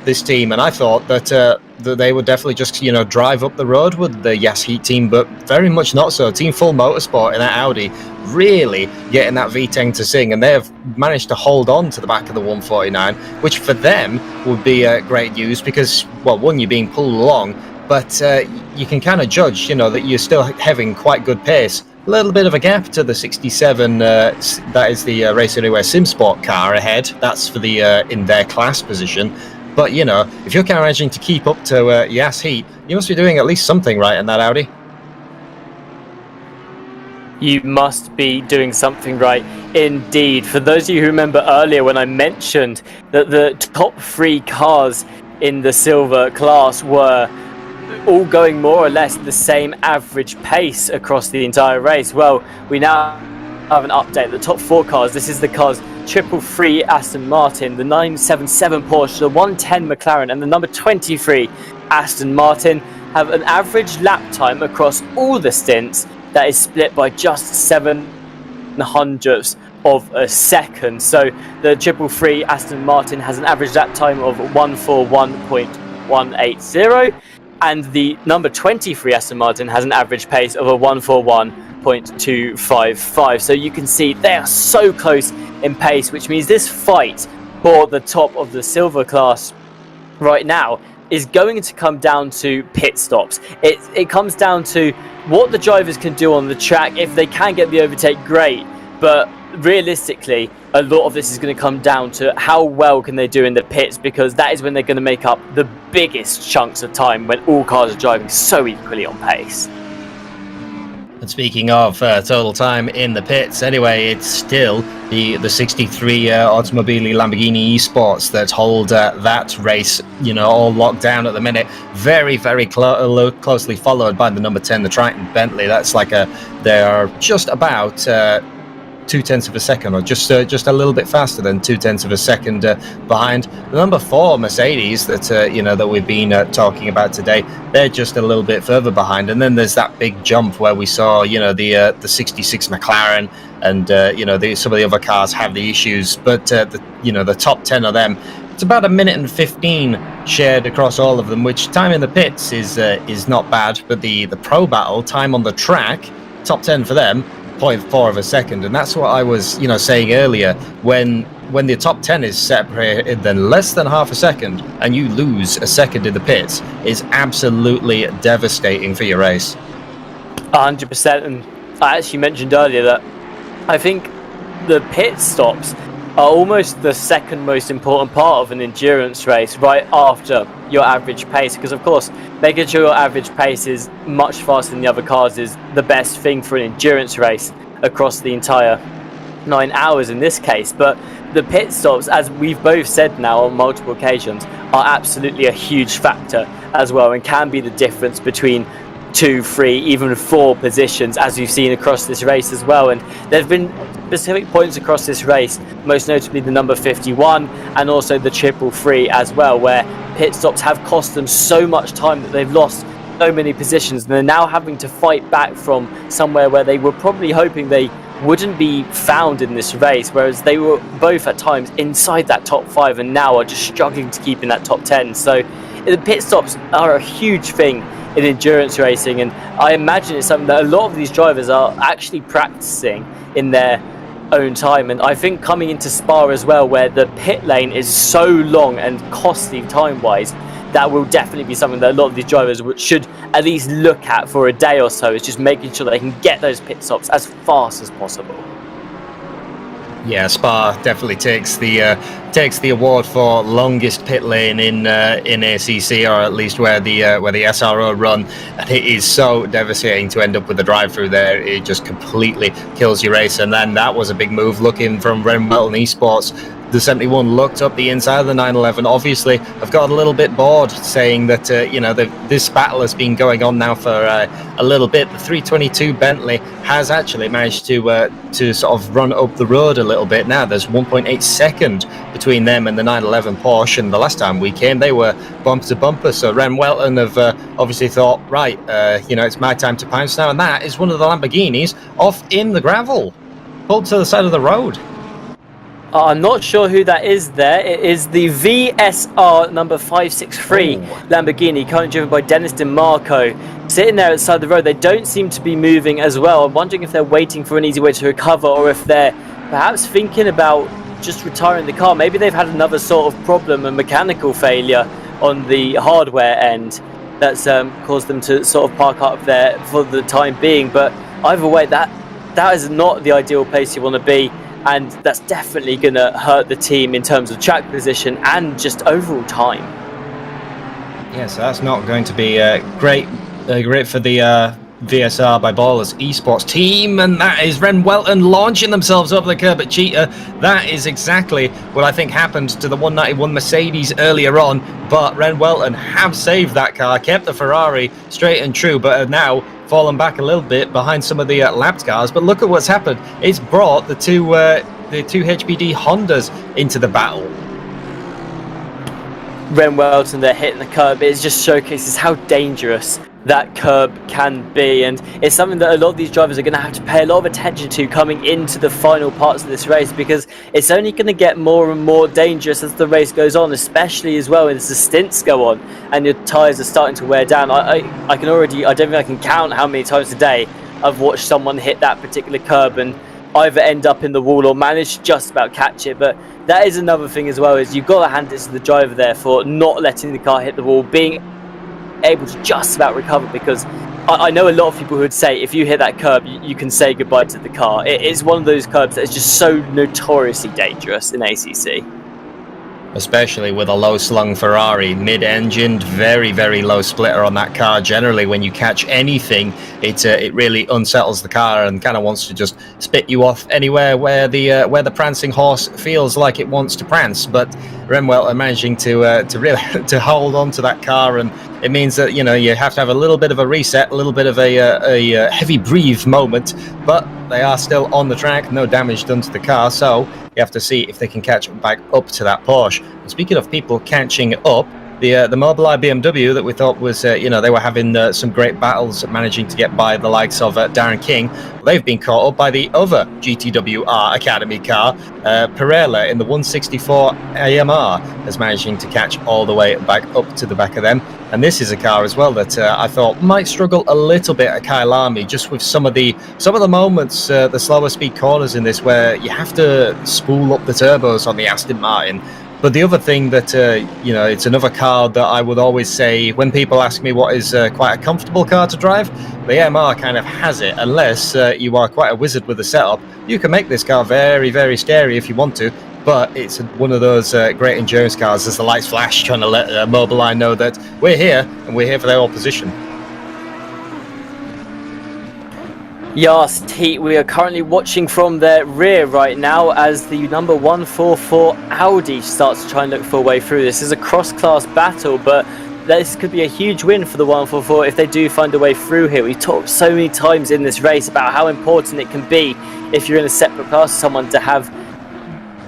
this team, and I thought that they would definitely just drive up the road with the Yas Heat team, but very much not so. Team Full Motorsport in that Audi really getting that V10 to sing, and they have managed to hold on to the back of the 149, which for them would be great news, because, well, one, you're being pulled along, but you can kind of judge that you're still having quite good pace. A little bit of a gap to the 67, that is the Race Anywhere SimSport car ahead. That's for the in their class position. But, if you're managing to keep up to Yas Heat, you must be doing at least something right in that Audi. You must be doing something right indeed. For those of you who remember earlier when I mentioned that the top three cars in the silver class were all going more or less the same average pace across the entire race, well, we now have an update. The top four cars, this is the cars 333 Aston Martin, the 977 Porsche, the 110 McLaren, and the number 23 Aston Martin have an average lap time across all the stints that is split by just 0.07 of a second. So the 333 Aston Martin has an average lap time of 141.180, and the number 23 Aston Martin has an average pace of a 141.255. So you can see they are so close in pace, which means this fight for the top of the silver class right now is going to come down to pit stops. It comes down to what the drivers can do on the track. If they can get the overtake, great, but realistically a lot of this is going to come down to how well can they do in the pits, because that is when they're going to make up the biggest chunks of time, when all cars are driving so equally on pace. And speaking of total time in the pits, anyway, it's still the 63 Automobili Lamborghini Esports that hold that race, all locked down at the minute. Very, very closely followed by the number 10, the Triton Bentley. That's they are just about 0.2 of a second, or just a little bit faster than 0.2 of a second behind the number 4 Mercedes that that we've been talking about today. They're just a little bit further behind, and then there's that big jump where we saw the 66 McLaren and some of the other cars have the issues, but the top 10 of them, it's about 1:15 shared across all of them, which time in the pits is not bad, but the pro battle time on the track, top 10 for them, 0.4 of a second. And that's what I was saying earlier, when the top 10 is separated than less than half a second and you lose a second in the pits, is absolutely devastating for your race. 100%. And I actually mentioned earlier that I think the pit stops are almost the second most important part of an endurance race, right after your average pace, because of course making sure your average pace is much faster than the other cars is the best thing for an endurance race across the entire 9 hours in this case. But the pit stops, as we've both said now on multiple occasions, are absolutely a huge factor as well, and can be the difference between 2, 3, even 4 positions, as we've seen across this race as well. And there have been specific points across this race, most notably the number 51 and also the 333 as well, where pit stops have cost them so much time that they've lost so many positions, and they're now having to fight back from somewhere where they were probably hoping they wouldn't be found in this race, whereas they were both at times inside that top 5 and now are just struggling to keep in that top 10. So the pit stops are a huge thing in endurance racing, and I imagine it's something that a lot of these drivers are actually practicing in their own time. And I think coming into Spa as well, where the pit lane is so long and costly time-wise, that will definitely be something that a lot of these drivers should at least look at for a day or so, is just making sure that they can get those pit stops as fast as possible. Yeah, Spa definitely takes the award for longest pit lane in ACC, or at least where the SRO run. And it is so devastating to end up with the drive-through there. It just completely kills your race. And then that was a big move looking from Renwell and Esports. The 71 looked up the inside of the 911. Obviously, I've got a little bit bored saying that this battle has been going on now for a little bit. The 322 Bentley has actually managed to sort of run up the road a little bit. Now there's 1.8 second between them and the 911 Porsche. And the last time we came, they were bumper to bumper. So Ren Welton have obviously thought, right, it's my time to pounce now. And that is one of the Lamborghinis off in the gravel, pulled to the side of the road. I'm not sure who that is there. It is the VSR number 563 Lamborghini, currently driven by Dennis DeMarco. Sitting there outside the road, they don't seem to be moving as well. I'm wondering if they're waiting for an easy way to recover, or if they're perhaps thinking about just retiring the car. Maybe they've had another sort of problem, a mechanical failure on the hardware end that's caused them to sort of park up there for the time being. But either way, that is not the ideal place you want to be. And that's definitely going to hurt the team in terms of track position and just overall time. Yeah, so that's not going to be great for the VSR by Ballers Esports team, and that is Ren Welton launching themselves over the curb at Cheetah. That is exactly what I think happened to the 191 Mercedes earlier on, but Ren Welton have saved that car, kept the Ferrari straight and true, but are now fallen back a little bit behind some of the lapped cars. But look at what's happened. It's brought the two HBD Hondas into the battle. Ren Welton, they're hitting the curb. It just showcases how dangerous that curb can be, and it's something that a lot of these drivers are going to have to pay a lot of attention to coming into the final parts of this race, because it's only going to get more and more dangerous as the race goes on, especially as well as the stints go on and your tyres are starting to wear down. I don't think I can count how many times a day I've watched someone hit that particular curb and either end up in the wall or manage to just about catch it. But that is another thing as well, is you've got to hand it to the driver there for not letting the car hit the wall, being able to just about recover, because I know a lot of people who would say if you hit that curb you can say goodbye to the car. It's one of those curbs that is just so notoriously dangerous in ACC. Especially with a low-slung Ferrari, mid-engined, very, very low splitter on that car. Generally, when you catch anything, it really unsettles the car and kind of wants to just spit you off anywhere where the prancing horse feels like it wants to prance. But Renwell are managing to really to hold on to that car, and it means that you have to have a little bit of a reset, a little bit of a heavy breathe moment. But they are still on the track, no damage done to the car, so you have to see if they can catch back up to that Porsche. And speaking of people catching up, the Mobileye BMW that we thought was, they were having some great battles, managing to get by the likes of Darren King. They've been caught up by the other GTWR Academy car. Perella in the 164 AMR is managing to catch all the way back up to the back of them. And this is a car as well that I thought might struggle a little bit at Kyalami, just with some of the moments, the slower speed corners in this, where you have to spool up the turbos on the Aston Martin. But the other thing that, it's another car that I would always say when people ask me what is quite a comfortable car to drive, the AMR kind of has it, unless you are quite a wizard with the setup. You can make this car very, very scary if you want to, but it's one of those great endurance cars as the lights flash, trying to let Mobileye know that we're here, and we're here for their opposition. Yes, Heat, we are currently watching from their rear right now as the number 144 Audi starts to try and look for a way through. This is a cross-class battle, but this could be a huge win for the 144 if they do find a way through here. We've talked so many times in this race about how important it can be if you're in a separate class with someone to have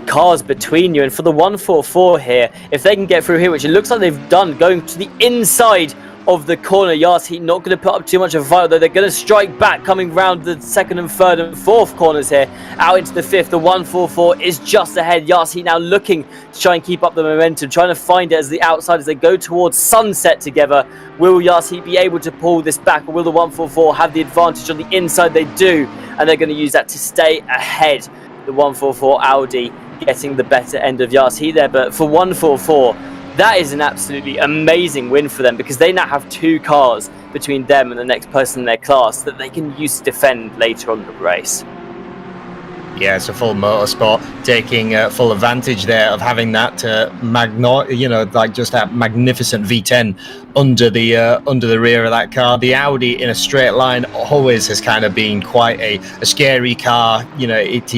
cars between you. And for the 144 here, if they can get through here, which it looks like they've done, going to the inside of the corner, Yas Heat not going to put up too much of a fight, though they're going to strike back coming round the second and third and fourth corners here, out into the fifth. The 144 is just ahead. Yas Heat now looking to try and keep up the momentum, trying to find it as the outside as they go towards sunset together. Will Yas Heat be able to pull this back, or will the 144 have the advantage on the inside? They do, and they're going to use that to stay ahead. The 144 Audi getting the better end of Yas Heat there, but for 144, that is an absolutely amazing win for them, because they now have two cars between them and the next person in their class that they can use to defend later on in the race. Yeah, it's a full motorsport, taking full advantage there of having that just that magnificent V10 under the rear of that car. The Audi in a straight line always has kind of been quite a scary car. It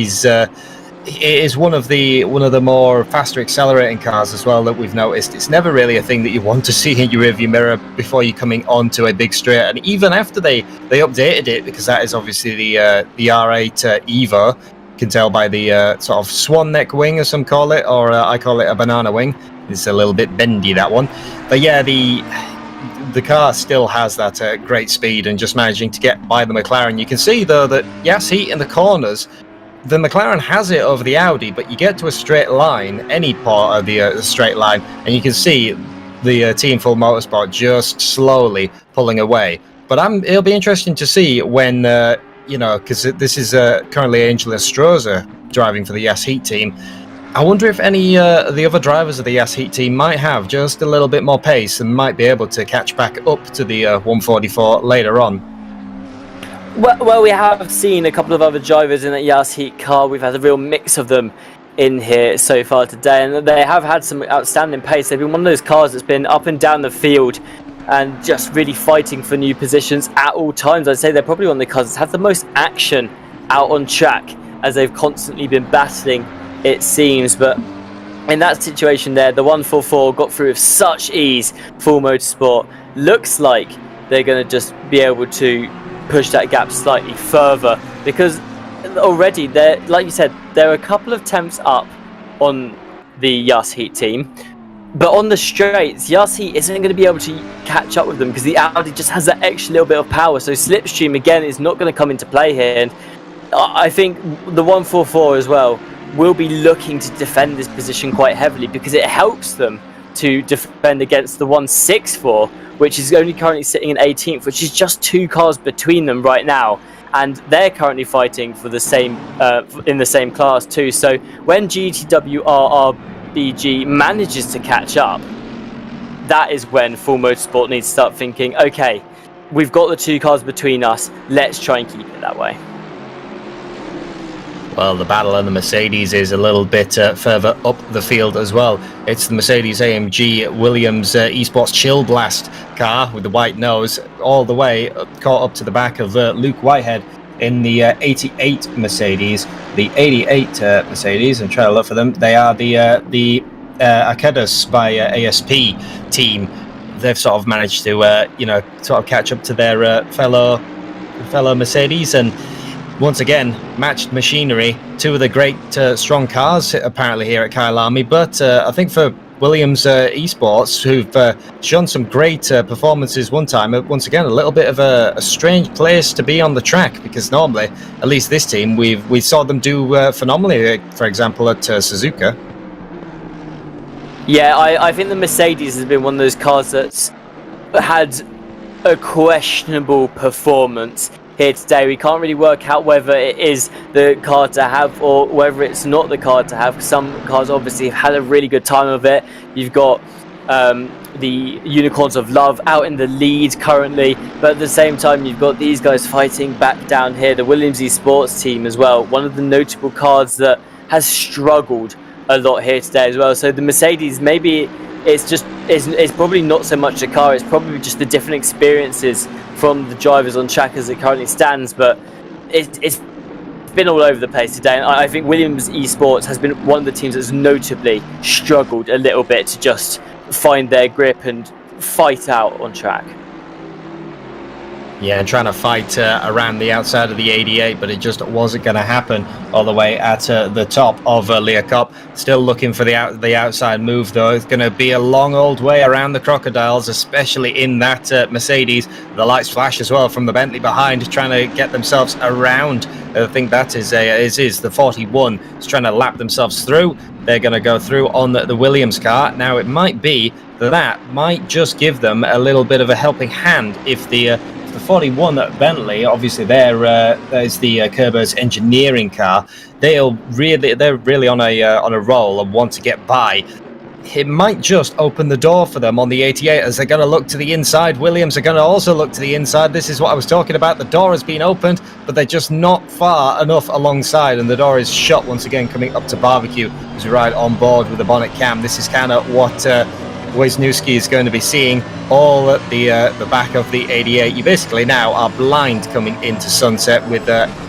is one of the more faster accelerating cars as well that we've noticed. It's never really a thing that you want to see in your rearview mirror before you're coming onto a big straight. And even after they updated it, because that is obviously the R8 Evo. Can tell by the sort of swan neck wing, as some call it, or I call it a banana wing. It's a little bit bendy, that one. But yeah, the car still has that great speed, and just managing to get by the McLaren. You can see though that Heat in the corners, the McLaren has it over the Audi, but you get to a straight line, any part of the straight line, and you can see the Team Full Motorsport just slowly pulling away. But it'll be interesting to see when. Because this is currently Angela Stroza driving for the Heat team. I wonder if any of the other drivers of the Heat team might have just a little bit more pace and might be able to catch back up to the 144 later on. Well, we have seen a couple of other drivers in the Heat car. We've had a real mix of them in here so far today, and they have had some outstanding pace. They've been one of those cars that's been up and down the field and just really fighting for new positions at all times. I'd say they're probably one of the cars that have the most action out on track, as they've constantly been battling, it seems. But in that situation there, the 144 got through with such ease. Full Motorsport looks like they're going to just be able to push that gap slightly further, because already, like you said, there are a couple of temps up on the Heat team. But on the straights, Heat isn't going to be able to catch up with them because the Audi just has that extra little bit of power. So slipstream, again, is not going to come into play here. And I think the 144 as well will be looking to defend this position quite heavily, because it helps them to defend against the 164, which is only currently sitting in 18th, which is just 2 cars between them right now. And they're currently fighting for the same in the same class too. So when GTWRRBG manages to catch up, that is when Full Motorsport needs to start thinking, okay, we've got the 2 cars between us, let's try and keep it that way. Well, the battle on the Mercedes is a little bit further up the field as well. It's the Mercedes AMG Williams Esports Chill Blast car with the white nose all the way caught up to the back of Luke Whitehead in the 88 Mercedes. The 88 Mercedes, I'm trying to look for them. They are the Arcadis by ASP team. They've sort of managed to sort of catch up to their fellow Mercedes, and once again, matched machinery. 2 of the great strong cars apparently here at Kyalami, but I think for Williams Esports, who've shown some great performances one time, once again a little bit of a strange place to be on the track, because normally, at least this team, we saw them do phenomenally, for example at Suzuka. Yeah, I think the Mercedes has been one of those cars that's had a questionable performance here today. We can't really work out whether it is the car to have or whether it's not the car to have. Some cars obviously have had a really good time of it. You've got the Unicorns of Love out in the lead currently, but at the same time you've got these guys fighting back down here. The Williams Esports team as well, one of the notable cars that has struggled a lot here today as well. So the Mercedes, maybe it's probably not so much the car, it's probably just the different experiences from the drivers on track as it currently stands, but it's been all over the place today. And I think Williams Esports has been one of the teams that's notably struggled a little bit to just find their grip and fight out on track. Yeah, and trying to fight around the outside of the 88, but it just wasn't going to happen all the way at the top of Lear Cup. Still looking for the outside move, though. It's going to be a long old way around the Crocodiles, especially in that Mercedes. The lights flash as well from the Bentley behind, trying to get themselves around. I think that is the 41. It's trying to lap themselves through. They're going to go through on the Williams car. Now, it might be that might just give them a little bit of a helping hand if the 41 at Bentley, obviously there's the Kerber's engineering car. They're really on a roll and want to get by. it might just open the door for them on the 88 as they're going to look to the inside. Williams are going to also look to the inside. This is what I was talking about. The door has been opened, but they're just not far enough alongside, and the door is shut once again, coming up to Barbecue, who's right on board with the bonnet cam. This is kind of what Wisniewski is going to be seeing all at the back of the 88. You basically now are blind coming into Sunset with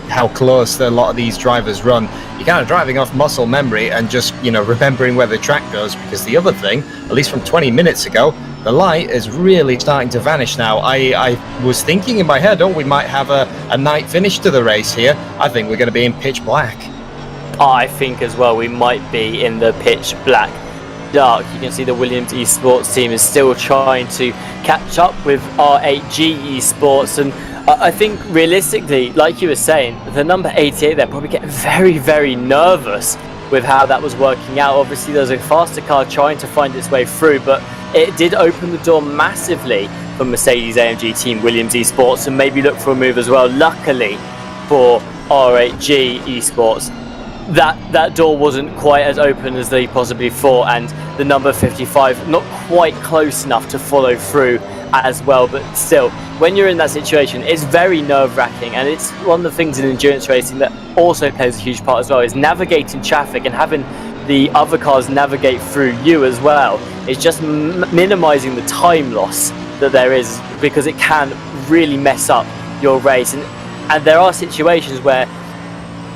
how close a lot of these drivers run. You're kind of driving off muscle memory and just, remembering where the track goes, because the other thing, at least from 20 minutes ago, the light is really starting to vanish now. I was thinking in my head, we might have a night finish to the race here. I think we're going to be in pitch black. I think as well we might be in the pitch black dark. You can see the Williams Esports team is still trying to catch up with R8G Esports, and I think realistically, like you were saying, the number 88 there probably getting very, very nervous with how that was working out. Obviously there's a faster car trying to find its way through, but it did open the door massively for Mercedes-AMG team Williams Esports, and maybe look for a move as well. Luckily for R8G Esports, that door wasn't quite as open as they possibly thought, and the number 55 not quite close enough to follow through as well. But still, when you're in that situation, it's very nerve-wracking, and it's one of the things in endurance racing that also plays a huge part as well, is navigating traffic and having the other cars navigate through you as well. It's just minimizing the time loss that there is, because it can really mess up your race. And there are situations where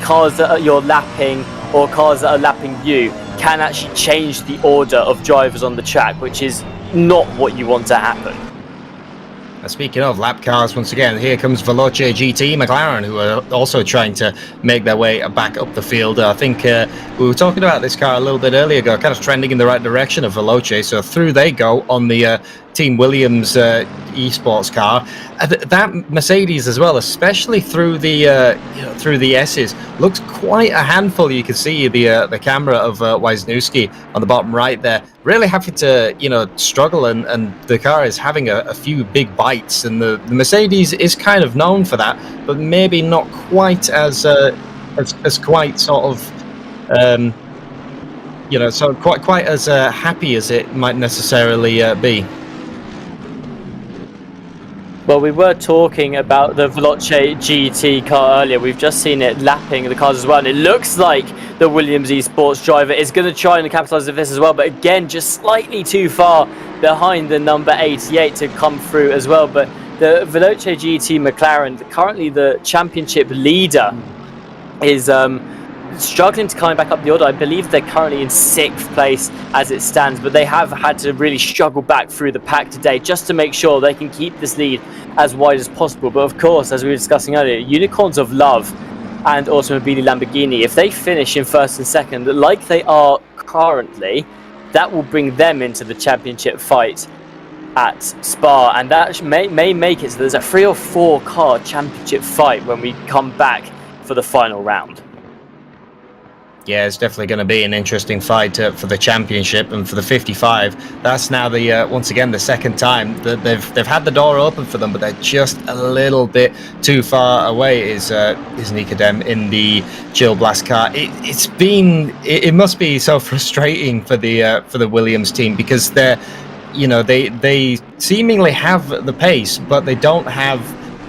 cars that you're lapping or cars that are lapping you can actually change the order of drivers on the track, which is not what you want to happen. Speaking of lap cars, once again, here comes Veloce GT McLaren, who are also trying to make their way back up the field. I think we were talking about this car a little bit earlier ago, kind of trending in the right direction of Veloce. So through they go on the Team Williams esports car. That Mercedes as well, especially through the through the S's, looks quite a handful. You can see the camera of Wisniewski on the bottom right there, really having to struggle, and the car is having a few big bites, and the Mercedes is kind of known for that, but maybe not quite as quite sort of so quite as happy as it might necessarily be. Well, we were talking about the Veloce GT car earlier. We've just seen it lapping the cars as well, and it looks like the Williams Esports driver is going to try and capitalise on this as well, but again, just slightly too far behind the number 88 to come through as well. But the Veloce GT McLaren, currently the championship leader, is struggling to climb back up the order. I believe they're currently in 6th place as it stands, but they have had to really struggle back through the pack today just to make sure they can keep this lead as wide as possible. But of course, as we were discussing earlier, Unicorns of Love and Automobili Lamborghini, if they finish in 1st and 2nd like they are currently, that will bring them into the championship fight at Spa, and that may make it so there's a 3 or 4 car championship fight when we come back for the final round. Yeah, it's definitely going to be an interesting fight for the championship, and for the 55. That's now the once again the second time that they've had the door open for them, but they're just a little bit too far away. Is Nicodem in the Chill Blast car? It must be so frustrating for the Williams team, because they're they seemingly have the pace, but they don't have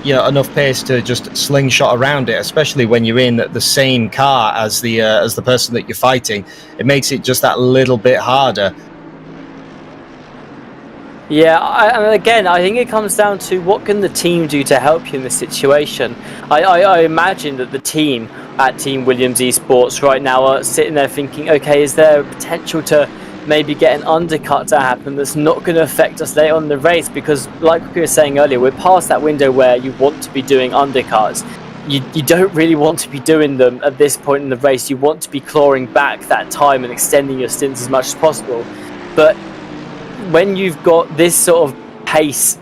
enough pace to just slingshot around it, especially when you're in the same car as the person that you're fighting. It makes it just that little bit harder. Yeah, and again, I think it comes down to what can the team do to help you in this situation. I imagine that the team at Team Williams Esports right now are sitting there thinking, okay, is there a potential to maybe get an undercut to happen that's not going to affect us later on in the race? Because like we were saying earlier, we're past that window where you want to be doing undercuts. You don't really want to be doing them at this point in the race. You want to be clawing back that time and extending your stints as much as possible. But when you've got this sort of pace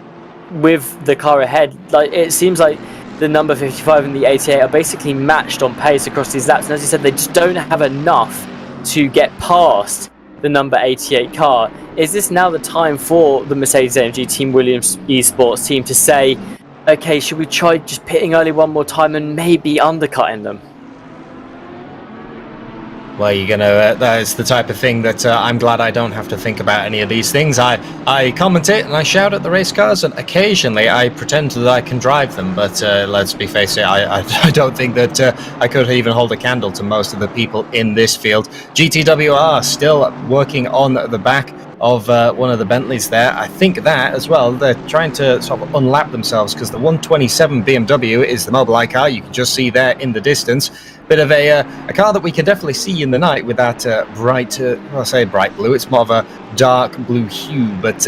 with the car ahead, like, it seems like the number 55 and the 88 are basically matched on pace across these laps, and as you said, they just don't have enough to get past the number 88 car. Is this now the time for the Mercedes-AMG Team Williams Esports team to say, okay, should we try just pitting early one more time and maybe undercutting them? Well, you're gonna. That is the type of thing that I'm glad I don't have to think about any of these things. I commentate and I shout at the race cars, and occasionally I pretend that I can drive them. But let's be face it, I don't think that I could even hold a candle to most of the people in this field. GTW are still working on the back of one of the Bentleys there. I think that as well, they're trying to sort of unlap themselves, because the 127 BMW is the Mobileye car. You can just see there in the distance. Bit of a car that we can definitely see in the night with that bright, well, I say bright blue, it's more of a dark blue hue, but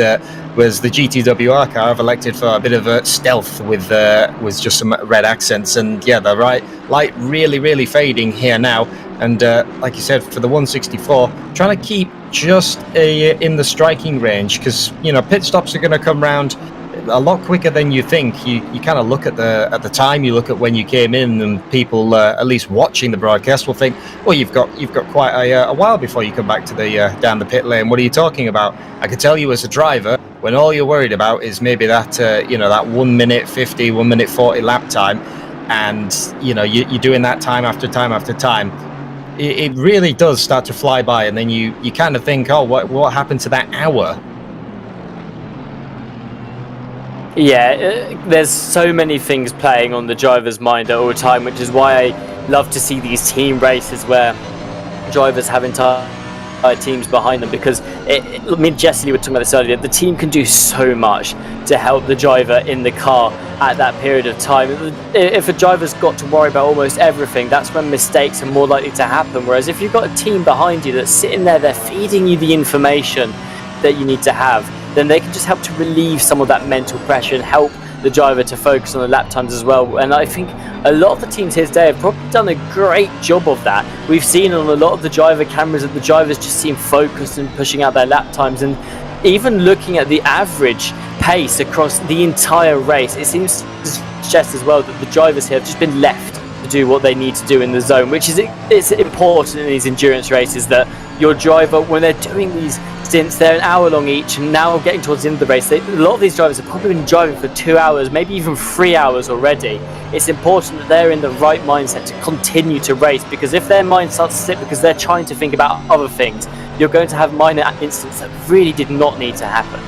whereas the GTWR car have elected for a bit of a stealth with just some red accents. And yeah, the light really fading here now. And like you said, for the 164, trying to keep just in the striking range, because pit stops are going to come round a lot quicker than you think. You kind of look at the time, you look at when you came in, and people at least watching the broadcast will think, well, you've got quite a while before you come back to the down the pit lane. What are you talking about? I can tell you as a driver, when all you're worried about is maybe that that 1 minute 50, 1 minute 40 lap time, and you're doing that time after time after time, it really does start to fly by, and then you kind of think, oh, what happened to that hour? Yeah, there's so many things playing on the driver's mind at all time, which is why I love to see these team races where drivers have entire teams behind them, because me and Jesse were talking about this earlier, the team can do so much to help the driver in the car at that period of time. If a driver's got to worry about almost everything, that's when mistakes are more likely to happen, whereas if you've got a team behind you that's sitting there, they're feeding you the information that you need to have, then they can just help to relieve some of that mental pressure and help the driver to focus on the lap times as well. And I think a lot of the teams here today have probably done a great job of that. We've seen on a lot of the driver cameras that the drivers just seem focused and pushing out their lap times, and even looking at the average pace across the entire race, it seems to suggest as well that the drivers here have just been left to do what they need to do in the zone, which is it's important in these endurance races that your driver, when they're doing these stints, they're an hour long each, and now getting towards the end of the race, a lot of these drivers have probably been driving for 2 hours, maybe even 3 hours already. It's important that they're in the right mindset to continue to race, because if their mind starts to slip because they're trying to think about other things, you're going to have minor incidents that really did not need to happen.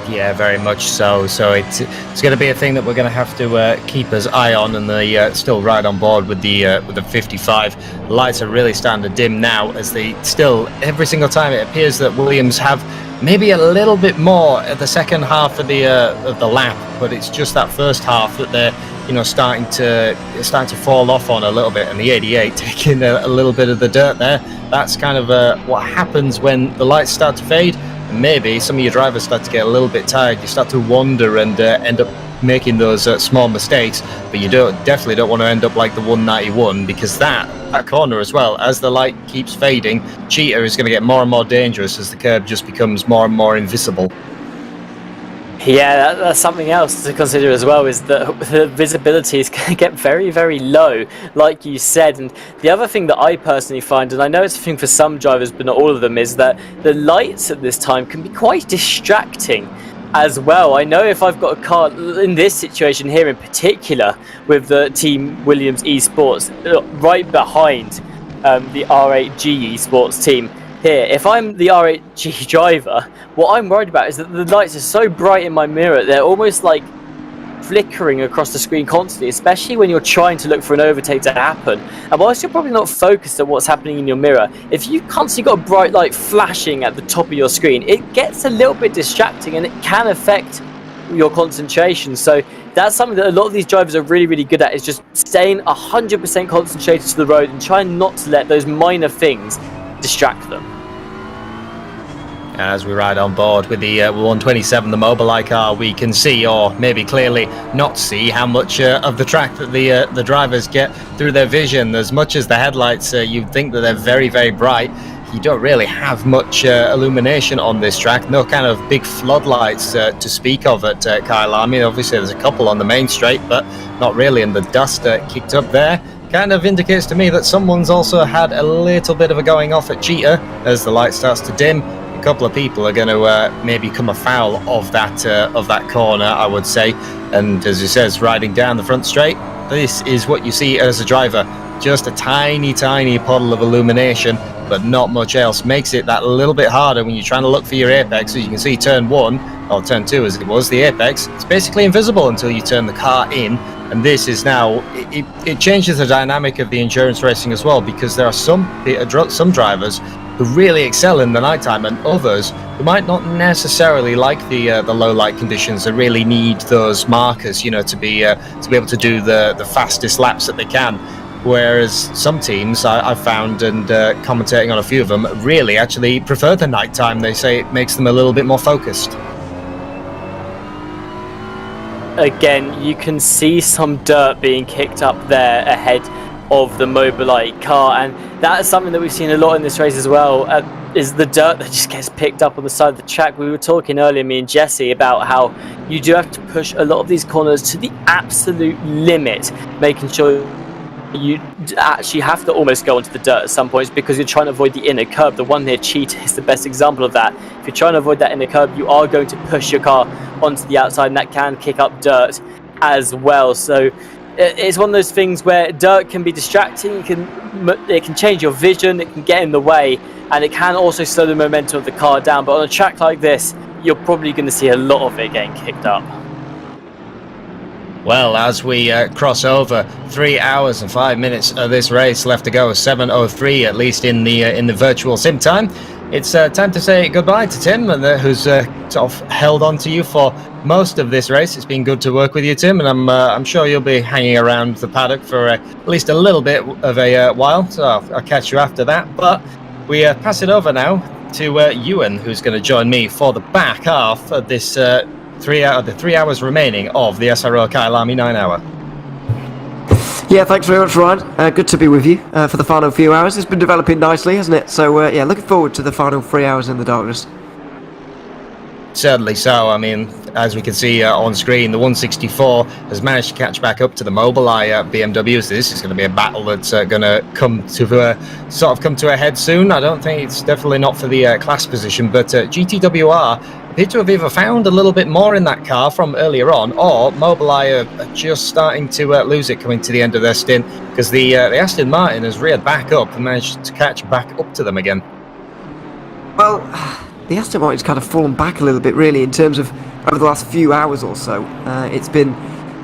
Yeah, very much so. So it's going to be a thing that we're going to have to keep us eye on, and the still right on board with the 55. The lights are really starting to dim now, as they still, every single time it appears that Williams have maybe a little bit more at the second half of the lap, but it's just that first half that they're starting to fall off on a little bit, and the 88 taking a little bit of the dirt there. That's kind of what happens when the lights start to fade. Maybe some of your drivers start to get a little bit tired. You start to wander and end up making those small mistakes, but you definitely don't want to end up like the 191, because that corner as well, as the light keeps fading, Cheetah is going to get more and more dangerous as the curb just becomes more and more invisible. Yeah, that's something else to consider as well, is that the visibility is going to get very low, like you said. And the other thing that I personally find, and I know it's a thing for some drivers but not all of them, is that the lights at this time can be quite distracting as well. I know if I've got a car in this situation here in particular with the Team Williams Esports right behind the R8G Esports team here, if I'm the R8G driver, what I'm worried about is that the lights are so bright in my mirror, they're almost like flickering across the screen constantly, especially when you're trying to look for an overtake to happen. And whilst you're probably not focused on what's happening in your mirror, if you constantly got a bright light flashing at the top of your screen, it gets a little bit distracting and it can affect your concentration. So that's something that a lot of these drivers are really good at, is just staying 100% concentrated to the road and trying not to let those minor things distract them. As we ride on board with the 127, the Mobileye car, we can see, or maybe clearly not see, how much of the track that the drivers get through their vision. As much as the headlights, you'd think that they're very bright, you don't really have much illumination on this track. No kind of big floodlights to speak of at Kyalami. Obviously there's a couple on the main straight, but not really, and the dust kicked up there kind of indicates to me that someone's also had a little bit of a going off at Cheetah. As the light starts to dim, a couple of people are going to maybe come afoul of that corner, I would say. And as it says, riding down the front straight, this is what you see as a driver. just a tiny puddle of illumination, but not much else. Makes it that little bit harder when you're trying to look for your apex. As you can see, turn 1, or turn 2 as it was, the apex, it's basically invisible until you turn the car in. And this is now, it changes the dynamic of the endurance racing as well, because there are some drivers who really excel in the nighttime, and others who might not necessarily like the low light conditions. They really need those markers, to be able to do the fastest laps that they can. Whereas some teams, I've found, and commentating on a few of them, really actually prefer the nighttime. They say it makes them a little bit more focused. Again, you can see some dirt being kicked up there ahead of the Mobileye car, and that is something that we've seen a lot in this race as well, is the dirt that just gets picked up on the side of the track. We were talking earlier, me and Jesse, about how you do have to push a lot of these corners to the absolute limit, making sure you actually have to almost go onto the dirt at some points, because you're trying to avoid the inner curb. The one near Cheetah is the best example of that. If you're trying to avoid that inner curb, you are going to push your car onto the outside, and that can kick up dirt as well. So it's one of those things where dirt can be distracting. It can change your vision, it can get in the way, and it can also slow the momentum of the car down. But on a track like this, you're probably going to see a lot of it getting kicked up. Well, as we cross over 3 hours and 5 minutes of this race left to go, 7:03 at least in the virtual sim time, it's time to say goodbye to Tim, who's sort of held on to you for most of this race. It's been good to work with you, Tim, and I'm sure you'll be hanging around the paddock for at least a little bit of a while. So I'll catch you after that. But we pass it over now to Ewan, who's going to join me for the back half of this. 3 hours remaining of the SRO Kyalami 9 hour. Yeah, thanks very much, Ryan. Good to be with you for the final few hours. It's been developing nicely, hasn't it? So, yeah, looking forward to the final 3 hours in the darkness. Certainly so. I mean, as we can see on screen, the 164 has managed to catch back up to the Mobileye BMWs. This is going to be a battle that's going to come to a head soon. I don't think it's definitely not for the class position, but GTWR appear to have either found a little bit more in that car from earlier on, or Mobileye are just starting to lose it coming to the end of their stint, because the Aston Martin has reared back up and managed to catch back up to them again. Well, the Aston Martin's kind of fallen back a little bit, really, in terms of over the last few hours or so. It's been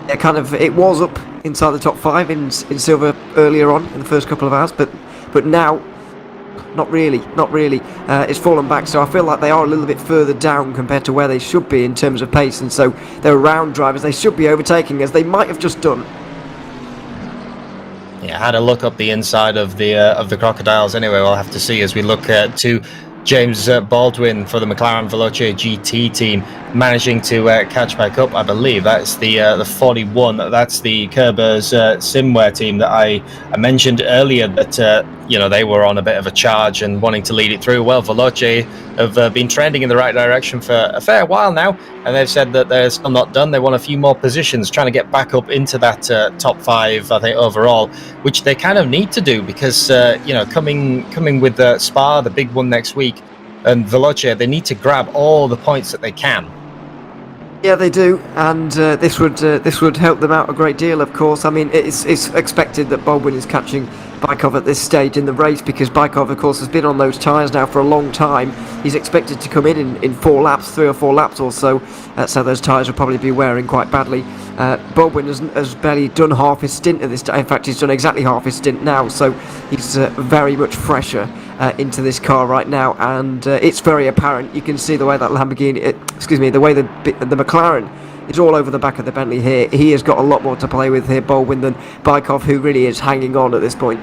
it was up inside the top 5 in silver earlier on in the first couple of hours, but now not really. It's fallen back, so I feel like they are a little bit further down compared to where they should be in terms of pace, and so they're round drivers they should be overtaking, as they might have just done. Yeah, I had a look up the inside of the Crocodiles anyway. We'll have to see as we look to James Baldwin for the McLaren Veloce GT team, managing to catch back up. I believe that's the 41. That's the Kerber's Simware team that I mentioned earlier, that they were on a bit of a charge and wanting to lead it through. Well, Veloce have been trending in the right direction for a fair while now, and they've said that they're still not done. They want a few more positions, trying to get back up into that top 5, I think, overall, which they kind of need to do, because coming with Spa, the big one next week, and Veloce, they need to grab all the points that they can. Yeah, they do, and this would help them out a great deal, of course. I mean, it's expected that Baldwin is catching Bykov at this stage in the race, because Bykov, of course, has been on those tyres now for a long time. He's expected to come in 4 laps, 3 or 4 laps or so, so those tyres will probably be wearing quite badly. Baldwin has barely done half his stint at this time. In fact, he's done exactly half his stint now, so he's very much fresher into this car right now, and it's very apparent. You can see the way that the way the McLaren is all over the back of the Bentley here. He has got a lot more to play with here, Baldwin, than Bykov, who really is hanging on at this point.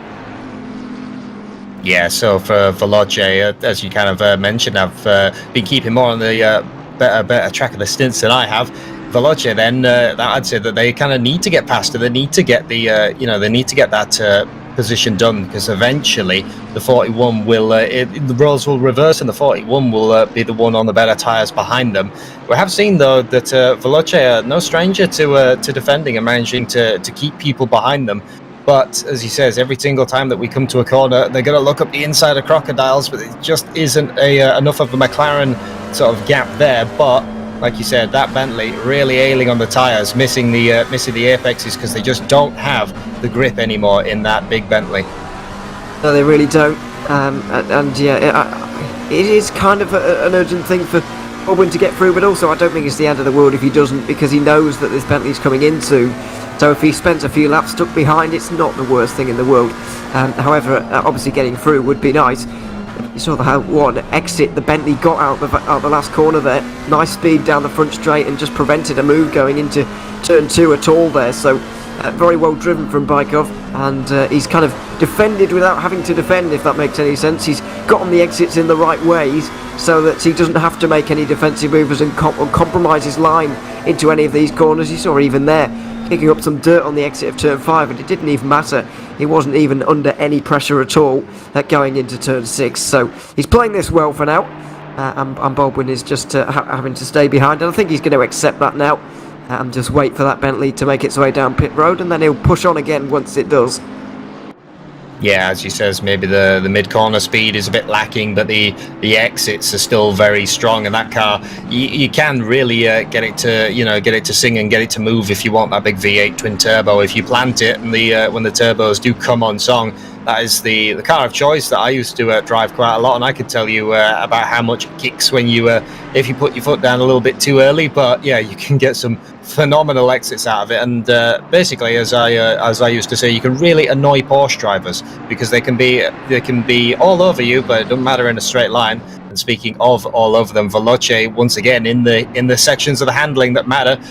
Yeah, so for Veloce, as you kind of mentioned, I've been keeping more on the better track of the stints than I have. Veloce, then I'd say that they kind of need to get past it. They need to get they need to get that position done, because eventually the 41 will the roles will reverse, and the 41 will be the one on the better tyres behind them. We have seen though that Veloce are no stranger to defending and managing to keep people behind them. But as he says, every single time that we come to a corner, they're going to look up the inside of Crocodiles, but it just isn't enough of a McLaren sort of gap there. But like you said, that Bentley really ailing on the tyres, missing the apexes because they just don't have the grip anymore in that big Bentley. No, they really don't. And yeah, it is kind of an urgent thing for Baldwin to get through, but also I don't think it's the end of the world if he doesn't, because he knows that this Bentley's coming in soon. So if he spends a few laps stuck behind, it's not the worst thing in the world. However, obviously getting through would be nice. You saw what an exit the Bentley got out the last corner there. Nice speed down the front straight and just prevented a move going into turn 2 at all there. So very well driven from Bykov, and he's kind of defended without having to defend, if that makes any sense. He's got on the exits in the right ways so that he doesn't have to make any defensive moves and compromise his line into any of these corners. You saw even there kicking up some dirt on the exit of turn 5, and it didn't even matter. He wasn't even under any pressure at all going into turn 6. So he's playing this well for now, and Baldwin is just having to stay behind, and I think he's going to accept that now and just wait for that Bentley to make its way down pit road, and then he'll push on again once it does. Yeah, as he says, maybe the mid-corner speed is a bit lacking, but the exits are still very strong, and that car, you can really get it to sing and get it to move if you want that big V8 twin turbo. If you plant it, and when the turbos do come on song, that is the car of choice that I used to drive quite a lot, and I could tell you about how much it kicks when if you put your foot down a little bit too early. But yeah, you can get some phenomenal exits out of it, and basically, as I used to say, you can really annoy Porsche drivers because they can be all over you, but it doesn't matter in a straight line. And speaking of all over them, Veloce once again in the sections of the handling that matter,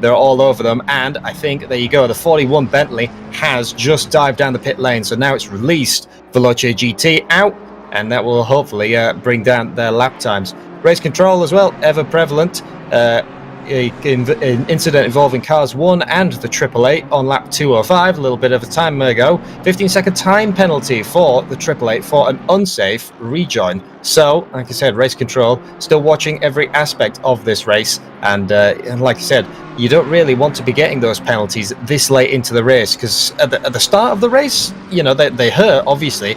they're all over them. And I think there you go, the 41 Bentley has just dived down the pit lane, so now it's released Veloce GT out, and that will hopefully bring down their lap times. Race control as well, ever prevalent. An incident involving cars 1 and the 888 on lap 205, a little bit of a time ago. 15-second time penalty for the 888 for an unsafe rejoin. So, like I said, race control still watching every aspect of this race, and like I said, you don't really want to be getting those penalties this late into the race, because at the start of the race, they hurt obviously,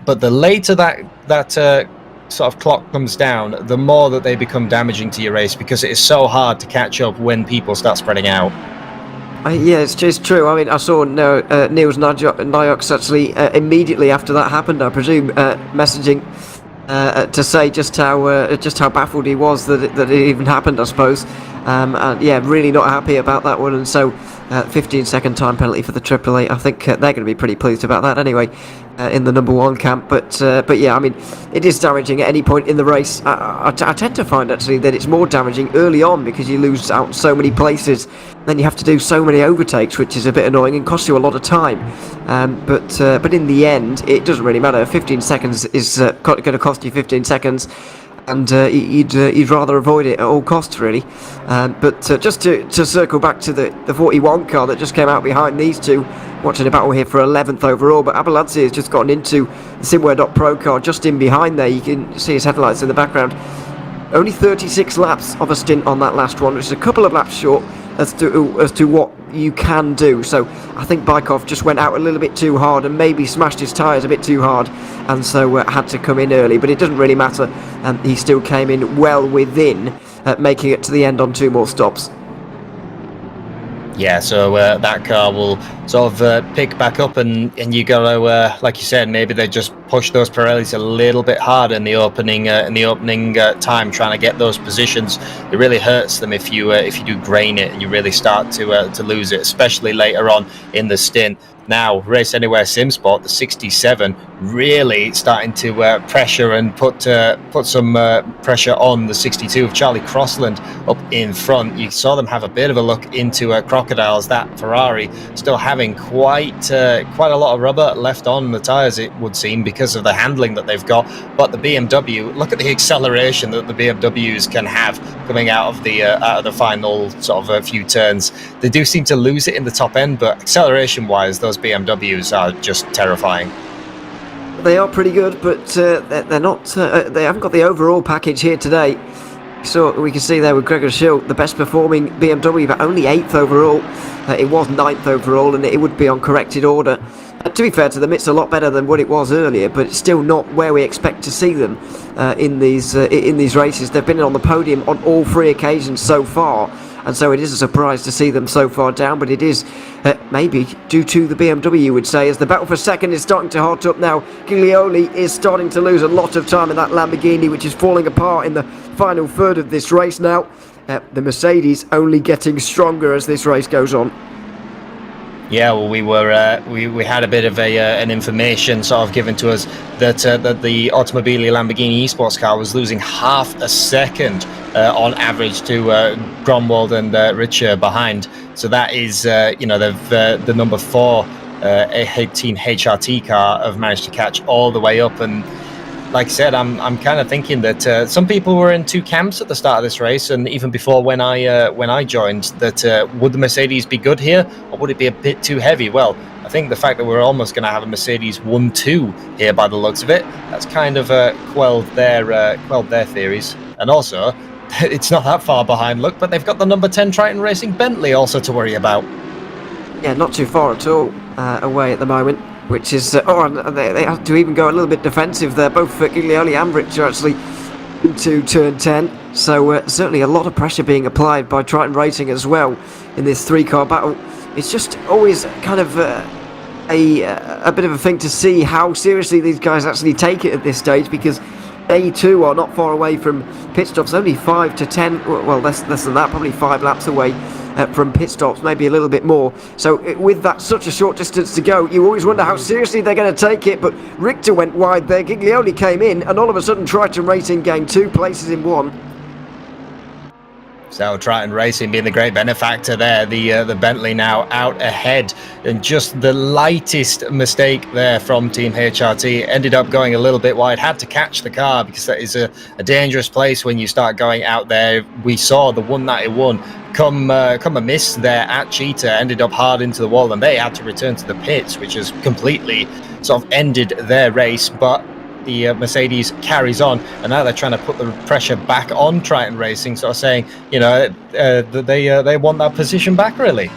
but the later that sort of clock comes down, the more that they become damaging to your race, because it is so hard to catch up when people start spreading out. Yeah, it's just true. I mean, I saw Niels Nyox actually immediately after that happened, I presume, messaging to say just how baffled he was that it even happened, I suppose. And yeah, really not happy about that one. And so 15-second time penalty for the 888. I think they're going to be pretty pleased about that anyway, in the number 1 camp. But yeah, I mean, it is damaging at any point in the race. I tend to find actually that it's more damaging early on, because you lose out so many places, then you have to do so many overtakes, which is a bit annoying and costs you a lot of time. But in the end, it doesn't really matter. 15 seconds is going to cost you 15 seconds. And you'd rather avoid it at all costs, really. But just to circle back to the 41 car that just came out behind these two, watching a battle here for 11th overall. But Abeladze has just gotten into the Simware.Pro car just in behind there. You can see his headlights in the background. Only 36 laps of a stint on that last one, which is a couple of laps short as to what you can do. So I think Bykov just went out a little bit too hard and maybe smashed his tyres a bit too hard, and so had to come in early, but it doesn't really matter. He still came in well within making it to the end on 2 more stops. Yeah, so that car will sort of pick back up, and you got to, like you said, maybe they just push those Pirellis a little bit harder in the opening time, trying to get those positions. It really hurts them if you do grain it and you really start to lose it, especially later on in the stint. Now, Race Anywhere SimSport, the 67, really starting to pressure and put some pressure on the 62 of Charlie Crossland up in front. You saw them have a bit of a look into Crocodiles. That Ferrari still having quite a lot of rubber left on the tyres, it would seem, because of the handling that they've got. But the BMW, look at the acceleration that the BMWs can have coming out of the final sort of a few turns. They do seem to lose it in the top end, but acceleration-wise, those BMWs are just terrifying. They are pretty good, but they're not. They haven't got the overall package here today. So we can see there with Gregor Schill, the best performing BMW, but only 8th overall. It was 9th overall, and it would be on corrected order. To be fair to them, it's a lot better than what it was earlier, but it's still not where we expect to see them in these races. They've been on the podium on all 3 occasions so far, and so it is a surprise to see them so far down, but it is maybe due to the BMW, you would say, as the battle for second is starting to hot up now. Kyalami is starting to lose a lot of time in that Lamborghini, which is falling apart in the final third of this race now. The Mercedes only getting stronger as this race goes on. Yeah, well, we had a bit of an information sort of given to us that the Mobileye Lamborghini Esports car was losing half a second on average to Gromwald and Richer behind. So that is, the number 4 18 HRT car have managed to catch all the way up. And like I said, I'm kind of thinking that some people were in 2 camps at the start of this race, and even before when I joined, that would the Mercedes be good here, or would it be a bit too heavy? Well, I think the fact that we're almost going to have a Mercedes 1-2 here by the looks of it, that's kind of quelled their theories. And also, it's not that far behind, look, but they've got the number 10 Triton Racing Bentley also to worry about. Yeah, not too far at all away at the moment. Which is, and they have to even go a little bit defensive there. Both Kyalami and Rich are actually into turn 10. So certainly a lot of pressure being applied by Triton Racing as well in this 3-car battle. It's just always kind of a bit of a thing to see how seriously these guys actually take it at this stage, because they too are not far away from pit stops, only 5 to 10, well less than that, probably 5 laps away from pit stops, maybe a little bit more. So with that such a short distance to go, you always wonder how seriously they're going to take it. But Richter went wide there, Kyalami came in, and all of a sudden Triton Racing gained 2 places in 1. So Triton Racing being the great benefactor there, the Bentley now out ahead, and just the lightest mistake there from Team HRT ended up going a little bit wide. Had to catch the car, because that is a dangerous place when you start going out there. We saw the 191 come amiss there at Cheetah, ended up hard into the wall, and they had to return to the pits, which has completely sort of ended their race. But the Mercedes carries on, and now they're trying to put the pressure back on Triton Racing, sort of saying, they want that position back, really.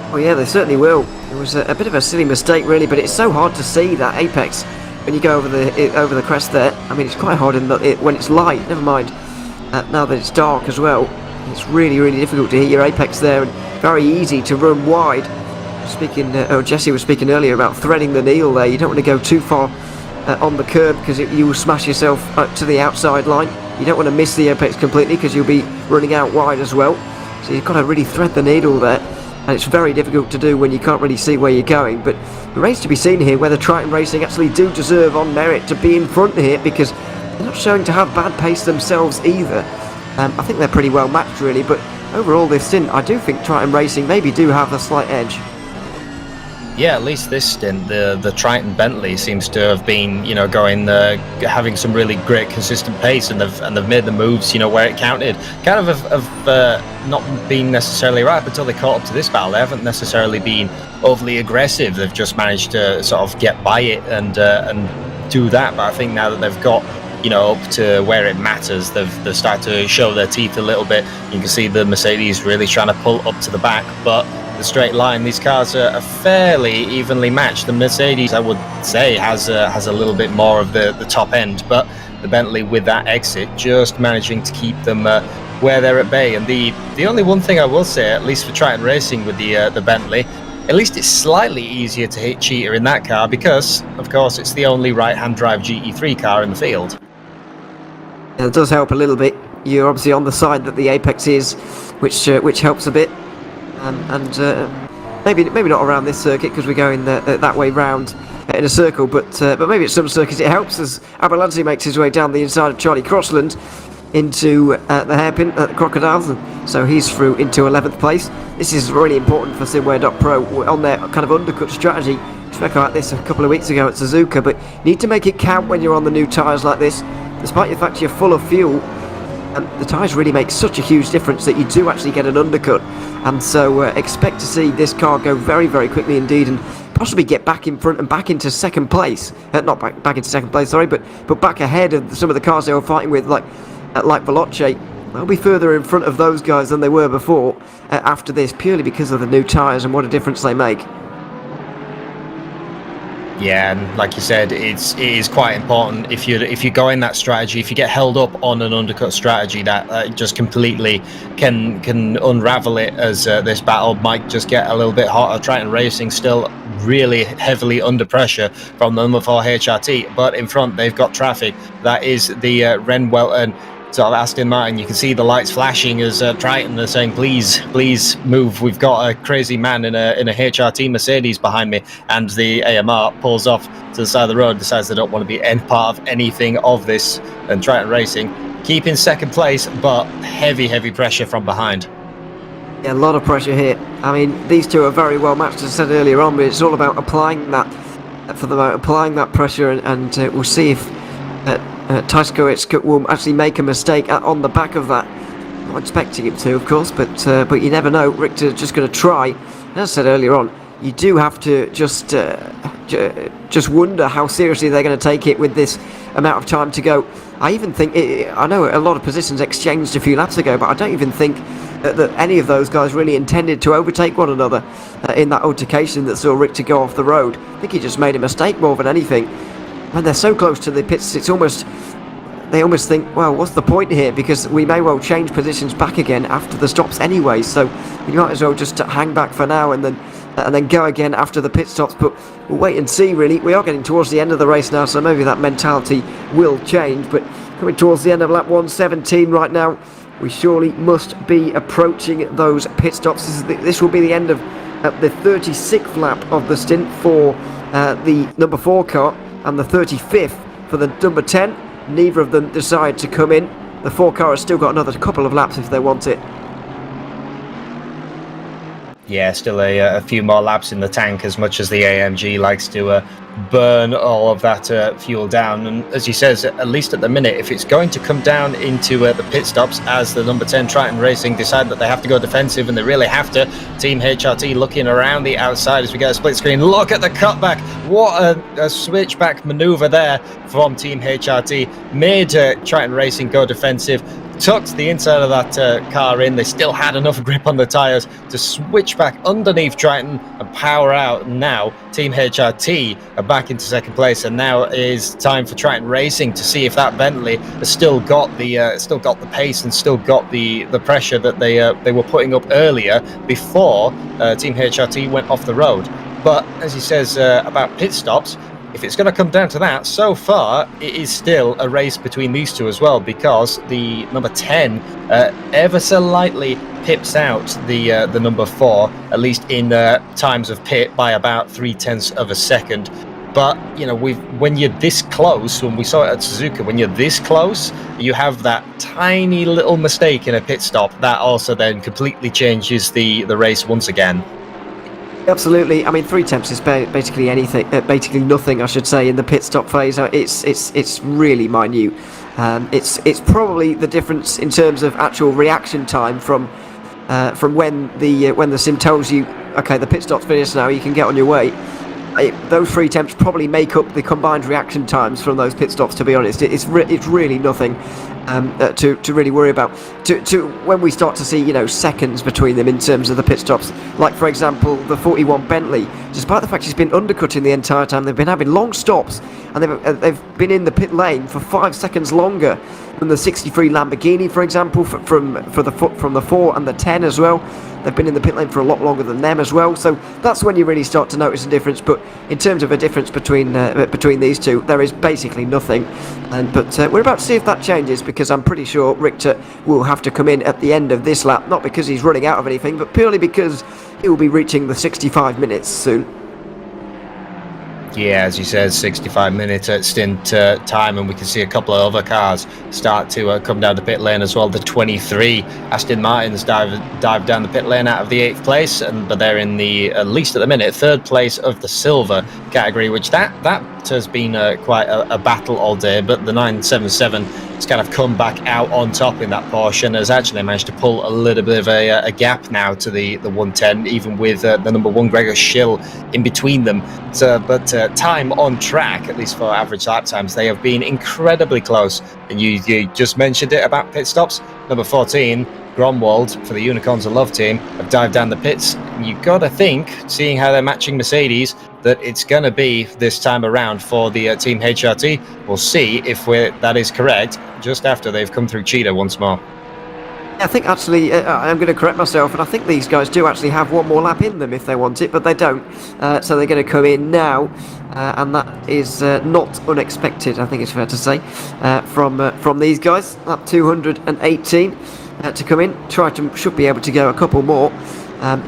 Well, yeah, they certainly will. It was a bit of a silly mistake, really, but it's so hard to see that apex when you go over the crest there. I mean, it's quite hard when it's light. Never mind now that it's dark as well. It's really, really difficult to hit your apex there, and very easy to run wide. Jesse was speaking earlier about threading the needle there. You don't want to go too far on the curb, because you will smash yourself to the outside line. You don't want to miss the apex completely, because you'll be running out wide as well. So you've got to really thread the needle there, and it's very difficult to do when you can't really see where you're going. But it remains to be seen here whether Triton Racing actually do deserve on merit to be in front here, because they're not showing to have bad pace themselves either. I think they're pretty well matched, really, but overall this stint, I do think Triton Racing maybe do have a slight edge. Yeah, at least this stint, the Triton Bentley seems to have been, going, having some really great consistent pace, and they've made the moves, where it counted. Kind of not been necessarily right up until they caught up to this battle. They haven't necessarily been overly aggressive. They've just managed to sort of get by it and do that. But I think now that they've got, up to where it matters, they've started to show their teeth a little bit. You can see the Mercedes really trying to pull up to the back, but the straight line, these cars are fairly evenly matched. The Mercedes, I would say, has a little bit more of the top end, but the Bentley, with that exit, just managing to keep them where they're at bay. And the only one thing I will say, at least for Triton Racing with the Bentley, at least it's slightly easier to hit Cheetah in that car, because of course it's the only right-hand drive GT3 car in the field. It does help a little bit. You're obviously on the side that the apex is, which helps a bit, and maybe not around this circuit, because we're going that way round in a circle, but maybe at some circuits it helps, as Abelanzi makes his way down the inside of Charlie Crossland into the hairpin at the Crocodiles, and so he's through into 11th place. This is really important for Simware.pro on their kind of undercut strategy. We spoke about this a couple of weeks ago at Suzuka, but you need to make it count when you're on the new tyres like this. Despite the fact you're full of fuel, the tyres really make such a huge difference that you do actually get an undercut. And so expect to see this car go very, very quickly indeed, and possibly get back in front and back into second place. Not back into second place, sorry, but back ahead of some of the cars they were fighting with, like Veloce. They'll be further in front of those guys than they were before after this, purely because of the new tyres and what a difference they make. Yeah, and like you said, it is quite important if you go in that strategy. If you get held up on an undercut strategy, that just completely can unravel it. As this battle might just get a little bit hotter. Triton Racing still really heavily under pressure from the number 4 HRT, but in front they've got traffic. That is the Ren Welton sort of Aston Martin. You can see the lights flashing as Triton are saying, please move, we've got a crazy man in a HRT Mercedes behind me, and the AMR pulls off to the side of the road, decides they don't want to be any part of anything of this, and Triton Racing keep in second place, but heavy pressure from behind. Yeah, a lot of pressure here. I mean, these two are very well matched, as I said earlier on, but it's all about applying that for the moment, applying that pressure, and we'll see if Tyskowicz will actually make a mistake on the back of that. Not expecting him to, of course, but you never know. Richter's just going to try. As I said earlier on, you do have to just wonder how seriously they're going to take it with this amount of time to go. I even think, I know a lot of positions exchanged a few laps ago, but I don't even think that any of those guys really intended to overtake one another in that altercation that saw Richter go off the road. I think he just made a mistake more than anything. When they're so close to the pits, they almost think, well, what's the point here? Because we may well change positions back again after the stops anyway. So you might as well just hang back for now and then go again after the pit stops. But we'll wait and see. Really, we are getting towards the end of the race now, so maybe that mentality will change. But coming towards the end of lap 117 right now, we surely must be approaching those pit stops. This will be the end of the 36th lap of the stint for the number 4 car, and the 35th for the number 10. Neither of them decide to come in. The 4 car has still got another couple of laps if they want it. Yeah, still a few more laps in the tank, as much as the AMG likes to burn all of that fuel down. And as he says, at least at the minute, if it's going to come down into the pit stops, as the number 10 Triton Racing decide that they have to go defensive, and they really have to. Team HRT looking around the outside as we get a split screen. Look at the cutback. What a switchback maneuver there from Team HRT. Made Triton Racing go defensive, tucked the inside of that car in. They still had enough grip on the tyres to switch back underneath Triton and power out. Now Team HRT are back into second place, and now is time for Triton Racing to see if that Bentley has still got the pace and still got the pressure that they were putting up earlier before Team HRT went off the road. But as he says about pit stops, if it's going to come down to that, so far it is still a race between these two as well, because the number 10 ever so lightly pips out the number 4, at least in times of pit, by about 0.3 of a second. But you know, when you're this close, when we saw it at Suzuka, when you're this close, you have that tiny little mistake in a pit stop that also then completely changes the race once again. Absolutely. I mean, 0.3 is basically anything, basically nothing, I should say, in the pit stop phase. It's really minute. It's probably the difference in terms of actual reaction time from when the sim tells you, okay, the pit stop's finished now, you can get on your way. Those 0.3 probably make up the combined reaction times from those pit stops. To be honest, it's really nothing to really worry about. To when we start to see seconds between them in terms of the pit stops, like for example the 41 Bentley, despite the fact he's been undercutting the entire time, they've been having long stops, and they've been in the pit lane for 5 seconds longer than the 63 Lamborghini, for example, from the 4 and the 10 as well. They've been in the pit lane for a lot longer than them as well, so that's when you really start to notice a difference. But in terms of a difference between these two, there is basically nothing. But we're about to see if that changes, because I'm pretty sure Richter will have to come in at the end of this lap, not because he's running out of anything, but purely because he will be reaching the 65 minutes soon. Yeah, as you said, 65-minute stint time, and we can see a couple of other cars start to come down the pit lane as well. The 23 Aston Martins dive down the pit lane out of the 8th place, but they're in the, at least at the minute, 3rd place of the silver category, which that has been quite a battle all day. But the 977 has kind of come back out on top in that portion, has actually managed to pull a little bit of a gap now to the 110, even with the number 1 Gregor Schill in between them. But time on track, at least for average lap times, they have been incredibly close. And you just mentioned it about pit stops. Number 14 Gromwald for the Unicorns of Love team have dived down the pits. And you've got to think, seeing how they're matching Mercedes, that it's going to be this time around for the Team HRT. We'll see if that is correct just after they've come through Cheetah once more. I think actually, I'm going to correct myself, and I think these guys do actually have one more lap in them if they want it, but they don't. So they're going to come in now, and that is not unexpected, I think it's fair to say, from these guys. Lap 218 to come in. Should be able to go a couple more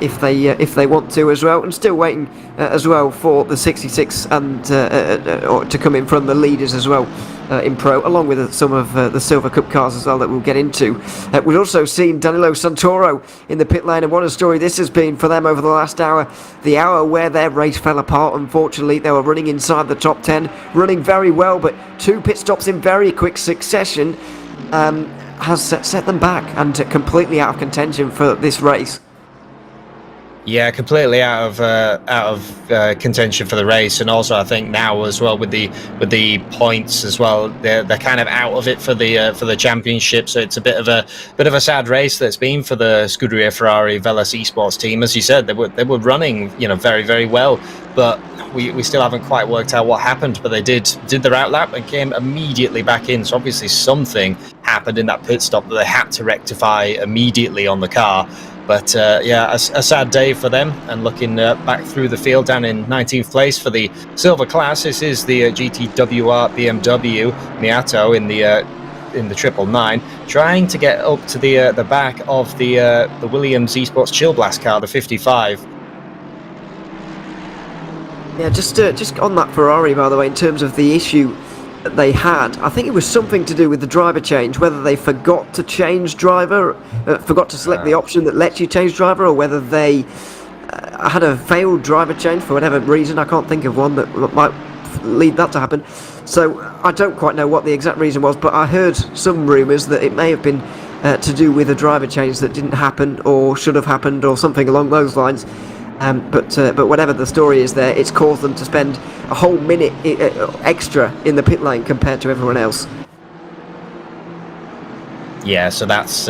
if they want to as well, and still waiting as well for the 66 and to come in from the leaders as well. In Pro, along with some of the Silver Cup cars as well that we'll get into. We've also seen Danilo Santoro in the pit lane, and what a story this has been for them over the last hour. The hour where their race fell apart, unfortunately. They were running inside the top 10, running very well, but 2 pit stops in very quick succession has set them back and completely out of contention for this race. Yeah, completely out of contention for the race, and also I think now as well with the points as well, they're kind of out of it for the championship. So it's a bit of a sad race that's been for the Scuderia Ferrari Velas Esports team. As you said, they were running very, very well, but we still haven't quite worked out what happened. But they did the route lap and came immediately back in. So obviously something happened in that pit stop that they had to rectify immediately on the car. But yeah, a sad day for them. And looking back through the field, down in 19th place for the silver class, this is the GTWR BMW Miato in the 999, trying to get up to the back of the Williams Esports Chill Blast car, the 55. Yeah, just on that Ferrari, by the way, in terms of the issue that they had, I think it was something to do with the driver change, whether they forgot to change driver, forgot to select the option that lets you change driver, or whether they had a failed driver change for whatever reason. I can't think of one that might lead that to happen. So I don't quite know what the exact reason was, but I heard some rumours that it may have been to do with a driver change that didn't happen or should have happened or something along those lines. But whatever the story is there, it's caused them to spend a whole minute extra in the pit lane compared to everyone else. Yeah, so that's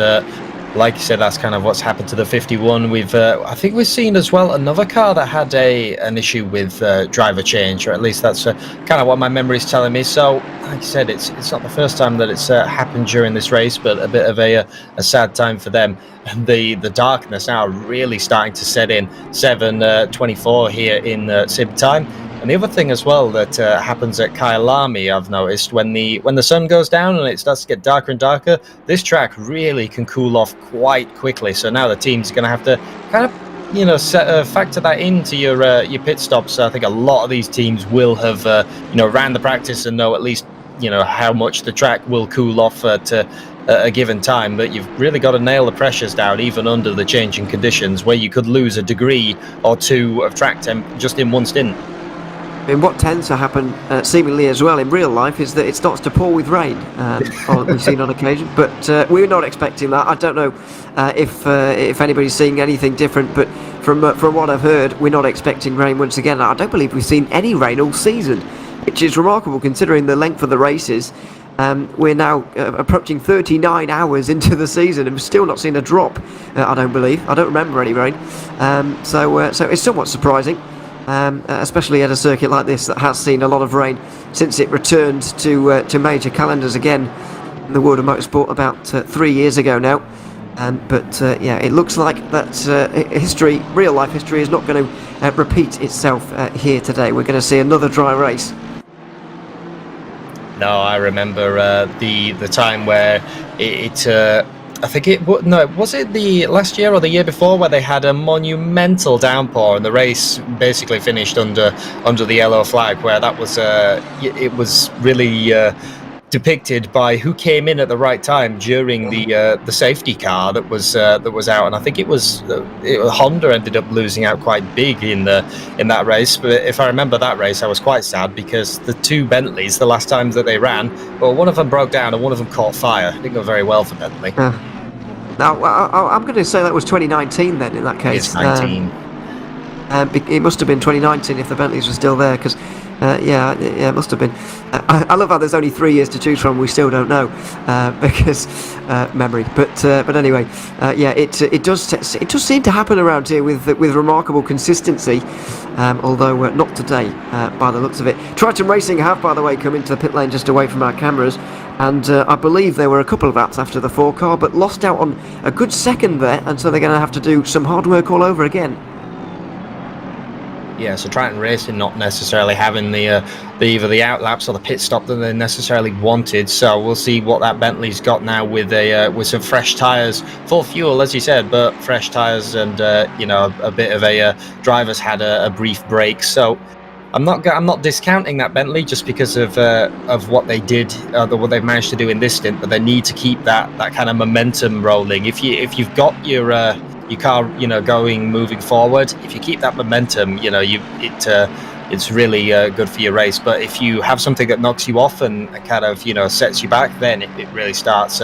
like you said, that's kind of what's happened to the 51. I think we've seen as well another car that had an issue with driver change, or at least that's kind of what my memory is telling me. So, like I said, it's not the first time that it's happened during this race, but a bit of a sad time for them. And the darkness now really starting to set in. 7:24 here in Sib time. And the other thing as well that happens at Kyalami, I've noticed, when the sun goes down and it starts to get darker and darker, this track really can cool off quite quickly. So now the team's going to have to kind of factor that into your pit stops. I think a lot of these teams will have ran the practice and know at least how much the track will cool off at a given time. But you've really got to nail the pressures down, even under the changing conditions, where you could lose a degree or two of track temp just in one stint. I mean, what tends to happen seemingly as well in real life is that it starts to pour with rain, we've seen on occasion, but we're not expecting that. I don't know if anybody's seeing anything different, but from what I've heard, we're not expecting rain once again. I don't believe we've seen any rain all season, which is remarkable considering the length of the races. We're now approaching 39 hours into the season and we've still not seen a drop, I don't believe. I don't remember any rain, so it's somewhat surprising. Especially at a circuit like this that has seen a lot of rain since it returned to major calendars again in the world of motorsport about 3 years ago now. But yeah, it looks like that real life history is not going to repeat itself here today. We're going to see another dry race. No, I remember the time where I think was it the last year or the year before where they had a monumental downpour and the race basically finished under the yellow flag, where that was it was really depicted by who came in at the right time during the safety car that was out, and I think it was Honda ended up losing out quite big in that race. But if I remember that race, I was quite sad because the two Bentleys, the last times that they ran, well, one of them broke down and one of them caught fire. It didn't go very well for Bentley. Now, I'm going to say that was 2019 then, in that case. It's 19. It must have been 2019 if the Bentleys were still there, because Yeah, it must have been. I love how there's only 3 years to choose from. We still don't know because memory. But anyway, yeah, it does seem to happen around here with remarkable consistency. Although not today, by the looks of it. Triton Racing have, by the way, come into the pit lane just away from our cameras, and I believe there were a couple of laps after the 4 car, but lost out on a good second there, and so they're going to have to do some hard work all over again. Yeah, so Triton Racing not necessarily having the either the outlaps or the pit stop that they necessarily wanted. So we'll see what that Bentley's got now with some fresh tyres, full fuel as you said, but fresh tyres and a bit of a driver's had a brief break. So I'm not discounting that Bentley just because of what they did, what they've managed to do in this stint, but they need to keep that kind of momentum rolling. If you've got your car, moving forward, if you keep that momentum, it's really good for your race. But if you have something that knocks you off and kind of sets you back, then it really starts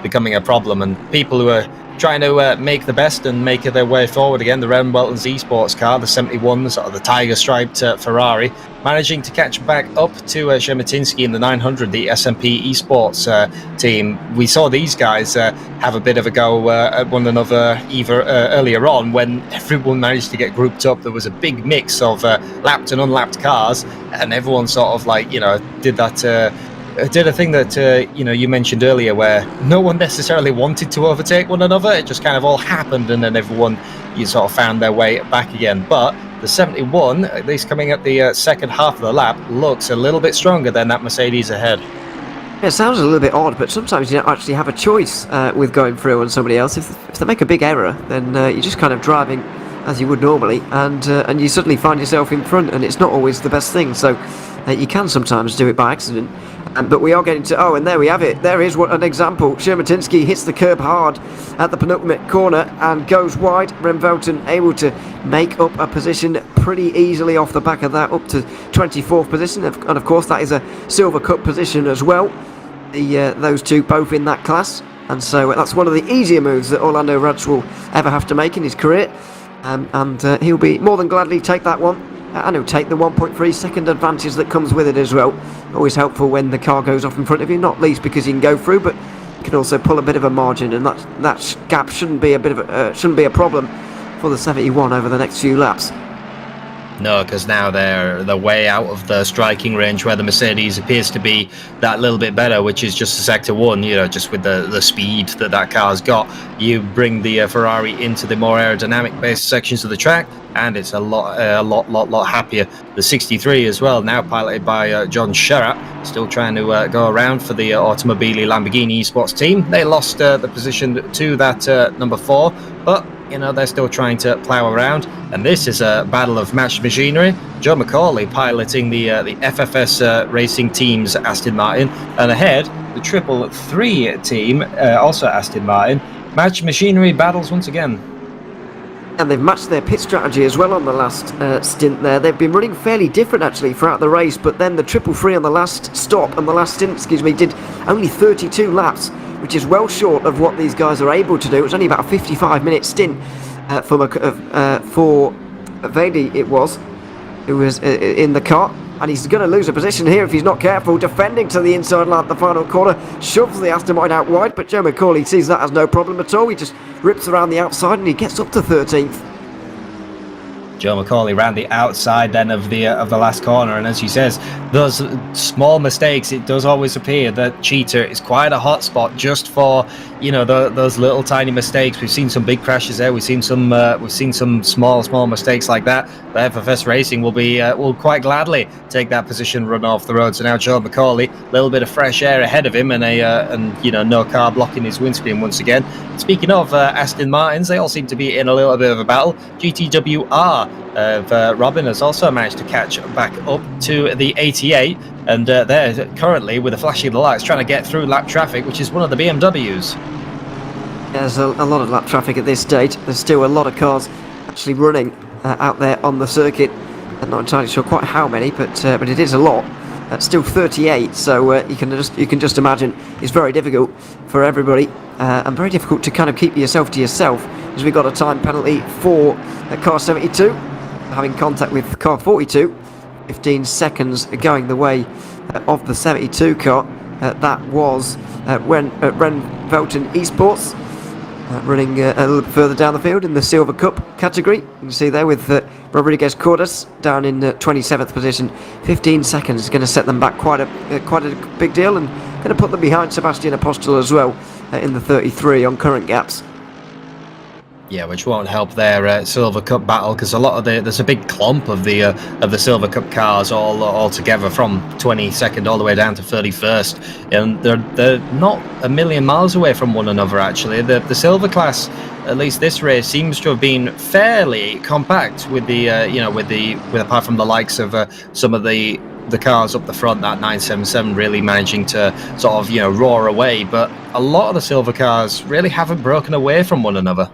becoming a problem. And people who are trying to make the best and make their way forward again, the Ren Welton's Esports car, the 71, sort of the tiger striped Ferrari, managing to catch back up to Shematinsky in the 900, the SMP Esports team. We saw these guys have a bit of a go at one another earlier on when everyone managed to get grouped up. There was a big mix of lapped and unlapped cars, and everyone sort of did that. Did a thing that you mentioned earlier, where no one necessarily wanted to overtake one another. It just kind of all happened, and then everyone sort of found their way back again. But the 71, at least coming at the second half of the lap, looks a little bit stronger than that Mercedes ahead. Yeah, it sounds a little bit odd, but sometimes you don't actually have a choice with going through on somebody else. If they make a big error, then you're just kind of driving as you would normally, and you suddenly find yourself in front, and it's not always the best thing. So you can sometimes do it by accident. But we are getting to, and there we have it. There is an example. Shermatinsky hits the curb hard at the penultimate corner and goes wide. Remvelton able to make up a position pretty easily off the back of that, up to 24th position. And of course, that is a Silver Cup position as well. Those two both in that class. And so that's one of the easier moves that Orlando Rudge will ever have to make in his career. And he'll be more than gladly take that one. And he'll take the 1.3 second advantage that comes with it as well. Always helpful when the car goes off in front of you, not least because you can go through, but you can also pull a bit of a margin, and that gap shouldn't be a problem for the 71 over the next few laps. No, because now they're way out of the striking range where the Mercedes appears to be that little bit better, which is just the Sector 1, just with the speed that car's got. You bring the Ferrari into the more aerodynamic-based sections of the track, and it's a lot happier. The 63 as well, now piloted by John Sherratt, still trying to go around for the Automobili Lamborghini Esports team. They lost the position to that number 4, but they're still trying to plough around, and this is a battle of matched machinery. Joe McCauley piloting the FFS Racing team's Aston Martin, and ahead the 333 team, also Aston Martin. Matched machinery battles once again. And they've matched their pit strategy as well on the last stint there. They've been running fairly different actually throughout the race, but then the 333 on the last stop, and the last stint, did only 32 laps, which is well short of what these guys are able to do. It was only about a 55-minute stint for Vedi, it was, who was in the car. And he's going to lose a position here if he's not careful. Defending to the inside line at the final corner, shoves the Aston Martin out wide, but Joe McCauley sees that as no problem at all. He just rips around the outside and he gets up to 13th. Joe McCauley ran the outside then of the last corner, and as he says, those small mistakes, it does always appear that Cheetah is quite a hot spot just for those little tiny mistakes. We've seen some big crashes there. We've seen some small mistakes like that. But FFS Racing will quite gladly take that position, run off the road. So now Joe McCauley, a little bit of fresh air ahead of him, and no car blocking his windscreen once again. Speaking of Aston Martins, they all seem to be in a little bit of a battle. GTWR of Robin has also managed to catch back up to the 88, and they're currently, with the flashing of the lights, trying to get through lap traffic, which is one of the BMWs. There's a lot of lap traffic at this stage. There's still a lot of cars actually running out there on the circuit. I'm not entirely sure quite how many, but it is a lot. Still 38, so you can just imagine it's very difficult for everybody, and very difficult to kind of keep yourself to yourself, as we got a time penalty for car 72 having contact with car 42. 15 seconds going the way of the 72 car. That was Ren Velton Esports. Running a little bit further down the field in the Silver Cup category. You can see there with Rodriguez Cordes down in 27th position. 15 seconds is going to set them back quite a big deal, and going to put them behind Sebastian Apostel as well in the 33 on current gaps. Yeah, which won't help their Silver Cup battle, because a lot of there's a big clump of the Silver Cup cars all together from 22nd all the way down to 31st, and they're not a million miles away from one another. Actually, the Silver class, at least this race, seems to have been fairly compact with with apart from the likes of some of the cars up the front, that 977 really managing to sort of roar away, but a lot of the Silver cars really haven't broken away from one another.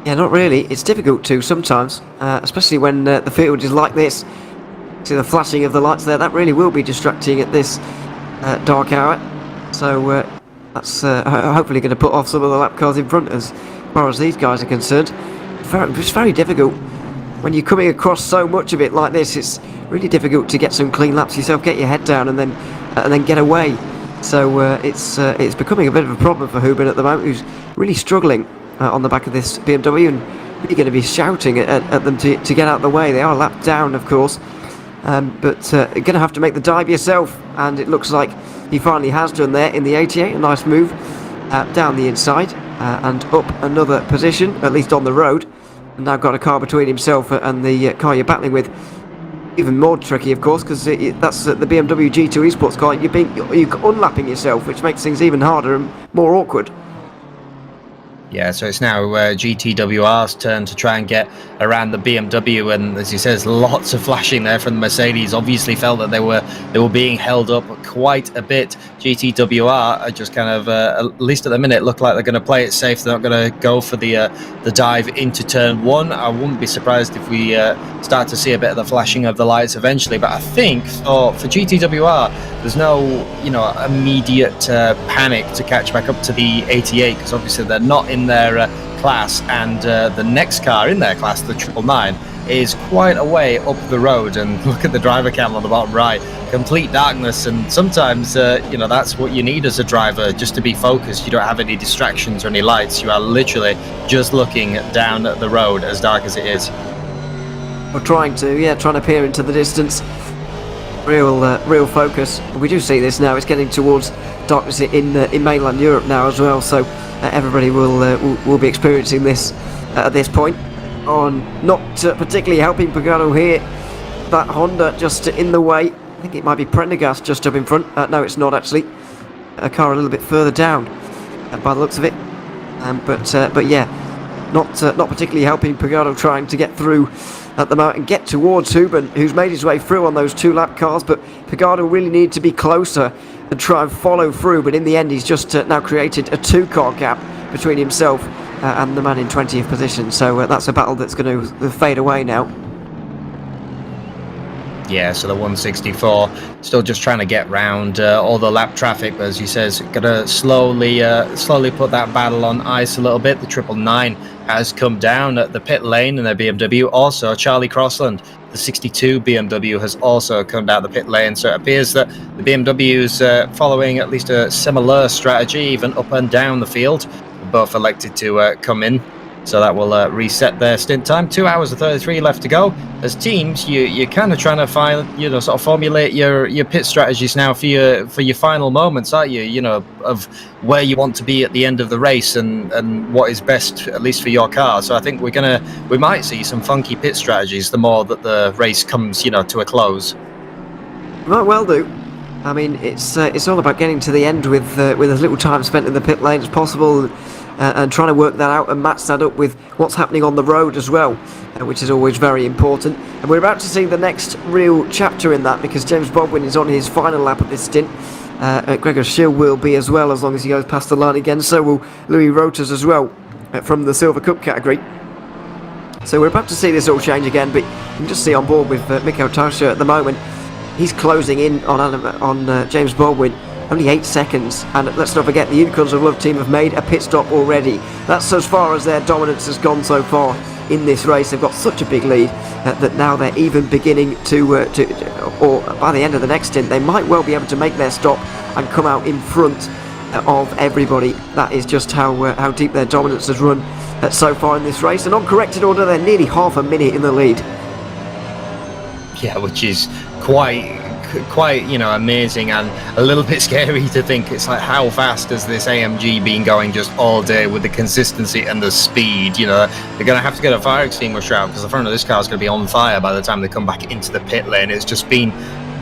Yeah, not really. It's difficult to sometimes, especially when the field is like this. See the flashing of the lights there, that really will be distracting at this dark hour. So that's hopefully going to put off some of the lap cars in front as far as these guys are concerned. It's very difficult. When you're coming across so much of it like this, it's really difficult to get some clean laps yourself, get your head down and then get away. So it's becoming a bit of a problem for Hubin at the moment, who's really struggling on the back of this BMW, and really going to be shouting at them to get out of the way. They are lapped down, of course, but you're going to have to make the dive yourself, and it looks like he finally has done there in the 88. A nice move down the inside and up another position, at least on the road, and now got a car between himself and the car you're battling with. Even more tricky, of course, because that's the BMW G2 Esports car. You're unlapping yourself, which makes things even harder and more awkward. Yeah, so it's now GTWR's turn to try and get around the BMW, and as he says, lots of flashing there from the Mercedes. Obviously felt that they were being held up quite a bit. GTWR are just kind of, at least at the minute, look like they're going to play it safe. They're not going to go for the dive into turn one. I wouldn't be surprised if we start to see a bit of the flashing of the lights eventually, but I think for GTWR, there's no immediate panic to catch back up to the 88, because obviously they're not in their class, and the next car in their class, the 999, is quite a way up the road. And look at the driver cam on the bottom right, complete darkness, and sometimes that's what you need as a driver, just to be focused. You don't have any distractions or any lights. You are literally just looking down the road, as dark as it is. We're trying to peer into the distance. Real focus. We do see this now. It's getting towards darkness in mainland Europe now as well. So everybody will be experiencing this at this point. Not particularly helping Pagano here. That Honda just in the way. I think it might be Prendergast just up in front. No, it's not actually. A car a little bit further down by the looks of it. But yeah, not particularly helping Pagano trying to get through at the moment and get towards Hubin, who's made his way through on those 2 lap cars. But Pagano really needed to be closer and try and follow through, but in the end he's just now created a 2-car gap between himself and the man in 20th position. So that's a battle that's going to fade away now. Yeah, so the 164 still just trying to get round all the lap traffic, but as he says, gonna slowly put that battle on ice a little bit. The 999 has come down at the pit lane in their BMW. Also, Charlie Crossland, the 62 BMW, has also come down the pit lane. So it appears that the BMW's following at least a similar strategy, even up and down the field. Both elected to come in. So that will reset their stint time. 2 hours and 33 left to go. As teams, you're kind of trying to find, sort of formulate your pit strategies now for your final moments, aren't you? Of where you want to be at the end of the race and what is best, at least for your car. So I think we might see some funky pit strategies the more that the race comes, to a close. Might well do. I mean, it's all about getting to the end with as little time spent in the pit lane as possible. And trying to work that out and match that up with what's happening on the road as well, which is always very important. And we're about to see the next real chapter in that, because James Baldwin is on his final lap of this stint. Gregor Schill will be as well, as long as he goes past the line again. So will Louis Roters as well, from the Silver Cup category. So we're about to see this all change again, but you can just see on board with Mikko Tauscher at the moment. He's closing in on James Baldwin. Only 8 seconds, and let's not forget the Unicorns of Love team have made a pit stop already. That's as far as their dominance has gone so far in this race. They've got such a big lead that now they're even beginning or by the end of the next stint, they might well be able to make their stop and come out in front of everybody. That is just how deep their dominance has run so far in this race. And on corrected order, they're nearly half a minute in the lead. Yeah, which is quite amazing and a little bit scary to think. It's like, how fast has this AMG been going just all day with the consistency and the speed? They're going to have to get a fire extinguisher out because the front of this car is going to be on fire by the time they come back into the pit lane. It's just been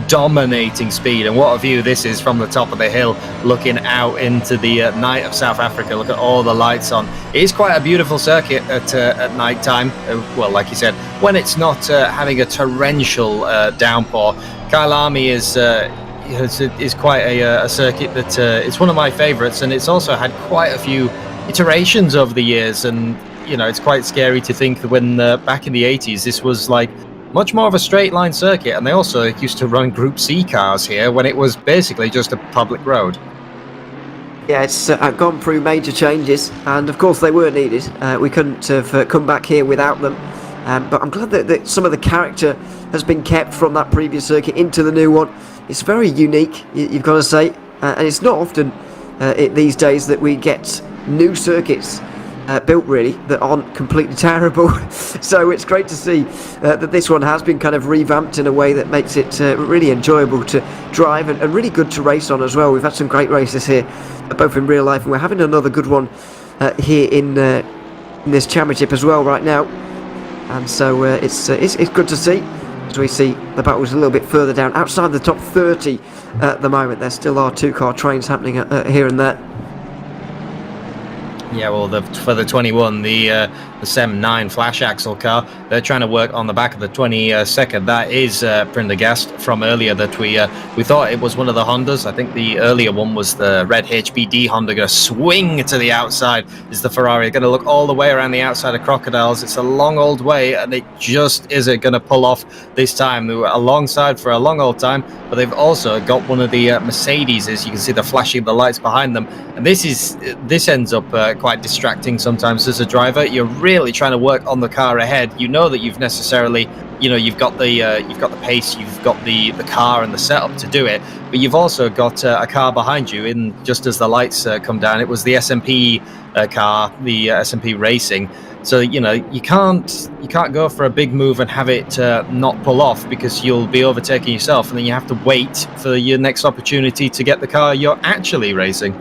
dominating speed, and what a view this is from the top of the hill looking out into the night of South Africa. Look at all the lights on. It is quite a beautiful circuit at night time, well, like you said, when it's not having a torrential downpour. Kyalami is quite a circuit that it's one of my favorites, and it's also had quite a few iterations over the years, and it's quite scary to think that when back in the 80s this was like much more of a straight line circuit, and they also used to run Group C cars here when it was basically just a public road. Yeah, it's gone through major changes, and of course they were needed. We couldn't have come back here without them, but I'm glad that some of the character has been kept from that previous circuit into the new one. It's very unique, you've got to say, and it's not often these days that we get new circuits built really that aren't completely terrible. So it's great to see that this one has been kind of revamped in a way that makes it really enjoyable to drive and really good to race on as well. We've had some great races here, both in real life, and we're having another good one here in this championship as well right now. And so it's good to see as we see the battles a little bit further down outside the top 30 at the moment. There still are two-car trains happening here and there. Yeah, well, for the 21, the SEM 9 flash axle car, they're trying to work on the back of the 22nd. That is Prendergast from earlier that we thought it was one of the Hondas. I think the earlier one was the red HBD Honda. Going to swing to the outside is the Ferrari. Going to look all the way around the outside of Crocodiles. It's a long old way, and it just isn't going to pull off this time. They were alongside for a long old time, but they've also got one of the Mercedes. As you can see, the flashing of the lights behind them, and this ends up quite distracting sometimes as a driver. You're really trying to work on the car ahead. You know that you've necessarily, you've got the pace, you've got the car and the setup to do it, but you've also got a car behind you. In just as the lights come down, it was the SMP car, the SMP Racing. So you can't go for a big move and have it not pull off, because you'll be overtaking yourself, and then you have to wait for your next opportunity to get the car you're actually racing.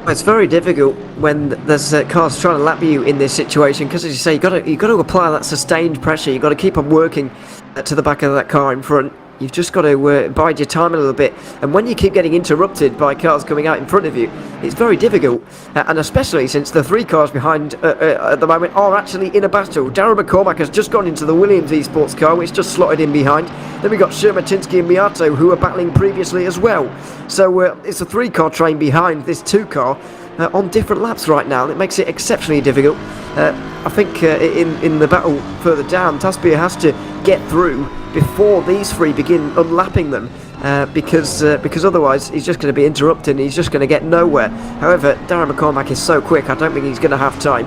It's very difficult when there's cars trying to lap you in this situation, because as you say, you've got to apply that sustained pressure. You've got to keep on working to the back of that car in front. You've just got to bide your time a little bit, and when you keep getting interrupted by cars coming out in front of you, it's very difficult, and especially since the three cars behind at the moment are actually in a battle. Darren McCormack has just gone into the Williams Esports car, which just slotted in behind. Then we've got Shermatinsky and Miato, who were battling previously as well. So it's a three-car train behind this two-car on different laps right now. It makes it exceptionally difficult. I think in the battle further down, Taspier has to get through before these three begin unlapping them, because otherwise he's just going to be interrupted and he's just going to get nowhere. However, Darren McCormack is so quick, I don't think he's going to have time.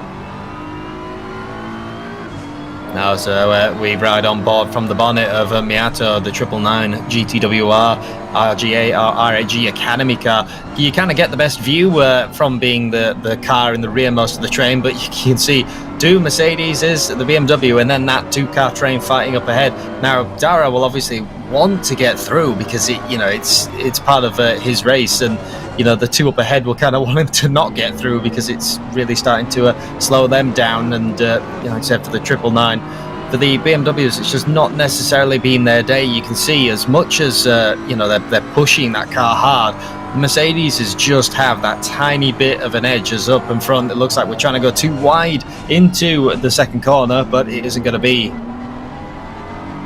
Now, so we ride on board from the bonnet of Miato, the 999 GTWR RGA or RAG Academy car. You kind of get the best view from being the car in the rear most of the train, but you can see two Mercedes, the BMW, and then that two-car train fighting up ahead. Now, Dara will obviously want to get through because it's part of his race, and the two up ahead will kind of want him to not get through because it's really starting to slow them down. And except for the 999, for the BMWs, it's just not necessarily been their day. You can see as much as they're pushing that car hard, Mercedes is just have that tiny bit of an edge as up in front. It looks like we're trying to go too wide into the second corner, but it isn't going to be.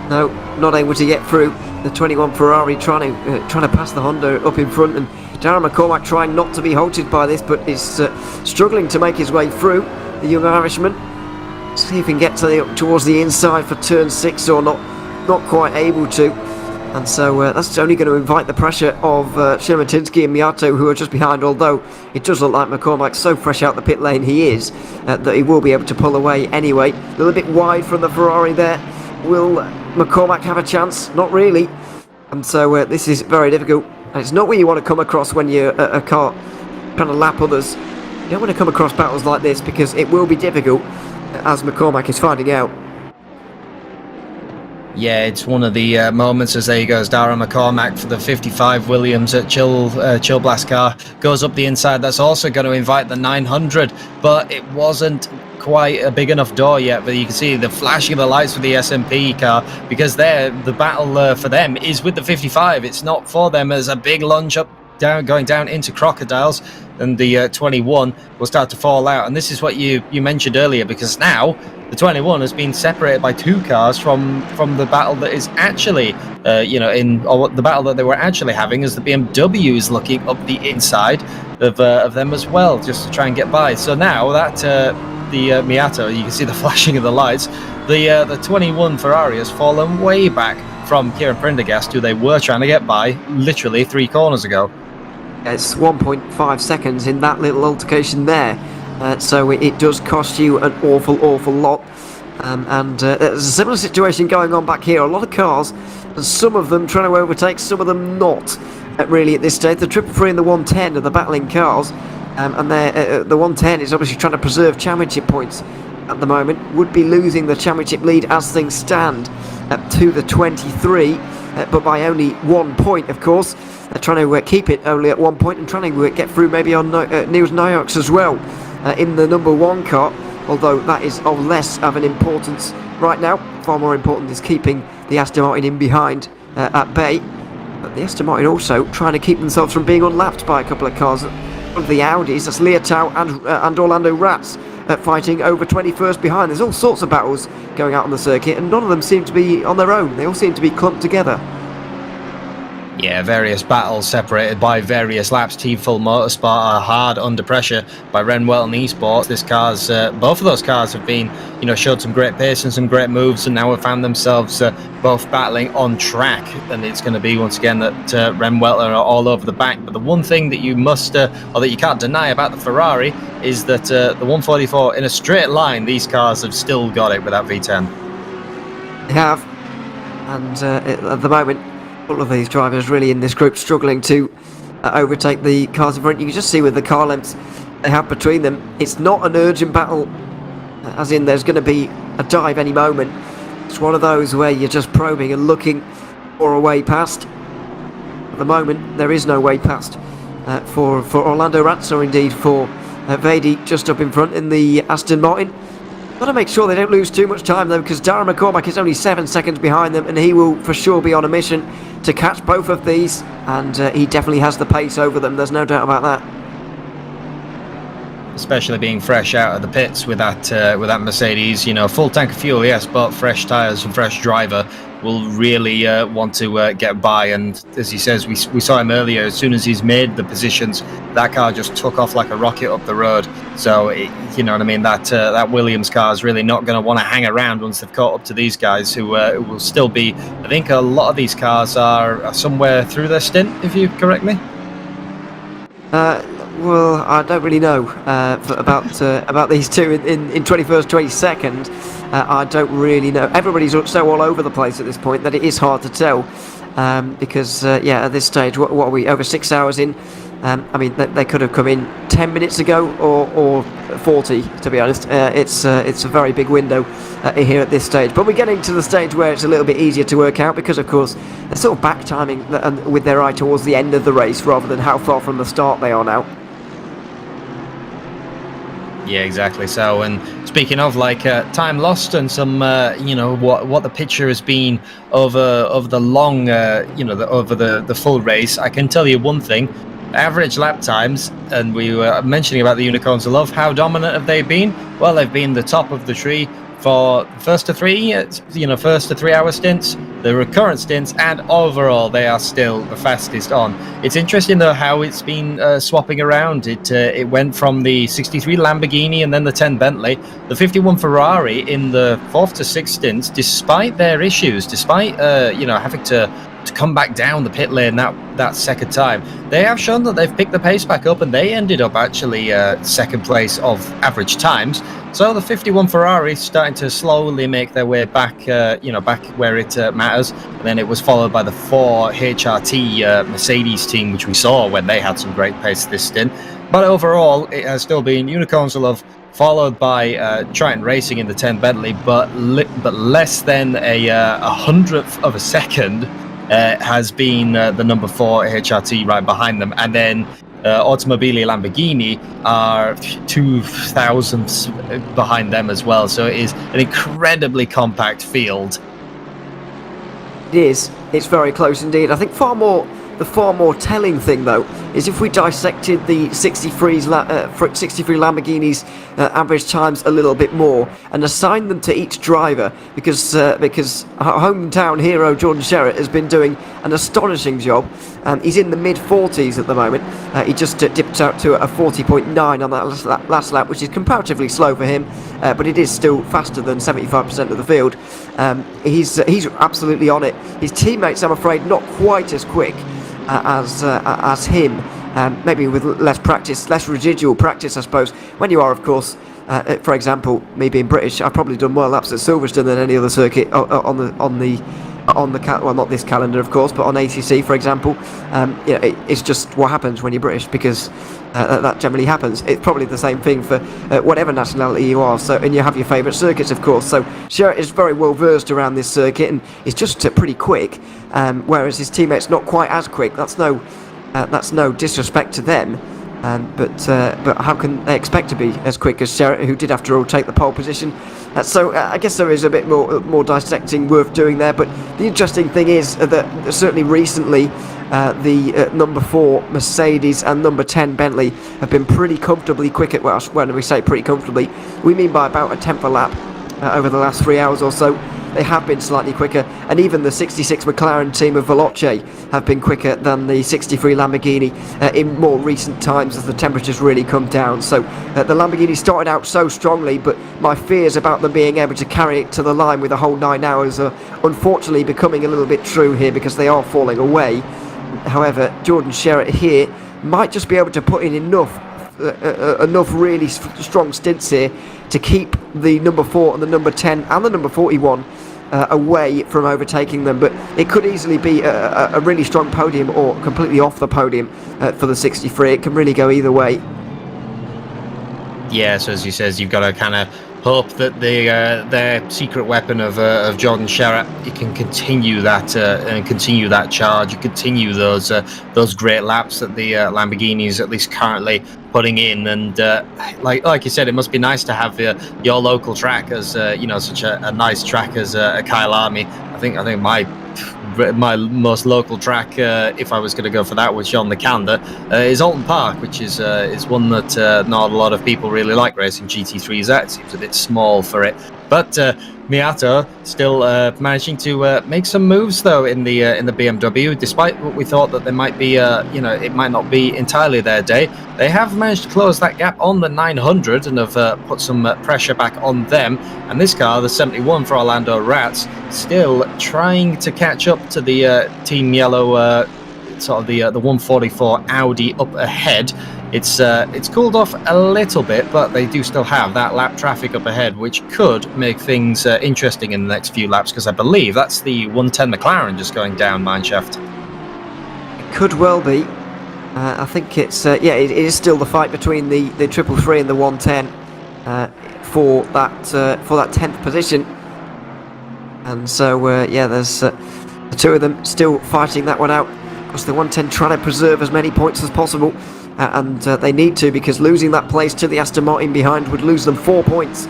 No, not able to get through. The 21 Ferrari trying to pass the Honda up in front, and Darren McCormack trying not to be halted by this, but is struggling to make his way through. The young Irishman. See if he can get towards the inside for turn 6 or not. Not quite able to. And so that's only going to invite the pressure of Shematinsky and Miato, who are just behind, although it does look like McCormack's so fresh out the pit lane he is, that he will be able to pull away anyway. A little bit wide from the Ferrari there. Will McCormack have a chance? Not really. And so this is very difficult. And it's not where you want to come across when you're a car trying to lap others. You don't want to come across battles like this because it will be difficult, as McCormack is finding out. Yeah, it's one of the moments as there goes Darren McCormack for the 55 Williams at Chill Blast car. Goes up the inside. That's also going to invite the 900, but it wasn't quite a big enough door yet. But you can see the flashing of the lights for the SMP car, because there the battle for them is with the 55. It's not for them as a big lunge up going down into Crocodiles, and the 21 will start to fall out. And this is what you mentioned earlier, because now the 21 has been separated by 2 cars from the battle that is actually the battle that they were actually having, as the BMW is looking up the inside of them as well, just to try and get by. So now that the Miato, you can see the flashing of the lights, the 21 Ferrari has fallen way back from Kieran Prendergast, who they were trying to get by literally 3 corners ago. It's 1.5 seconds in that little altercation there, so it does cost you an awful lot. There's a similar situation going on back here. A lot of cars, and some of them trying to overtake, some of them not really at this stage. The 333 and the 110 are the battling cars, and the 110 is obviously trying to preserve championship points at the moment. Would be losing the championship lead as things stand to the 23, but by only 1 point, of course. They're trying to keep it only at 1 point and trying to get through maybe on Niels Niox as well in the number 1 car, although that is of less of an importance right now. Far more important is keeping the Aston Martin in behind at bay. But the Aston Martin also trying to keep themselves from being unlapped by a couple of cars. One of the Audis, that's Leotau and Orlando Rats, fighting over 21st behind. There's all sorts of battles going out on the circuit, and none of them seem to be on their own. They all seem to be clumped together. Yeah, various battles separated by various laps. Team Full Motorsport are hard under pressure by Renwell and Esports. Both of those cars have been, showed some great pace and some great moves, and now have found themselves both battling on track. And it's going to be once again that Renwell are all over the back. But the one thing that you must, or that you can't deny about the Ferrari, is that the 144 in a straight line, these cars have still got it without V10. They have, and at the moment, all of these drivers really in this group struggling to overtake the cars in front. You can just see with the car lengths they have between them, it's not an urgent battle, as in there's going to be a dive any moment. It's one of those where you're just probing and looking for a way past. At the moment, there is no way past for Orlando Rats, or indeed for Vedi just up in front in the Aston Martin. Got to make sure they don't lose too much time though, because Darren McCormack is only 7 seconds behind them, and he will for sure be on a mission to catch both of these, and he definitely has the pace over them, there's no doubt about that. Especially being fresh out of the pits with that Mercedes, full tank of fuel, yes, but fresh tyres and fresh driver will really want to get by. And as he says, we saw him earlier, as soon as he's made the positions, that car just took off like a rocket up the road. So you know what I mean, that Williams car is really not going to want to hang around once they've caught up to these guys, who will still be, I think a lot of these cars are somewhere through their stint, if you correct me. Well, I don't really know about these two in 21st, 22nd. I don't really know. Everybody's so all over the place at this point that it is hard to tell, because at this stage, what are we, over 6 hours in? I mean, they could have come in 10 minutes ago or 40, to be honest. It's a very big window here at this stage. But we're getting to the stage where it's a little bit easier to work out, because, of course, they're sort of back timing with their eye towards the end of the race rather than how far from the start they are now. Yeah, exactly. So, and speaking of time lost and some, what the picture has been over the long, over the full race, I can tell you one thing. Average lap times, and we were mentioning about the Unicorns of Love, how dominant have they been? Well, they've been the top of the tree for first to 3 hour stints, the recurrent stints, and overall they are still the fastest on. It's interesting though how it's been swapping around. It went from the 63 Lamborghini and then the 10 Bentley, the 51 Ferrari in the 4th to 6th stints, despite their issues, despite having to come back down the pit lane that second time. They have shown that they've picked the pace back up, and they ended up actually second place of average times. So the 51 Ferrari starting to slowly make their way back, back where it matters. And then it was followed by the 4 HRT Mercedes team, which we saw when they had some great pace this stint. But overall, it has still been Unicorns of Love, followed by Triton Racing in the 10 Bentley, but less than a hundredth of a second has been the number 4 HRT right behind them. And then Automobili Lamborghini are 2 thousandths behind them as well. So it is an incredibly compact field. It is. It's very close indeed. I think the far more telling thing, though, is if we dissected the 63 Lamborghinis average times a little bit more and assigned them to each driver, because our hometown hero Jordan Sherritt has been doing an astonishing job. He's in the mid-40s at the moment. He just dipped out to a 40.9 on that last lap, which is comparatively slow for him, but it is still faster than 75% of the field. He's absolutely on it. His teammates, I'm afraid, not quite as quick as him, maybe with less practice, less residual practice, I suppose. When you are, of course, for example, me being British, I've probably done more laps at Silverstone than any other circuit well, not this calendar, of course, but on ATC, for example. It's just what happens when you're British, because that generally happens. It's probably the same thing for whatever nationality you are. So, and you have your favourite circuits, of course. So Sherritt is very well versed around this circuit, and is just pretty quick. Whereas his teammates not quite as quick. That's no disrespect to them. But how can they expect to be as quick as Sherritt, who did after all take the pole position? So I guess there is a bit more dissecting worth doing there. But the interesting thing is that certainly recently the number 4 Mercedes and number 10 Bentley have been pretty comfortably quick at, well, when we say pretty comfortably, we mean by about a tenth a lap over the last 3 hours or so. They have been slightly quicker, and even the 66 McLaren team of Veloce have been quicker than the 63 Lamborghini in more recent times as the temperatures really come down. So the Lamborghini started out so strongly, but my fears about them being able to carry it to the line with a whole 9 hours are unfortunately becoming a little bit true here, because they are falling away. However, Jordan Sherritt here might just be able to put in enough really strong stints here to keep the number 4 and the number 10 and the number 41 away from overtaking them. But it could easily be a really strong podium or completely off the podium for the 63. It can really go either way. Yeah, so as he says, you've got to kind of hope that their secret weapon of Jordan Sherritt, you can continue that and continue that charge, you continue those great laps that the Lamborghinis at least currently putting in. And like you said, it must be nice to have your local track as such a nice track as Kyalami. I think my most local track, if I was going to go for that, which on the calendar is Alton Park, which is one that not a lot of people really like racing GT3s at. It seems a bit small for it, but Miato still managing to make some moves though in the BMW, despite what we thought that they might be it might not be entirely their day. They have managed to close that gap on the 900 and have put some pressure back on them. And this car, the 71 for Orlando Rats, still trying to catch up to the Team Yellow, sort of the 144 Audi up ahead. It's cooled off a little bit, but they do still have that lap traffic up ahead, which could make things interesting in the next few laps, because I believe that's the 110 McLaren just going down mineshaft. It could well be. I think it's it is still the fight between the 333 and the 110 for that 10th position. And so there's the two of them still fighting that one out. Of course, the 110 trying to preserve as many points as possible, and they need to, because losing that place to the Aston Martin behind would lose them 4 points,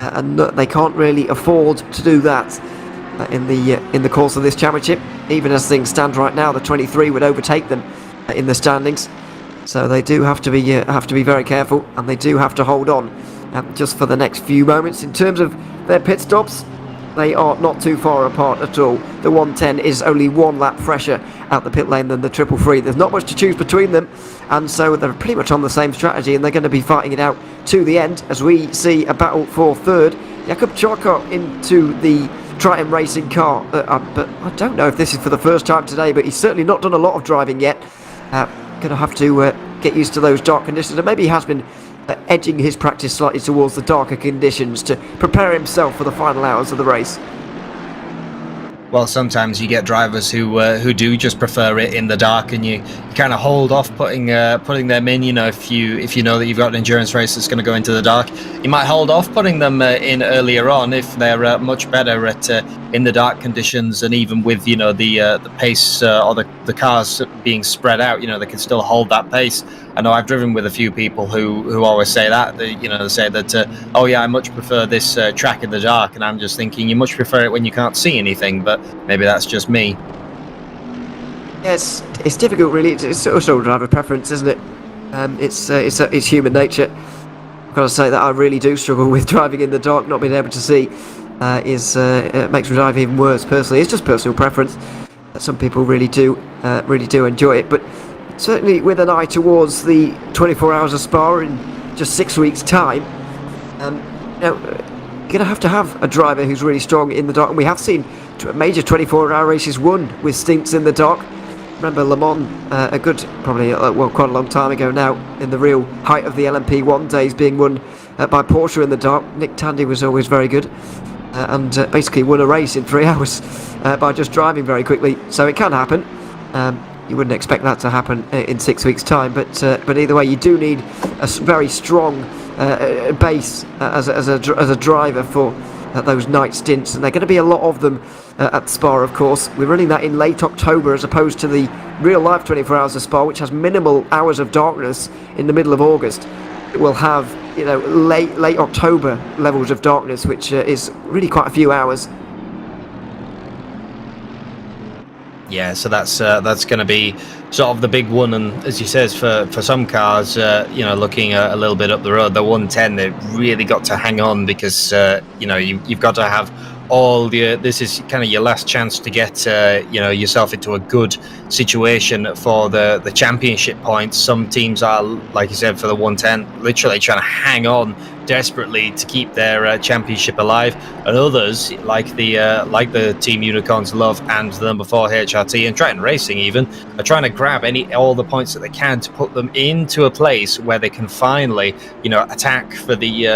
and they can't really afford to do that in the course of this championship. Even as things stand right now, the 23 would overtake them in the standings, so they do have to be very careful, and they do have to hold on just for the next few moments. In terms of their pit stops, they are not too far apart at all. The 110 is only 1 lap fresher out the pit lane than the 333. There's not much to choose between them, and so they're pretty much on the same strategy, and they're going to be fighting it out to the end as we see a battle for third. Jakub Czarko into the Triton racing car, but I don't know if this is for the first time today, but he's certainly not done a lot of driving yet. Going to have to get used to those dark conditions, and maybe he has been edging his practice slightly towards the darker conditions to prepare himself for the final hours of the race. Well, sometimes you get drivers who do just prefer it in the dark, and you kind of hold off putting them in. You know, if you know that you've got an endurance race that's going to go into the dark, you might hold off putting them in earlier on if they're much better at in the dark conditions, and even with the pace or the cars being spread out, they can still hold that pace. I know I've driven with a few people who always say that. They say that oh yeah, I much prefer this track in the dark, and I'm just thinking you much prefer it when you can't see anything, but maybe that's just me. Yes, it's difficult really. It's also driver preference, isn't it? It's human nature. I've got to say that I really do struggle with driving in the dark. Not being able to see it makes me drive even worse. Personally, it's just personal preference. Some people really do enjoy it, but certainly with an eye towards the 24 hours of Spa in just 6 weeks' time, you're going to have a driver who's really strong in the dark. And we have seen major 24-hour races won with stints in the dark. Remember Le Mans, quite a long time ago now, in the real height of the LMP1 days, being won by Porsche in the dark. Nick Tandy was always very good, and basically won a race in 3 hours by just driving very quickly. So it can happen. You wouldn't expect that to happen in 6 weeks' time, but either way, you do need a very strong base as a driver for those night stints, and there are going to be a lot of them at Spa. Of course, we're running that in late October as opposed to the real life 24 hours of Spa, which has minimal hours of darkness in the middle of August. It will have late October levels of darkness, which is really quite a few hours. Yeah, so that's going to be sort of the big one, and as you says, for some cars, looking a little bit up the road, the 110, they've really got to hang on, because you've got to have all the. This is kind of your last chance to get yourself into a good situation for the championship points. Some teams are, like you said, for the 110, literally trying to hang on desperately to keep their championship alive, and others like the Team Unicorns Love and the number 4 HRT and Triton Racing even are trying to grab all the points that they can to put them into a place where they can finally attack for the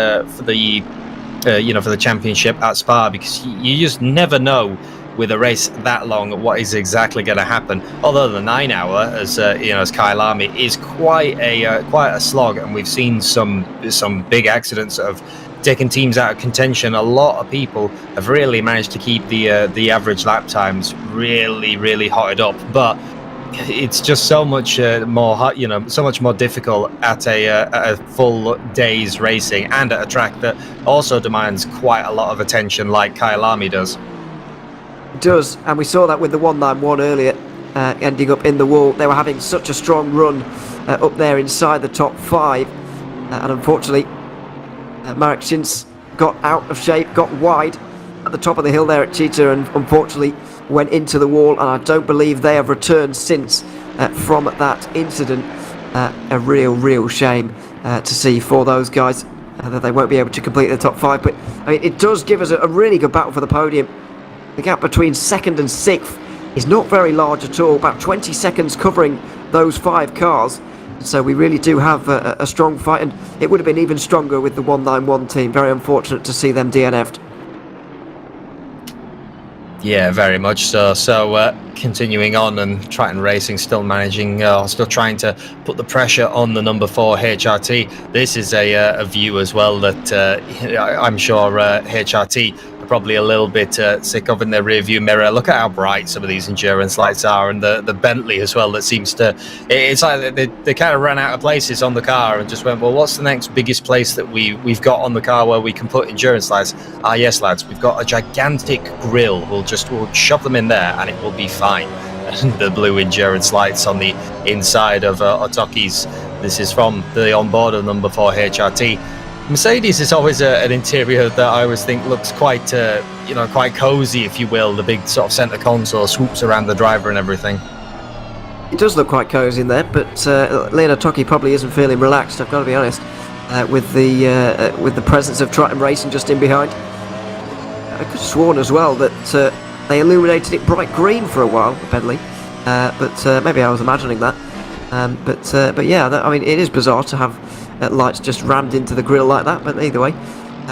championship at Spa, because you just never know with a race that long what is exactly going to happen. Although the 9 hour, as Kyalami, is quite a slog, and we've seen some big accidents that have taken teams out of contention. A lot of people have really managed to keep the average lap times really hotted up, but it's just so much more so much more difficult at a full day's racing, and at a track that also demands quite a lot of attention, like Kyalami does. It does, and we saw that with the 191 earlier, ending up in the wall. They were having such a strong run up there inside the top 5, and unfortunately Marek Schintz got out of shape, got wide at the top of the hill there at Cheetah, and unfortunately went into the wall, and I don't believe they have returned since from that incident. A real shame to see for those guys, that they won't be able to complete the top 5, but I mean, it does give us a really good battle for the podium. The gap between 2nd and 6th is not very large at all, about 20 seconds covering those 5 cars. So we really do have a strong fight, and it would have been even stronger with the 191 team. Very unfortunate to see them DNF'd. Yeah, very much so. So continuing on, and Triton Racing still still trying to put the pressure on the number 4 HRT. This is a view as well that I'm sure HRT are probably a little bit sick of in their rear view mirror. Look at how bright some of these endurance lights are, and the Bentley as well, that seems to, it's like they kind of ran out of places on the car and just went, well, what's the next biggest place that we've got on the car where we can put endurance lights? Ah yes, lads, we've got a gigantic grille. We'll shove them in there and it will be fine. And the blue endurance lights on the inside of Otoki's. This is from the onboard of number 4 HRT. Mercedes is always an interior that I always think looks quite cozy, if you will. The big sort of center console swoops around the driver and everything. It does look quite cozy in there, but Leonard Otoki probably isn't feeling relaxed, I've got to be honest, with the presence of Triton Racing just in behind. I could have sworn as well that they illuminated it bright green for a while, Bentley. But maybe I was imagining that. But yeah, I mean, it is bizarre to have lights just rammed into the grille like that. But either way,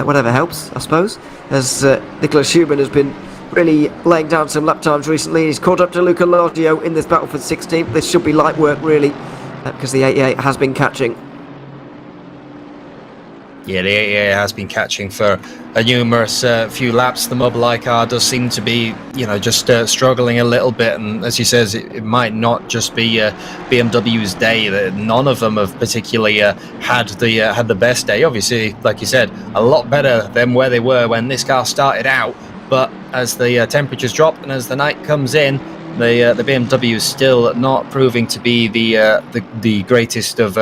whatever helps, I suppose. As Nicholas Huben has been really laying down some lap times recently. He's caught up to Luca Lordio in this battle for 16th. This should be light work, really, because the 88 has been catching. Yeah, the 88 has been catching for a numerous few laps. The Mobileye car does seem to be, just struggling a little bit. And as he says, it might not just be BMW's day. That none of them have particularly had the best day. Obviously, like you said, a lot better than where they were when this car started out. But as the temperatures drop and as the night comes in, the BMW is still not proving to be the greatest of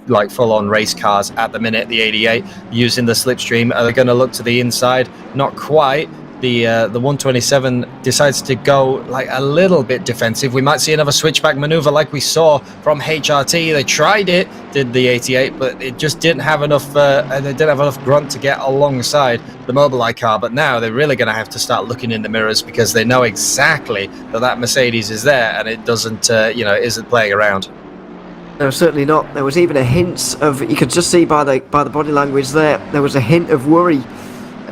like full-on race cars at the minute. The 88 using the slipstream. Are they going to look to the inside? Not quite. The 127 decides to go like a little bit defensive. We might see another switchback maneuver like we saw from HRT. They tried it, did the 88, but it just didn't have enough. They didn't have enough grunt to get alongside the Mobileye car. But now they're really going to have to start looking in the mirrors because they know exactly that Mercedes is there and it doesn't, isn't playing around. No, certainly not. There was even a hint of, you could just see by the body language there was a hint of worry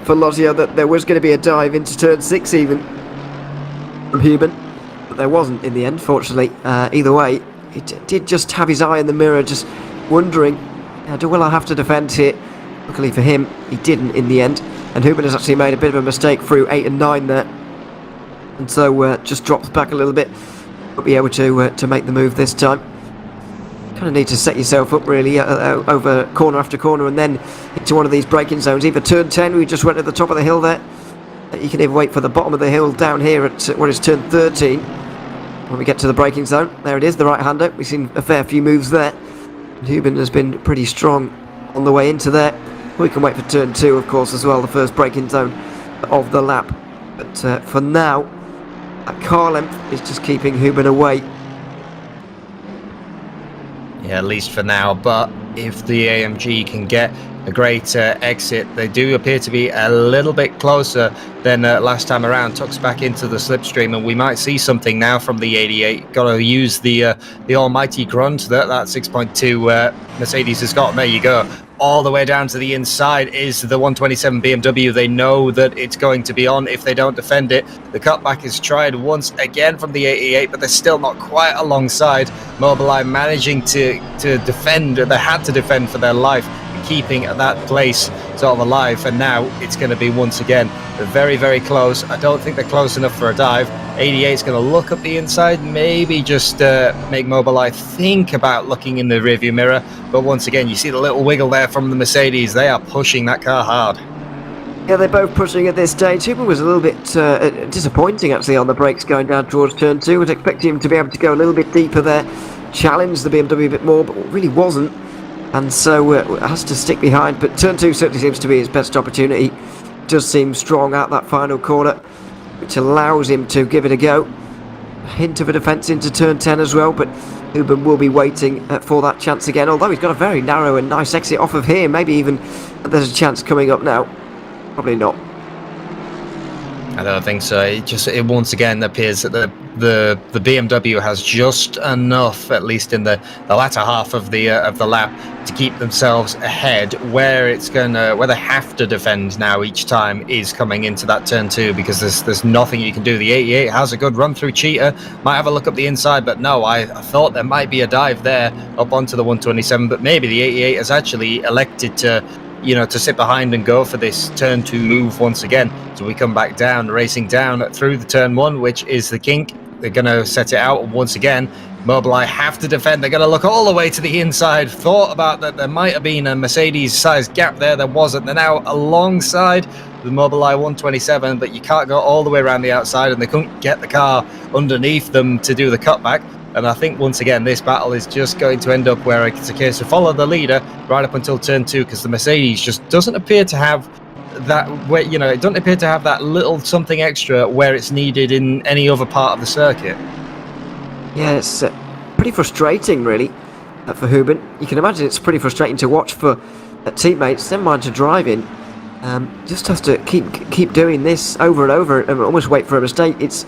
for Lozio that there was going to be a dive into turn 6 even from Huben, but there wasn't in the end, fortunately. Either way, he did just have his eye in the mirror, just wondering, will I have to defend here? Luckily for him, he didn't in the end, and Huben has actually made a bit of a mistake through 8 and 9 there, and so just drops back a little bit, but be able to make the move this time. Kind of need to set yourself up really over corner after corner and then into one of these braking zones. Either turn 10, we just went at the top of the hill there. You can even wait for the bottom of the hill down here at what is turn 13 when we get to the braking zone. There it is, the right-hander. We've seen a fair few moves there. And Huben has been pretty strong on the way into there. We can wait for turn 2, of course, as well, the first braking zone of the lap. But for now, that car length is just keeping Huben away. Yeah, at least for now. But if the AMG can get a great exit, they do appear to be a little bit closer than last time around. Tucks back into the slipstream, and we might see something now from the 88. Got to use the almighty grunt that 6.2 Mercedes has got. And there you go. All the way down to the inside is the 127 BMW. They know that it's going to be on if they don't defend it. The cutback is tried once again from the 88, but they're still not quite alongside. Mobileye managing to defend. They had to defend for their life, keeping that place sort of alive, and now it's going to be once again very, very close. I don't think they're close enough for a dive. 88 is going to look up the inside, maybe just make Mobileye think about looking in the rearview mirror, but once again you see the little wiggle there from the Mercedes. They are pushing that car hard. Yeah, they're both pushing at this stage. Huben was a little bit disappointing actually on the brakes going down towards turn 2. Was expecting him to be able to go a little bit deeper there, challenge the BMW a bit more, but really wasn't. And so has to stick behind, but turn 2 certainly seems to be his best opportunity. Does seem strong out that final corner, which allows him to give it a go. A hint of a defence into turn 10 as well, but Huben will be waiting for that chance again, although he's got a very narrow and nice exit off of here. Maybe even there's a chance coming up now. Probably not. I don't think so. It once again appears that the BMW has just enough, at least in the latter half of the lap, to keep themselves ahead. Where they have to defend now each time is coming into that turn 2, because there's nothing you can do. The 88 has a good run through Cheetah, might have a look up the inside, but no, I thought there might be a dive there up onto the 127, but maybe the 88 has actually elected to sit behind and go for this turn 2 move once again. So we come back down, racing down through the turn 1, which is the kink. They're going to set it out once again. Mobileye have to defend. They're going to look all the way to the inside. Thought about that there might have been a Mercedes-sized gap there. There wasn't. They're now alongside the Mobileye 127, but you can't go all the way around the outside, and they couldn't get the car underneath them to do the cutback. And I think once again this battle is just going to end up where it's a case of follow the leader right up until turn 2, because the Mercedes just doesn't appear to have that, where it doesn't appear to have that little something extra where it's needed in any other part of the circuit. Yeah, it's pretty frustrating really for Huben. You can imagine it's pretty frustrating to watch for teammates, never mind to drive in. Just has to keep doing this over and over and almost wait for a mistake. It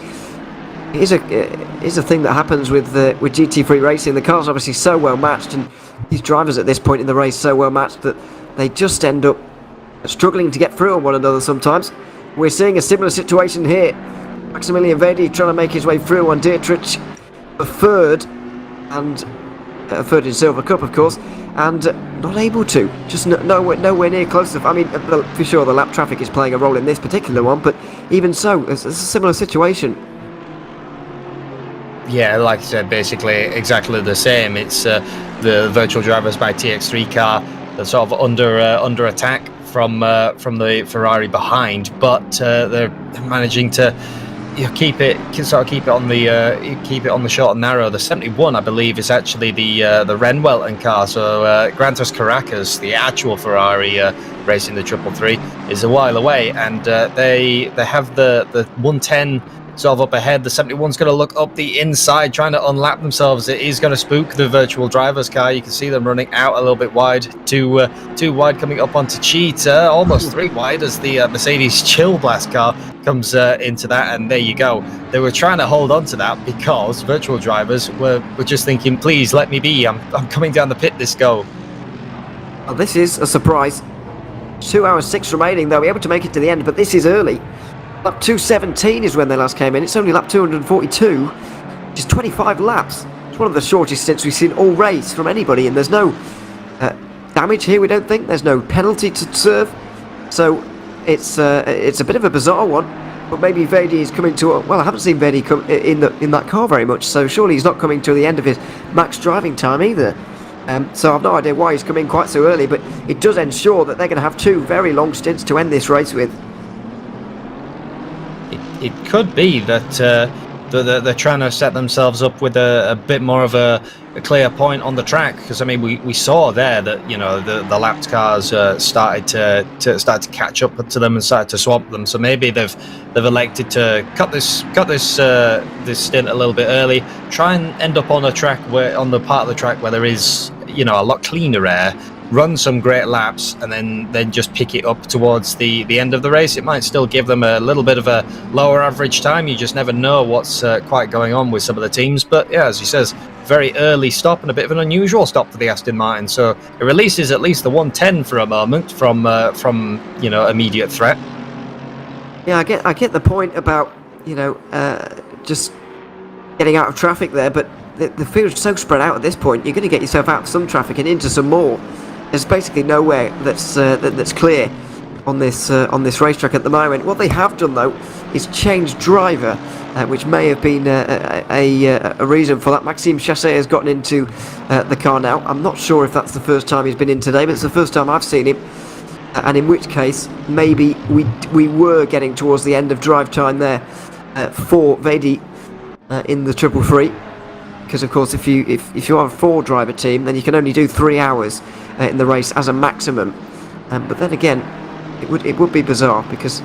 is a thing that happens with GT3 racing. The car's obviously so well matched, and these drivers at this point in the race so well matched that they just end up struggling to get through on one another sometimes. We're seeing a similar situation here. Maximilian Vedi trying to make his way through on Dietrich, a third, and a third in Silver Cup, of course, and not able to. Just nowhere near close enough. I mean, for sure the lap traffic is playing a role in this particular one, but even so, it's a similar situation. Yeah, like I said, basically exactly the same. It's the virtual drivers by TX3 car that's sort of under attack from the Ferrari behind, but they're managing to keep it on the short and narrow. The 71, I believe, is actually the Renwelton car. So Grantos Caracas, the actual Ferrari racing the 333, is a while away, and they have the 110 sort of up ahead. The 71's going to look up the inside, trying to unlap themselves. It is going to spook the virtual driver's car. You can see them running out a little bit wide, too wide coming up onto Cheetah, almost 3 wide as the Mercedes Chill Blast car comes into that, and there you go. They were trying to hold on to that because virtual drivers were just thinking, please let me be, I'm coming down the pit this go. Well, this is a surprise. 2 hours 6 remaining. They'll be able to make it to the end, but this is early. Lap 217 is when they last came in. It's only lap 242, which is 25 laps. It's one of the shortest stints we've seen all race from anybody, and there's no damage here, we don't think. There's no penalty to serve. So it's a bit of a bizarre one, but maybe Vedi is coming to... Well, I haven't seen Vedi come in that car very much, so surely he's not coming to the end of his max driving time either. So I've no idea why he's come in quite so early, but it does ensure that they're going to have 2 very long stints to end this race with. It could be that they're trying to set themselves up with a bit more of a clear point on the track, because I mean we saw there that the lapped cars started to catch up to them and started to swamp them. So maybe they've elected to cut this stint a little bit early, try and end up on a track on the part of the track where there is a lot cleaner air, run some great laps, and then just pick it up towards the end of the race. It might still give them a little bit of a lower average time. You just never know what's quite going on with some of the teams. But yeah, as he says, very early stop and a bit of an unusual stop for the Aston Martin. So it releases at least the 110 for a moment from immediate threat. Yeah, I get the point about just getting out of traffic there, but the field's so spread out at this point. You're going to get yourself out of some traffic and into some more. There's basically nowhere that's clear on this racetrack at the moment. What they have done though is change driver, which may have been a reason for that. Maxime Chassé has gotten into the car now. I'm not sure if that's the first time he's been in today, but it's the first time I've seen him. And in which case, maybe we were getting towards the end of drive time there for Vedi in the 333. Because of course, if you are a 4-driver team, then you can only do 3 hours in the race as a maximum. But then again, it would be bizarre because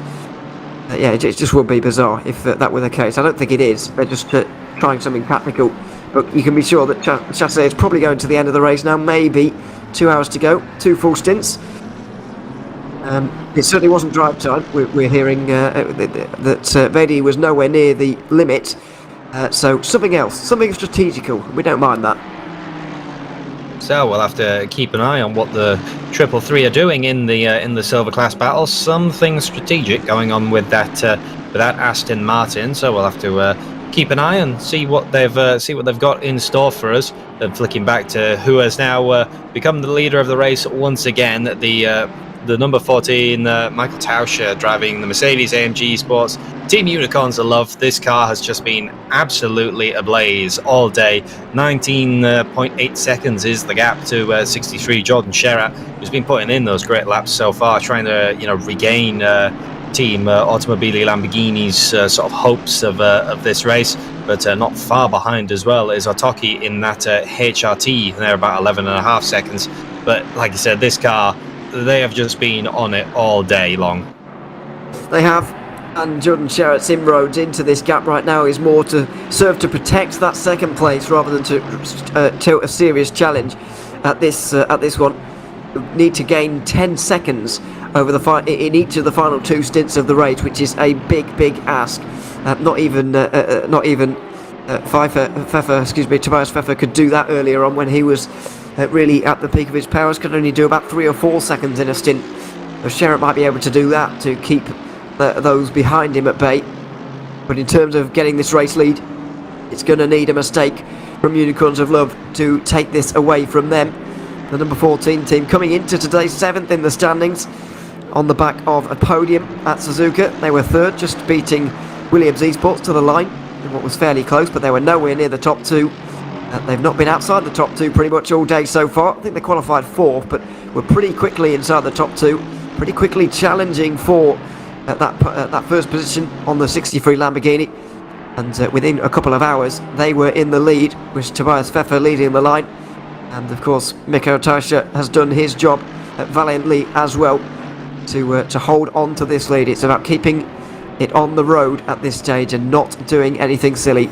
it just would be bizarre if that were the case. I don't think it is. They're just trying something practical. But you can be sure that Chassé is probably going to the end of the race now. Maybe 2 hours to go, 2 full stints. It certainly wasn't drive time. We're hearing that Vedi was nowhere near the limit. So something else, something strategical. We don't mind that. So we'll have to keep an eye on what the 333 are doing in the silver class battle. Something strategic going on with that Aston Martin. So we'll have to keep an eye and see what they've got in store for us. And flicking back to who has now become the leader of the race once again, the number 14, Michael Tauscher, driving the Mercedes AMG Esports Team Unicorns of Love. This car has just been absolutely ablaze all day. 19.8 seconds is the gap to 63 Jordan Sherratt, who's been putting in those great laps so far, trying to regain Team Automobili Lamborghini's sort of hopes of this race. But not far behind as well is Otoki in that HRT. They're about 11.5 seconds. But like I said, this car, they have just been on it all day long. They have, and Jordan Sherratt's inroads into this gap right now is more to serve to protect that second place rather than to tilt a serious challenge at this one. need to gain 10 seconds over in each of the final 2 stints of the race, which is a big ask. Not even Tobias Pfeffer could do that earlier on when he was really at the peak of his powers. Could only do about 3 or 4 seconds in a stint. So Sherratt might be able to do that to keep those behind him at bay. But in terms of getting this race lead, it's going to need a mistake from Unicorns of Love to take this away from them. The number 14 team coming into today's 7th in the standings on the back of a podium at Suzuka. They were 3rd, just beating Williams Esports to the line in what was fairly close, but they were nowhere near the top 2. They've not been outside the top 2 pretty much all day so far. I think they qualified 4th, but were pretty quickly inside the top 2, pretty quickly challenging for that first position on the 63 Lamborghini. And within a couple of hours, they were in the lead, with Tobias Pfeffer leading the line. And of course, Mikko Taisha has done his job valiantly as well to hold on to this lead. It's about keeping it on the road at this stage and not doing anything silly.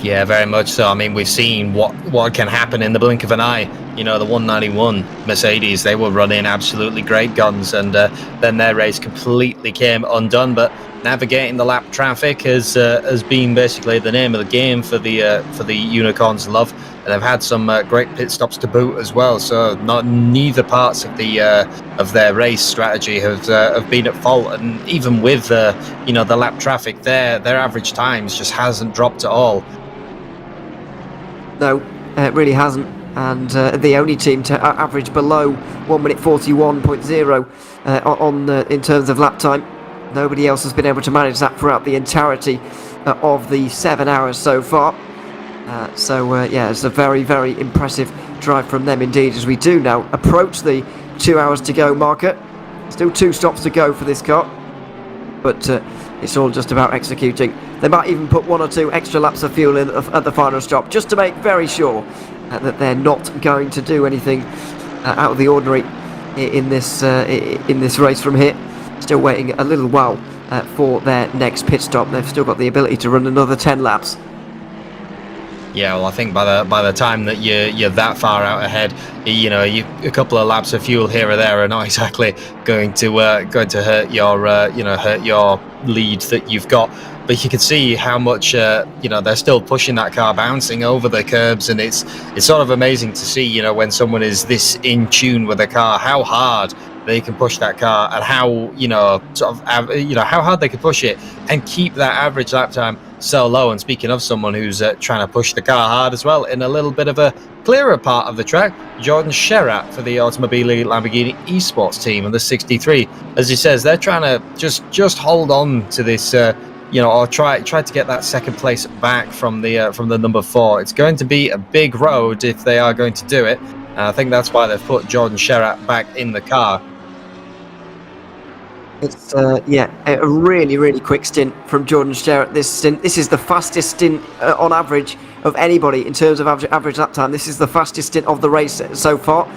Yeah, very much so. I mean, we've seen what can happen in the blink of an eye. You know, the 191 Mercedes, they were running absolutely great guns, and then their race completely came undone. But navigating the lap traffic has been basically the name of the game for the Unicorns Love, and they've had some great pit stops to boot as well. So neither parts of their race strategy have been at fault, and even with the lap traffic, their average times just hasn't dropped at all. No, it really hasn't, and the only team to average below 1 minute 41.0 in terms of lap time. Nobody else has been able to manage that throughout the entirety of the 7 hours so far. Yeah, it's a very impressive drive from them indeed, as we do now approach the 2 hours to go marker. Still 2 stops to go for this car, but it's all just about executing. They might even put 1 or 2 extra laps of fuel in at the final stop, just to make very sure that they're not going to do anything out of the ordinary in this race from here. Still waiting a little while for their next pit stop. They've still got the ability to run another 10 laps. Yeah, well, I think by the time that you're that far out ahead, a couple of laps of fuel here or there are not exactly going to hurt your lead that you've got. But you can see how much they're still pushing that car, bouncing over the curbs, and it's sort of amazing to see when someone is this in tune with a car, how hard they can push that car, and how how hard they can push it and keep that average lap time so low. And speaking of someone who's trying to push the car hard as well, in a little bit of a clearer part of the track, Jordan Sherratt for the Mobileye Lamborghini Esports team and the 63. As he says, they're trying to just hold on to this, or try to get that second place back from the number 4. It's going to be a big road if they are going to do it. And I think that's why they've put Jordan Sherratt back in the car. It's a really quick stint from Jordan Sherratt. This is the fastest stint on average of anybody in terms of average lap time. This is the fastest stint of the race so far.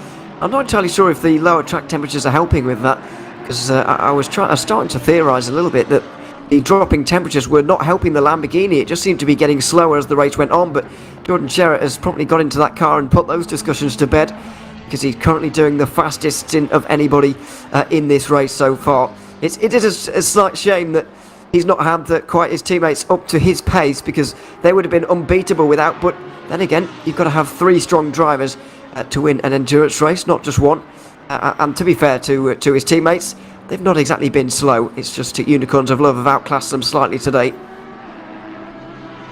I'm not entirely sure if the lower track temperatures are helping with that, because I was starting to theorise a little bit that the dropping temperatures were not helping the Lamborghini. It just seemed to be getting slower as the race went on, but Jordan Sherratt has promptly got into that car and put those discussions to bed, because he's currently doing the fastest stint of anybody in this race so far. It is a slight shame that he's not had quite his teammates up to his pace, because they would have been unbeatable without. But then again, you've got to have 3 strong drivers to win an endurance race, not just one. And to be fair to his teammates, they've not exactly been slow. It's just Unicorns of Love have outclassed them slightly today.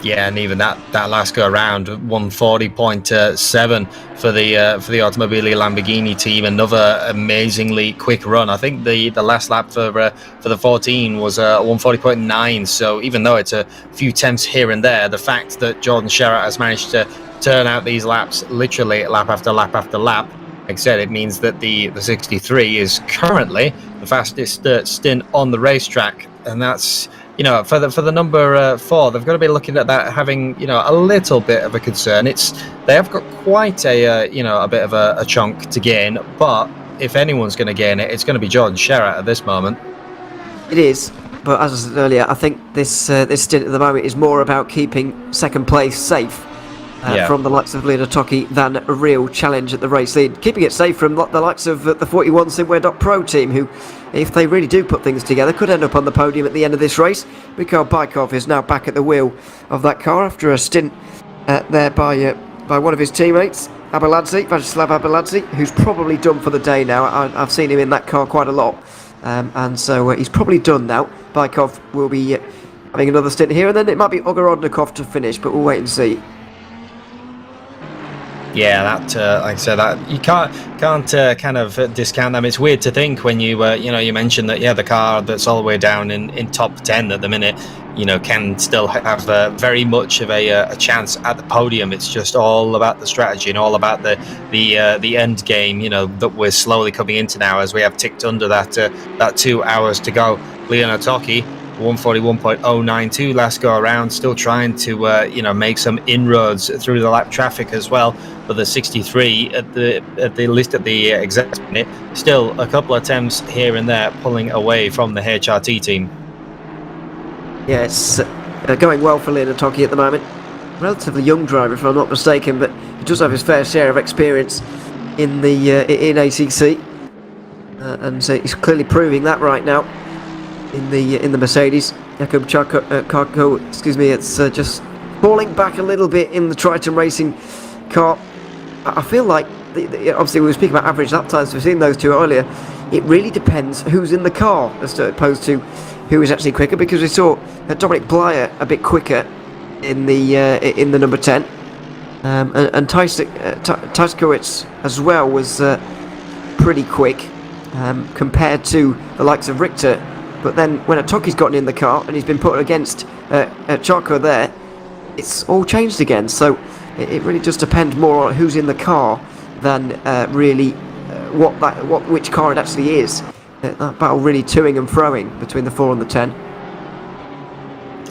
Yeah, and even that last go around, 140.7 for the Mobileye Lamborghini team. Another amazingly quick run. I think the last lap for the 14 was 140.9. So even though it's a few tenths here and there, the fact that Jordan Sherratt has managed to turn out these laps literally lap after lap after lap, like I said, it means that the 63 is currently the fastest stint on the racetrack, and that's. For the number 4, they've got to be looking at that having a little bit of a concern. They have got quite a bit of a chunk to gain, but if anyone's going to gain it, it's going to be Jordan Sherratt at this moment. It is, but as I said earlier, I think this stint at the moment is more about keeping second place safe from the likes of Leonard Toki than a real challenge at the race lead. Keeping it safe from the likes of the 41 Simware.pro team, who, if they really do put things together, could end up on the podium at the end of this race. Mikhail Baikov is now back at the wheel of that car after a stint there by one of his teammates, Vajislav Abeladze, who's probably done for the day now. I've seen him in that car quite a lot, and so he's probably done now. Baikov will be having another stint here, and then it might be Ogorodnikov to finish, but we'll wait and see. Yeah, that like I said, that you can't kind of discount them. It's weird to think when you you mentioned that the car that's all the way down in top 10 at the minute, can still have very much of a chance at the podium. It's just all about the strategy and all about the end game, that we're slowly coming into now as we have ticked under that 2 hours to go. Leonard Toki 141.092 last go around, still trying to make some inroads through the lap traffic as well. But the 63 at the least at the exact minute, still a couple of attempts here and there pulling away from the HRT team. Yeah, it's going well for Leonard Toki at the moment. Relatively young driver, if I'm not mistaken, but he does have his fair share of experience in ACC, and so he's clearly proving that right now. In the Mercedes, Jakub Karko, it's just falling back a little bit in the Triton Racing car. I feel like, obviously we were speaking about average lap times, we've seen those two earlier. It really depends who's in the car as opposed to who is actually quicker, because we saw Dominic Blyer a bit quicker in the number 10, and Tyskowicz as well was pretty quick compared to the likes of Richter. But then when Toki's gotten in the car and he's been put against Charko there, it's all changed again. So it really does depend more on who's in the car than really which car it actually is. That battle really toing and froing between the 4 and the 10.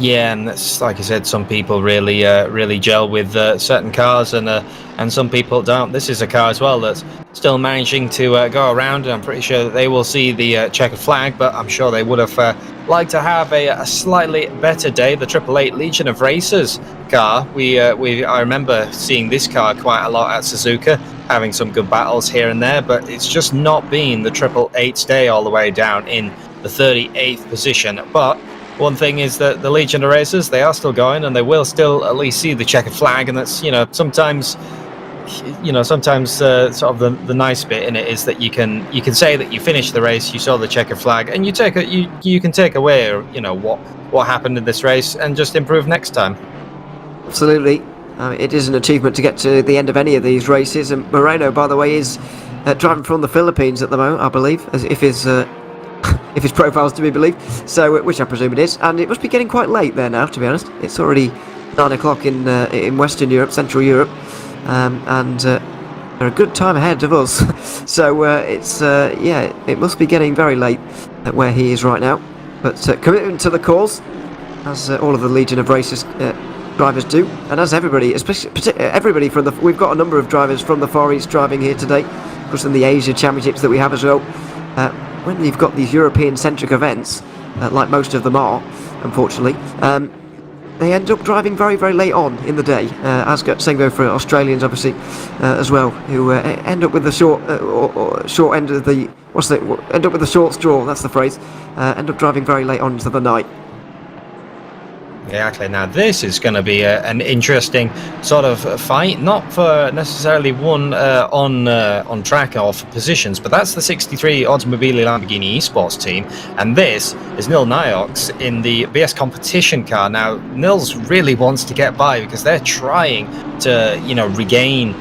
Yeah, and that's, like I said, some people really gel with certain cars, and some people don't. This is a car as well that's still managing to go around, and I'm pretty sure that they will see the checkered flag, but I'm sure they would have liked to have a slightly better day. The 888 Legion of Racers car, I remember seeing this car quite a lot at Suzuka, having some good battles here and there, but it's just not been the 888's day all the way down in the 38th position. But one thing is that the Legion of Racers, they are still going, and they will still at least see the checkered flag, and that's sometimes sort of the nice bit in it is that you can say that you finished the race, you saw the checkered flag, and you can take away what happened in this race and just improve next time. Absolutely. It is an achievement to get to the end of any of these races, and Moreno, by the way, is driving from the Philippines at the moment, I believe, as if his profile is to be believed, so which I presume it is, and it must be getting quite late there now, to be honest. It's already 9 o'clock in Western Europe, Central Europe, and they're a good time ahead of us. So it must be getting very late at where he is right now. But commitment to the cause, as all of the Legion of Racers drivers do, and as everybody, especially everybody we've got a number of drivers from the Far East driving here today, of course, in the Asia Championships that we have as well. When you've got these European-centric events, like most of them are, unfortunately, they end up driving very, very late on in the day. Same go for Australians, obviously, as well, who end up with the short end of the end up with the short straw. That's the phrase. End up driving very late on into the night. Exactly. Now this is going to be an interesting sort of fight, not for necessarily one on track or for positions, but that's the 63 Automobili Lamborghini Esports team, and this is Nil Niox in the BS competition car. Now Nils really wants to get by because they're trying to regain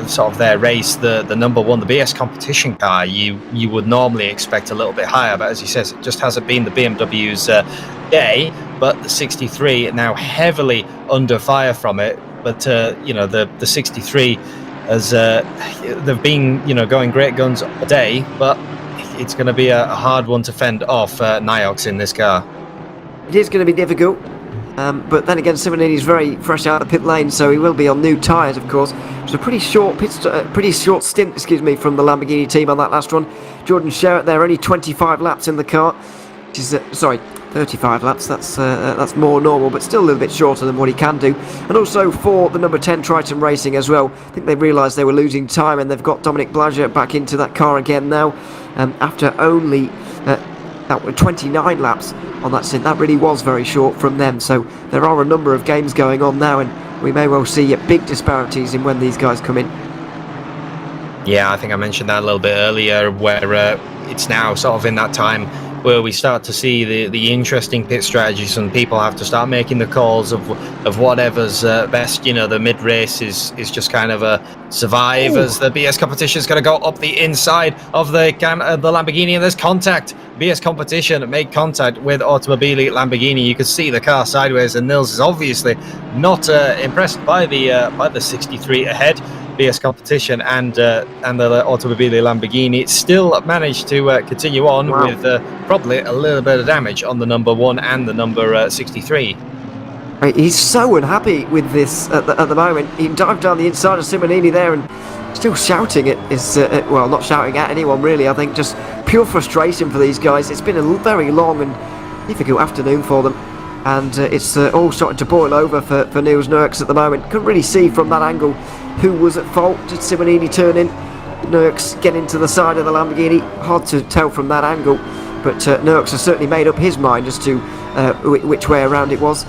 sort of their race, the number one, the BS competition car. You would normally expect a little bit higher, but as he says, it just hasn't been the BMW's day. But the 63 now heavily under fire from it. But the 63 has they've been going great guns all day, but it's going to be a hard one to fend off Niox in this car. It is going to be difficult. But then again, Simonini's very fresh out of the pit lane, so he will be on new tyres, of course. It's a pretty short stint, from the Lamborghini team on that last run. Jordan Sherritt there, only 25 laps in the car, which is 35 35 laps, that's more normal, but still a little bit shorter than what he can do. And also for the number 10 Triton Racing as well, I think they realised they were losing time, and they've got Dominic Blager back into that car again now, after only 29 laps on that stint. That really was very short from them, so there are a number of games going on now, and we may well see big disparities in when these guys come in. Yeah, I think I mentioned that a little bit earlier, where it's now sort of in that time where we start to see the interesting pit strategies, and people have to start making the calls of whatever's best. You know, the mid race is just kind of a survive. Ooh. As the BS competition is going to go up the inside of the Lamborghini, and there's contact. BS competition made contact with Automobili Lamborghini. You could see the car sideways, and Nils is obviously not impressed by the 63 ahead. BS competition and the Automobili Lamborghini still managed to continue on. Wow. With probably a little bit of damage on the number 1 and the number 63. He's so unhappy with this at the moment. He dived down the inside of Simonini there and still shouting at his, well, not shouting at anyone really, I think just pure frustration for these guys. It's been a very long and difficult afternoon for them, and it's all starting to boil over for Niels Nurks at the moment. Couldn't really see from that angle who was at fault. Did Simonini turn in? Nurks get into the side of the Lamborghini? Hard to tell from that angle, but Nurks has certainly made up his mind as to which way around it was.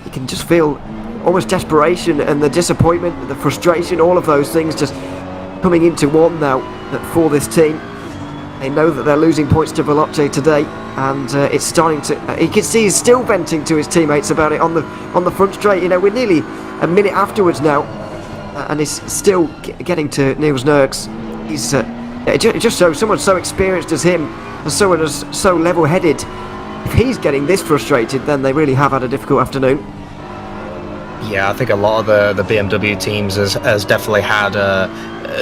You can just feel almost desperation and the disappointment, the frustration, all of those things just coming into one now for this team. They know that they're losing points to Veloce today, and it's starting to. You can see he's still venting to his teammates about it on the front straight. You know, we're nearly a minute afterwards now, and he's still getting to Niels Nurks. He's it just shows someone so experienced as him, and someone as so level-headed. If he's getting this frustrated, then they really have had a difficult afternoon. Yeah, I think a lot of the BMW teams has definitely had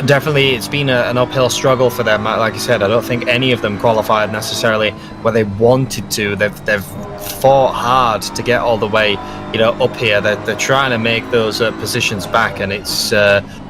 definitely it's been an uphill struggle for them. Like I said, I don't think any of them qualified necessarily where they wanted to. They've fought hard to get all the way, you know, up here. They're trying to make those positions back, and it's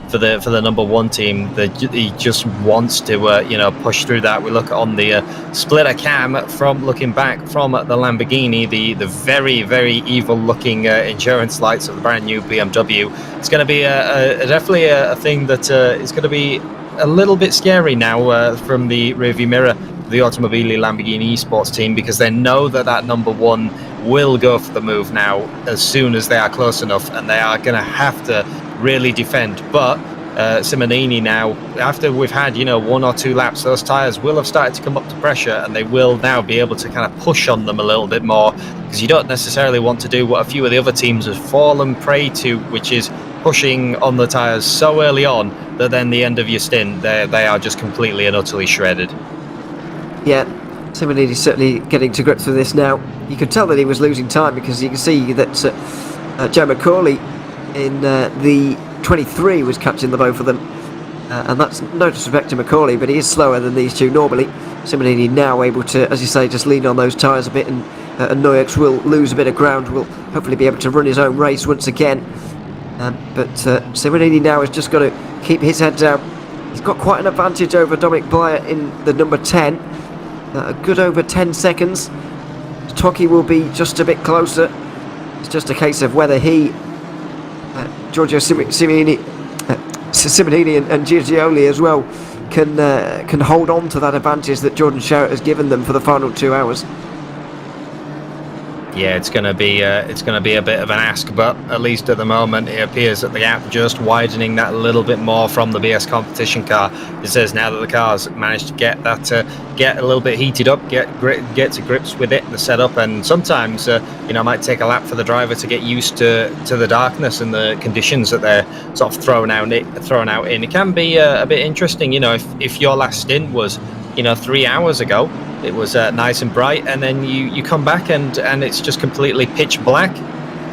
for the number 1 team that he just wants to you know, push through that. We look on the splitter cam from looking back from the Lamborghini, the very, very evil looking endurance lights of the brand new BMW. It's going to be definitely a thing that is going to be a little bit scary now from the rearview mirror, the Automobili Lamborghini Esports team, because they know that number 1 will go for the move now as soon as they are close enough, and they are going to have to really defend. But Simonini now, after we've had, you know, 1 or 2 laps, those tyres will have started to come up to pressure, and they will now be able to kind of push on them a little bit more, because you don't necessarily want to do what a few of the other teams have fallen prey to, which is pushing on the tyres so early on that then the end of your stint they are just completely and utterly shredded. Yeah, Simonini's certainly getting to grips with this now. You could tell that he was losing time, because you can see that Joe McCauley in the 23 was catching the both of them, and that's no disrespect to McCauley, but he is slower than these two normally. Simonini now able to, as you say, just lean on those tyres a bit, and Noyaks will lose a bit of ground, will hopefully be able to run his own race once again, but Simonini now has just got to keep his head down. He's got quite an advantage over Dominic Blair in the number 10, a good over 10 seconds. Toki will be just a bit closer. It's just a case of whether he, Giorgio Simonini and Giorgioli as well, can hold on to that advantage that Jordan Sherritt has given them for the final 2 hours. Yeah, it's going to be a bit of an ask, but at least at the moment it appears that the gap just widening that a little bit more from the BS competition car. It says now that the car's managed to get that get a little bit heated up, get to grips with it, the setup, and sometimes you know, it might take a lap for the driver to get used to the darkness and the conditions that they're sort of thrown out in. It can be a bit interesting, you know, if your last stint was, you know, 3 hours ago. It was nice and bright, and then you come back and it's just completely pitch black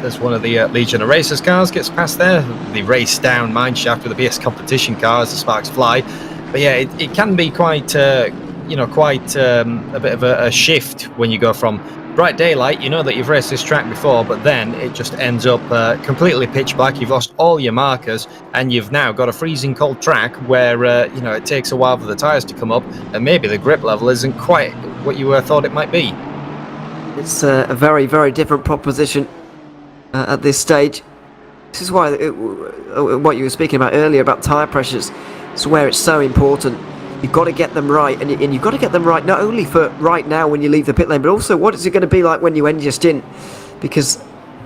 as one of the Legion of Racers cars gets past there. The race down mine shaft with the BS competition car as the sparks fly. But yeah, it can be quite you know, quite a bit of a shift when you go from bright daylight. You know that you've raced this track before, but then it just ends up completely pitch black. You've lost all your markers, and you've now got a freezing cold track where you know, it takes a while for the tyres to come up, and maybe the grip level isn't quite what you thought it might be. It's a very, very different proposition at this stage. This is why what you were speaking about earlier about tyre pressures, it's where it's so important. You've got to get them right, and you've got to get them right not only for right now when you leave the pit lane, but also what is it going to be like when you end your stint, because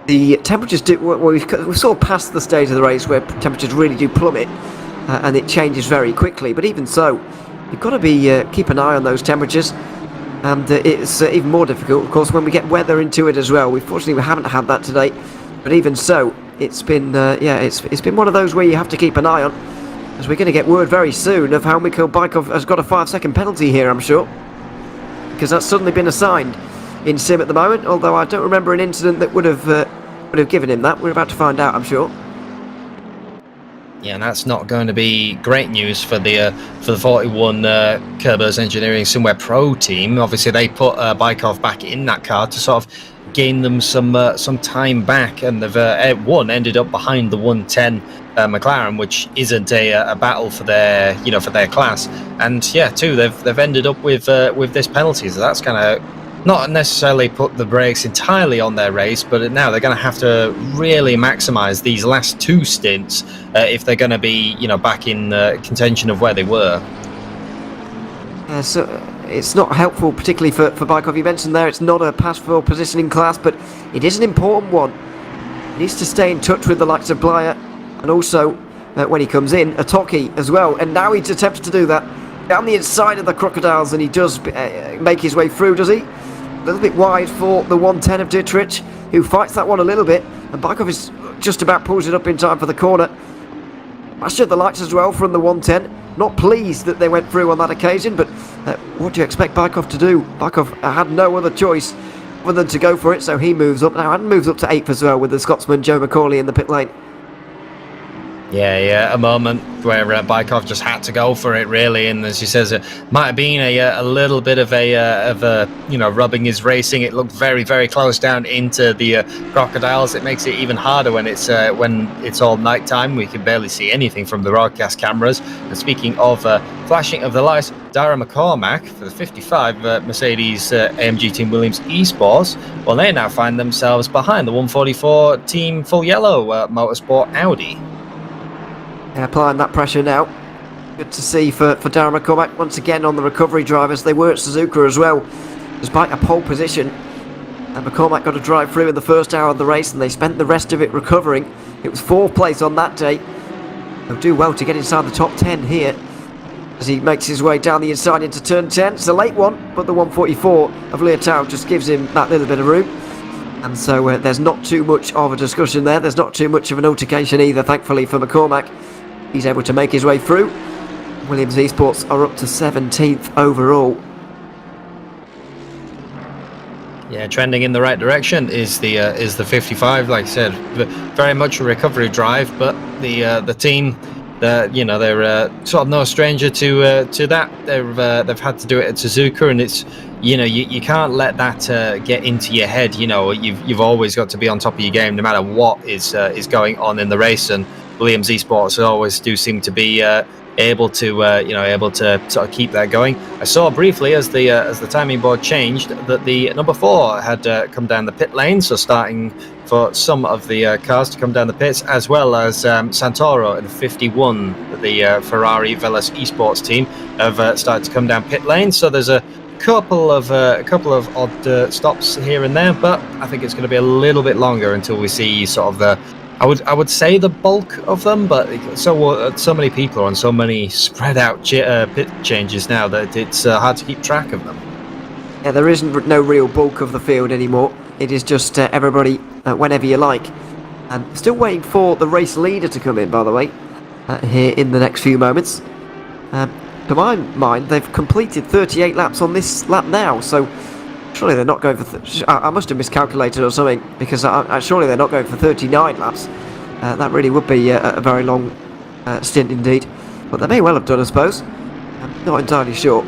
the temperatures do. Well, we've sort of passed the stage of the race where temperatures really do plummet, and it changes very quickly. But even so, you've got to be keep an eye on those temperatures, and it's even more difficult, of course, when we get weather into it as well. Fortunately, we haven't had that today, but even so, it's been it's been one of those where you have to keep an eye on, as we're going to get word very soon of how Mikhail Bykov has got a 5-second penalty here, I'm sure, because that's suddenly been assigned in sim at the moment, although I don't remember an incident that would have given him that. We're about to find out, I'm sure. Yeah, and that's not going to be great news for the 41 Kerber's Engineering Somewhere Pro team. Obviously, they put Bykov back in that car to sort of gain them some time back, and they've ended up behind the 110 McLaren, which isn't a battle for their class, and yeah, two, they've ended up with this penalty. So that's kind of not necessarily put the brakes entirely on their race, but now they're going to have to really maximise these last two stints if they're going to be back in contention of where they were. So it's not helpful, particularly for Bykov. You mentioned there it's not a pass-for positioning class, but it is an important one. He needs to stay in touch with the likes of Blyer, and also when he comes in, Atoki as well. And now he's attempted to do that down the inside of the Crocodiles, and he does make his way through, does he? A little bit wide for the 110 of Dietrich, who fights that one a little bit, and Bykov is just about pulls it up in time for the corner. Mastered the lights as well from the 110. Not pleased that they went through on that occasion, but what do you expect Bykov to do? Bykov had no other choice other than to go for it, so he moves up now, and moves up to 8th as well with the Scotsman Joe McCauley in the pit lane. Yeah, a moment where Bykov just had to go for it, really, and as he says, it might have been a little bit of a rubbing his racing. It looked very, very close down into the Crocodiles. It makes it even harder when it's all night time. We can barely see anything from the broadcast cameras. And speaking of flashing of the lights, Dara McCormack for the 55 Mercedes AMG Team Williams Esports, well, they now find themselves behind the 144 Team Full Yellow Motorsport Audi. Applying that pressure now. Good to see for Darren McCormack once again on the recovery drivers. They were at Suzuka as well, despite a pole position. And McCormack got to drive through in the first hour of the race, and they spent the rest of it recovering. It was 4th place on that day. He'll do well to get inside the top 10 here as he makes his way down the inside into turn 10. It's a late one, but the 144 of Leotard just gives him that little bit of room. And so there's not too much of a discussion there. There's not too much of an altercation either, thankfully, for McCormack. He's able to make his way through. Williams Esports are up to 17th overall. Yeah, trending in the right direction is the 55. Like I said, very much a recovery drive, but the team, they're sort of no stranger to that. They've had to do it at Suzuka, and it's you can't let that get into your head. You've always got to be on top of your game, no matter what is going on in the race. And Williams Esports always do seem to be able to sort of keep that going. I saw briefly as the timing board changed that the number 4 had come down the pit lane, so starting for some of the cars to come down the pits, as well as Santoro and 51, the Ferrari Velas Esports team, have started to come down pit lane. So there's a couple of odd stops here and there, but I think it's going to be a little bit longer until we see sort of the I would say the bulk of them, but so many people are on so many spread out pit changes now that it's hard to keep track of them. Yeah, there isn't no real bulk of the field anymore. It is just everybody whenever you like. And still waiting for the race leader to come in, by the way, here in the next few moments. To my mind, they've completed 38 laps on this lap now, so surely they're not going for... I must have miscalculated or something, because surely they're not going for 39 laps. That really would be a very long stint indeed. But they may well have done, I suppose. I'm not entirely sure.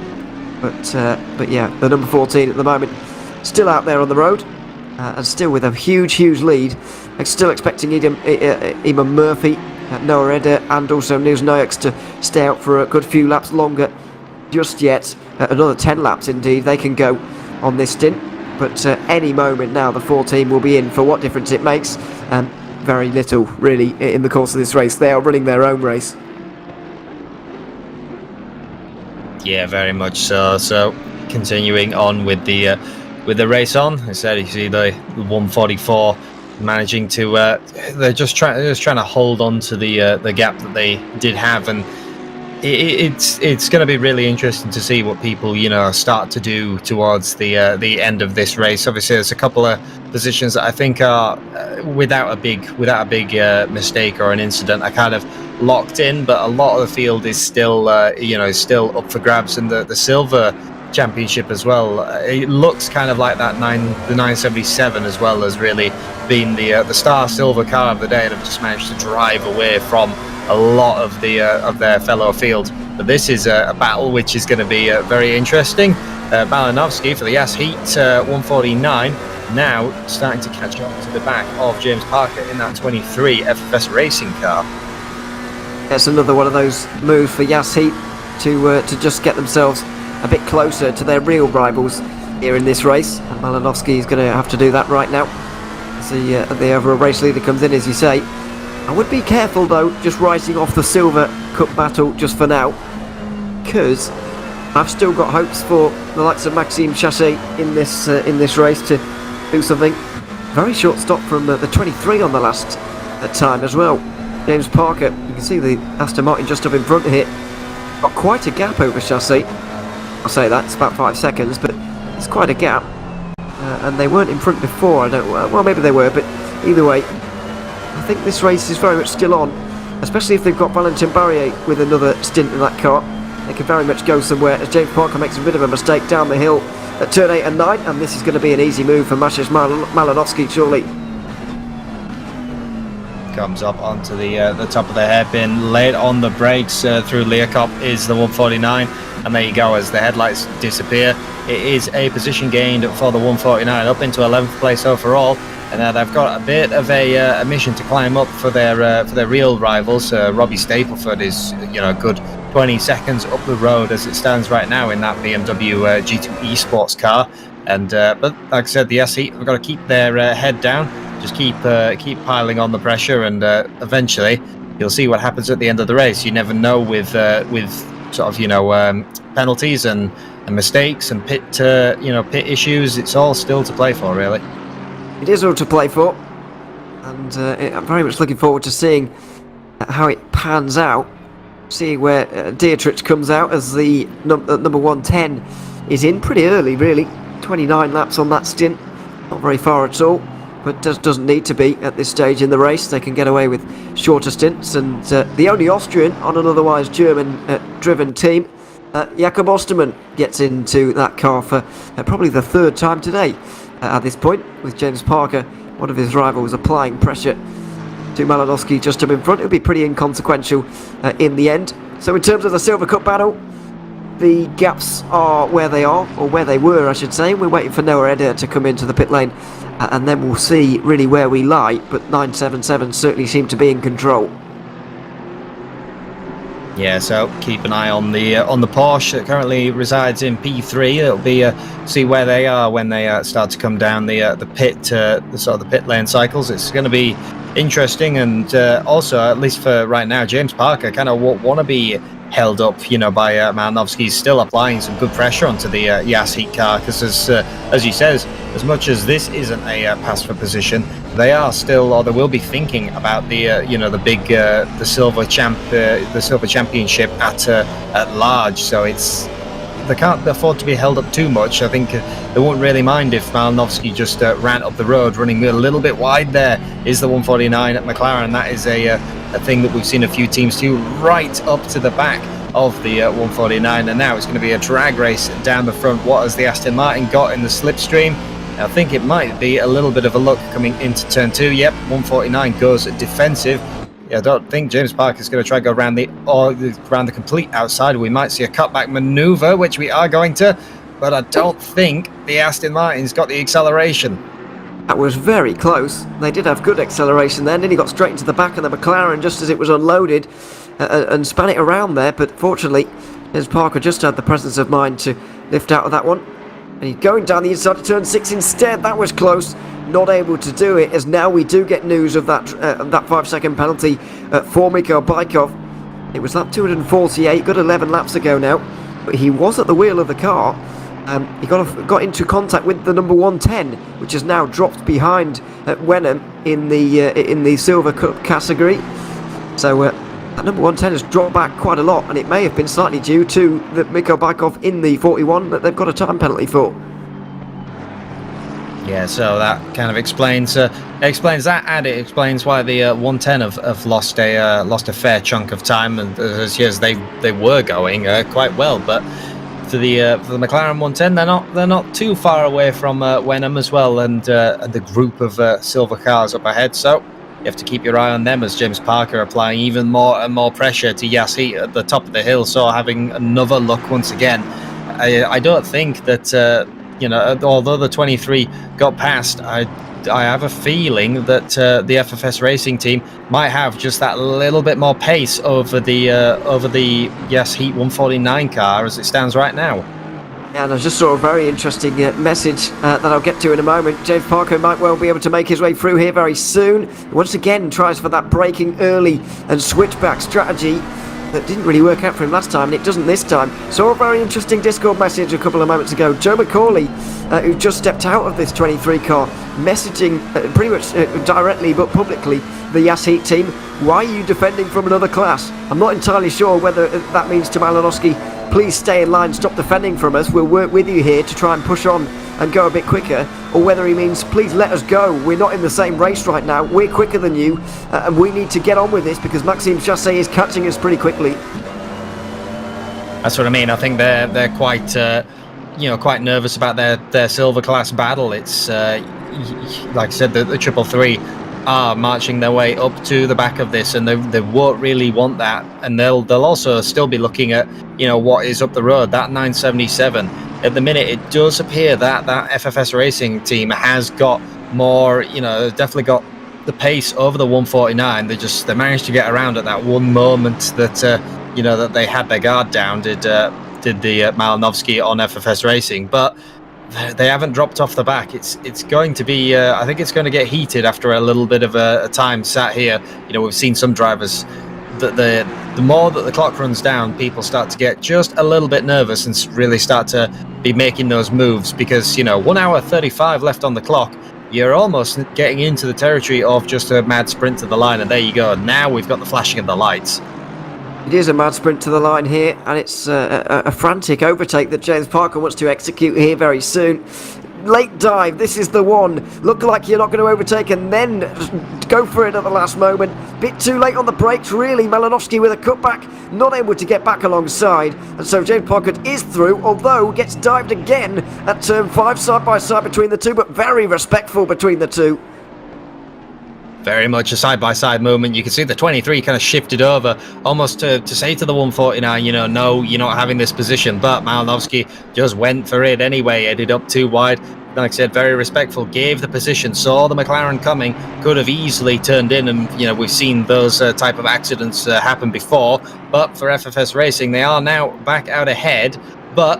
But yeah, the number 14 at the moment, still out there on the road, and still with a huge lead. I'm still expecting Eamon Murphy, Noah Eder, and also Niels Noyaks to stay out for a good few laps longer. Just yet, another 10 laps indeed they can go on this stint. but any moment now the 4 team will be in for what difference it makes. Very little, really, in the course of this race. They are running their own race. Yeah, very much so. So continuing on with the race on, I said you see the 144 managing to they're just trying to hold on to the gap that they did have, and it's going to be really interesting to see what people start to do towards the end of this race. Obviously, there's a couple of positions that I think are without a big mistake or an incident are kind of locked in, but a lot of the field is still still up for grabs, and the silver championship as well. It looks kind of like the 977 as well as really being the star silver car of the day, and have just managed to drive away from a lot of their fellow field. But this is a battle which is going to be very interesting. Malinovsky for the Yas Heat 149 now starting to catch up to the back of James Parker in that 23 FFS racing car. It's another one of those moves for Yas Heat to just get themselves a bit closer to their real rivals here in this race. And Malinovsky is going to have to do that right now as the overall race leader comes in, as you say. I would be careful though, just rising off the Silver Cup battle just for now, because I've still got hopes for the likes of Maxime Chassé in this race to do something. Very short stop from the 23 on the last time as well. James Parker, you can see the Aston Martin just up in front here, got quite a gap over Chassé. I'll say that, it's about 5 seconds, but it's quite a gap. And they weren't in front before, I don't know. Well, maybe they were, but either way, I think this race is very much still on, especially if they've got Valentin Barrier with another stint in that car. They can very much go somewhere as James Parker makes a bit of a mistake down the hill at turn 8 and 9, and this is going to be an easy move for Maciej Malinovsky, surely. Comes up onto the top of the hairpin, late on the brakes through Learcop is the 149, and there you go as the headlights disappear. It is a position gained for the 149 up into 11th place overall, and now they've got a bit of a mission to climb up for their real rivals. Robbie Stapleford is a good 20 seconds up the road as it stands right now in that BMW G2 Esports car, and but like I said, the SE have got to keep their head down. Just keep piling on the pressure, and eventually you'll see what happens at the end of the race. You never know with sort of penalties and mistakes and pit issues. It's all still to play for, really. It is all to play for, and I'm very much looking forward to seeing how it pans out. See where Dietrich comes out as the number 110 is in pretty early, really. 29 laps on that stint, not very far at all. But doesn't need to be at this stage in the race. They can get away with shorter stints, and the only Austrian on an otherwise German-driven team, Jakob Ostermann, gets into that car for probably the 3rd time today at this point, with James Parker, one of his rivals, applying pressure to Malinovsky just up in front. It would be pretty inconsequential in the end. So in terms of the Silver Cup battle, the gaps are where they are, or where they were, I should say. We're waiting for Noah Eder to come into the pit lane, and then we'll see really where we lie, but 977 certainly seem to be in control. Yeah, so keep an eye on the Porsche that currently resides in P3. It'll be see where they are when they start to come down the pit the pit lane cycles. It's going to be interesting, and also, at least for right now, James Parker kind of want to be held up, by Malinovsky. Still applying some good pressure onto the Yas Heat car, because as he says, as much as this isn't a pass for position, they are still, or they will be thinking about the the silver championship at large. So they can't afford to be held up too much. I think they won't really mind if Malinovsky just ran up the road, running a little bit wide. There is the 149 at McLaren. That is a thing that we've seen a few teams do, right up to the back of the 149, and now it's going to be a drag race down the front. What has the Aston Martin got in the slipstream? I think it might be a little bit of a look coming into turn 2. Yep, 149 goes defensive. I don't think James Parker is going to try to go around the complete outside. We might see a cutback manoeuvre, which we are going to, but I don't think the Aston Martin's got the acceleration. That was very close. They did have good acceleration then. Then he got straight into the back of the McLaren just as it was unloaded and span it around there. But fortunately, James Parker just had the presence of mind to lift out of that one. And he's going down the inside of turn 6 instead. That was close. Not able to do it, as now we do get news of that 5-second penalty for Mikhail Bykov. It was lap 248, got 11 laps ago now, but he was at the wheel of the car. He got into contact with the number 110, which has now dropped behind Wenham in the Silver Cup category. So that number 110 has dropped back quite a lot, and it may have been slightly due to the Mikhail Bykov in the 41 that they've got a time penalty for. Yeah, so that kind of explains that, and it explains why the 110 have lost a fair chunk of time, and as they were going quite well, but for the McLaren 110, they're not too far away from Wenham as well, and the group of silver cars up ahead. So you have to keep your eye on them, as James Parker applying even more and more pressure to Yassi at the top of the hill. So having another look once again. I don't think that. Although the 23 got past, I have a feeling that the FFS Racing team might have just that little bit more pace over the Yes Heat 149 car as it stands right now. Yeah, and I just saw a very interesting message that I'll get to in a moment. James Parker might well be able to make his way through here very soon. Once again, tries for that braking early and switchback strategy that didn't really work out for him last time, and it doesn't this time. Saw a very interesting Discord message a couple of moments ago. Joe McCauley, who just stepped out of this 23 car, messaging pretty much directly but publicly the Yas Heat team, why are you defending from another class? I'm not entirely sure whether that means to Malinowski, please stay in line, stop defending from us, we'll work with you here to try and push on and go a bit quicker, or whether he means please let us go, we're not in the same race right now, we're quicker than you, and we need to get on with this because Maxime Chassé is catching us pretty quickly. That's what I mean. I think they're quite quite nervous about their silver class battle. It's like I said, the 333 are marching their way up to the back of this, and they won't really want that, and they'll also still be looking at what is up the road, that 977. At the minute, it does appear that FFS Racing team has got more, definitely got the pace over the 149. They managed to get around at that one moment that that they had their guard down. Did the Malinovsky on FFS Racing, but they haven't dropped off the back. It's going to be I think it's going to get heated after a little bit of a time sat here. We've seen some drivers that the more that the clock runs down, people start to get just a little bit nervous and really start to be making those moves, because 1 hour 35 left on the clock. You're almost getting into the territory of just a mad sprint to the line, and there you go. Now we've got the flashing of the lights. It is a mad sprint to the line here, and it's a frantic overtake that James Parker wants to execute here very soon. Late dive, this is the one. Look like you're not going to overtake and then go for it at the last moment. Bit too late on the brakes, really. Malinowski with a cutback, not able to get back alongside. And so James Parker is through, although gets dived again at turn 5, side by side between the two, but very respectful between the two. Very much a side-by-side movement. You can see the 23 kind of shifted over almost to say to the 149, no, you're not having this position. But Malinowski just went for it anyway, headed up too wide. Like I said, very respectful, gave the position, saw the McLaren coming, could have easily turned in, and we've seen those type of accidents happen before. But for FFS Racing, they are now back out ahead. But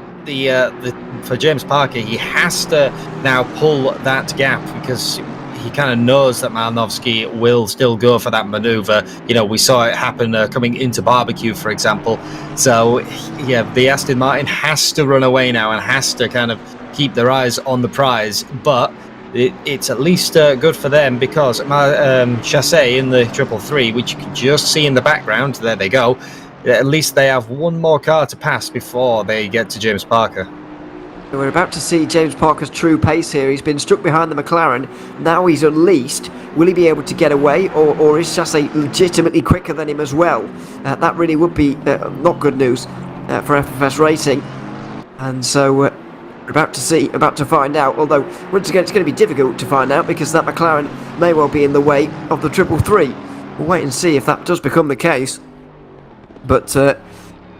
for James Parker, he has to now pull that gap, because he kind of knows that Malinowski will still go for that maneuver. We saw it happen coming into barbecue, for example. So, yeah, the Aston Martin has to run away now and has to kind of keep their eyes on the prize. But it's at least good for them, because Chassé in the 333, which you can just see in the background, there they go, at least they have one more car to pass before they get to James Parker. We're about to see James Parker's true pace here. He's been stuck behind the McLaren. Now he's unleashed. Will he be able to get away, or is Chassé legitimately quicker than him as well? That really would be not good news for FFS Racing. And so we're about to find out. Although once again, it's going to be difficult to find out, because that McLaren may well be in the way of the 333. We'll wait and see if that does become the case. But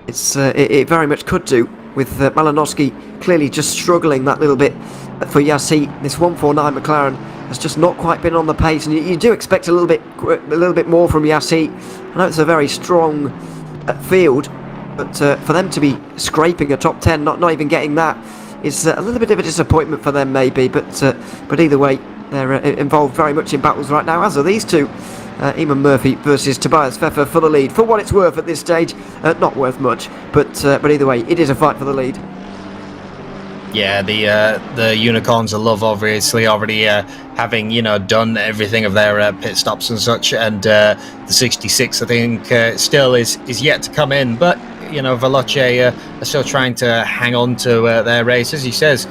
it very much could do, with Malinowski clearly just struggling that little bit for Yassi. This 149 McLaren has just not quite been on the pace, and you do expect a little bit more from Yassi. I know it's a very strong field, but for them to be scraping a top 10, not even getting that, is a little bit of a disappointment for them maybe, but either way, they're involved very much in battles right now, as are these two. Eamon Murphy versus Tobias Pfeffer for the lead. For what it's worth at this stage, not worth much, but either way, it is a fight for the lead. Yeah, the Unicorns are love, obviously already having done everything of their pit stops and such, and the 66 I think still is yet to come in, but Veloce are still trying to hang on to their race. As he says,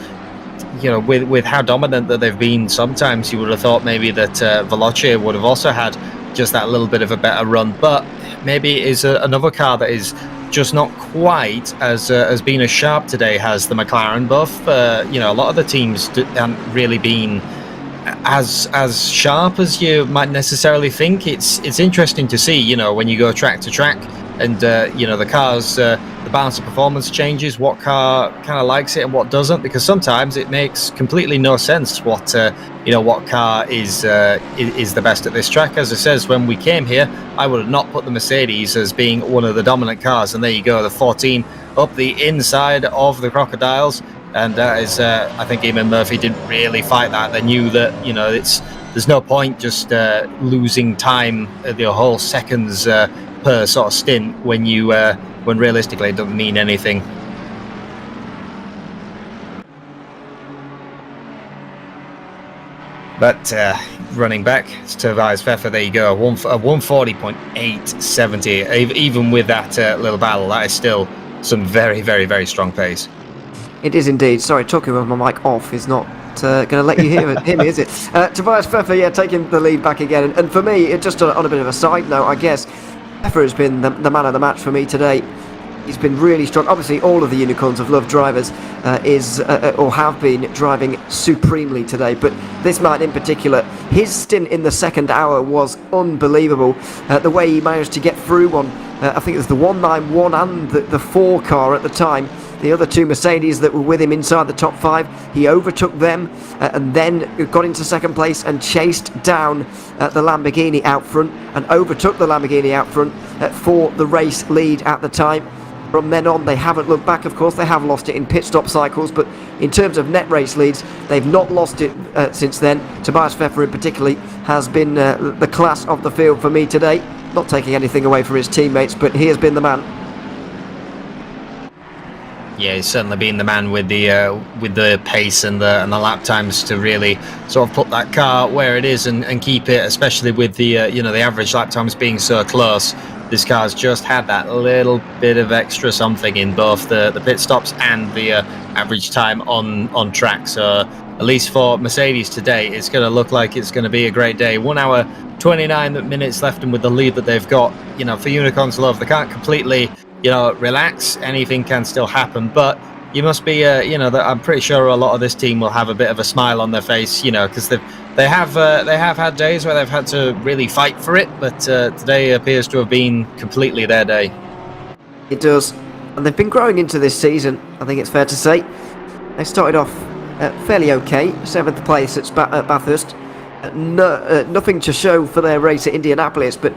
with how dominant that they've been, sometimes you would have thought maybe that Veloce would have also had just that little bit of a better run, but maybe it is another car that is just not quite as being as sharp today as the McLaren buff. A lot of the teams haven't really been as sharp as you might necessarily think. It's interesting to see, when you go track to track, and the cars, the balance of performance changes, what car kind of likes it and what doesn't, because sometimes it makes completely no sense what car is the best at this track. As it says, when we came here, I would have not put the Mercedes as being one of the dominant cars, and there you go, the 14 up the inside of the Crocodiles, and that is I think Eamon Murphy didn't really fight that. They knew that there's no point just losing time, the whole seconds per sort of stint when realistically it doesn't mean anything. But running back to Tobias Pfeffer, there you go, a 140.870. Even with that little battle, that is still some very, very, very strong pace. It is indeed. Sorry, talking with my mic off is not going to let you hear me, is it? Tobias Pfeffer, taking the lead back again. And for me, just on a bit of a side note, I guess, Pfeffer has been the man of the match for me today. He's been really strong. Obviously, all of the Unicorns of Love drivers or have been driving supremely today. But this man in particular, his stint in the second hour was unbelievable. The way he managed to get through on, I think it was the 191 and the 4 car at the time. The other two Mercedes that were with him inside the top 5, he overtook them and then got into second place and chased down the Lamborghini out front and overtook the Lamborghini out front for the race lead at the time. From then on, they haven't looked back. Of course, they have lost it in pit stop cycles, but in terms of net race leads, they've not lost it since then. Tobias Pfeffer in particular has been the class of the field for me today. Not taking anything away from his teammates, but he has been the man. Yeah, he's certainly been the man with the pace and the lap times to really sort of put that car where it is and keep it, especially with the the average lap times being so close. This car's just had that little bit of extra something in both the pit stops and the average time on track. So at least for Mercedes today, it's going to look like it's going to be a great day. 1 hour 29 minutes left, and with the lead that they've got, for Unicorns Love, they can't completely relax. Anything can still happen, but you must be I'm pretty sure a lot of this team will have a bit of a smile on their face, because they have had days where they've had to really fight for it, but today appears to have been completely their day. It does, and they've been growing into this season, I think it's fair to say. They started off fairly okay, 7th place at Bathurst. Nothing to show for their race at Indianapolis, but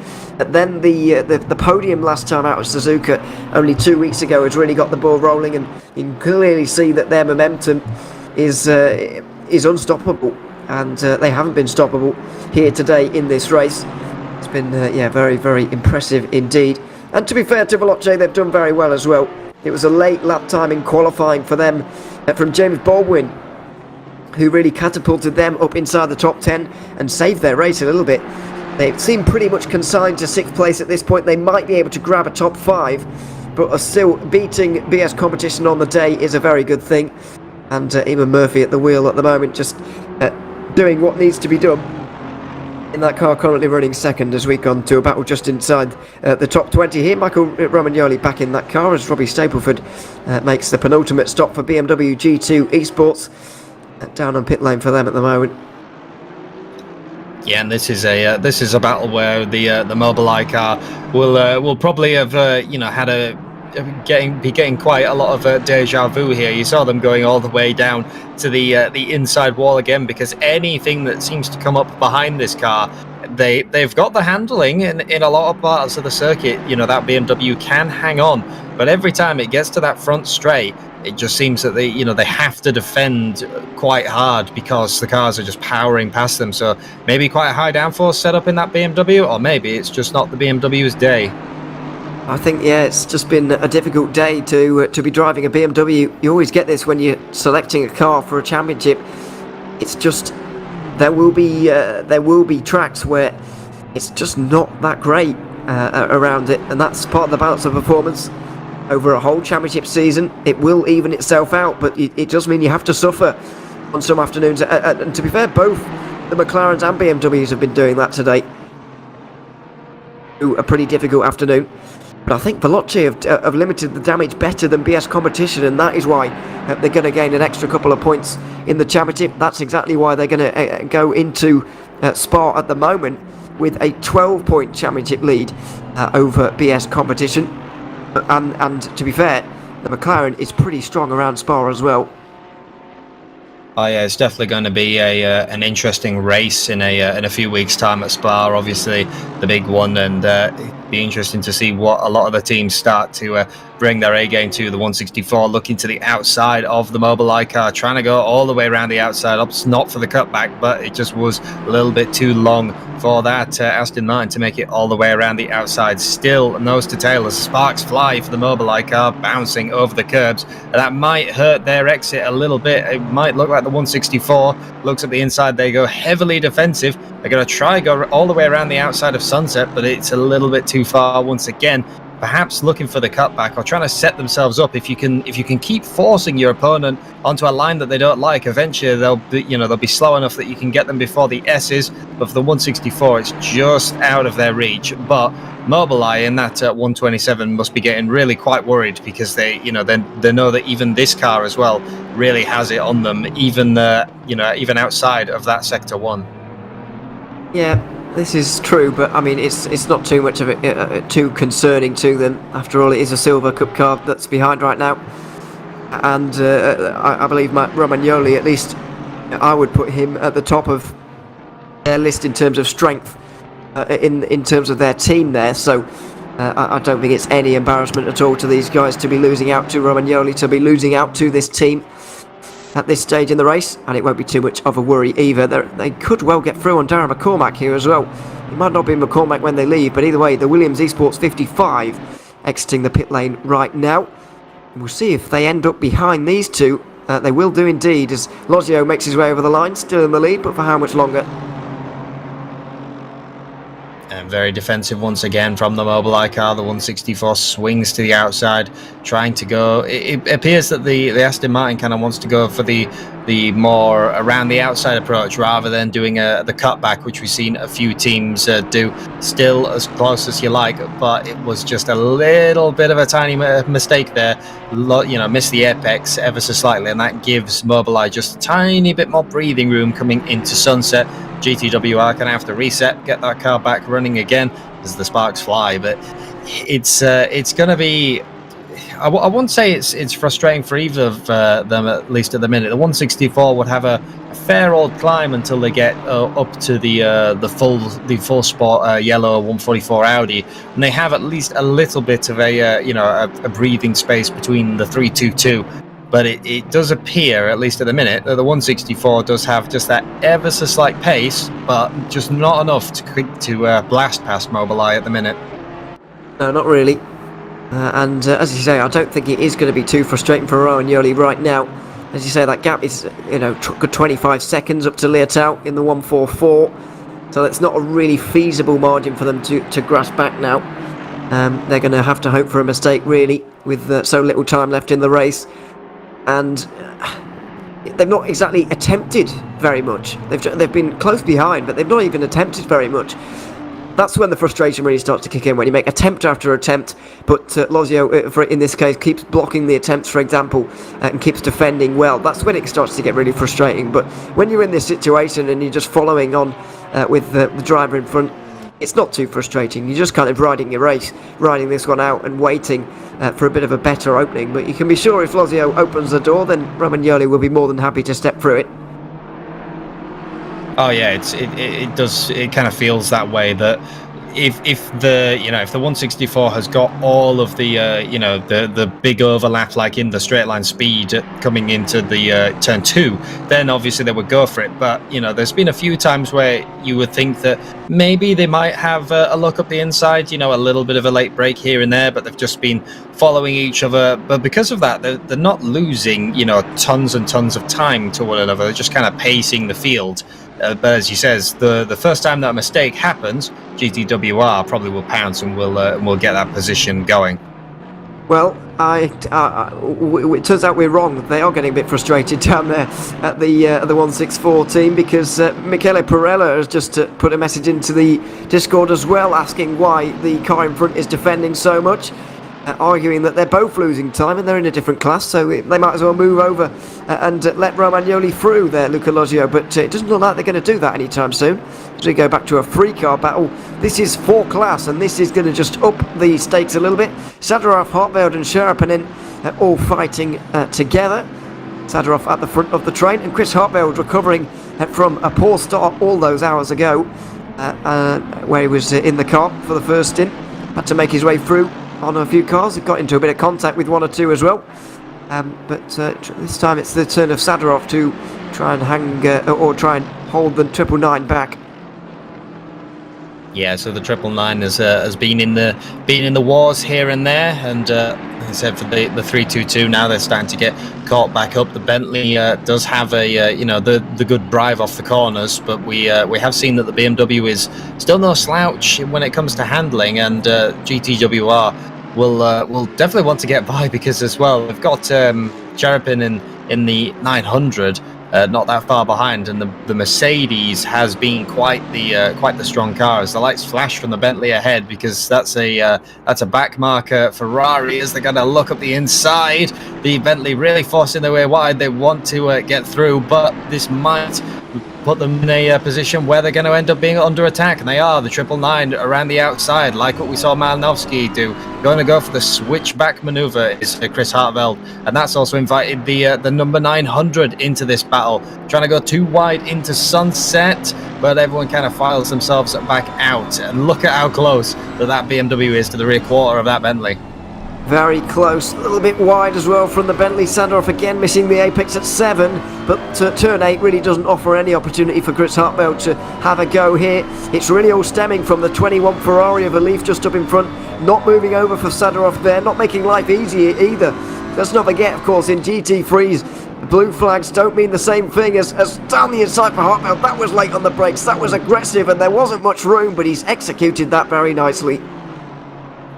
then the podium last time out of Suzuka only 2 weeks ago has really got the ball rolling, and you can clearly see that their momentum is unstoppable, and they haven't been stoppable here today in this race. It's been very, very impressive indeed. And to be fair to Veloce, they've done very well as well. It was a late lap time in qualifying for them from James Baldwin, who really catapulted them up inside the top 10 and saved their race a little bit. They seem pretty much consigned to 6th place at this point. They might be able to grab a top 5, but are still beating BS competition on the day is a very good thing. And Eamon Murphy at the wheel at the moment, just doing what needs to be done. In that car, currently running second as we gone to a battle just inside the top 20 here. Michael Romagnoli back in that car as Robbie Stapleford makes the penultimate stop for BMW G2 Esports. Down on pit lane for them at the moment. Yeah, and this is a battle where the Mobileye car will probably have had be getting quite a lot of deja vu here. You saw them going all the way down to the inside wall again, because anything that seems to come up behind this car, they've got the handling in a lot of parts of the circuit. That BMW can hang on, but every time it gets to that front straight, it just seems that they have to defend quite hard because the cars are just powering past them. So maybe quite a high downforce setup in that BMW, or maybe it's just not the BMW's day. I think, yeah, it's just been a difficult day to be driving a BMW. You always get this when you're selecting a car for a championship. It's just there will be tracks where it's just not that great around it, and that's part of the balance of performance over a whole championship season. It will even itself out, but it does mean you have to suffer on some afternoons. And to be fair, both the McLarens and BMWs have been doing that today. A pretty difficult afternoon. But I think Veloce have limited the damage better than BS Competition, and that is why they're going to gain an extra couple of points in the championship. That's exactly why they're going to go into Spa at the moment with a 12-point championship lead over BS Competition. And to be fair, the McLaren is pretty strong around Spa as well. Oh yeah, it's definitely going to be an interesting race in a few weeks' time at Spa. Obviously, the big one, and it'd be interesting to see what a lot of the teams start to bring their A game to. The 164 looking to the outside of the Mobileye car, trying to go all the way around the outside. It's not for the cutback, but it just was a little bit too long for that Aston Martin to make it all the way around the outside. Still nose to tail as sparks fly for the Mobileye car, bouncing over the curbs. That might hurt their exit a little bit. It might look like the 164 looks at the inside. They go heavily defensive. They're going to try go all the way around the outside of Sunset, but it's a little bit too far once again. Perhaps looking for the cutback or trying to set themselves up. If you can keep forcing your opponent onto a line that they don't like, eventually they'll be slow enough that you can get them before the S's. But for the 164, it's just out of their reach. But Mobileye in that 127 must be getting really quite worried, because they know that even this car as well really has it on them, even outside of that sector 1. Yeah, this is true, but I mean, it's not too much of it too concerning to them. After all, it is a Silver Cup car that's behind right now, and I believe Matt Romagnoli, at least I would put him at the top of their list in terms of strength, in terms of their team there. So I don't think it's any embarrassment at all to these guys to be losing out to Romagnoli, to be losing out to this team at this stage in the race, and it won't be too much of a worry either. They could well get through on Darren McCormack here as well. It might not be McCormack when they leave, but either way, the Williams Esports 55 exiting the pit lane right now. And we'll see if they end up behind these two. They will do indeed, as Lozio makes his way over the line, still in the lead, but for how much longer? And very defensive once again from the Mobileye car. The 164 swings to the outside, trying to go. It appears that the Aston Martin kind of wants to go for the more around the outside approach rather than doing the cutback, which we've seen a few teams do. Still as close as you like, but it was just a little bit of a tiny mistake there. Missed the apex ever so slightly, and that gives Mobileye just a tiny bit more breathing room coming into Sunset. GTWR can have to reset, get that car back running again as the sparks fly. But it's going to be, I wouldn't say it's frustrating for either of them, at least at the minute. The 164 would have a fair old climb until they get up to the full sport yellow 144 Audi, and they have at least a little bit of a breathing space between the 322. But it does appear, at least at the minute, that the 164 does have just that ever so slight pace, but just not enough to blast past Mobileye at the minute. No, not really. And as you say, I don't think it is going to be too frustrating for Romagnoli right now. As you say, that gap is good 25 seconds up to Leotal in the 144. So it's not a really feasible margin for them to grasp back now. They're going to have to hope for a mistake, really, with so little time left in the race. And they've not exactly attempted very much. They've been close behind, but they've not even attempted very much. That's when the frustration really starts to kick in, when you make attempt after attempt, but Lozio, in this case, keeps blocking the attempts, for example, and keeps defending well. That's when it starts to get really frustrating. But when you're in this situation and you're just following on with the driver in front, it's not too frustrating. You're just kind of riding your race, riding this one out and waiting for a bit of a better opening. But you can be sure if Lozio opens the door, then Romagnoli will be more than happy to step through it. Oh yeah, it does. It kind of feels that way, that if the 164 has got all of the the big overlap, like in the straight line speed coming into the turn 2, then obviously they would go for it. But there's been a few times where you would think that maybe they might have a look up the inside, a little bit of a late break here and there, but they've just been following each other. But because of that, they're not losing tons and tons of time to one another. They're just kind of pacing the field. But as he says, the first time that a mistake happens, GTWR probably will pounce and will get that position going. Well, it turns out we're wrong. They are getting a bit frustrated down there at the 164 team, because Michele Perella has just put a message into the Discord as well, asking why the car in front is defending so much. Arguing that they're both losing time and they're in a different class, so they might as well move over and let Romagnoli through there, Luca Loggio. But it doesn't look like they're going to do that anytime soon. As we go back to a free car battle, this is for class, and this is going to just up the stakes a little bit. Sadorov, Hartveld and Sharapinen all fighting together. Sadorov at the front of the train, and Chris Hartveld recovering from a poor start all those hours ago, where he was in the car for the first stint. Had to make his way through on a few cars. He got into a bit of contact with one or two as well. But this time it's the turn of Sadorov to try and or try and hold the 999 back. Yeah, so the 999 has been in the wars here and there, and except for the 322 now they're starting to get caught back up. The Bentley does have the good drive off the corners, but we have seen that the BMW is still no slouch when it comes to handling, and GTWR will definitely want to get by, because as well they've got Sharapin in the 900. Not that far behind, and the Mercedes has been quite the strong car, as the lights flash from the Bentley ahead, because that's a back marker Ferrari as they're going to look up the inside. The Bentley really forcing their way wide. They want to get through, but this might put them in a position where they're going to end up being under attack, and they are. The 999 around the outside, like what we saw Malinowski do, going to go for the switchback maneuver is Chris Hartveld, and that's also invited the number 900 into this battle, trying to go too wide into Sunset, but everyone kind of files themselves back out, and look at how close that BMW is to the rear quarter of that Bentley. Very close, a little bit wide as well from the Bentley. Sadorov again missing the apex at 7, but turn 8 really doesn't offer any opportunity for Chris Hartveld to have a go here. It's really all stemming from the 21 Ferrari of Elif just up in front, not moving over for Sadorov there, not making life easy either. Let's not forget, of course, in GT3s, blue flags don't mean the same thing as down the inside for Hartveld. That was late on the brakes, that was aggressive, and there wasn't much room, but he's executed that very nicely.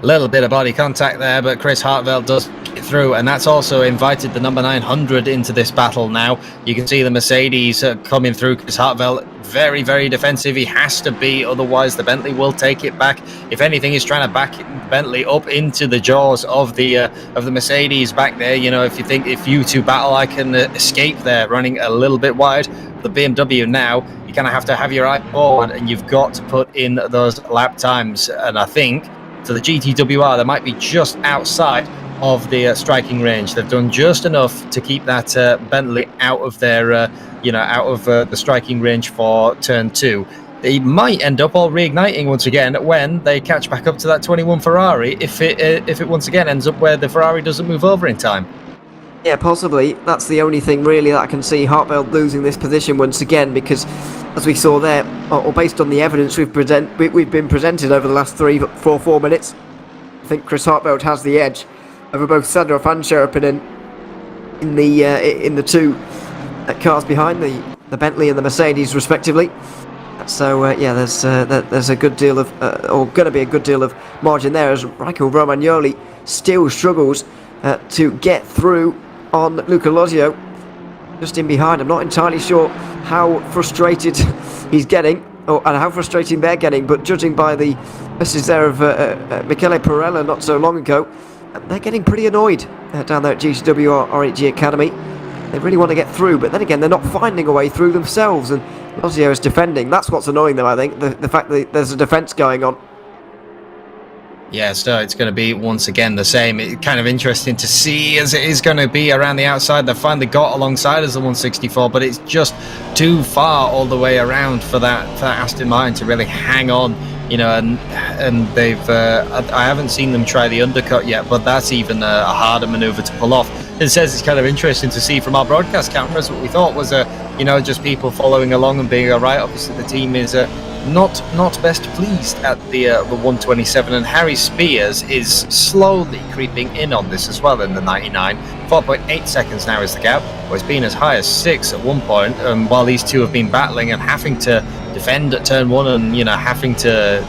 Little bit of body contact there, but Chris Hartveld does get through, and that's also invited the number 900 into this battle now. You can see the Mercedes coming through. Chris Hartveld very, very defensive. He has to be, otherwise the Bentley will take it back. If anything, he's trying to back Bentley up into the jaws of the Mercedes back there. If you two battle, I can escape there, running a little bit wide. The BMW now, you kind of have to have your eye forward, and you've got to put in those lap times. And I think so the GTWR, they might be just outside of the striking range. They've done just enough to keep that Bentley out of their, out of the striking range for turn 2. They might end up all reigniting once again when they catch back up to that 21 Ferrari, if it once again ends up where the Ferrari doesn't move over in time. Yeah, possibly. That's the only thing really that I can see Hartveld losing this position once again, because as we saw there, or based on the evidence we've been presented over the last 4 minutes, I think Chris Hartveld has the edge over both Sadorov and Sharapinen in the two cars behind, the Bentley and the Mercedes respectively. So there's a good deal of, or going to be a good deal of margin there, as Michael Romagnoli still struggles to get through on Luca Loggio, just in behind. I'm not entirely sure how frustrated he's getting, and how frustrating they're getting, but judging by the message there of Michele Perella not so long ago, they're getting pretty annoyed down there at GTWR RHG Academy. They really want to get through, but then again, they're not finding a way through themselves, and Loggio is defending. That's what's annoying them, I think, the fact that there's a defence going on. Yeah, so it's going to be once again the same. It's kind of interesting to see, as it is going to be around the outside. They've finally got alongside as the 164, but it's just too far all the way around for that Aston Martin to really hang on, and they've I haven't seen them try the undercut yet, but that's even a harder maneuver to pull off. It says it's kind of interesting to see from our broadcast cameras. What we thought was just people following along and being all right. Obviously the team is not best pleased at the 127, and Harry Spears is slowly creeping in on this as well in the 99. 4.8 seconds now is the gap. Well, it's been as high as 6 at one point, while these two have been battling and having to defend at turn 1 and having to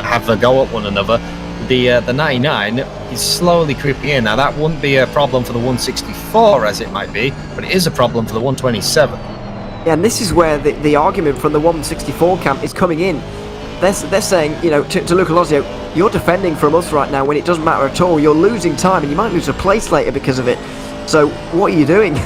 have a go at one another. The 99 is slowly creeping in. Now that wouldn't be a problem for the 164 as it might be, but it is a problem for the 127. Yeah, and this is where the argument from the 164 camp is coming in. They're saying, to Luca Lozio, you're defending from us right now when it doesn't matter at all. You're losing time and you might lose a place later because of it. So what are you doing?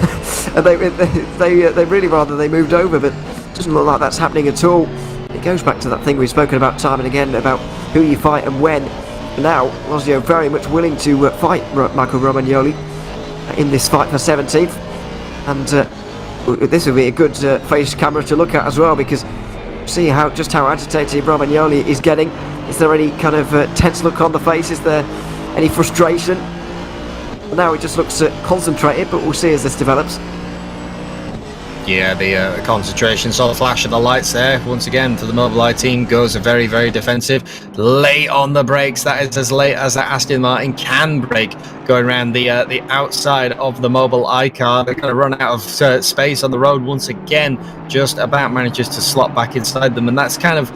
And they really rather they moved over, but it doesn't look like that's happening at all. It goes back to that thing we've spoken about time and again about who you fight and when. And now Lozio very much willing to fight Michael Romagnoli in this fight for 17th. And this would be a good face camera to look at as well, because see just how agitated Romagnoli is getting. Is there any kind of tense look on the face? Is there any frustration? Now it just looks concentrated, but we'll see as this develops. Yeah, the concentration, saw the flash of the lights there. Once again, for the Mobileye team, goes very, very defensive. Late on the brakes, that is as late as that Aston Martin can brake. Going around the outside of the Mobileye car. They're going to run out of space on the road once again. Just about manages to slot back inside them. And that's kind of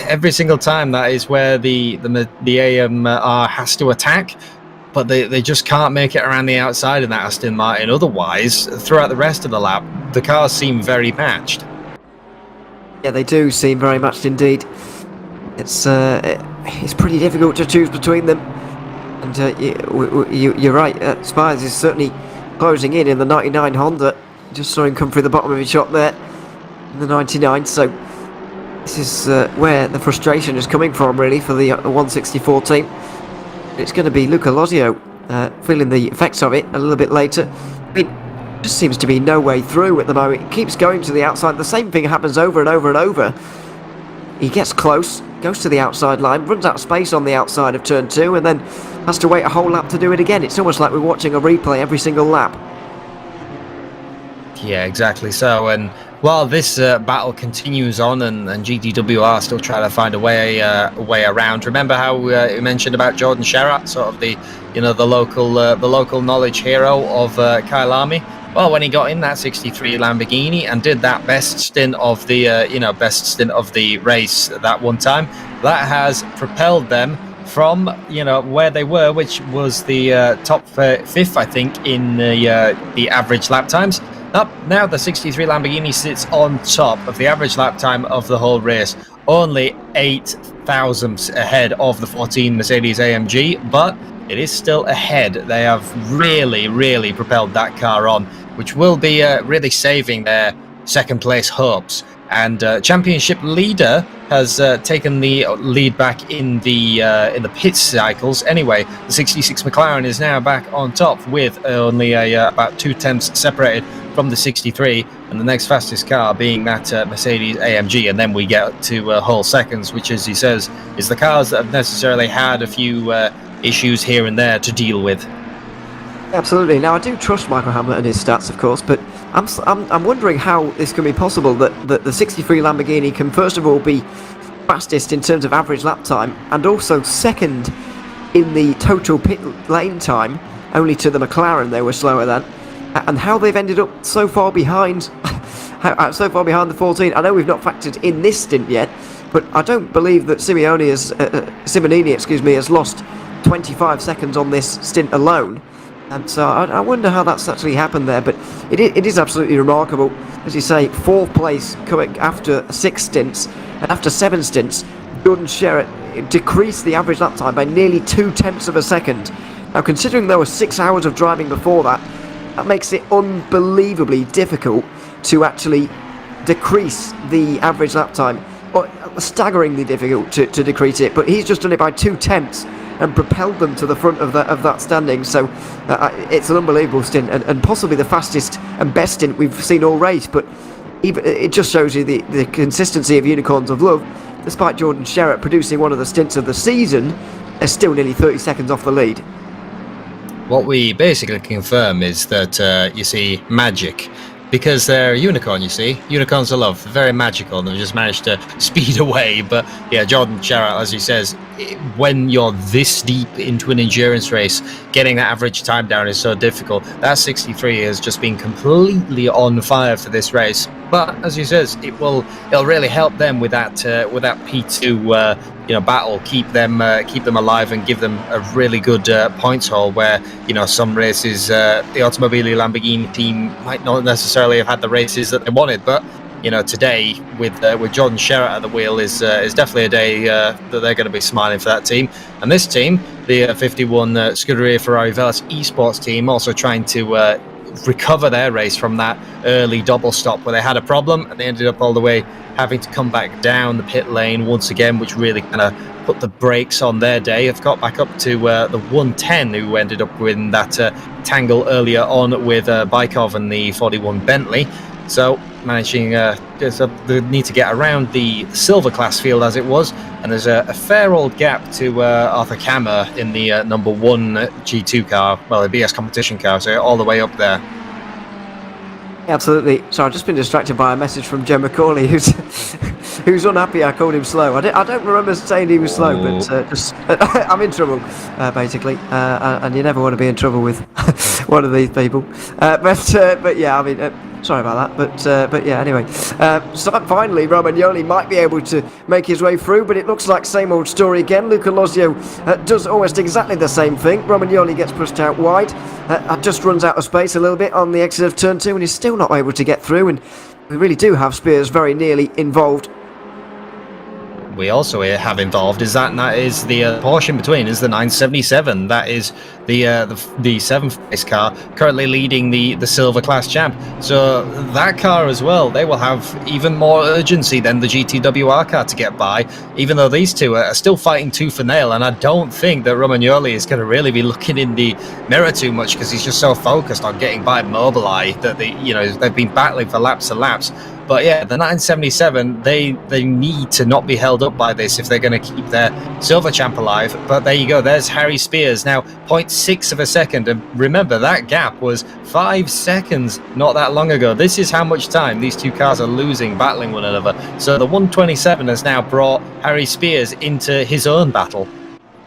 every single time that is where the AMR has to attack. But they just can't make it around the outside in that Aston Martin. Otherwise, throughout the rest of the lap, the cars seem very matched. Yeah, they do seem very matched indeed. It's pretty difficult to choose between them. And you're right, Spires is certainly closing in the 99 Honda. Just saw him come through the bottom of his shot there in the 99. So this is where the frustration is coming from, really, for the 164 team. It's going to be Luca Lozio feeling the effects of it a little bit later. It just seems to be no way through at the moment. It keeps going to the outside. The same thing happens over and over and over. He gets close, goes to the outside line, runs out of space on the outside of turn 2, and then has to wait a whole lap to do it again. It's almost like we're watching a replay every single lap. Yeah, exactly so. And while this battle continues on, and GTW are still trying to find a way around. Remember how you mentioned about Jordan Sherratt, sort of the local knowledge hero of Kyalami. Well, when he got in that 63 Lamborghini and did that best stint of the race that one time, that has propelled them from where they were, which was the top 5th, I think, in the average lap times. Up now, the 63 Lamborghini sits on top of the average lap time of the whole race, only 8 thousandths ahead of the 14 Mercedes AMG, but it is still ahead. They have really propelled that car on, which will be really saving their second place hopes. And championship leader has taken the lead back in the pit cycles. Anyway, the 66 McLaren is now back on top with only about 2 tenths separated from the 63, and the next fastest car being that Mercedes AMG. And then we get to whole seconds, which, as he says, is the cars that have necessarily had a few issues here and there to deal with. Absolutely. Now, I do trust Michael Hamlet and his stats, of course, but I'm wondering how this can be possible that the 63 Lamborghini can first of all be fastest in terms of average lap time, and also second in the total pit lane time, only to the McLaren they were slower than, and how they've ended up so far behind the 14. I know we've not factored in this stint yet, but I don't believe that Simonini has lost 25 seconds on this stint alone. And so I wonder how that's actually happened there, but it is absolutely remarkable. As you say, 4th place coming after 6 stints, and after 7 stints, Jordan Sherratt decreased the average lap time by nearly 2 tenths of a second. Now, considering there were 6 hours of driving before that makes it unbelievably difficult to actually decrease the average lap time, or staggeringly difficult to decrease it, but he's just done it by 2 tenths and propelled them to the front of that standing. So it's an unbelievable stint, and possibly the fastest and best stint we've seen all race. But even it just shows you the consistency of Unicorns of Love, despite Jordan Sherratt producing one of the stints of the season, they're still nearly 30 seconds off the lead. What we basically confirm is that you see magic. Because they're unicorn, you see. Unicorns are love. They're very magical, and they've just managed to speed away. But yeah, Jordan Sherratt, as he says, when you're this deep into an endurance race, getting that average time down is so difficult. That 63 has just been completely on fire for this race. But as he says, it'll really help them with that P2 battle, keep them alive and give them a really good points haul. Where some races the Automobile Lamborghini team might not necessarily have had the races that they wanted, but today with Jordan Sherratt at the wheel is definitely a day that they're going to be smiling for that team. And this team, the 51 Scuderia Ferrari Velis Esports team, also trying to recover their race from that early double stop where they had a problem and they ended up all the way having to come back down the pit lane once again, which really kind of put the brakes on their day. Have got back up to the 110, who ended up winning that tangle earlier on with Bykov and the 41 Bentley. So managing the need to get around the silver class field as it was, and there's a fair old gap to Arthur Kammer in the number 1 G2 car, well, the BS competition car, so all the way up there. Absolutely. So I've just been distracted by a message from Joe McCauley, who's unhappy I called him slow. I don't remember saying he was slow, but just I'm in trouble, basically, and you never want to be in trouble with one of these people. But yeah, I mean, sorry about that. But yeah, anyway. So finally, Romagnoli might be able to make his way through, but it looks like same old story again. Luca Lozio does almost exactly the same thing. Romagnoli gets pushed out wide, just runs out of space a little bit on the exit of turn 2, and is still not able to get through. And we really do have Spears very nearly involved. We also have involved is the Porsche in between is the 977. That is the 7th place car, currently leading the silver class champ. So that car as well, they will have even more urgency than the GTWR car to get by, even though these two are still fighting tooth and nail. And I don't think that Romagnoli is going to really be looking in the mirror too much, because he's just so focused on getting by Mobileye that they've been battling for laps and laps. But yeah, the 977, they need to not be held up by this if they're going to keep their silver champ alive. But there you go, there's Harry Spears, now 0.6 of a second. And remember, that gap was 5 seconds not that long ago. This is how much time these two cars are losing, battling one another. So the 127 has now brought Harry Spears into his own battle.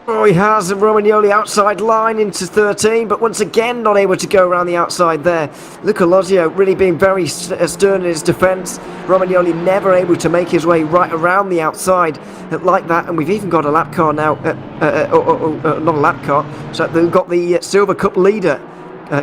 Oh, he has. Romagnoli outside line into 13, but once again not able to go around the outside there. Luca Lozio really being very stern in his defence. Romagnoli never able to make his way right around the outside like that. And we've even got a lap car now, not a lap car, so we've got the Silver Cup leader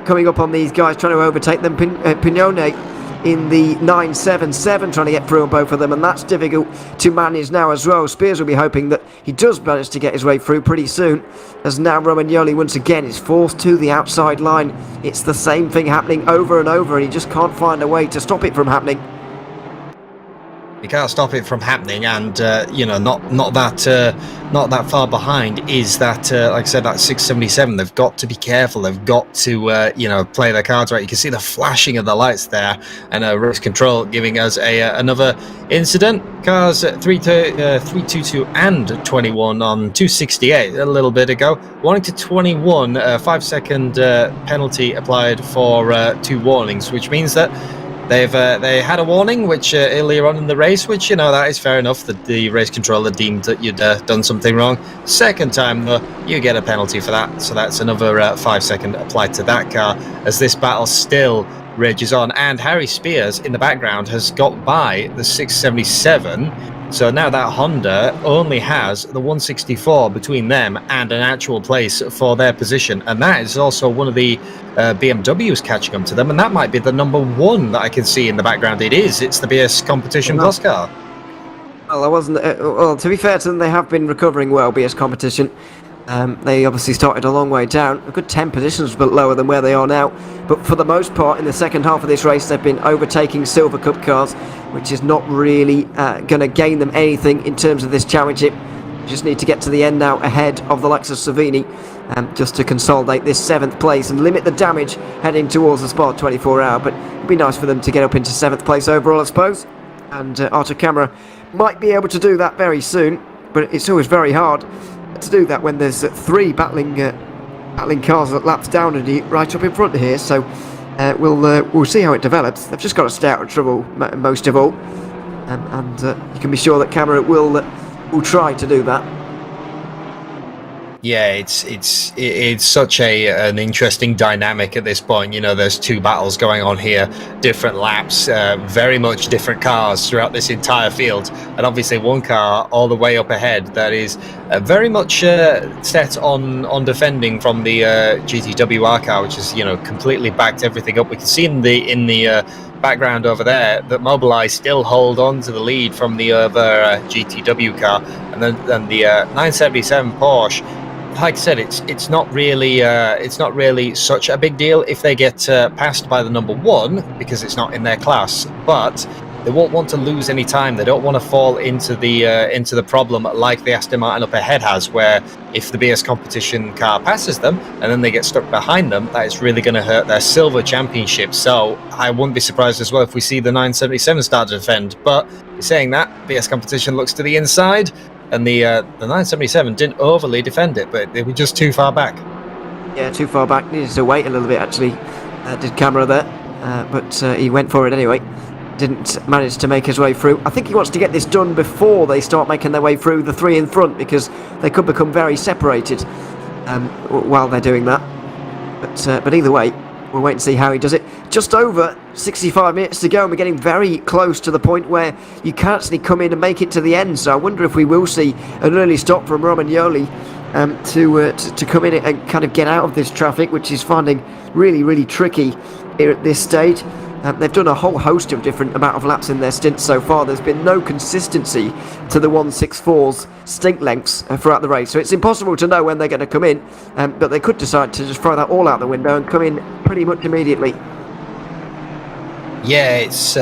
coming up on these guys, trying to overtake them. Pignone in the 977, trying to get through on both of them, and that's difficult to manage now as well. Spears will be hoping that he does manage to get his way through pretty soon, as now Romagnoli once again is forced to the outside line. It's the same thing happening over and over, and he just can't find a way to stop it from happening. You can't stop it from happening, and not that far behind is that, like I said, that 677. They've got to be careful. They've got to play their cards right. You can see the flashing of the lights there, and race control giving us another incident. Cars 322 and 21 on 268 a little bit ago. Wanting to 21, 5-second penalty applied for 2 warnings, which means that they had a warning which earlier on in the race, which that is fair enough, that the race controller deemed that you'd done something wrong. Second time though, you get a penalty for that, so that's another 5-second applied to that car, as this battle still rages on. And Harry Spears in the background has got by the 677. So now that Honda only has the 164 between them and an actual place for their position. And that is also one of the BMWs catching up to them. And that might be the number 1 that I can see in the background. It's the BS Competition Plus car. Well, I wasn't. Well, to be fair to them, they have been recovering well, BS Competition. They obviously started a long way down, a good 10 positions but lower than where they are now. But for the most part, in the second half of this race, they've been overtaking Silver Cup cars, which is not really going to gain them anything in terms of this championship. Just need to get to the end now ahead of the likes of Savini, just to consolidate this 7th place and limit the damage heading towards the Spa 24 hour. But it'd be nice for them to get up into 7th place overall, I suppose. And Arthur Camera might be able to do that very soon, but it's always very hard to do that when there's three battling cars that laps down and right up in front here. So we'll see how it develops. They've just got to stay out of trouble most of all, and you can be sure that Camera will try to do that. Yeah, it's such an interesting dynamic at this point. You know, there's two battles going on here, different laps, very much different cars throughout this entire field, and obviously one car all the way up ahead that is very much set on defending from the GTWR car, which is, you know, completely backed everything up. We can see in the background over there that Mobileye still hold on to the lead from the other GTW car, and then the 977 Porsche. Like I said, it's not really such a big deal if they get passed by the number one, because it's not in their class. But they won't want to lose any time. They don't want to fall into the problem like the Aston Martin up ahead has, where if the BS competition car passes them and then they get stuck behind them, that is really going to hurt their silver championship. So I wouldn't be surprised as well if we see the 977 start to defend. But saying that, BS competition looks to the inside. And the 977 didn't overly defend it, but they were just too far back. Yeah, too far back. Needed to wait a little bit, actually. Did Camera there, but he went for it anyway. Didn't manage to make his way through. I think he wants to get this done before they start making their way through the three in front, because they could become very separated while they're doing that. But either way, we'll wait and see how he does it. Just over 65 minutes to go, and we're getting very close to the point where you can actually come in and make it to the end. So I wonder if we will see an early stop from Romagnoli to come in and kind of get out of this traffic, which is finding really, really tricky here at this stage. They've done a whole host of different amount of laps in their stints so far. There's been no consistency to the 164's stint lengths throughout the race, so it's impossible to know when they're going to come in, but they could decide to just throw that all out the window and come in pretty much immediately. Yeah, it's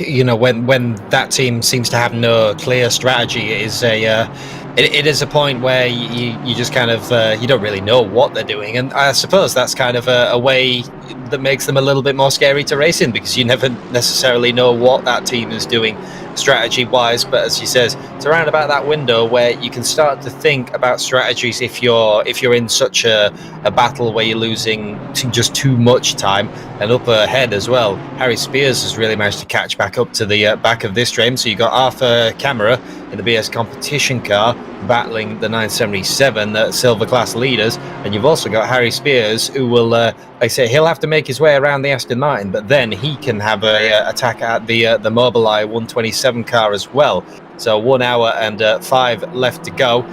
you know, when that team seems to have no clear strategy, it is a point where you just kind of you don't really know what they're doing, and I suppose that's kind of a way that makes them a little bit more scary to race in, because you never necessarily know what that team is doing strategy wise. But as he says, it's around about that window where you can start to think about strategies if you're in such a battle where you're losing just too much time. And up ahead as well, Harry Spears has really managed to catch back up to the back of this train. So you got Arthur Camera in the BS competition car battling the 977 silver class leaders, and you've also got Harry Spears, who will like I say, he'll have to make his way around the Aston Martin, but then he can have a attack at the Mobileye 127 car as well. So 1 hour and 5 left to go.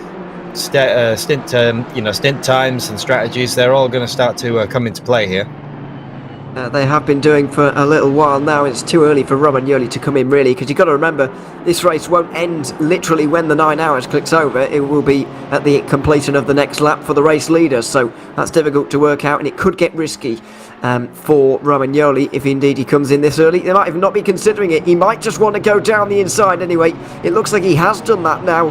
Stint times and strategies, they're all going to start to come into play here. They have been doing for a little while now. It's too early for Romagnoli to come in, really, because you've got to remember, this race won't end literally when the 9 hours clicks over. It will be at the completion of the next lap for the race leaders, so that's difficult to work out, and it could get risky for Romagnoli if indeed he comes in this early. They might even not be considering it. He might just want to go down the inside anyway. It looks like he has done that now.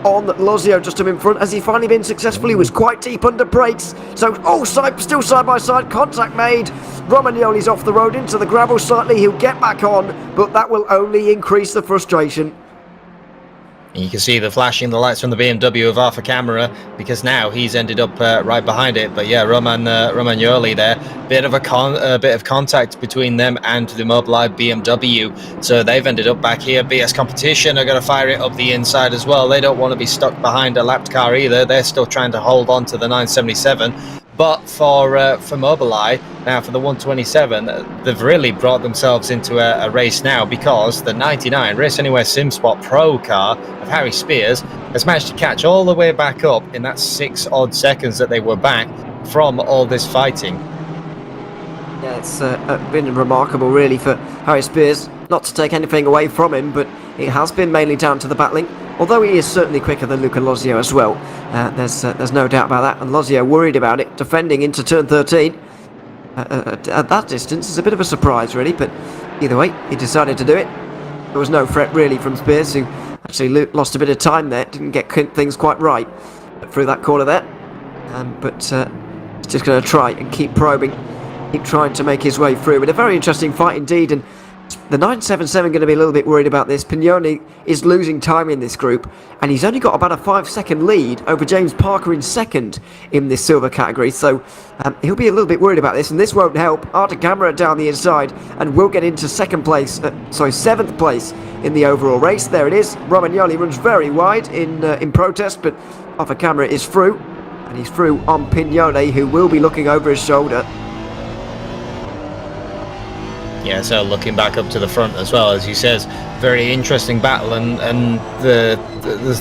On Lozio just up in front. Has he finally been successful? He was quite deep under brakes. So, still side by side. Contact made. Romagnoli's off the road into the gravel slightly. He'll get back on, but that will only increase the frustration. You can see the flashing the lights from the BMW of Arthur Camera, because now he's ended up right behind it. But yeah, Romagnoli there, bit of contact between them and the Mobileye BMW. So they've ended up back here. BS Competition are going to fire it up the inside as well. They don't want to be stuck behind a lapped car either. They're still trying to hold on to the 977. But for Mobileye, now for the 127, they've really brought themselves into a race now, because the 99 Race Anywhere SimSpot Pro car of Harry Spears has managed to catch all the way back up in that 6 odd seconds that they were back from all this fighting. Yeah, it's been remarkable really for Harry Spears. Not to take anything away from him, but it has been mainly down to the battling. Although he is certainly quicker than Luca Lozio as well. There's no doubt about that. And Lozio worried about it, defending into turn 13. At that distance, it's a bit of a surprise really, but either way, he decided to do it. There was no threat really from Spears, who actually lost a bit of time there, didn't get things quite right through that corner there. But he's just going to try and keep probing, keep trying to make his way through. But a very interesting fight indeed, and The 977 going to be a little bit worried about this. Pignoni is losing time in this group, and he's only got about a 5-second lead over James Parker in second in this silver category, so he'll be a little bit worried about this, and this won't help. Arta Camera down the inside, and will get into seventh place in the overall race. There it is. Romagnoli runs very wide in protest, but Arta Camera is through, and he's through on Pignoni, who will be looking over his shoulder. Yeah, so looking back up to the front as well, as he says, very interesting battle, and the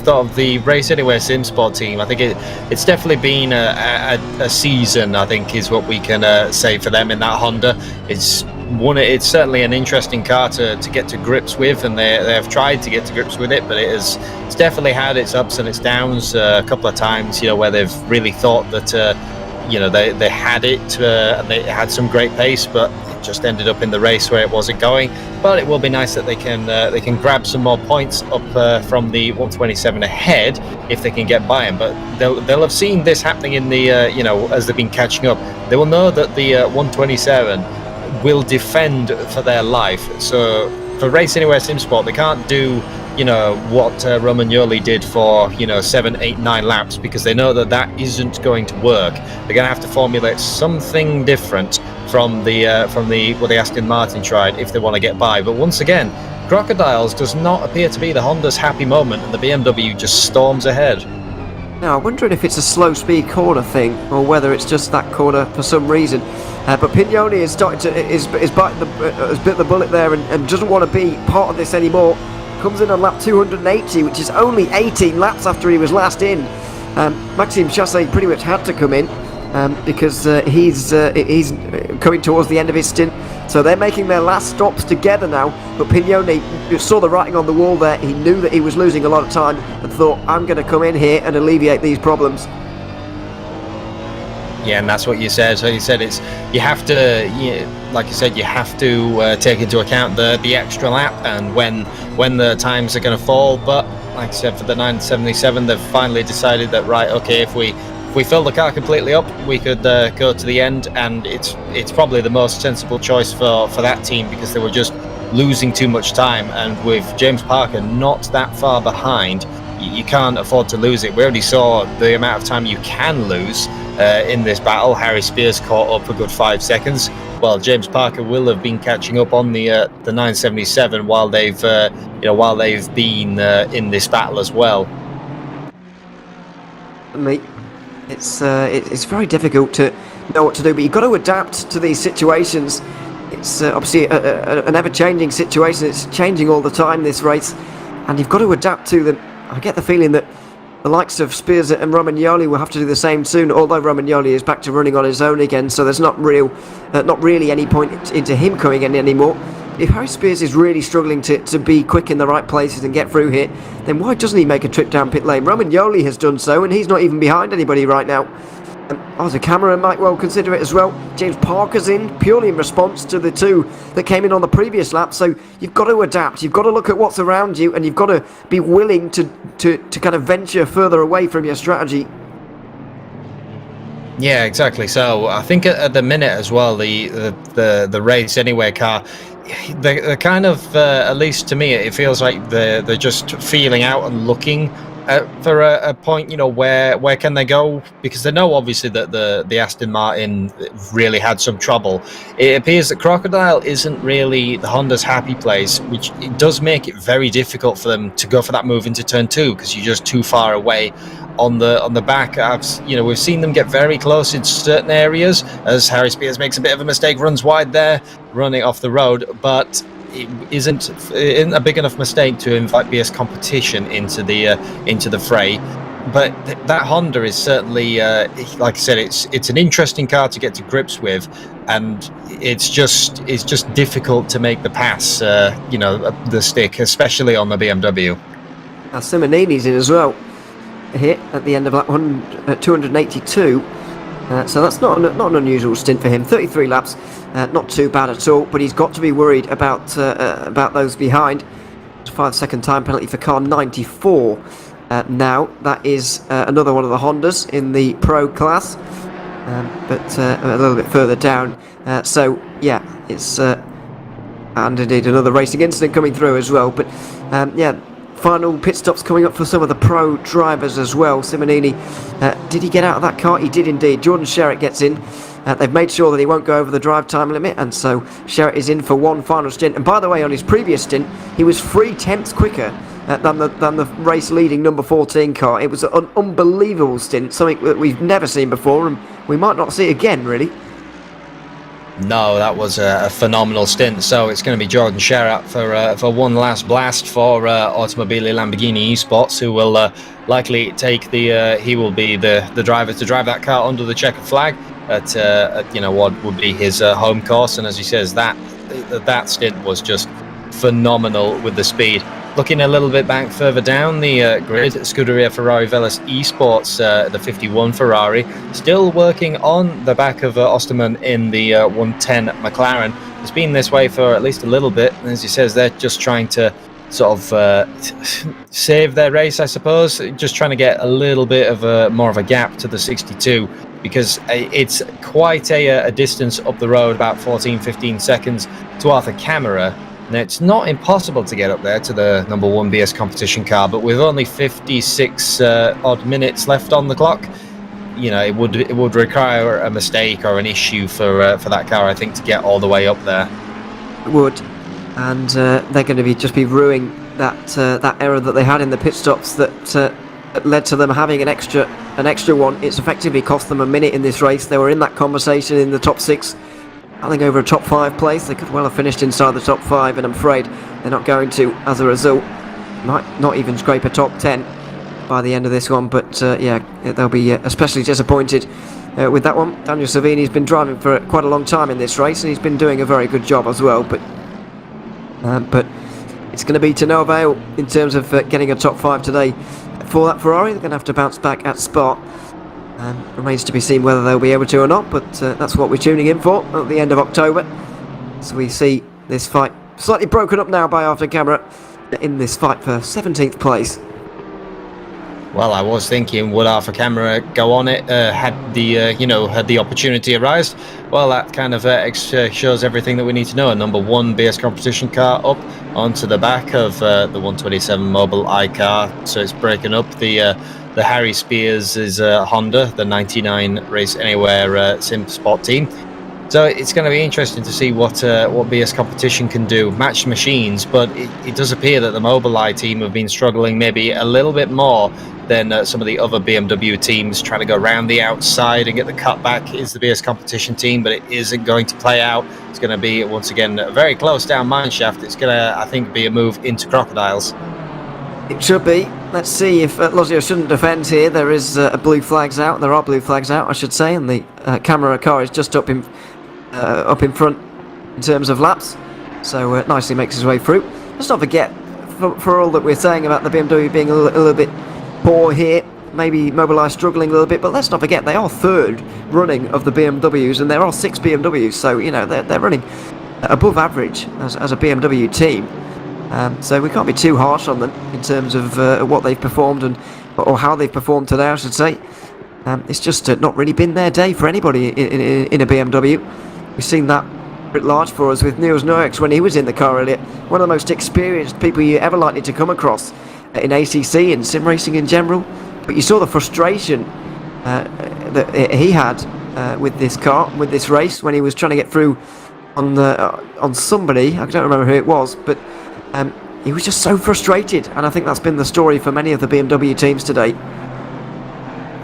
thought of the Race Anywhere Sim Sport team, I think it's definitely been a season, I think, is what we can say for them in that Honda. It's certainly an interesting car to get to grips with, and they have tried to get to grips with it, but it's definitely had its ups and its downs a couple of times, where they've really thought that they had it and they had some great pace, but just ended up in the race where it wasn't going. But it will be nice that they can grab some more points up from the 127 ahead if they can get by him. But they'll have seen this happening in the as they've been catching up. They will know that the 127 will defend for their life. So for Race Anywhere Sim Sport, they can't do what Romagnoli did for 7, 8, 9 laps, because they know that isn't going to work. They're going to have to formulate something different from what the Aston Martin tried if they want to get by. But once again, Crocodiles does not appear to be the Honda's happy moment, and the BMW just storms ahead. Now, I'm wondering if it's a slow speed corner thing, or whether it's just that corner for some reason. But Pignoni is starting to has bit the bullet there, and doesn't want to be part of this anymore. Comes in on lap 280, which is only 18 laps after he was last in. Maxime Chassé pretty much had to come in because he's coming towards the end of his stint. So they're making their last stops together now. But Pignoni saw the writing on the wall there. He knew that he was losing a lot of time and thought, I'm going to come in here and alleviate these problems. Yeah, and that's what you said. So you said you have to, like you said, you have to take into account the extra lap and when the times are going to fall. But like I said, for the 977, they've finally decided that, right, okay, if we fill the car completely up, we could go to the end, and it's probably the most sensible choice for that team, because they were just losing too much time, and with James Parker not that far behind, you can't afford to lose it. We already saw the amount of time you can lose in this battle. Harry Spears caught up a good 5 seconds. Well, James Parker will have been catching up on the 977 while they've been in this battle as well. Mate, it's very difficult to know what to do, but you've got to adapt to these situations. It's obviously an ever-changing situation. It's changing all the time, this race, and you've got to adapt to them. I get the feeling that the likes of Spears and Romagnoli will have to do the same soon, although Romagnoli is back to running on his own again, so there's not really any point into him coming in anymore. If Harry Spears is really struggling to be quick in the right places and get through here, then why doesn't he make a trip down pit lane? Romagnoli has done so, and he's not even behind anybody right now. The camera might well consider it as well. James Parker's in purely in response to the two that came in on the previous lap. So you've got to adapt. You've got to look at what's around you, and you've got to be willing to kind of venture further away from your strategy. Yeah, exactly. So I think at the minute as well, the Race Anywhere car, they're kind of, at least to me, it feels like they're just feeling out and looking for a point, where can they go, because they know obviously that the Aston Martin really had some trouble. It appears that Crocodile isn't really the Honda's happy place, which it does make it very difficult for them to go for that move into turn 2, because you're just too far away on the back. We've seen them get very close in certain areas, as Harry Spears makes a bit of a mistake, runs wide there, running off the road, but it isn't a big enough mistake to invite BS competition into the fray. But that Honda is certainly, like I said, it's an interesting car to get to grips with, and it's just difficult to make the pass, the stick, especially on the BMW. Now Simonini's in as well here at the end of lap 282. So that's not an unusual stint for him. 33 laps, not too bad at all. But he's got to be worried about those behind. 5-second time penalty for car 94. Now that is another one of the Hondas in the Pro class, but a little bit further down. So yeah, it's and indeed another racing incident coming through as well. But yeah, final pit stops coming up for some of the pro drivers as well. Simonini, did he get out of that car? He did indeed. Jordan Sherritt gets in. They've made sure that he won't go over the drive time limit, and so Sherritt is in for one final stint. And by the way, on his previous stint, he was 3/10 quicker than the race leading number 14 car. It was an unbelievable stint, something that we've never seen before, and we might not see again, really. No, that was a phenomenal stint. So it's going to be Jordan Sherritt for one last blast for Automobile Lamborghini Esports, who will likely take he will be the driver to drive that car under the checkered flag at what would be his home course. And as he says, that stint was just phenomenal with the speed. Looking a little bit back further down the grid, Scuderia Ferrari Velis Esports, the 51 Ferrari, still working on the back of Osterman in the 110 McLaren. It's been this way for at least a little bit, and as he says, they're just trying to sort of save their race, I suppose, just trying to get a little bit of more of a gap to the 62, because it's quite a distance up the road, about 14-15 seconds to Arthur Camara. Now, it's not impossible to get up there to the number 1 BS competition car, but with only 56 odd minutes left on the clock, it would require a mistake or an issue for that car, I think, to get all the way up there. It would, and they're going to just be ruining that error that they had in the pit stops that led to them having an extra one. It's effectively cost them a minute in this race. They were in that conversation in the top 6. I think over a top 5 place. They could well have finished inside the top 5, and I'm afraid they're not going to as a result. Might not even scrape a top 10 by the end of this one, but yeah, they'll be especially disappointed with that one. Daniel Savini's been driving for quite a long time in this race, and he's been doing a very good job as well, but it's going to be to no avail in terms of getting a top 5 today for that Ferrari. They're going to have to bounce back at Spa. Remains to be seen whether they'll be able to or not, but that's what we're tuning in for at the end of October. So we see this fight slightly broken up now by Arthur Camara in this fight for 17th place. Well, I was thinking, would Arthur Camara go on it had the opportunity arise? Well, that kind of shows everything that we need to know. A number 1 BS competition car up onto the back of the 127 Mobileye car, so it's breaking up the Harry Spears is Honda, the 99 Race Anywhere Sim Sport team. So it's going to be interesting to see what BS competition can do. Matched machines, but it does appear that the Mobileye team have been struggling maybe a little bit more than some of the other BMW teams, trying to go around the outside and get the cutback. Is the BS competition team, but it isn't going to play out. It's going to be, once again, very close down mineshaft. It's going to, I think, be a move into crocodiles. It should be. Let's see if Lozio shouldn't defend here. There is blue flags out. There are blue flags out, I should say, and the Camara car is just up in front in terms of laps. So nicely makes his way through. Let's not forget, for all that we're saying about the BMW being a little bit poor here, maybe Mobileye struggling a little bit, but let's not forget they are third running of the BMWs, and there are 6 BMWs, so they're running above average as a BMW team. So we can't be too harsh on them in terms of what they've performed or how they've performed today, I should say. It's just not really been their day for anybody in a BMW. We've seen that writ large for us with Niels Noix when he was in the car earlier. One of the most experienced people you ever likely to come across in ACC and sim racing in general. But you saw the frustration that he had with this car, with this race, when he was trying to get through on somebody. I don't remember who it was, but he was just so frustrated, and I think that's been the story for many of the BMW teams today.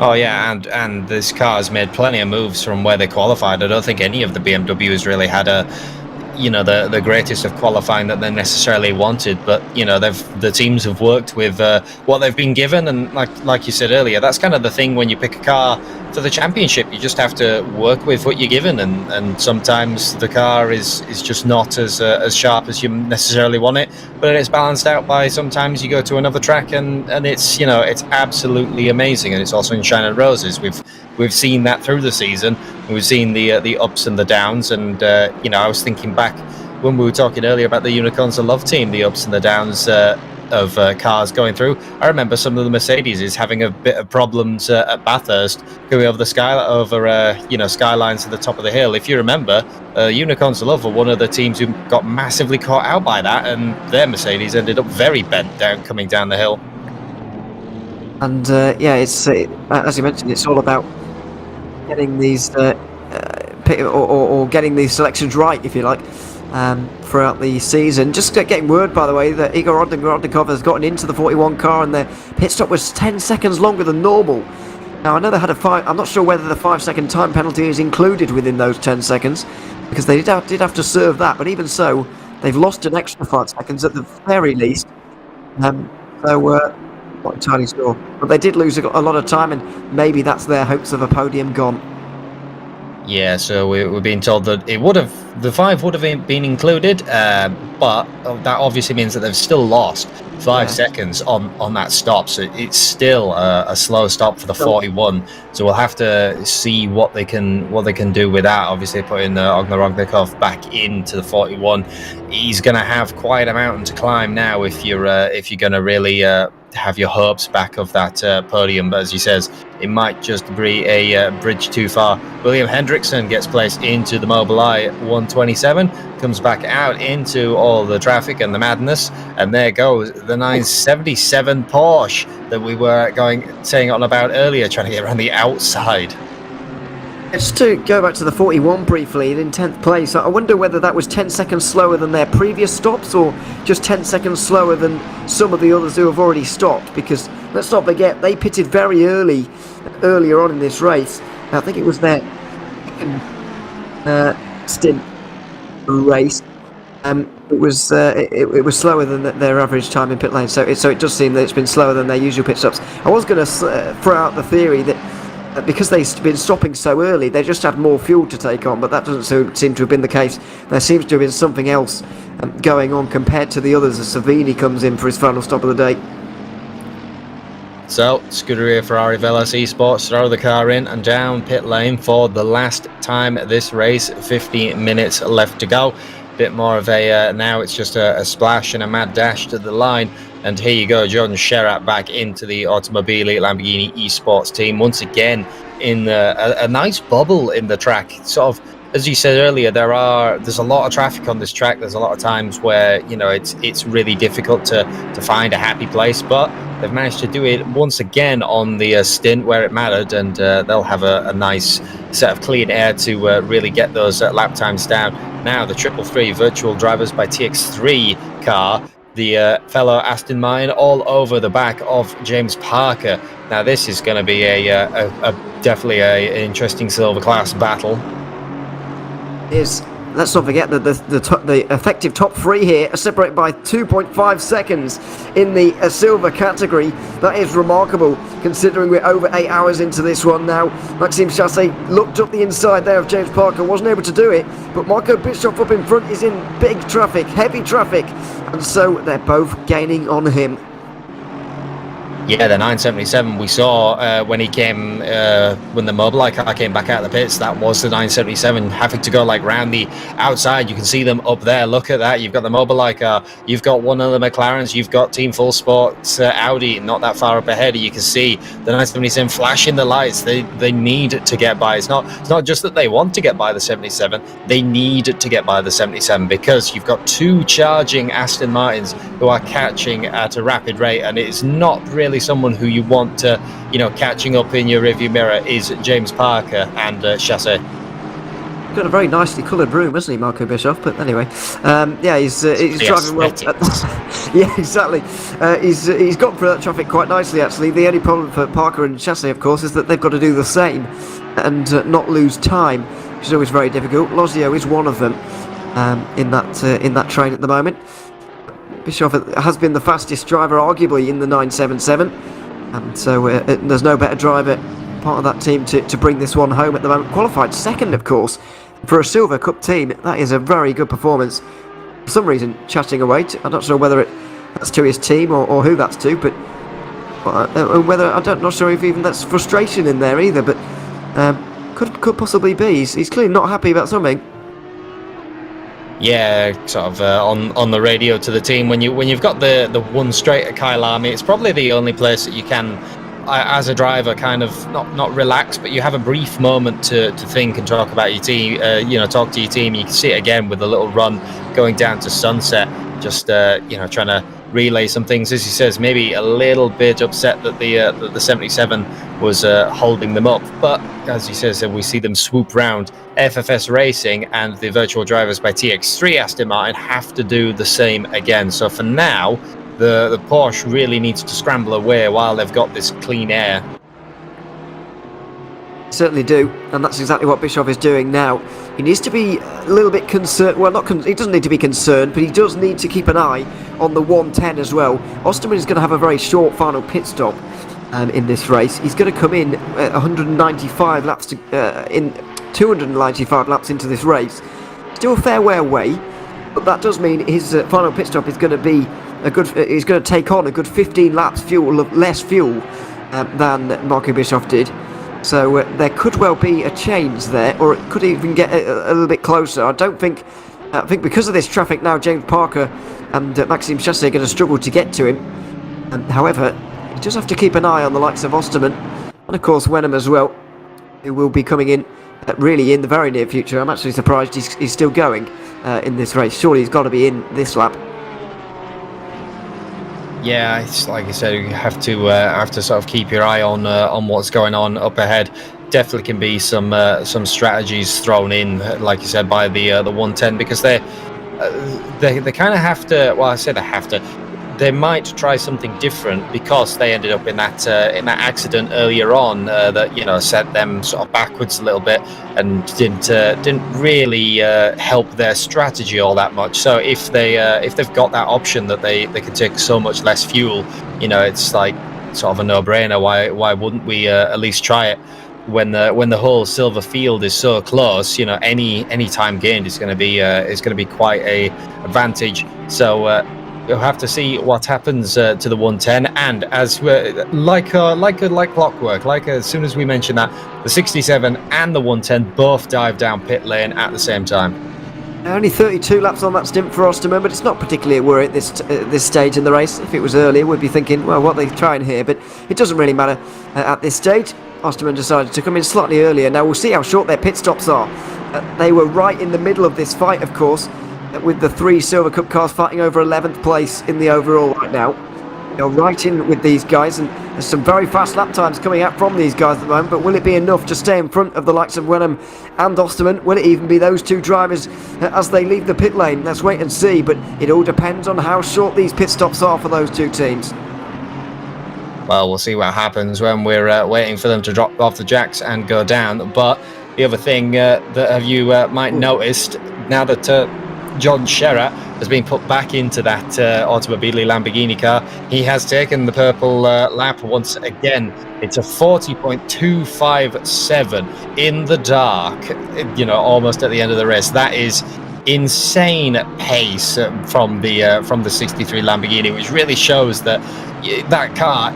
Oh yeah, and this car has made plenty of moves from where they qualified. I don't think any of the BMWs really had the greatest of qualifying that they necessarily wanted, but the teams have worked with what they've been given, and like you said earlier, that's kind of the thing when you pick a car for the championship. You just have to work with what you're given, and sometimes the car is just not as sharp as you necessarily want it, but it's balanced out by sometimes you go to another track and it's it's absolutely amazing, and it's also in shine and roses. We've seen that through the season. We've seen the ups and the downs, and I was thinking back when we were talking earlier about the Unicorns of Love team, the ups and the downs of cars going through. I remember some of the Mercedes is having a bit of problems at Bathurst going over the skylines to the top of the hill. If you remember, Unicorns of Love were one of the teams who got massively caught out by that, and their Mercedes ended up very bent down coming down the hill. And it's as you mentioned, it's all about getting these or getting these selections right, if you like, throughout the season. Just getting word, by the way, that Igor Rodnikov has gotten into the 41 car, and their pit stop was 10 seconds longer than normal. Now, I know they had I'm not sure whether the 5-second time penalty is included within those 10 seconds, because they did have to serve that, but even so, they've lost an extra 5 seconds at the very least. Not entirely sure, but they did lose a lot of time, and maybe that's their hopes of a podium gone. Yeah, so we're being told that the 5 would have been included, but that obviously means that they've still lost 5 seconds on that stop. So it's still a slow stop for the 41. So we'll have to see what they can do with that. Obviously, putting Ognar Ognikov back into the 41, he's going to have quite a mountain to climb now if you're going to really have your hopes back of that podium. But as he says, it might just be a bridge too far. William Hendrickson gets placed into the Mobileye 127, comes back out into all the traffic and the madness, and there goes the 977 Porsche that we were saying on about earlier, trying to get around the outside. Just to go back to the 41 briefly, in 10th place, I wonder whether that was 10 seconds slower than their previous stops, or just 10 seconds slower than some of the others who have already stopped, because let's not forget, they pitted very earlier on in this race. I think it was their second stint race. It was slower than their average time in pit lane, so it does seem that it's been slower than their usual pit stops. I was going to throw out the theory that because they've been stopping so early, they just had more fuel to take on, but that doesn't seem to have been the case. There seems to have been something else going on compared to the others as Savini comes in for his final stop of the day. So, Scuderia Ferrari Veloz Esports throw the car in and down pit lane for the last time this race. 15 minutes left to go. Bit more of a now it's just a splash and a mad dash to the line. And here you go, Jordan Sherat back into the Automobili Lamborghini Esports team once again in a nice bubble in the track. Sort of, as you said earlier, there's a lot of traffic on this track. There's a lot of times where it's really difficult to find a happy place, but they've managed to do it once again on the stint where it mattered, and they'll have a nice set of clean air to really get those lap times down. Now the 333 virtual drivers by TX3 car. The fellow Aston Martin all over the back of James Parker. Now this is going to be definitely an interesting silver class battle. Let's not forget that the effective top 3 here are separated by 2.5 seconds in the silver category. That is remarkable, considering we're over 8 hours into this one now. Maxime Chassé looked up the inside there of James Parker, wasn't able to do it, but Marco Bischoff up in front is in big traffic, heavy traffic, and so they're both gaining on him. Yeah, the 977 we saw when he came, when the Mobileye car came back out of the pits, that was the 977 having to go like round the outside. You can see them up there. Look at that. You've got the Mobileye car. You've got one of the McLarens. You've got Team Full Sports Audi not that far up ahead. You can see the 977 flashing the lights. They need to get by. It's not just that they want to get by the 77. They need to get by the 77 because you've got 2 charging Aston Martins who are catching at a rapid rate, and it is not really someone who you want to, catching up in your rearview mirror is James Parker and Chassé. Got a very nicely coloured room, hasn't he, Marco Bischoff? But anyway, he's driving well. Yeah, exactly. He's gone through that traffic quite nicely, actually. The only problem for Parker and Chassé, of course, is that they've got to do the same and not lose time, which is always very difficult. Lozio is one of them in that train at the moment. Bischoff has been the fastest driver, arguably, in the 977, and so there's no better driver, part of that team, to bring this one home at the moment. Qualified second, of course, for a Silver Cup team. That is a very good performance. For some reason, chatting away. I'm not sure whether that's to his team or who that's to, but I'm not sure if even that's frustration in there either. But could possibly be. He's clearly not happy about something. Yeah, sort of on the radio to the team when you've got the one straight at Kyalami, it's probably the only place that you can, as a driver, kind of not relax, but you have a brief moment to think and talk about your team. Talk to your team. You can see it again with a little run going down to Sunset, just trying to relay some things. As he says, maybe a little bit upset that the 77 was holding them up, but as he says, we see them swoop round. FFS Racing and the virtual drivers by TX3 Aston Martin have to do the same again. So for now, the Porsche really needs to scramble away while they've got this clean air. Certainly do, and that's exactly what Bischoff is doing now. He needs to be a little bit concerned. Well, he doesn't need to be concerned, but he does need to keep an eye on the 110 as well. Osterman is going to have a very short final pit stop in this race. He's going to come in 195 laps in 295 laps into this race. Still a fair way away, but that does mean his final pit stop is going to be he's going to take on a good 15 laps less fuel than Marco Bischoff did. So there could well be a change there, or it could even get a little bit closer. I think because of this traffic now, James Parker and Maxime Chassé are going to struggle to get to him. However, he does have to keep an eye on the likes of Osterman and of course Wenham as well, who will be coming in really in the very near future. I'm actually surprised he's still going in this race. Surely he's got to be in this lap. Yeah, it's like I said, you have to sort of keep your eye on what's going on up ahead. Definitely can be some strategies thrown in, like you said, by the 110, because they kind of have to. Well, I say they have to. They might try something different because they ended up in that accident earlier on that set them sort of backwards a little bit and didn't really help their strategy all that much. So if they've got that option that they can take so much less fuel, it's like sort of a no-brainer. Why wouldn't we at least try it? When the whole silver field is so close, any time gained is going to be quite a advantage. So. You'll have to see what happens to the 110, and as like clockwork, as soon as we mention that, the 67 and the 110 both dive down pit lane at the same time. Only 32 laps on that stint for Osterman, but it's not particularly a worry at this stage in the race. If it was earlier, we'd be thinking, well, what are they trying here? But it doesn't really matter at this stage. Osterman decided to come in slightly earlier. Now we'll see how short their pit stops are. They were right in the middle of this fight, of course, with the 3 Silver Cup cars fighting over 11th place in the overall right now. They're right in with these guys, and there's some very fast lap times coming out from these guys at the moment, but will it be enough to stay in front of the likes of Wenham and Osterman? Will it even be those two drivers as they leave the pit lane? Let's wait and see, but it all depends on how short these pit stops are for those two teams. Well, we'll see what happens when we're waiting for them to drop off the jacks and go down. But the other thing that you might noticed, now that John Sherratt has been put back into that Automobili Lamborghini car, he has taken the purple lap once again. It's a 40.257 in the dark, almost at the end of the race. That is insane pace from the 63 Lamborghini, which really shows that that car,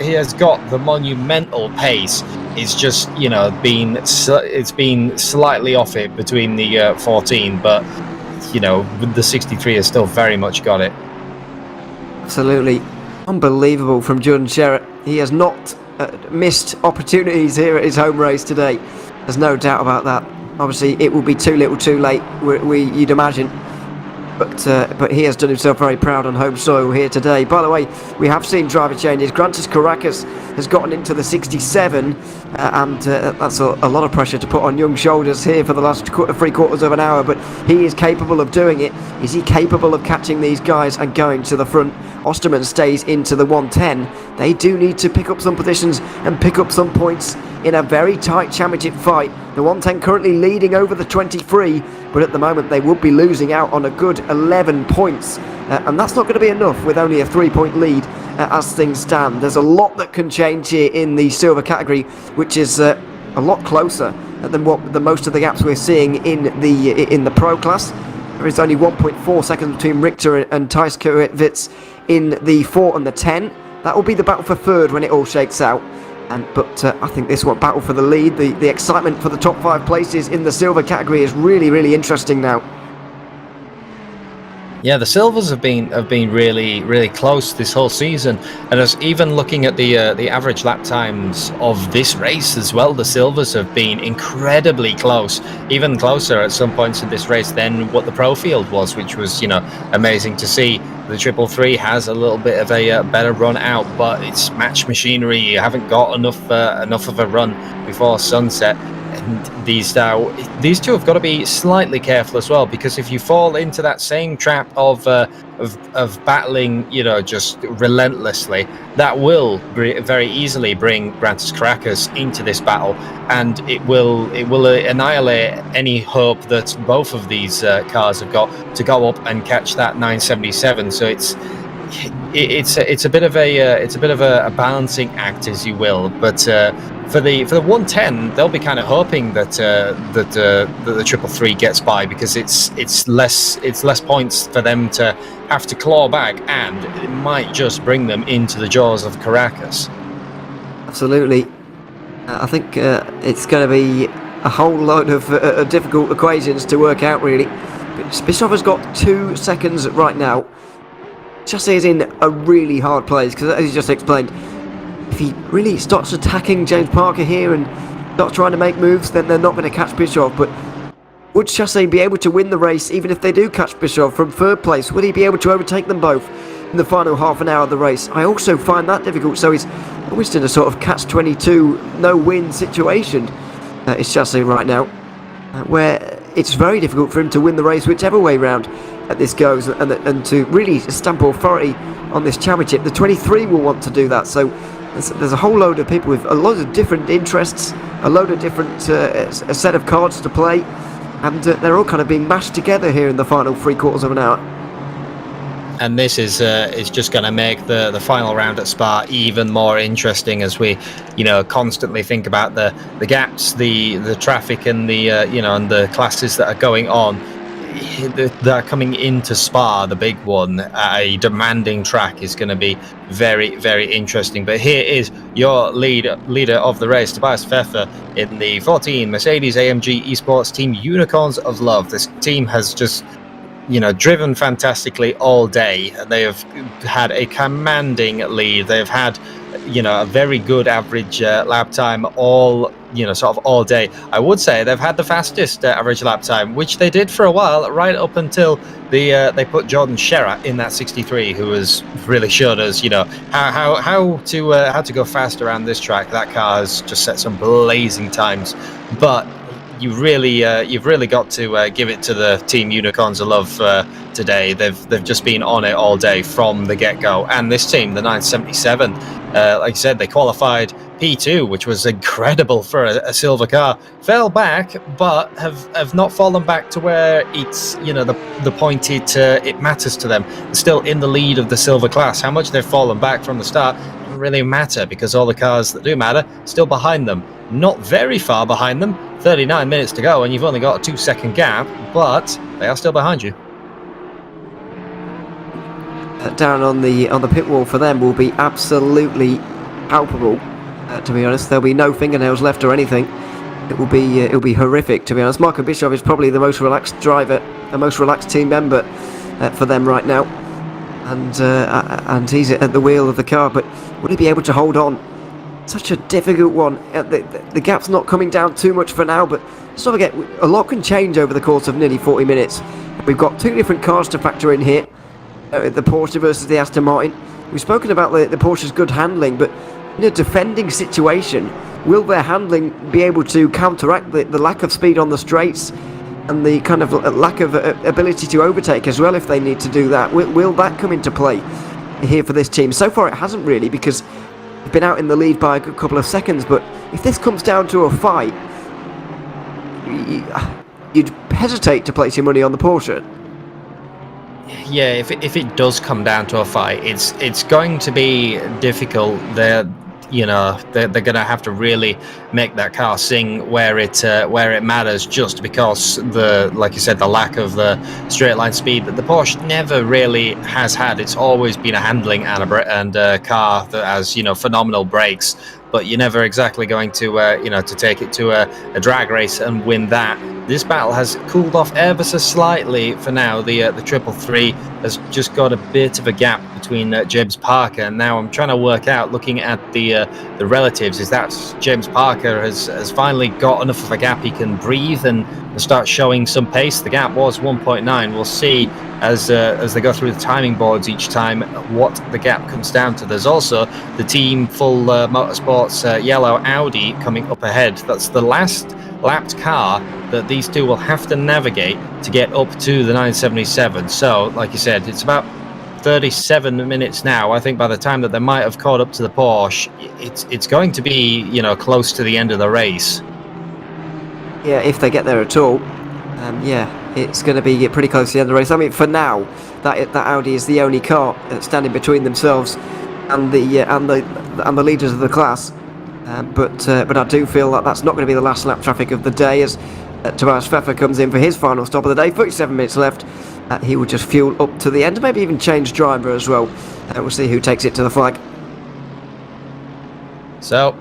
he has got the monumental pace. It's just it's been slightly off it between the 14, but the 63 has still very much got it. Absolutely unbelievable from Jordan Sherratt. He has not missed opportunities here at his home race today. There's no doubt about that. Obviously, it will be too little, too late. You'd imagine. But he has done himself very proud on home soil here today. By the way, we have seen driver changes. Grantis Caracas has gotten into the 67, and that's a lot of pressure to put on young shoulders here for the last 3/4 of an hour, but he is capable of doing it. Is he capable of catching these guys and going to the front? Osterman stays into the 110. They do need to pick up some positions and pick up some points in a very tight championship fight. The 110 currently leading over the 23, but at the moment they would be losing out on a good 11 points. And that's not going to be enough with only a 3-point lead as things stand. There's a lot that can change here in the silver category, which is a lot closer than what the most of the gaps we're seeing in the pro class. There is only 1.4 seconds between Richter and Thijs Kowitz in the 4 and the 10. That will be the battle for third when it all shakes out. But I think this one, battle for the lead, the excitement for the top 5 places in the silver category is really, really interesting now. Yeah, the silvers have been really really close this whole season, and as even looking at the average lap times of this race as well, the silvers have been incredibly close, even closer at some points in this race than what the pro field was, which was amazing to see. The 333 has a little bit of a better run out, but it's match machinery. You haven't got enough of a run before sunset. And these two have got to be slightly careful as well, because if you fall into that same trap of battling, just relentlessly, that will very easily bring Brantus Caracas into this battle, and it will annihilate any hope that both of these cars have got to go up and catch that 977. So it's a bit of a balancing act, as you will, but. For the 110, they'll be kind of hoping that the 333 gets by, because it's less points for them to have to claw back, and it might just bring them into the jaws of Caracas. Absolutely. I think it's going to be a whole load of difficult equations to work out, really. Bischoff has got 2 seconds right now. Chassis is in a really hard place, because as you just explained, if he really starts attacking James Parker here and starts trying to make moves, then they're not going to catch Bischoff. But would Chassis be able to win the race even if they do catch Bischoff from 3rd place? Would he be able to overtake them both in the final half an hour of the race? I also find that difficult. So he's almost in a sort of catch-22, no-win situation. Is Chassis right now, where it's very difficult for him to win the race whichever way round this goes, and to really stamp authority on this championship. The 23 will want to do that. So there's a whole load of people with a lot of different interests, a load of different a set of cards to play, and they're all kind of being mashed together here in the final 3/4 of an hour. And this is just going to make the final round at Spa even more interesting, as we constantly think about the gaps, the traffic, and and the classes that are going on. That coming into Spa, the big one, a demanding track, is going to be very, very interesting. But here is your leader of the race, Tobias Pfeffer, in the 14 Mercedes-AMG Esports Team Unicorns of Love. This team has just driven fantastically all day. They have had a commanding lead. They've had a very good average lap time all day. I would say they've had the fastest average lap time, which they did for a while, right up until they put Jordan Sherratt in that 63, who has really showed us how to go fast around this track. That car has just set some blazing times, but you've really got to give it to the Team Unicorns of Love today. They've just been on it all day from the get-go. And this team, the 977, like I said, they qualified P2, which was incredible for a silver car. Fell back, but have not fallen back to where it's the point it matters to them. They're still in the lead of the silver class. How much they've fallen back from the start doesn't really matter, because all the cars that do matter still behind them. Not very far behind them. 39 minutes to go, and you've only got a 2-second gap, but they are still behind you. Down on the pit wall for them will be absolutely palpable. To be honest, there'll be no fingernails left or anything. It'll be horrific, to be honest. Marco Bischoff is probably the most relaxed driver, the most relaxed team member for them right now, and he's at the wheel of the car. But will he be able to hold on? Such a difficult one. The gap's not coming down too much for now, but let's not forget, a lot can change over the course of nearly 40 minutes. We've got 2 different cars to factor in here. The Porsche versus the Aston Martin. We've spoken about the Porsche's good handling, but in a defending situation, will their handling be able to counteract the lack of speed on the straights and the kind of lack of ability to overtake as well, if they need to do that? Will that come into play here for this team? So far it hasn't really, because they've been out in the lead by a good couple of seconds, but if this comes down to a fight, you'd hesitate to place your money on the Porsche. Yeah, if it does come down to a fight, it's going to be difficult. They're going to have to really make that car sing where it matters, just because like you said, the lack of the straight line speed that the Porsche never really has had. It's always been a handling and a car that has phenomenal brakes, but you're never exactly going to to take it to a drag race and win that. This battle has cooled off ever so slightly for now. The 333 has just got a bit of a gap between James Parker, and now I'm trying to work out, looking at the relatives, is that James Parker has finally got enough of a gap he can breathe and start showing some pace. The gap was 1.9. We'll see as they go through the timing boards each time what the gap comes down to. There's also the Team Full Motorsports yellow Audi coming up ahead. That's the last lapped car that these two will have to navigate to get up to the 977. So, like you said, it's about 37 minutes now. I think by the time that they might have caught up to the Porsche, it's going to be, close to the end of the race. Yeah, if they get there at all. It's going to be pretty close to the end of the race. I mean, for now, that Audi is the only car standing between themselves and the leaders of the class. But I do feel that that's not going to be the last lap traffic of the day, as Tobias Pfeffer comes in for his final stop of the day. 37 minutes left. He will just fuel up to the end, maybe even change driver as well. We'll see who takes it to the flag. So,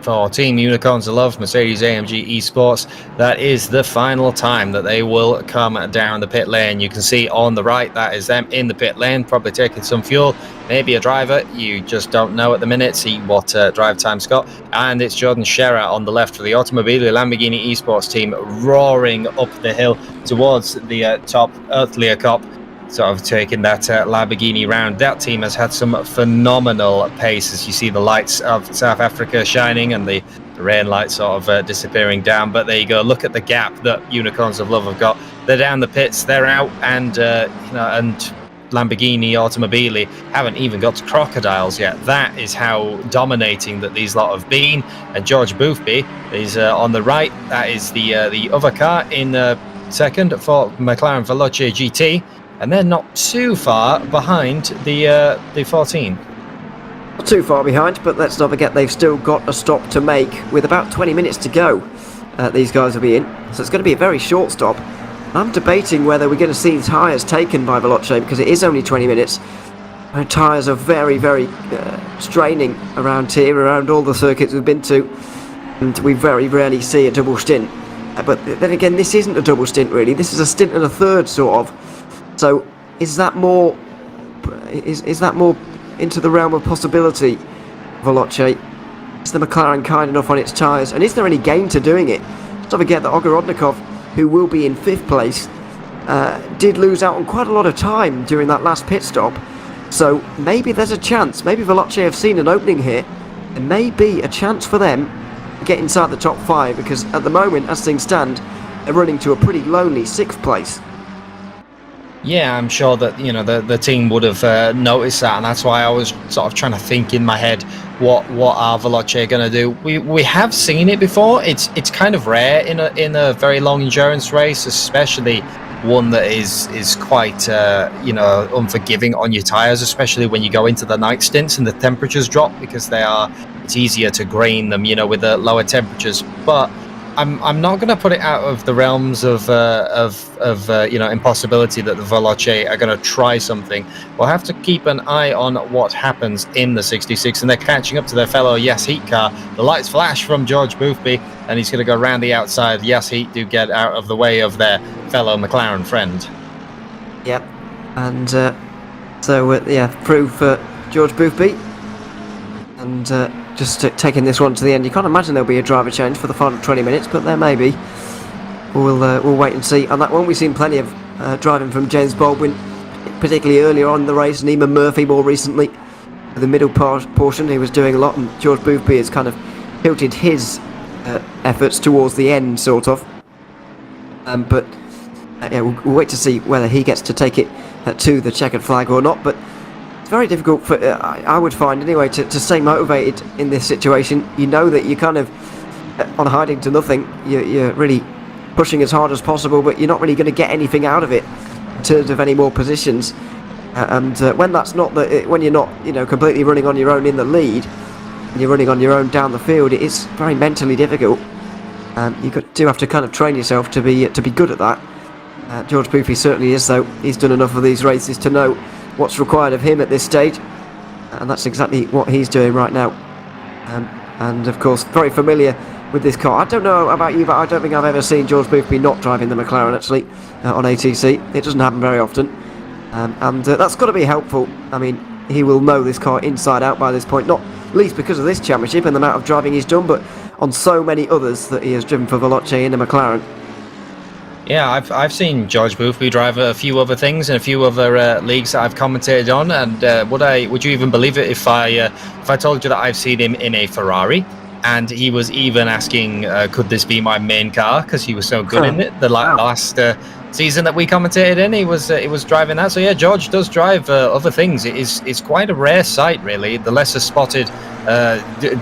for Team Unicorns of Love, Mercedes-AMG Esports, that is the final time that they will come down the pit lane. You can see on the right, that is them in the pit lane, probably taking some fuel, maybe a driver, you just don't know at the minute. See what drive time's got. And it's Jordan Scherer on the left for the Automobile Lamborghini Esports team, roaring up the hill towards the top earthlier cop, sort of taking that Lamborghini round. That team has had some phenomenal pace, as you see the lights of South Africa shining and the rain lights sort of disappearing down. But there you go, look at the gap that Unicorns of Love have got. They're down the pits, they're out, and and Lamborghini Automobile haven't even got to crocodiles yet. That is how dominating that these lot have been. And George Boothby is on the right. That is the other car in second for McLaren Veloce GT. And they're not too far behind the 14. Not too far behind, but let's not forget they've still got a stop to make with about 20 minutes to go. These guys will be in, so it's going to be a very short stop. I'm debating whether we're going to see tyres taken by Veloce, because it is only 20 minutes. Tyres are very, very straining around here, around all the circuits we've been to, and we very rarely see a double stint. But then again, this isn't a double stint really, this is a stint and a third sort of. So is that more into the realm of possibility, Veloce? Is the McLaren kind enough on its tyres? And is there any gain to doing it? Don't forget that Ogorodnikov, who will be in 5th place, did lose out on quite a lot of time during that last pit stop. So maybe there's a chance, maybe Veloce have seen an opening here. There may be a chance for them to get inside the top 5, because at the moment, as things stand, they're running to a pretty lonely 6th place. Yeah, I'm sure that the team would have noticed that, and that's why I was sort of trying to think in my head what are Veloce going to do. We have seen it before. It's kind of rare in a very long endurance race, especially one that is quite unforgiving on your tires, especially when you go into the night stints and the temperatures drop, because it's easier to grain them with the lower temperatures. But I'm not going to put it out of the realms of impossibility that the Veloce are going to try something. We'll have to keep an eye on what happens in the 66, and they're catching up to their fellow Yas Heat car. The lights flash from George Boothby, and he's going to go around the outside. Yas Heat do get out of the way of their fellow McLaren friend. Yep, and through for George Boothby, and just taking this one to the end. You can't imagine there'll be a driver change for the final 20 minutes, but there may be. We'll wait and see. On that one, we've seen plenty of driving from James Baldwin, particularly earlier on in the race, and Eamon Murphy more recently. The middle portion, he was doing a lot, and George Boothby has kind of tilted his efforts towards the end, sort of. We'll wait to see whether he gets to take it to the checkered flag or not. But it's very difficult for I would find anyway to stay motivated in this situation. You know that you're kind of on hiding to nothing. You're really pushing as hard as possible, but you're not really going to get anything out of it in terms of any more positions. When that's not when you're not completely running on your own in the lead, and you're running on your own down the field, it is very mentally difficult. You do have to kind of train yourself to be good at that. George Boothby certainly is, though. He's done enough of these races to know what's required of him at this stage, and that's exactly what he's doing right now. and of course very familiar with this car. I don't know about you, but I don't think I've ever seen George Boothby not driving the McLaren actually on ATC. It doesn't happen very often, and that's got to be helpful. I mean, he will know this car inside out by this point, not least because of this championship and the amount of driving he's done, but on so many others that he has driven for Veloce in a McLaren. Yeah, I've seen George Boothby drive a few other things in a few other leagues that I've commentated on, and would you even believe it if I told you that I've seen him in a Ferrari, and he was even asking, could this be my main car, because he was so good in it. The last season that we commentated in, he was driving that. So yeah, George does drive other things. It's quite a rare sight, really. The lesser spotted,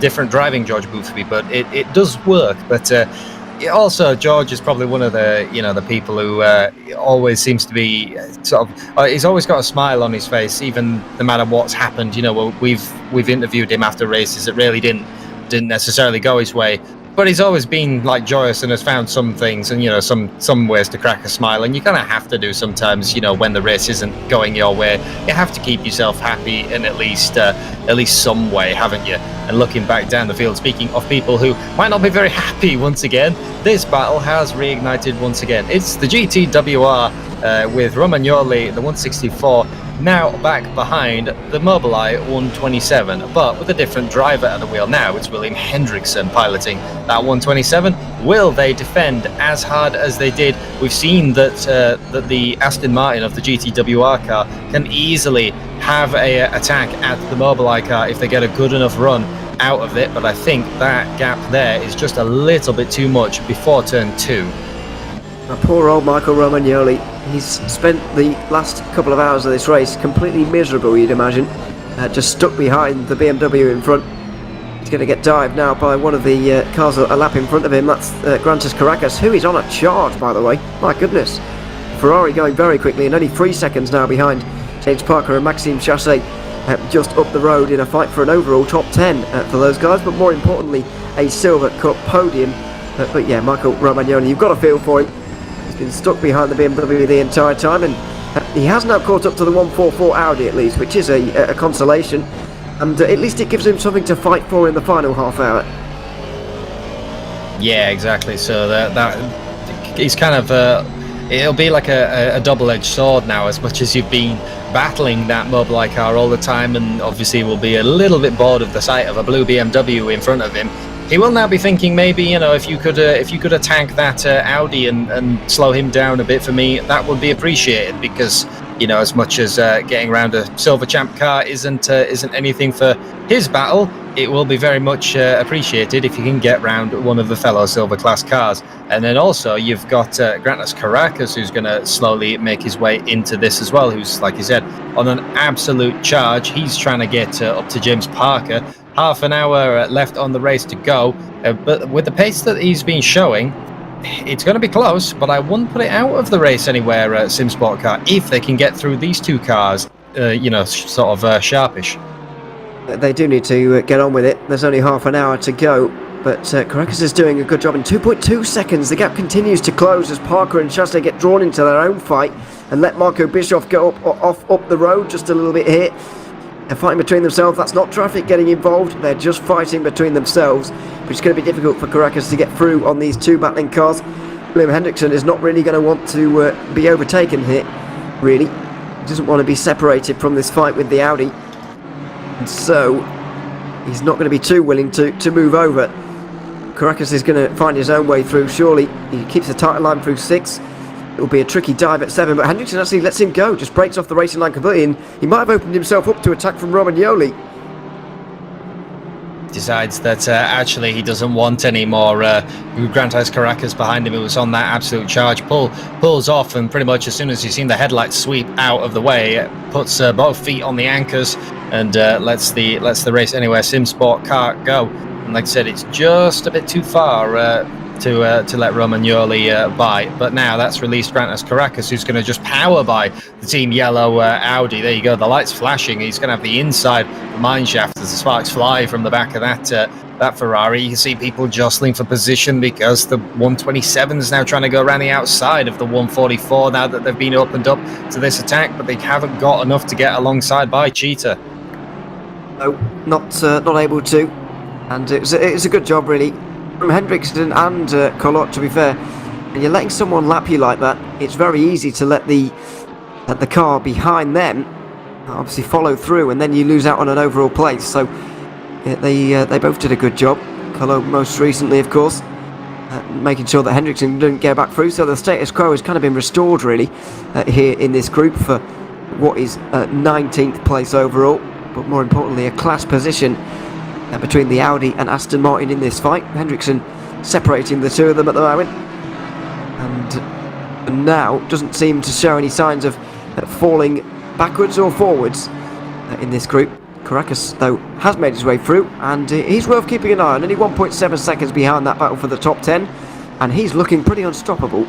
different driving George Boothby, but it does work. But also, George is probably one of the people who always seems to be sort of. He's always got a smile on his face, even no matter what's happened. We've interviewed him after races that really didn't necessarily go his way, but he's always been like joyous and has found some things and some ways to crack a smile. And you kind of have to do sometimes. When the race isn't going your way, you have to keep yourself happy in at least some way, haven't you? And looking back down the field, speaking of people who might not be very happy once again, this battle has reignited once again. It's the GTWR with Romagnoli, the 164, now back behind the Mobileye 127, but with a different driver at the wheel now. It's William Hendrickson piloting that 127. Will they defend as hard as they did? We've seen that the Aston Martin of the GTWR car can easily have a attack at the Mobileye car if they get a good enough run out of it, but I think that gap there is just a little bit too much before turn 2. Poor old Michael Romagnoli. He's spent the last couple of hours of this race completely miserable, you'd imagine, just stuck behind the BMW in front. He's going to get dived now by one of the cars a lap in front of him. That's Grantas Caracas, who is on a charge, by the way. My goodness. Ferrari going very quickly, and only 3 seconds now behind James Parker and Maxime Chasset, just up the road in a fight for an overall top 10 for those guys, but more importantly, a Silver Cup podium. But yeah, Michael Romagnoli, you've got to feel for him. He's been stuck behind the BMW the entire time, and he has now caught up to the 144 Audi at least, which is a consolation, and at least it gives him something to fight for in the final half hour. Yeah, exactly. So that he's kind of it'll be like a double-edged sword now, as much as you've been battling that Mobileye car all the time, and obviously will be a little bit bored of the sight of a blue BMW in front of him. He will now be thinking, maybe, if you could attack that Audi and slow him down a bit for me, that would be appreciated, because as much as getting around a silver champ car isn't anything for his battle, it will be very much appreciated if you can get round one of the fellow silver class cars. And then also you've got Grantas Caracas, who's going to slowly make his way into this as well, who's, like you said, on an absolute charge. He's trying to get up to James Parker. Half an hour left on the race to go, but with the pace that he's been showing, it's going to be close, but I wouldn't put it out of the race anywhere, SimSport car, if they can get through these two cars, sort of sharpish. They do need to get on with it. There's only half an hour to go, but Caracas is doing a good job. In 2.2 seconds, the gap continues to close as Parker and Chasset get drawn into their own fight and let Marco Bischoff go up the road just a little bit here. They're fighting between themselves. That's not traffic getting involved. They're just fighting between themselves, which is going to be difficult for Caracas to get through on these two battling cars. William Hendrickson is not really going to want to be overtaken here, really. He doesn't want to be separated from this fight with the Audi. And so, he's not going to be too willing to move over. Caracas is going to find his own way through, surely. He keeps the title line through 6. It will be a tricky dive at 7, but Hendrickson actually lets him go, just breaks off the racing line completely, and he might have opened himself up to attack from Romagnoli. Decides that actually he doesn't want any more Grantas Caracas behind him, who was on that absolute charge. Pulls off, and pretty much as soon as you've seen the headlights sweep out of the way, puts both feet on the anchors and lets the race anywhere SimSport car go. And like I said, it's just a bit too far to let Romagnoli by, but now that's released Grantas Caracas, who's going to just power by the Team Yellow Audi. There you go, the lights flashing. He's going to have the inside mine shaft as the sparks fly from the back of that Ferrari. You can see people jostling for position because the 127 is now trying to go around the outside of the 144 now that they've been opened up to this attack, but they haven't got enough to get alongside by Cheetah. No, not able to. And it was a good job, really, from Hendrickson and Collot, to be fair. And you're letting someone lap you like that, it's very easy to let the car behind them obviously follow through, and then you lose out on an overall place. So they both did a good job. Collot most recently, of course, making sure that Hendrickson didn't get back through. So the status quo has kind of been restored, really, here in this group for what is 19th place overall, but more importantly a class position between the Audi and Aston Martin in this fight. Hendrickson separating the two of them at the moment, and now doesn't seem to show any signs of falling backwards or forwards in this group. Caracas, though, has made his way through, and he's worth keeping an eye on. Only 1.7 seconds behind that battle for the top 10, and he's looking pretty unstoppable.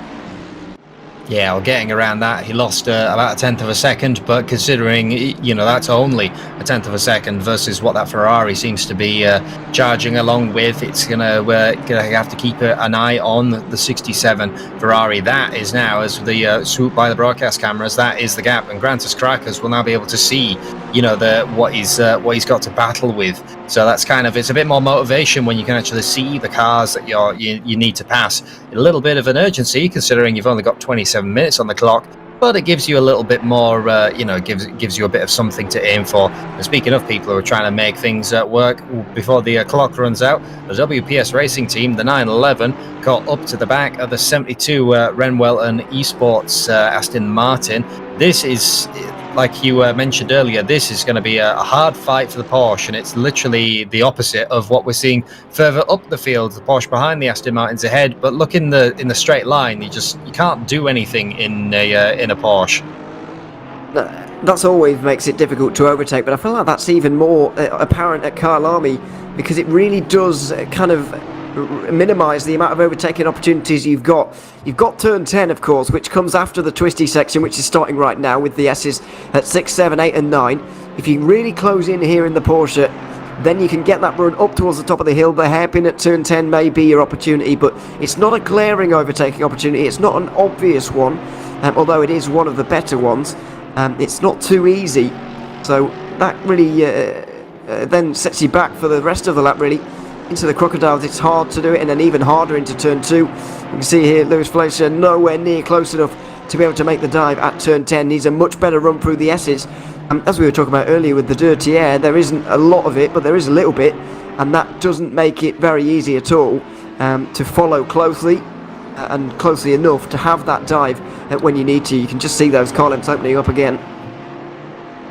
Yeah, well, getting around that, he lost about a tenth of a second, but considering, you know, that's only a tenth of a second versus what that Ferrari seems to be charging along with, it's gonna have to keep an eye on the 67 Ferrari. That is now, as the swoop by the broadcast cameras, that is the gap, and Grantis Caracas will now be able to see, you know, what he's got to battle with. So that's kind of, it's a bit more motivation when you can actually see the cars that you need to pass. A little bit of an urgency considering you've only got 27 minutes on the clock, but it gives you a little bit more, you know, gives you a bit of something to aim for. And speaking of people who are trying to make things work before the clock runs out, the WPS Racing team, the 911, got up to the back of the 72 Renwell and Esports Aston Martin. This is, like you mentioned earlier, this is going to be a hard fight for the Porsche, and it's literally the opposite of what we're seeing further up the field. The Porsche behind the Aston Martin's ahead, but look in the straight line, you can't do anything in a Porsche. That's always makes it difficult to overtake, but I feel like that's even more apparent at Kyalami, because it really does kind of minimise the amount of overtaking opportunities you've got. You've got turn 10, of course, which comes after the twisty section, which is starting right now with the S's at 6, 7, 8 and 9. If you really close in here in the Porsche, then you can get that run up towards the top of the hill. The hairpin at turn 10 may be your opportunity, but it's not a glaring overtaking opportunity. It's not an obvious one, although it is one of the better ones. It's not too easy, so that really then sets you back for the rest of the lap, really. Into the Crocodiles, it's hard to do it, and then even harder into turn 2. You can see here Lewis Fleischer nowhere near close enough to be able to make the dive at turn 10. Needs a much better run through the S's. As we were talking about earlier with the dirty air, there isn't a lot of it, but there is a little bit, and that doesn't make it very easy at all to follow closely and closely enough to have that dive when you need to. You can just see those car lamps opening up again.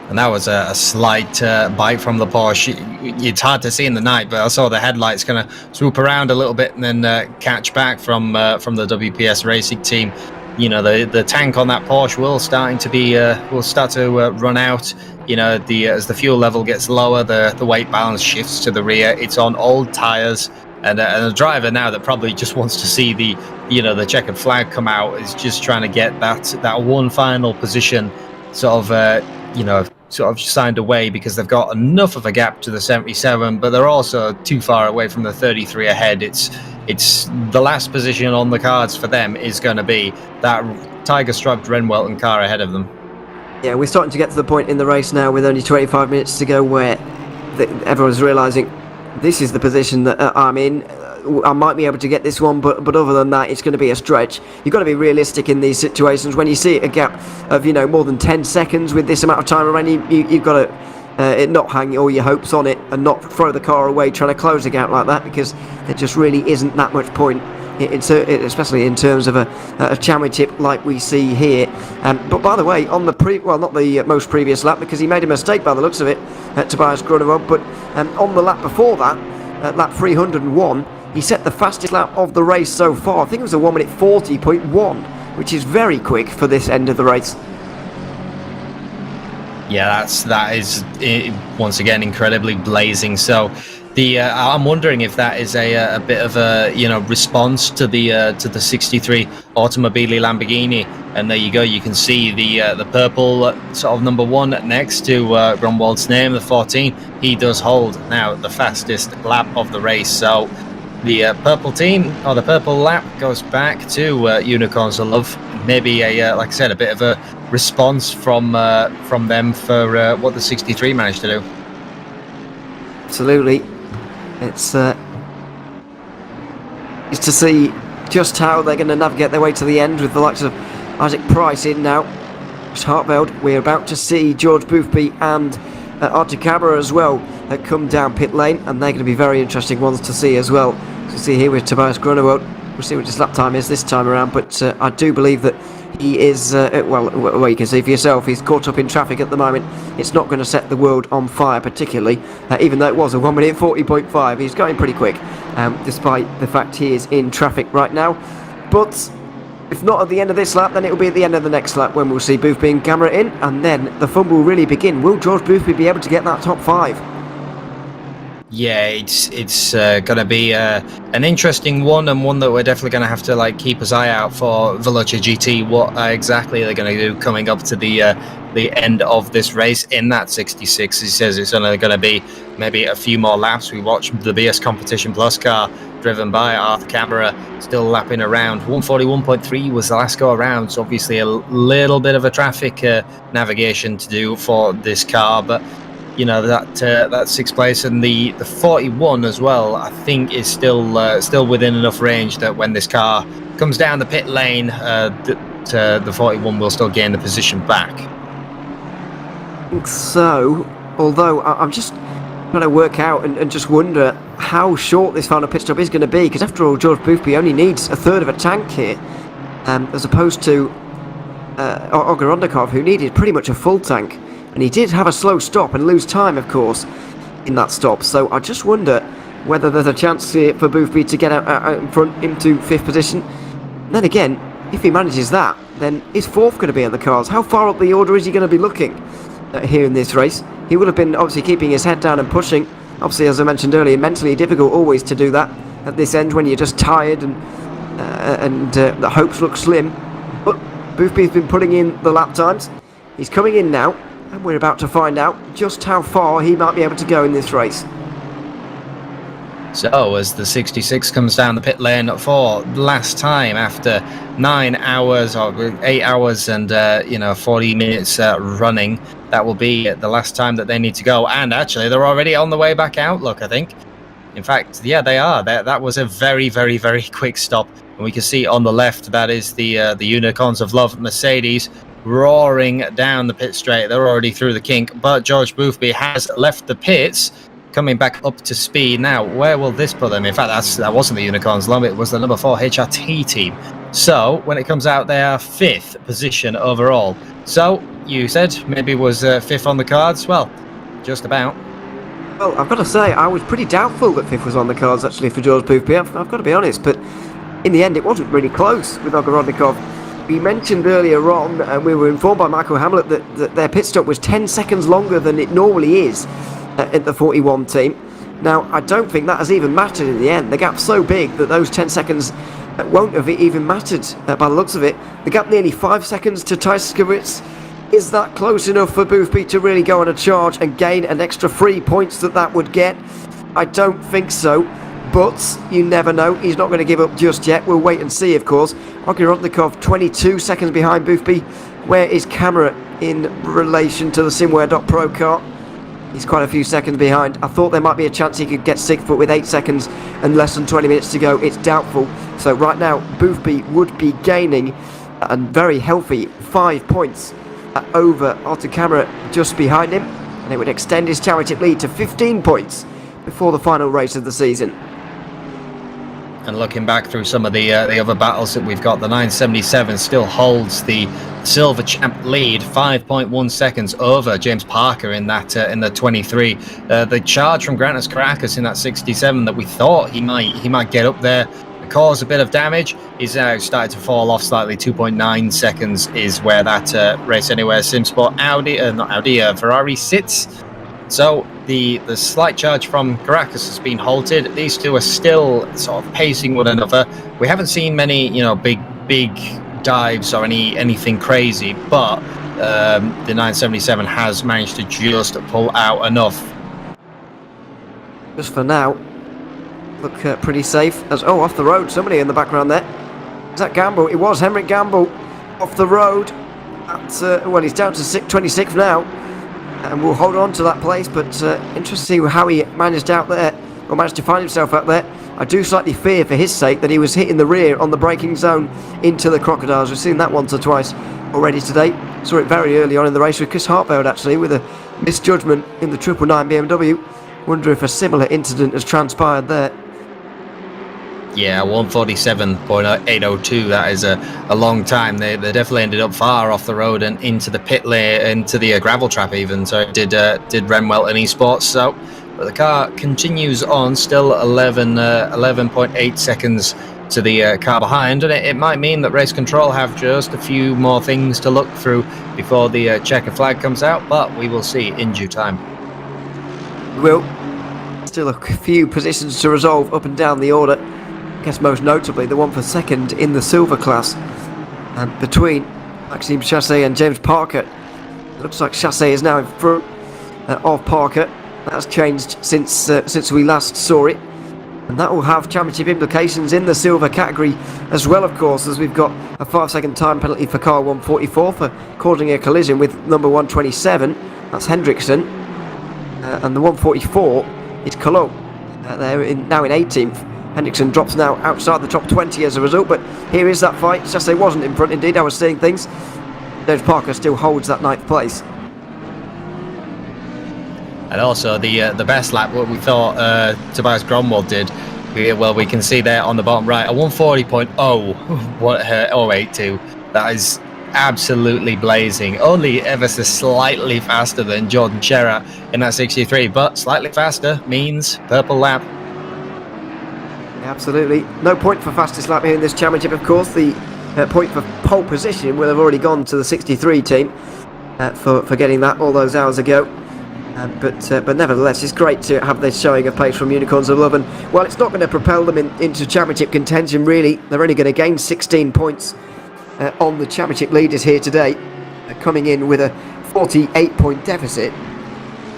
And that was a slight bite from the Porsche. It's hard to see in the night, but I saw the headlights kind of swoop around a little bit and then catch back from the WPS Racing team. You know, the tank on that Porsche will start to run out. You know, as the fuel level gets lower, the weight balance shifts to the rear. It's on old tires, and a driver now that probably just wants to see the checkered flag come out is just trying to get that one final position sort of signed away, because they've got enough of a gap to the 77, but they're also too far away from the 33 ahead. It's the last position on the cards for them is going to be that tiger-striped Renwelton car ahead of them. Yeah, we're starting to get to the point in the race now with only 25 minutes to go where everyone's realising this is the position that I'm in. I might be able to get this one, but other than that, it's going to be a stretch. You've got to be realistic in these situations. When you see a gap of, you know, more than 10 seconds with this amount of time remaining, you've got to not hang all your hopes on it and not throw the car away trying to close a gap like that, because there just really isn't that much point, especially in terms of a championship like we see here. But by the way, on the not the most previous lap, because he made a mistake by the looks of it, Tobias Grunewald, but on the lap before that, lap 301, he set the fastest lap of the race so far. I think it was a 1 minute 40.1, which is very quick for this end of the race. Yeah, that is once again incredibly blazing. So I'm wondering if that is a bit of a response to the 63 Automobili Lamborghini. And there you go, you can see the purple sort of number 1 next to Grunewald's name, the 14. He does hold now the fastest lap of the race. So the purple team, or the purple lap, goes back to Unicorns of Love. Maybe like I said, a bit of a response from them for what the 63 managed to do. Absolutely. It's to see just how they're going to navigate their way to the end with the likes of Isaac Price in now. Hartveld, we're about to see George Boothby and Artur Camara as well come down pit lane, and they're going to be very interesting ones to see as well. So see here with Tobias Grunewald, we'll see what his lap time is this time around, but I do believe that he is, well, you can see for yourself, he's caught up in traffic at the moment. It's not going to set the world on fire particularly, even though it was a 1 minute 40.5. He's going pretty quick, despite the fact he is in traffic right now. But if not at the end of this lap, then it will be at the end of the next lap when we'll see Boothby and Camera in, and then the fun will really begin. Will George Boothby be able to get that top 5? Yeah, it's going to be an interesting one, and one that we're definitely going to have to keep his eye out for Veloce GT. What exactly they're going to do coming up to the end of this race in that 66. He says it's only going to be maybe a few more laps. We watched the BS Competition Plus car driven by Artur Camara still lapping around. 141.3 was the last go around, so obviously a little bit of a traffic navigation to do for this car, but you know that sixth place and the 41 as well, I think is still within enough range that when this car comes down the pit lane, the 41 will still gain the position back. So, although I'm just trying to work out and just wonder how short this final pit stop is going to be, because after all, George Boothby only needs a third of a tank here, as opposed to Olga Rondakov, who needed pretty much a full tank. And he did have a slow stop and lose time, of course, in that stop. So I just wonder whether there's a chance here for Boothby to get out in front into 5th position. And then again, if he manages that, then is 4th going to be on the cards? How far up the order is he going to be looking here in this race? He would have been obviously keeping his head down and pushing. Obviously, as I mentioned earlier, mentally difficult always to do that at this end when you're just tired and the hopes look slim. But Boothby's been putting in the lap times. He's coming in now. And we're about to find out just how far he might be able to go in this race. So as the 66 comes down the pit lane for the last time after 9 hours or 8 hours and 40 minutes running, that will be the last time that they need to go. And actually they're already on the way back out, look, I think. In fact, yeah, they are. That was a very, very, very quick stop. And we can see on the left, that is the Unicorns of Love Mercedes roaring down the pit straight. They're already through the kink, but George Boothby has left the pits, coming back up to speed. Now, where will this put them? In fact, that wasn't the Unicorns Love, it was the number 4 HRT team. So, when it comes out, they are 5th position overall. So, you said maybe was 5th on the cards? Well, just about. Well, I've got to say, I was pretty doubtful that 5th was on the cards, actually, for George Boothby. I've got to be honest, but in the end, it wasn't really close with Ogorodnikov. We mentioned earlier on, and we were informed by Michael Hamlet, that their pit stop was 10 seconds longer than it normally is at the 41 team. Now, I don't think that has even mattered in the end. The gap's so big that those 10 seconds won't have even mattered by the looks of it. The gap nearly 5 seconds to Tyskowitz. Is that close enough for Boothby to really go on a charge and gain an extra 3 points that would get? I don't think so. But you never know. He's not going to give up just yet. We'll wait and see, of course. Ogorodnikov 22 seconds behind Boothby. Where is Camera in relation to the Simware.Pro car? He's quite a few seconds behind. I thought there might be a chance he could get 6th, but with 8 seconds and less than 20 minutes to go, it's doubtful. So right now, Boothby would be gaining a very healthy 5 points over Artur Camera just behind him. And it would extend his championship lead to 15 points before the final race of the season. And looking back through some of the other battles that we've got, the 977 still holds the silver champ lead, 5.1 seconds over James Parker in the 23. The charge from Grantas Caracas in that 67 that we thought he might get up there, cause a bit of damage, is now started to fall off slightly. 2.9 seconds is where that Race Anywhere SimSport Ferrari sits. So the slight charge from Caracas has been halted. These two are still sort of pacing one another. We haven't seen many, big dives or anything crazy, but the 977 has managed to just pull out enough. Just for now, look pretty safe. Off the road, somebody in the background there. Is that Gamble? It was Henrik Gamble off the road. He's down to 26th now. And we'll hold on to that place, but interesting to see how he managed out there. or managed to find himself up there. I do slightly fear for his sake that he was hitting the rear on the braking zone into the Crocodiles. We've seen that once or twice already today. Saw it very early on in the race with Chris Hartfield, actually, with a misjudgment in the 999 BMW. Wonder if a similar incident has transpired there. Yeah, 147.802. That is a long time. They definitely ended up far off the road and into the pit lane, into the gravel trap even. So it did Renwell and Esports. So, but the car continues on, still 11.8 seconds to the car behind, and it might mean that Race Control have just a few more things to look through before the checker flag comes out. But we will see in due time. Will. Still a few positions to resolve up and down the order. I guess most notably the one for second in the silver class, and between Maxime Chassé and James Parker. It looks like Chassé is now in front of Parker. That has changed since we last saw it, and that will have championship implications in the silver category as well, of course, as we've got a 5-second time penalty for car 144 for causing a collision with number 127. That's Hendrickson, and the 144 is Cologne. They're now in 18th. Hendrickson drops now outside the top 20 as a result, but here is that fight. Chassé wasn't in front, indeed. I was seeing things. James Parker still holds that 9th place. And also the best lap, what we thought Tobias Gromwald did. Well, we can see there on the bottom right, a 140.082. That is absolutely blazing. Only ever so slightly faster than Jordan Sherratt in that 63, but slightly faster means purple lap. Absolutely. No point for fastest lap here in this championship, of course. The point for pole position will have already gone to the 63 team for getting that all those hours ago. But nevertheless, it's great to have this showing of pace from Unicorns of Love. And while it's not going to propel them into championship contention, really, they're only going to gain 16 points on the championship leaders here today, coming in with a 48-point deficit.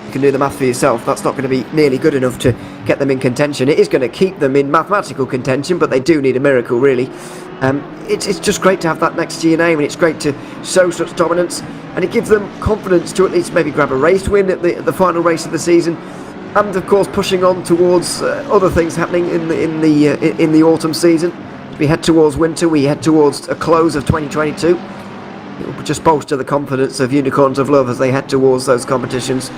You can do the math for yourself. That's not going to be nearly good enough to get them in contention. It is going to keep them in mathematical contention, but they do need a miracle, really. It's just great to have that next to your name, and it's great to show such dominance, and it gives them confidence to at least maybe grab a race win at the final race of the season, and of course pushing on towards other things happening in the autumn season. As we head towards winter, we head towards a close of 2022. It will just bolster the confidence of Unicorns of Love as they head towards those competitions.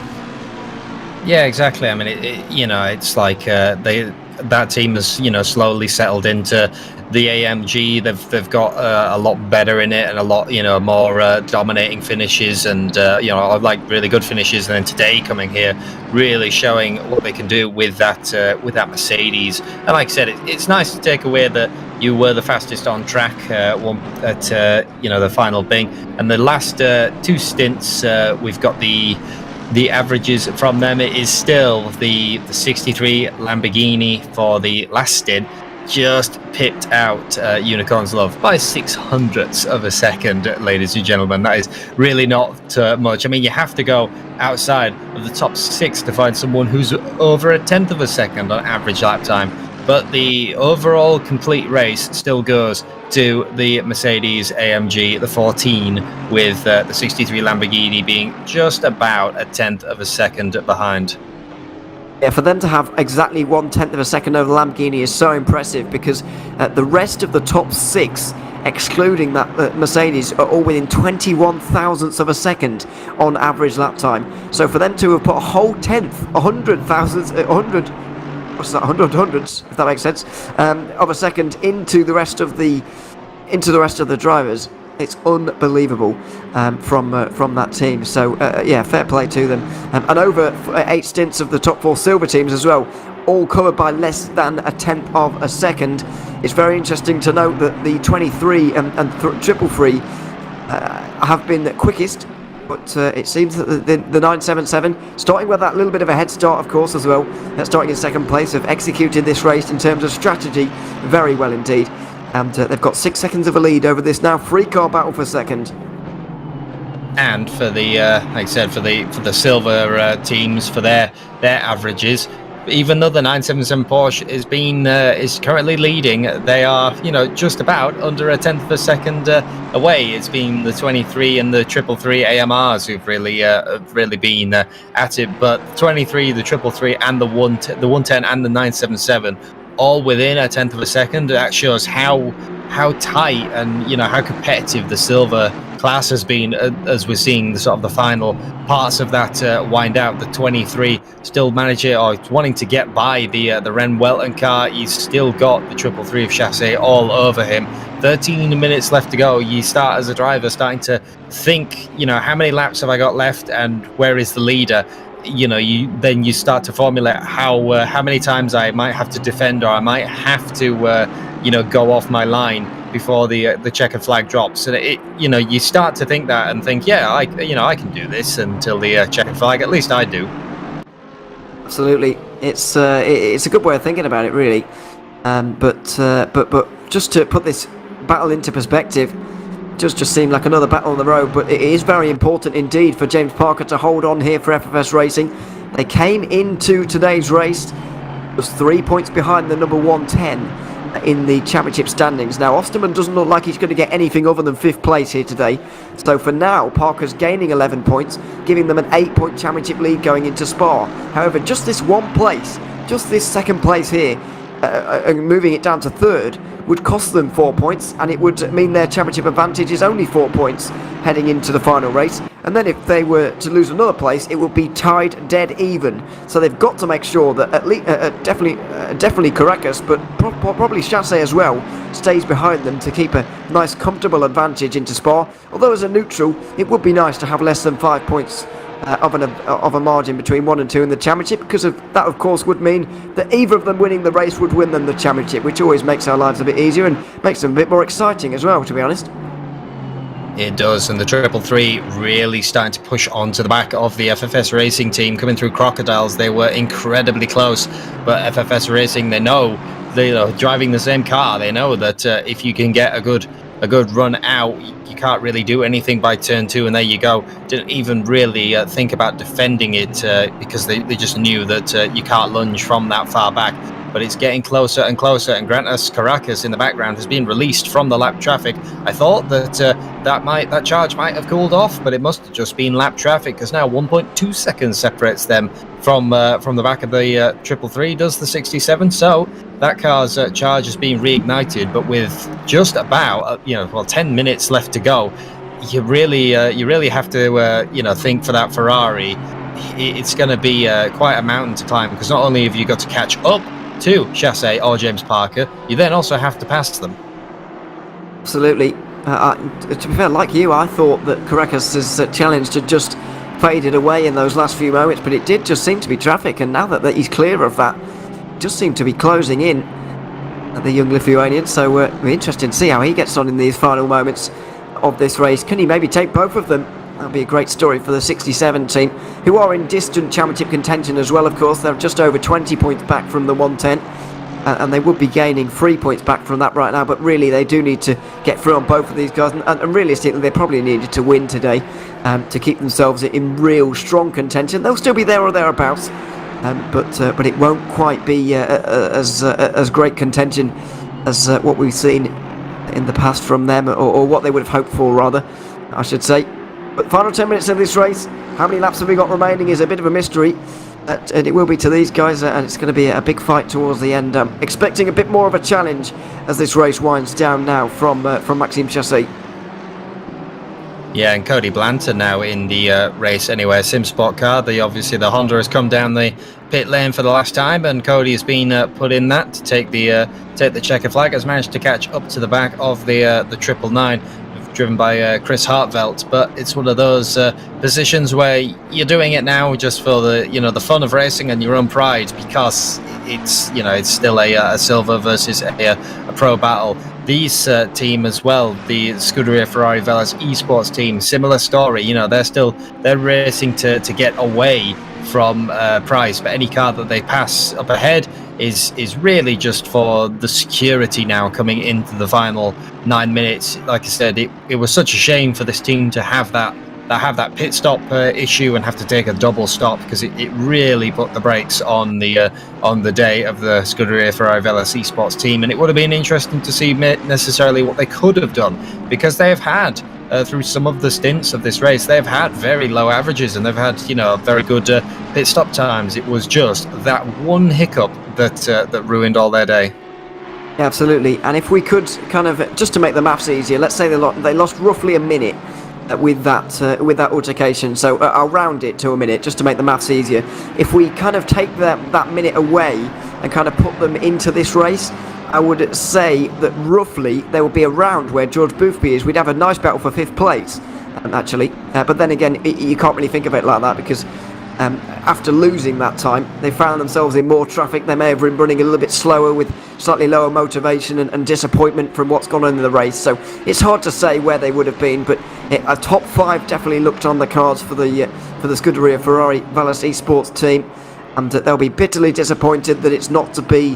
Yeah, exactly. I mean, it's like that team has slowly settled into the AMG. They've got a lot better in it, and a lot more dominating finishes, and like really good finishes. And then today coming here, really showing what they can do with that Mercedes. And like I said, it's nice to take away that you were the fastest on track at the final thing, and the last 2 stints we've got the averages from them. It is still the 63 Lamborghini for the last stint just pipped out Unicorns Love by 0.06 of a second, ladies and gentlemen. That is really not much. I mean, you have to go outside of the top 6 to find someone who's over 1/10 of a second on average lap time. But the overall complete race still goes to the Mercedes AMG, the 14, with the 63 Lamborghini being just about 1/10 of a second behind. Yeah, for them to have exactly 1/10 of a second over the Lamborghini is so impressive, because the rest of the top 6, excluding that Mercedes, are all within 21 thousandths of a second on average lap time. So for them to have put a whole 100 hundredths, if that makes sense, of a second into the rest of the drivers, it's unbelievable from that team. So yeah, fair play to them. And over 8 stints of the top 4 silver teams as well, all covered by less than 1/10 of a second. It's very interesting to note that the 23 and 333 have been quickest. But it seems that the 977, starting with that little bit of a head start, of course, as well, starting in second place, have executed this race in terms of strategy very well indeed. And they've got 6 seconds of a lead over this now 3-car battle for second. And for the, like I said, for the silver teams, for their averages, even though the 977 Porsche is currently leading, they are, just about under a tenth of a second away. It's been the 23 and the 333 AMRs who've really been at it, but 23, the 333, and the 110 and the 977, all within a tenth of a second. That shows how tight and how competitive the silver class has been, as we're seeing the final parts of that wind out. The 23 still managing or wanting to get by the Ren Welton car. He's still got the 333 of chassis all over him. 13 minutes left to go. You start as a driver starting to think, how many laps have I got left and where is the leader? You start to formulate how many times I might have to defend, or I might have to go off my line before the checkered flag drops. And you start to think that and think, I can do this until the checkered flag. At least I do. Absolutely, it's a good way of thinking about it, really. But just to put this battle into perspective, just seemed like another battle on the road, but it is very important indeed for James Parker to hold on here for FFS Racing. They came into today's race was 3 points behind the number 110 in the championship standings. Now Osterman doesn't look like he's going to get anything other than 5th place here today, so for now Parker's gaining 11 points, giving them an 8-point championship lead going into Spa. However, just this 1 place, just this 2nd place here, moving it down to 3rd, would cost them 4 points, and it would mean their championship advantage is only 4 points heading into the final race. And then if they were to lose another place, it would be tied dead even. So they've got to make sure that at least definitely Caracas, but probably Chassis as well, stays behind them to keep a nice comfortable advantage into Spa. Although as a neutral, it would be nice to have less than 5 points of a margin between 1 and 2 in the championship, because that of course would mean that either of them winning the race would win them the championship, which always makes our lives a bit easier and makes them a bit more exciting as well, to be honest. It does, and the 333 really starting to push onto the back of the FFS Racing team. Coming through Crocodiles, they were incredibly close, but FFS Racing, they know, driving the same car, they know that if you can get a good run out, you can't really do anything by turn 2, and there you go. Didn't even really think about defending it because they just knew that you can't lunge from that far back. But it's getting closer and closer, and Grantas Caracas in the background has been released from the lap traffic. I thought that that charge might have cooled off, but it must have just been lap traffic, because now 1.2 seconds separates them from the back of the 333 does the 67. So that car's charge has been reignited, but with just about 10 minutes left to go, you really have to think for that Ferrari. It's going to be quite a mountain to climb, because not only have you got to catch up to Chassis or James Parker, you then also have to pass them. Absolutely. To be fair, like you, I thought that Caracas' challenge had just faded away in those last few moments, but it did just seem to be traffic, and now that he's clear of that, just seemed to be closing in at the young Lithuanian. So we're interested to see how he gets on in these final moments of this race. Can he maybe take both of them? That'll be a great story for the 67 team, who are in distant championship contention as well, of course. They're just over 20 points back from the 110, and they would be gaining 3 points back from that right now, but really they do need to get through on both of these guys, and realistically they probably needed to win today to keep themselves in real strong contention. They'll still be there or thereabouts, but it won't quite be as great contention as what we've seen in the past from them, or what they would have hoped for, rather, I should say. But final 10 minutes of this race, how many laps have we got remaining is a bit of a mystery, and it will be to these guys, and it's going to be a big fight towards the end. Expecting a bit more of a challenge as this race winds down now from Maxime Chassis. Yeah, and Cody Blanton now in the race anyway. Simsport car, obviously the Honda has come down the pit lane for the last time, and Cody has been put in that to take the checker flag. Has managed to catch up to the back of the 999. Driven by Chris Hartvelt, but it's one of those positions where you're doing it now just for the fun of racing and your own pride, because it's still a silver versus a pro battle. These team as well, the Scuderia Ferrari Velas Esports team, similar story. They're racing to get away from prize, but any car that they pass up ahead is really just for the security now coming into the final 9 minutes. Like I said, it was such a shame for this team to have that that have that pit stop issue and have to take a double stop, because it really put the brakes on the day of the Scuderia Ferrari Velas Esports team. And it would have been interesting to see necessarily what they could have done, because they have had through some of the stints of this race, they've had very low averages and they've had, you know, very good pit stop times. It was just that one hiccup that ruined all their day. Yeah, absolutely. And if we could kind of, just to make the maths easier, let's say they lost roughly a minute with that altercation. So I'll round it to a minute just to make the maths easier. If we kind of take that minute away and kind of put them into this race, I would say that roughly there would be a round where George Boothby is. We'd have a nice battle for 5th place, actually. But then again, you can't really think of it like that, because after losing that time, they found themselves in more traffic. They may have been running a little bit slower with slightly lower motivation and disappointment from what's gone on in the race. So it's hard to say where they would have been, but a top 5 definitely looked on the cards for the Scuderia Ferrari Velas Esports team. And they'll be bitterly disappointed that it's not to be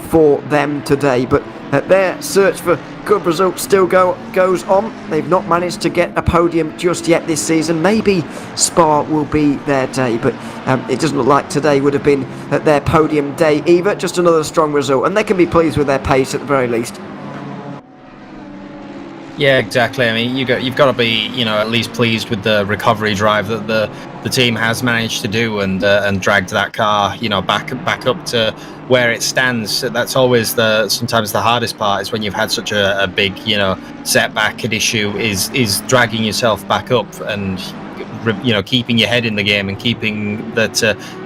for them today. But their search for good results still goes on. They've not managed to get a podium just yet this season. Maybe Spa will be their day, but it doesn't look like today would have been their podium day either. Just another strong result, and they can be pleased with their pace at the very least. Yeah, exactly. I mean, you've got to be, you know, at least pleased with the recovery drive that the team has managed to do, and dragged that car, you know, back up to where it stands. That's always sometimes the hardest part, is when you've had such a big, you know, setback and issue, is dragging yourself back up and, you know, keeping your head in the game and keeping that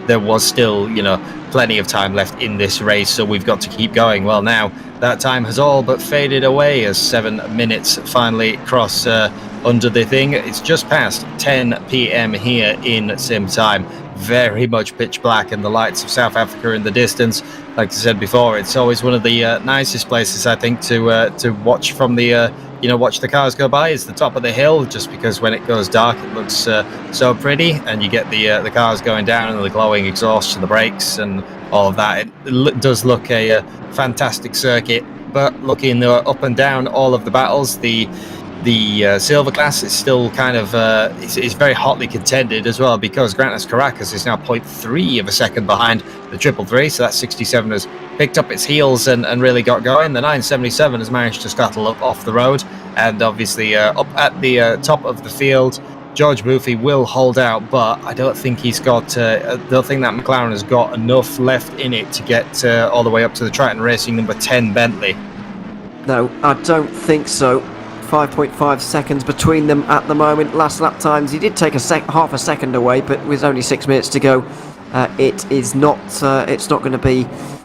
there was still, you know, plenty of time left in this race, so we've got to keep going. Well, now that time has all but faded away as 7 minutes finally cross under the thing. It's just past 10 p.m. here in sim time. Very much pitch black, and the lights of South Africa in the distance. Like I said before, it's always one of the nicest places, I think, to watch from the watch the cars go by, is the top of the hill, just because when it goes dark it looks so pretty, and you get the cars going down and the glowing exhaust and the brakes and all of that. It does look a fantastic circuit. But looking up and down all of the battles, the silver class is still kind of is very hotly contended as well, because Grantas Caracas is now 0.3 of a second behind the 333, so that 67 has picked up its heels and really got going. The 977 has managed to scuttle up off the road, and obviously up at the top of the field, George Boothby will hold out, but I don't think he's got. I don't think that McLaren has got enough left in it to get all the way up to the Triton Racing number 10 Bentley. No, I don't think so. 5.5 seconds between them at the moment. Last lap times, he did take half a second away, but with only 6 minutes to go, it's not going to be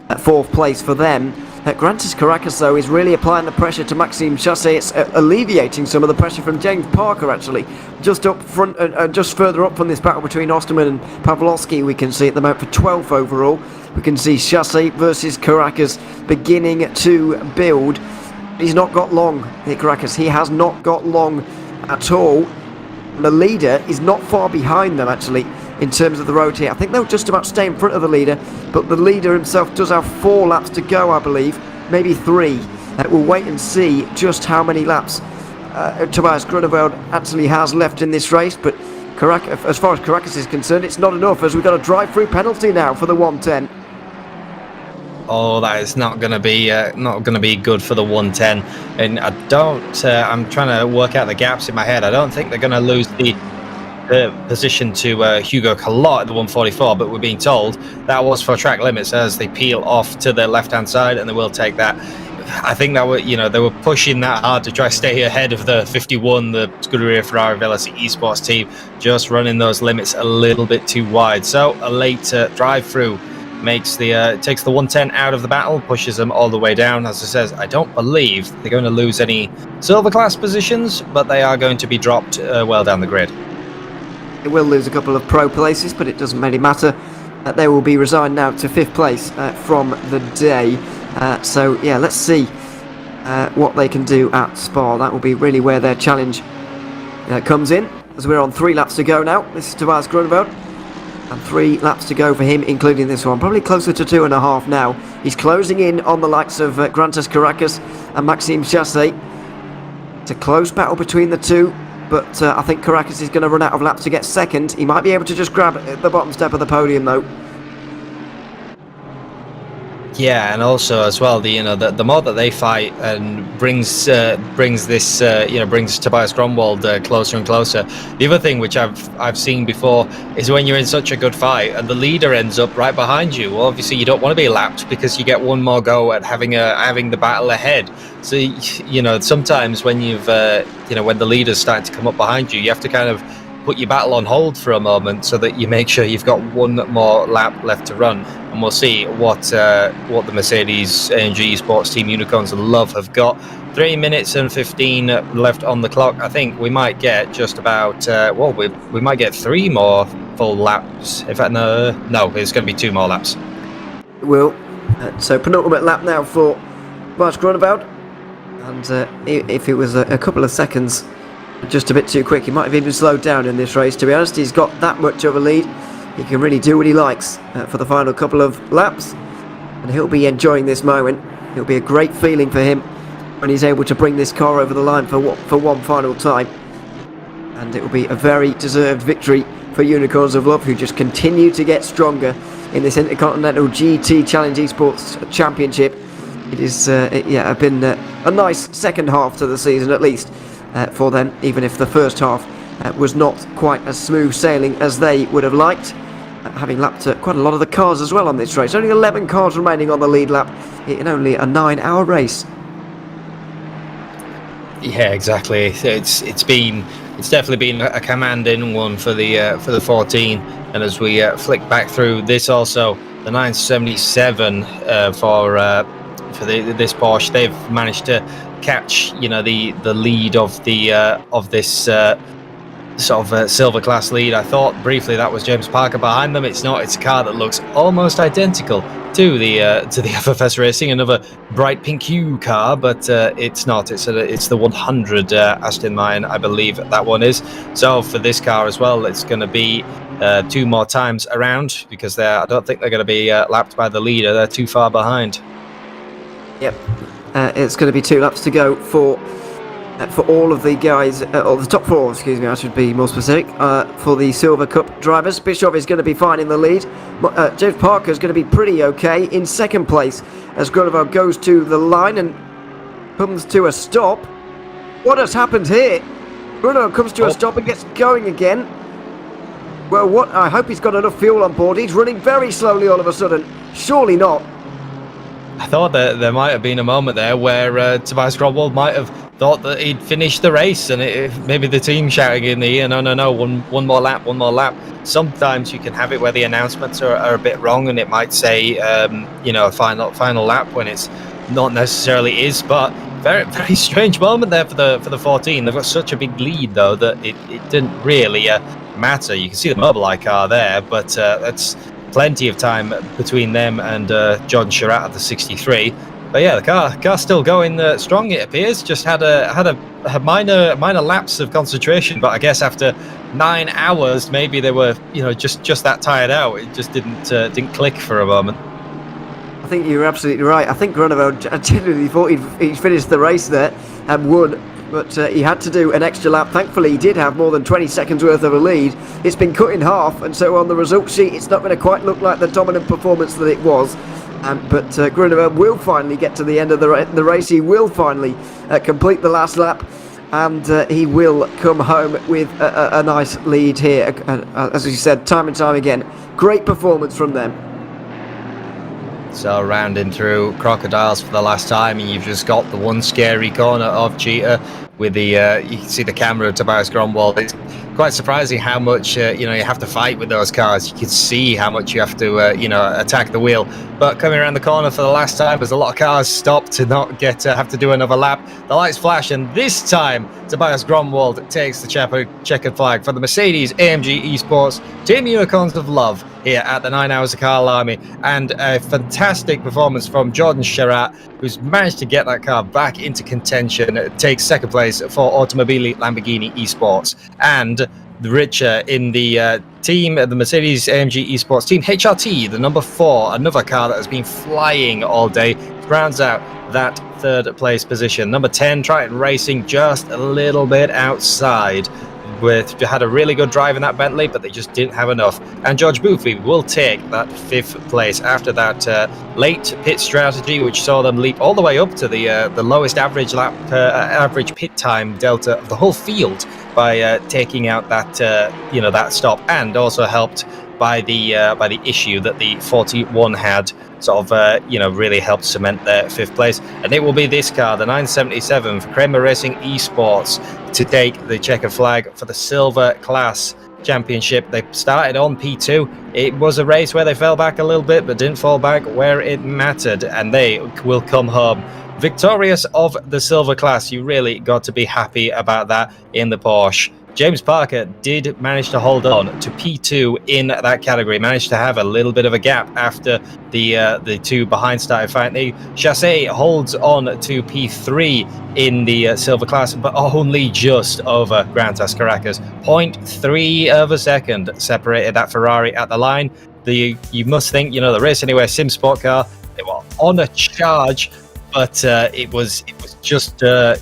at 4th place for them. Grantas Caracas, though, is really applying the pressure to Maxime Chassé. It's alleviating some of the pressure from James Parker, actually. Just up front, just further up from this battle between Osterman and Pavlovsky, we can see at the moment for 12th overall. We can see Chassé versus Caracas beginning to build. He's not got long, Caracas. He has not got long at all. The leader is not far behind them, actually, in terms of the road here. I think they'll just about stay in front of the leader, but the leader himself does have 4 laps to go, I believe, maybe 3. We'll wait and see just how many laps Tobias Grunewald actually has left in this race, but as far as Caracas is concerned, it's not enough, as we've got a drive-through penalty now for the 110. Oh, that is not going to be good for the 110. And I don't. I'm trying to work out the gaps in my head. I don't think they're going to lose the position to Hugo Collot at the 144, but we're being told that was for track limits as they peel off to the left-hand side, and they will take that. I think that they were pushing that hard to try to stay ahead of the 51, the Scuderia Ferrari Velas Esports team, just running those limits a little bit too wide. So a late drive-through takes the 110 out of the battle, pushes them all the way down. As I says, I don't believe they're going to lose any silver class positions, but they are going to be dropped well down the grid. They will lose a couple of pro places, but it doesn't really matter. They will be resigned now to 5th place from the day. So yeah, let's see what they can do at Spa. That will be really where their challenge comes in, as we're on 3 laps to go now. This is Tobias Grunewald, and 3 laps to go for him, including this one. Probably closer to 2.5 now. He's closing in on the likes of Grantas Caracas and Maxime Chassé. It's a close battle between the two. but I think Caracas is going to run out of laps to get second. He might be able to just grab the bottom step of the podium though. Yeah, and also as well, the more that they fight and brings this brings Tobias Gromwald closer and closer. The other thing which I've seen before is when you're in such a good fight and the leader ends up right behind you. Well, obviously you don't want to be lapped because you get one more go at having the battle ahead. So sometimes when when the leader's starting to come up behind you, you have to kind of put your battle on hold for a moment so that you make sure you've got one more lap left to run. And we'll see what the Mercedes-AMG Esports Team Unicorns of Love have got. 3 minutes and 15 left on the clock. I think we might get just about we might get 3 more full laps. In fact, no, it's going to be 2 more laps. Will. So penultimate lap now for Mark Grunewald. And if it was a couple of seconds just a bit too quick, he might have even slowed down in this race. To be honest, he's got that much of a lead. He can really do what he likes for the final couple of laps, and he'll be enjoying this moment. It'll be a great feeling for him when he's able to bring this car over the line for one final time, and it will be a very deserved victory for Unicorns of Love, who just continue to get stronger in this Intercontinental GT Challenge Esports Championship. It is been a nice second half to the season, at least for them, even if the first half was not quite as smooth sailing as they would have liked, having lapped quite a lot of the cars as well on this race. Only 11 cars remaining on the lead lap in only a 9-hour race. Yeah, exactly. It's definitely been a commanding one for the 14. And as we flick back through this, also the 977 for this Porsche, they've managed to catch the lead of this sort of silver class lead. I thought briefly that was James Parker behind them. It's not. It's a car that looks almost identical to the FFS Racing, another bright pink hue car, but it's not. It's the 100 Aston Martin, I believe that one is. So for this car as well, it's going to be 2 more times around, because I don't think they're going to be lapped by the leader. They're too far behind. Yep. It's going to be 2 laps to go for all of the guys, or the top 4, excuse me, I should be more specific, for the Silver Cup drivers. Bischoff is going to be fine in the lead. James Parker is going to be pretty okay in second place as Grunewald goes to the line and comes to a stop. What has happened here? Grunewald comes to a stop and gets going again. Well, I hope he's got enough fuel on board. He's running very slowly all of a sudden. Surely not. I thought that there might have been a moment there where Tobias Gromwald might have thought that he'd finished the race, and maybe the team shouting in the ear, no, one more lap. Sometimes you can have it where the announcements are a bit wrong, and it might say a final lap when it's not necessarily is. But very, very strange moment there for the 14. They've got such a big lead though that it didn't really matter. You can see the Mobileye car there, but that's plenty of time between them and John Surratt at the 63. But yeah, the car's still going strong, it appears. Just had a minor lapse of concentration, but I guess after 9 hours, maybe they were just that tired out. It just didn't click for a moment. I think you're absolutely right. I think Grunewald genuinely thought he'd finished the race there and won, but he had to do an extra lap. Thankfully, he did have more than 20 seconds worth of a lead. It's been cut in half, and so on the results sheet, it's not going to quite look like the dominant performance that it was. But Grunewald will finally get to the end of the race. He will finally complete the last lap, and he will come home with a nice lead here. As you said, time and time again, great performance from them. So rounding through Crocodiles for the last time, and you've just got the one scary corner of Cheetah with the you can see the camera of Tobias Gromwald. It's quite surprising how much you have to fight with those cars. You can see how much you have to attack the wheel. But coming around the corner for the last time, as a lot of cars stop to not have to do another lap, the lights flash, and this time Tobias Gromwald takes the checkered flag for the Mercedes-AMG Esports Team Unicorns of Love here at the 9 Hours of Kyalami, and a fantastic performance from Jordan Surratt, who's managed to get that car back into contention. It takes second place for Automobili Lamborghini Esports, and richer in the team, the Mercedes-AMG Esports Team HRT, the number 4, another car that has been flying all day. rounds out that third place position. Number 10, Triton Racing, just a little bit outside. Had a really good drive in that Bentley, but they just didn't have enough. And George Boothby will take that 5th place after that late pit strategy, which saw them leap all the way up to the lowest average average pit time delta of the whole field by taking out that that stop, and also helped by the issue that the 41 had. Sort of, really helped cement their 5th place. And it will be this car, the 977 for Kramer Racing Esports, to take the checkered flag for the silver class championship. They started on P2. It was a race where they fell back a little bit, but didn't fall back where it mattered. And they will come home victorious of the silver class. You really got to be happy about that in the Porsche. James Parker did manage to hold on to P2 in that category, managed to have a little bit of a gap after the two behind started fighting. Chassé holds on to P3 in the silver class, but only just over Grantas Caracas. 0.3 of a second separated that Ferrari at the line. You must think, the Race Anywhere Sim Sport car, they were on a charge, but it was just a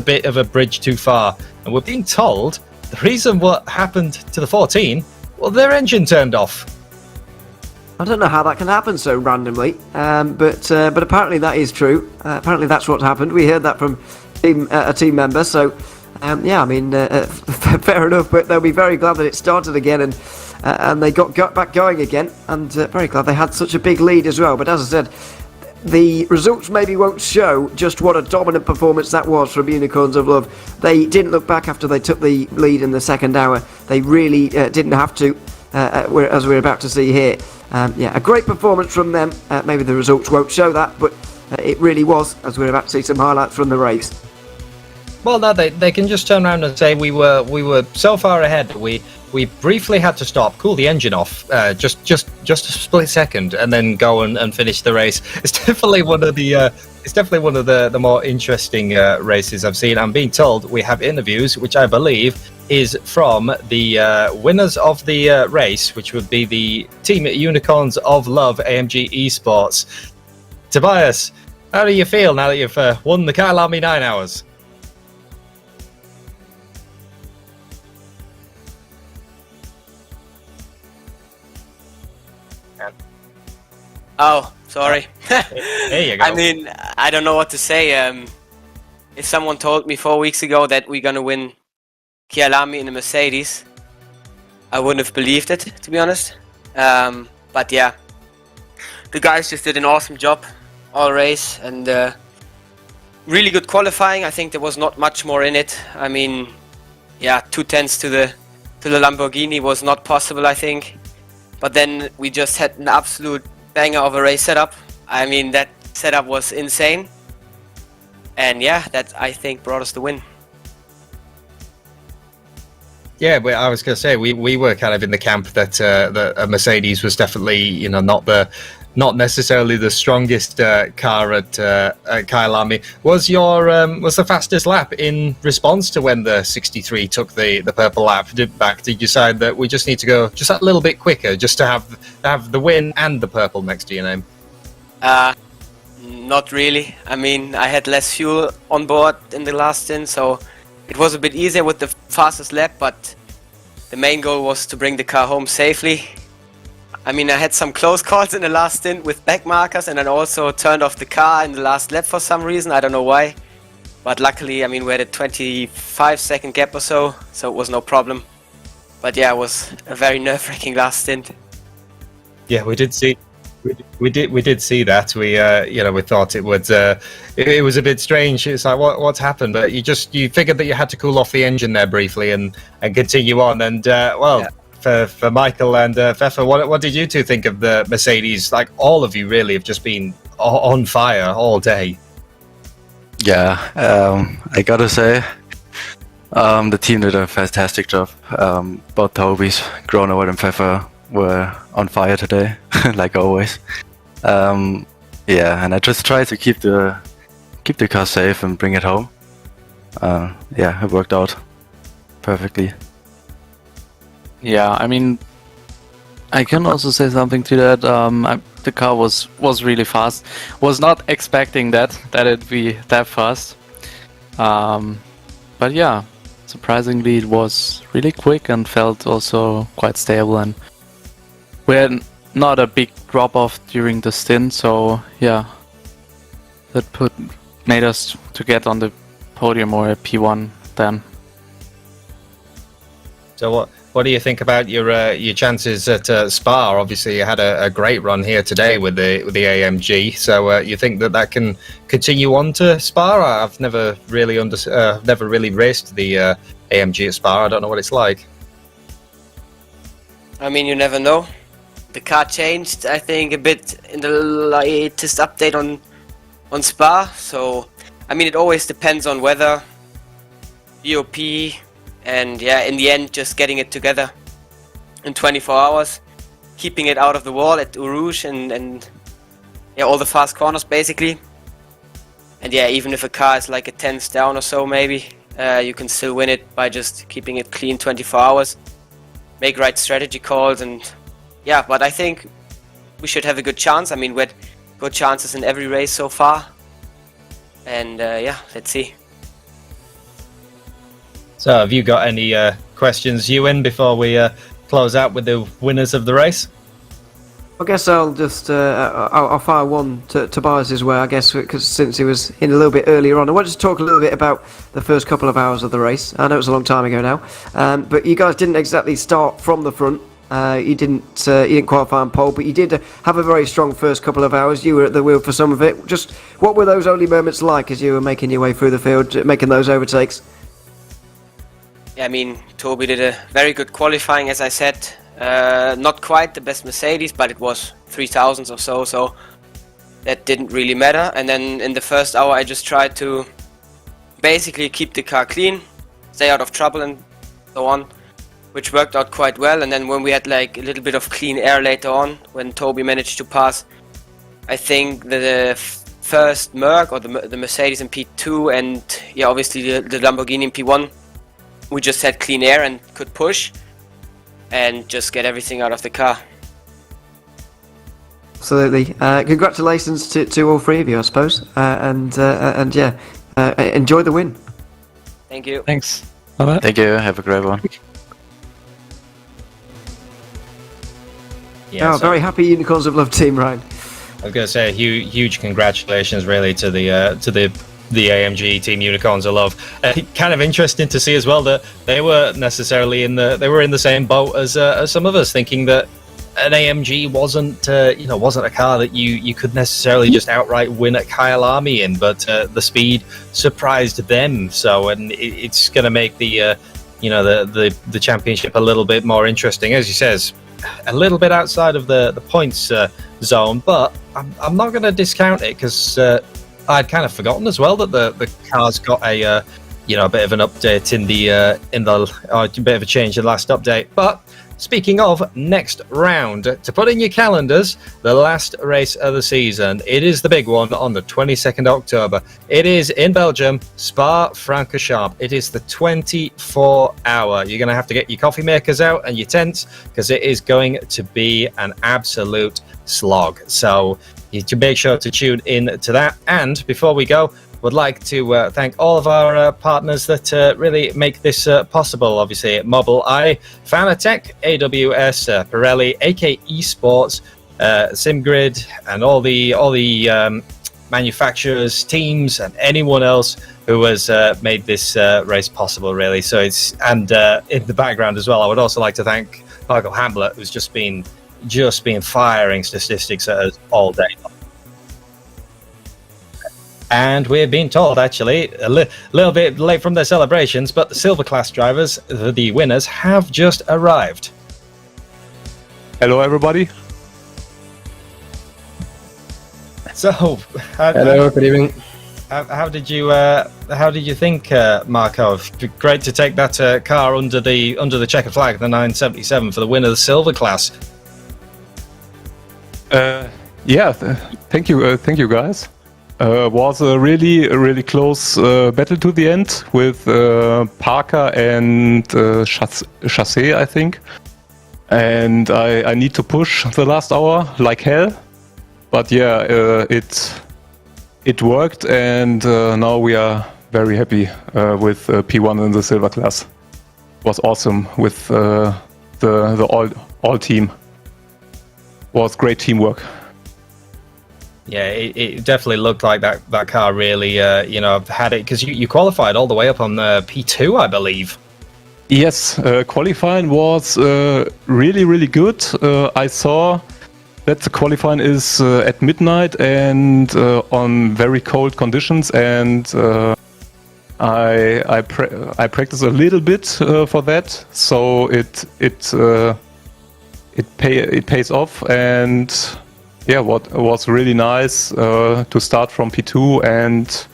bit of a bridge too far. And we're being told the reason what happened to the 14, well, their engine turned off. I don't know how that can happen so randomly, but apparently that is true. Apparently that's what happened. We heard that from a team member, so fair enough, but they'll be very glad that it started again and they got back going again, and very glad they had such a big lead as well. But as I said, the results maybe won't show just what a dominant performance that was from Unicorns of Love. They didn't look back after they took the lead in the second hour. They really didn't have to, as we're about to see here. A great performance from them. Maybe the results won't show that, but it really was, as we're about to see some highlights from the race. Well, no, they can just turn around and say we were so far ahead. We briefly had to stop, cool the engine off, just a split second, and then go and finish the race. It's definitely one of the more interesting races I've seen. I'm being told we have interviews, which I believe is from the winners of the race, which would be the team at Unicorns of Love AMG Esports. Tobias, how do you feel now that you've won the Kyalami 9 hours? Oh, sorry. There you go. I mean, I don't know what to say. If someone told me 4 weeks ago that we're gonna win Kyalami in a Mercedes, I wouldn't have believed it, to be honest. But yeah, the guys just did an awesome job all race, and really good qualifying. I think there was not much more in it. I mean, yeah, 2/10 to the Lamborghini was not possible, I think. But then we just had an absolute banger of a race setup. I mean, that setup was insane, and yeah, that I think brought us the win. Yeah, but I was going to say we were kind of in the camp that a Mercedes was definitely not necessarily the strongest car at Kyalami. Was the fastest lap in response to when the 63 took the purple lap back? Did you decide that we just need to go just a little bit quicker, just to have the win and the purple next to your name? Not really. I mean, I had less fuel on board in the last stint, so it was a bit easier with the fastest lap. But the main goal was to bring the car home safely. I mean, I had some close calls in the last stint with back markers, and then also turned off the car in the last lap for some reason. I don't know why. But luckily, I mean, we had a 25-second gap or so it was no problem. But yeah, it was a very nerve-wracking last stint. Yeah, we did see that. We thought it would. It was a bit strange. It's like what's happened, but you figured that you had to cool off the engine there briefly and continue on. And yeah. For Michael and Fefa, what did you two think of the Mercedes? Like, all of you really have just been on fire all day. Yeah, I gotta say, the team did a fantastic job. Both Tobis, Gronowat and Fefa were on fire today, like always. Yeah, and I just tried to keep the car safe and bring it home. Yeah, it worked out perfectly. Yeah, I mean, I can also say something to that. The the car was really fast. Was not expecting that it'd be that fast. But yeah, surprisingly it was really quick and felt also quite stable, and we had not a big drop off during the stint, so yeah, that made us to get on the podium or a P1 then. So what do you think about your chances at Spa? Obviously, you had a great run here today with the AMG. So you think that can continue on to Spa? I've never really raced the AMG at Spa. I don't know what it's like. I mean, you never know. The car changed, I think, a bit in the latest update on Spa. So, I mean, it always depends on weather, BOP, and yeah, in the end, just getting it together in 24 hours, keeping it out of the wall at Eau Rouge and yeah, all the fast corners basically. And yeah, even if a car is like a 10th down or so, maybe you can still win it by just keeping it clean 24 hours, make right strategy calls, and yeah. But I think we should have a good chance. I mean, we had good chances in every race so far, and yeah, let's see. So, have you got any questions, Ewan, before we close out with the winners of the race? I guess I'll just I'll fire one to Tobias's way, I guess, because since he was in a little bit earlier on, I want to just talk a little bit about the first couple of hours of the race. I know it was a long time ago now, but you guys didn't exactly start from the front. You didn't qualify on pole, but you did have a very strong first couple of hours. You were at the wheel for some of it. Just what were those early moments like as you were making your way through the field, making those overtakes? Yeah, I mean, Toby did a very good qualifying, as I said. Not quite the best Mercedes, but it was 3000s or so, so that didn't really matter. And then in the first hour, I just tried to basically keep the car clean, stay out of trouble and so on, which worked out quite well. And then when we had like a little bit of clean air later on, when Toby managed to pass, I think the first Merc or the Mercedes in P2 and yeah, obviously the Lamborghini in P1, we just had clean air and could push and just get everything out of the car. Absolutely. Congratulations to all three of you, I suppose. And yeah, enjoy the win. Thank you. Thanks. Bye-bye. Thank you. Have a great one. Yeah, so very happy Unicorns of Love team, Ryan. I was going to say huge congratulations, really, to the AMG Team Unicorns of Love. Kind of interesting to see as well that they were necessarily in the same boat as some of us, thinking that an AMG wasn't a car that you could necessarily just outright win at Kyalami in, but the speed surprised them. So, and it's going to make the championship a little bit more interesting, as he says, a little bit outside of the points zone. But I'm not going to discount it, because I'd kind of forgotten as well that the car's got a bit of an update a bit of a change in the last update. But speaking of next round, to put in your calendars, the last race of the season, it is the big one on the 22nd October. It is in Belgium, Spa-Francorchamps. It is the 24-hour. You're going to have to get your coffee makers out and your tents, because it is going to be an absolute slog. So you can make sure to tune in to that. And before we go, would like to thank all of our partners that really make this possible. Obviously, Mobileye, Fanatec, AWS, Pirelli, AK Esports, SimGrid, and all the manufacturers, teams, and anyone else who has made this race possible. Really, so it's in the background as well. I would also like to thank Michael Hamlet, who's just been firing statistics at us all day. And we're being told, actually, a little bit late from their celebrations, but the silver class drivers, the winners, have just arrived. Hello, everybody. So, hello, good evening. How did you think, Marco? Great to take that car under the checkered flag, the 977, for the win of the silver class. Yeah, thank you guys. Was a really close battle to the end with Parker and Chassé, I think. And I need to push the last hour like hell. but yeah, it worked, and now we are very happy with P1 in the silver class. It was awesome with the all team. Was great teamwork. Yeah, it definitely looked like that car really, had it, because you qualified all the way up on P2, I believe. Yes, qualifying was really, really good. I saw that the qualifying is at midnight and on very cold conditions, and I practiced a little bit for that, so it pays off. And yeah, what was really nice to start from P2, and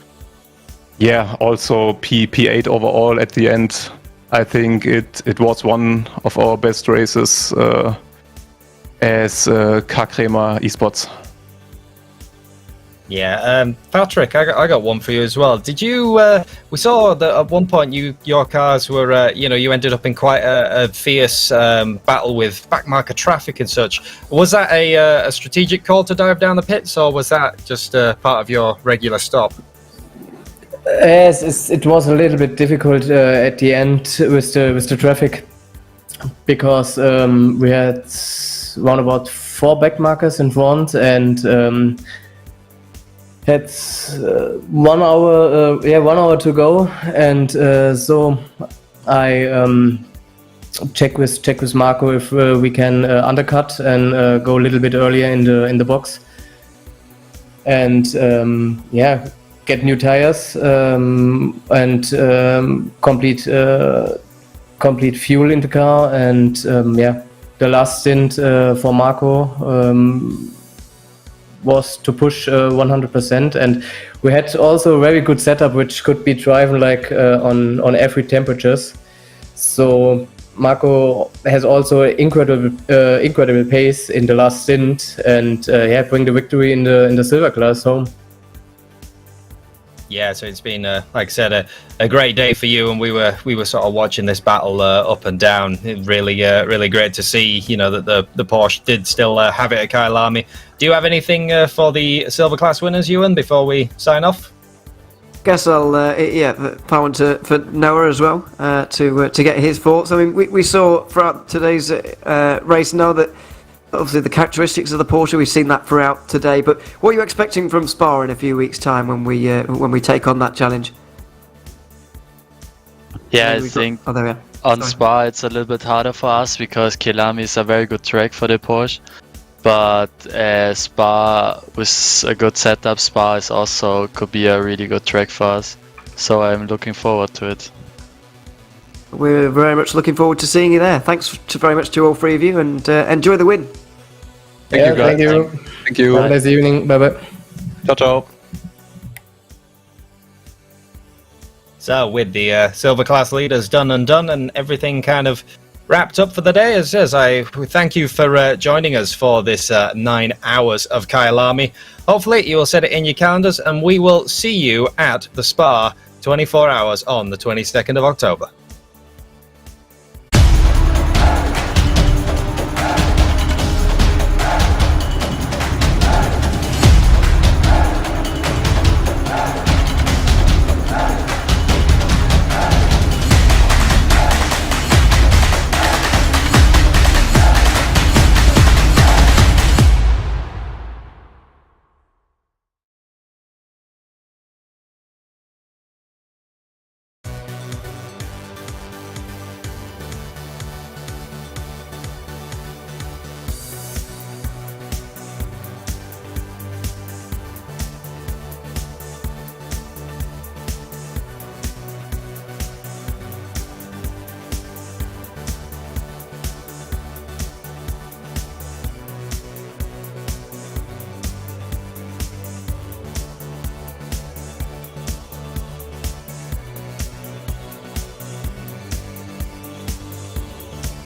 yeah, also P8 overall at the end. I think it was one of our best races as K-Kramer Esports. Yeah, Patrick, I got one for you as well. Did you? We saw that at one point your cars were, you ended up in quite a fierce battle with backmarker traffic and such. Was that a strategic call to dive down the pits, or was that just part of your regular stop? Yes, it was a little bit difficult at the end with the traffic, because we had around about 4 backmarkers in front, and had 1 hour, 1 hour to go, and so I check with Marco if we can undercut and go a little bit earlier in the box, and get new tires and complete fuel in the car, and the last stint for Marco was to push 100%, and we had also a very good setup which could be driven like on every temperatures. So Marco has also incredible pace in the last stint, and bring the victory in the silver class home. Yeah, so it's been, like I said, a great day for you, and we were sort of watching this battle up and down. Really great to see, that the Porsche did still have it at Kyalami. Do you have anything for the silver class winners, Ewan, before we sign off? Guess I'll power for Noah as well to get his thoughts. I mean, we saw throughout today's race now that obviously the characteristics of the Porsche, we've seen that throughout today, but what are you expecting from Spa in a few weeks' time when we take on that challenge? Yeah, I think on Spa it's a little bit harder for us because Kyalami is a very good track for the Porsche, but Spa with a good setup, Spa is also could be a really good track for us, so I'm looking forward to it. We're very much looking forward to seeing you there. Thanks very much to all 3 of you, and enjoy the win. Thank you, guys. Thank you. Have a nice evening. Bye bye. Ciao, ciao. So with the silver class leaders done and everything kind of wrapped up for the day, as I thank you for joining us for this 9 hours of Kyalami. Hopefully you will set it in your calendars, and we will see you at the Spa 24 hours on the 22nd of October.